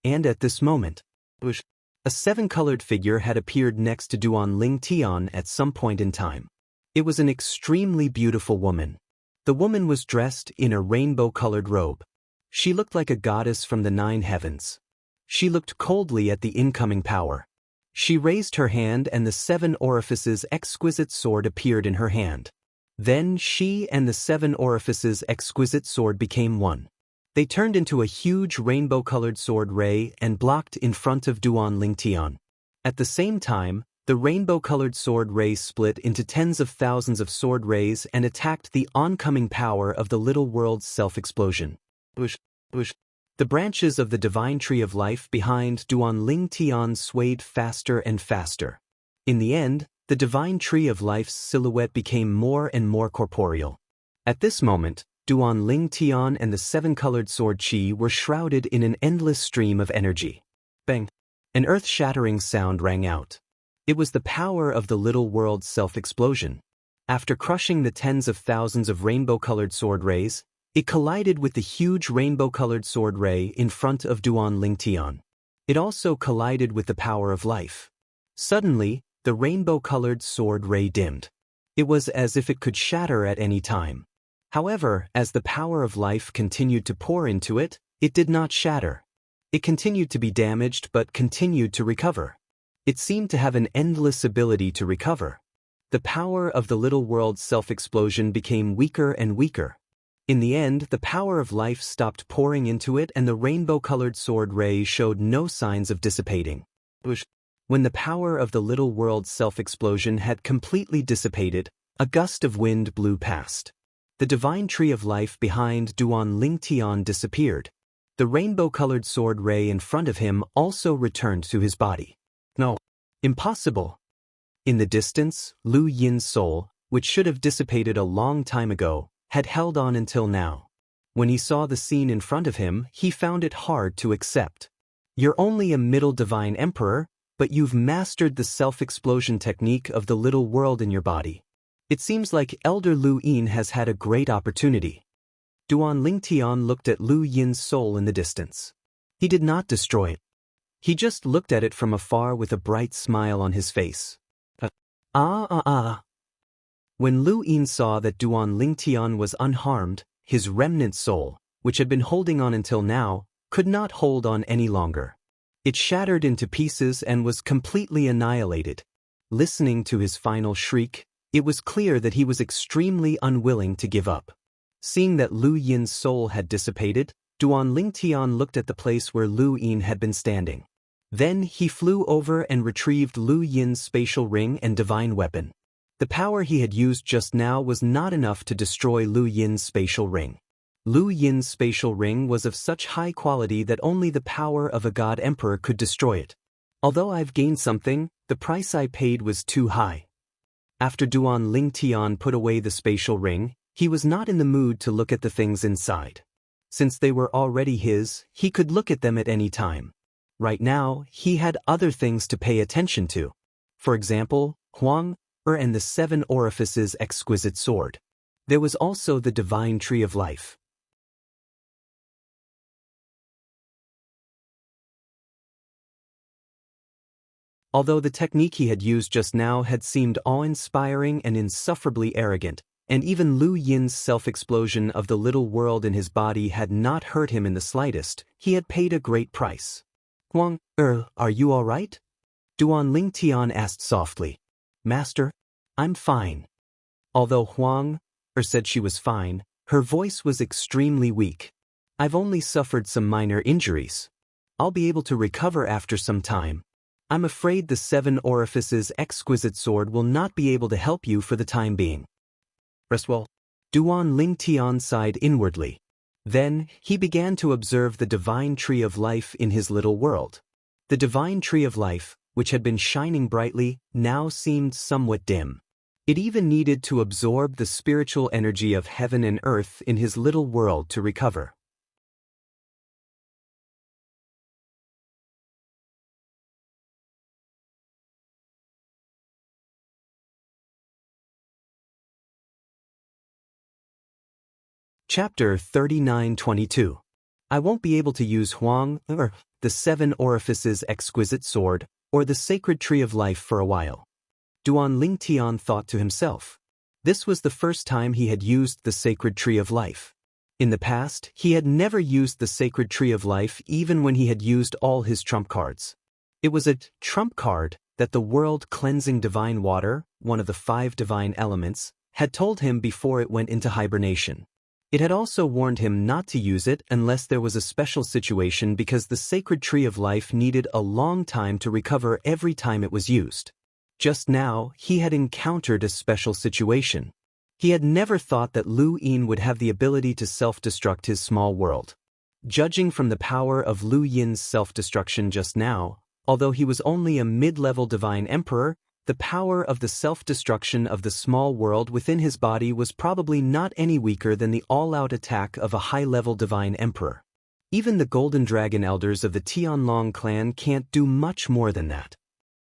[SPEAKER 1] And at this moment, a 7-colored figure had appeared next to Duan Lingtian at some point in time. It was an extremely beautiful woman. The woman was dressed in a rainbow-colored robe. She looked like a goddess from the 9 heavens. She looked coldly at the incoming power. She raised her hand and the 7 orifices exquisite sword appeared in her hand. Then she and the 7 orifices exquisite sword became one. They turned into a huge rainbow-colored sword ray and blocked in front of Duan Lingtian. At the same time, the rainbow-colored sword ray split into tens of thousands of sword rays and attacked the oncoming power of the little world's self-explosion. The branches of the divine tree of life behind Duan Lingtian swayed faster and faster. In the end, the divine tree of life's silhouette became more and more corporeal. At this moment, Duan Lingtian and the 7-colored sword chi were shrouded in an endless stream of energy. Bang! An earth-shattering sound rang out. It was the power of the little world's self-explosion. After crushing the tens of thousands of rainbow-colored sword rays, it collided with the huge rainbow-colored sword ray in front of Duan Lingtian. It also collided with the power of life. Suddenly, the rainbow-colored sword ray dimmed. It was as if it could shatter at any time. However, as the power of life continued to pour into it, it did not shatter. It continued to be damaged but continued to recover. It seemed to have an endless ability to recover. The power of the little world's self-explosion became weaker and weaker. In the end, the power of life stopped pouring into it and the rainbow-colored sword ray showed no signs of dissipating. When the power of the little world's self-explosion had completely dissipated, a gust of wind blew past. The divine tree of life behind Duan Lingtian disappeared. The rainbow-colored sword ray in front of him also returned to his body. No. Impossible. In the distance, Lu Yin's soul, which should have dissipated a long time ago, had held on until now. When he saw the scene in front of him, he found it hard to accept. You're only a middle divine emperor, but you've mastered the self-explosion technique of the little world in your body. It seems like Elder Lu Yin has had a great opportunity. Duan Lingtian looked at Lu Yin's soul in the distance. He did not destroy it. He just looked at it from afar with a bright smile on his face. When Lu Yin saw that Duan Lingtian was unharmed, his remnant soul, which had been holding on until now, could not hold on any longer. It shattered into pieces and was completely annihilated. Listening to his final shriek, it was clear that he was extremely unwilling to give up. Seeing that Lu Yin's soul had dissipated, Duan Lingtian looked at the place where Lu Yin had been standing. Then he flew over and retrieved Lu Yin's spatial ring and divine weapon. The power he had used just now was not enough to destroy Lu Yin's spatial ring. Lu Yin's spatial ring was of such high quality that only the power of a god emperor could destroy it. Although I've gained something, the price I paid was too high. After Duan Lingtian put away the spatial ring, he was not in the mood to look at the things inside. Since they were already his, he could look at them at any time. Right now, he had other things to pay attention to. For example, Huang and the 7 orifices exquisite sword. There was also the divine tree of life. Although the technique he had used just now had seemed awe-inspiring and insufferably arrogant, And even Lu Yin's self-explosion of the little world in his body had not hurt him in the slightest. He had paid a great price. Huang, are you all right? Duan Lingtian asked softly. Master, I'm fine. Although Huang said she was fine, her voice was extremely weak. I've only suffered some minor injuries. I'll be able to recover after some time. I'm afraid the 7 Orifices exquisite sword will not be able to help you for the time being. Rest well. Duan Lingtian sighed inwardly. Then, he began to observe the divine tree of life in his little world. The divine tree of life, which had been shining brightly, now seemed somewhat dim. It even needed to absorb the spiritual energy of heaven and earth in his little world to recover. Chapter 39-22. I won't be able to use Huang, the 7 Orifices exquisite sword, or the sacred tree of life for a while. Duan Lingtian thought to himself. This was the first time he had used the sacred tree of life. In the past, he had never used the sacred tree of life even when he had used all his trump cards. It was a trump card that the world-cleansing divine water, one of the 5 divine elements, had told him before it went into hibernation. It had also warned him not to use it unless there was a special situation because the sacred tree of life needed a long time to recover every time it was used. Just now, he had encountered a special situation. He had never thought that Lu Yin would have the ability to self-destruct his small world. Judging from the power of Lu Yin's self-destruction just now, although he was only a mid-level divine emperor, the power of the self-destruction of the small world within his body was probably not any weaker than the all-out attack of a high-level divine emperor. Even the Golden Dragon elders of the Tianlong clan can't do much more than that.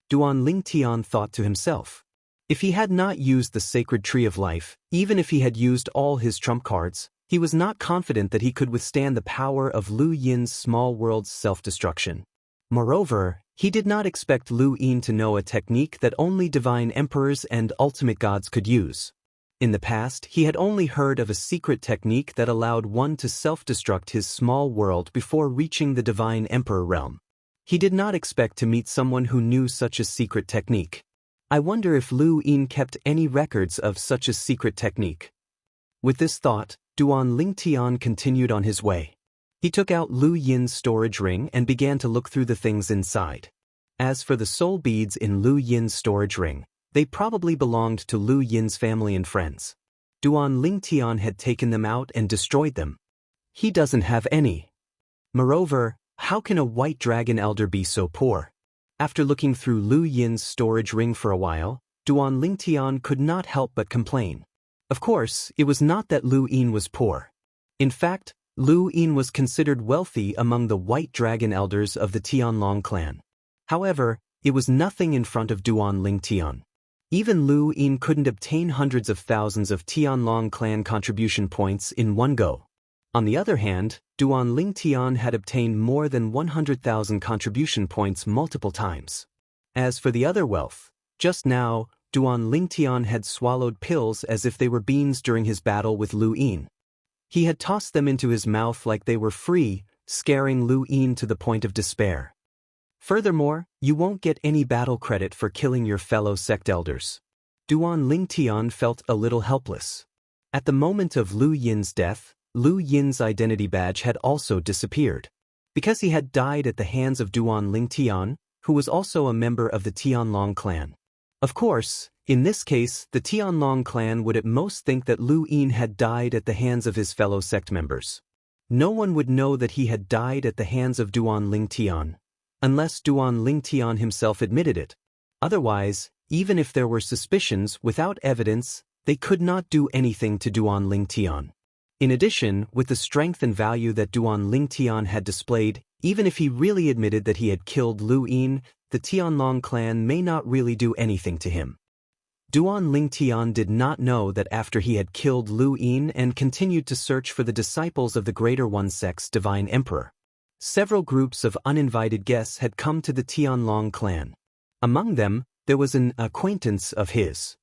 [SPEAKER 1] Duan Lingtian thought to himself. If he had not used the sacred tree of life, even if he had used all his trump cards, he was not confident that he could withstand the power of Lu Yin's small world's self-destruction. Moreover, he did not expect Lu Yin to know a technique that only divine emperors and ultimate gods could use. In the past, he had only heard of a secret technique that allowed one to self-destruct his small world before reaching the divine emperor realm. He did not expect to meet someone who knew such a secret technique. I wonder if Lu Yin kept any records of such a secret technique. With this thought, Duan Lingtian continued on his way. He took out Lu Yin's storage ring and began to look through the things inside. As for the soul beads in Lu Yin's storage ring, they probably belonged to Lu Yin's family and friends. Duan Lingtian had taken them out and destroyed them. He doesn't have any. Moreover, how can a white dragon elder be so poor? After looking through Lu Yin's storage ring for a while, Duan Lingtian could not help but complain. Of course, it was not that Lu Yin was poor. In fact, Lu Yin was considered wealthy among the white dragon elders of the Tianlong clan. However, it was nothing in front of Duan Lingtian. Even Lu Yin couldn't obtain hundreds of thousands of Tianlong clan contribution points in one go. On the other hand, Duan Lingtian had obtained more than 100,000 contribution points multiple times. As for the other wealth, just now, Duan Lingtian had swallowed pills as if they were beans during his battle with Lu Yin. He had tossed them into his mouth like they were free, scaring Lu Yin to the point of despair. Furthermore, you won't get any battle credit for killing your fellow sect elders. Duan Lingtian felt a little helpless. At the moment of Lu Yin's death, Lu Yin's identity badge had also disappeared. Because he had died at the hands of Duan Lingtian, who was also a member of the Tianlong clan. Of course, in this case, the Tianlong clan would at most think that Lu Yin had died at the hands of his fellow sect members. No one would know that he had died at the hands of Duan Lingtian, unless Duan Lingtian himself admitted it. Otherwise, even if there were suspicions without evidence, they could not do anything to Duan Lingtian. In addition, with the strength and value that Duan Lingtian had displayed, even if he really admitted that he had killed Lu Yin, the Tianlong clan may not really do anything to him. Duan Lingtian did not know that after he had killed Lu Yin and continued to search for the disciples of the Greater One Sect's Divine Emperor, several groups of uninvited guests had come to the Tianlong clan. Among them, there was an acquaintance of his.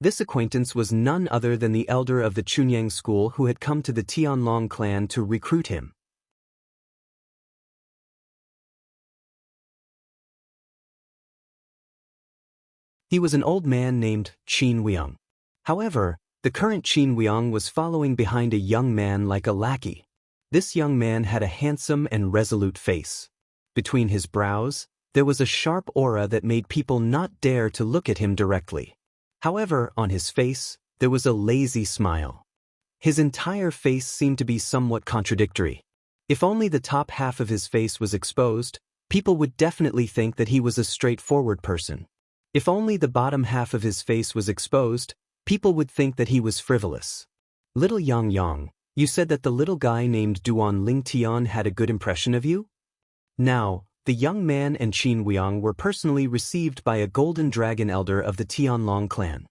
[SPEAKER 1] This acquaintance was none other than the elder of the Chunyang school who had come to the Tianlong clan to recruit him. He was an old man named Qin Weong. However, the current Qin Weong was following behind a young man like a lackey. This young man had a handsome and resolute face. Between his brows, there was a sharp aura that made people not dare to look at him directly. However, on his face, there was a lazy smile. His entire face seemed to be somewhat contradictory. If only the top half of his face was exposed, people would definitely think that he was a straightforward person. If only the bottom half of his face was exposed, people would think that he was frivolous. Little Yang Yang, you said that the little guy named Duan Lingtian had a good impression of you? Now, the young man and Qin Weong were personally received by a golden dragon elder of the Tianlong clan.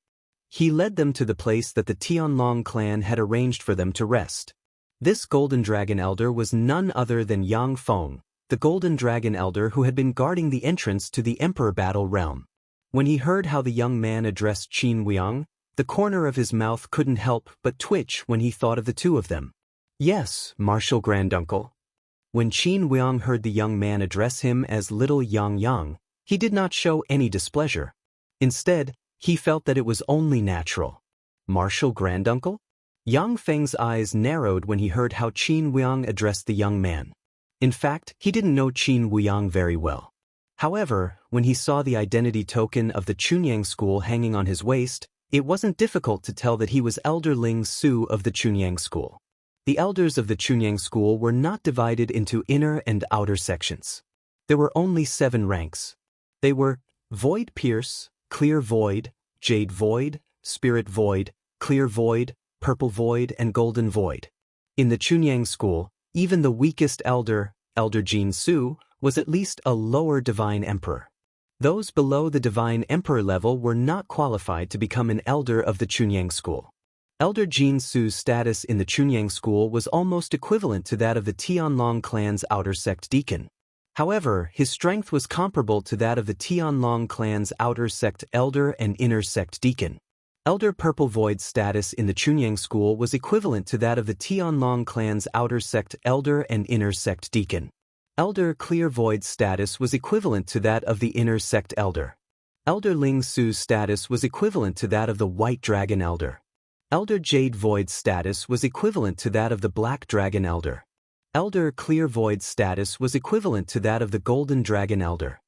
[SPEAKER 1] He led them to the place that the Tianlong clan had arranged for them to rest. This golden dragon elder was none other than Yang Feng, the golden dragon elder who had been guarding the entrance to the Emperor Battle Realm. When he heard how the young man addressed Qin Weong, the corner of his mouth couldn't help but twitch when he thought of the two of them. Yes, Martial Granduncle. When Qin Weong heard the young man address him as Little Yang Yang, he did not show any displeasure. Instead, he felt that it was only natural. Martial Granduncle? Yang Feng's eyes narrowed when he heard how Qin Weong addressed the young man. In fact, he didn't know Qin Weong very well. However, when he saw the identity token of the Chunyang school hanging on his waist, it wasn't difficult to tell that he was Elder Ling Su of the Chunyang school. The elders of the Chunyang school were not divided into inner and outer sections. There were only 7 ranks. They were Void Pierce, Clear Void, Jade Void, Spirit Void, Clear Void, Purple Void, and Golden Void. In the Chunyang school, even the weakest elder, Elder Jin Su, was at least a lower Divine Emperor. Those below the Divine Emperor level were not qualified to become an elder of the Chunyang school. Elder Jin Su's status in the Chunyang school was almost equivalent to that of the Tianlong clan's outer sect deacon. However, his strength was comparable to that of the Tianlong clan's outer sect elder and inner sect deacon. Elder Purple Void's status in the Chunyang school was equivalent to that of the Tianlong clan's outer sect elder and inner sect deacon. Elder Clear Void's status was equivalent to that of the inner sect elder. Elder Ling Su's status was equivalent to that of the White Dragon elder. Elder Jade Void's status was equivalent to that of the Black Dragon elder. Elder Clear Void's status was equivalent to that of the Golden Dragon elder.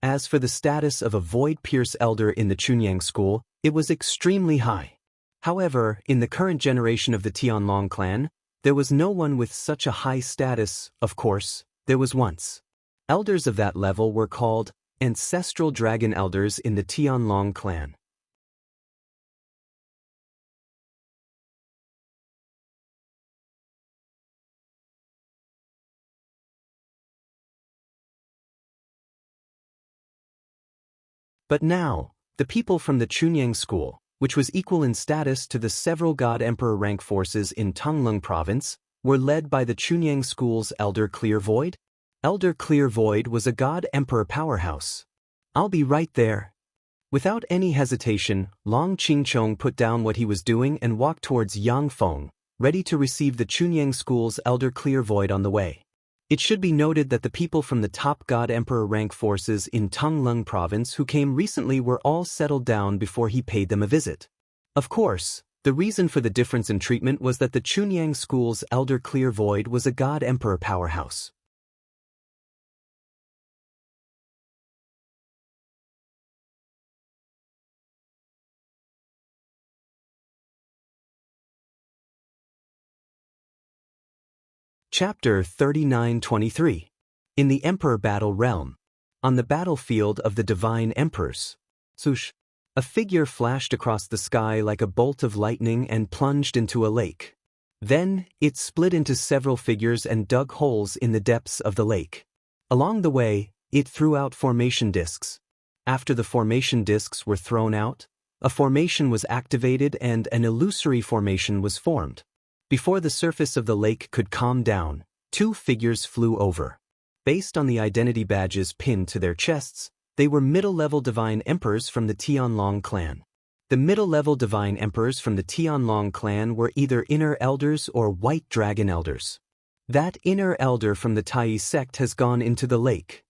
[SPEAKER 1] As for the status of a Void Pierce elder in the Chunyang school, it was extremely high. However, in the current generation of the Tianlong clan, there was no one with such a high status. Of course, there was once. Elders of that level were called Ancestral Dragon Elders in the Tianlong clan. But now, the people from the Chunyang school, which was equal in status to the several God Emperor rank forces in Tonglung province, were led by the Chunyang school's Elder Clear Void. Elder Clear Void was a God Emperor powerhouse. I'll be right there. Without any hesitation, Long Qingchong put down what he was doing and walked towards Yang Feng, ready to receive the Chunyang school's Elder Clear Void on the way. It should be noted that the people from the top God Emperor rank forces in Tonglung province who came recently were all settled down before he paid them a visit. Of course, the reason for the difference in treatment was that the Chunyang school's Elder Clear Void was a God Emperor powerhouse. Chapter 39-23. In the Emperor Battle Realm. On the battlefield of the Divine Emperors. Swoosh. A figure flashed across the sky like a bolt of lightning and plunged into a lake. Then, it split into several figures and dug holes in the depths of the lake. Along the way, it threw out formation discs. After the formation discs were thrown out, a formation was activated and an illusory formation was formed. Before the surface of the lake could calm down, 2 figures flew over. Based on the identity badges pinned to their chests, they were middle-level Divine Emperors from the Tianlong clan. The middle-level divine emperors from the Tianlong clan were either inner elders or white dragon elders. That inner elder from the Tai sect has gone into the lake.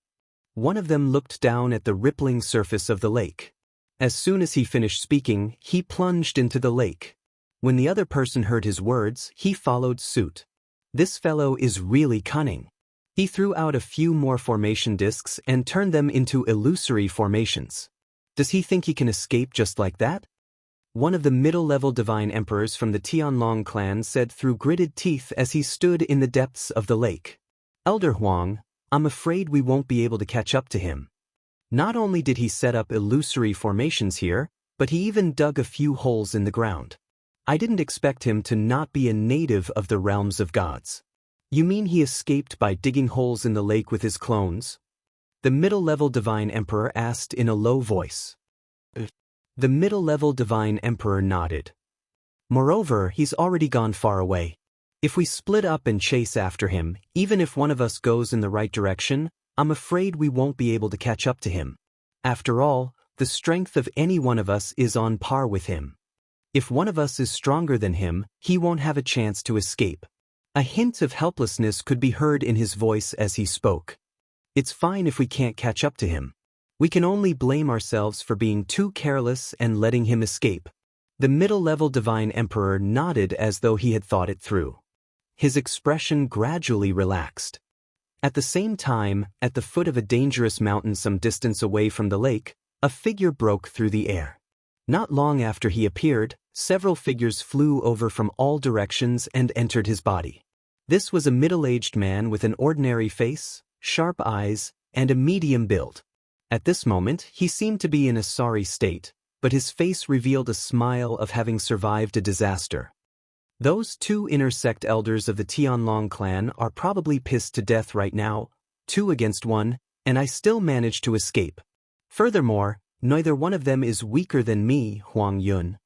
[SPEAKER 1] One of them looked down at the rippling surface of the lake. As soon as he finished speaking, he plunged into the lake. When the other person heard his words, he followed suit. This fellow is really cunning. He threw out a few more formation discs and turned them into illusory formations. Does he think he can escape just like that? One of the middle-level divine emperors from the Tianlong clan said through gritted teeth as he stood in the depths of the lake. Elder Huang, I'm afraid we won't be able to catch up to him. Not only did he set up illusory formations here, but he even dug a few holes in the ground. I didn't expect him to not be a native of the realms of gods. You mean he escaped by digging holes in the lake with his clones? The middle-level divine emperor asked in a low voice. The middle-level divine emperor nodded. Moreover, he's already gone far away. If we split up and chase after him, even if one of us goes in the right direction, I'm afraid we won't be able to catch up to him. After all, the strength of any one of us is on par with him. If one of us is stronger than him, he won't have a chance to escape. A hint of helplessness could be heard in his voice as he spoke. It's fine if we can't catch up to him. We can only blame ourselves for being too careless and letting him escape. The middle-level divine emperor nodded as though he had thought it through. His expression gradually relaxed. At the same time, at the foot of a dangerous mountain some distance away from the lake, a figure broke through the air. Not long after he appeared, several figures flew over from all directions and entered his body. This was a middle-aged man with an ordinary face, sharp eyes, and a medium build. At this moment, he seemed to be in a sorry state, but his face revealed a smile of having survived a disaster. Those two inner sect elders of the Tianlong clan are probably pissed to death right now, 2 against 1, and I still managed to escape. Furthermore, neither one of them is weaker than me, Huang Yun.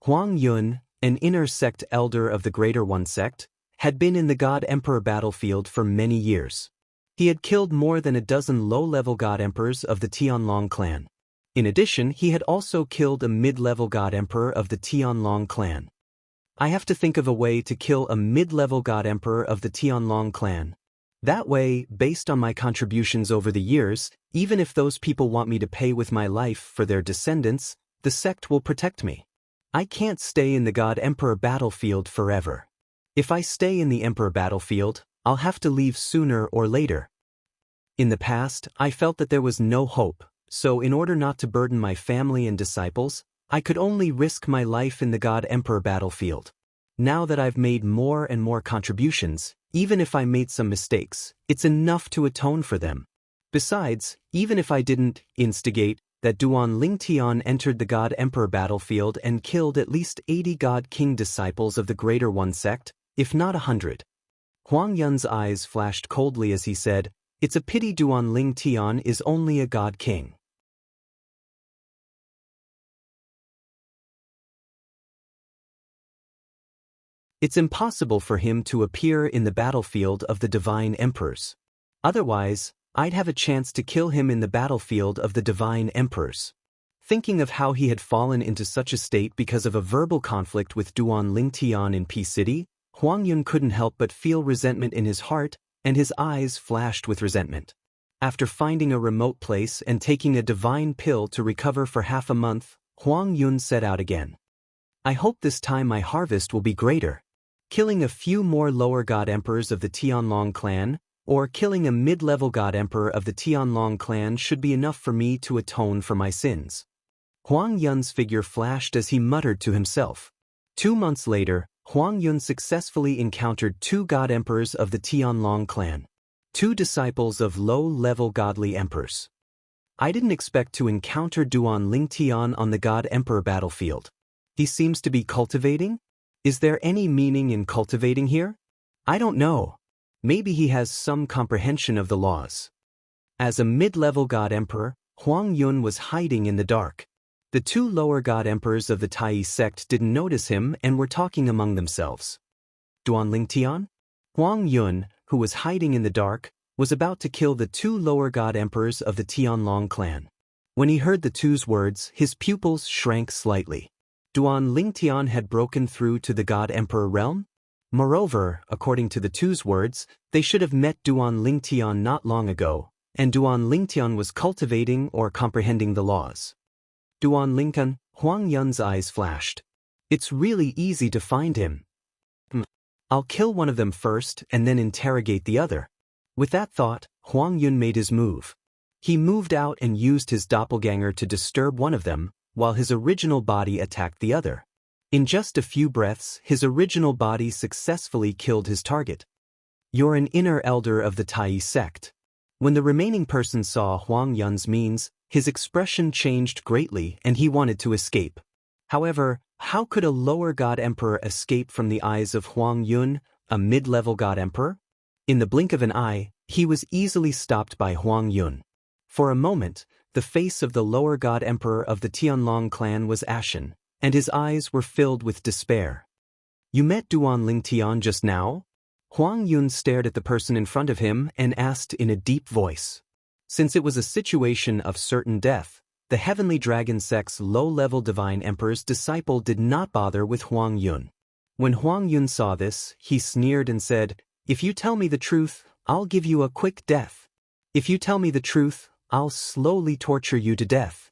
[SPEAKER 1] Huang Yun, an inner sect elder of the Greater One sect, had been in the God Emperor battlefield for many years. He had killed more than a dozen low-level God Emperors of the Tianlong clan. In addition, he had also killed a mid-level God Emperor of the Tianlong clan. I have to think of a way to kill a mid-level God Emperor of the Tianlong clan. That way, based on my contributions over the years, even if those people want me to pay with my life for their descendants, the sect will protect me. I can't stay in the God Emperor battlefield forever. If I stay in the Emperor battlefield, I'll have to leave sooner or later. In the past, I felt that there was no hope, so in order not to burden my family and disciples, I could only risk my life in the God Emperor battlefield. Now that I've made more and more contributions, even if I made some mistakes, it's enough to atone for them. Besides, even if I didn't instigate that Duan Lingtian entered the God Emperor battlefield and killed at least 80 God King disciples of the Greater One sect, if not 100. Huang Yun's eyes flashed coldly as he said, "It's a pity Duan Lingtian is only a God King." It's impossible for him to appear in the battlefield of the Divine Emperors. Otherwise, I'd have a chance to kill him in the battlefield of the Divine Emperors. Thinking of how he had fallen into such a state because of a verbal conflict with Duan Lingtian in Peace City, Huang Yun couldn't help but feel resentment in his heart, and his eyes flashed with resentment. After finding a remote place and taking a divine pill to recover for half a month, Huang Yun set out again. I hope this time my harvest will be greater. Killing a few more lower God Emperors of the Tianlong clan, or killing a mid-level God Emperor of the Tianlong clan should be enough for me to atone for my sins. Huang Yun's figure flashed as he muttered to himself. 2 months later, Huang Yun successfully encountered 2 God Emperors of the Tianlong clan. 2 disciples of low-level godly emperors. I didn't expect to encounter Duan Lingtian on the God Emperor battlefield. He seems to be cultivating? Is there any meaning in cultivating here? I don't know. Maybe he has some comprehension of the laws. As a mid-level God Emperor, Huang Yun was hiding in the dark. The 2 lower God Emperors of the Tai sect didn't notice him and were talking among themselves. Duan Lingtian? Huang Yun, who was hiding in the dark, was about to kill the 2 lower God Emperors of the Tianlong clan. When he heard the two's words, his pupils shrank slightly. Duan Lingtian had broken through to the God Emperor realm? Moreover, according to the two's words, they should have met Duan Lingtian not long ago, and Duan Lingtian was cultivating or comprehending the laws. Duan Lingtian, Huang Yun's eyes flashed. It's really easy to find him. I'll kill one of them first and then interrogate the other. With that thought, Huang Yun made his move. He moved out and used his doppelganger to disturb one of them, while his original body attacked the other. In just a few breaths, his original body successfully killed his target. You're an inner elder of the Tai sect. When the remaining person saw Huang Yun's means, his expression changed greatly and he wanted to escape. However, how could a lower God Emperor escape from the eyes of Huang Yun, a mid-level God Emperor? In the blink of an eye, he was easily stopped by Huang Yun. For a moment, the face of the lower God Emperor of the Tianlong clan was ashen, and his eyes were filled with despair. You met Duan Lingtian just now? Huang Yun stared at the person in front of him and asked in a deep voice. Since it was a situation of certain death, the Heavenly Dragon sect's low-level Divine Emperor's disciple did not bother with Huang Yun. When Huang Yun saw this, he sneered and said, "If you tell me the truth, I'll give you a quick death. If you tell me the truth, I'll slowly torture you to death."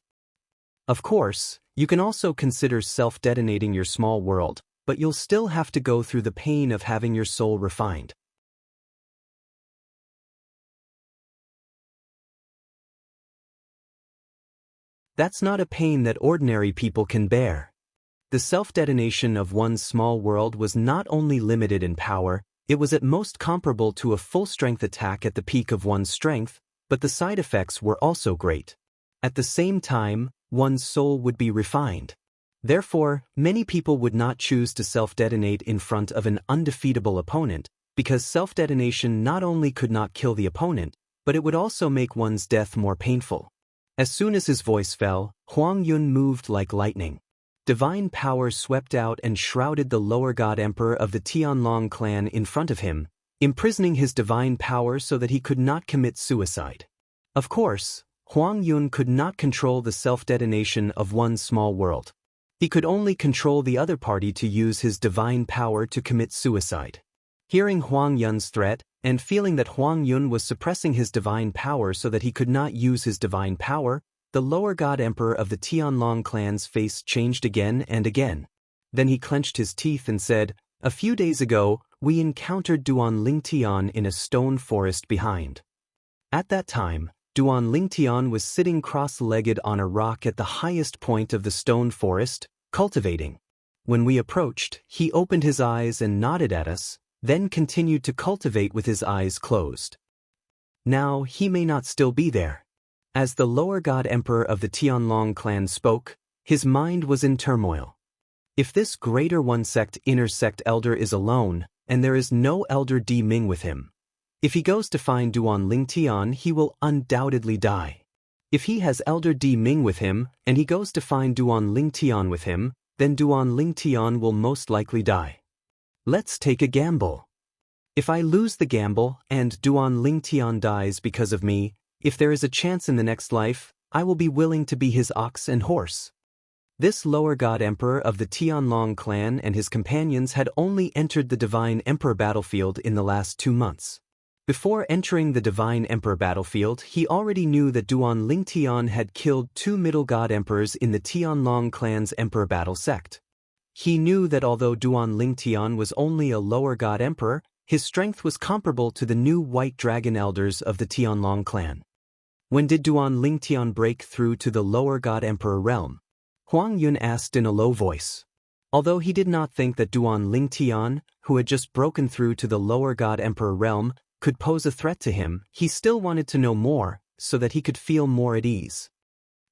[SPEAKER 1] Of course, you can also consider self-detonating your small world, but you'll still have to go through the pain of having your soul refined. That's not a pain that ordinary people can bear. The self-detonation of one's small world was not only limited in power, it was at most comparable to a full-strength attack at the peak of one's strength, but the side effects were also great. At the same time, one's soul would be refined. Therefore, many people would not choose to self-detonate in front of an undefeatable opponent, because self-detonation not only could not kill the opponent, but it would also make one's death more painful. As soon as his voice fell, Huang Yun moved like lightning. Divine power swept out and shrouded the lower God Emperor of the Tianlong clan in front of him, imprisoning his divine power so that he could not commit suicide. Of course, Huang Yun could not control the self-detonation of one small world. He could only control the other party to use his divine power to commit suicide. Hearing Huang Yun's threat, and feeling that Huang Yun was suppressing his divine power so that he could not use his divine power, the lower God Emperor of the Tianlong clan's face changed again and again. Then he clenched his teeth and said, "A few days ago, we encountered Duan Lingtian in a stone forest behind." At that time, Duan Lingtian was sitting cross-legged on a rock at the highest point of the stone forest, cultivating. When we approached, he opened his eyes and nodded at us, then continued to cultivate with his eyes closed. Now he may not still be there. As the lower God Emperor of the Tianlong clan spoke, his mind was in turmoil. If this greater one sect inner sect elder is alone, and there is no elder Di Ming with him, if he goes to find Duan Lingtian, he will undoubtedly die. If he has elder Di Ming with him, and he goes to find Duan Lingtian with him, then Duan Lingtian will most likely die. Let's take a gamble. If I lose the gamble and Duan Lingtian dies because of me, if there is a chance in the next life, I will be willing to be his ox and horse. This lower God Emperor of the Tianlong clan and his companions had only entered the Divine Emperor battlefield in the last 2 months. Before entering the Divine Emperor battlefield, he already knew that Duan Lingtian had killed 2 middle God Emperors in the Tianlong clan's Emperor battle sect. He knew that although Duan Lingtian was only a lower God Emperor, his strength was comparable to the new White Dragon Elders of the Tianlong clan. When did Duan Lingtian break through to the lower God Emperor realm? Huang Yun asked in a low voice. Although he did not think that Duan Lingtian, who had just broken through to the lower God Emperor realm, could pose a threat to him, he still wanted to know more, so that he could feel more at ease.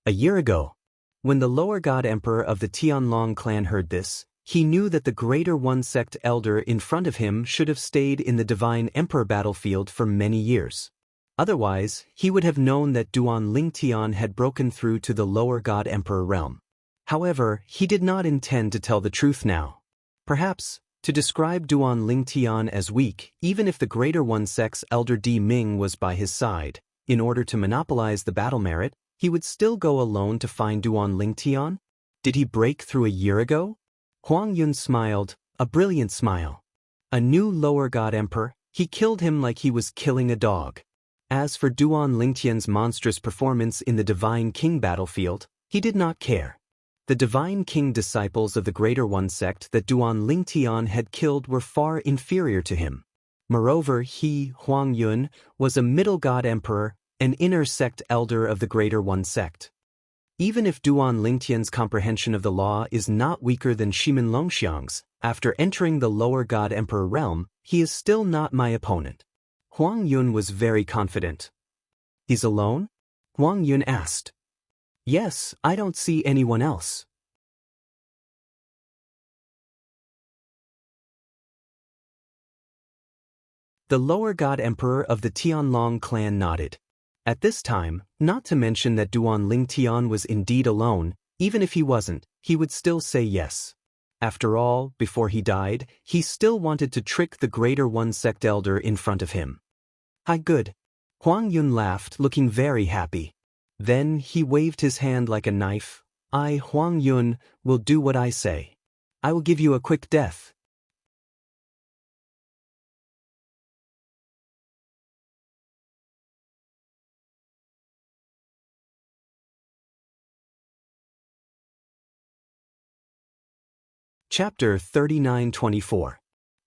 [SPEAKER 1] A year ago, when the lower God Emperor of the Tianlong clan heard this, he knew that the greater one sect elder in front of him should have stayed in the Divine Emperor battlefield for many years. Otherwise, he would have known that Duan Lingtian had broken through to the lower God Emperor realm. However, he did not intend to tell the truth now. Perhaps, to describe Duan Lingtian as weak, even if the greater one sect's elder Di Ming was by his side, in order to monopolize the battle merit, he would still go alone to find Duan Lingtian? Did he break through a year ago? Huang Yun smiled, a brilliant smile. A new lower god emperor, he killed him like he was killing a dog. As for Duan Lingtian's monstrous performance in the Divine King battlefield, he did not care. The Divine King disciples of the Greater One sect that Duan Lingtian had killed were far inferior to him. Moreover, he, Huang Yun, was a middle god emperor, an inner sect elder of the Greater One sect. Even if Duan Lingtian's comprehension of the law is not weaker than Shimin Longxiang's, after entering the lower god emperor realm, he is still not my opponent. Huang Yun was very confident. He's alone? Huang Yun asked. Yes, I don't see anyone else. The lower god emperor of the Tianlong clan nodded. At this time, not to mention that Duan Lingtian was indeed alone, even if he wasn't, he would still say yes. After all, before he died, he still wanted to trick the Greater One sect elder in front of him. Hi, good. Huang Yun laughed, looking very happy. Then he waved his hand like a knife. I, Huang Yun, will do what I say. I will give you a quick death. Chapter 3924.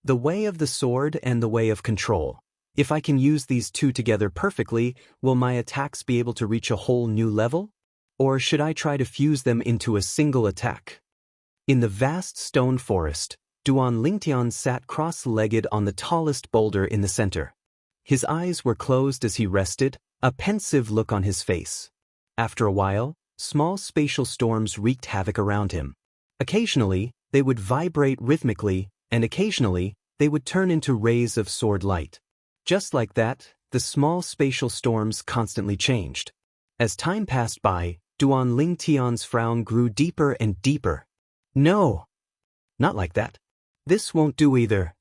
[SPEAKER 1] The Way of the Sword and the Way of Control. If I can use these two together perfectly, will my attacks be able to reach a whole new level? Or should I try to fuse them into a single attack? In the vast stone forest, Duan Lingtian sat cross-legged on the tallest boulder in the center. His eyes were closed as he rested, a pensive look on his face. After a while, small spatial storms wreaked havoc around him. Occasionally, they would vibrate rhythmically, and occasionally, they would turn into rays of sword light. Just like that, the small spatial storms constantly changed. As time passed by, Duan Lingtian's frown grew deeper and deeper. No! Not like that. This won't do either.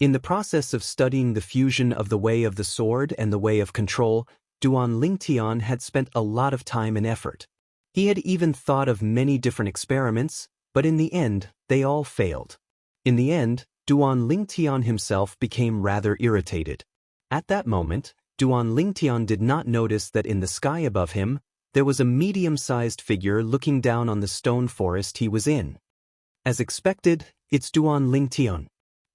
[SPEAKER 1] In the process of studying the fusion of the Way of the Sword and the Way of Control, Duan Lingtian had spent a lot of time and effort. He had even thought of many different experiments, but in the end, they all failed. In the end, Duan Lingtian himself became rather irritated. At that moment, Duan Lingtian did not notice that in the sky above him, there was a medium-sized figure looking down on the stone forest he was in. As expected, it's Duan Lingtian.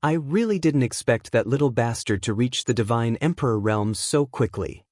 [SPEAKER 1] I really didn't expect that little bastard to reach the Divine Emperor realm so quickly.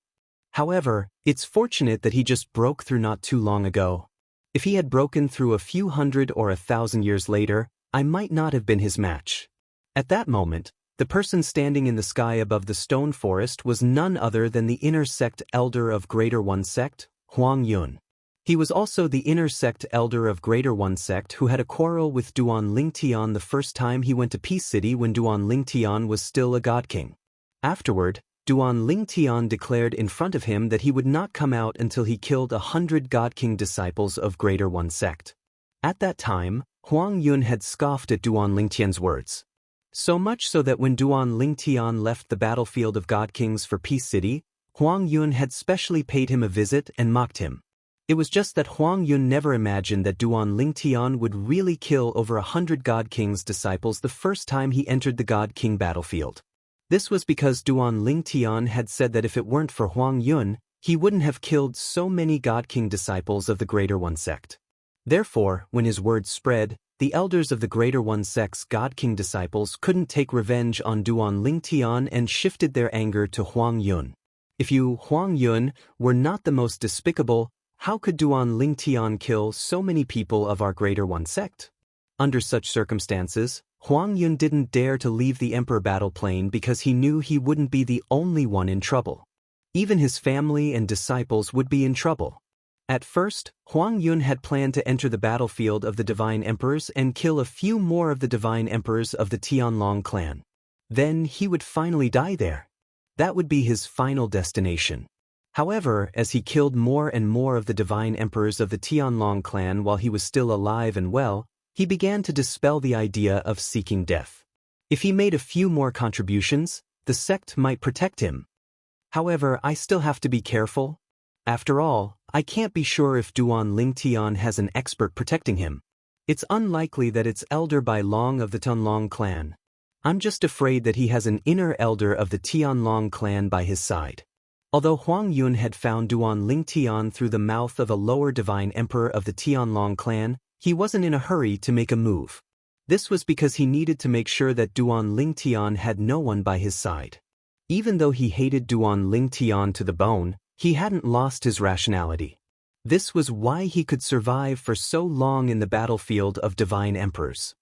[SPEAKER 1] However, it's fortunate that he just broke through not too long ago. If he had broken through a few hundred or 1,000 years later, I might not have been his match. At that moment, the person standing in the sky above the stone forest was none other than the inner sect elder of Greater One sect, Huang Yun. He was also the inner sect elder of Greater One sect who had a quarrel with Duan Lingtian the first time he went to Peace City when Duan Lingtian was still a god king. Afterward, Duan Lingtian declared in front of him that he would not come out until he killed 100 god king disciples of Greater One sect. At that time, Huang Yun had scoffed at Duan Lingtian's words. So much so that when Duan Lingtian left the battlefield of God Kings for Peace City, Huang Yun had specially paid him a visit and mocked him. It was just that Huang Yun never imagined that Duan Lingtian would really kill over 100 God King's disciples the first time he entered the God King battlefield. This was because Duan Lingtian had said that if it weren't for Huang Yun, he wouldn't have killed so many God King disciples of the Greater One sect. Therefore, when his words spread, the elders of the Greater One sect's God King disciples couldn't take revenge on Duan Lingtian and shifted their anger to Huang Yun. If you, Huang Yun, were not the most despicable, how could Duan Lingtian kill so many people of our Greater One sect? Under such circumstances, Huang Yun didn't dare to leave the Emperor battle plane because he knew he wouldn't be the only one in trouble. Even his family and disciples would be in trouble. At first, Huang Yun had planned to enter the battlefield of the Divine Emperors and kill a few more of the Divine Emperors of the Tianlong clan. Then he would finally die there. That would be his final destination. However, as he killed more and more of the Divine Emperors of the Tianlong clan while he was still alive and well, he began to dispel the idea of seeking death. If he made a few more contributions, the sect might protect him. However, I still have to be careful. After all, I can't be sure if Duan Lingtian has an expert protecting him. It's unlikely that it's Elder Bai Long of the Tianlong clan. I'm just afraid that he has an inner elder of the Tianlong clan by his side. Although Huang Yun had found Duan Lingtian through the mouth of a lower divine emperor of the Tianlong clan, he wasn't in a hurry to make a move. This was because he needed to make sure that Duan Lingtian had no one by his side. Even though he hated Duan Lingtian to the bone, he hadn't lost his rationality. This was why he could survive for so long in the battlefield of divine emperors.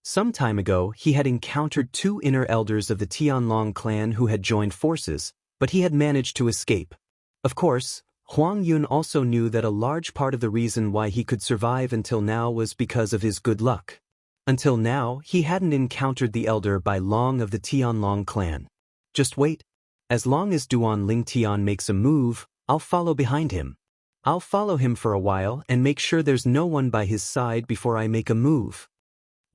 [SPEAKER 1] Some time ago, he had encountered two inner elders of the Tianlong clan who had joined forces, but he had managed to escape. Of course, Huang Yun also knew that a large part of the reason why he could survive until now was because of his good luck. Until now, he hadn't encountered the Elder Bai Long of the Tianlong clan. Just wait. As long as Duan Lingtian makes a move, I'll follow behind him. I'll follow him for a while and make sure there's no one by his side before I make a move.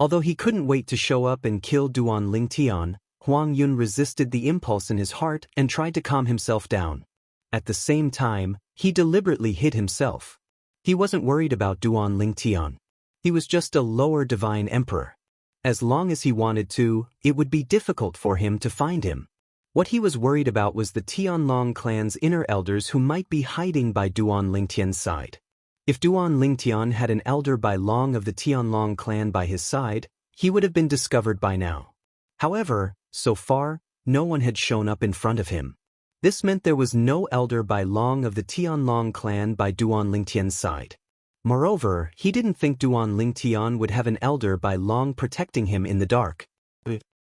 [SPEAKER 1] Although he couldn't wait to show up and kill Duan Lingtian, Huang Yun resisted the impulse in his heart and tried to calm himself down. At the same time, he deliberately hid himself. He wasn't worried about Duan Lingtian. He was just a lower divine emperor. As long as he wanted to, it would be difficult for him to find him. What he was worried about was the Tianlong clan's inner elders who might be hiding by Duan Lingtian's side. If Duan Lingtian had an Elder Bai Long of the Tianlong clan by his side, he would have been discovered by now. However, so far, no one had shown up in front of him. This meant there was no Elder Bai Long of the Tianlong clan by Duan Lingtian's side. Moreover, he didn't think Duan Lingtian would have an Elder Bai Long protecting him in the dark.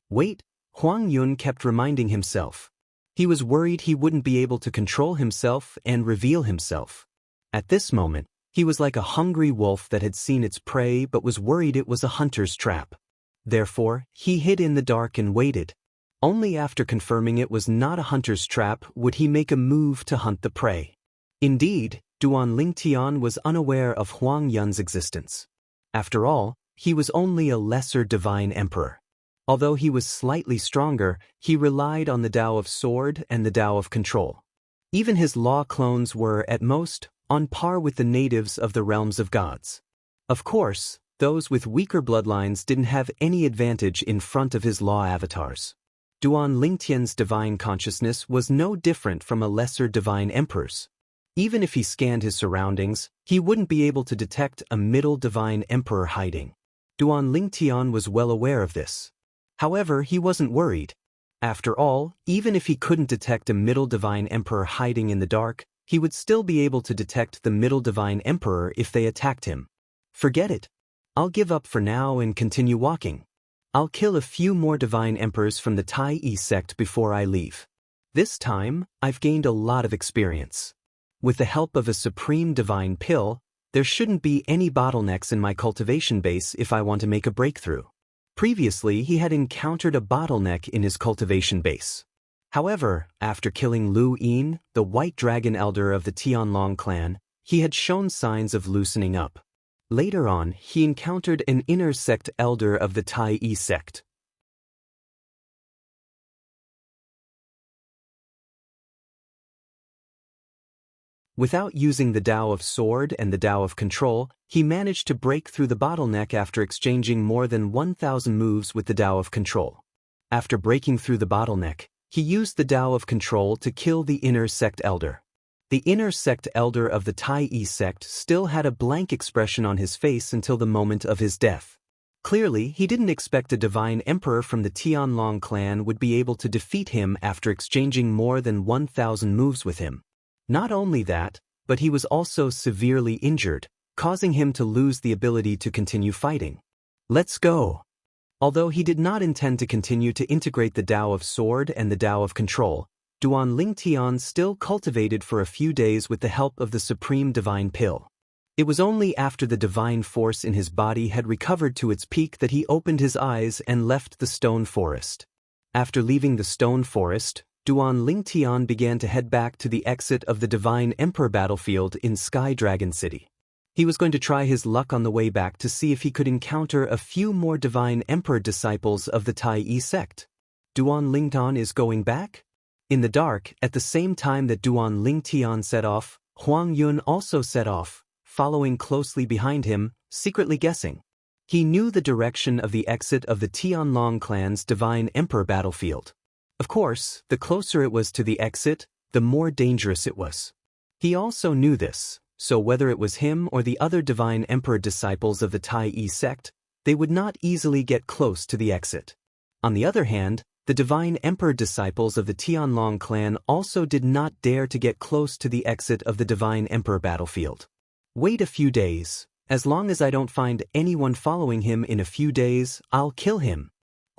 [SPEAKER 1] Wait, Huang Yun kept reminding himself. He was worried he wouldn't be able to control himself and reveal himself. At this moment, he was like a hungry wolf that had seen its prey but was worried it was a hunter's trap. Therefore, he hid in the dark and waited. Only after confirming it was not a hunter's trap would he make a move to hunt the prey. Indeed, Duan Lingtian was unaware of Huang Yun's existence. After all, he was only a lesser divine emperor. Although he was slightly stronger, he relied on the Tao of Sword and the Tao of Control. Even his law clones were, at most, on par with the natives of the realms of gods. Of course, those with weaker bloodlines didn't have any advantage in front of his law avatars. Duan Lingtian's divine consciousness was no different from a lesser divine emperor's. Even if he scanned his surroundings, he wouldn't be able to detect a middle divine emperor hiding. Duan Lingtian was well aware of this. However, he wasn't worried. After all, even if he couldn't detect a middle divine emperor hiding in the dark, he would still be able to detect the middle divine emperor if they attacked him. Forget it. I'll give up for now and continue walking. I'll kill a few more divine emperors from the Tai sect before I leave. This time, I've gained a lot of experience. With the help of a supreme divine pill, there shouldn't be any bottlenecks in my cultivation base if I want to make a breakthrough. Previously, he had encountered a bottleneck in his cultivation base. However, after killing Lu Yin, the White Dragon Elder of the Tianlong clan, he had shown signs of loosening up. Later on, he encountered an inner sect elder of the Tai sect. Without using the Tao of Sword and the Tao of Control, he managed to break through the bottleneck after exchanging more than 1,000 moves with the Tao of Control. After breaking through the bottleneck, he used the Tao of Control to kill the inner sect elder. The inner sect elder of the Tai sect still had a blank expression on his face until the moment of his death. Clearly, he didn't expect a divine emperor from the Tianlong clan would be able to defeat him after exchanging more than 1,000 moves with him. Not only that, but he was also severely injured, causing him to lose the ability to continue fighting. Let's go! Although he did not intend to continue to integrate the Tao of Sword and the Tao of Control, Duan Lingtian still cultivated for a few days with the help of the Supreme Divine Pill. It was only after the divine force in his body had recovered to its peak that he opened his eyes and left the stone forest. After leaving the stone forest, Duan Lingtian began to head back to the exit of the Divine Emperor battlefield in Sky Dragon City. He was going to try his luck on the way back to see if he could encounter a few more Divine Emperor disciples of the Tai sect. Duan Lingtan is going back? In the dark, at the same time that Duan Lingtian set off, Huang Yun also set off, following closely behind him, secretly guessing. He knew the direction of the exit of the Tianlong clan's Divine Emperor battlefield. Of course, the closer it was to the exit, the more dangerous it was. He also knew this, so whether it was him or the other Divine Emperor disciples of the Tai sect, they would not easily get close to the exit. On the other hand, the Divine Emperor disciples of the Tianlong clan also did not dare to get close to the exit of the Divine Emperor battlefield. Wait a few days. As long as I don't find anyone following him in a few days, I'll kill him.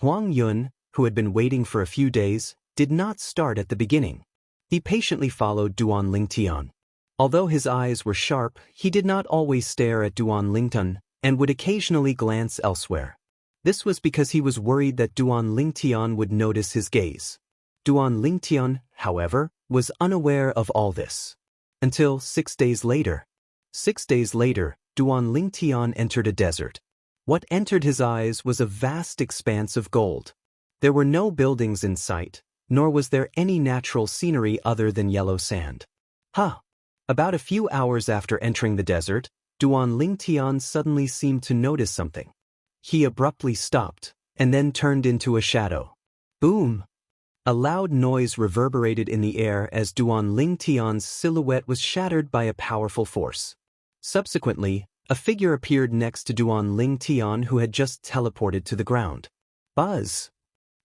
[SPEAKER 1] Huang Yun, who had been waiting for a few days, did not start at the beginning. He patiently followed Duan Lingtian. Although his eyes were sharp, he did not always stare at Duan Lingtian and would occasionally glance elsewhere. This was because he was worried that Duan Lingtian would notice his gaze. Duan Lingtian, however, was unaware of all this. Until 6 days later. 6 days later, Duan Lingtian entered a desert. What entered his eyes was a vast expanse of gold. There were no buildings in sight, nor was there any natural scenery other than yellow sand. About a few hours after entering the desert, Duan Lingtian suddenly seemed to notice something. He abruptly stopped, and then turned into a shadow. Boom! A loud noise reverberated in the air as Duan Lingtian's silhouette was shattered by a powerful force. Subsequently, a figure appeared next to Duan Lingtian who had just teleported to the ground. Buzz!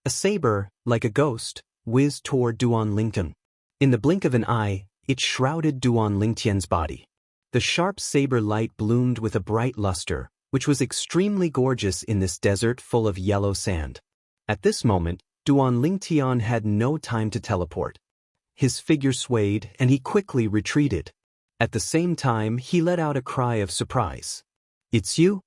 [SPEAKER 1] A saber, like a ghost, whizzed toward Duan Lingtian. In the blink of an eye, it shrouded Duan Lingtian's body. The sharp saber light bloomed with a bright luster, which was extremely gorgeous in this desert full of yellow sand. At this moment, Duan Lingtian had no time to teleport. His figure swayed and he quickly retreated. At the same time, he let out a cry of surprise. It's you?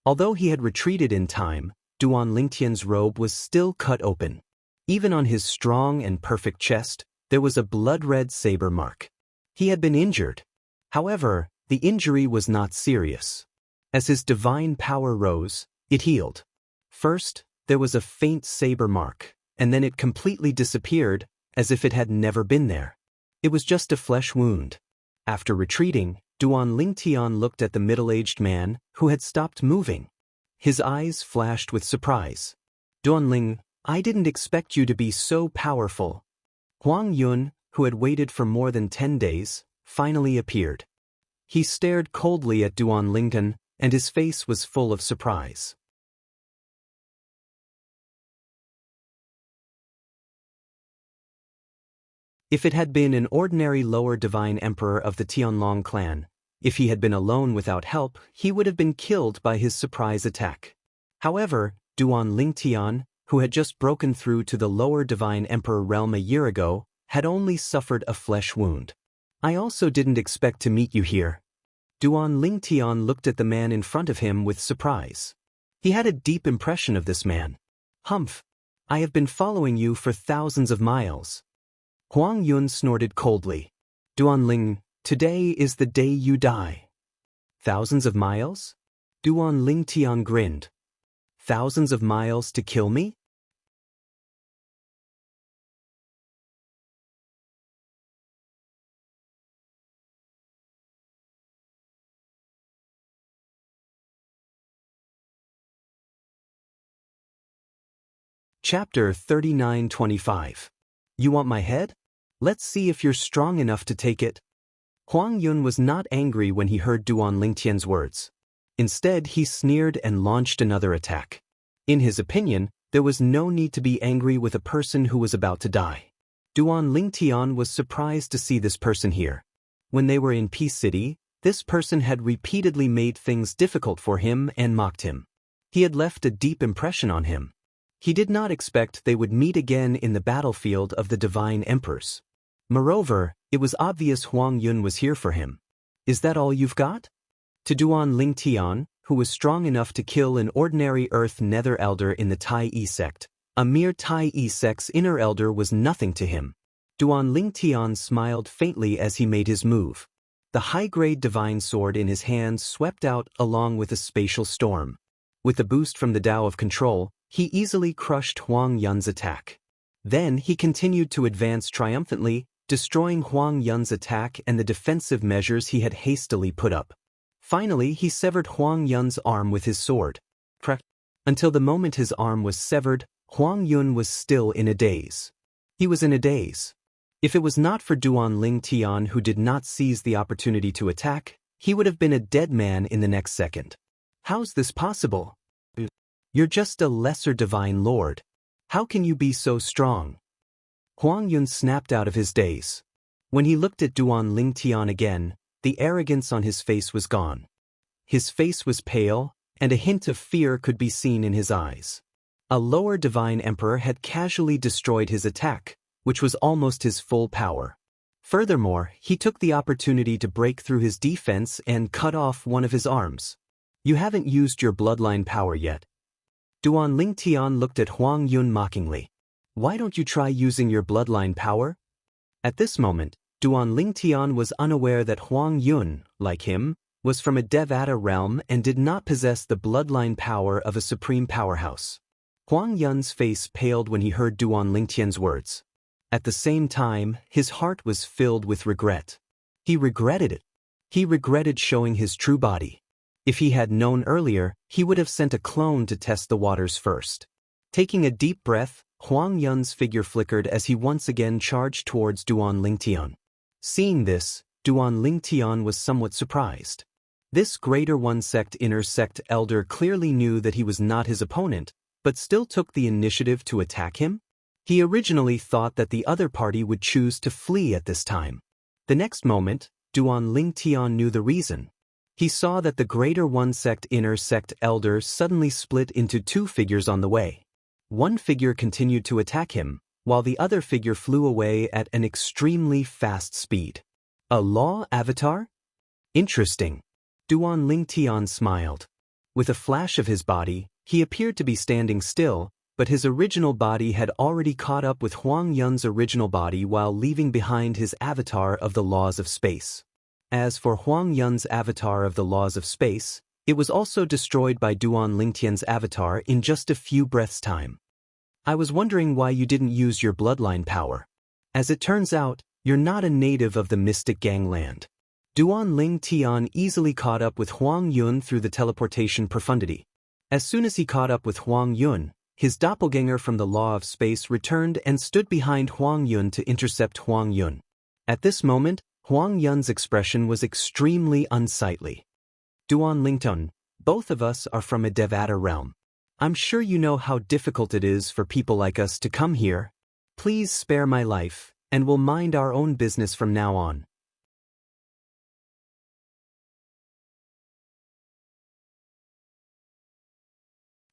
[SPEAKER 1] Although he had retreated in time, Duan Lingtian's robe was still cut open. Even on his strong and perfect chest, there was a blood-red saber mark. He had been injured. However, the injury was not serious. As his divine power rose, it healed. First, there was a faint saber mark, and then it completely disappeared, as if it had never been there. It was just a flesh wound. After retreating, Duan Lingtian looked at the middle-aged man, who had stopped moving. His eyes flashed with surprise. Duan Ling, I didn't expect you to be so powerful. Huang Yun, who had waited for more than 10 days, finally appeared. He stared coldly at Duan Lingtian, and his face was full of surprise. If it had been an ordinary lower divine emperor of the Tianlong clan, if he had been alone without help, he would have been killed by his surprise attack. However, Duan Lingtian, who had just broken through to the lower divine emperor realm a year ago, had only suffered a flesh wound. I also didn't expect to meet you here. Duan Lingtian looked at the man in front of him with surprise. He had a deep impression of this man. Humph! I have been following you for thousands of miles. Huang Yun snorted coldly. Duan Ling, today is the day you die. Thousands of miles? Duan Lingtian grinned. Thousands of miles to kill me? Chapter 39-25. You want my head? Let's see if you're strong enough to take it. Huang Yun was not angry when he heard Duan Lingtian's words. Instead, he sneered and launched another attack. In his opinion, there was no need to be angry with a person who was about to die. Duan Lingtian was surprised to see this person here. When they were in Peace City, this person had repeatedly made things difficult for him and mocked him. He had left a deep impression on him. He did not expect they would meet again in the battlefield of the Divine Emperors. Moreover, it was obvious Huang Yun was here for him. Is that all you've got? To Duan Lingtian, who was strong enough to kill an ordinary Earth Nether Elder in the Tai sect, a mere Tai sect's inner elder was nothing to him. Duan Lingtian smiled faintly as he made his move. The high-grade divine sword in his hands swept out along with a spatial storm. With the boost from the Tao of Control, he easily crushed Huang Yun's attack. Then he continued to advance triumphantly, destroying Huang Yun's attack and the defensive measures he had hastily put up. Finally, he severed Huang Yun's arm with his sword. Until the moment his arm was severed, Huang Yun was still in a daze. He was in a daze. If it was not for Duan Ling Tian who did not seize the opportunity to attack, he would have been a dead man in the next second. How's this possible? You're just a lesser divine lord. How can you be so strong? Huang Yun snapped out of his daze. When he looked at Duan Ling Tian again, the arrogance on his face was gone. His face was pale, and a hint of fear could be seen in his eyes. A lower divine emperor had casually destroyed his attack, which was almost his full power. Furthermore, he took the opportunity to break through his defense and cut off one of his arms. You haven't used your bloodline power yet. Duan Ling Tian looked at Huang Yun mockingly. Why don't you try using your bloodline power? At this moment, Duan Ling Tian was unaware that Huang Yun, like him, was from a Devata realm and did not possess the bloodline power of a supreme powerhouse. Huang Yun's face paled when he heard Duan Ling Tian's words. At the same time, his heart was filled with regret. He regretted it. He regretted showing his true body. If he had known earlier, he would have sent a clone to test the waters first. Taking a deep breath, Huang Yun's figure flickered as he once again charged towards Duan Ling Tian. Seeing this, Duan Ling Tian was somewhat surprised. This Greater One Sect Inner Sect elder clearly knew that he was not his opponent, but still took the initiative to attack him? He originally thought that the other party would choose to flee at this time. The next moment, Duan Ling Tian knew the reason. He saw that the Greater One Sect Inner Sect elder suddenly split into two figures on the way. One figure continued to attack him, while the other figure flew away at an extremely fast speed. A law avatar? Interesting. Duan Ling Tian smiled. With a flash of his body, he appeared to be standing still, but his original body had already caught up with Huang Yun's original body while leaving behind his avatar of the laws of space. As for Huang Yun's avatar of the laws of space, it was also destroyed by Duan Ling Tian's avatar in just a few breaths' time. I was wondering why you didn't use your bloodline power. As it turns out, you're not a native of the Mystic Gangland. Duan Ling Tian easily caught up with Huang Yun through the teleportation profundity. As soon as he caught up with Huang Yun, his doppelganger from the Law of Space returned and stood behind Huang Yun to intercept Huang Yun. At this moment, Huang Yun's expression was extremely unsightly. Duan Ling Tian, both of us are from a Devata realm. I'm sure you know how difficult it is for people like us to come here. Please spare my life, and we'll mind our own business from now on.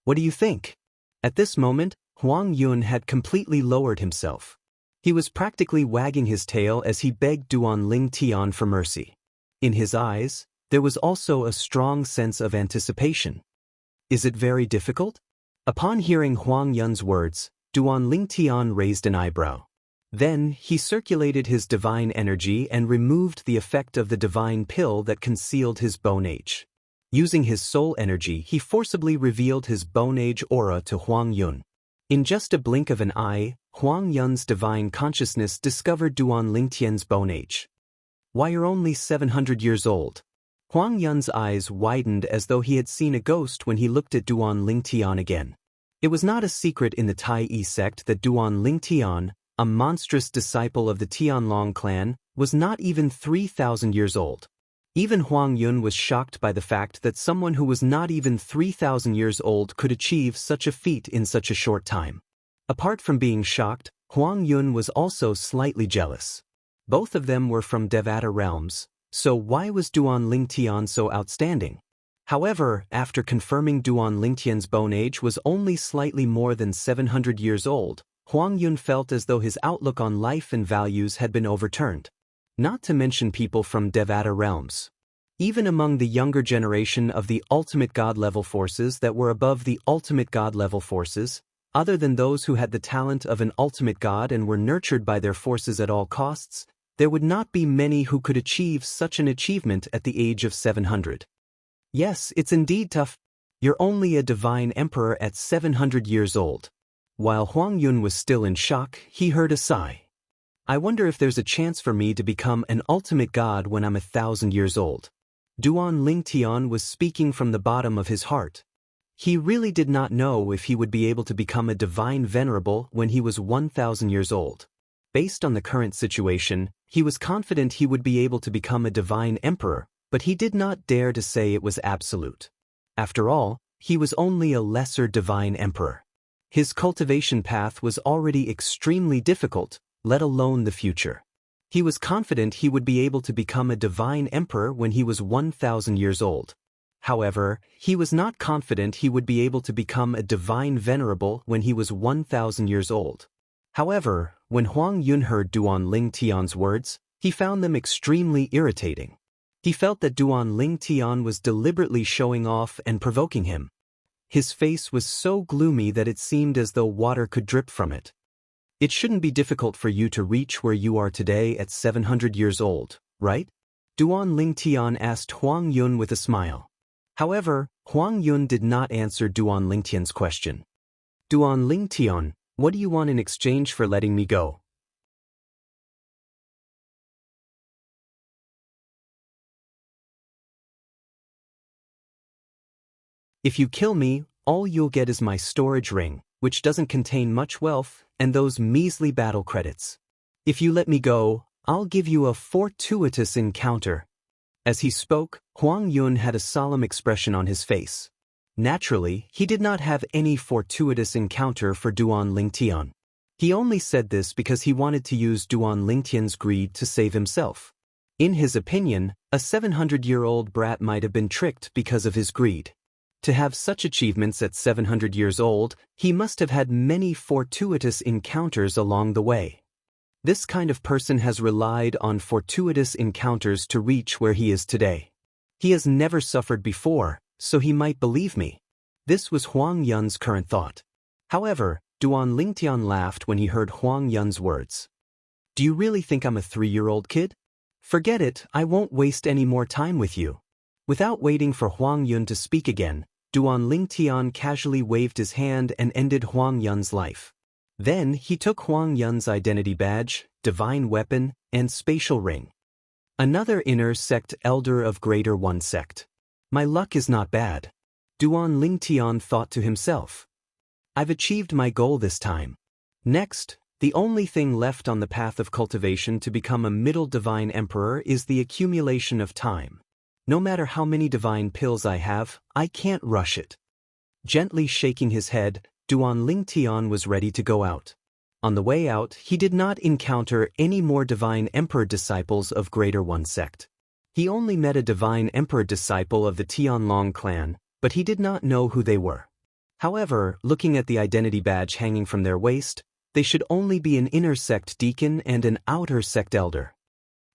[SPEAKER 1] What do you think? At this moment, Huang Yun had completely lowered himself. He was practically wagging his tail as he begged Duan Ling Tian for mercy. In his eyes, there was also a strong sense of anticipation. Is it very difficult? Upon hearing Huang Yun's words, Duan Ling Tian raised an eyebrow. Then, he circulated his divine energy and removed the effect of the divine pill that concealed his bone age. Using his soul energy, he forcibly revealed his bone age aura to Huang Yun. In just a blink of an eye, Huang Yun's divine consciousness discovered Duan Ling Tian's bone age. Why, you're only 700 years old. Huang Yun's eyes widened as though he had seen a ghost when he looked at Duan Ling Tian again. It was not a secret in the Tai sect that Duan Ling Tian, a monstrous disciple of the Tianlong clan, was not even 3,000 years old. Even Huang Yun was shocked by the fact that someone who was not even 3,000 years old could achieve such a feat in such a short time. Apart from being shocked, Huang Yun was also slightly jealous. Both of them were from Devata realms, so why was Duan Ling Tian so outstanding? However, after confirming Duan Ling Tian's bone age was only slightly more than 700 years old, Huang Yun felt as though his outlook on life and values had been overturned. Not to mention people from Devata realms. Even among the younger generation of the ultimate god-level forces that were above the ultimate god-level forces, other than those who had the talent of an ultimate god and were nurtured by their forces at all costs, there would not be many who could achieve such an achievement at the age of 700. Yes, it's indeed tough. You're only a divine emperor at 700 years old. While Huang Yun was still in shock, he heard a sigh. I wonder if there's a chance for me to become an ultimate god when I'm 1,000 years old. Duan Lingtian was speaking from the bottom of his heart. He really did not know if he would be able to become a divine venerable when he was 1,000 years old. Based on the current situation, he was confident he would be able to become a divine emperor, but he did not dare to say it was absolute. After all, he was only a lesser divine emperor. His cultivation path was already extremely difficult, let alone the future. He was confident he would be able to become a divine emperor when he was 1,000 years old. However, he was not confident he would be able to become a divine venerable when he was 1,000 years old. However, when Huang Yun heard Duan Lingtian's words, he found them extremely irritating. He felt that Duan Lingtian was deliberately showing off and provoking him. His face was so gloomy that it seemed as though water could drip from it. It shouldn't be difficult for you to reach where you are today at 700 years old, right? Duan Lingtian asked Huang Yun with a smile. However, Huang Yun did not answer Duan Lingtian's question. Duan Lingtian, what do you want in exchange for letting me go? If you kill me, all you'll get is my storage ring, which doesn't contain much wealth, and those measly battle credits. If you let me go, I'll give you a fortuitous encounter. As he spoke, Huang Yun had a solemn expression on his face. Naturally, he did not have any fortuitous encounter for Duan Lingtian. He only said this because he wanted to use Duan Lingtian's greed to save himself. In his opinion, a 700-year-old brat might have been tricked because of his greed. To have such achievements at 700 years old, he must have had many fortuitous encounters along the way. This kind of person has relied on fortuitous encounters to reach where he is today. He has never suffered before, so he might believe me. This was Huang Yun's current thought. However, Duan Lingtian laughed when he heard Huang Yun's words. Do you really think I'm a 3-year-old kid? Forget it, I won't waste any more time with you. Without waiting for Huang Yun to speak again, Duan Lingtian casually waved his hand and ended Huang Yun's life. Then he took Huang Yun's identity badge, divine weapon, and spatial ring. Another inner sect elder of Greater One sect. My luck is not bad. Duan Lingtian thought to himself. I've achieved my goal this time. Next, the only thing left on the path of cultivation to become a middle divine emperor is the accumulation of time. No matter how many divine pills I have, I can't rush it. Gently shaking his head, Duan Lingtian was ready to go out. On the way out, he did not encounter any more divine emperor disciples of Greater One sect. He only met a divine emperor disciple of the Tianlong clan, but he did not know who they were. However, looking at the identity badge hanging from their waist, they should only be an inner sect deacon and an outer sect elder.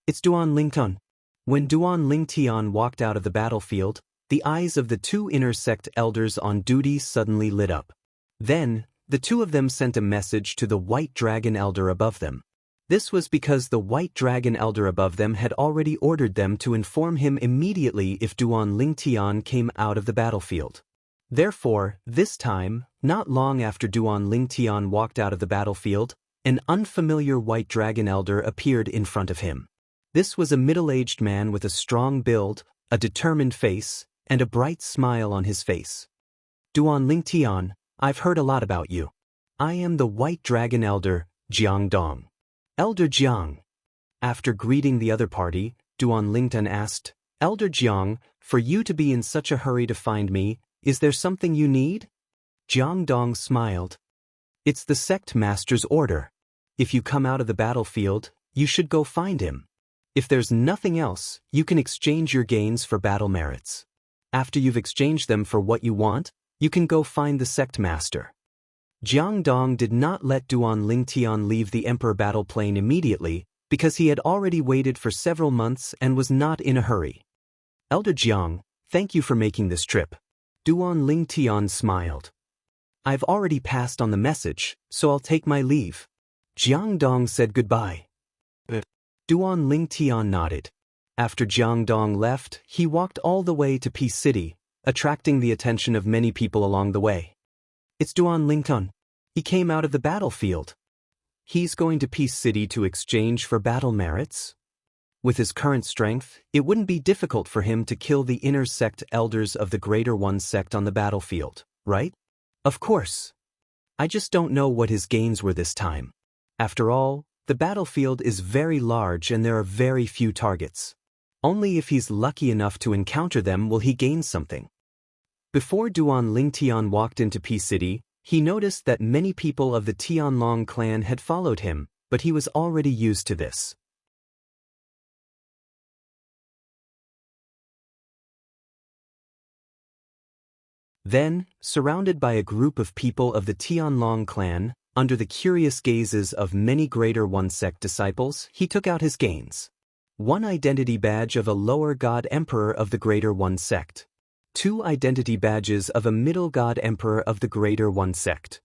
[SPEAKER 1] It's Duan Lingtian. When Duan Lingtian walked out of the battlefield, the eyes of the two inner sect elders on duty suddenly lit up. Then, the two of them sent a message to the White Dragon Elder above them. This was because the White Dragon Elder above them had already ordered them to inform him immediately if Duan Lingtian came out of the battlefield. Therefore, this time, not long after Duan Lingtian walked out of the battlefield, an unfamiliar White Dragon Elder appeared in front of him. This was a middle-aged man with a strong build, a determined face, and a bright smile on his face. Duan Lingtian, I've heard a lot about you. I am the White Dragon Elder, Jiang Dong. Elder Jiang. After greeting the other party, Duan Lingtian asked, Elder Jiang, for you to be in such a hurry to find me, is there something you need? Jiang Dong smiled. It's the sect master's order. If you come out of the battlefield, you should go find him. If there's nothing else, you can exchange your gains for battle merits. After you've exchanged them for what you want, you can go find the sect master. Jiang Dong did not let Duan Lingtian leave the Emperor battle plane immediately because he had already waited for several months and was not in a hurry. Elder Jiang, thank you for making this trip. Duan Lingtian smiled. I've already passed on the message, so I'll take my leave. Jiang Dong said goodbye. Duan Lingtian nodded. After Jiang Dong left, he walked all the way to Peace City, attracting the attention of many people along the way. It's Duan Lingtian. He came out of the battlefield. He's going to Peace City to exchange for battle merits? With his current strength, it wouldn't be difficult for him to kill the inner sect elders of the Greater One sect on the battlefield, right? Of course. I just don't know what his gains were this time. After all, the battlefield is very large and there are very few targets. Only if he's lucky enough to encounter them will he gain something. Before Duan Lingtian walked into Peace City, he noticed that many people of the Tianlong clan had followed him, but he was already used to this. Then, surrounded by a group of people of the Tianlong clan, under the curious gazes of many Greater One sect disciples, he took out his gains. 1 identity badge of a lower god emperor of the Greater One sect. 2 identity badges of a middle god emperor of the Greater One sect.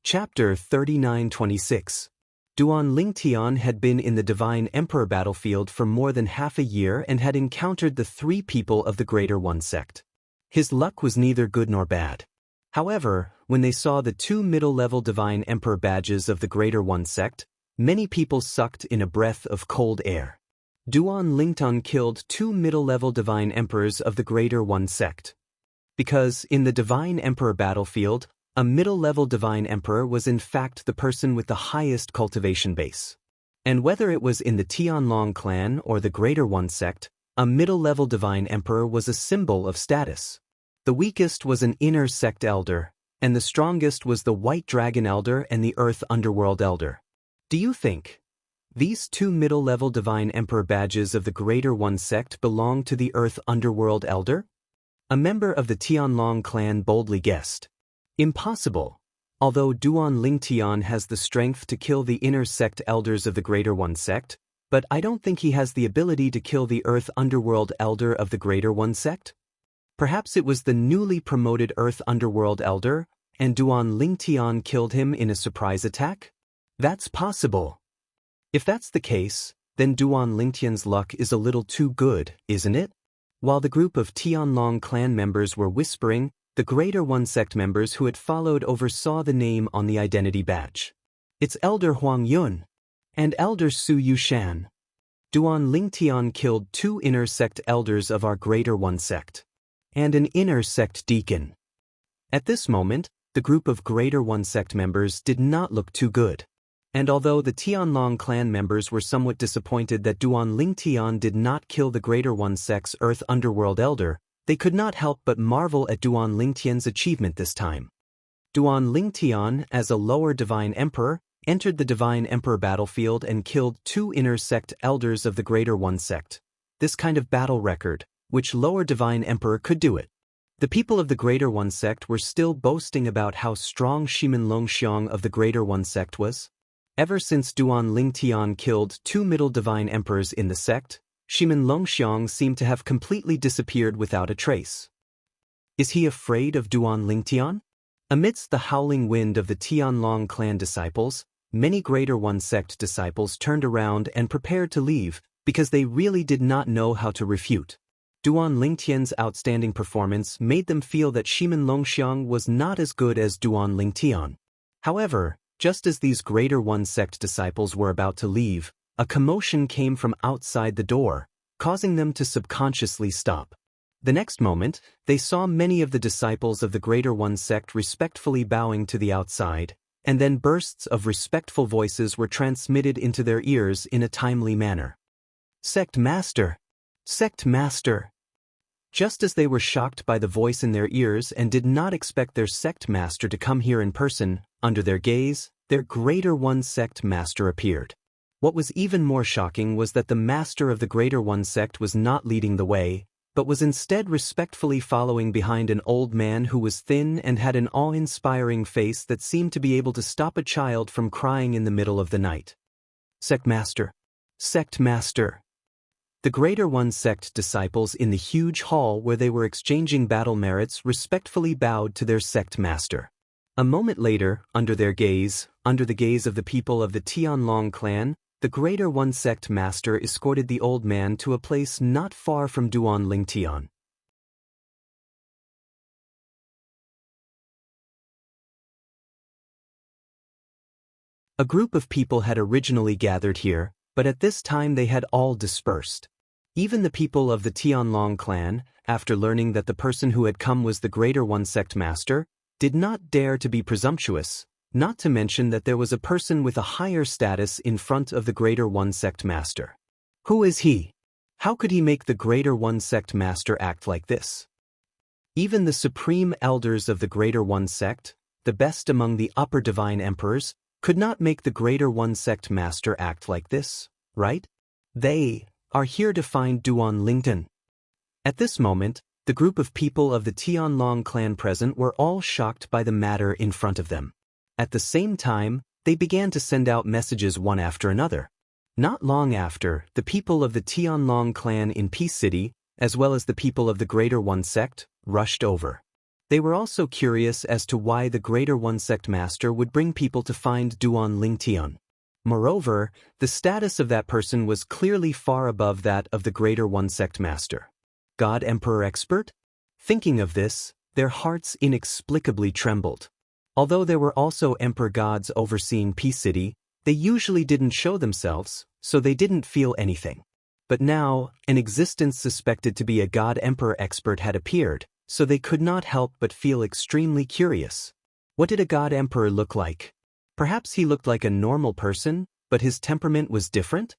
[SPEAKER 1] Chapter 3926. Duan Lingtian had been in the Divine Emperor battlefield for more than half a year and had encountered the 3 people of the Greater One sect. His luck was neither good nor bad. However, when they saw the 2 middle-level Divine Emperor badges of the Greater One sect, many people sucked in a breath of cold air. Duan Lingtian killed 2 middle-level Divine Emperors of the Greater One sect. Because, in the Divine Emperor battlefield, a middle-level Divine Emperor was in fact the person with the highest cultivation base. And whether it was in the Tianlong clan or the Greater One sect, a middle-level Divine Emperor was a symbol of status. The weakest was an inner sect elder, and the strongest was the White Dragon Elder and the Earth Underworld Elder. Do you think these 2 middle-level Divine Emperor badges of the Greater One sect belong to the Earth Underworld Elder? A member of the Tianlong clan boldly guessed. Impossible. Although Duan Lingtian has the strength to kill the inner sect elders of the Greater One sect, but I don't think he has the ability to kill the Earth Underworld Elder of the Greater One sect? Perhaps it was the newly promoted Earth Underworld Elder, and Duan Lingtian killed him in a surprise attack? That's possible. If that's the case, then Duan Lingtian's luck is a little too good, isn't it? While the group of Tianlong clan members were whispering, the Greater One sect members who had followed oversaw the name on the identity badge. It's Elder Huang Yun and Elder Su Yushan. Duan Lingtian killed 2 inner sect elders of our Greater One sect and an inner sect deacon. At this moment, the group of Greater One sect members did not look too good. And although the Tianlong clan members were somewhat disappointed that Duan Lingtian did not kill the Greater One sect's Earth Underworld Elder, they could not help but marvel at Duan Lingtian's achievement this time. Duan Lingtian, as a lower Divine Emperor, entered the Divine Emperor battlefield and killed 2 inner sect elders of the Greater One sect. This kind of battle record, which lower Divine Emperor could do it. The people of the Greater One sect were still boasting about how strong Shimin Longxiang of the Greater One sect was. Ever since Duan Lingtian killed 2 middle Divine Emperors in the sect, Shimin Longxiang seemed to have completely disappeared without a trace. Is he afraid of Duan Lingtian? Amidst the howling wind of the Tianlong clan disciples, many Greater One sect disciples turned around and prepared to leave because they really did not know how to refute. Duan Lingtian's outstanding performance made them feel that Shimin Longxiang was not as good as Duan Lingtian. However, just as these Greater One sect disciples were about to leave, a commotion came from outside the door, causing them to subconsciously stop. The next moment, they saw many of the disciples of the Greater One sect respectfully bowing to the outside, and then bursts of respectful voices were transmitted into their ears in a timely manner. Sect Master! Sect Master! Just as they were shocked by the voice in their ears and did not expect their sect master to come here in person, under their gaze, their Greater One sect master appeared. What was even more shocking was that the master of the Greater One sect was not leading the way, but was instead respectfully following behind an old man who was thin and had an awe-inspiring face that seemed to be able to stop a child from crying in the middle of the night. Sect Master! Sect Master! The Greater One sect disciples in the huge hall where they were exchanging battle merits respectfully bowed to their sect master. A moment later, under their gaze, under the gaze of the people of the Tianlong clan, the Greater One Sect Master escorted the old man to a place not far from Duan Lingtian. A group of people had originally gathered here, but at this time they had all dispersed. Even the people of the Tianlong clan, after learning that the person who had come was the Greater One Sect Master, did not dare to be presumptuous, not to mention that there was a person with a higher status in front of the Greater One Sect Master. Who is he? How could he make the Greater One Sect Master act like this? Even the supreme elders of the Greater One Sect, the best among the upper divine emperors, could not make the Greater One Sect Master act like this, right? They are here to find Duan Lingtian. At this moment, the group of people of the Tianlong clan present were all shocked by the matter in front of them. At the same time, they began to send out messages one after another. Not long after, the people of the Tianlong clan in Peace City, as well as the people of the Greater One Sect, rushed over. They were also curious as to why the Greater One Sect Master would bring people to find Duan Lingtian. Moreover, the status of that person was clearly far above that of the Greater One Sect Master. God Emperor Expert? Thinking of this, their hearts inexplicably trembled. Although there were also Emperor Gods overseeing Peace City, they usually didn't show themselves, so they didn't feel anything. But now, an existence suspected to be a God Emperor Expert had appeared, so they could not help but feel extremely curious. What did a God Emperor look like? Perhaps he looked like a normal person, but his temperament was different?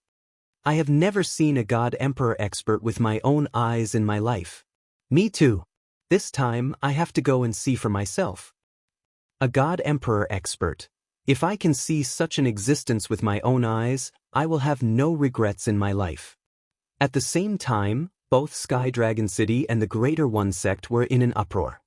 [SPEAKER 1] I have never seen a God Emperor Expert with my own eyes in my life. Me too. This time, I have to go and see for myself. A God Emperor Expert. If I can see such an existence with my own eyes, I will have no regrets in my life. At the same time, both Sky Dragon City and the Greater One Sect were in an uproar.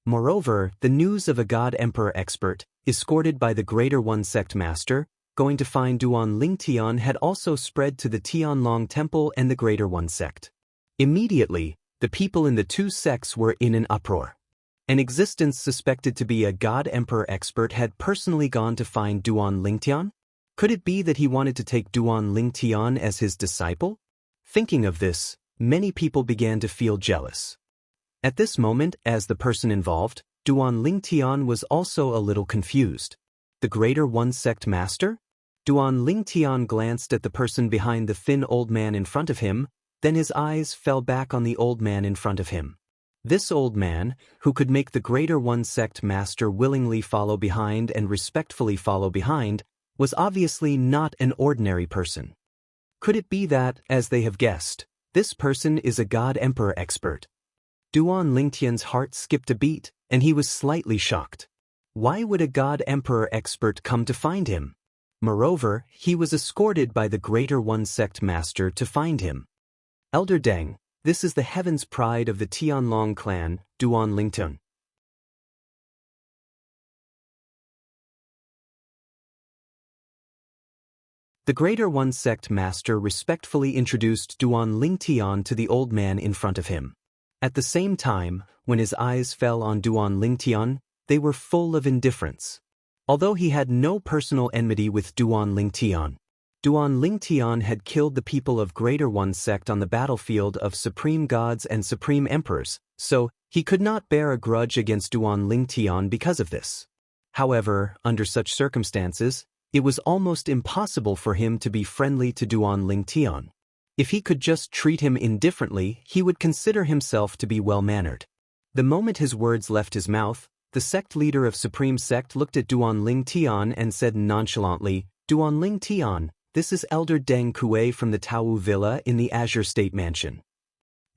[SPEAKER 1] Moreover, the news of a God Emperor Expert, escorted by the Greater One Sect Master, going to find Duan Lingtian had also spread to the Tianlong Temple and the Greater One Sect. Immediately, the people in the two sects were in an uproar. An existence suspected to be a God Emperor Expert had personally gone to find Duan Lingtian? Could it be that he wanted to take Duan Lingtian as his disciple? Thinking of this, many people began to feel jealous. At this moment, as the person involved, Duan Lingtian was also a little confused. The Greater One Sect Master? Duan Lingtian glanced at the person behind the thin old man in front of him, then his eyes fell back on the old man in front of him. This old man, who could make the Greater One Sect Master willingly follow behind and respectfully follow behind, was obviously not an ordinary person. Could it be that, as they have guessed, this person is a God Emperor Expert? Duan Lingtian's heart skipped a beat, and he was slightly shocked. Why would a God Emperor Expert come to find him? Moreover, he was escorted by the Greater One Sect Master to find him. Elder Deng, this is the heaven's pride of the Tianlong clan, Duan Lingtian. The Greater One Sect Master respectfully introduced Duan Lingtian to the old man in front of him. At the same time, when his eyes fell on Duan Lingtian, they were full of indifference. Although he had no personal enmity with Duan Lingtian, Duan Lingtian had killed the people of Greater One Sect on the battlefield of Supreme Gods and Supreme Emperors, so he could not bear a grudge against Duan Lingtian because of this. However, under such circumstances, it was almost impossible for him to be friendly to Duan Lingtian. If he could just treat him indifferently, he would consider himself to be well-mannered. The moment his words left his mouth, the sect leader of Supreme Sect looked at Duan Lingtian and said nonchalantly, "Duan Lingtian, this is Elder Deng Kue from the Tao Villa in the Azure State Mansion."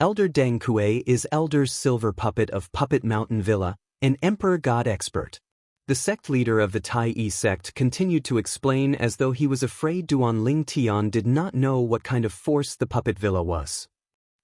[SPEAKER 1] Elder Deng Kue is Elder's silver puppet of Puppet Mountain Villa, an Emperor God Expert. The sect leader of the Tai Yi sect continued to explain as though he was afraid Duan Lingtian did not know what kind of force the Puppet Villa was.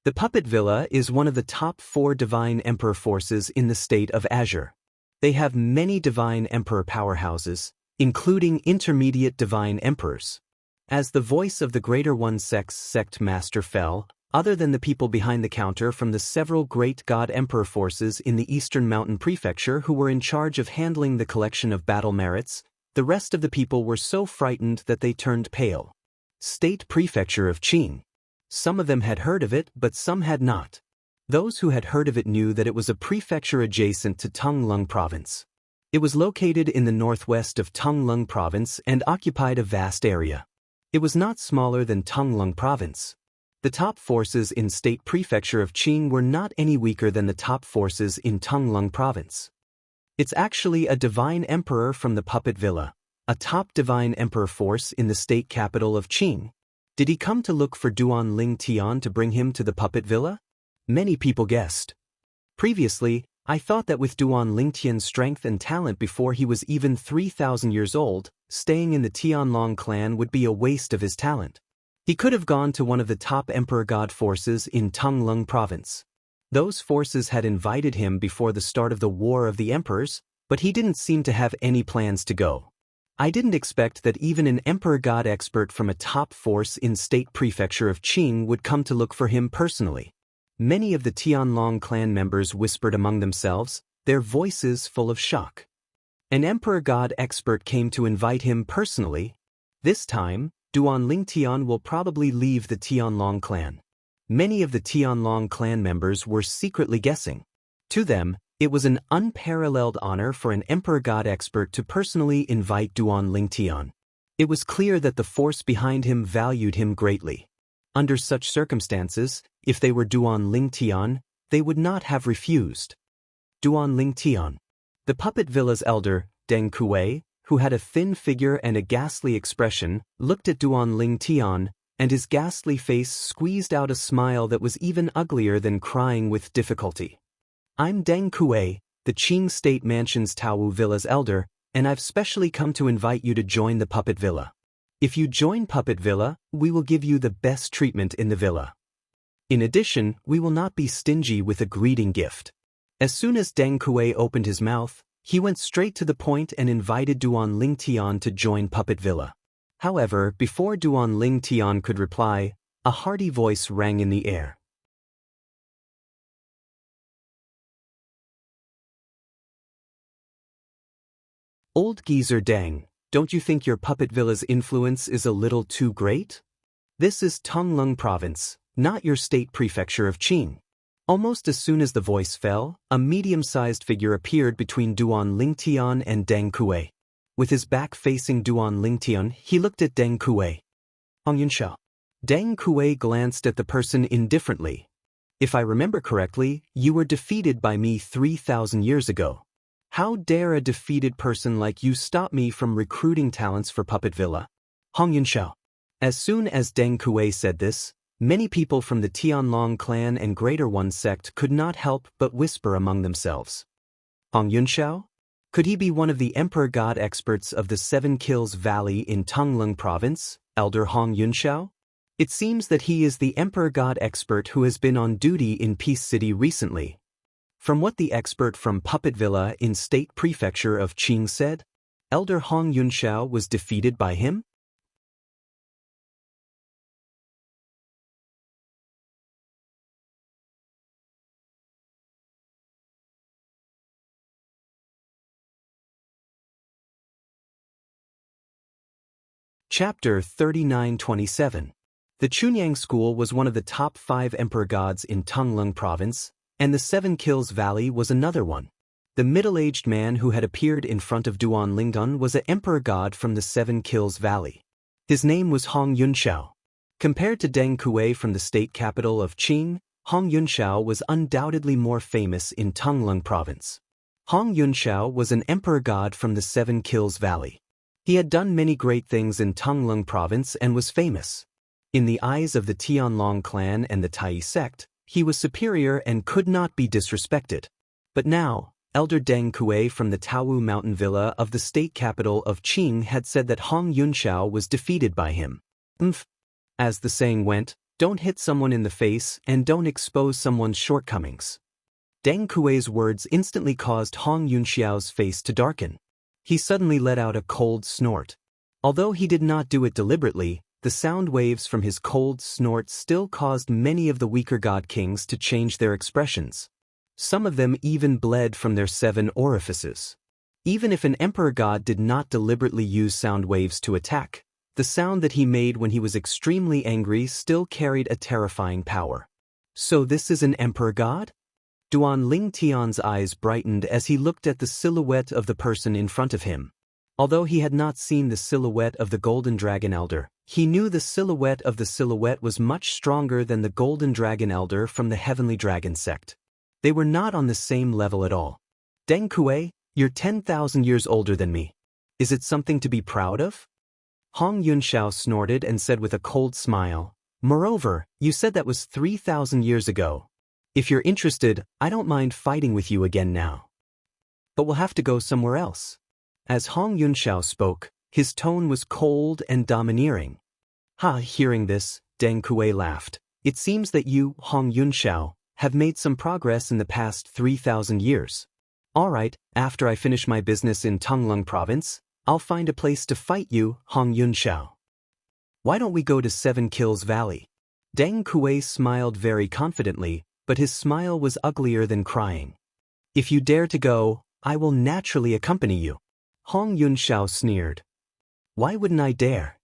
[SPEAKER 1] The Puppet Villa is one of the top 4 divine emperor forces in the state of Azure. They have many divine emperor powerhouses, including intermediate divine emperors. As the voice of the Greater One Sect's sect master fell, other than the people behind the counter from the several great God Emperor forces in the Eastern Mountain Prefecture who were in charge of handling the collection of battle merits, The rest of the people were so frightened that they turned pale. State Prefecture of Qing. Some of them had heard of it, but some had not. Those who had heard of it knew that it was a prefecture adjacent to Tonglung Province. It was located in the northwest of Tonglung Province and occupied a vast area. It was not smaller than Tonglung Province. The top forces in State Prefecture of Qing were not any weaker than the top forces in Tonglung Province. It's actually a divine emperor from the Puppet Villa, a top divine emperor force in the state capital of Qing. Did he come to look for Duan Ling Tian to bring him to the Puppet Villa? Many people guessed. Previously, I thought that with Duan Ling Tian's strength and talent before he was even 3,000 years old, staying in the Tianlong clan would be a waste of his talent. He could have gone to one of the top emperor god forces in Tonglung Province. Those forces had invited him before the start of the War of the Emperors, but he didn't seem to have any plans to go. I didn't expect that even an emperor god expert from a top force in State Prefecture of Qing would come to look for him personally. Many of the Tianlong clan members whispered among themselves, their voices full of shock. An emperor god expert came to invite him personally. This time, Duan Ling Tian will probably leave the Tianlong clan. Many of the Tianlong clan members were secretly guessing. To them, it was an unparalleled honor for an emperor god expert to personally invite Duan Ling Tian. It was clear that the force behind him valued him greatly. Under such circumstances, if they were Duan Ling Tian, they would not have refused. Duan Ling Tian. The Puppet Villa's elder, Deng Kuei, who had a thin figure and a ghastly expression, looked at Duan Ling Tian, and his ghastly face squeezed out a smile that was even uglier than crying with difficulty. I'm Deng Kuei, the Qing State Mansion's Taowu Villa's elder, and I've specially come to invite you to join the Puppet Villa. If you join Puppet Villa, we will give you the best treatment in the villa. In addition, we will not be stingy with a greeting gift. As soon as Deng Kuei opened his mouth, he went straight to the point and invited Duan Ling Tian to join Puppet Villa. However, before Duan Ling Tian could reply, a hearty voice rang in the air. Old geezer Deng, don't you think your Puppet Villa's influence is a little too great? This is Tonglung Province, not your State Prefecture of Qing. Almost as soon as the voice fell, a medium-sized figure appeared between Duan Ling Tian and Deng Kuei. With his back facing Duan Ling Tian, he looked at Deng Kuei. Xianxia. Deng Kuei glanced at the person indifferently. If I remember correctly, you were defeated by me 3,000 years ago. How dare a defeated person like you stop me from recruiting talents for Puppet Villa? Xianxia. As soon as Deng Kuei said this, many people from the Tianlong clan and Greater One sect could not help but whisper among themselves. Xianxia? Could he be one of the emperor god experts of the Seven Kills Valley in Tonglung Province, Elder Xianxia? It seems that he is the emperor god expert who has been on duty in Peace City recently. From what the expert from Puppet Villa in State Prefecture of Qing said, Elder Xianxia was defeated by him? Chapter 3927. The Chunyang School was one of the top 5 emperor gods in Tonglung Province, and the Seven Kills Valley was another one. The middle-aged man who had appeared in front of Duan Lingdun was an emperor god from the Seven Kills Valley. His name was Xianxia. Compared to Deng Kuei from the state capital of Qing, Xianxia was undoubtedly more famous in Tonglung Province. Xianxia was an emperor god from the Seven Kills Valley. He had done many great things in Tonglung Province and was famous. In the eyes of the Tianlong clan and the Tai sect, he was superior and could not be disrespected. But now, Elder Deng Kuei from the Taowu Mountain Villa of the state capital of Qing had said that Xianxia was defeated by him. As the saying went, don't hit someone in the face and don't expose someone's shortcomings. Deng Kuei's words instantly caused Xianxiao's face to darken. He suddenly let out a cold snort. Although he did not do it deliberately, the sound waves from his cold snort still caused many of the weaker god kings to change their expressions. Some of them even bled from their 7 orifices. Even if an emperor god did not deliberately use sound waves to attack, the sound that he made when he was extremely angry still carried a terrifying power. So this is an emperor god? Duan Lingtian's eyes brightened as he looked at the silhouette of the person in front of him. Although he had not seen the silhouette of the Golden Dragon Elder, he knew the silhouette of the silhouette was much stronger than the Golden Dragon Elder from the Heavenly Dragon sect. They were not on the same level at all. Deng Kuei, you're 10,000 years older than me. Is it something to be proud of? Hong Yunxiao snorted and said with a cold smile, moreover, you said that was 3,000 years ago. If you're interested, I don't mind fighting with you again now. But we'll have to go somewhere else. As Hong Yunxiao spoke, his tone was cold and domineering. Hearing this, Deng Kuei laughed. It seems that you, Hong Yunxiao, have made some progress in the past 3,000 years. Alright, after I finish my business in Tonglung province, I'll find a place to fight you, Hong Yunxiao. Why don't we go to Seven Kills Valley? Deng Kuei smiled very confidently, but his smile was uglier than crying. If you dare to go, I will naturally accompany you. Hong Yunxiao sneered. Why wouldn't I dare?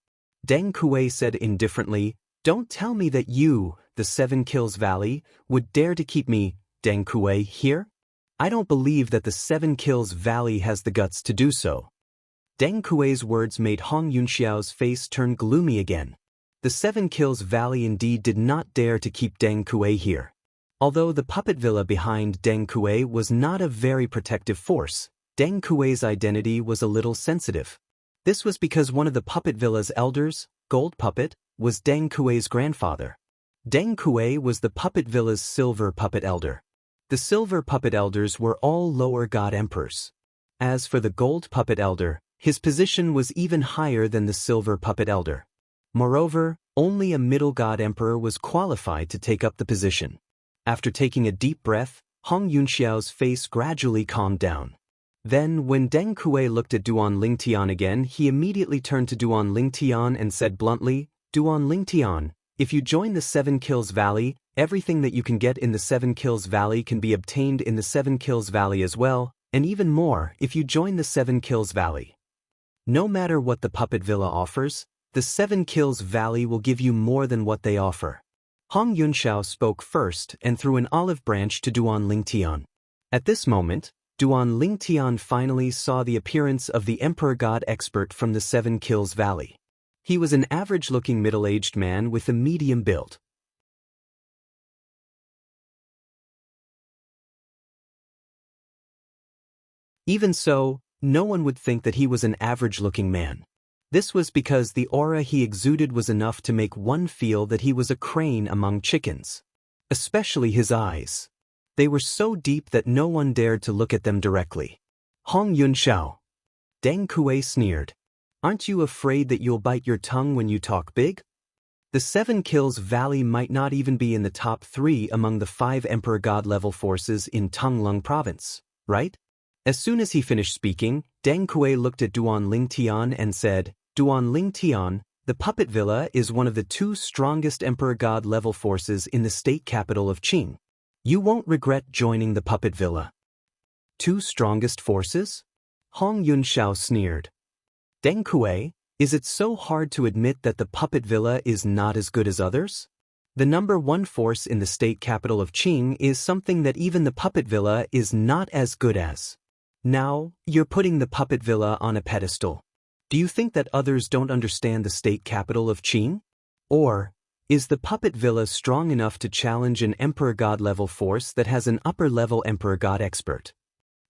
[SPEAKER 1] Deng Kuei said indifferently, don't tell me that you, the Seven Kills Valley, would dare to keep me, Deng Kuei, here? I don't believe that the Seven Kills Valley has the guts to do so. Deng Kuei's words made Hong Yunxiao's face turn gloomy again. The Seven Kills Valley indeed did not dare to keep Deng Kuei here. Although the puppet villa behind Deng Kuei was not a very protective force, Deng Kuei's identity was a little sensitive. This was because one of the puppet villa's elders, Gold Puppet, was Deng Kuei's grandfather. Deng Kuei was the puppet villa's silver puppet elder. The silver puppet elders were all lower god emperors. As for the gold puppet elder, his position was even higher than the silver puppet elder. Moreover, only a middle god emperor was qualified to take up the position. After taking a deep breath, Hong Yunxiao's face gradually calmed down. Then, when Deng Kuei looked at Duan Lingtian again, he immediately turned to Duan Lingtian and said bluntly, Duan Lingtian, if you join the Seven Kills Valley, everything that you can get in the Seven Kills Valley can be obtained in the Seven Kills Valley as well, and even more if you join the Seven Kills Valley. No matter what the puppet villa offers, the Seven Kills Valley will give you more than what they offer. Hong Yunxiao spoke first and threw an olive branch to Duan Lingtian. At this moment, Duan Lingtian finally saw the appearance of the Emperor God expert from the Seven Kills Valley. He was an average-looking middle-aged man with a medium build. Even so, no one would think that he was an average-looking man. This was because the aura he exuded was enough to make one feel that he was a crane among chickens. Especially his eyes. They were so deep that no one dared to look at them directly. Hong Yunxiao. Deng Kuei sneered. Aren't you afraid that you'll bite your tongue when you talk big? The Seven Kills Valley might not even be in the top 3 among the 5 Emperor God level forces in Tonglung province, right? As soon as he finished speaking, Deng Kuei looked at Duan Lingtian and said, Duan Lingtian, the puppet villa is one of the 2 strongest Emperor God level forces in the state capital of Qing. You won't regret joining the puppet villa. 2 strongest forces? Hong Yunxiao sneered. Deng Kuei, is it so hard to admit that the puppet villa is not as good as others? The number 1 force in the state capital of Qing is something that even the puppet villa is not as good as. Now, you're putting the puppet villa on a pedestal. Do you think that others don't understand the state capital of Qing? Or, is the puppet villa strong enough to challenge an Emperor God level force that has an upper level Emperor God expert?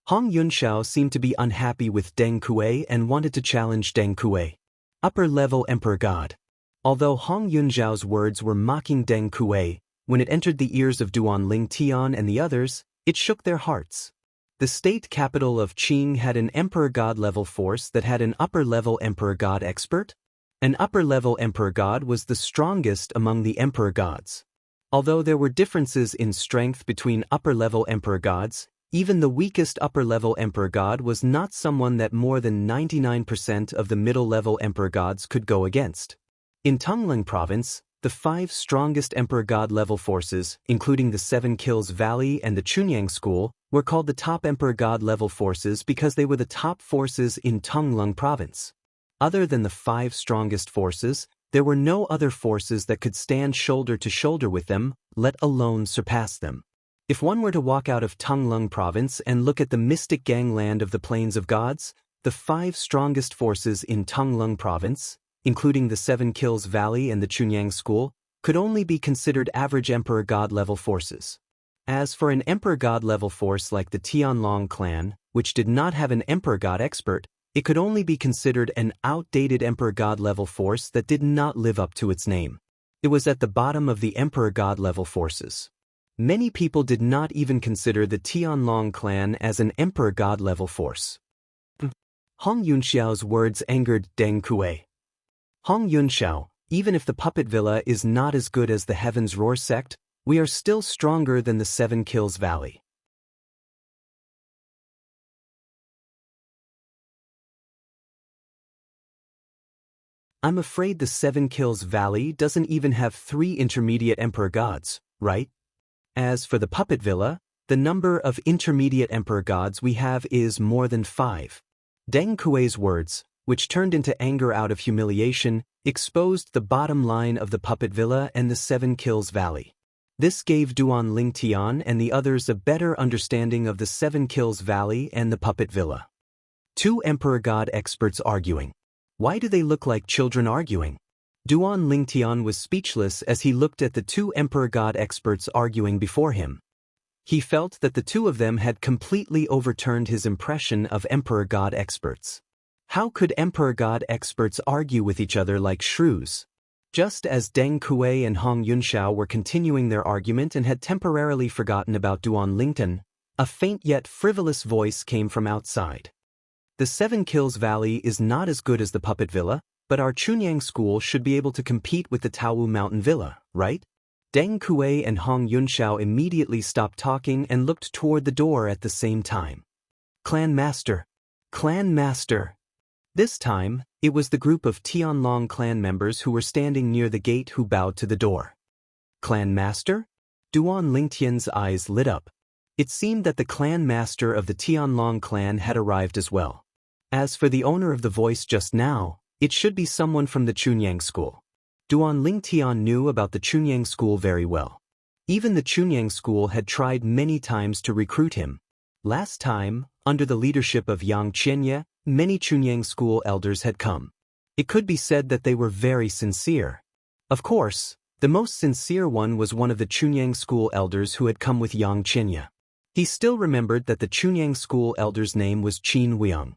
[SPEAKER 1] Hong Yunxiao seemed to be unhappy with Deng Kuei and wanted to challenge Deng Kuei. Upper level Emperor God. Although Hong Yunxiao's words were mocking Deng Kuei, when it entered the ears of Duan Lingtian and the others, it shook their hearts. The state capital of Qing had an Emperor God level force that had an upper level Emperor God expert? An upper level Emperor God was the strongest among the Emperor Gods. Although there were differences in strength between upper level Emperor Gods, even the weakest upper-level Emperor God was not someone that more than 99% of the middle-level Emperor Gods could go against. In Tonglung Province, the 5 strongest Emperor God level forces, including the Seven Kills Valley and the Chunyang School, were called the top Emperor God level forces because they were the top forces in Tonglung province. Other than the 5 strongest forces, there were no other forces that could stand shoulder to shoulder with them, let alone surpass them. If one were to walk out of Tonglung province and look at the mystic gangland of the Plains of Gods, the 5 strongest forces in Tonglung province, including the 7 Kills Valley and the Chunyang School, could only be considered average Emperor God level forces. As for an Emperor God level force like the Tianlong clan, which did not have an Emperor God expert, it could only be considered an outdated Emperor God level force that did not live up to its name. It was at the bottom of the Emperor God level forces. Many people did not even consider the Tianlong clan as an Emperor God level force. Hong Yunxiao's words angered Deng Kuei. Hong Yunxiao, even if the Puppet Villa is not as good as the Heaven's Roar sect, we are still stronger than the 7 Kills Valley. I'm afraid the 7 Kills Valley doesn't even have 3 intermediate Emperor Gods, right? As for the Puppet Villa, the number of intermediate Emperor Gods we have is more than 5. Deng Kuei's words, which turned into anger out of humiliation, exposed the bottom line of the Puppet Villa and the 7 Kills Valley. This gave Duan Lingtian and the others a better understanding of the 7 Kills Valley and the Puppet Villa. 2 Emperor God experts arguing. Why do they look like children arguing? Duan Lingtian was speechless as he looked at the 2 Emperor God experts arguing before him. He felt that the 2 of them had completely overturned his impression of Emperor God experts. How could Emperor God experts argue with each other like shrews? Just as Deng Kuei and Hong Yunxiao were continuing their argument and had temporarily forgotten about Duan Lingtian, a faint yet frivolous voice came from outside. The 7 Kills Valley is not as good as the Puppet Villa, but our Chunyang School should be able to compete with the Taowu Mountain Villa, right? Deng Kuei and Hong Yunxiao immediately stopped talking and looked toward the door at the same time. Clan Master! Clan Master! This time, it was the group of Tianlong clan members who were standing near the gate who bowed to the door. Clan Master? Duan Lingtian's eyes lit up. It seemed that the clan master of the Tianlong clan had arrived as well. As for the owner of the voice just now, it should be someone from the Chunyang School. Duan Lingtian knew about the Chunyang School very well. Even the Chunyang School had tried many times to recruit him. Last time, under the leadership of Xianxia, many Chunyang School elders had come. It could be said that they were very sincere. Of course, the most sincere one was one of the Chunyang School elders who had come with Xianxia. He still remembered that the Chunyang School elder's name was Qin Weong.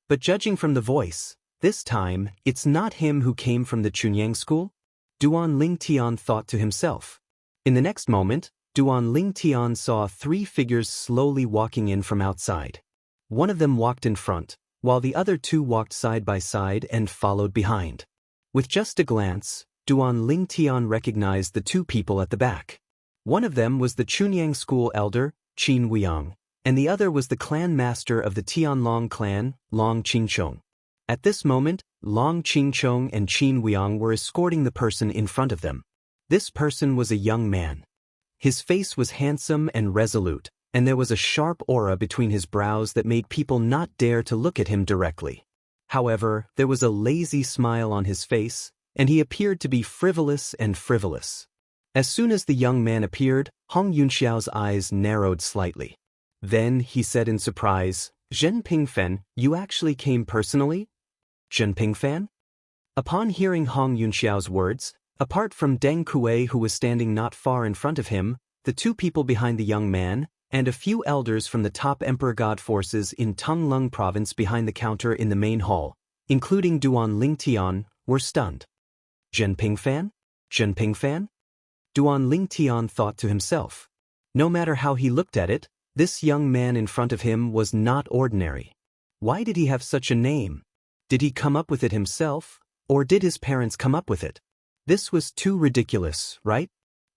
[SPEAKER 1] But judging from the voice, this time, it's not him who came from the Chunyang School? Duan Lingtian thought to himself. In the next moment, Duan Lingtian saw 3 figures slowly walking in from outside. One of them walked in front, while the other 2 walked side by side and followed behind. With just a glance, Duan Lingtian recognized the 2 people at the back. One of them was the Chunyang School elder, Qin Weong, and the other was the clan master of the Tianlong clan, Long Qingchong. At this moment, Long Qingchong and Qin Weong were escorting the person in front of them. This person was a young man. His face was handsome and resolute, and there was a sharp aura between his brows that made people not dare to look at him directly. However, there was a lazy smile on his face, and he appeared to be frivolous and frivolous. As soon as the young man appeared, Hong Yunxiao's eyes narrowed slightly. Then he said in surprise, "Zhen Pingfen, you actually came personally? Zhen Pingfen?" Upon hearing Hong Yunxiao's words, apart from Deng Kuei who was standing not far in front of him, the 2 people behind the young man, and a few elders from the top Emperor God forces in Tonglung province behind the counter in the main hall, including Duan Lingtian, were stunned. Zhen Pingfen? Zhen Pingfen? Duan Lingtian thought to himself. No matter how he looked at it, this young man in front of him was not ordinary. Why did he have such a name? Did he come up with it himself, or did his parents come up with it? This was too ridiculous, right?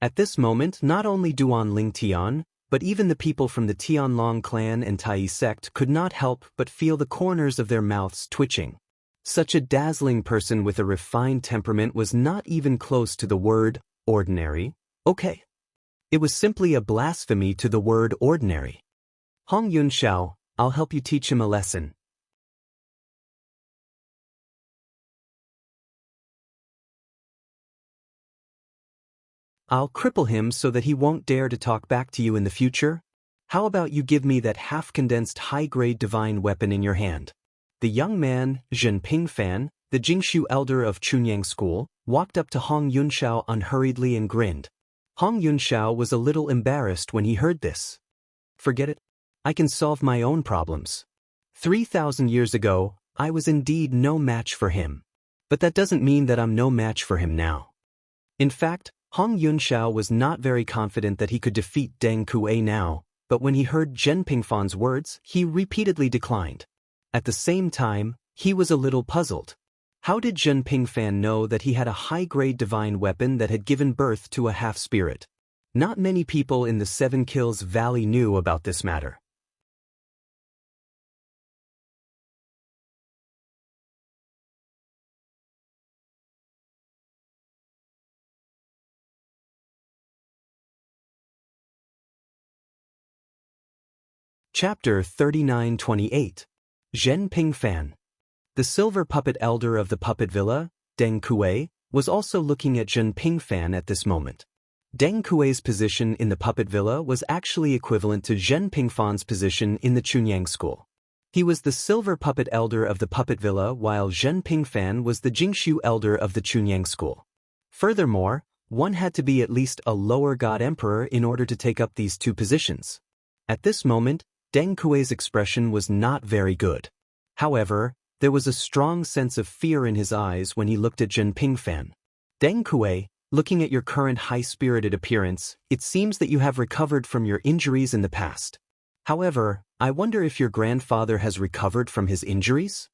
[SPEAKER 1] At this moment, not only Duan Lingtian, but even the people from the Tianlong clan and Tai sect could not help but feel the corners of their mouths twitching. Such a dazzling person with a refined temperament was not even close to the word ordinary. Okay. It was simply a blasphemy to the word ordinary. Hong Yunxiao, I'll help you teach him a lesson. I'll cripple him so that he won't dare to talk back to you in the future. How about you give me that half-condensed high-grade divine weapon in your hand? The young man, Zhen Pingfan, the Jingshu elder of Chunyang School, walked up to Hong Yunxiao unhurriedly and grinned. Hong Yunxiao was a little embarrassed when he heard this. Forget it. I can solve my own problems. 3,000 years ago, I was indeed no match for him. But that doesn't mean that I'm no match for him now. In fact, Hong Yunxiao was not very confident that he could defeat Deng Kuei now, but when he heard Zhen Pingfan's words, he repeatedly declined. At the same time, he was a little puzzled. How did Zhen Pingfan know that he had a high-grade divine weapon that had given birth to a half-spirit? Not many people in the Seven Kills Valley knew about this matter. Chapter 3928. Zhen Pingfan. The silver puppet elder of the puppet villa, Deng Kuei, was also looking at Zhen Pingfan at this moment. Deng Kuei's position in the puppet villa was actually equivalent to Zhen Pingfan's position in the Chunyang school. He was the silver puppet elder of the puppet villa while Zhen Pingfan was the Jingshu elder of the Chunyang school. Furthermore, one had to be at least a lower god emperor in order to take up these two positions. At this moment, Deng Kuei's expression was not very good. However, there was a strong sense of fear in his eyes when he looked at Zhen Pingfan. Deng Kuei, looking at your current high-spirited appearance, it seems that you have recovered from your injuries in the past. However, I wonder if your grandfather has recovered from his injuries?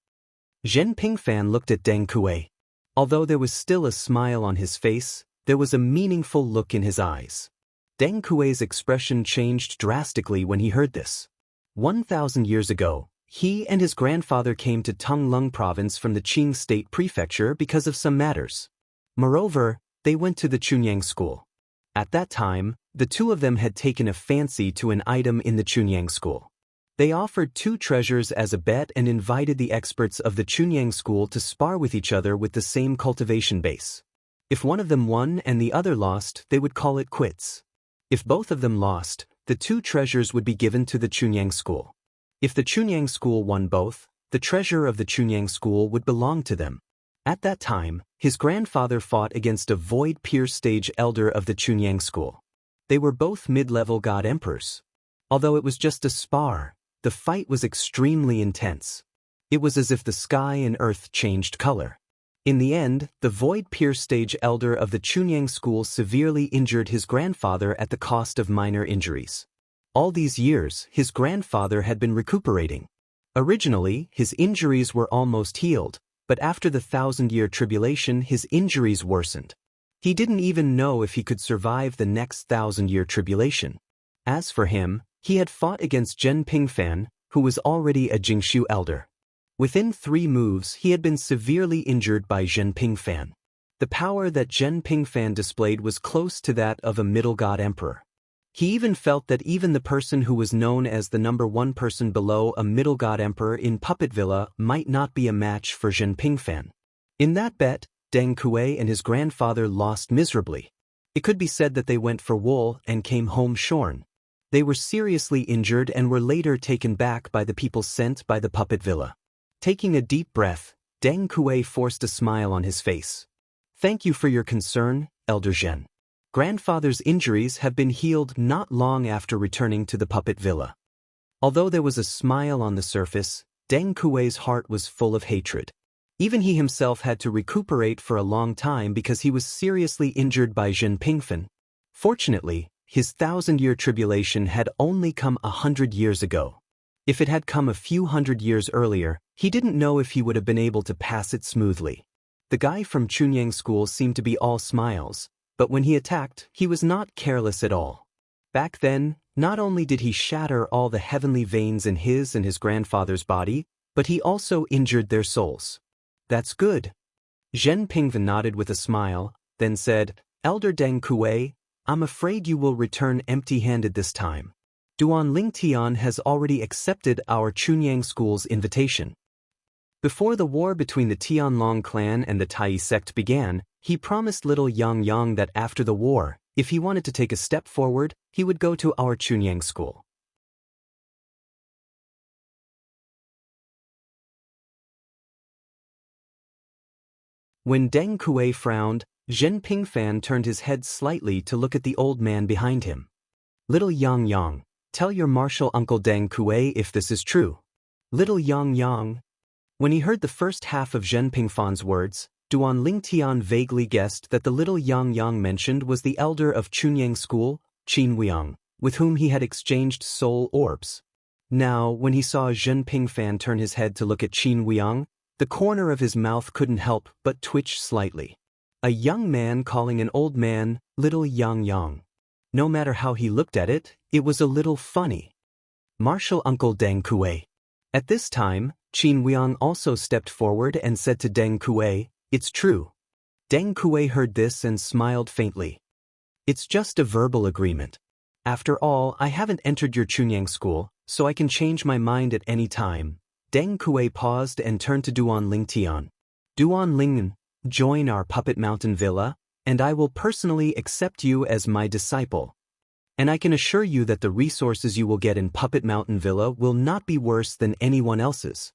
[SPEAKER 1] Zhen Pingfan looked at Deng Kuei. Although there was still a smile on his face, there was a meaningful look in his eyes. Deng Kuei's expression changed drastically when he heard this. 1,000 years ago, he and his grandfather came to Tonglung province from the Qing state prefecture because of some matters. Moreover, they went to the Chunyang school. At that time, the two of them had taken a fancy to an item in the Chunyang school. They offered 2 treasures as a bet and invited the experts of the Chunyang school to spar with each other with the same cultivation base. If one of them won and the other lost, they would call it quits. If both of them lost, the 2 treasures would be given to the Chunyang school. If the Chunyang school won both, the treasure of the Chunyang school would belong to them. At that time, his grandfather fought against a void peer stage elder of the Chunyang school. They were both mid-level god emperors. Although it was just a spar, the fight was extremely intense. It was as if the sky and earth changed color. In the end, the void peer stage elder of the Chunyang school severely injured his grandfather at the cost of minor injuries. All these years, his grandfather had been recuperating. Originally, his injuries were almost healed, but after the 1,000-year tribulation, his injuries worsened. He didn't even know if he could survive the next 1,000-year tribulation. As for him, he had fought against Zhen Pingfan, who was already a Jingshu elder. Within 3 moves, he had been severely injured by Zhen Pingfan. The power that Zhen Pingfan displayed was close to that of a middle god emperor. He even felt that even the person who was known as the number 1 person below a middle god emperor in Puppet Villa might not be a match for Zhen Pingfan. In that bet, Deng Kuei and his grandfather lost miserably. It could be said that they went for wool and came home shorn. They were seriously injured and were later taken back by the people sent by the Puppet Villa. Taking a deep breath, Deng Kuei forced a smile on his face. Thank you for your concern, Elder Zhen. Grandfather's injuries have been healed not long after returning to the Puppet Villa. Although there was a smile on the surface, Deng Kuei's heart was full of hatred. Even he himself had to recuperate for a long time because he was seriously injured by Zhen Pingfan. Fortunately, his 1,000-year tribulation had only come 100 years ago. If it had come a few hundred years earlier, he didn't know if he would have been able to pass it smoothly. The guy from Chunyang school seemed to be all smiles, but when he attacked, he was not careless at all. Back then, not only did he shatter all the heavenly veins in his and his grandfather's body, but he also injured their souls. That's good. Zhen Pingfan nodded with a smile, then said, Elder Deng Kuei, I'm afraid you will return empty-handed this time. Duan Lingtian has already accepted our Chunyang School's invitation. Before the war between the Tianlong clan and the Tai sect began, he promised little Yang Yang that after the war, if he wanted to take a step forward, he would go to our Chunyang School. When Deng Kuei frowned, Zhen Pingfan turned his head slightly to look at the old man behind him. Little Yang Yang, tell your martial uncle Deng Kuei if this is true. Little Yang Yang. When he heard the first half of Zhen Pingfan's words, Duan Lingtian vaguely guessed that the little Yang Yang mentioned was the elder of Chunyang School, Qin Weiyang, with whom he had exchanged soul orbs. Now, when he saw Zhen Pingfan turn his head to look at Qin Weiyang, the corner of his mouth couldn't help but twitch slightly. A young man calling an old man little Yang Yang. No matter how he looked at it, it was a little funny. Martial Uncle Deng Kuei. At this time, Qin Weiyang also stepped forward and said to Deng Kuei, "It's true." Deng Kuei heard this and smiled faintly. "It's just a verbal agreement. After all, I haven't entered your Chunyang School, so I can change my mind at any time." Deng Kuei paused and turned to Duan Lingtian. "Duan Lingen, join our Puppet Mountain Villa, and I will personally accept you as my disciple. And I can assure you that the resources you will get in Puppet Mountain Villa will not be worse than anyone else's."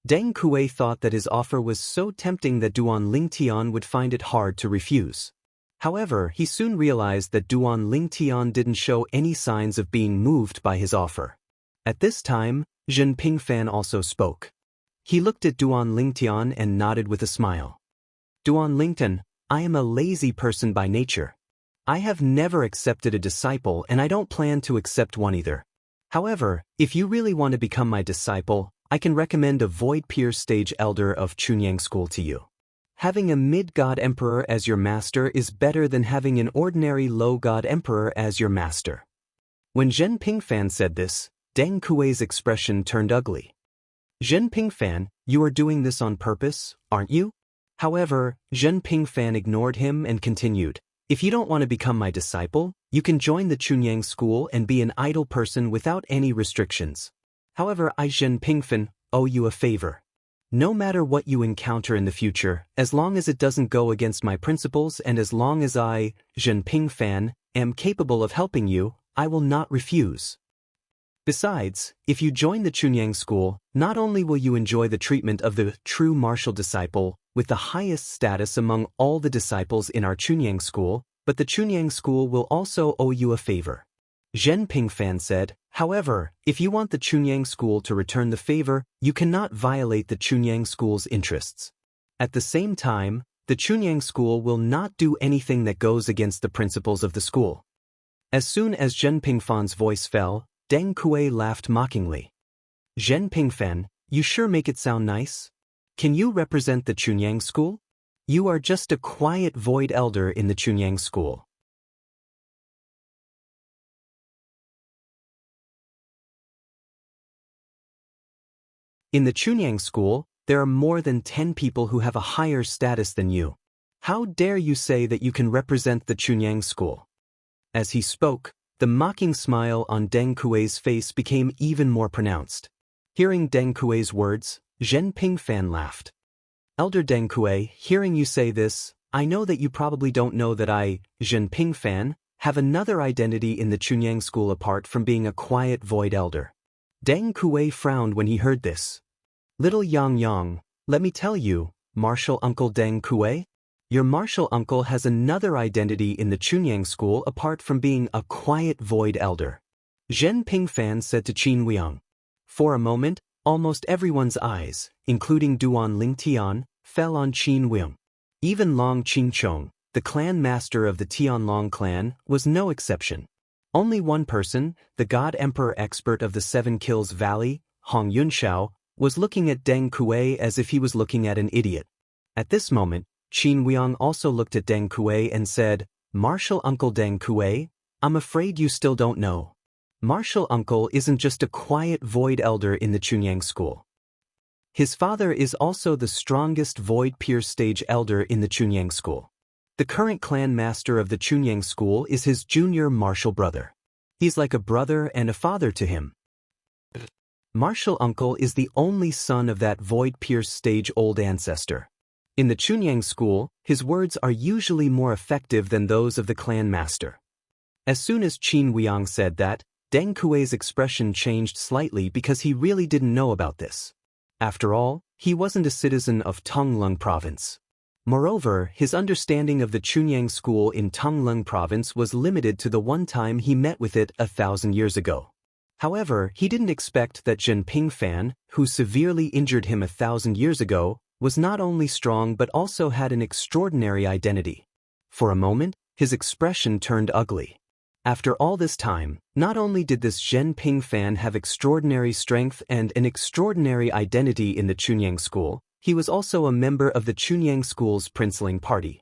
[SPEAKER 1] Deng Kuei thought that his offer was so tempting that Duan Lingtian would find it hard to refuse. However, he soon realized that Duan Lingtian didn't show any signs of being moved by his offer. At this time, Zhen Pingfan also spoke. He looked at Duan Lingtian and nodded with a smile. "Duan Lingtian, I am a lazy person by nature. I have never accepted a disciple and I don't plan to accept one either. However, if you really want to become my disciple, I can recommend a Void Peer Stage Elder of Chunyang School to you. Having a Mid-God Emperor as your master is better than having an ordinary Low-God Emperor as your master." When Zhen Pingfan said this, Deng Kuei's expression turned ugly. "Zhen Pingfan, you are doing this on purpose, aren't you?" However, Zhen Pingfan ignored him and continued, "If you don't want to become my disciple, you can join the Chunyang School and be an idle person without any restrictions. However, I, Zhen Pingfan, owe you a favor. No matter what you encounter in the future, as long as it doesn't go against my principles and as long as I, Zhen Pingfan, am capable of helping you, I will not refuse. Besides, if you join the Chunyang School, not only will you enjoy the treatment of the true martial disciple, with the highest status among all the disciples in our Chunyang School, but the Chunyang School will also owe you a favor." Zhen Pingfan said, "However, if you want the Chunyang School to return the favor, you cannot violate the Chunyang School's interests. At the same time, the Chunyang School will not do anything that goes against the principles of the school." As soon as Zhen Pingfan's voice fell, Deng Kuei laughed mockingly. "Zhen Pingfan, you sure make it sound nice? Can you represent the Chunyang School? You are just a quiet void elder in the Chunyang School." In the Chunyang School, there are more than 10 people who have a higher status than you. How dare you say that you can represent the Chunyang School? As he spoke, the mocking smile on Deng Kuei's face became even more pronounced. Hearing Deng Kuei's words, Zhen Pingfan laughed. "Elder Deng Kuei, hearing you say this, I know that you probably don't know that I, Zhen Pingfan, have another identity in the Chunyang School apart from being a quiet void elder." Deng Kuei frowned when he heard this. "Little Yang Yang, let me tell you, martial uncle Deng Kuei, your martial uncle has another identity in the Chunyang School apart from being a quiet void elder." Zhen Pingfan said to Qin Weiyang. For a moment, almost everyone's eyes, including Duan Lingtian, fell on Qin Weiyang. Even Long Qingchong, the clan master of the Tianlong clan, was no exception. Only one person, the God Emperor expert of the Seven Kills Valley, Hong Yunxiao, was looking at Deng Kuei as if he was looking at an idiot. At this moment, Qin Weiyang also looked at Deng Kuei and said, "Martial Uncle Deng Kuei, I'm afraid you still don't know. Martial Uncle isn't just a quiet void elder in the Chunyang School. His father is also the strongest Void Peer Stage Elder in the Chunyang School. The current clan master of the Chunyang School is his junior martial brother. He's like a brother and a father to him. Martial uncle is the only son of that void-pierced stage-old ancestor. In the Chunyang school, his words are usually more effective than those of the clan master. As soon as Qin Wuang said that, Deng Kuei's expression changed slightly because he really didn't know about this. After all, he wasn't a citizen of Tonglung province. Moreover, his understanding of the Chunyang school in Tonglung province was limited to the one time he met with it 1,000 years ago. However, he didn't expect that Zhenping Fan, who severely injured him 1,000 years ago, was not only strong but also had an extraordinary identity. For a moment, his expression turned ugly. After all this time, not only did this Zhenping Fan have extraordinary strength and an extraordinary identity in the Chunyang school, he was also a member of the Chunyang school's princeling party.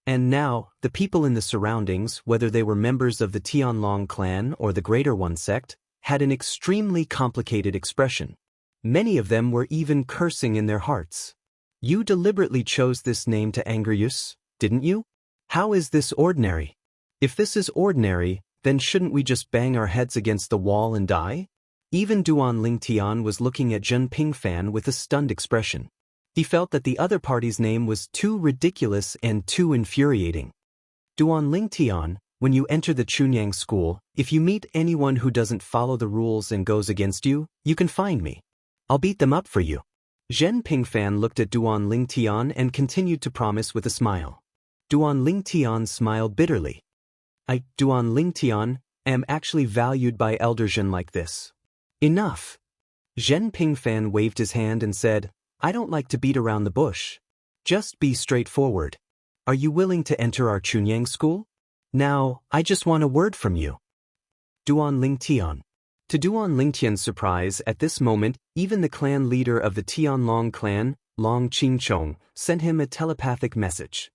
[SPEAKER 1] And now, the people in the surroundings, whether they were members of the Tianlong clan or the Greater One sect, had an extremely complicated expression. Many of them were even cursing in their hearts. You deliberately chose this name to anger us, didn't you? How is this ordinary? If this is ordinary, then shouldn't we just bang our heads against the wall and die? Even Duan Lingtian was looking at Zhenping Fan with a stunned expression. He felt that the other party's name was too ridiculous and too infuriating. Duan Lingtian, when you enter the Chunyang school, if you meet anyone who doesn't follow the rules and goes against you, you can find me. I'll beat them up for you. Zhenping Fan looked at Duan Lingtian and continued to promise with a smile. Duan Lingtian smiled bitterly. Duan Lingtian, am actually valued by Elder Zhen like this. Enough. Zhenping Fan waved his hand and said, I don't like to beat around the bush. Just be straightforward. Are you willing to enter our Chunyang school? Now, I just want a word from you. Duan Lingtian. To Duan Lingtian's surprise, at this moment, even the clan leader of the Tianlong clan, Long Qingchong, sent him a telepathic message.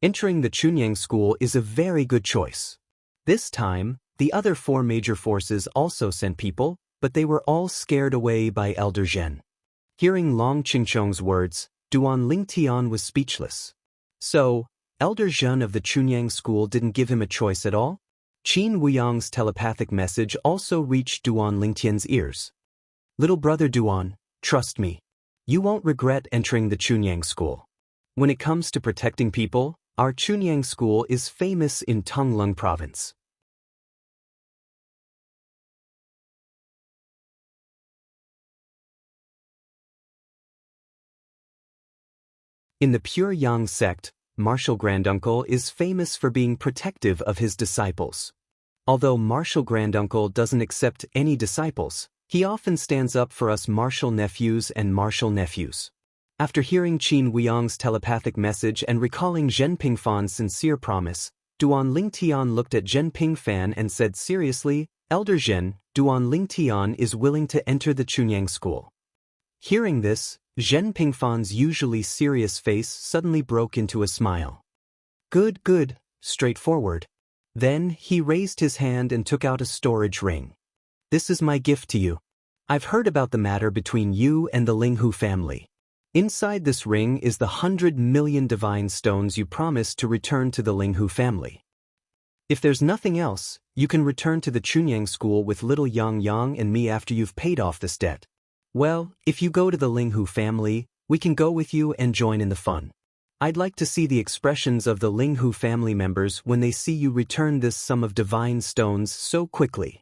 [SPEAKER 1] Entering the Chunyang school is a very good choice. This time, the other 4 major forces also sent people, but they were all scared away by Elder Zhen. Hearing Long Qingchong's words, Duan Lingtian was speechless. So, Elder Zhen of the Chunyang school didn't give him a choice at all? Qin Wuyang's telepathic message also reached Duan Lingtian's ears. Little brother Duan, trust me. You won't regret entering the Chunyang school. When it comes to protecting people, our Chunyang school is famous in Tonglung province. In the Pure Yang sect, Martial Granduncle is famous for being protective of his disciples. Although Martial Granduncle doesn't accept any disciples, he often stands up for us martial nephews and martial nephews. After hearing Qin Wuyang's telepathic message and recalling Zhenping Fan's sincere promise, Duan Lingtian looked at Zhenping Fan and said seriously, Elder Zhen, Duan Lingtian is willing to enter the Chunyang school. Hearing this, Zhenping Fan's usually serious face suddenly broke into a smile. Good, straightforward. Then he raised his hand and took out a storage ring. This is my gift to you. I've heard about the matter between you and the Linghu family. Inside this ring is the 100 million divine stones you promised to return to the Linghu family. If there's nothing else, you can return to the Chunyang school with little Yang and me after you've paid off this debt. Well, if you go to the Linghu family, we can go with you and join in the fun. I'd like to see the expressions of the Linghu family members when they see you return this sum of divine stones so quickly.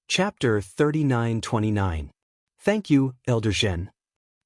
[SPEAKER 1] Chapter 39-29. Thank you, Elder Zhen.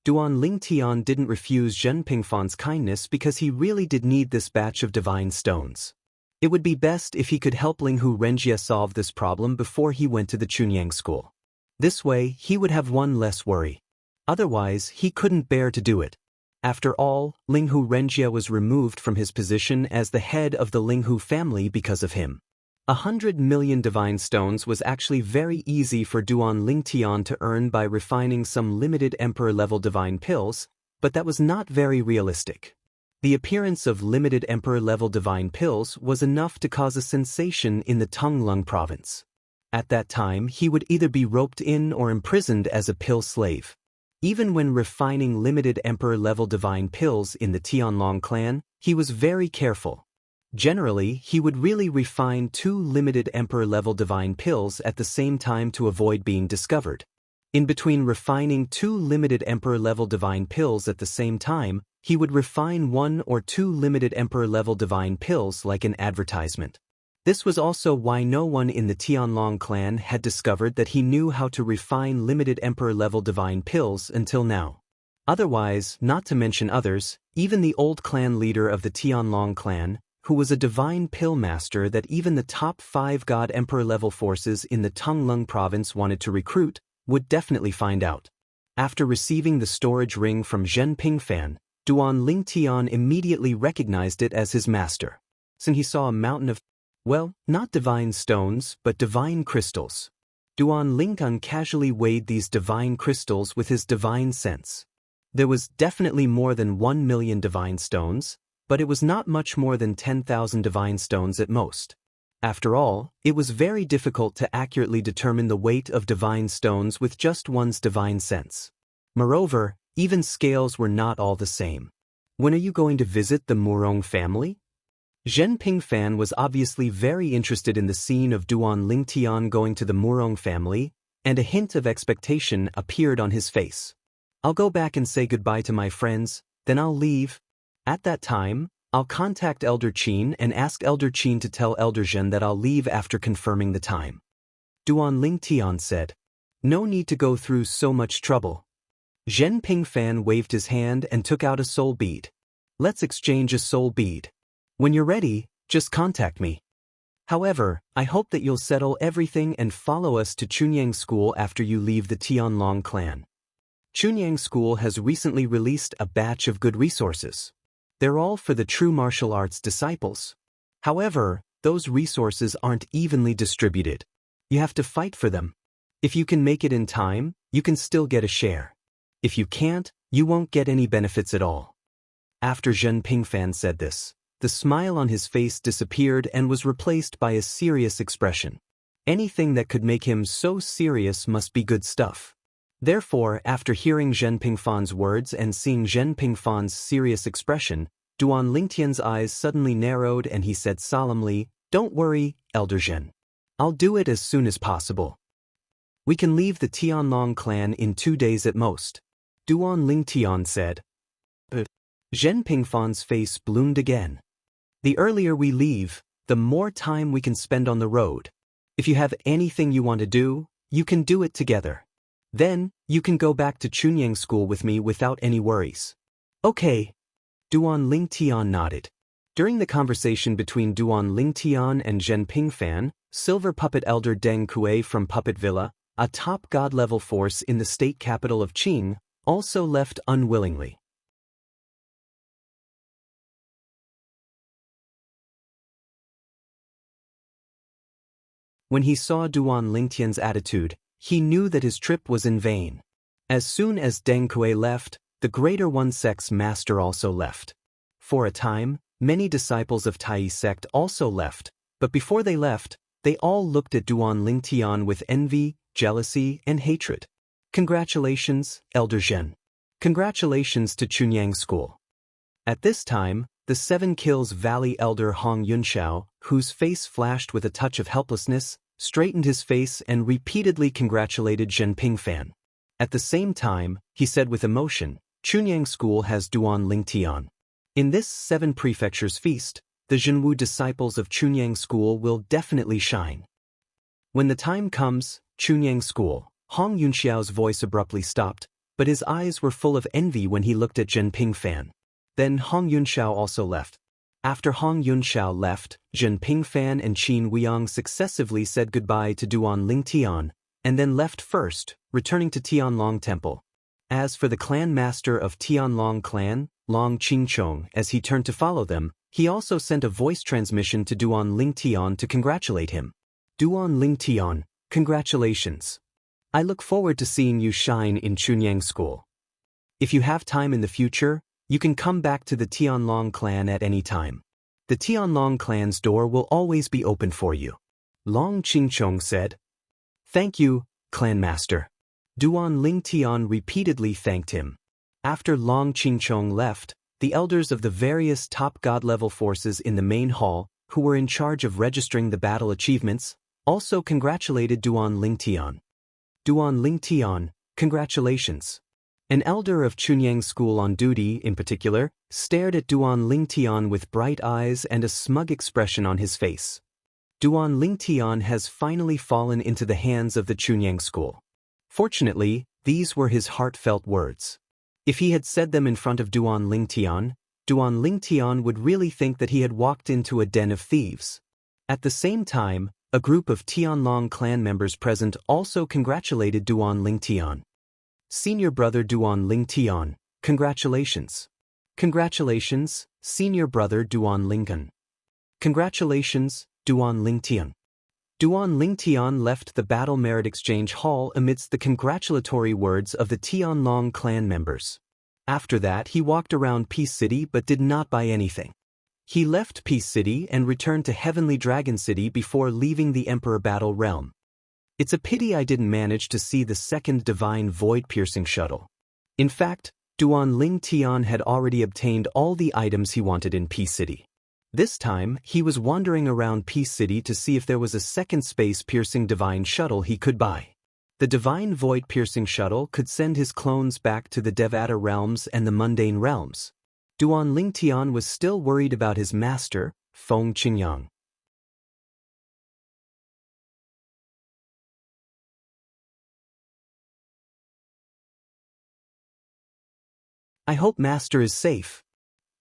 [SPEAKER 1] Duan Lingtian didn't refuse Zhenping Fan's kindness because he really did need this batch of divine stones. It would be best if he could help Linghu Renjia solve this problem before he went to the Chunyang school. This way, he would have one less worry. Otherwise, he couldn't bear to do it. After all, Linghu Renjia was removed from his position as the head of the Linghu family because of him. 100 million divine stones was actually very easy for Duan Lingtian to earn by refining some limited emperor-level divine pills, but that was not very realistic. The appearance of limited emperor-level divine pills was enough to cause a sensation in the Tonglung province. At that time he would either be roped in or imprisoned as a pill slave. Even when refining limited emperor-level divine pills in the Tianlong clan, he was very careful. Generally, he would really refine 2 limited emperor-level divine pills at the same time to avoid being discovered. In between refining 2 limited emperor-level divine pills at the same time, he would refine 1 or 2 limited emperor-level divine pills like an advertisement. This was also why no one in the Tianlong clan had discovered that he knew how to refine limited emperor-level divine pills until now. Otherwise, not to mention others, even the old clan leader of the Tianlong clan, who was a divine pill master that even the top 5 god emperor-level forces in the Tonglung province wanted to recruit, would definitely find out. After receiving the storage ring from Zhen Pingfan, Duan Lingtian immediately recognized it as his master. Soon he saw a mountain of, well, not divine stones, but divine crystals. Duan Lingtian casually weighed these divine crystals with his divine sense. There was definitely more than 1 million divine stones, but it was not much more than 10,000 divine stones at most. After all, it was very difficult to accurately determine the weight of divine stones with just one's divine sense. Moreover, even scales were not all the same. When are you going to visit the Murong family? Zhen Pingfan was obviously very interested in the scene of Duan Lingtian going to the Murong family, and a hint of expectation appeared on his face. I'll go back and say goodbye to my friends, then I'll leave. At that time, I'll contact Elder Qin and ask Elder Qin to tell Elder Zhen that I'll leave after confirming the time. Duan Lingtian said. No need to go through so much trouble. Zhen Pingfan waved his hand and took out a soul bead. Let's exchange a soul bead. When you're ready, just contact me. However, I hope that you'll settle everything and follow us to Chunyang School after you leave the Tianlong clan. Chunyang School has recently released a batch of good resources. They're all for the true martial arts disciples. However, those resources aren't evenly distributed. You have to fight for them. If you can make it in time, you can still get a share. If you can't, you won't get any benefits at all. After Zhen Pingfan said this, the smile on his face disappeared and was replaced by a serious expression. Anything that could make him so serious must be good stuff. Therefore, after hearing Zhen Pingfan's words and seeing Zhen Pingfan's serious expression, Duan Lingtian's eyes suddenly narrowed and he said solemnly, Don't worry, Elder Zhen. I'll do it as soon as possible. We can leave the Tianlong clan in 2 days at most. Duan Lingtian said. Zhen Pingfan's face bloomed again. The earlier we leave, the more time we can spend on the road. If you have anything you want to do, you can do it together. Then, you can go back to Chunyang School with me without any worries. Okay. Duan Lingtian nodded. During the conversation between Duan Lingtian and Zhen Pingfan, Silver Puppet Elder Deng Kuei from Puppet Villa, a top god-level force in the state capital of Qing, also left unwillingly. When he saw Duan Lingtian's attitude, he knew that his trip was in vain. As soon as Deng Kuei left, the Greater One Sect's master also left. For a time, many disciples of Tai sect also left, but before they left, they all looked at Duan Lingtian with envy, jealousy, and hatred. Congratulations, Elder Zhen. Congratulations to Chunyang School. At this time, the 7 Kills Valley Elder Hong Yunxiao, whose face flashed with a touch of helplessness, straightened his face and repeatedly congratulated Zhen Pingfan. At the same time, he said with emotion, Chunyang School has Duan Lingtian. In this 7 prefectures feast, the Zhenwu disciples of Chunyang School will definitely shine. When the time comes, Chunyang School, Hong Yunxiao's voice abruptly stopped, but his eyes were full of envy when he looked at Zhen Pingfan. Then Hong Yunxiao also left. After Hong Yunxiao left, Zhen Pingfan and Qin Weiyang successively said goodbye to Duan Lingtian, and then left first, returning to Tianlong Temple. As for the clan master of Tianlong clan, Long Qingchong, as he turned to follow them, he also sent a voice transmission to Duan Lingtian to congratulate him. Duan Lingtian, congratulations. I look forward to seeing you shine in Chunyang School. If you have time in the future, you can come back to the Tianlong clan at any time. The Tianlong clan's door will always be open for you. Long Qingchong said. Thank you, Clan Master. Duan Lingtian repeatedly thanked him. After Long Qingchong left, the elders of the various top god-level forces in the main hall, who were in charge of registering the battle achievements, also congratulated Duan Lingtian. Duan Lingtian, congratulations. An elder of Chunyang School on duty, in particular, stared at Duan Lingtian with bright eyes and a smug expression on his face. Duan Lingtian has finally fallen into the hands of the Chunyang School. Fortunately, these were his heartfelt words. If he had said them in front of Duan Lingtian would really think that he had walked into a den of thieves. At the same time, a group of Tianlong clan members present also congratulated Duan Lingtian. Senior brother Duan Lingtian, congratulations. Congratulations, senior brother Duan Lingtian. Congratulations, Duan Lingtian. Duan Lingtian left the Battle Merit Exchange Hall amidst the congratulatory words of the Tianlong clan members. After that, he walked around Peace City but did not buy anything. He left Peace City and returned to Heavenly Dragon City before leaving the Emperor Battle Realm. It's a pity I didn't manage to see the second Divine Void-Piercing Shuttle. In fact, Duan Lingtian had already obtained all the items he wanted in Peace City. This time, he was wandering around Peace City to see if there was a second space-piercing Divine Shuttle he could buy. The Divine Void-Piercing Shuttle could send his clones back to the Devata realms and the mundane realms. Duan Lingtian was still worried about his master, Feng Qingyang. I hope Master is safe.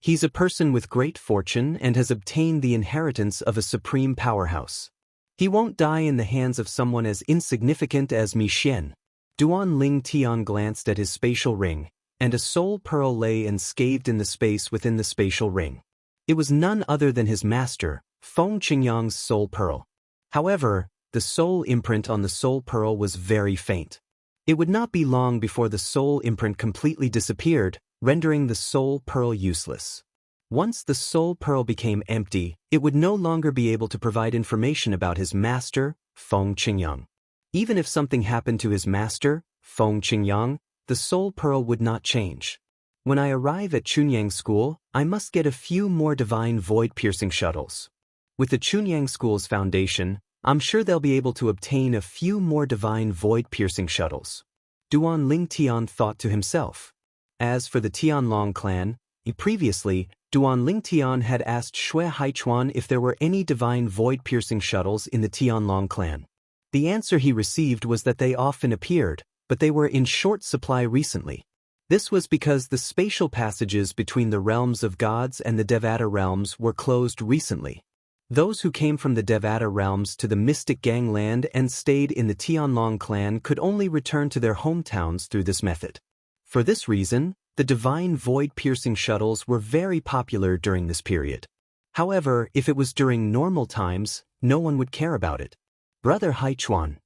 [SPEAKER 1] He's a person with great fortune and has obtained the inheritance of a supreme powerhouse. He won't die in the hands of someone as insignificant as Mi Xian. Duan Lingtian glanced at his spatial ring, and a soul pearl lay enscathed in the space within the spatial ring. It was none other than his master, Feng Qingyang's soul pearl. However, the soul imprint on the soul pearl was very faint. It would not be long before the soul imprint completely disappeared, rendering the soul pearl useless. Once the soul pearl became empty, it would no longer be able to provide information about his master, Feng Qingyang. Even if something happened to his master, Feng Qingyang, the soul pearl would not change. When I arrive at Chunyang School, I must get a few more Divine Void-Piercing Shuttles. With the Chunyang School's foundation, I'm sure they'll be able to obtain a few more Divine Void-Piercing Shuttles. Duan Lingtian thought to himself. As for the Tianlong clan, previously, Duan Lingtian had asked Xue Haichuan if there were any Divine Void-Piercing Shuttles in the Tianlong clan. The answer he received was that they often appeared, but they were in short supply recently. This was because the spatial passages between the realms of gods and the Devata realms were closed recently. Those who came from the Devata realms to the Mystic Gangland and stayed in the Tianlong clan could only return to their hometowns through this method. For this reason, the Divine Void-Piercing Shuttles were very popular during this period. However, if it was during normal times, no one would care about it. Brother Haichuan.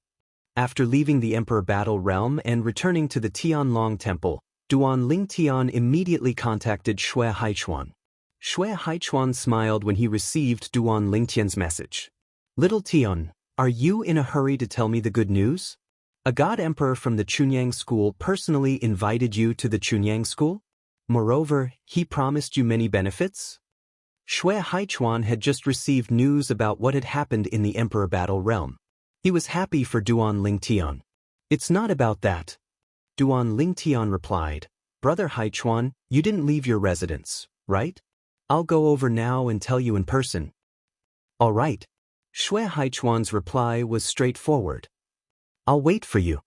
[SPEAKER 1] After leaving the Emperor Battle Realm and returning to the Tianlong Temple, Duan Lingtian immediately contacted Xue Haichuan. Xue Haichuan smiled when he received Duan Lingtian's message. Little Tian, are you in a hurry to tell me the good news? A god emperor from the Chunyang School personally invited you to the Chunyang School? Moreover, he promised you many benefits? Xue Haichuan had just received news about what had happened in the Emperor Battle Realm. He was happy for Duan Lingtian. It's not about that. Duan Lingtian replied, Brother Haichuan, you didn't leave your residence, right? I'll go over now and tell you in person. All right. Xue Haichuan's reply was straightforward. I'll wait for you.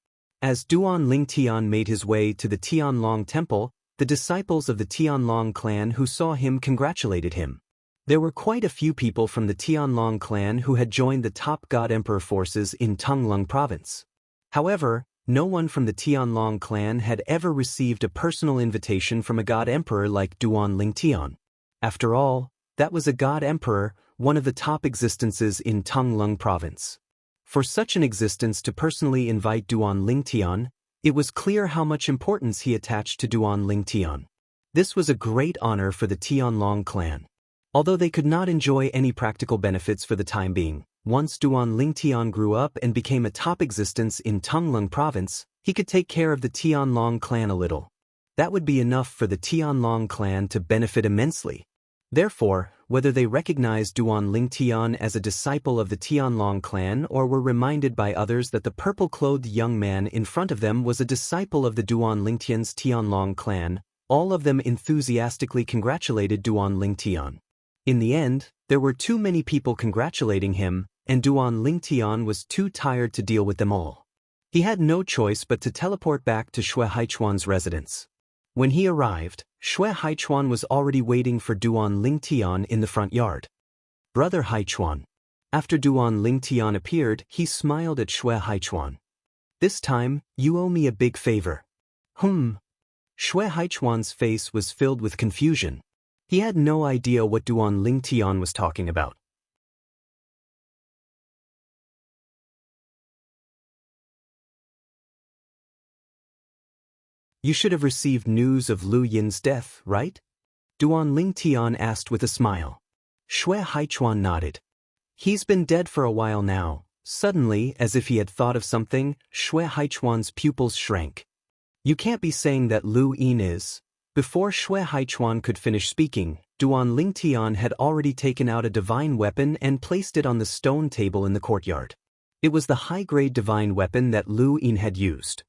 [SPEAKER 1] As Duan Lingtian made his way to the Tianlong Temple, the disciples of the Tianlong clan who saw him congratulated him. There were quite a few people from the Tianlong clan who had joined the top god emperor forces in Tonglung province. However, no one from the Tianlong clan had ever received a personal invitation from a god emperor like Duan Lingtian. After all, that was a god emperor, one of the top existences in Tonglung province. For such an existence to personally invite Duan Lingtian, it was clear how much importance he attached to Duan Lingtian. This was a great honor for the Tianlong clan. Although they could not enjoy any practical benefits for the time being, Once Duan Lingtian grew up and became a top existence in Tonglung province, he could take care of the Tianlong clan a little. That would be enough for the Tianlong clan to benefit immensely. Therefore, whether they recognized Duan Lingtian as a disciple of the Tianlong clan or were reminded by others that the purple-clothed young man in front of them was a disciple of the Duan Lingtian's Tianlong clan, all of them enthusiastically congratulated Duan Lingtian. In the end, there were too many people congratulating him, and Duan Lingtian was too tired to deal with them all. He had no choice but to teleport back to Xue Haichuan's residence. When he arrived, Xue Haichuan was already waiting for Duan Lingtian in the front yard. Brother Haichuan. After Duan Lingtian appeared, he smiled at Xue Haichuan. This time, you owe me a big favor. Xue Haichuan's face was filled with confusion. He had no idea what Duan Lingtian was talking about. You should have received news of Lu Yin's death, right? Duan Lingtian asked with a smile. Xue Haichuan nodded. He's been dead for a while now. Suddenly, as if he had thought of something, Xue Haichuan's pupils shrank. You can't be saying that Lu Yin is... Before Xue Haichuan could finish speaking, Duan Lingtian had already taken out a divine weapon and placed it on the stone table in the courtyard. It was the high-grade divine weapon that Lu Yin had used.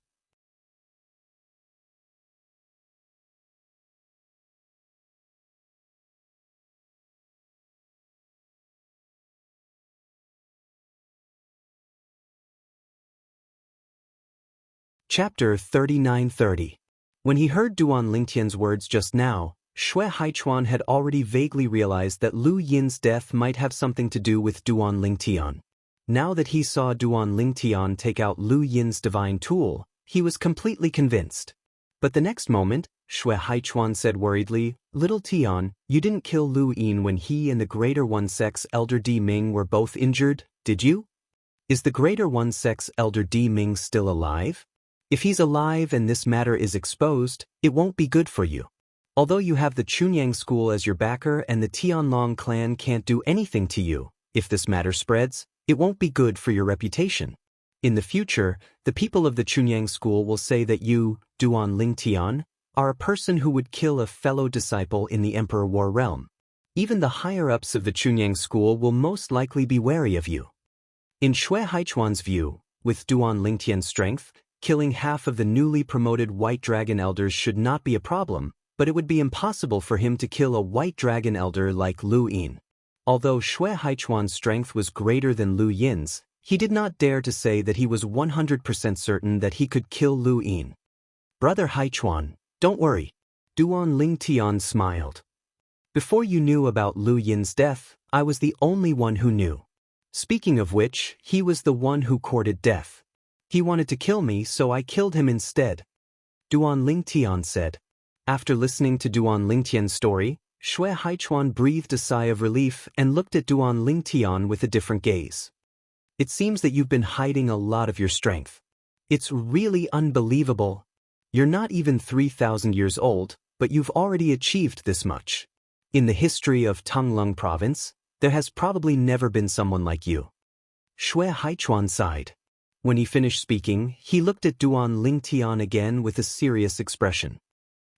[SPEAKER 1] Chapter 3930. When he heard Duan Lingtian's words just now, Xue Haichuan had already vaguely realized that Lu Yin's death might have something to do with Duan Lingtian. Now that he saw Duan Lingtian take out Lu Yin's divine tool, he was completely convinced. But the next moment, Xue Haichuan said worriedly, "Little Tian, you didn't kill Lu Yin when he and the Greater One Sect's Elder Di Ming were both injured, did you? Is the Greater One Sect's Elder Di Ming still alive? If he's alive and this matter is exposed, it won't be good for you. Although you have the Chunyang school as your backer and the Tianlong clan can't do anything to you, if this matter spreads, it won't be good for your reputation. In the future, the people of the Chunyang school will say that you, Duan Lingtian, are a person who would kill a fellow disciple in the Emperor War realm. Even the higher-ups of the Chunyang school will most likely be wary of you." In Xue Haichuan's view, with Duan Lingtian's strength, killing half of the newly promoted White Dragon Elders should not be a problem, but it would be impossible for him to kill a White Dragon Elder like Lu Yin. Although Xue Haichuan's strength was greater than Lu Yin's, he did not dare to say that he was 100% certain that he could kill Lu Yin. "Brother Haichuan, don't worry." Duan Lingtian smiled. "Before you knew about Lu Yin's death, I was the only one who knew. Speaking of which, he was the one who courted death. He wanted to kill me, so I killed him instead," Duan Lingtian said. After listening to Duan Lingtian's story, Xue Haichuan breathed a sigh of relief and looked at Duan Lingtian with a different gaze. "It seems that you've been hiding a lot of your strength. It's really unbelievable. You're not even 3,000 years old, but you've already achieved this much. In the history of Tonglung province, there has probably never been someone like you." Xue Haichuan sighed. When he finished speaking, he looked at Duan Lingtian again with a serious expression.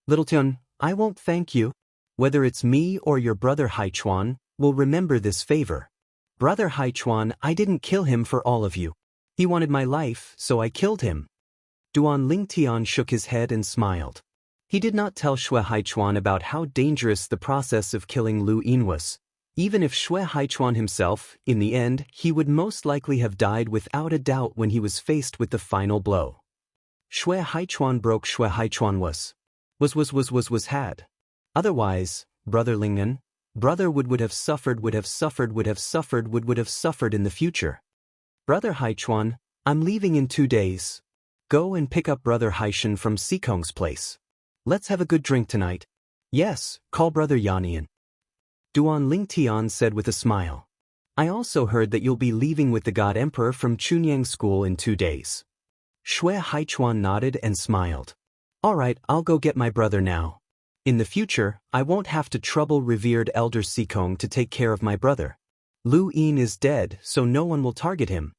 [SPEAKER 1] "Little Tian, I won't thank you. Whether it's me or your brother Haichuan, we'll remember this favor. Brother Haichuan, I didn't kill him for all of you. He wanted my life, so I killed him." Duan Lingtian shook his head and smiled. He did not tell Xue Haichuan about how dangerous the process of killing Lu Yin was. Even if Xue Haichuan himself, in the end, he would most likely have died without a doubt when he was faced with the final blow. Xue Haichuan broke Xue Haichuan was had. Otherwise, Brother Lingnan, Brother would have suffered in the future. "Brother Haichuan, I'm leaving in 2 days. Go and pick up Brother Haishan from Sikong's place. Let's have a good drink tonight." "Yes, call Brother Yanian," Duan Lingtian said with a smile. "I also heard that you'll be leaving with the God Emperor from Chunyang School in 2 days." Xue Haichuan nodded and smiled. "All right, I'll go get my brother now. In the future, I won't have to trouble revered Elder Sikong to take care of my brother." Lu Yin is dead, so no one will target him.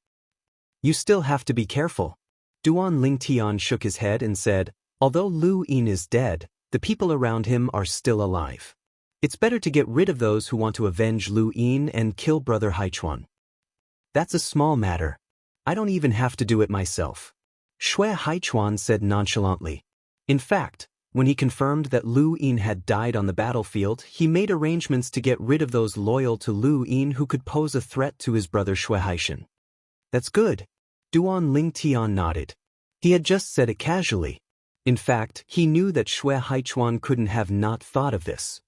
[SPEAKER 1] You still have to be careful. Duan Lingtian shook his head and said, although Lu Yin is dead, the people around him are still alive. It's better to get rid of those who want to avenge Lu Yin and kill Brother Haichuan. That's a small matter. I don't even have to do it myself. Shui Haichuan said nonchalantly. In fact, when he confirmed that Lu Yin had died on the battlefield, he made arrangements to get rid of those loyal to Lu Yin who could pose a threat to his brother Shui Haishan. That's good. Duan Lingtian nodded. He had just said it casually. In fact, he knew that Shui Haichuan couldn't have not thought of this.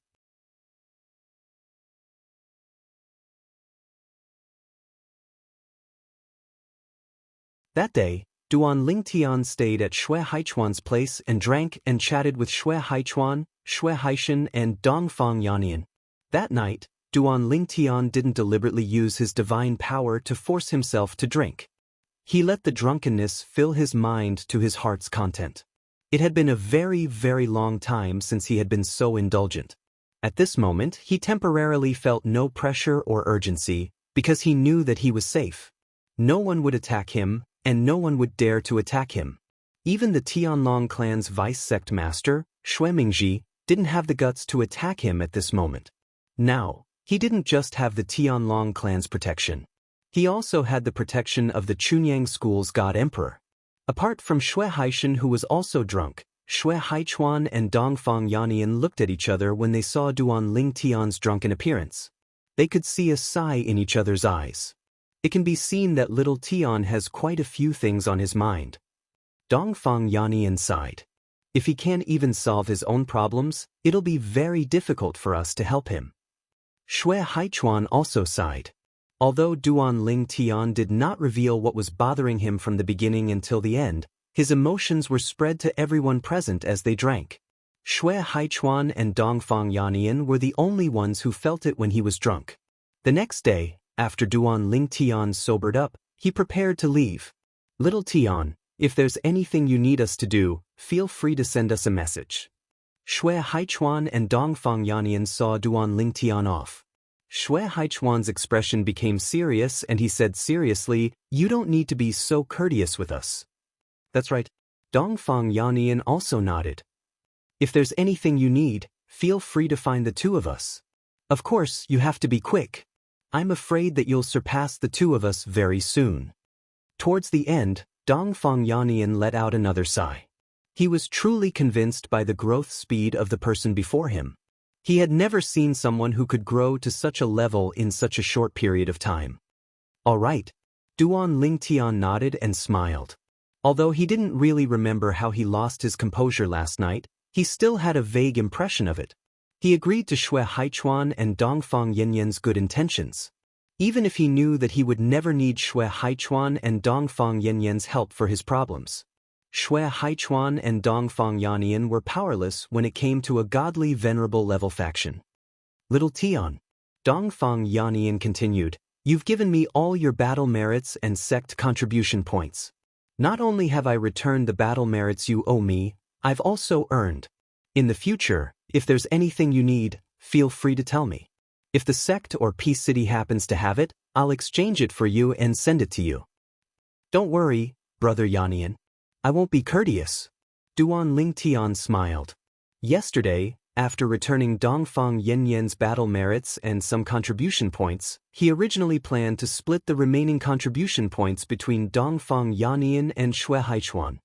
[SPEAKER 1] That day, Duan Lingtian stayed at Shui Haichuan's place and drank and chatted with Shui Haichuan, Shui Haishan, and Dongfang Yannian. That night, Duan Lingtian didn't deliberately use his divine power to force himself to drink. He let the drunkenness fill his mind to his heart's content. It had been a very, very long time since he had been so indulgent. At this moment, he temporarily felt no pressure or urgency, because he knew that he was safe. No one would attack him, and no one would dare to attack him. Even the Tianlong clan's vice sect master, Shui Mingji, didn't have the guts to attack him at this moment. Now, he didn't just have the Tianlong clan's protection. He also had the protection of the Chunyang school's god emperor. Apart from Shui Haishan, who was also drunk, Shui Haichuan and Dongfang Yannian looked at each other when they saw Duan Lingtian's drunken appearance. They could see a sigh in each other's eyes. It can be seen that little Tian has quite a few things on his mind. Dongfang Yannian sighed. If he can't even solve his own problems, it'll be very difficult for us to help him. Shui Haichuan also sighed. Although Duan Lingtian did not reveal what was bothering him from the beginning until the end, his emotions were spread to everyone present as they drank. Shui Haichuan and Dongfang Yannian were the only ones who felt it when he was drunk. The next day, after Duan Lingtian sobered up, he prepared to leave. Little Tian, if there's anything you need us to do, feel free to send us a message. Shui Haichuan and Dongfang Yannian saw Duan Lingtian off. Shui Haichuan's expression became serious and he said seriously, you don't need to be so courteous with us. That's right. Dongfang Yannian also nodded. If there's anything you need, feel free to find the two of us. Of course, you have to be quick. I'm afraid that you'll surpass the two of us very soon. Towards the end, Dongfang Yannian let out another sigh. He was truly convinced by the growth speed of the person before him. He had never seen someone who could grow to such a level in such a short period of time. All right. Duan Lingtian nodded and smiled. Although he didn't really remember how he lost his composure last night, he still had a vague impression of it. He agreed to Shui Haichuan and Dongfang Yannian's good intentions. Even if he knew that he would never need Shui Haichuan and Dongfang Yannian's help for his problems. Shui Haichuan and Dongfang Yannian were powerless when it came to a godly venerable level faction. Little Tian. Dongfang Yannian continued, you've given me all your battle merits and sect contribution points. Not only have I returned the battle merits you owe me, I've also earned. In the future, if there's anything you need, feel free to tell me. If the sect or Peace City happens to have it, I'll exchange it for you and send it to you. Don't worry, Brother Yannian. I won't be courteous. Duan Lingtian smiled. Yesterday, after returning Dongfang Yannian's battle merits and some contribution points, he originally planned to split the remaining contribution points between Dongfang Yannian and Shui Haichuan.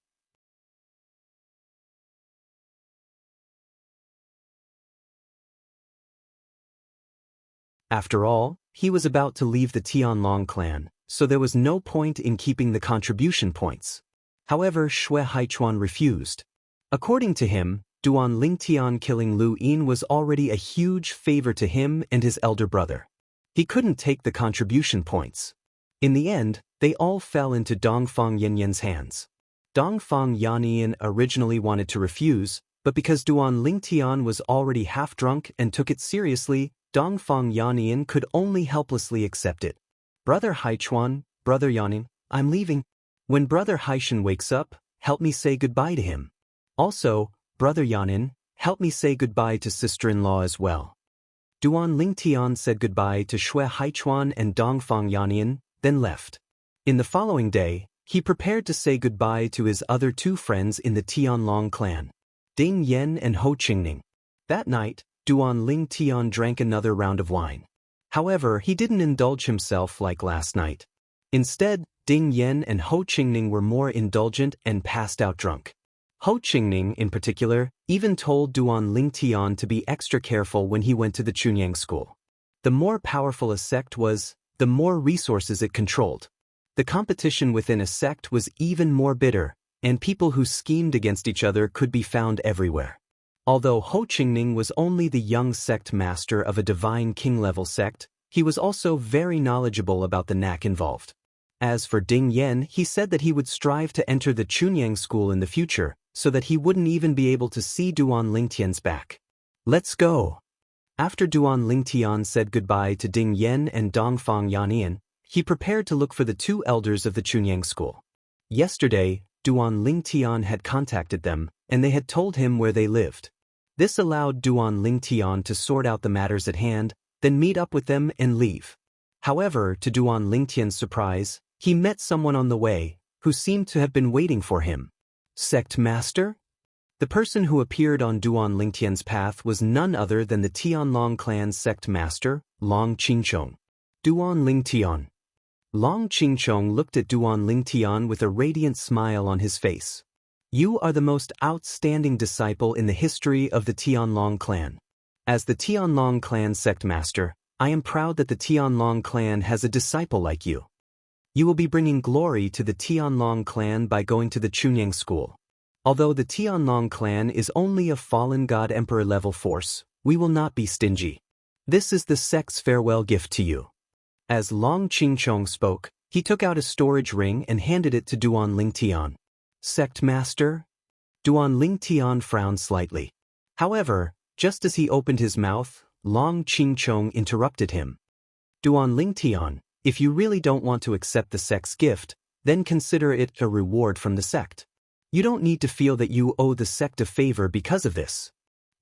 [SPEAKER 1] After all, he was about to leave the Tianlong clan, so there was no point in keeping the contribution points. However, Shui Haichuan refused. According to him, Duan Lingtian killing Lu Yin was already a huge favor to him and his elder brother. He couldn't take the contribution points. In the end, they all fell into Dongfang Yannian's hands. Dongfang Yannian originally wanted to refuse, but because Duan Lingtian was already half drunk and took it seriously, Dongfang Yannian could only helplessly accept it. Brother Haichuan, Brother Yannian, I'm leaving. When Brother Haishan wakes up, help me say goodbye to him. Also, Brother Yannian, help me say goodbye to sister-in-law as well. Duan Lingtian said goodbye to Shui Haichuan and Dongfang Yannian, then left. In the following day, he prepared to say goodbye to his other two friends in the Tianlong clan, Ding Yan and Ho Qingning. That night, Duan Lingtian drank another round of wine. However, he didn't indulge himself like last night. Instead, Ding Yan and Ho Qingning were more indulgent and passed out drunk. Ho Qingning, in particular, even told Duan Lingtian to be extra careful when he went to the Chunyang school. The more powerful a sect was, the more resources it controlled. The competition within a sect was even more bitter, and people who schemed against each other could be found everywhere. Although Ho Qingning was only the young sect master of a divine king-level sect, he was also very knowledgeable about the knack involved. As for Ding Yan, he said that he would strive to enter the Chunyang school in the future, so that he wouldn't even be able to see Duan Lingtian's back. Let's go. After Duan Lingtian said goodbye to Ding Yan and Dongfang Yannian, he prepared to look for the two elders of the Chunyang school. Yesterday, Duan Lingtian had contacted them, and they had told him where they lived. This allowed Duan Lingtian to sort out the matters at hand, then meet up with them and leave. However, to Duan Lingtian's surprise, he met someone on the way, who seemed to have been waiting for him. Sect Master? The person who appeared on Duan Lingtian's path was none other than the Tianlong clan sect master, Long Qingchong. Duan Lingtian. Long Qingchong looked at Duan Lingtian with a radiant smile on his face. You are the most outstanding disciple in the history of the Tianlong clan. As the Tianlong clan sect master, I am proud that the Tianlong clan has a disciple like you. You will be bringing glory to the Tianlong clan by going to the Chunyang school. Although the Tianlong clan is only a fallen god emperor level force, we will not be stingy. This is the sect's farewell gift to you. As Long Qingchong spoke, he took out a storage ring and handed it to Duan Lingtian. Sect Master? Duan Lingtian frowned slightly. However, just as he opened his mouth, Long Qingchong interrupted him. Duan Lingtian, if you really don't want to accept the sect's gift, then consider it a reward from the sect. You don't need to feel that you owe the sect a favor because of this.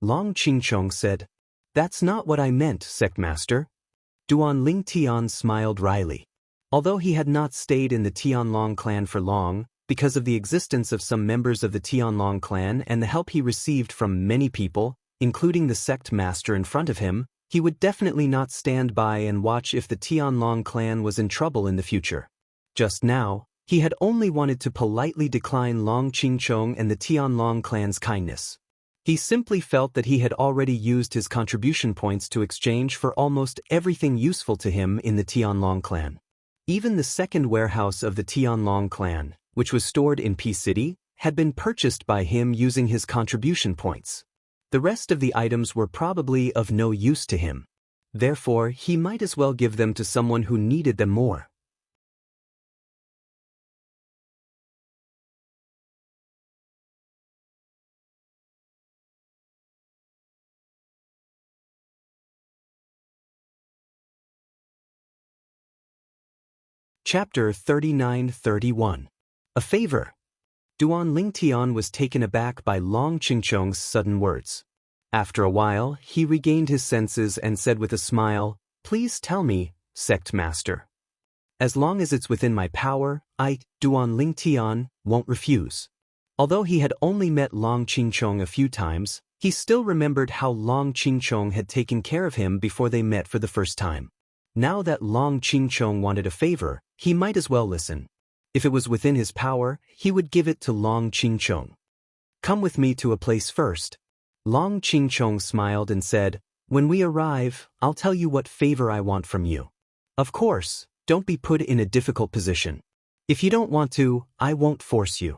[SPEAKER 1] Long Qingchong said, That's not what I meant, sect master. Duan Lingtian smiled wryly. Although he had not stayed in the Tianlong clan for long, because of the existence of some members of the Tianlong clan and the help he received from many people, including the sect master in front of him, he would definitely not stand by and watch if the Tianlong clan was in trouble in the future. Just now, he had only wanted to politely decline Long Qingchong and the Tianlong clan's kindness. He simply felt that he had already used his contribution points to exchange for almost everything useful to him in the Tianlong clan. Even the second warehouse of the Tianlong clan, which was stored in P City, had been purchased by him using his contribution points. The rest of the items were probably of no use to him. Therefore, he might as well give them to someone who needed them more. Chapter 39-31. A favor. Duan Lingtian was taken aback by Long Qingchong's sudden words. After a while, he regained his senses and said with a smile, Please tell me, sect master. As long as it's within my power, I, Duan Lingtian, won't refuse. Although he had only met Long Qingchong a few times, he still remembered how Long Qingchong had taken care of him before they met for the first time. Now that Long Qingchong wanted a favor, he might as well listen. If it was within his power, he would give it to Long Qingchong. Come with me to a place first. Long Qingchong smiled and said, When we arrive, I'll tell you what favor I want from you. Of course, don't be put in a difficult position. If you don't want to, I won't force you.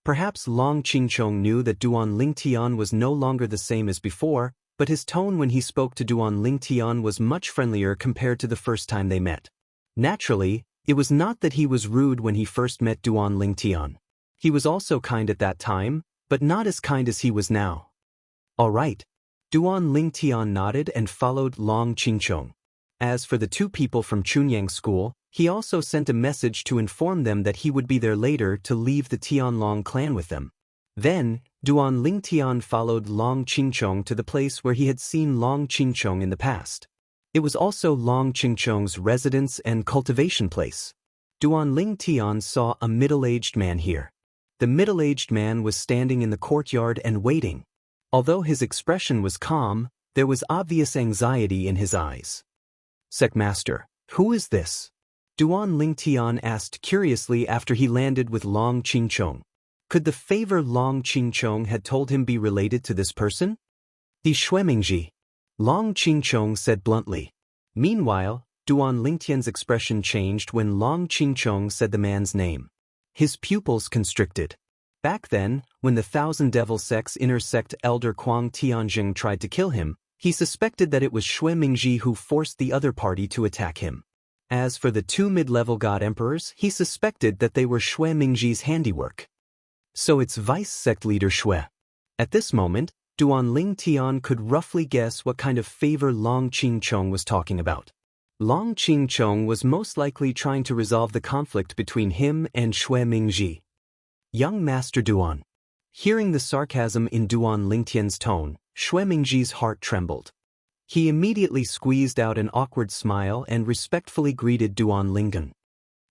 [SPEAKER 1] Perhaps Long Qingchong knew that Duan Lingtian was no longer the same as before, but his tone when he spoke to Duan Lingtian was much friendlier compared to the first time they met. Naturally, it was not that he was rude when he first met Duan Lingtian. He was also kind at that time, but not as kind as he was now. All right. Duan Lingtian nodded and followed Long Qingchong. As for the two people from Chunyang school, he also sent a message to inform them that he would be there later to leave the Tianlong clan with them. Then, Duan Lingtian followed Long Qingchong to the place where he had seen Long Qingchong in the past. It was also Long Qingchong's residence and cultivation place. Duan Lingtian saw a middle-aged man here. The middle-aged man was standing in the courtyard and waiting. Although his expression was calm, there was obvious anxiety in his eyes. "Sectmaster, who is this?" Duan Lingtian asked curiously after he landed with Long Qingchong. Could the favor Long Qingchong had told him be related to this person? "Di Xuemingji," Long Qingchong said bluntly. Meanwhile, Duan Lingtian's expression changed when Long Qingchong said the man's name. His pupils constricted. Back then, when the Thousand Devil Sect's inner sect elder Kuang Tianjing tried to kill him, he suspected that it was Xuemingji who forced the other party to attack him. As for the two mid-level god emperors, he suspected that they were Xuemingji's handiwork. So it's vice sect leader Xue. At this moment, Duan Lingtian could roughly guess what kind of favor Long Qingchong was talking about. Long Qingchong was most likely trying to resolve the conflict between him and Xuemingji. "Young Master Duan." Hearing the sarcasm in Duan Lingtian's tone, Xuemingji's heart trembled. He immediately squeezed out an awkward smile and respectfully greeted Duan Linggan.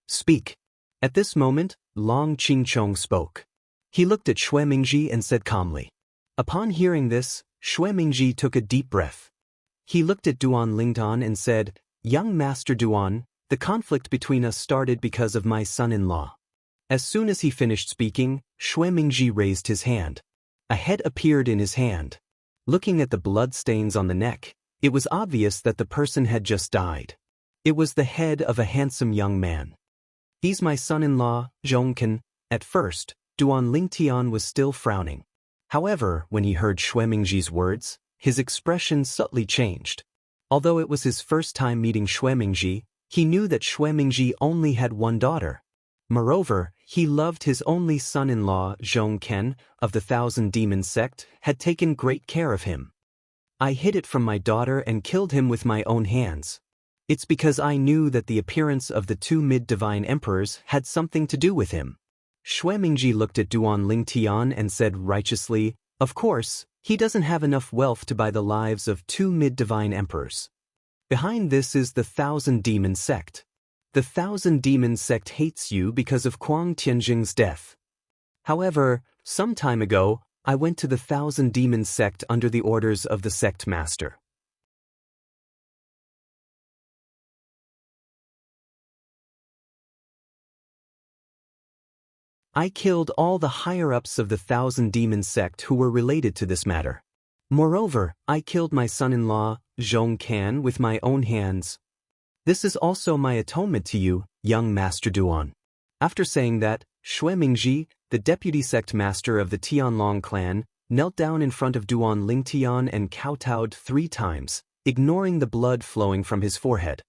[SPEAKER 1] "Speak." At this moment, Long Qingchong spoke. He looked at Xuemingji and said calmly. Upon hearing this, Xuemingji took a deep breath. He looked at Duan Lingdan and said, "Young Master Duan, the conflict between us started because of my son-in-law." As soon as he finished speaking, Xuemingji raised his hand. A head appeared in his hand. Looking at the blood stains on the neck, it was obvious that the person had just died. It was the head of a handsome young man. "He's my son-in-law, Zhongken." At first, Duan Lingtian was still frowning. However, when he heard Xuemingji's words, his expression subtly changed. Although it was his first time meeting Xuemingji, he knew that Xuemingji only had one daughter. Moreover, he loved his only son-in-law, Zhongken, of the Thousand Demon Sect, had taken great care of him. "I hid it from my daughter and killed him with my own hands. It's because I knew that the appearance of the two mid-divine emperors had something to do with him." Xuemingji looked at Duan Lingtian and said righteously, "Of course, he doesn't have enough wealth to buy the lives of two mid-divine emperors. Behind this is the Thousand Demon Sect. The Thousand Demon Sect hates you because of Kuang Tianjing's death. However, some time ago, I went to the Thousand Demon Sect under the orders of the sect master. I killed all the higher-ups of the Thousand Demon Sect who were related to this matter. Moreover, I killed my son-in-law, Zhongkan, with my own hands. This is also my atonement to you, young Master Duan." After saying that, Xuemingji, the deputy sect master of the Tianlong clan, knelt down in front of Duan Lingtian and kowtowed 3 times, ignoring the blood flowing from his forehead.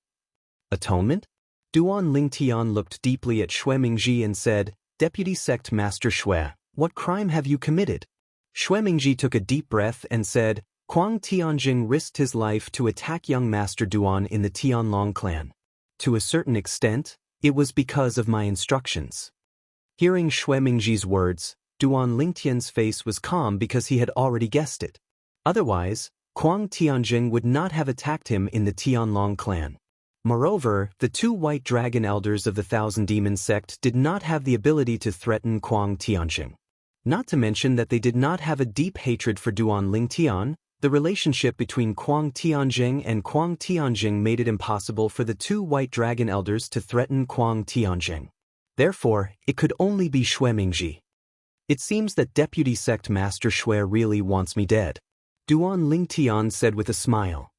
[SPEAKER 1] "Atonement?" Duan Lingtian looked deeply at Xuemingji and said, "Deputy sect master Xue, what crime have you committed?" Xuemingji took a deep breath and said, "Kuang Tianjing risked his life to attack young Master Duan in the Tianlong clan. To a certain extent, it was because of my instructions." Hearing Xuemingji's words, Duan Lingtian's face was calm because he had already guessed it. Otherwise, Kuang Tianjing would not have attacked him in the Tianlong clan. Moreover, the 2 white dragon elders of the Thousand Demon Sect did not have the ability to threaten Kuang Tianjing. Not to mention that they did not have a deep hatred for Duan Lingtian. The relationship between Kuang Tianjing and Kuang Tianjing made it impossible for the 2 white dragon elders to threaten Kuang Tianjing. Therefore, it could only be Xuemingji. "It seems that Deputy Sect Master Xue really wants me dead," Duan Lingtian said with a smile.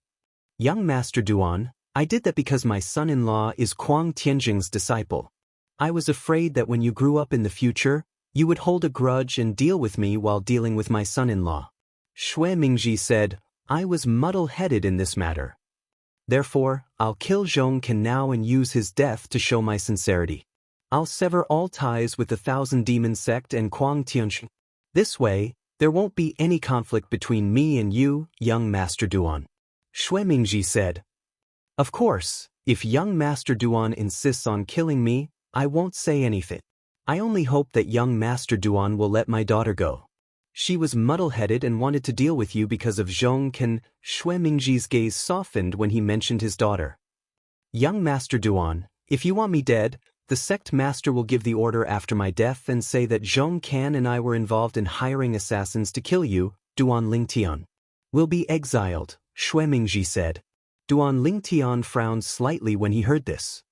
[SPEAKER 1] "Young Master Duan, I did that because my son-in-law is Kuang Tianjing's disciple. I was afraid that when you grew up in the future, you would hold a grudge and deal with me while dealing with my son-in-law." Xuemingji said, "I was muddle-headed in this matter. Therefore, I'll kill Zhongken now and use his death to show my sincerity. I'll sever all ties with the Thousand Demon Sect and Kuang Tianjing. This way, there won't be any conflict between me and you, young Master Duan." Xuemingji said, "Of course, if young Master Duan insists on killing me, I won't say anything. I only hope that young Master Duan will let my daughter go." She was muddle-headed and wanted to deal with you because of Zhong Ken. Shui Mingji's gaze softened when he mentioned his daughter. Young Master Duan, if you want me dead, the sect master will give the order after my death and say that Zhong Can and I were involved in hiring assassins to kill you, Duan Lingtian. Will be exiled, Shui Mingji said. Duan Lingtian frowned slightly when he heard this.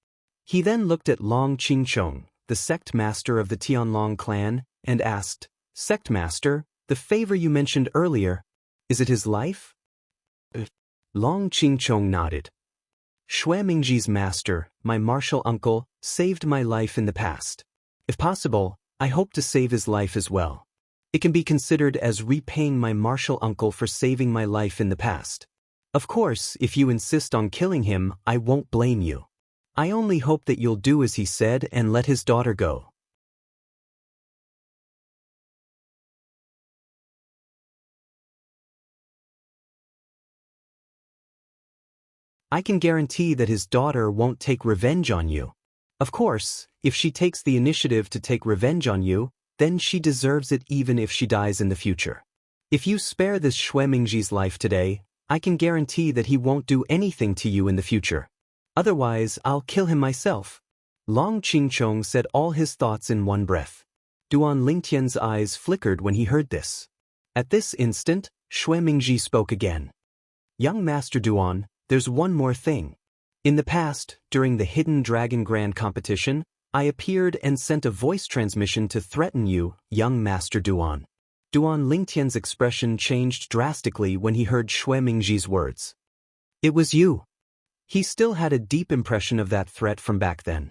[SPEAKER 1] He then looked at Long Qingchong, the sect master of the Tianlong clan, and asked, Sect master, the favor you mentioned earlier, is it his life? Long Qingchong nodded. Shui Mingji's master, my martial uncle, saved my life in the past. If possible, I hope to save his life as well. It can be considered as repaying my martial uncle for saving my life in the past. Of course, if you insist on killing him, I won't blame you. I only hope that you'll do as he said and let his daughter go. I can guarantee that his daughter won't take revenge on you. Of course, if she takes the initiative to take revenge on you, then she deserves it even if she dies in the future. If you spare this Shui Mingji's life today, I can guarantee that he won't do anything to you in the future. Otherwise, I'll kill him myself. Long Qingchong said all his thoughts in one breath. Duan Lingtian's eyes flickered when he heard this. At this instant, Shui Mingji spoke again. Young Master Duan, there's one more thing. In the past, during the Hidden Dragon Grand competition, I appeared and sent a voice transmission to threaten you, young Master Duan. Duan Lingtian's expression changed drastically when he heard Shui Mingji's words. It was you. He still had a deep impression of that threat from back then.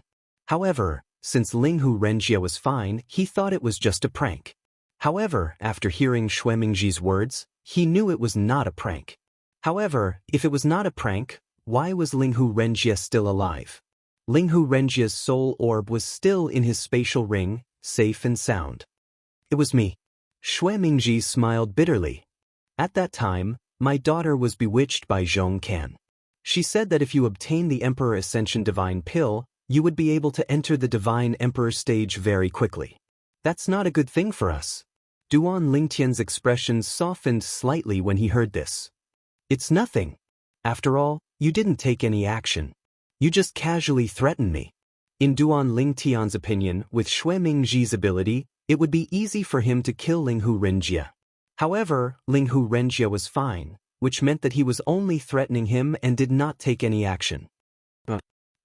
[SPEAKER 1] However, since Linghu Renjie was fine, he thought it was just a prank. However, after hearing Shui Mingji's words, he knew it was not a prank. However, if it was not a prank, why was Linghu Renjie still alive? Linghu Renjie's soul orb was still in his spatial ring, safe and sound. It was me. Shui Mingji smiled bitterly. At that time, my daughter was bewitched by Zhong Can. She said that if you obtain the Emperor Ascension Divine Pill, you would be able to enter the Divine Emperor stage very quickly. That's not a good thing for us. Duan Lingtian's expression softened slightly when he heard this. It's nothing. After all, you didn't take any action. You just casually threatened me. In Duan Lingtian's opinion, with Shui Mingji's ability, it would be easy for him to kill Linghu Renjie. However, Linghu Renjie was fine, which meant that he was only threatening him and did not take any action.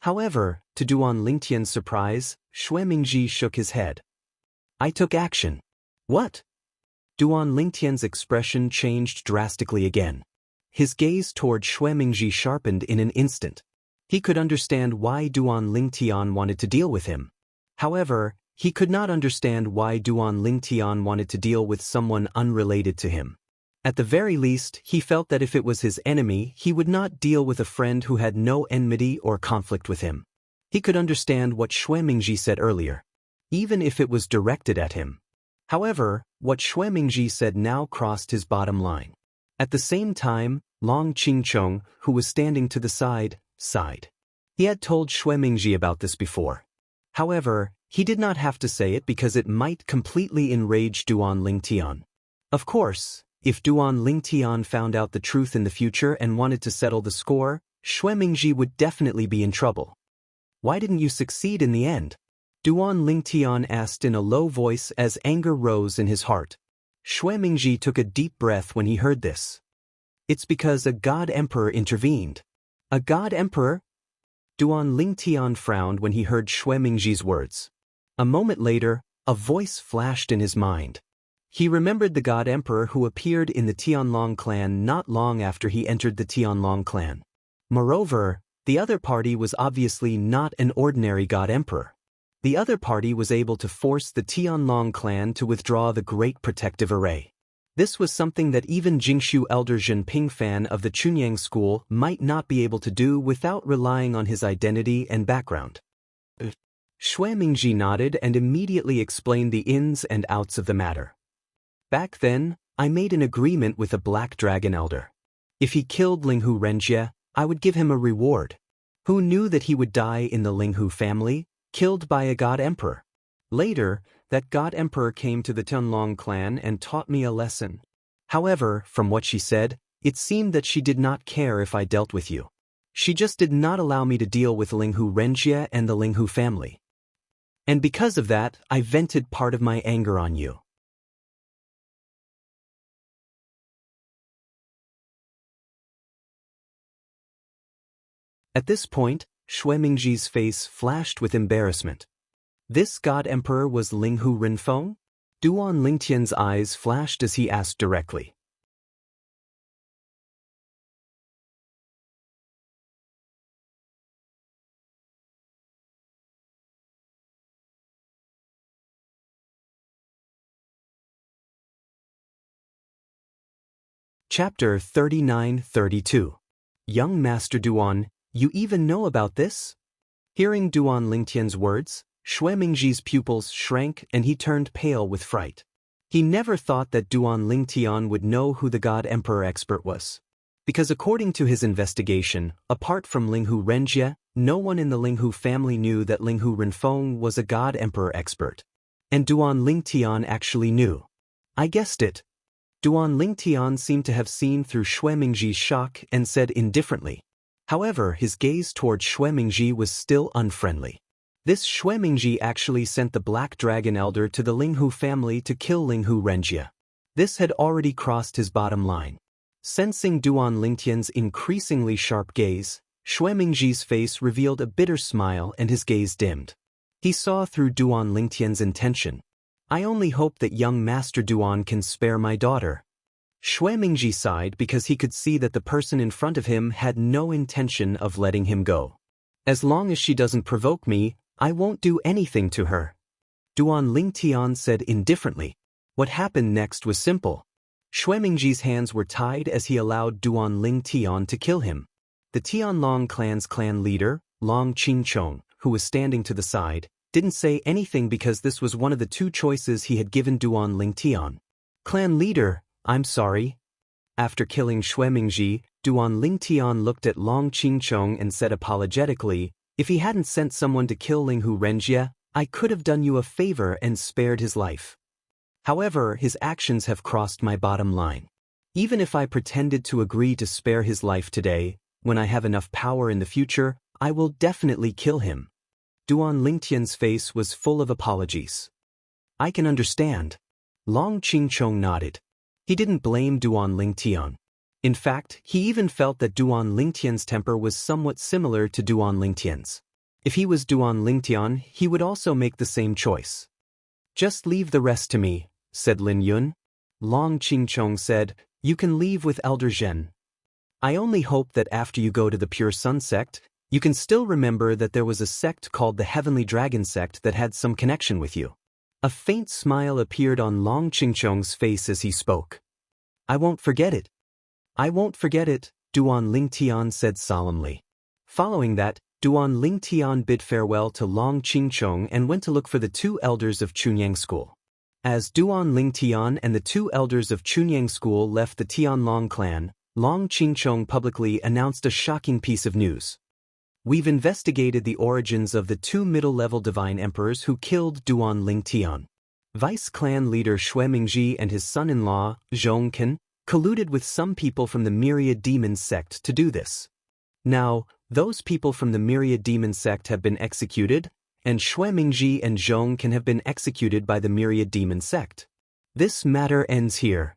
[SPEAKER 1] However, to Duan Lingtian's surprise, Shui Mingji shook his head. I took action. What? Duan Lingtian's expression changed drastically again. His gaze toward Shui Mingji sharpened in an instant. He could understand why Duan Lingtian wanted to deal with him. However, he could not understand why Duan Lingtian wanted to deal with someone unrelated to him. At the very least, he felt that if it was his enemy, he would not deal with a friend who had no enmity or conflict with him. He could understand what Shui Mingji said earlier, even if it was directed at him. However, what Shui Mingji said now crossed his bottom line. At the same time, Long Qingchong, who was standing to the side, sighed. He had told Shui Mingji about this before. However, he did not have to say it because it might completely enrage Duan Lingtian. Of course, if Duan Lingtian found out the truth in the future and wanted to settle the score, Shui Mingji would definitely be in trouble. Why didn't you succeed in the end? Duan Lingtian asked in a low voice as anger rose in his heart. Shui Mingji took a deep breath when he heard this. It's because a God Emperor intervened. A God Emperor? Duan Lingtian frowned when he heard Shui Mingji's words. A moment later, a voice flashed in his mind. He remembered the God Emperor who appeared in the Tianlong clan not long after he entered the Tianlong clan. Moreover, the other party was obviously not an ordinary God Emperor. The other party was able to force the Tianlong clan to withdraw the Great Protective Array. This was something that even Jingshu Elder Zhenping Fan of the Chunyang School might not be able to do without relying on his identity and background. Shui Mingji nodded and immediately explained the ins and outs of the matter. Back then, I made an agreement with a Black Dragon Elder. If he killed Linghu Renjie, I would give him a reward. Who knew that he would die in the Linghu family, killed by a God Emperor? Later, that God Emperor came to the Tianlong clan and taught me a lesson. However, from what she said, it seemed that she did not care if I dealt with you. She just did not allow me to deal with Linghu Renjie and the Linghu family. And because of that, I vented part of my anger on you. At this point, Shui Mingji's face flashed with embarrassment. This God Emperor was Linghu Renfeng? Duan Lingtian's eyes flashed as he asked directly. Chapter 39-32. Young Master Duan, you even know about this? Hearing Duan Lingtian's words, Shui Mingji's pupils shrank and he turned pale with fright. He never thought that Duan Lingtian would know who the God Emperor expert was. Because according to his investigation, apart from Linghu Renjie, no one in the Linghu family knew that Linghu Renfeng was a God Emperor expert. And Duan Lingtian actually knew. I guessed it. Duan Lingtian seemed to have seen through Shui Mingji's shock and said indifferently. However, his gaze toward Shui Mingji was still unfriendly. This Shui Mingji actually sent the Black Dragon Elder to the Linghu family to kill Linghu Renjie. This had already crossed his bottom line. Sensing Duan Lingtian's increasingly sharp gaze, Shui Mingji's face revealed a bitter smile and his gaze dimmed. He saw through Duan Lingtian's intention. I only hope that young Master Duan can spare my daughter. Shui Mingji sighed because he could see that the person in front of him had no intention of letting him go. As long as she doesn't provoke me, I won't do anything to her. Duan Lingtian said indifferently. What happened next was simple. Shui Mingji's hands were tied as he allowed Duan Lingtian to kill him. The Tianlong clan's clan leader, Long Qingchong, who was standing to the side, didn't say anything because this was one of the two choices he had given Duan Lingtian. Clan leader, I'm sorry. After killing Shui Mingji, Duan Lingtian looked at Long Qingchong and said apologetically, if he hadn't sent someone to kill Linghu Renjie, I could have done you a favor and spared his life. However, his actions have crossed my bottom line. Even if I pretended to agree to spare his life today, when I have enough power in the future, I will definitely kill him. Duan Lingtian's face was full of apologies. I can understand. Long Qingchong nodded. He didn't blame Duan Lingtian. In fact, he even felt that Duan Lingtian's temper was somewhat similar to Duan Lingtian's. If he was Duan Lingtian, he would also make the same choice. Just leave the rest to me, said Lin Yun. Long Qingchong said, you can leave with Elder Zhen. I only hope that after you go to the Pure Sun sect, you can still remember that there was a sect called the Heavenly Dragon sect that had some connection with you. A faint smile appeared on Long Qingchong's face as he spoke. I won't forget it. I won't forget it, Duan Lingtian said solemnly. Following that, Duan Lingtian bid farewell to Long Qingchong and went to look for the two elders of Chunyang School. As Duan Lingtian and the two elders of Chunyang School left the Tianlong clan, Long Qingchong publicly announced a shocking piece of news. We've investigated the origins of the two middle-level divine emperors who killed Duan Lingtian. Vice clan leader Shui Mingji and his son-in-law, Zhongken, colluded with some people from the Myriad Demon sect to do this. Now, those people from the Myriad Demon sect have been executed, and Shui Mingji and Zhongken have been executed by the Myriad Demon sect. This matter ends here.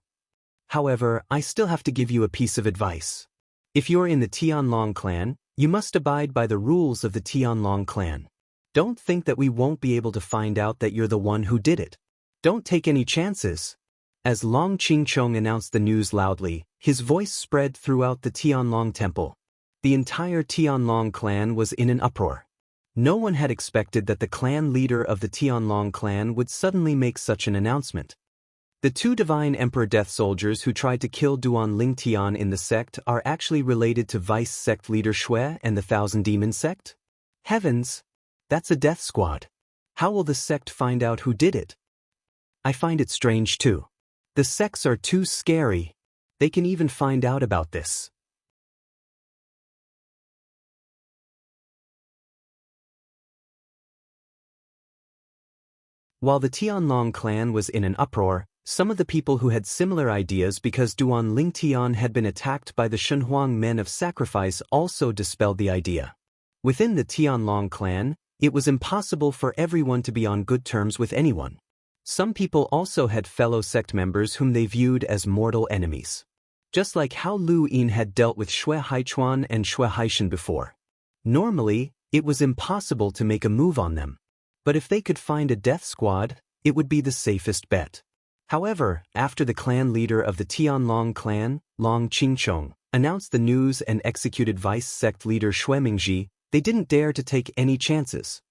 [SPEAKER 1] However, I still have to give you a piece of advice. If you're in the Tianlong clan, you must abide by the rules of the Tianlong clan. Don't think that we won't be able to find out that you're the one who did it. Don't take any chances. As Long Qingchong announced the news loudly, his voice spread throughout the Tianlong temple. The entire Tianlong clan was in an uproar. No one had expected that the clan leader of the Tianlong clan would suddenly make such an announcement. The two Divine Emperor Death Soldiers who tried to kill Duan Lingtian in the sect are actually related to Vice Sect Leader Shui and the Thousand Demon Sect? Heavens! That's a death squad. How will the sect find out who did it? I find it strange too. The sects are too scary. They can even find out about this. While the Tianlong clan was in an uproar, some of the people who had similar ideas because Duan Lingtian had been attacked by the Shenhuang men of sacrifice also dispelled the idea. Within the Tianlong clan, it was impossible for everyone to be on good terms with anyone. Some people also had fellow sect members whom they viewed as mortal enemies. Just like how Lu Yin had dealt with Xue Haichuan and Xue Haishan before. Normally, it was impossible to make a move on them. But if they could find a death squad, it would be the safest bet. However, after the clan leader of the Tianlong clan, Long Qingchong, announced the news and executed vice sect leader Xue Mingji, they didn't dare to take any chances.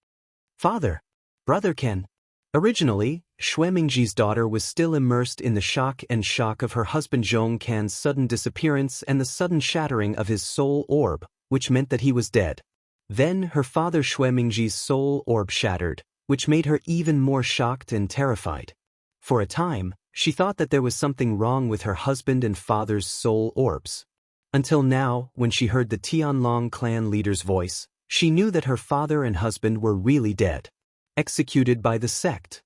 [SPEAKER 1] Father, Brother Ken. Originally, Xue Mingji's daughter was still immersed in the shock of her husband Zhong Can's sudden disappearance and the sudden shattering of his soul orb, which meant that he was dead. Then her father Xue Mingji's soul orb shattered, which made her even more shocked and terrified. For a time, she thought that there was something wrong with her husband and father's soul orbs. Until now, when she heard the Tianlong clan leader's voice, she knew that her father and husband were really dead. Executed by the sect.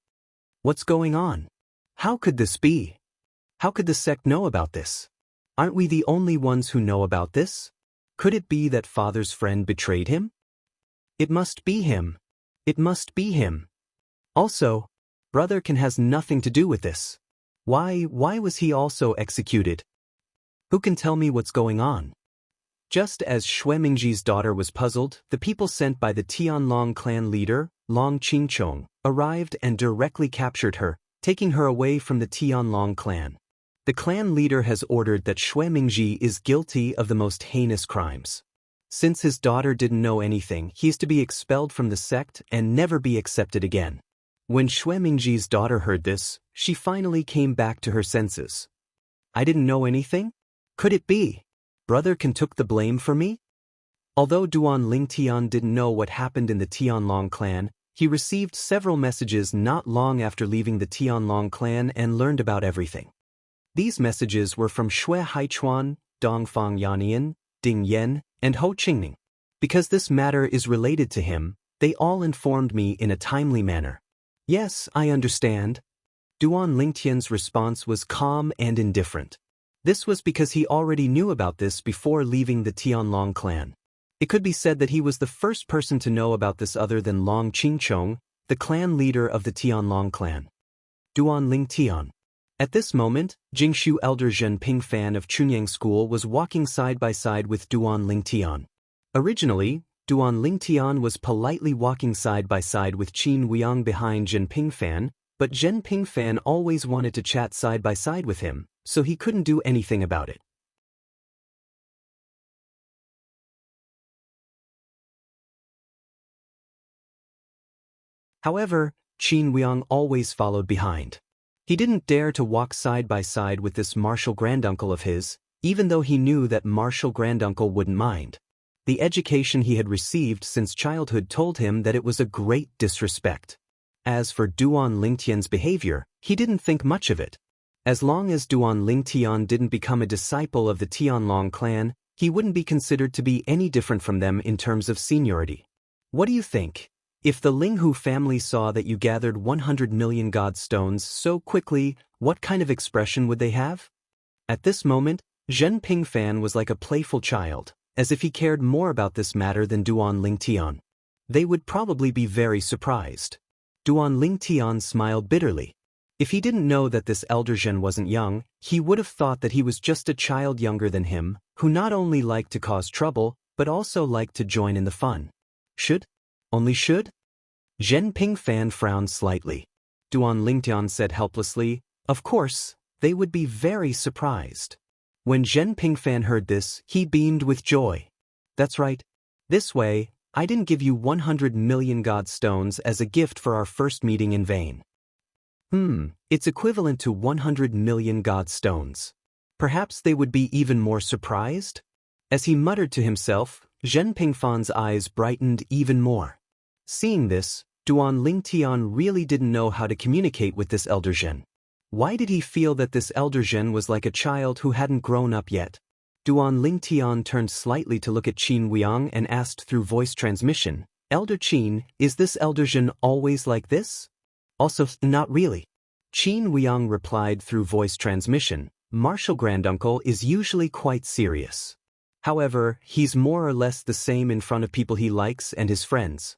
[SPEAKER 1] What's going on? How could this be? How could the sect know about this? Aren't we the only ones who know about this? Could it be that father's friend betrayed him? It must be him. It must be him. Also, Brother Ken has nothing to do with this. Why was he also executed? Who can tell me what's going on? Just as Xue Mingji's daughter was puzzled, the people sent by the Tianlong clan leader, Long Qingchong, arrived and directly captured her, taking her away from the Tianlong clan. The clan leader has ordered that Xue Mingji is guilty of the most heinous crimes. Since his daughter didn't know anything, he is to be expelled from the sect and never be accepted again. When Xue Mingji's daughter heard this, she finally came back to her senses. I didn't know anything? Could it be? Brother Ken took the blame for me? Although Duan Lingtian didn't know what happened in the Tianlong clan, he received several messages not long after leaving the Tianlong clan and learned about everything. These messages were from Xue Haichuan, Dongfang Yannian, Ding Yan, and Ho Qingning. Because this matter is related to him, they all informed me in a timely manner. Yes, I understand. Duan Lingtian's response was calm and indifferent. This was because he already knew about this before leaving the Tianlong clan. It could be said that he was the first person to know about this other than Long Qingchong, the clan leader of the Tianlong clan. Duan Lingtian. At this moment, Jingshu elder Zhen Pingfan of Chunyang School was walking side by side with Duan Lingtian. Originally, Duan Lingtian was politely walking side by side with Qin Weiyang behind Zhen Pingfan, but Zhen Pingfan always wanted to chat side by side with him, so he couldn't do anything about it. However, Qin Weiyang always followed behind. He didn't dare to walk side by side with this martial granduncle of his, even though he knew that martial granduncle wouldn't mind. The education he had received since childhood told him that it was a great disrespect. As for Duan Lingtian's behavior, he didn't think much of it. As long as Duan Lingtian didn't become a disciple of the Tianlong clan, he wouldn't be considered to be any different from them in terms of seniority. What do you think? If the Linghu family saw that you gathered 100 million god stones so quickly, what kind of expression would they have? At this moment, Zhen Pingfan was like a playful child, as if he cared more about this matter than Duan Lingtian. They would probably be very surprised. Duan Lingtian smiled bitterly. If he didn't know that this elder Zhen wasn't young, he would have thought that he was just a child younger than him, who not only liked to cause trouble, but also liked to join in the fun. Should? Only should? Zhen Pingfan frowned slightly. Duan Lingtian said helplessly, of course, they would be very surprised. When Zhen Pingfan heard this, he beamed with joy. That's right. This way, I didn't give you 100 million god stones as a gift for our first meeting in vain. It's equivalent to 100 million god stones. Perhaps they would be even more surprised? As he muttered to himself, Zhen Pingfan's eyes brightened even more. Seeing this, Duan Lingtian really didn't know how to communicate with this elder Zhen. Why did he feel that this elder Zhen was like a child who hadn't grown up yet? Duan Lingtian turned slightly to look at Qin Weiyang and asked through voice transmission, Elder Qin, is this elder Zhen always like this? Also, not really. Qin Weiyang replied through voice transmission, Martial Granduncle is usually quite serious. However, he's more or less the same in front of people he likes and his friends.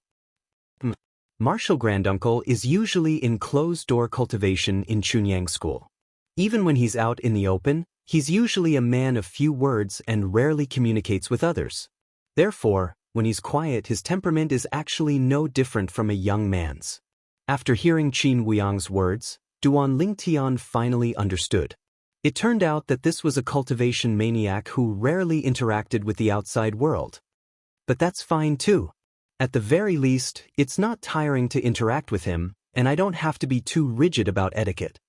[SPEAKER 1] Martial Granduncle is usually in closed-door cultivation in Chunyang School. Even when he's out in the open, he's usually a man of few words and rarely communicates with others. Therefore, when he's quiet, his temperament is actually no different from a young man's. After hearing Qin Weiyang's words, Duan Lingtian finally understood. It turned out that this was a cultivation maniac who rarely interacted with the outside world. But that's fine too. At the very least, it's not tiring to interact with him, and I don't have to be too rigid about etiquette.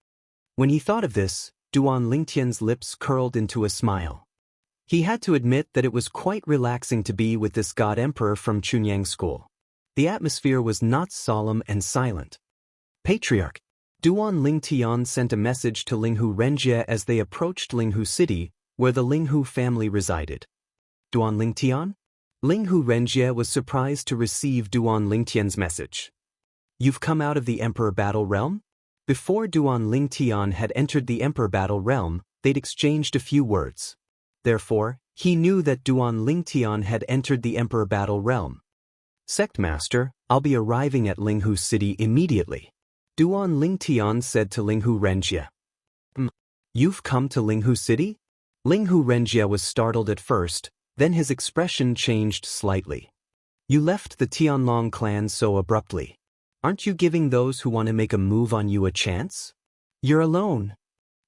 [SPEAKER 1] When he thought of this, Duan Lingtian's lips curled into a smile. He had to admit that it was quite relaxing to be with this god emperor from Chunyang School. The atmosphere was not solemn and silent. Patriarch, Duan Lingtian sent a message to Linghu Renjie as they approached Linghu City, where the Linghu family resided. Duan Lingtian? Linghu Renjie was surprised to receive Duan Lingtian's message. You've come out of the Emperor Battle Realm? Before Duan Lingtian had entered the Emperor Battle Realm, they'd exchanged a few words. Therefore, he knew that Duan Lingtian had entered the Emperor Battle Realm. Sect Master, I'll be arriving at Linghu City immediately. Duan Lingtian said to Linghu Renjie. You've come to Linghu City? Linghu Renjie was startled at first, then his expression changed slightly. You left the Tianlong clan so abruptly. Aren't you giving those who want to make a move on you a chance? You're alone.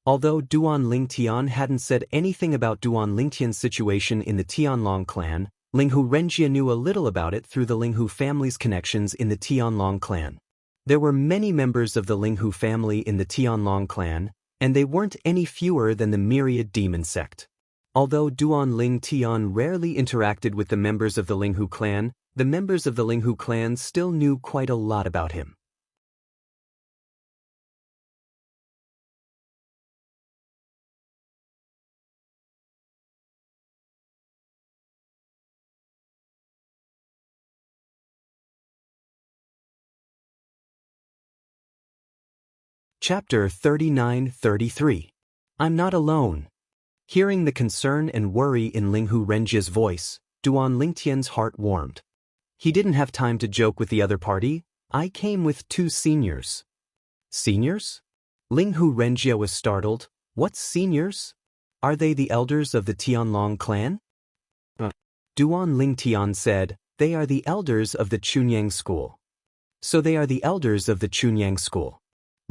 [SPEAKER 1] Although Duan Lingtian hadn't said anything about Duan Lingtian's situation in the Tianlong clan, Linghu Renjie knew a little about it through the Linghu family's connections in the Tianlong clan. There were many members of the Linghu family in the Tianlong clan, and they weren't any fewer than the myriad demon sect. Although Duan Lingtian rarely interacted with the members of the Linghu clan, the members of the Linghu clan still knew quite a lot about him. Chapter 39-33. I'm not alone. Hearing the concern and worry in Linghu Renjie's voice, Duan Lingtian's heart warmed. He didn't have time to joke with the other party. I came with 2 seniors. Seniors? Linghu Renjie was startled. What seniors? Are they the elders of the Tianlong clan? Duan Lingtian said, they are the elders of the Chunyang School. So they are the elders of the Chunyang School.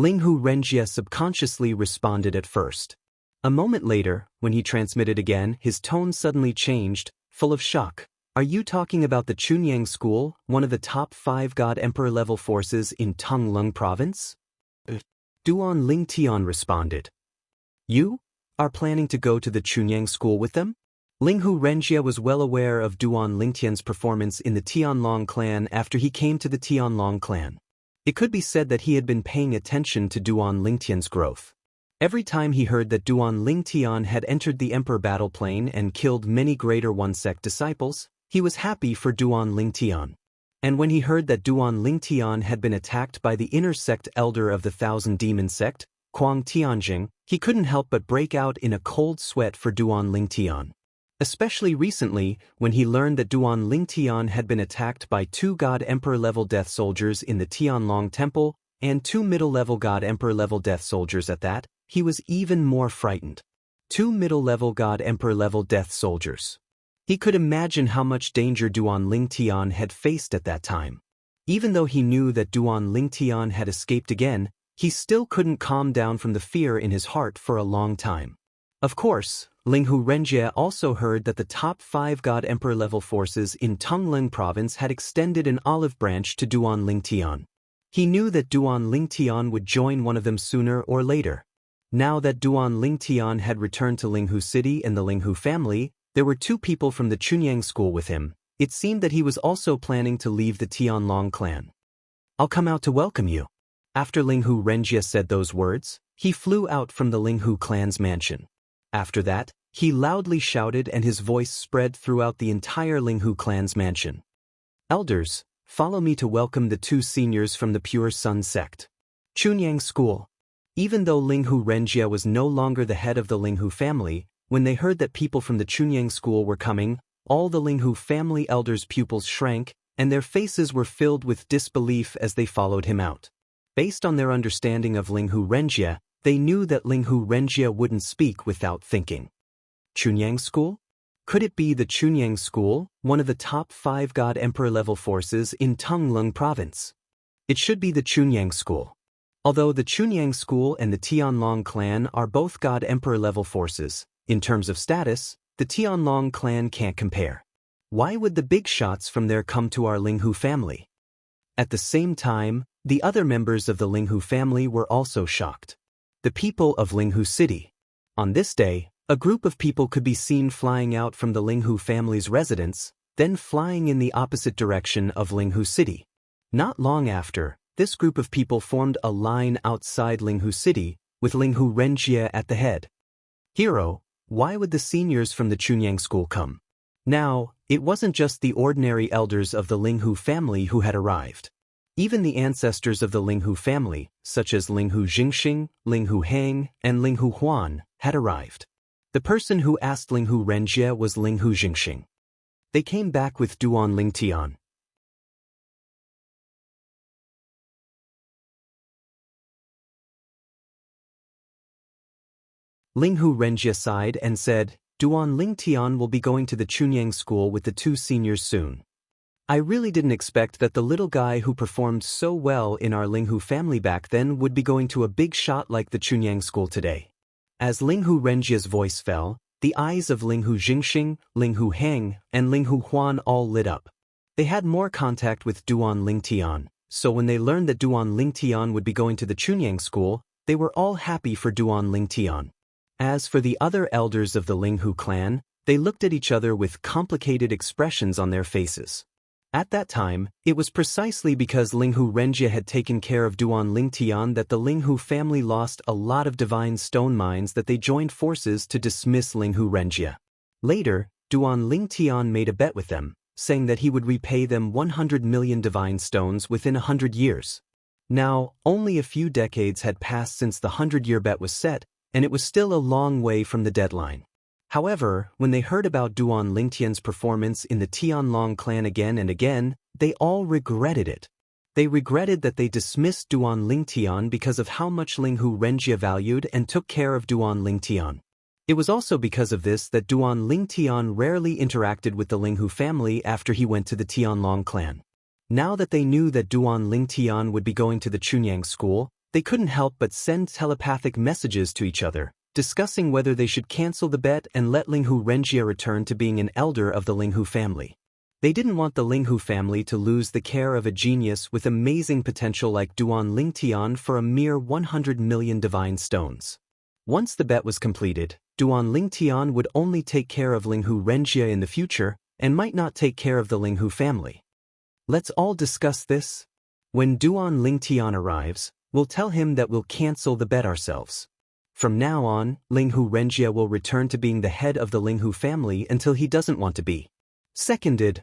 [SPEAKER 1] Linghu Renjie subconsciously responded at first. A moment later, when he transmitted again, his tone suddenly changed, full of shock. Are you talking about the Chunyang School, one of the top 5 God Emperor level forces in Tonglung Province? Duan Lingtian responded. You are planning to go to the Chunyang School with them? Linghu Renjie was well aware of Duan Lingtian's performance in the Tianlong clan after he came to the Tianlong clan. It could be said that he had been paying attention to Duan Lingtian's growth. Every time he heard that Duan Lingtian had entered the Emperor battle plane and killed many Greater One Sect disciples, he was happy for Duan Lingtian. And when he heard that Duan Lingtian had been attacked by the inner sect elder of the Thousand Demon Sect, Kuang Tianjing, he couldn't help but break out in a cold sweat for Duan Lingtian. Especially recently, when he learned that Duan Lingtian had been attacked by 2 God Emperor-level death soldiers in the Tianlong Temple, and 2 middle-level God Emperor-level death soldiers at that, he was even more frightened. 2 middle-level God Emperor-level death soldiers. He could imagine how much danger Duan Lingtian had faced at that time. Even though he knew that Duan Lingtian had escaped again, he still couldn't calm down from the fear in his heart for a long time. Of course, Linghu Renjie also heard that the top 5 God Emperor-level forces in Tonglung Province had extended an olive branch to Duan Lingtian. He knew that Duan Lingtian would join one of them sooner or later. Now that Duan Lingtian had returned to Linghu City and the Linghu family, there were 2 people from the Chunyang School with him. It seemed that he was also planning to leave the Tianlong clan. I'll come out to welcome you. After Linghu Renjie said those words, he flew out from the Linghu clan's mansion. After that, he loudly shouted and his voice spread throughout the entire Linghu clan's mansion. Elders, follow me to welcome the 2 seniors from the Pure Sun sect. Chunyang School. Even though Linghu Renjie was no longer the head of the Linghu family, when they heard that people from the Chunyang School were coming, all the Linghu family elders' pupils shrank, and their faces were filled with disbelief as they followed him out. Based on their understanding of Linghu Renjie, they knew that Linghu Renjie wouldn't speak without thinking. Chunyang School? Could it be the Chunyang School, one of the top 5 God Emperor level forces in Tonglung Province? It should be the Chunyang School. Although the Chunyang School and the Tianlong clan are both God Emperor level forces, in terms of status, the Tianlong clan can't compare. Why would the big shots from there come to our Linghu family? At the same time, the other members of the Linghu family were also shocked. The people of Linghu City. On this day, a group of people could be seen flying out from the Linghu family's residence, then flying in the opposite direction of Linghu City. Not long after, this group of people formed a line outside Linghu City, with Linghu Renjie at the head. Hero, why would the seniors from the Chunyang School come? Now, it wasn't just the ordinary elders of the Linghu family who had arrived. Even the ancestors of the Linghu family, such as Linghu Jingxing, Linghu Hang, and Linghu Huan, had arrived. The person who asked Linghu Renjie was Linghu Jingxing. They came back with Duan Lingtian. Linghu Renjie sighed and said, Duan Lingtian will be going to the Chunyang School with the 2 seniors soon. I really didn't expect that the little guy who performed so well in our Linghu family back then would be going to a big shot like the Chunyang School today. As Linghu Renjie's voice fell, the eyes of Linghu Jingxing, Linghu Hang, and Linghu Huan all lit up. They had more contact with Duan Lingtian, so when they learned that Duan Lingtian would be going to the Chunyang School, they were all happy for Duan Lingtian. As for the other elders of the Linghu clan, they looked at each other with complicated expressions on their faces. At that time, it was precisely because Linghu Renjie had taken care of Duan Lingtian that the Linghu family lost a lot of divine stone mines that they joined forces to dismiss Linghu Renjie. Later, Duan Lingtian made a bet with them, saying that he would repay them 100 million divine stones within 100 years. Now, only a few decades had passed since the 100-year bet was set, and it was still a long way from the deadline. However, when they heard about Duan Lingtian's performance in the Tianlong clan again and again, they all regretted it. They regretted that they dismissed Duan Lingtian because of how much Linghu Renjie valued and took care of Duan Lingtian. It was also because of this that Duan Lingtian rarely interacted with the Linghu family after he went to the Tianlong clan. Now that they knew that Duan Lingtian would be going to the Chunyang School, they couldn't help but send telepathic messages to each other, discussing whether they should cancel the bet and let Linghu Renjie return to being an elder of the Linghu family. They didn't want the Linghu family to lose the care of a genius with amazing potential like Duan Lingtian for a mere 100 million divine stones. Once the bet was completed, Duan Lingtian would only take care of Linghu Renjie in the future and might not take care of the Linghu family. Let's all discuss this. When Duan Lingtian arrives, we'll tell him that we'll cancel the bet ourselves. From now on, Linghu Renjie will return to being the head of the Linghu family until he doesn't want to be. Seconded.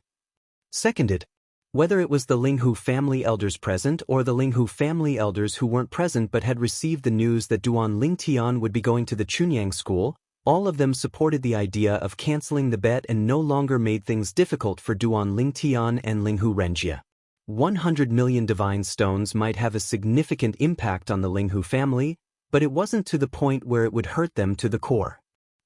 [SPEAKER 1] Whether it was the Linghu family elders present or the Linghu family elders who weren't present but had received the news that Duan Lingtian would be going to the Chunyang School, all of them supported the idea of canceling the bet and no longer made things difficult for Duan Lingtian and Linghu Renjie. 100 million divine stones might have a significant impact on the Linghu family, but it wasn't to the point where it would hurt them to the core.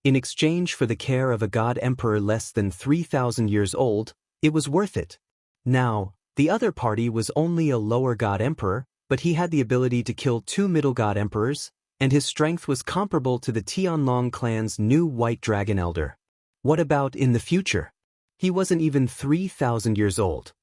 [SPEAKER 1] In exchange for the care of a god emperor less than 3,000 years old, it was worth it. Now, the other party was only a lower god emperor, but he had the ability to kill 2 middle god emperors, and his strength was comparable to the Tianlong clan's new white dragon elder. What about in the future? He wasn't even 3,000 years old.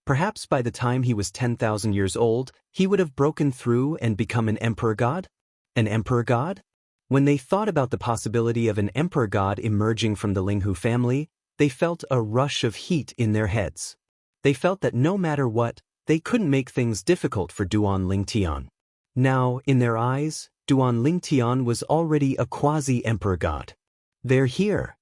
[SPEAKER 1] Perhaps by the time he was 10,000 years old, he would have broken through and become an emperor god? An emperor god? When they thought about the possibility of an emperor god emerging from the Linghu family, they felt a rush of heat in their heads. They felt that no matter what, they couldn't make things difficult for Duan Lingtian. Now, in their eyes, Duan Lingtian was already a quasi-emperor god. They're here.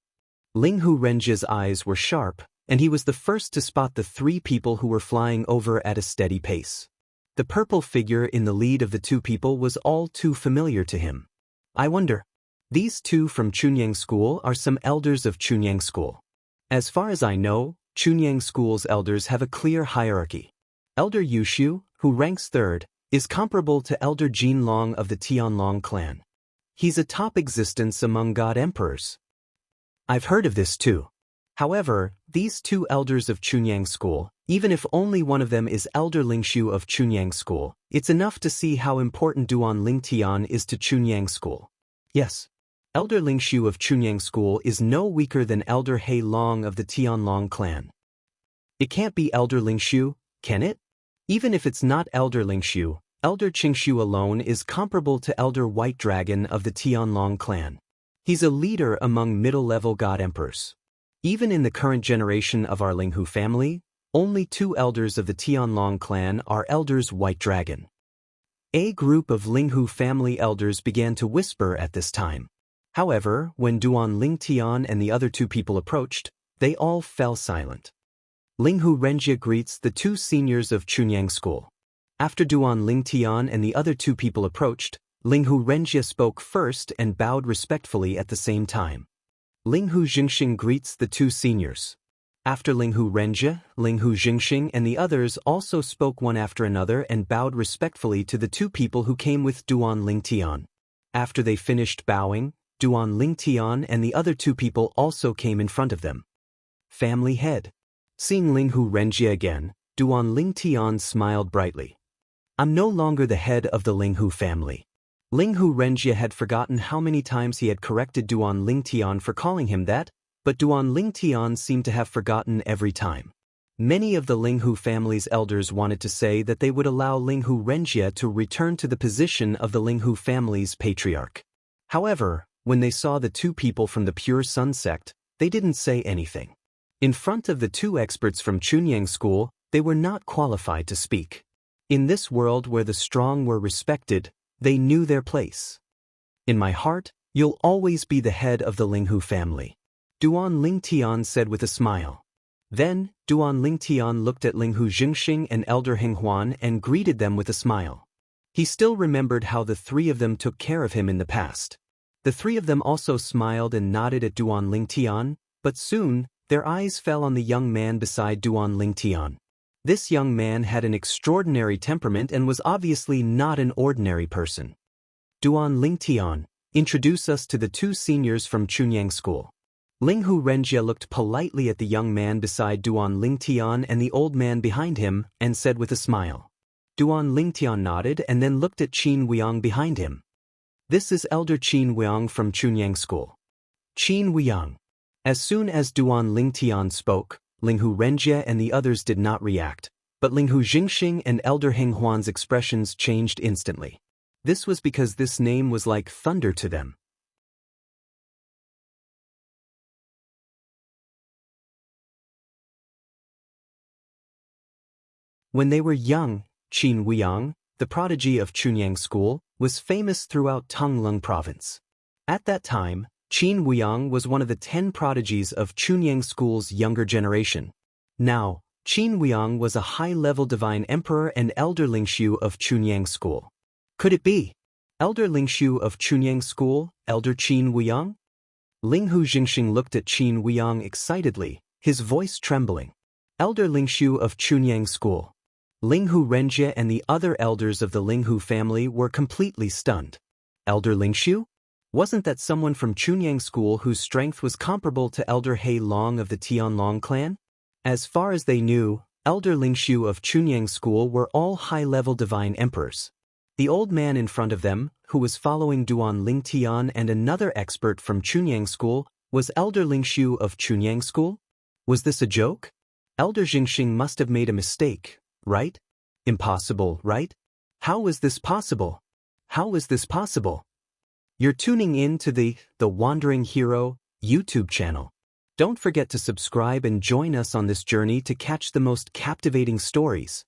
[SPEAKER 1] Linghu Renjia's eyes were sharp, and he was the first to spot the three people who were flying over at a steady pace. The purple figure in the lead of the two people was all too familiar to him. I wonder. These two from Chunyang School are some elders of Chunyang School. As far as I know, Chunyang School's elders have a clear hierarchy. Elder Yushu, who ranks third, is comparable to Elder Jinlong of the Tianlong clan. He's a top existence among god emperors. I've heard of this too. However, these two elders of Chunyang School, even if only one of them is Elder Lingshu of Chunyang School, it's enough to see how important Duan Lingtian is to Chunyang School. Yes. Elder Lingshu of Chunyang School is no weaker than Elder He Long of the Tianlong clan. It can't be Elder Lingshu, can it? Even if it's not Elder Lingshu, Elder Qingshu alone is comparable to Elder White Dragon of the Tianlong clan. He's a leader among middle-level god emperors. Even in the current generation of our Linghu family, only two elders of the Tianlong clan are Elders White Dragon. A group of Linghu family elders began to whisper at this time. However, when Duan Lingtian and the other two people approached, they all fell silent. Linghu Renjia greets the two seniors of Chunyang School. After Duan Lingtian and the other two people approached, Linghu Renjia spoke first and bowed respectfully at the same time. Linghu Jingxing greets the two seniors. After Linghu Renjia, Linghu Jingxing and the others also spoke one after another and bowed respectfully to the two people who came with Duan Lingtian. After they finished bowing, Duan Lingtian and the other two people also came in front of them. Family head. Seeing Linghu Renjia again, Duan Lingtian smiled brightly. I'm no longer the head of the Linghu family. Linghu Renjia had forgotten how many times he had corrected Duan Lingtian for calling him that, but Duan Lingtian seemed to have forgotten every time. Many of the Linghu family's elders wanted to say that they would allow Linghu Renjia to return to the position of the Linghu family's patriarch. However, when they saw the two people from the Pure Sun sect, they didn't say anything. In front of the two experts from Chunyang School, they were not qualified to speak. In this world where the strong were respected, they knew their place. In my heart, you'll always be the head of the Linghu family, Duan Lingtian said with a smile. Then, Duan Lingtian looked at Linghu Jingxing and Elder Henghuan and greeted them with a smile. He still remembered how the three of them took care of him in the past. The three of them also smiled and nodded at Duan Lingtian, but soon, their eyes fell on the young man beside Duan Lingtian. This young man had an extraordinary temperament and was obviously not an ordinary person. Duan Lingtian, introduce us to the two seniors from Chunyang School. Linghu Renjia looked politely at the young man beside Duan Lingtian and the old man behind him and said with a smile. Duan Lingtian nodded and then looked at Qin Weiyang behind him. This is Elder Qin Weiyang from Chunyang School. Qin Weiyang. As soon as Duan Lingtian spoke, Linghu Renjia and the others did not react, but Linghu Jingxing and Elder Henghuan's expressions changed instantly. This was because this name was like thunder to them. When they were young, Qin Weiyang, the prodigy of Chunyang School, was famous throughout Tonglung Province. At that time, Qin Weiyang was one of the 10 prodigies of Chunyang School's younger generation. Now, Qin Weiyang was a high-level divine emperor and Elder Lingshu of Chunyang School. Could it be? Elder Lingshu of Chunyang School, Elder Qin Weiyang? Linghu Jingxing looked at Qin Weiyang excitedly, his voice trembling. Elder Lingshu of Chunyang School. Linghu Renjia and the other elders of the Linghu family were completely stunned. Elder Lingshu? Wasn't that someone from Chunyang School whose strength was comparable to Elder He Long of the Tianlong clan? As far as they knew, Elder Lingshu of Chunyang School were all high-level divine emperors. The old man in front of them, who was following Duan Lingtian and another expert from Chunyang School, was Elder Lingshu of Chunyang School? Was this a joke? Elder Jingxing must have made a mistake, right? Impossible, right? How is this possible? How is this possible? You're tuning in to the Wandering Hero YouTube channel. Don't forget to subscribe and join us on this journey to catch the most captivating stories.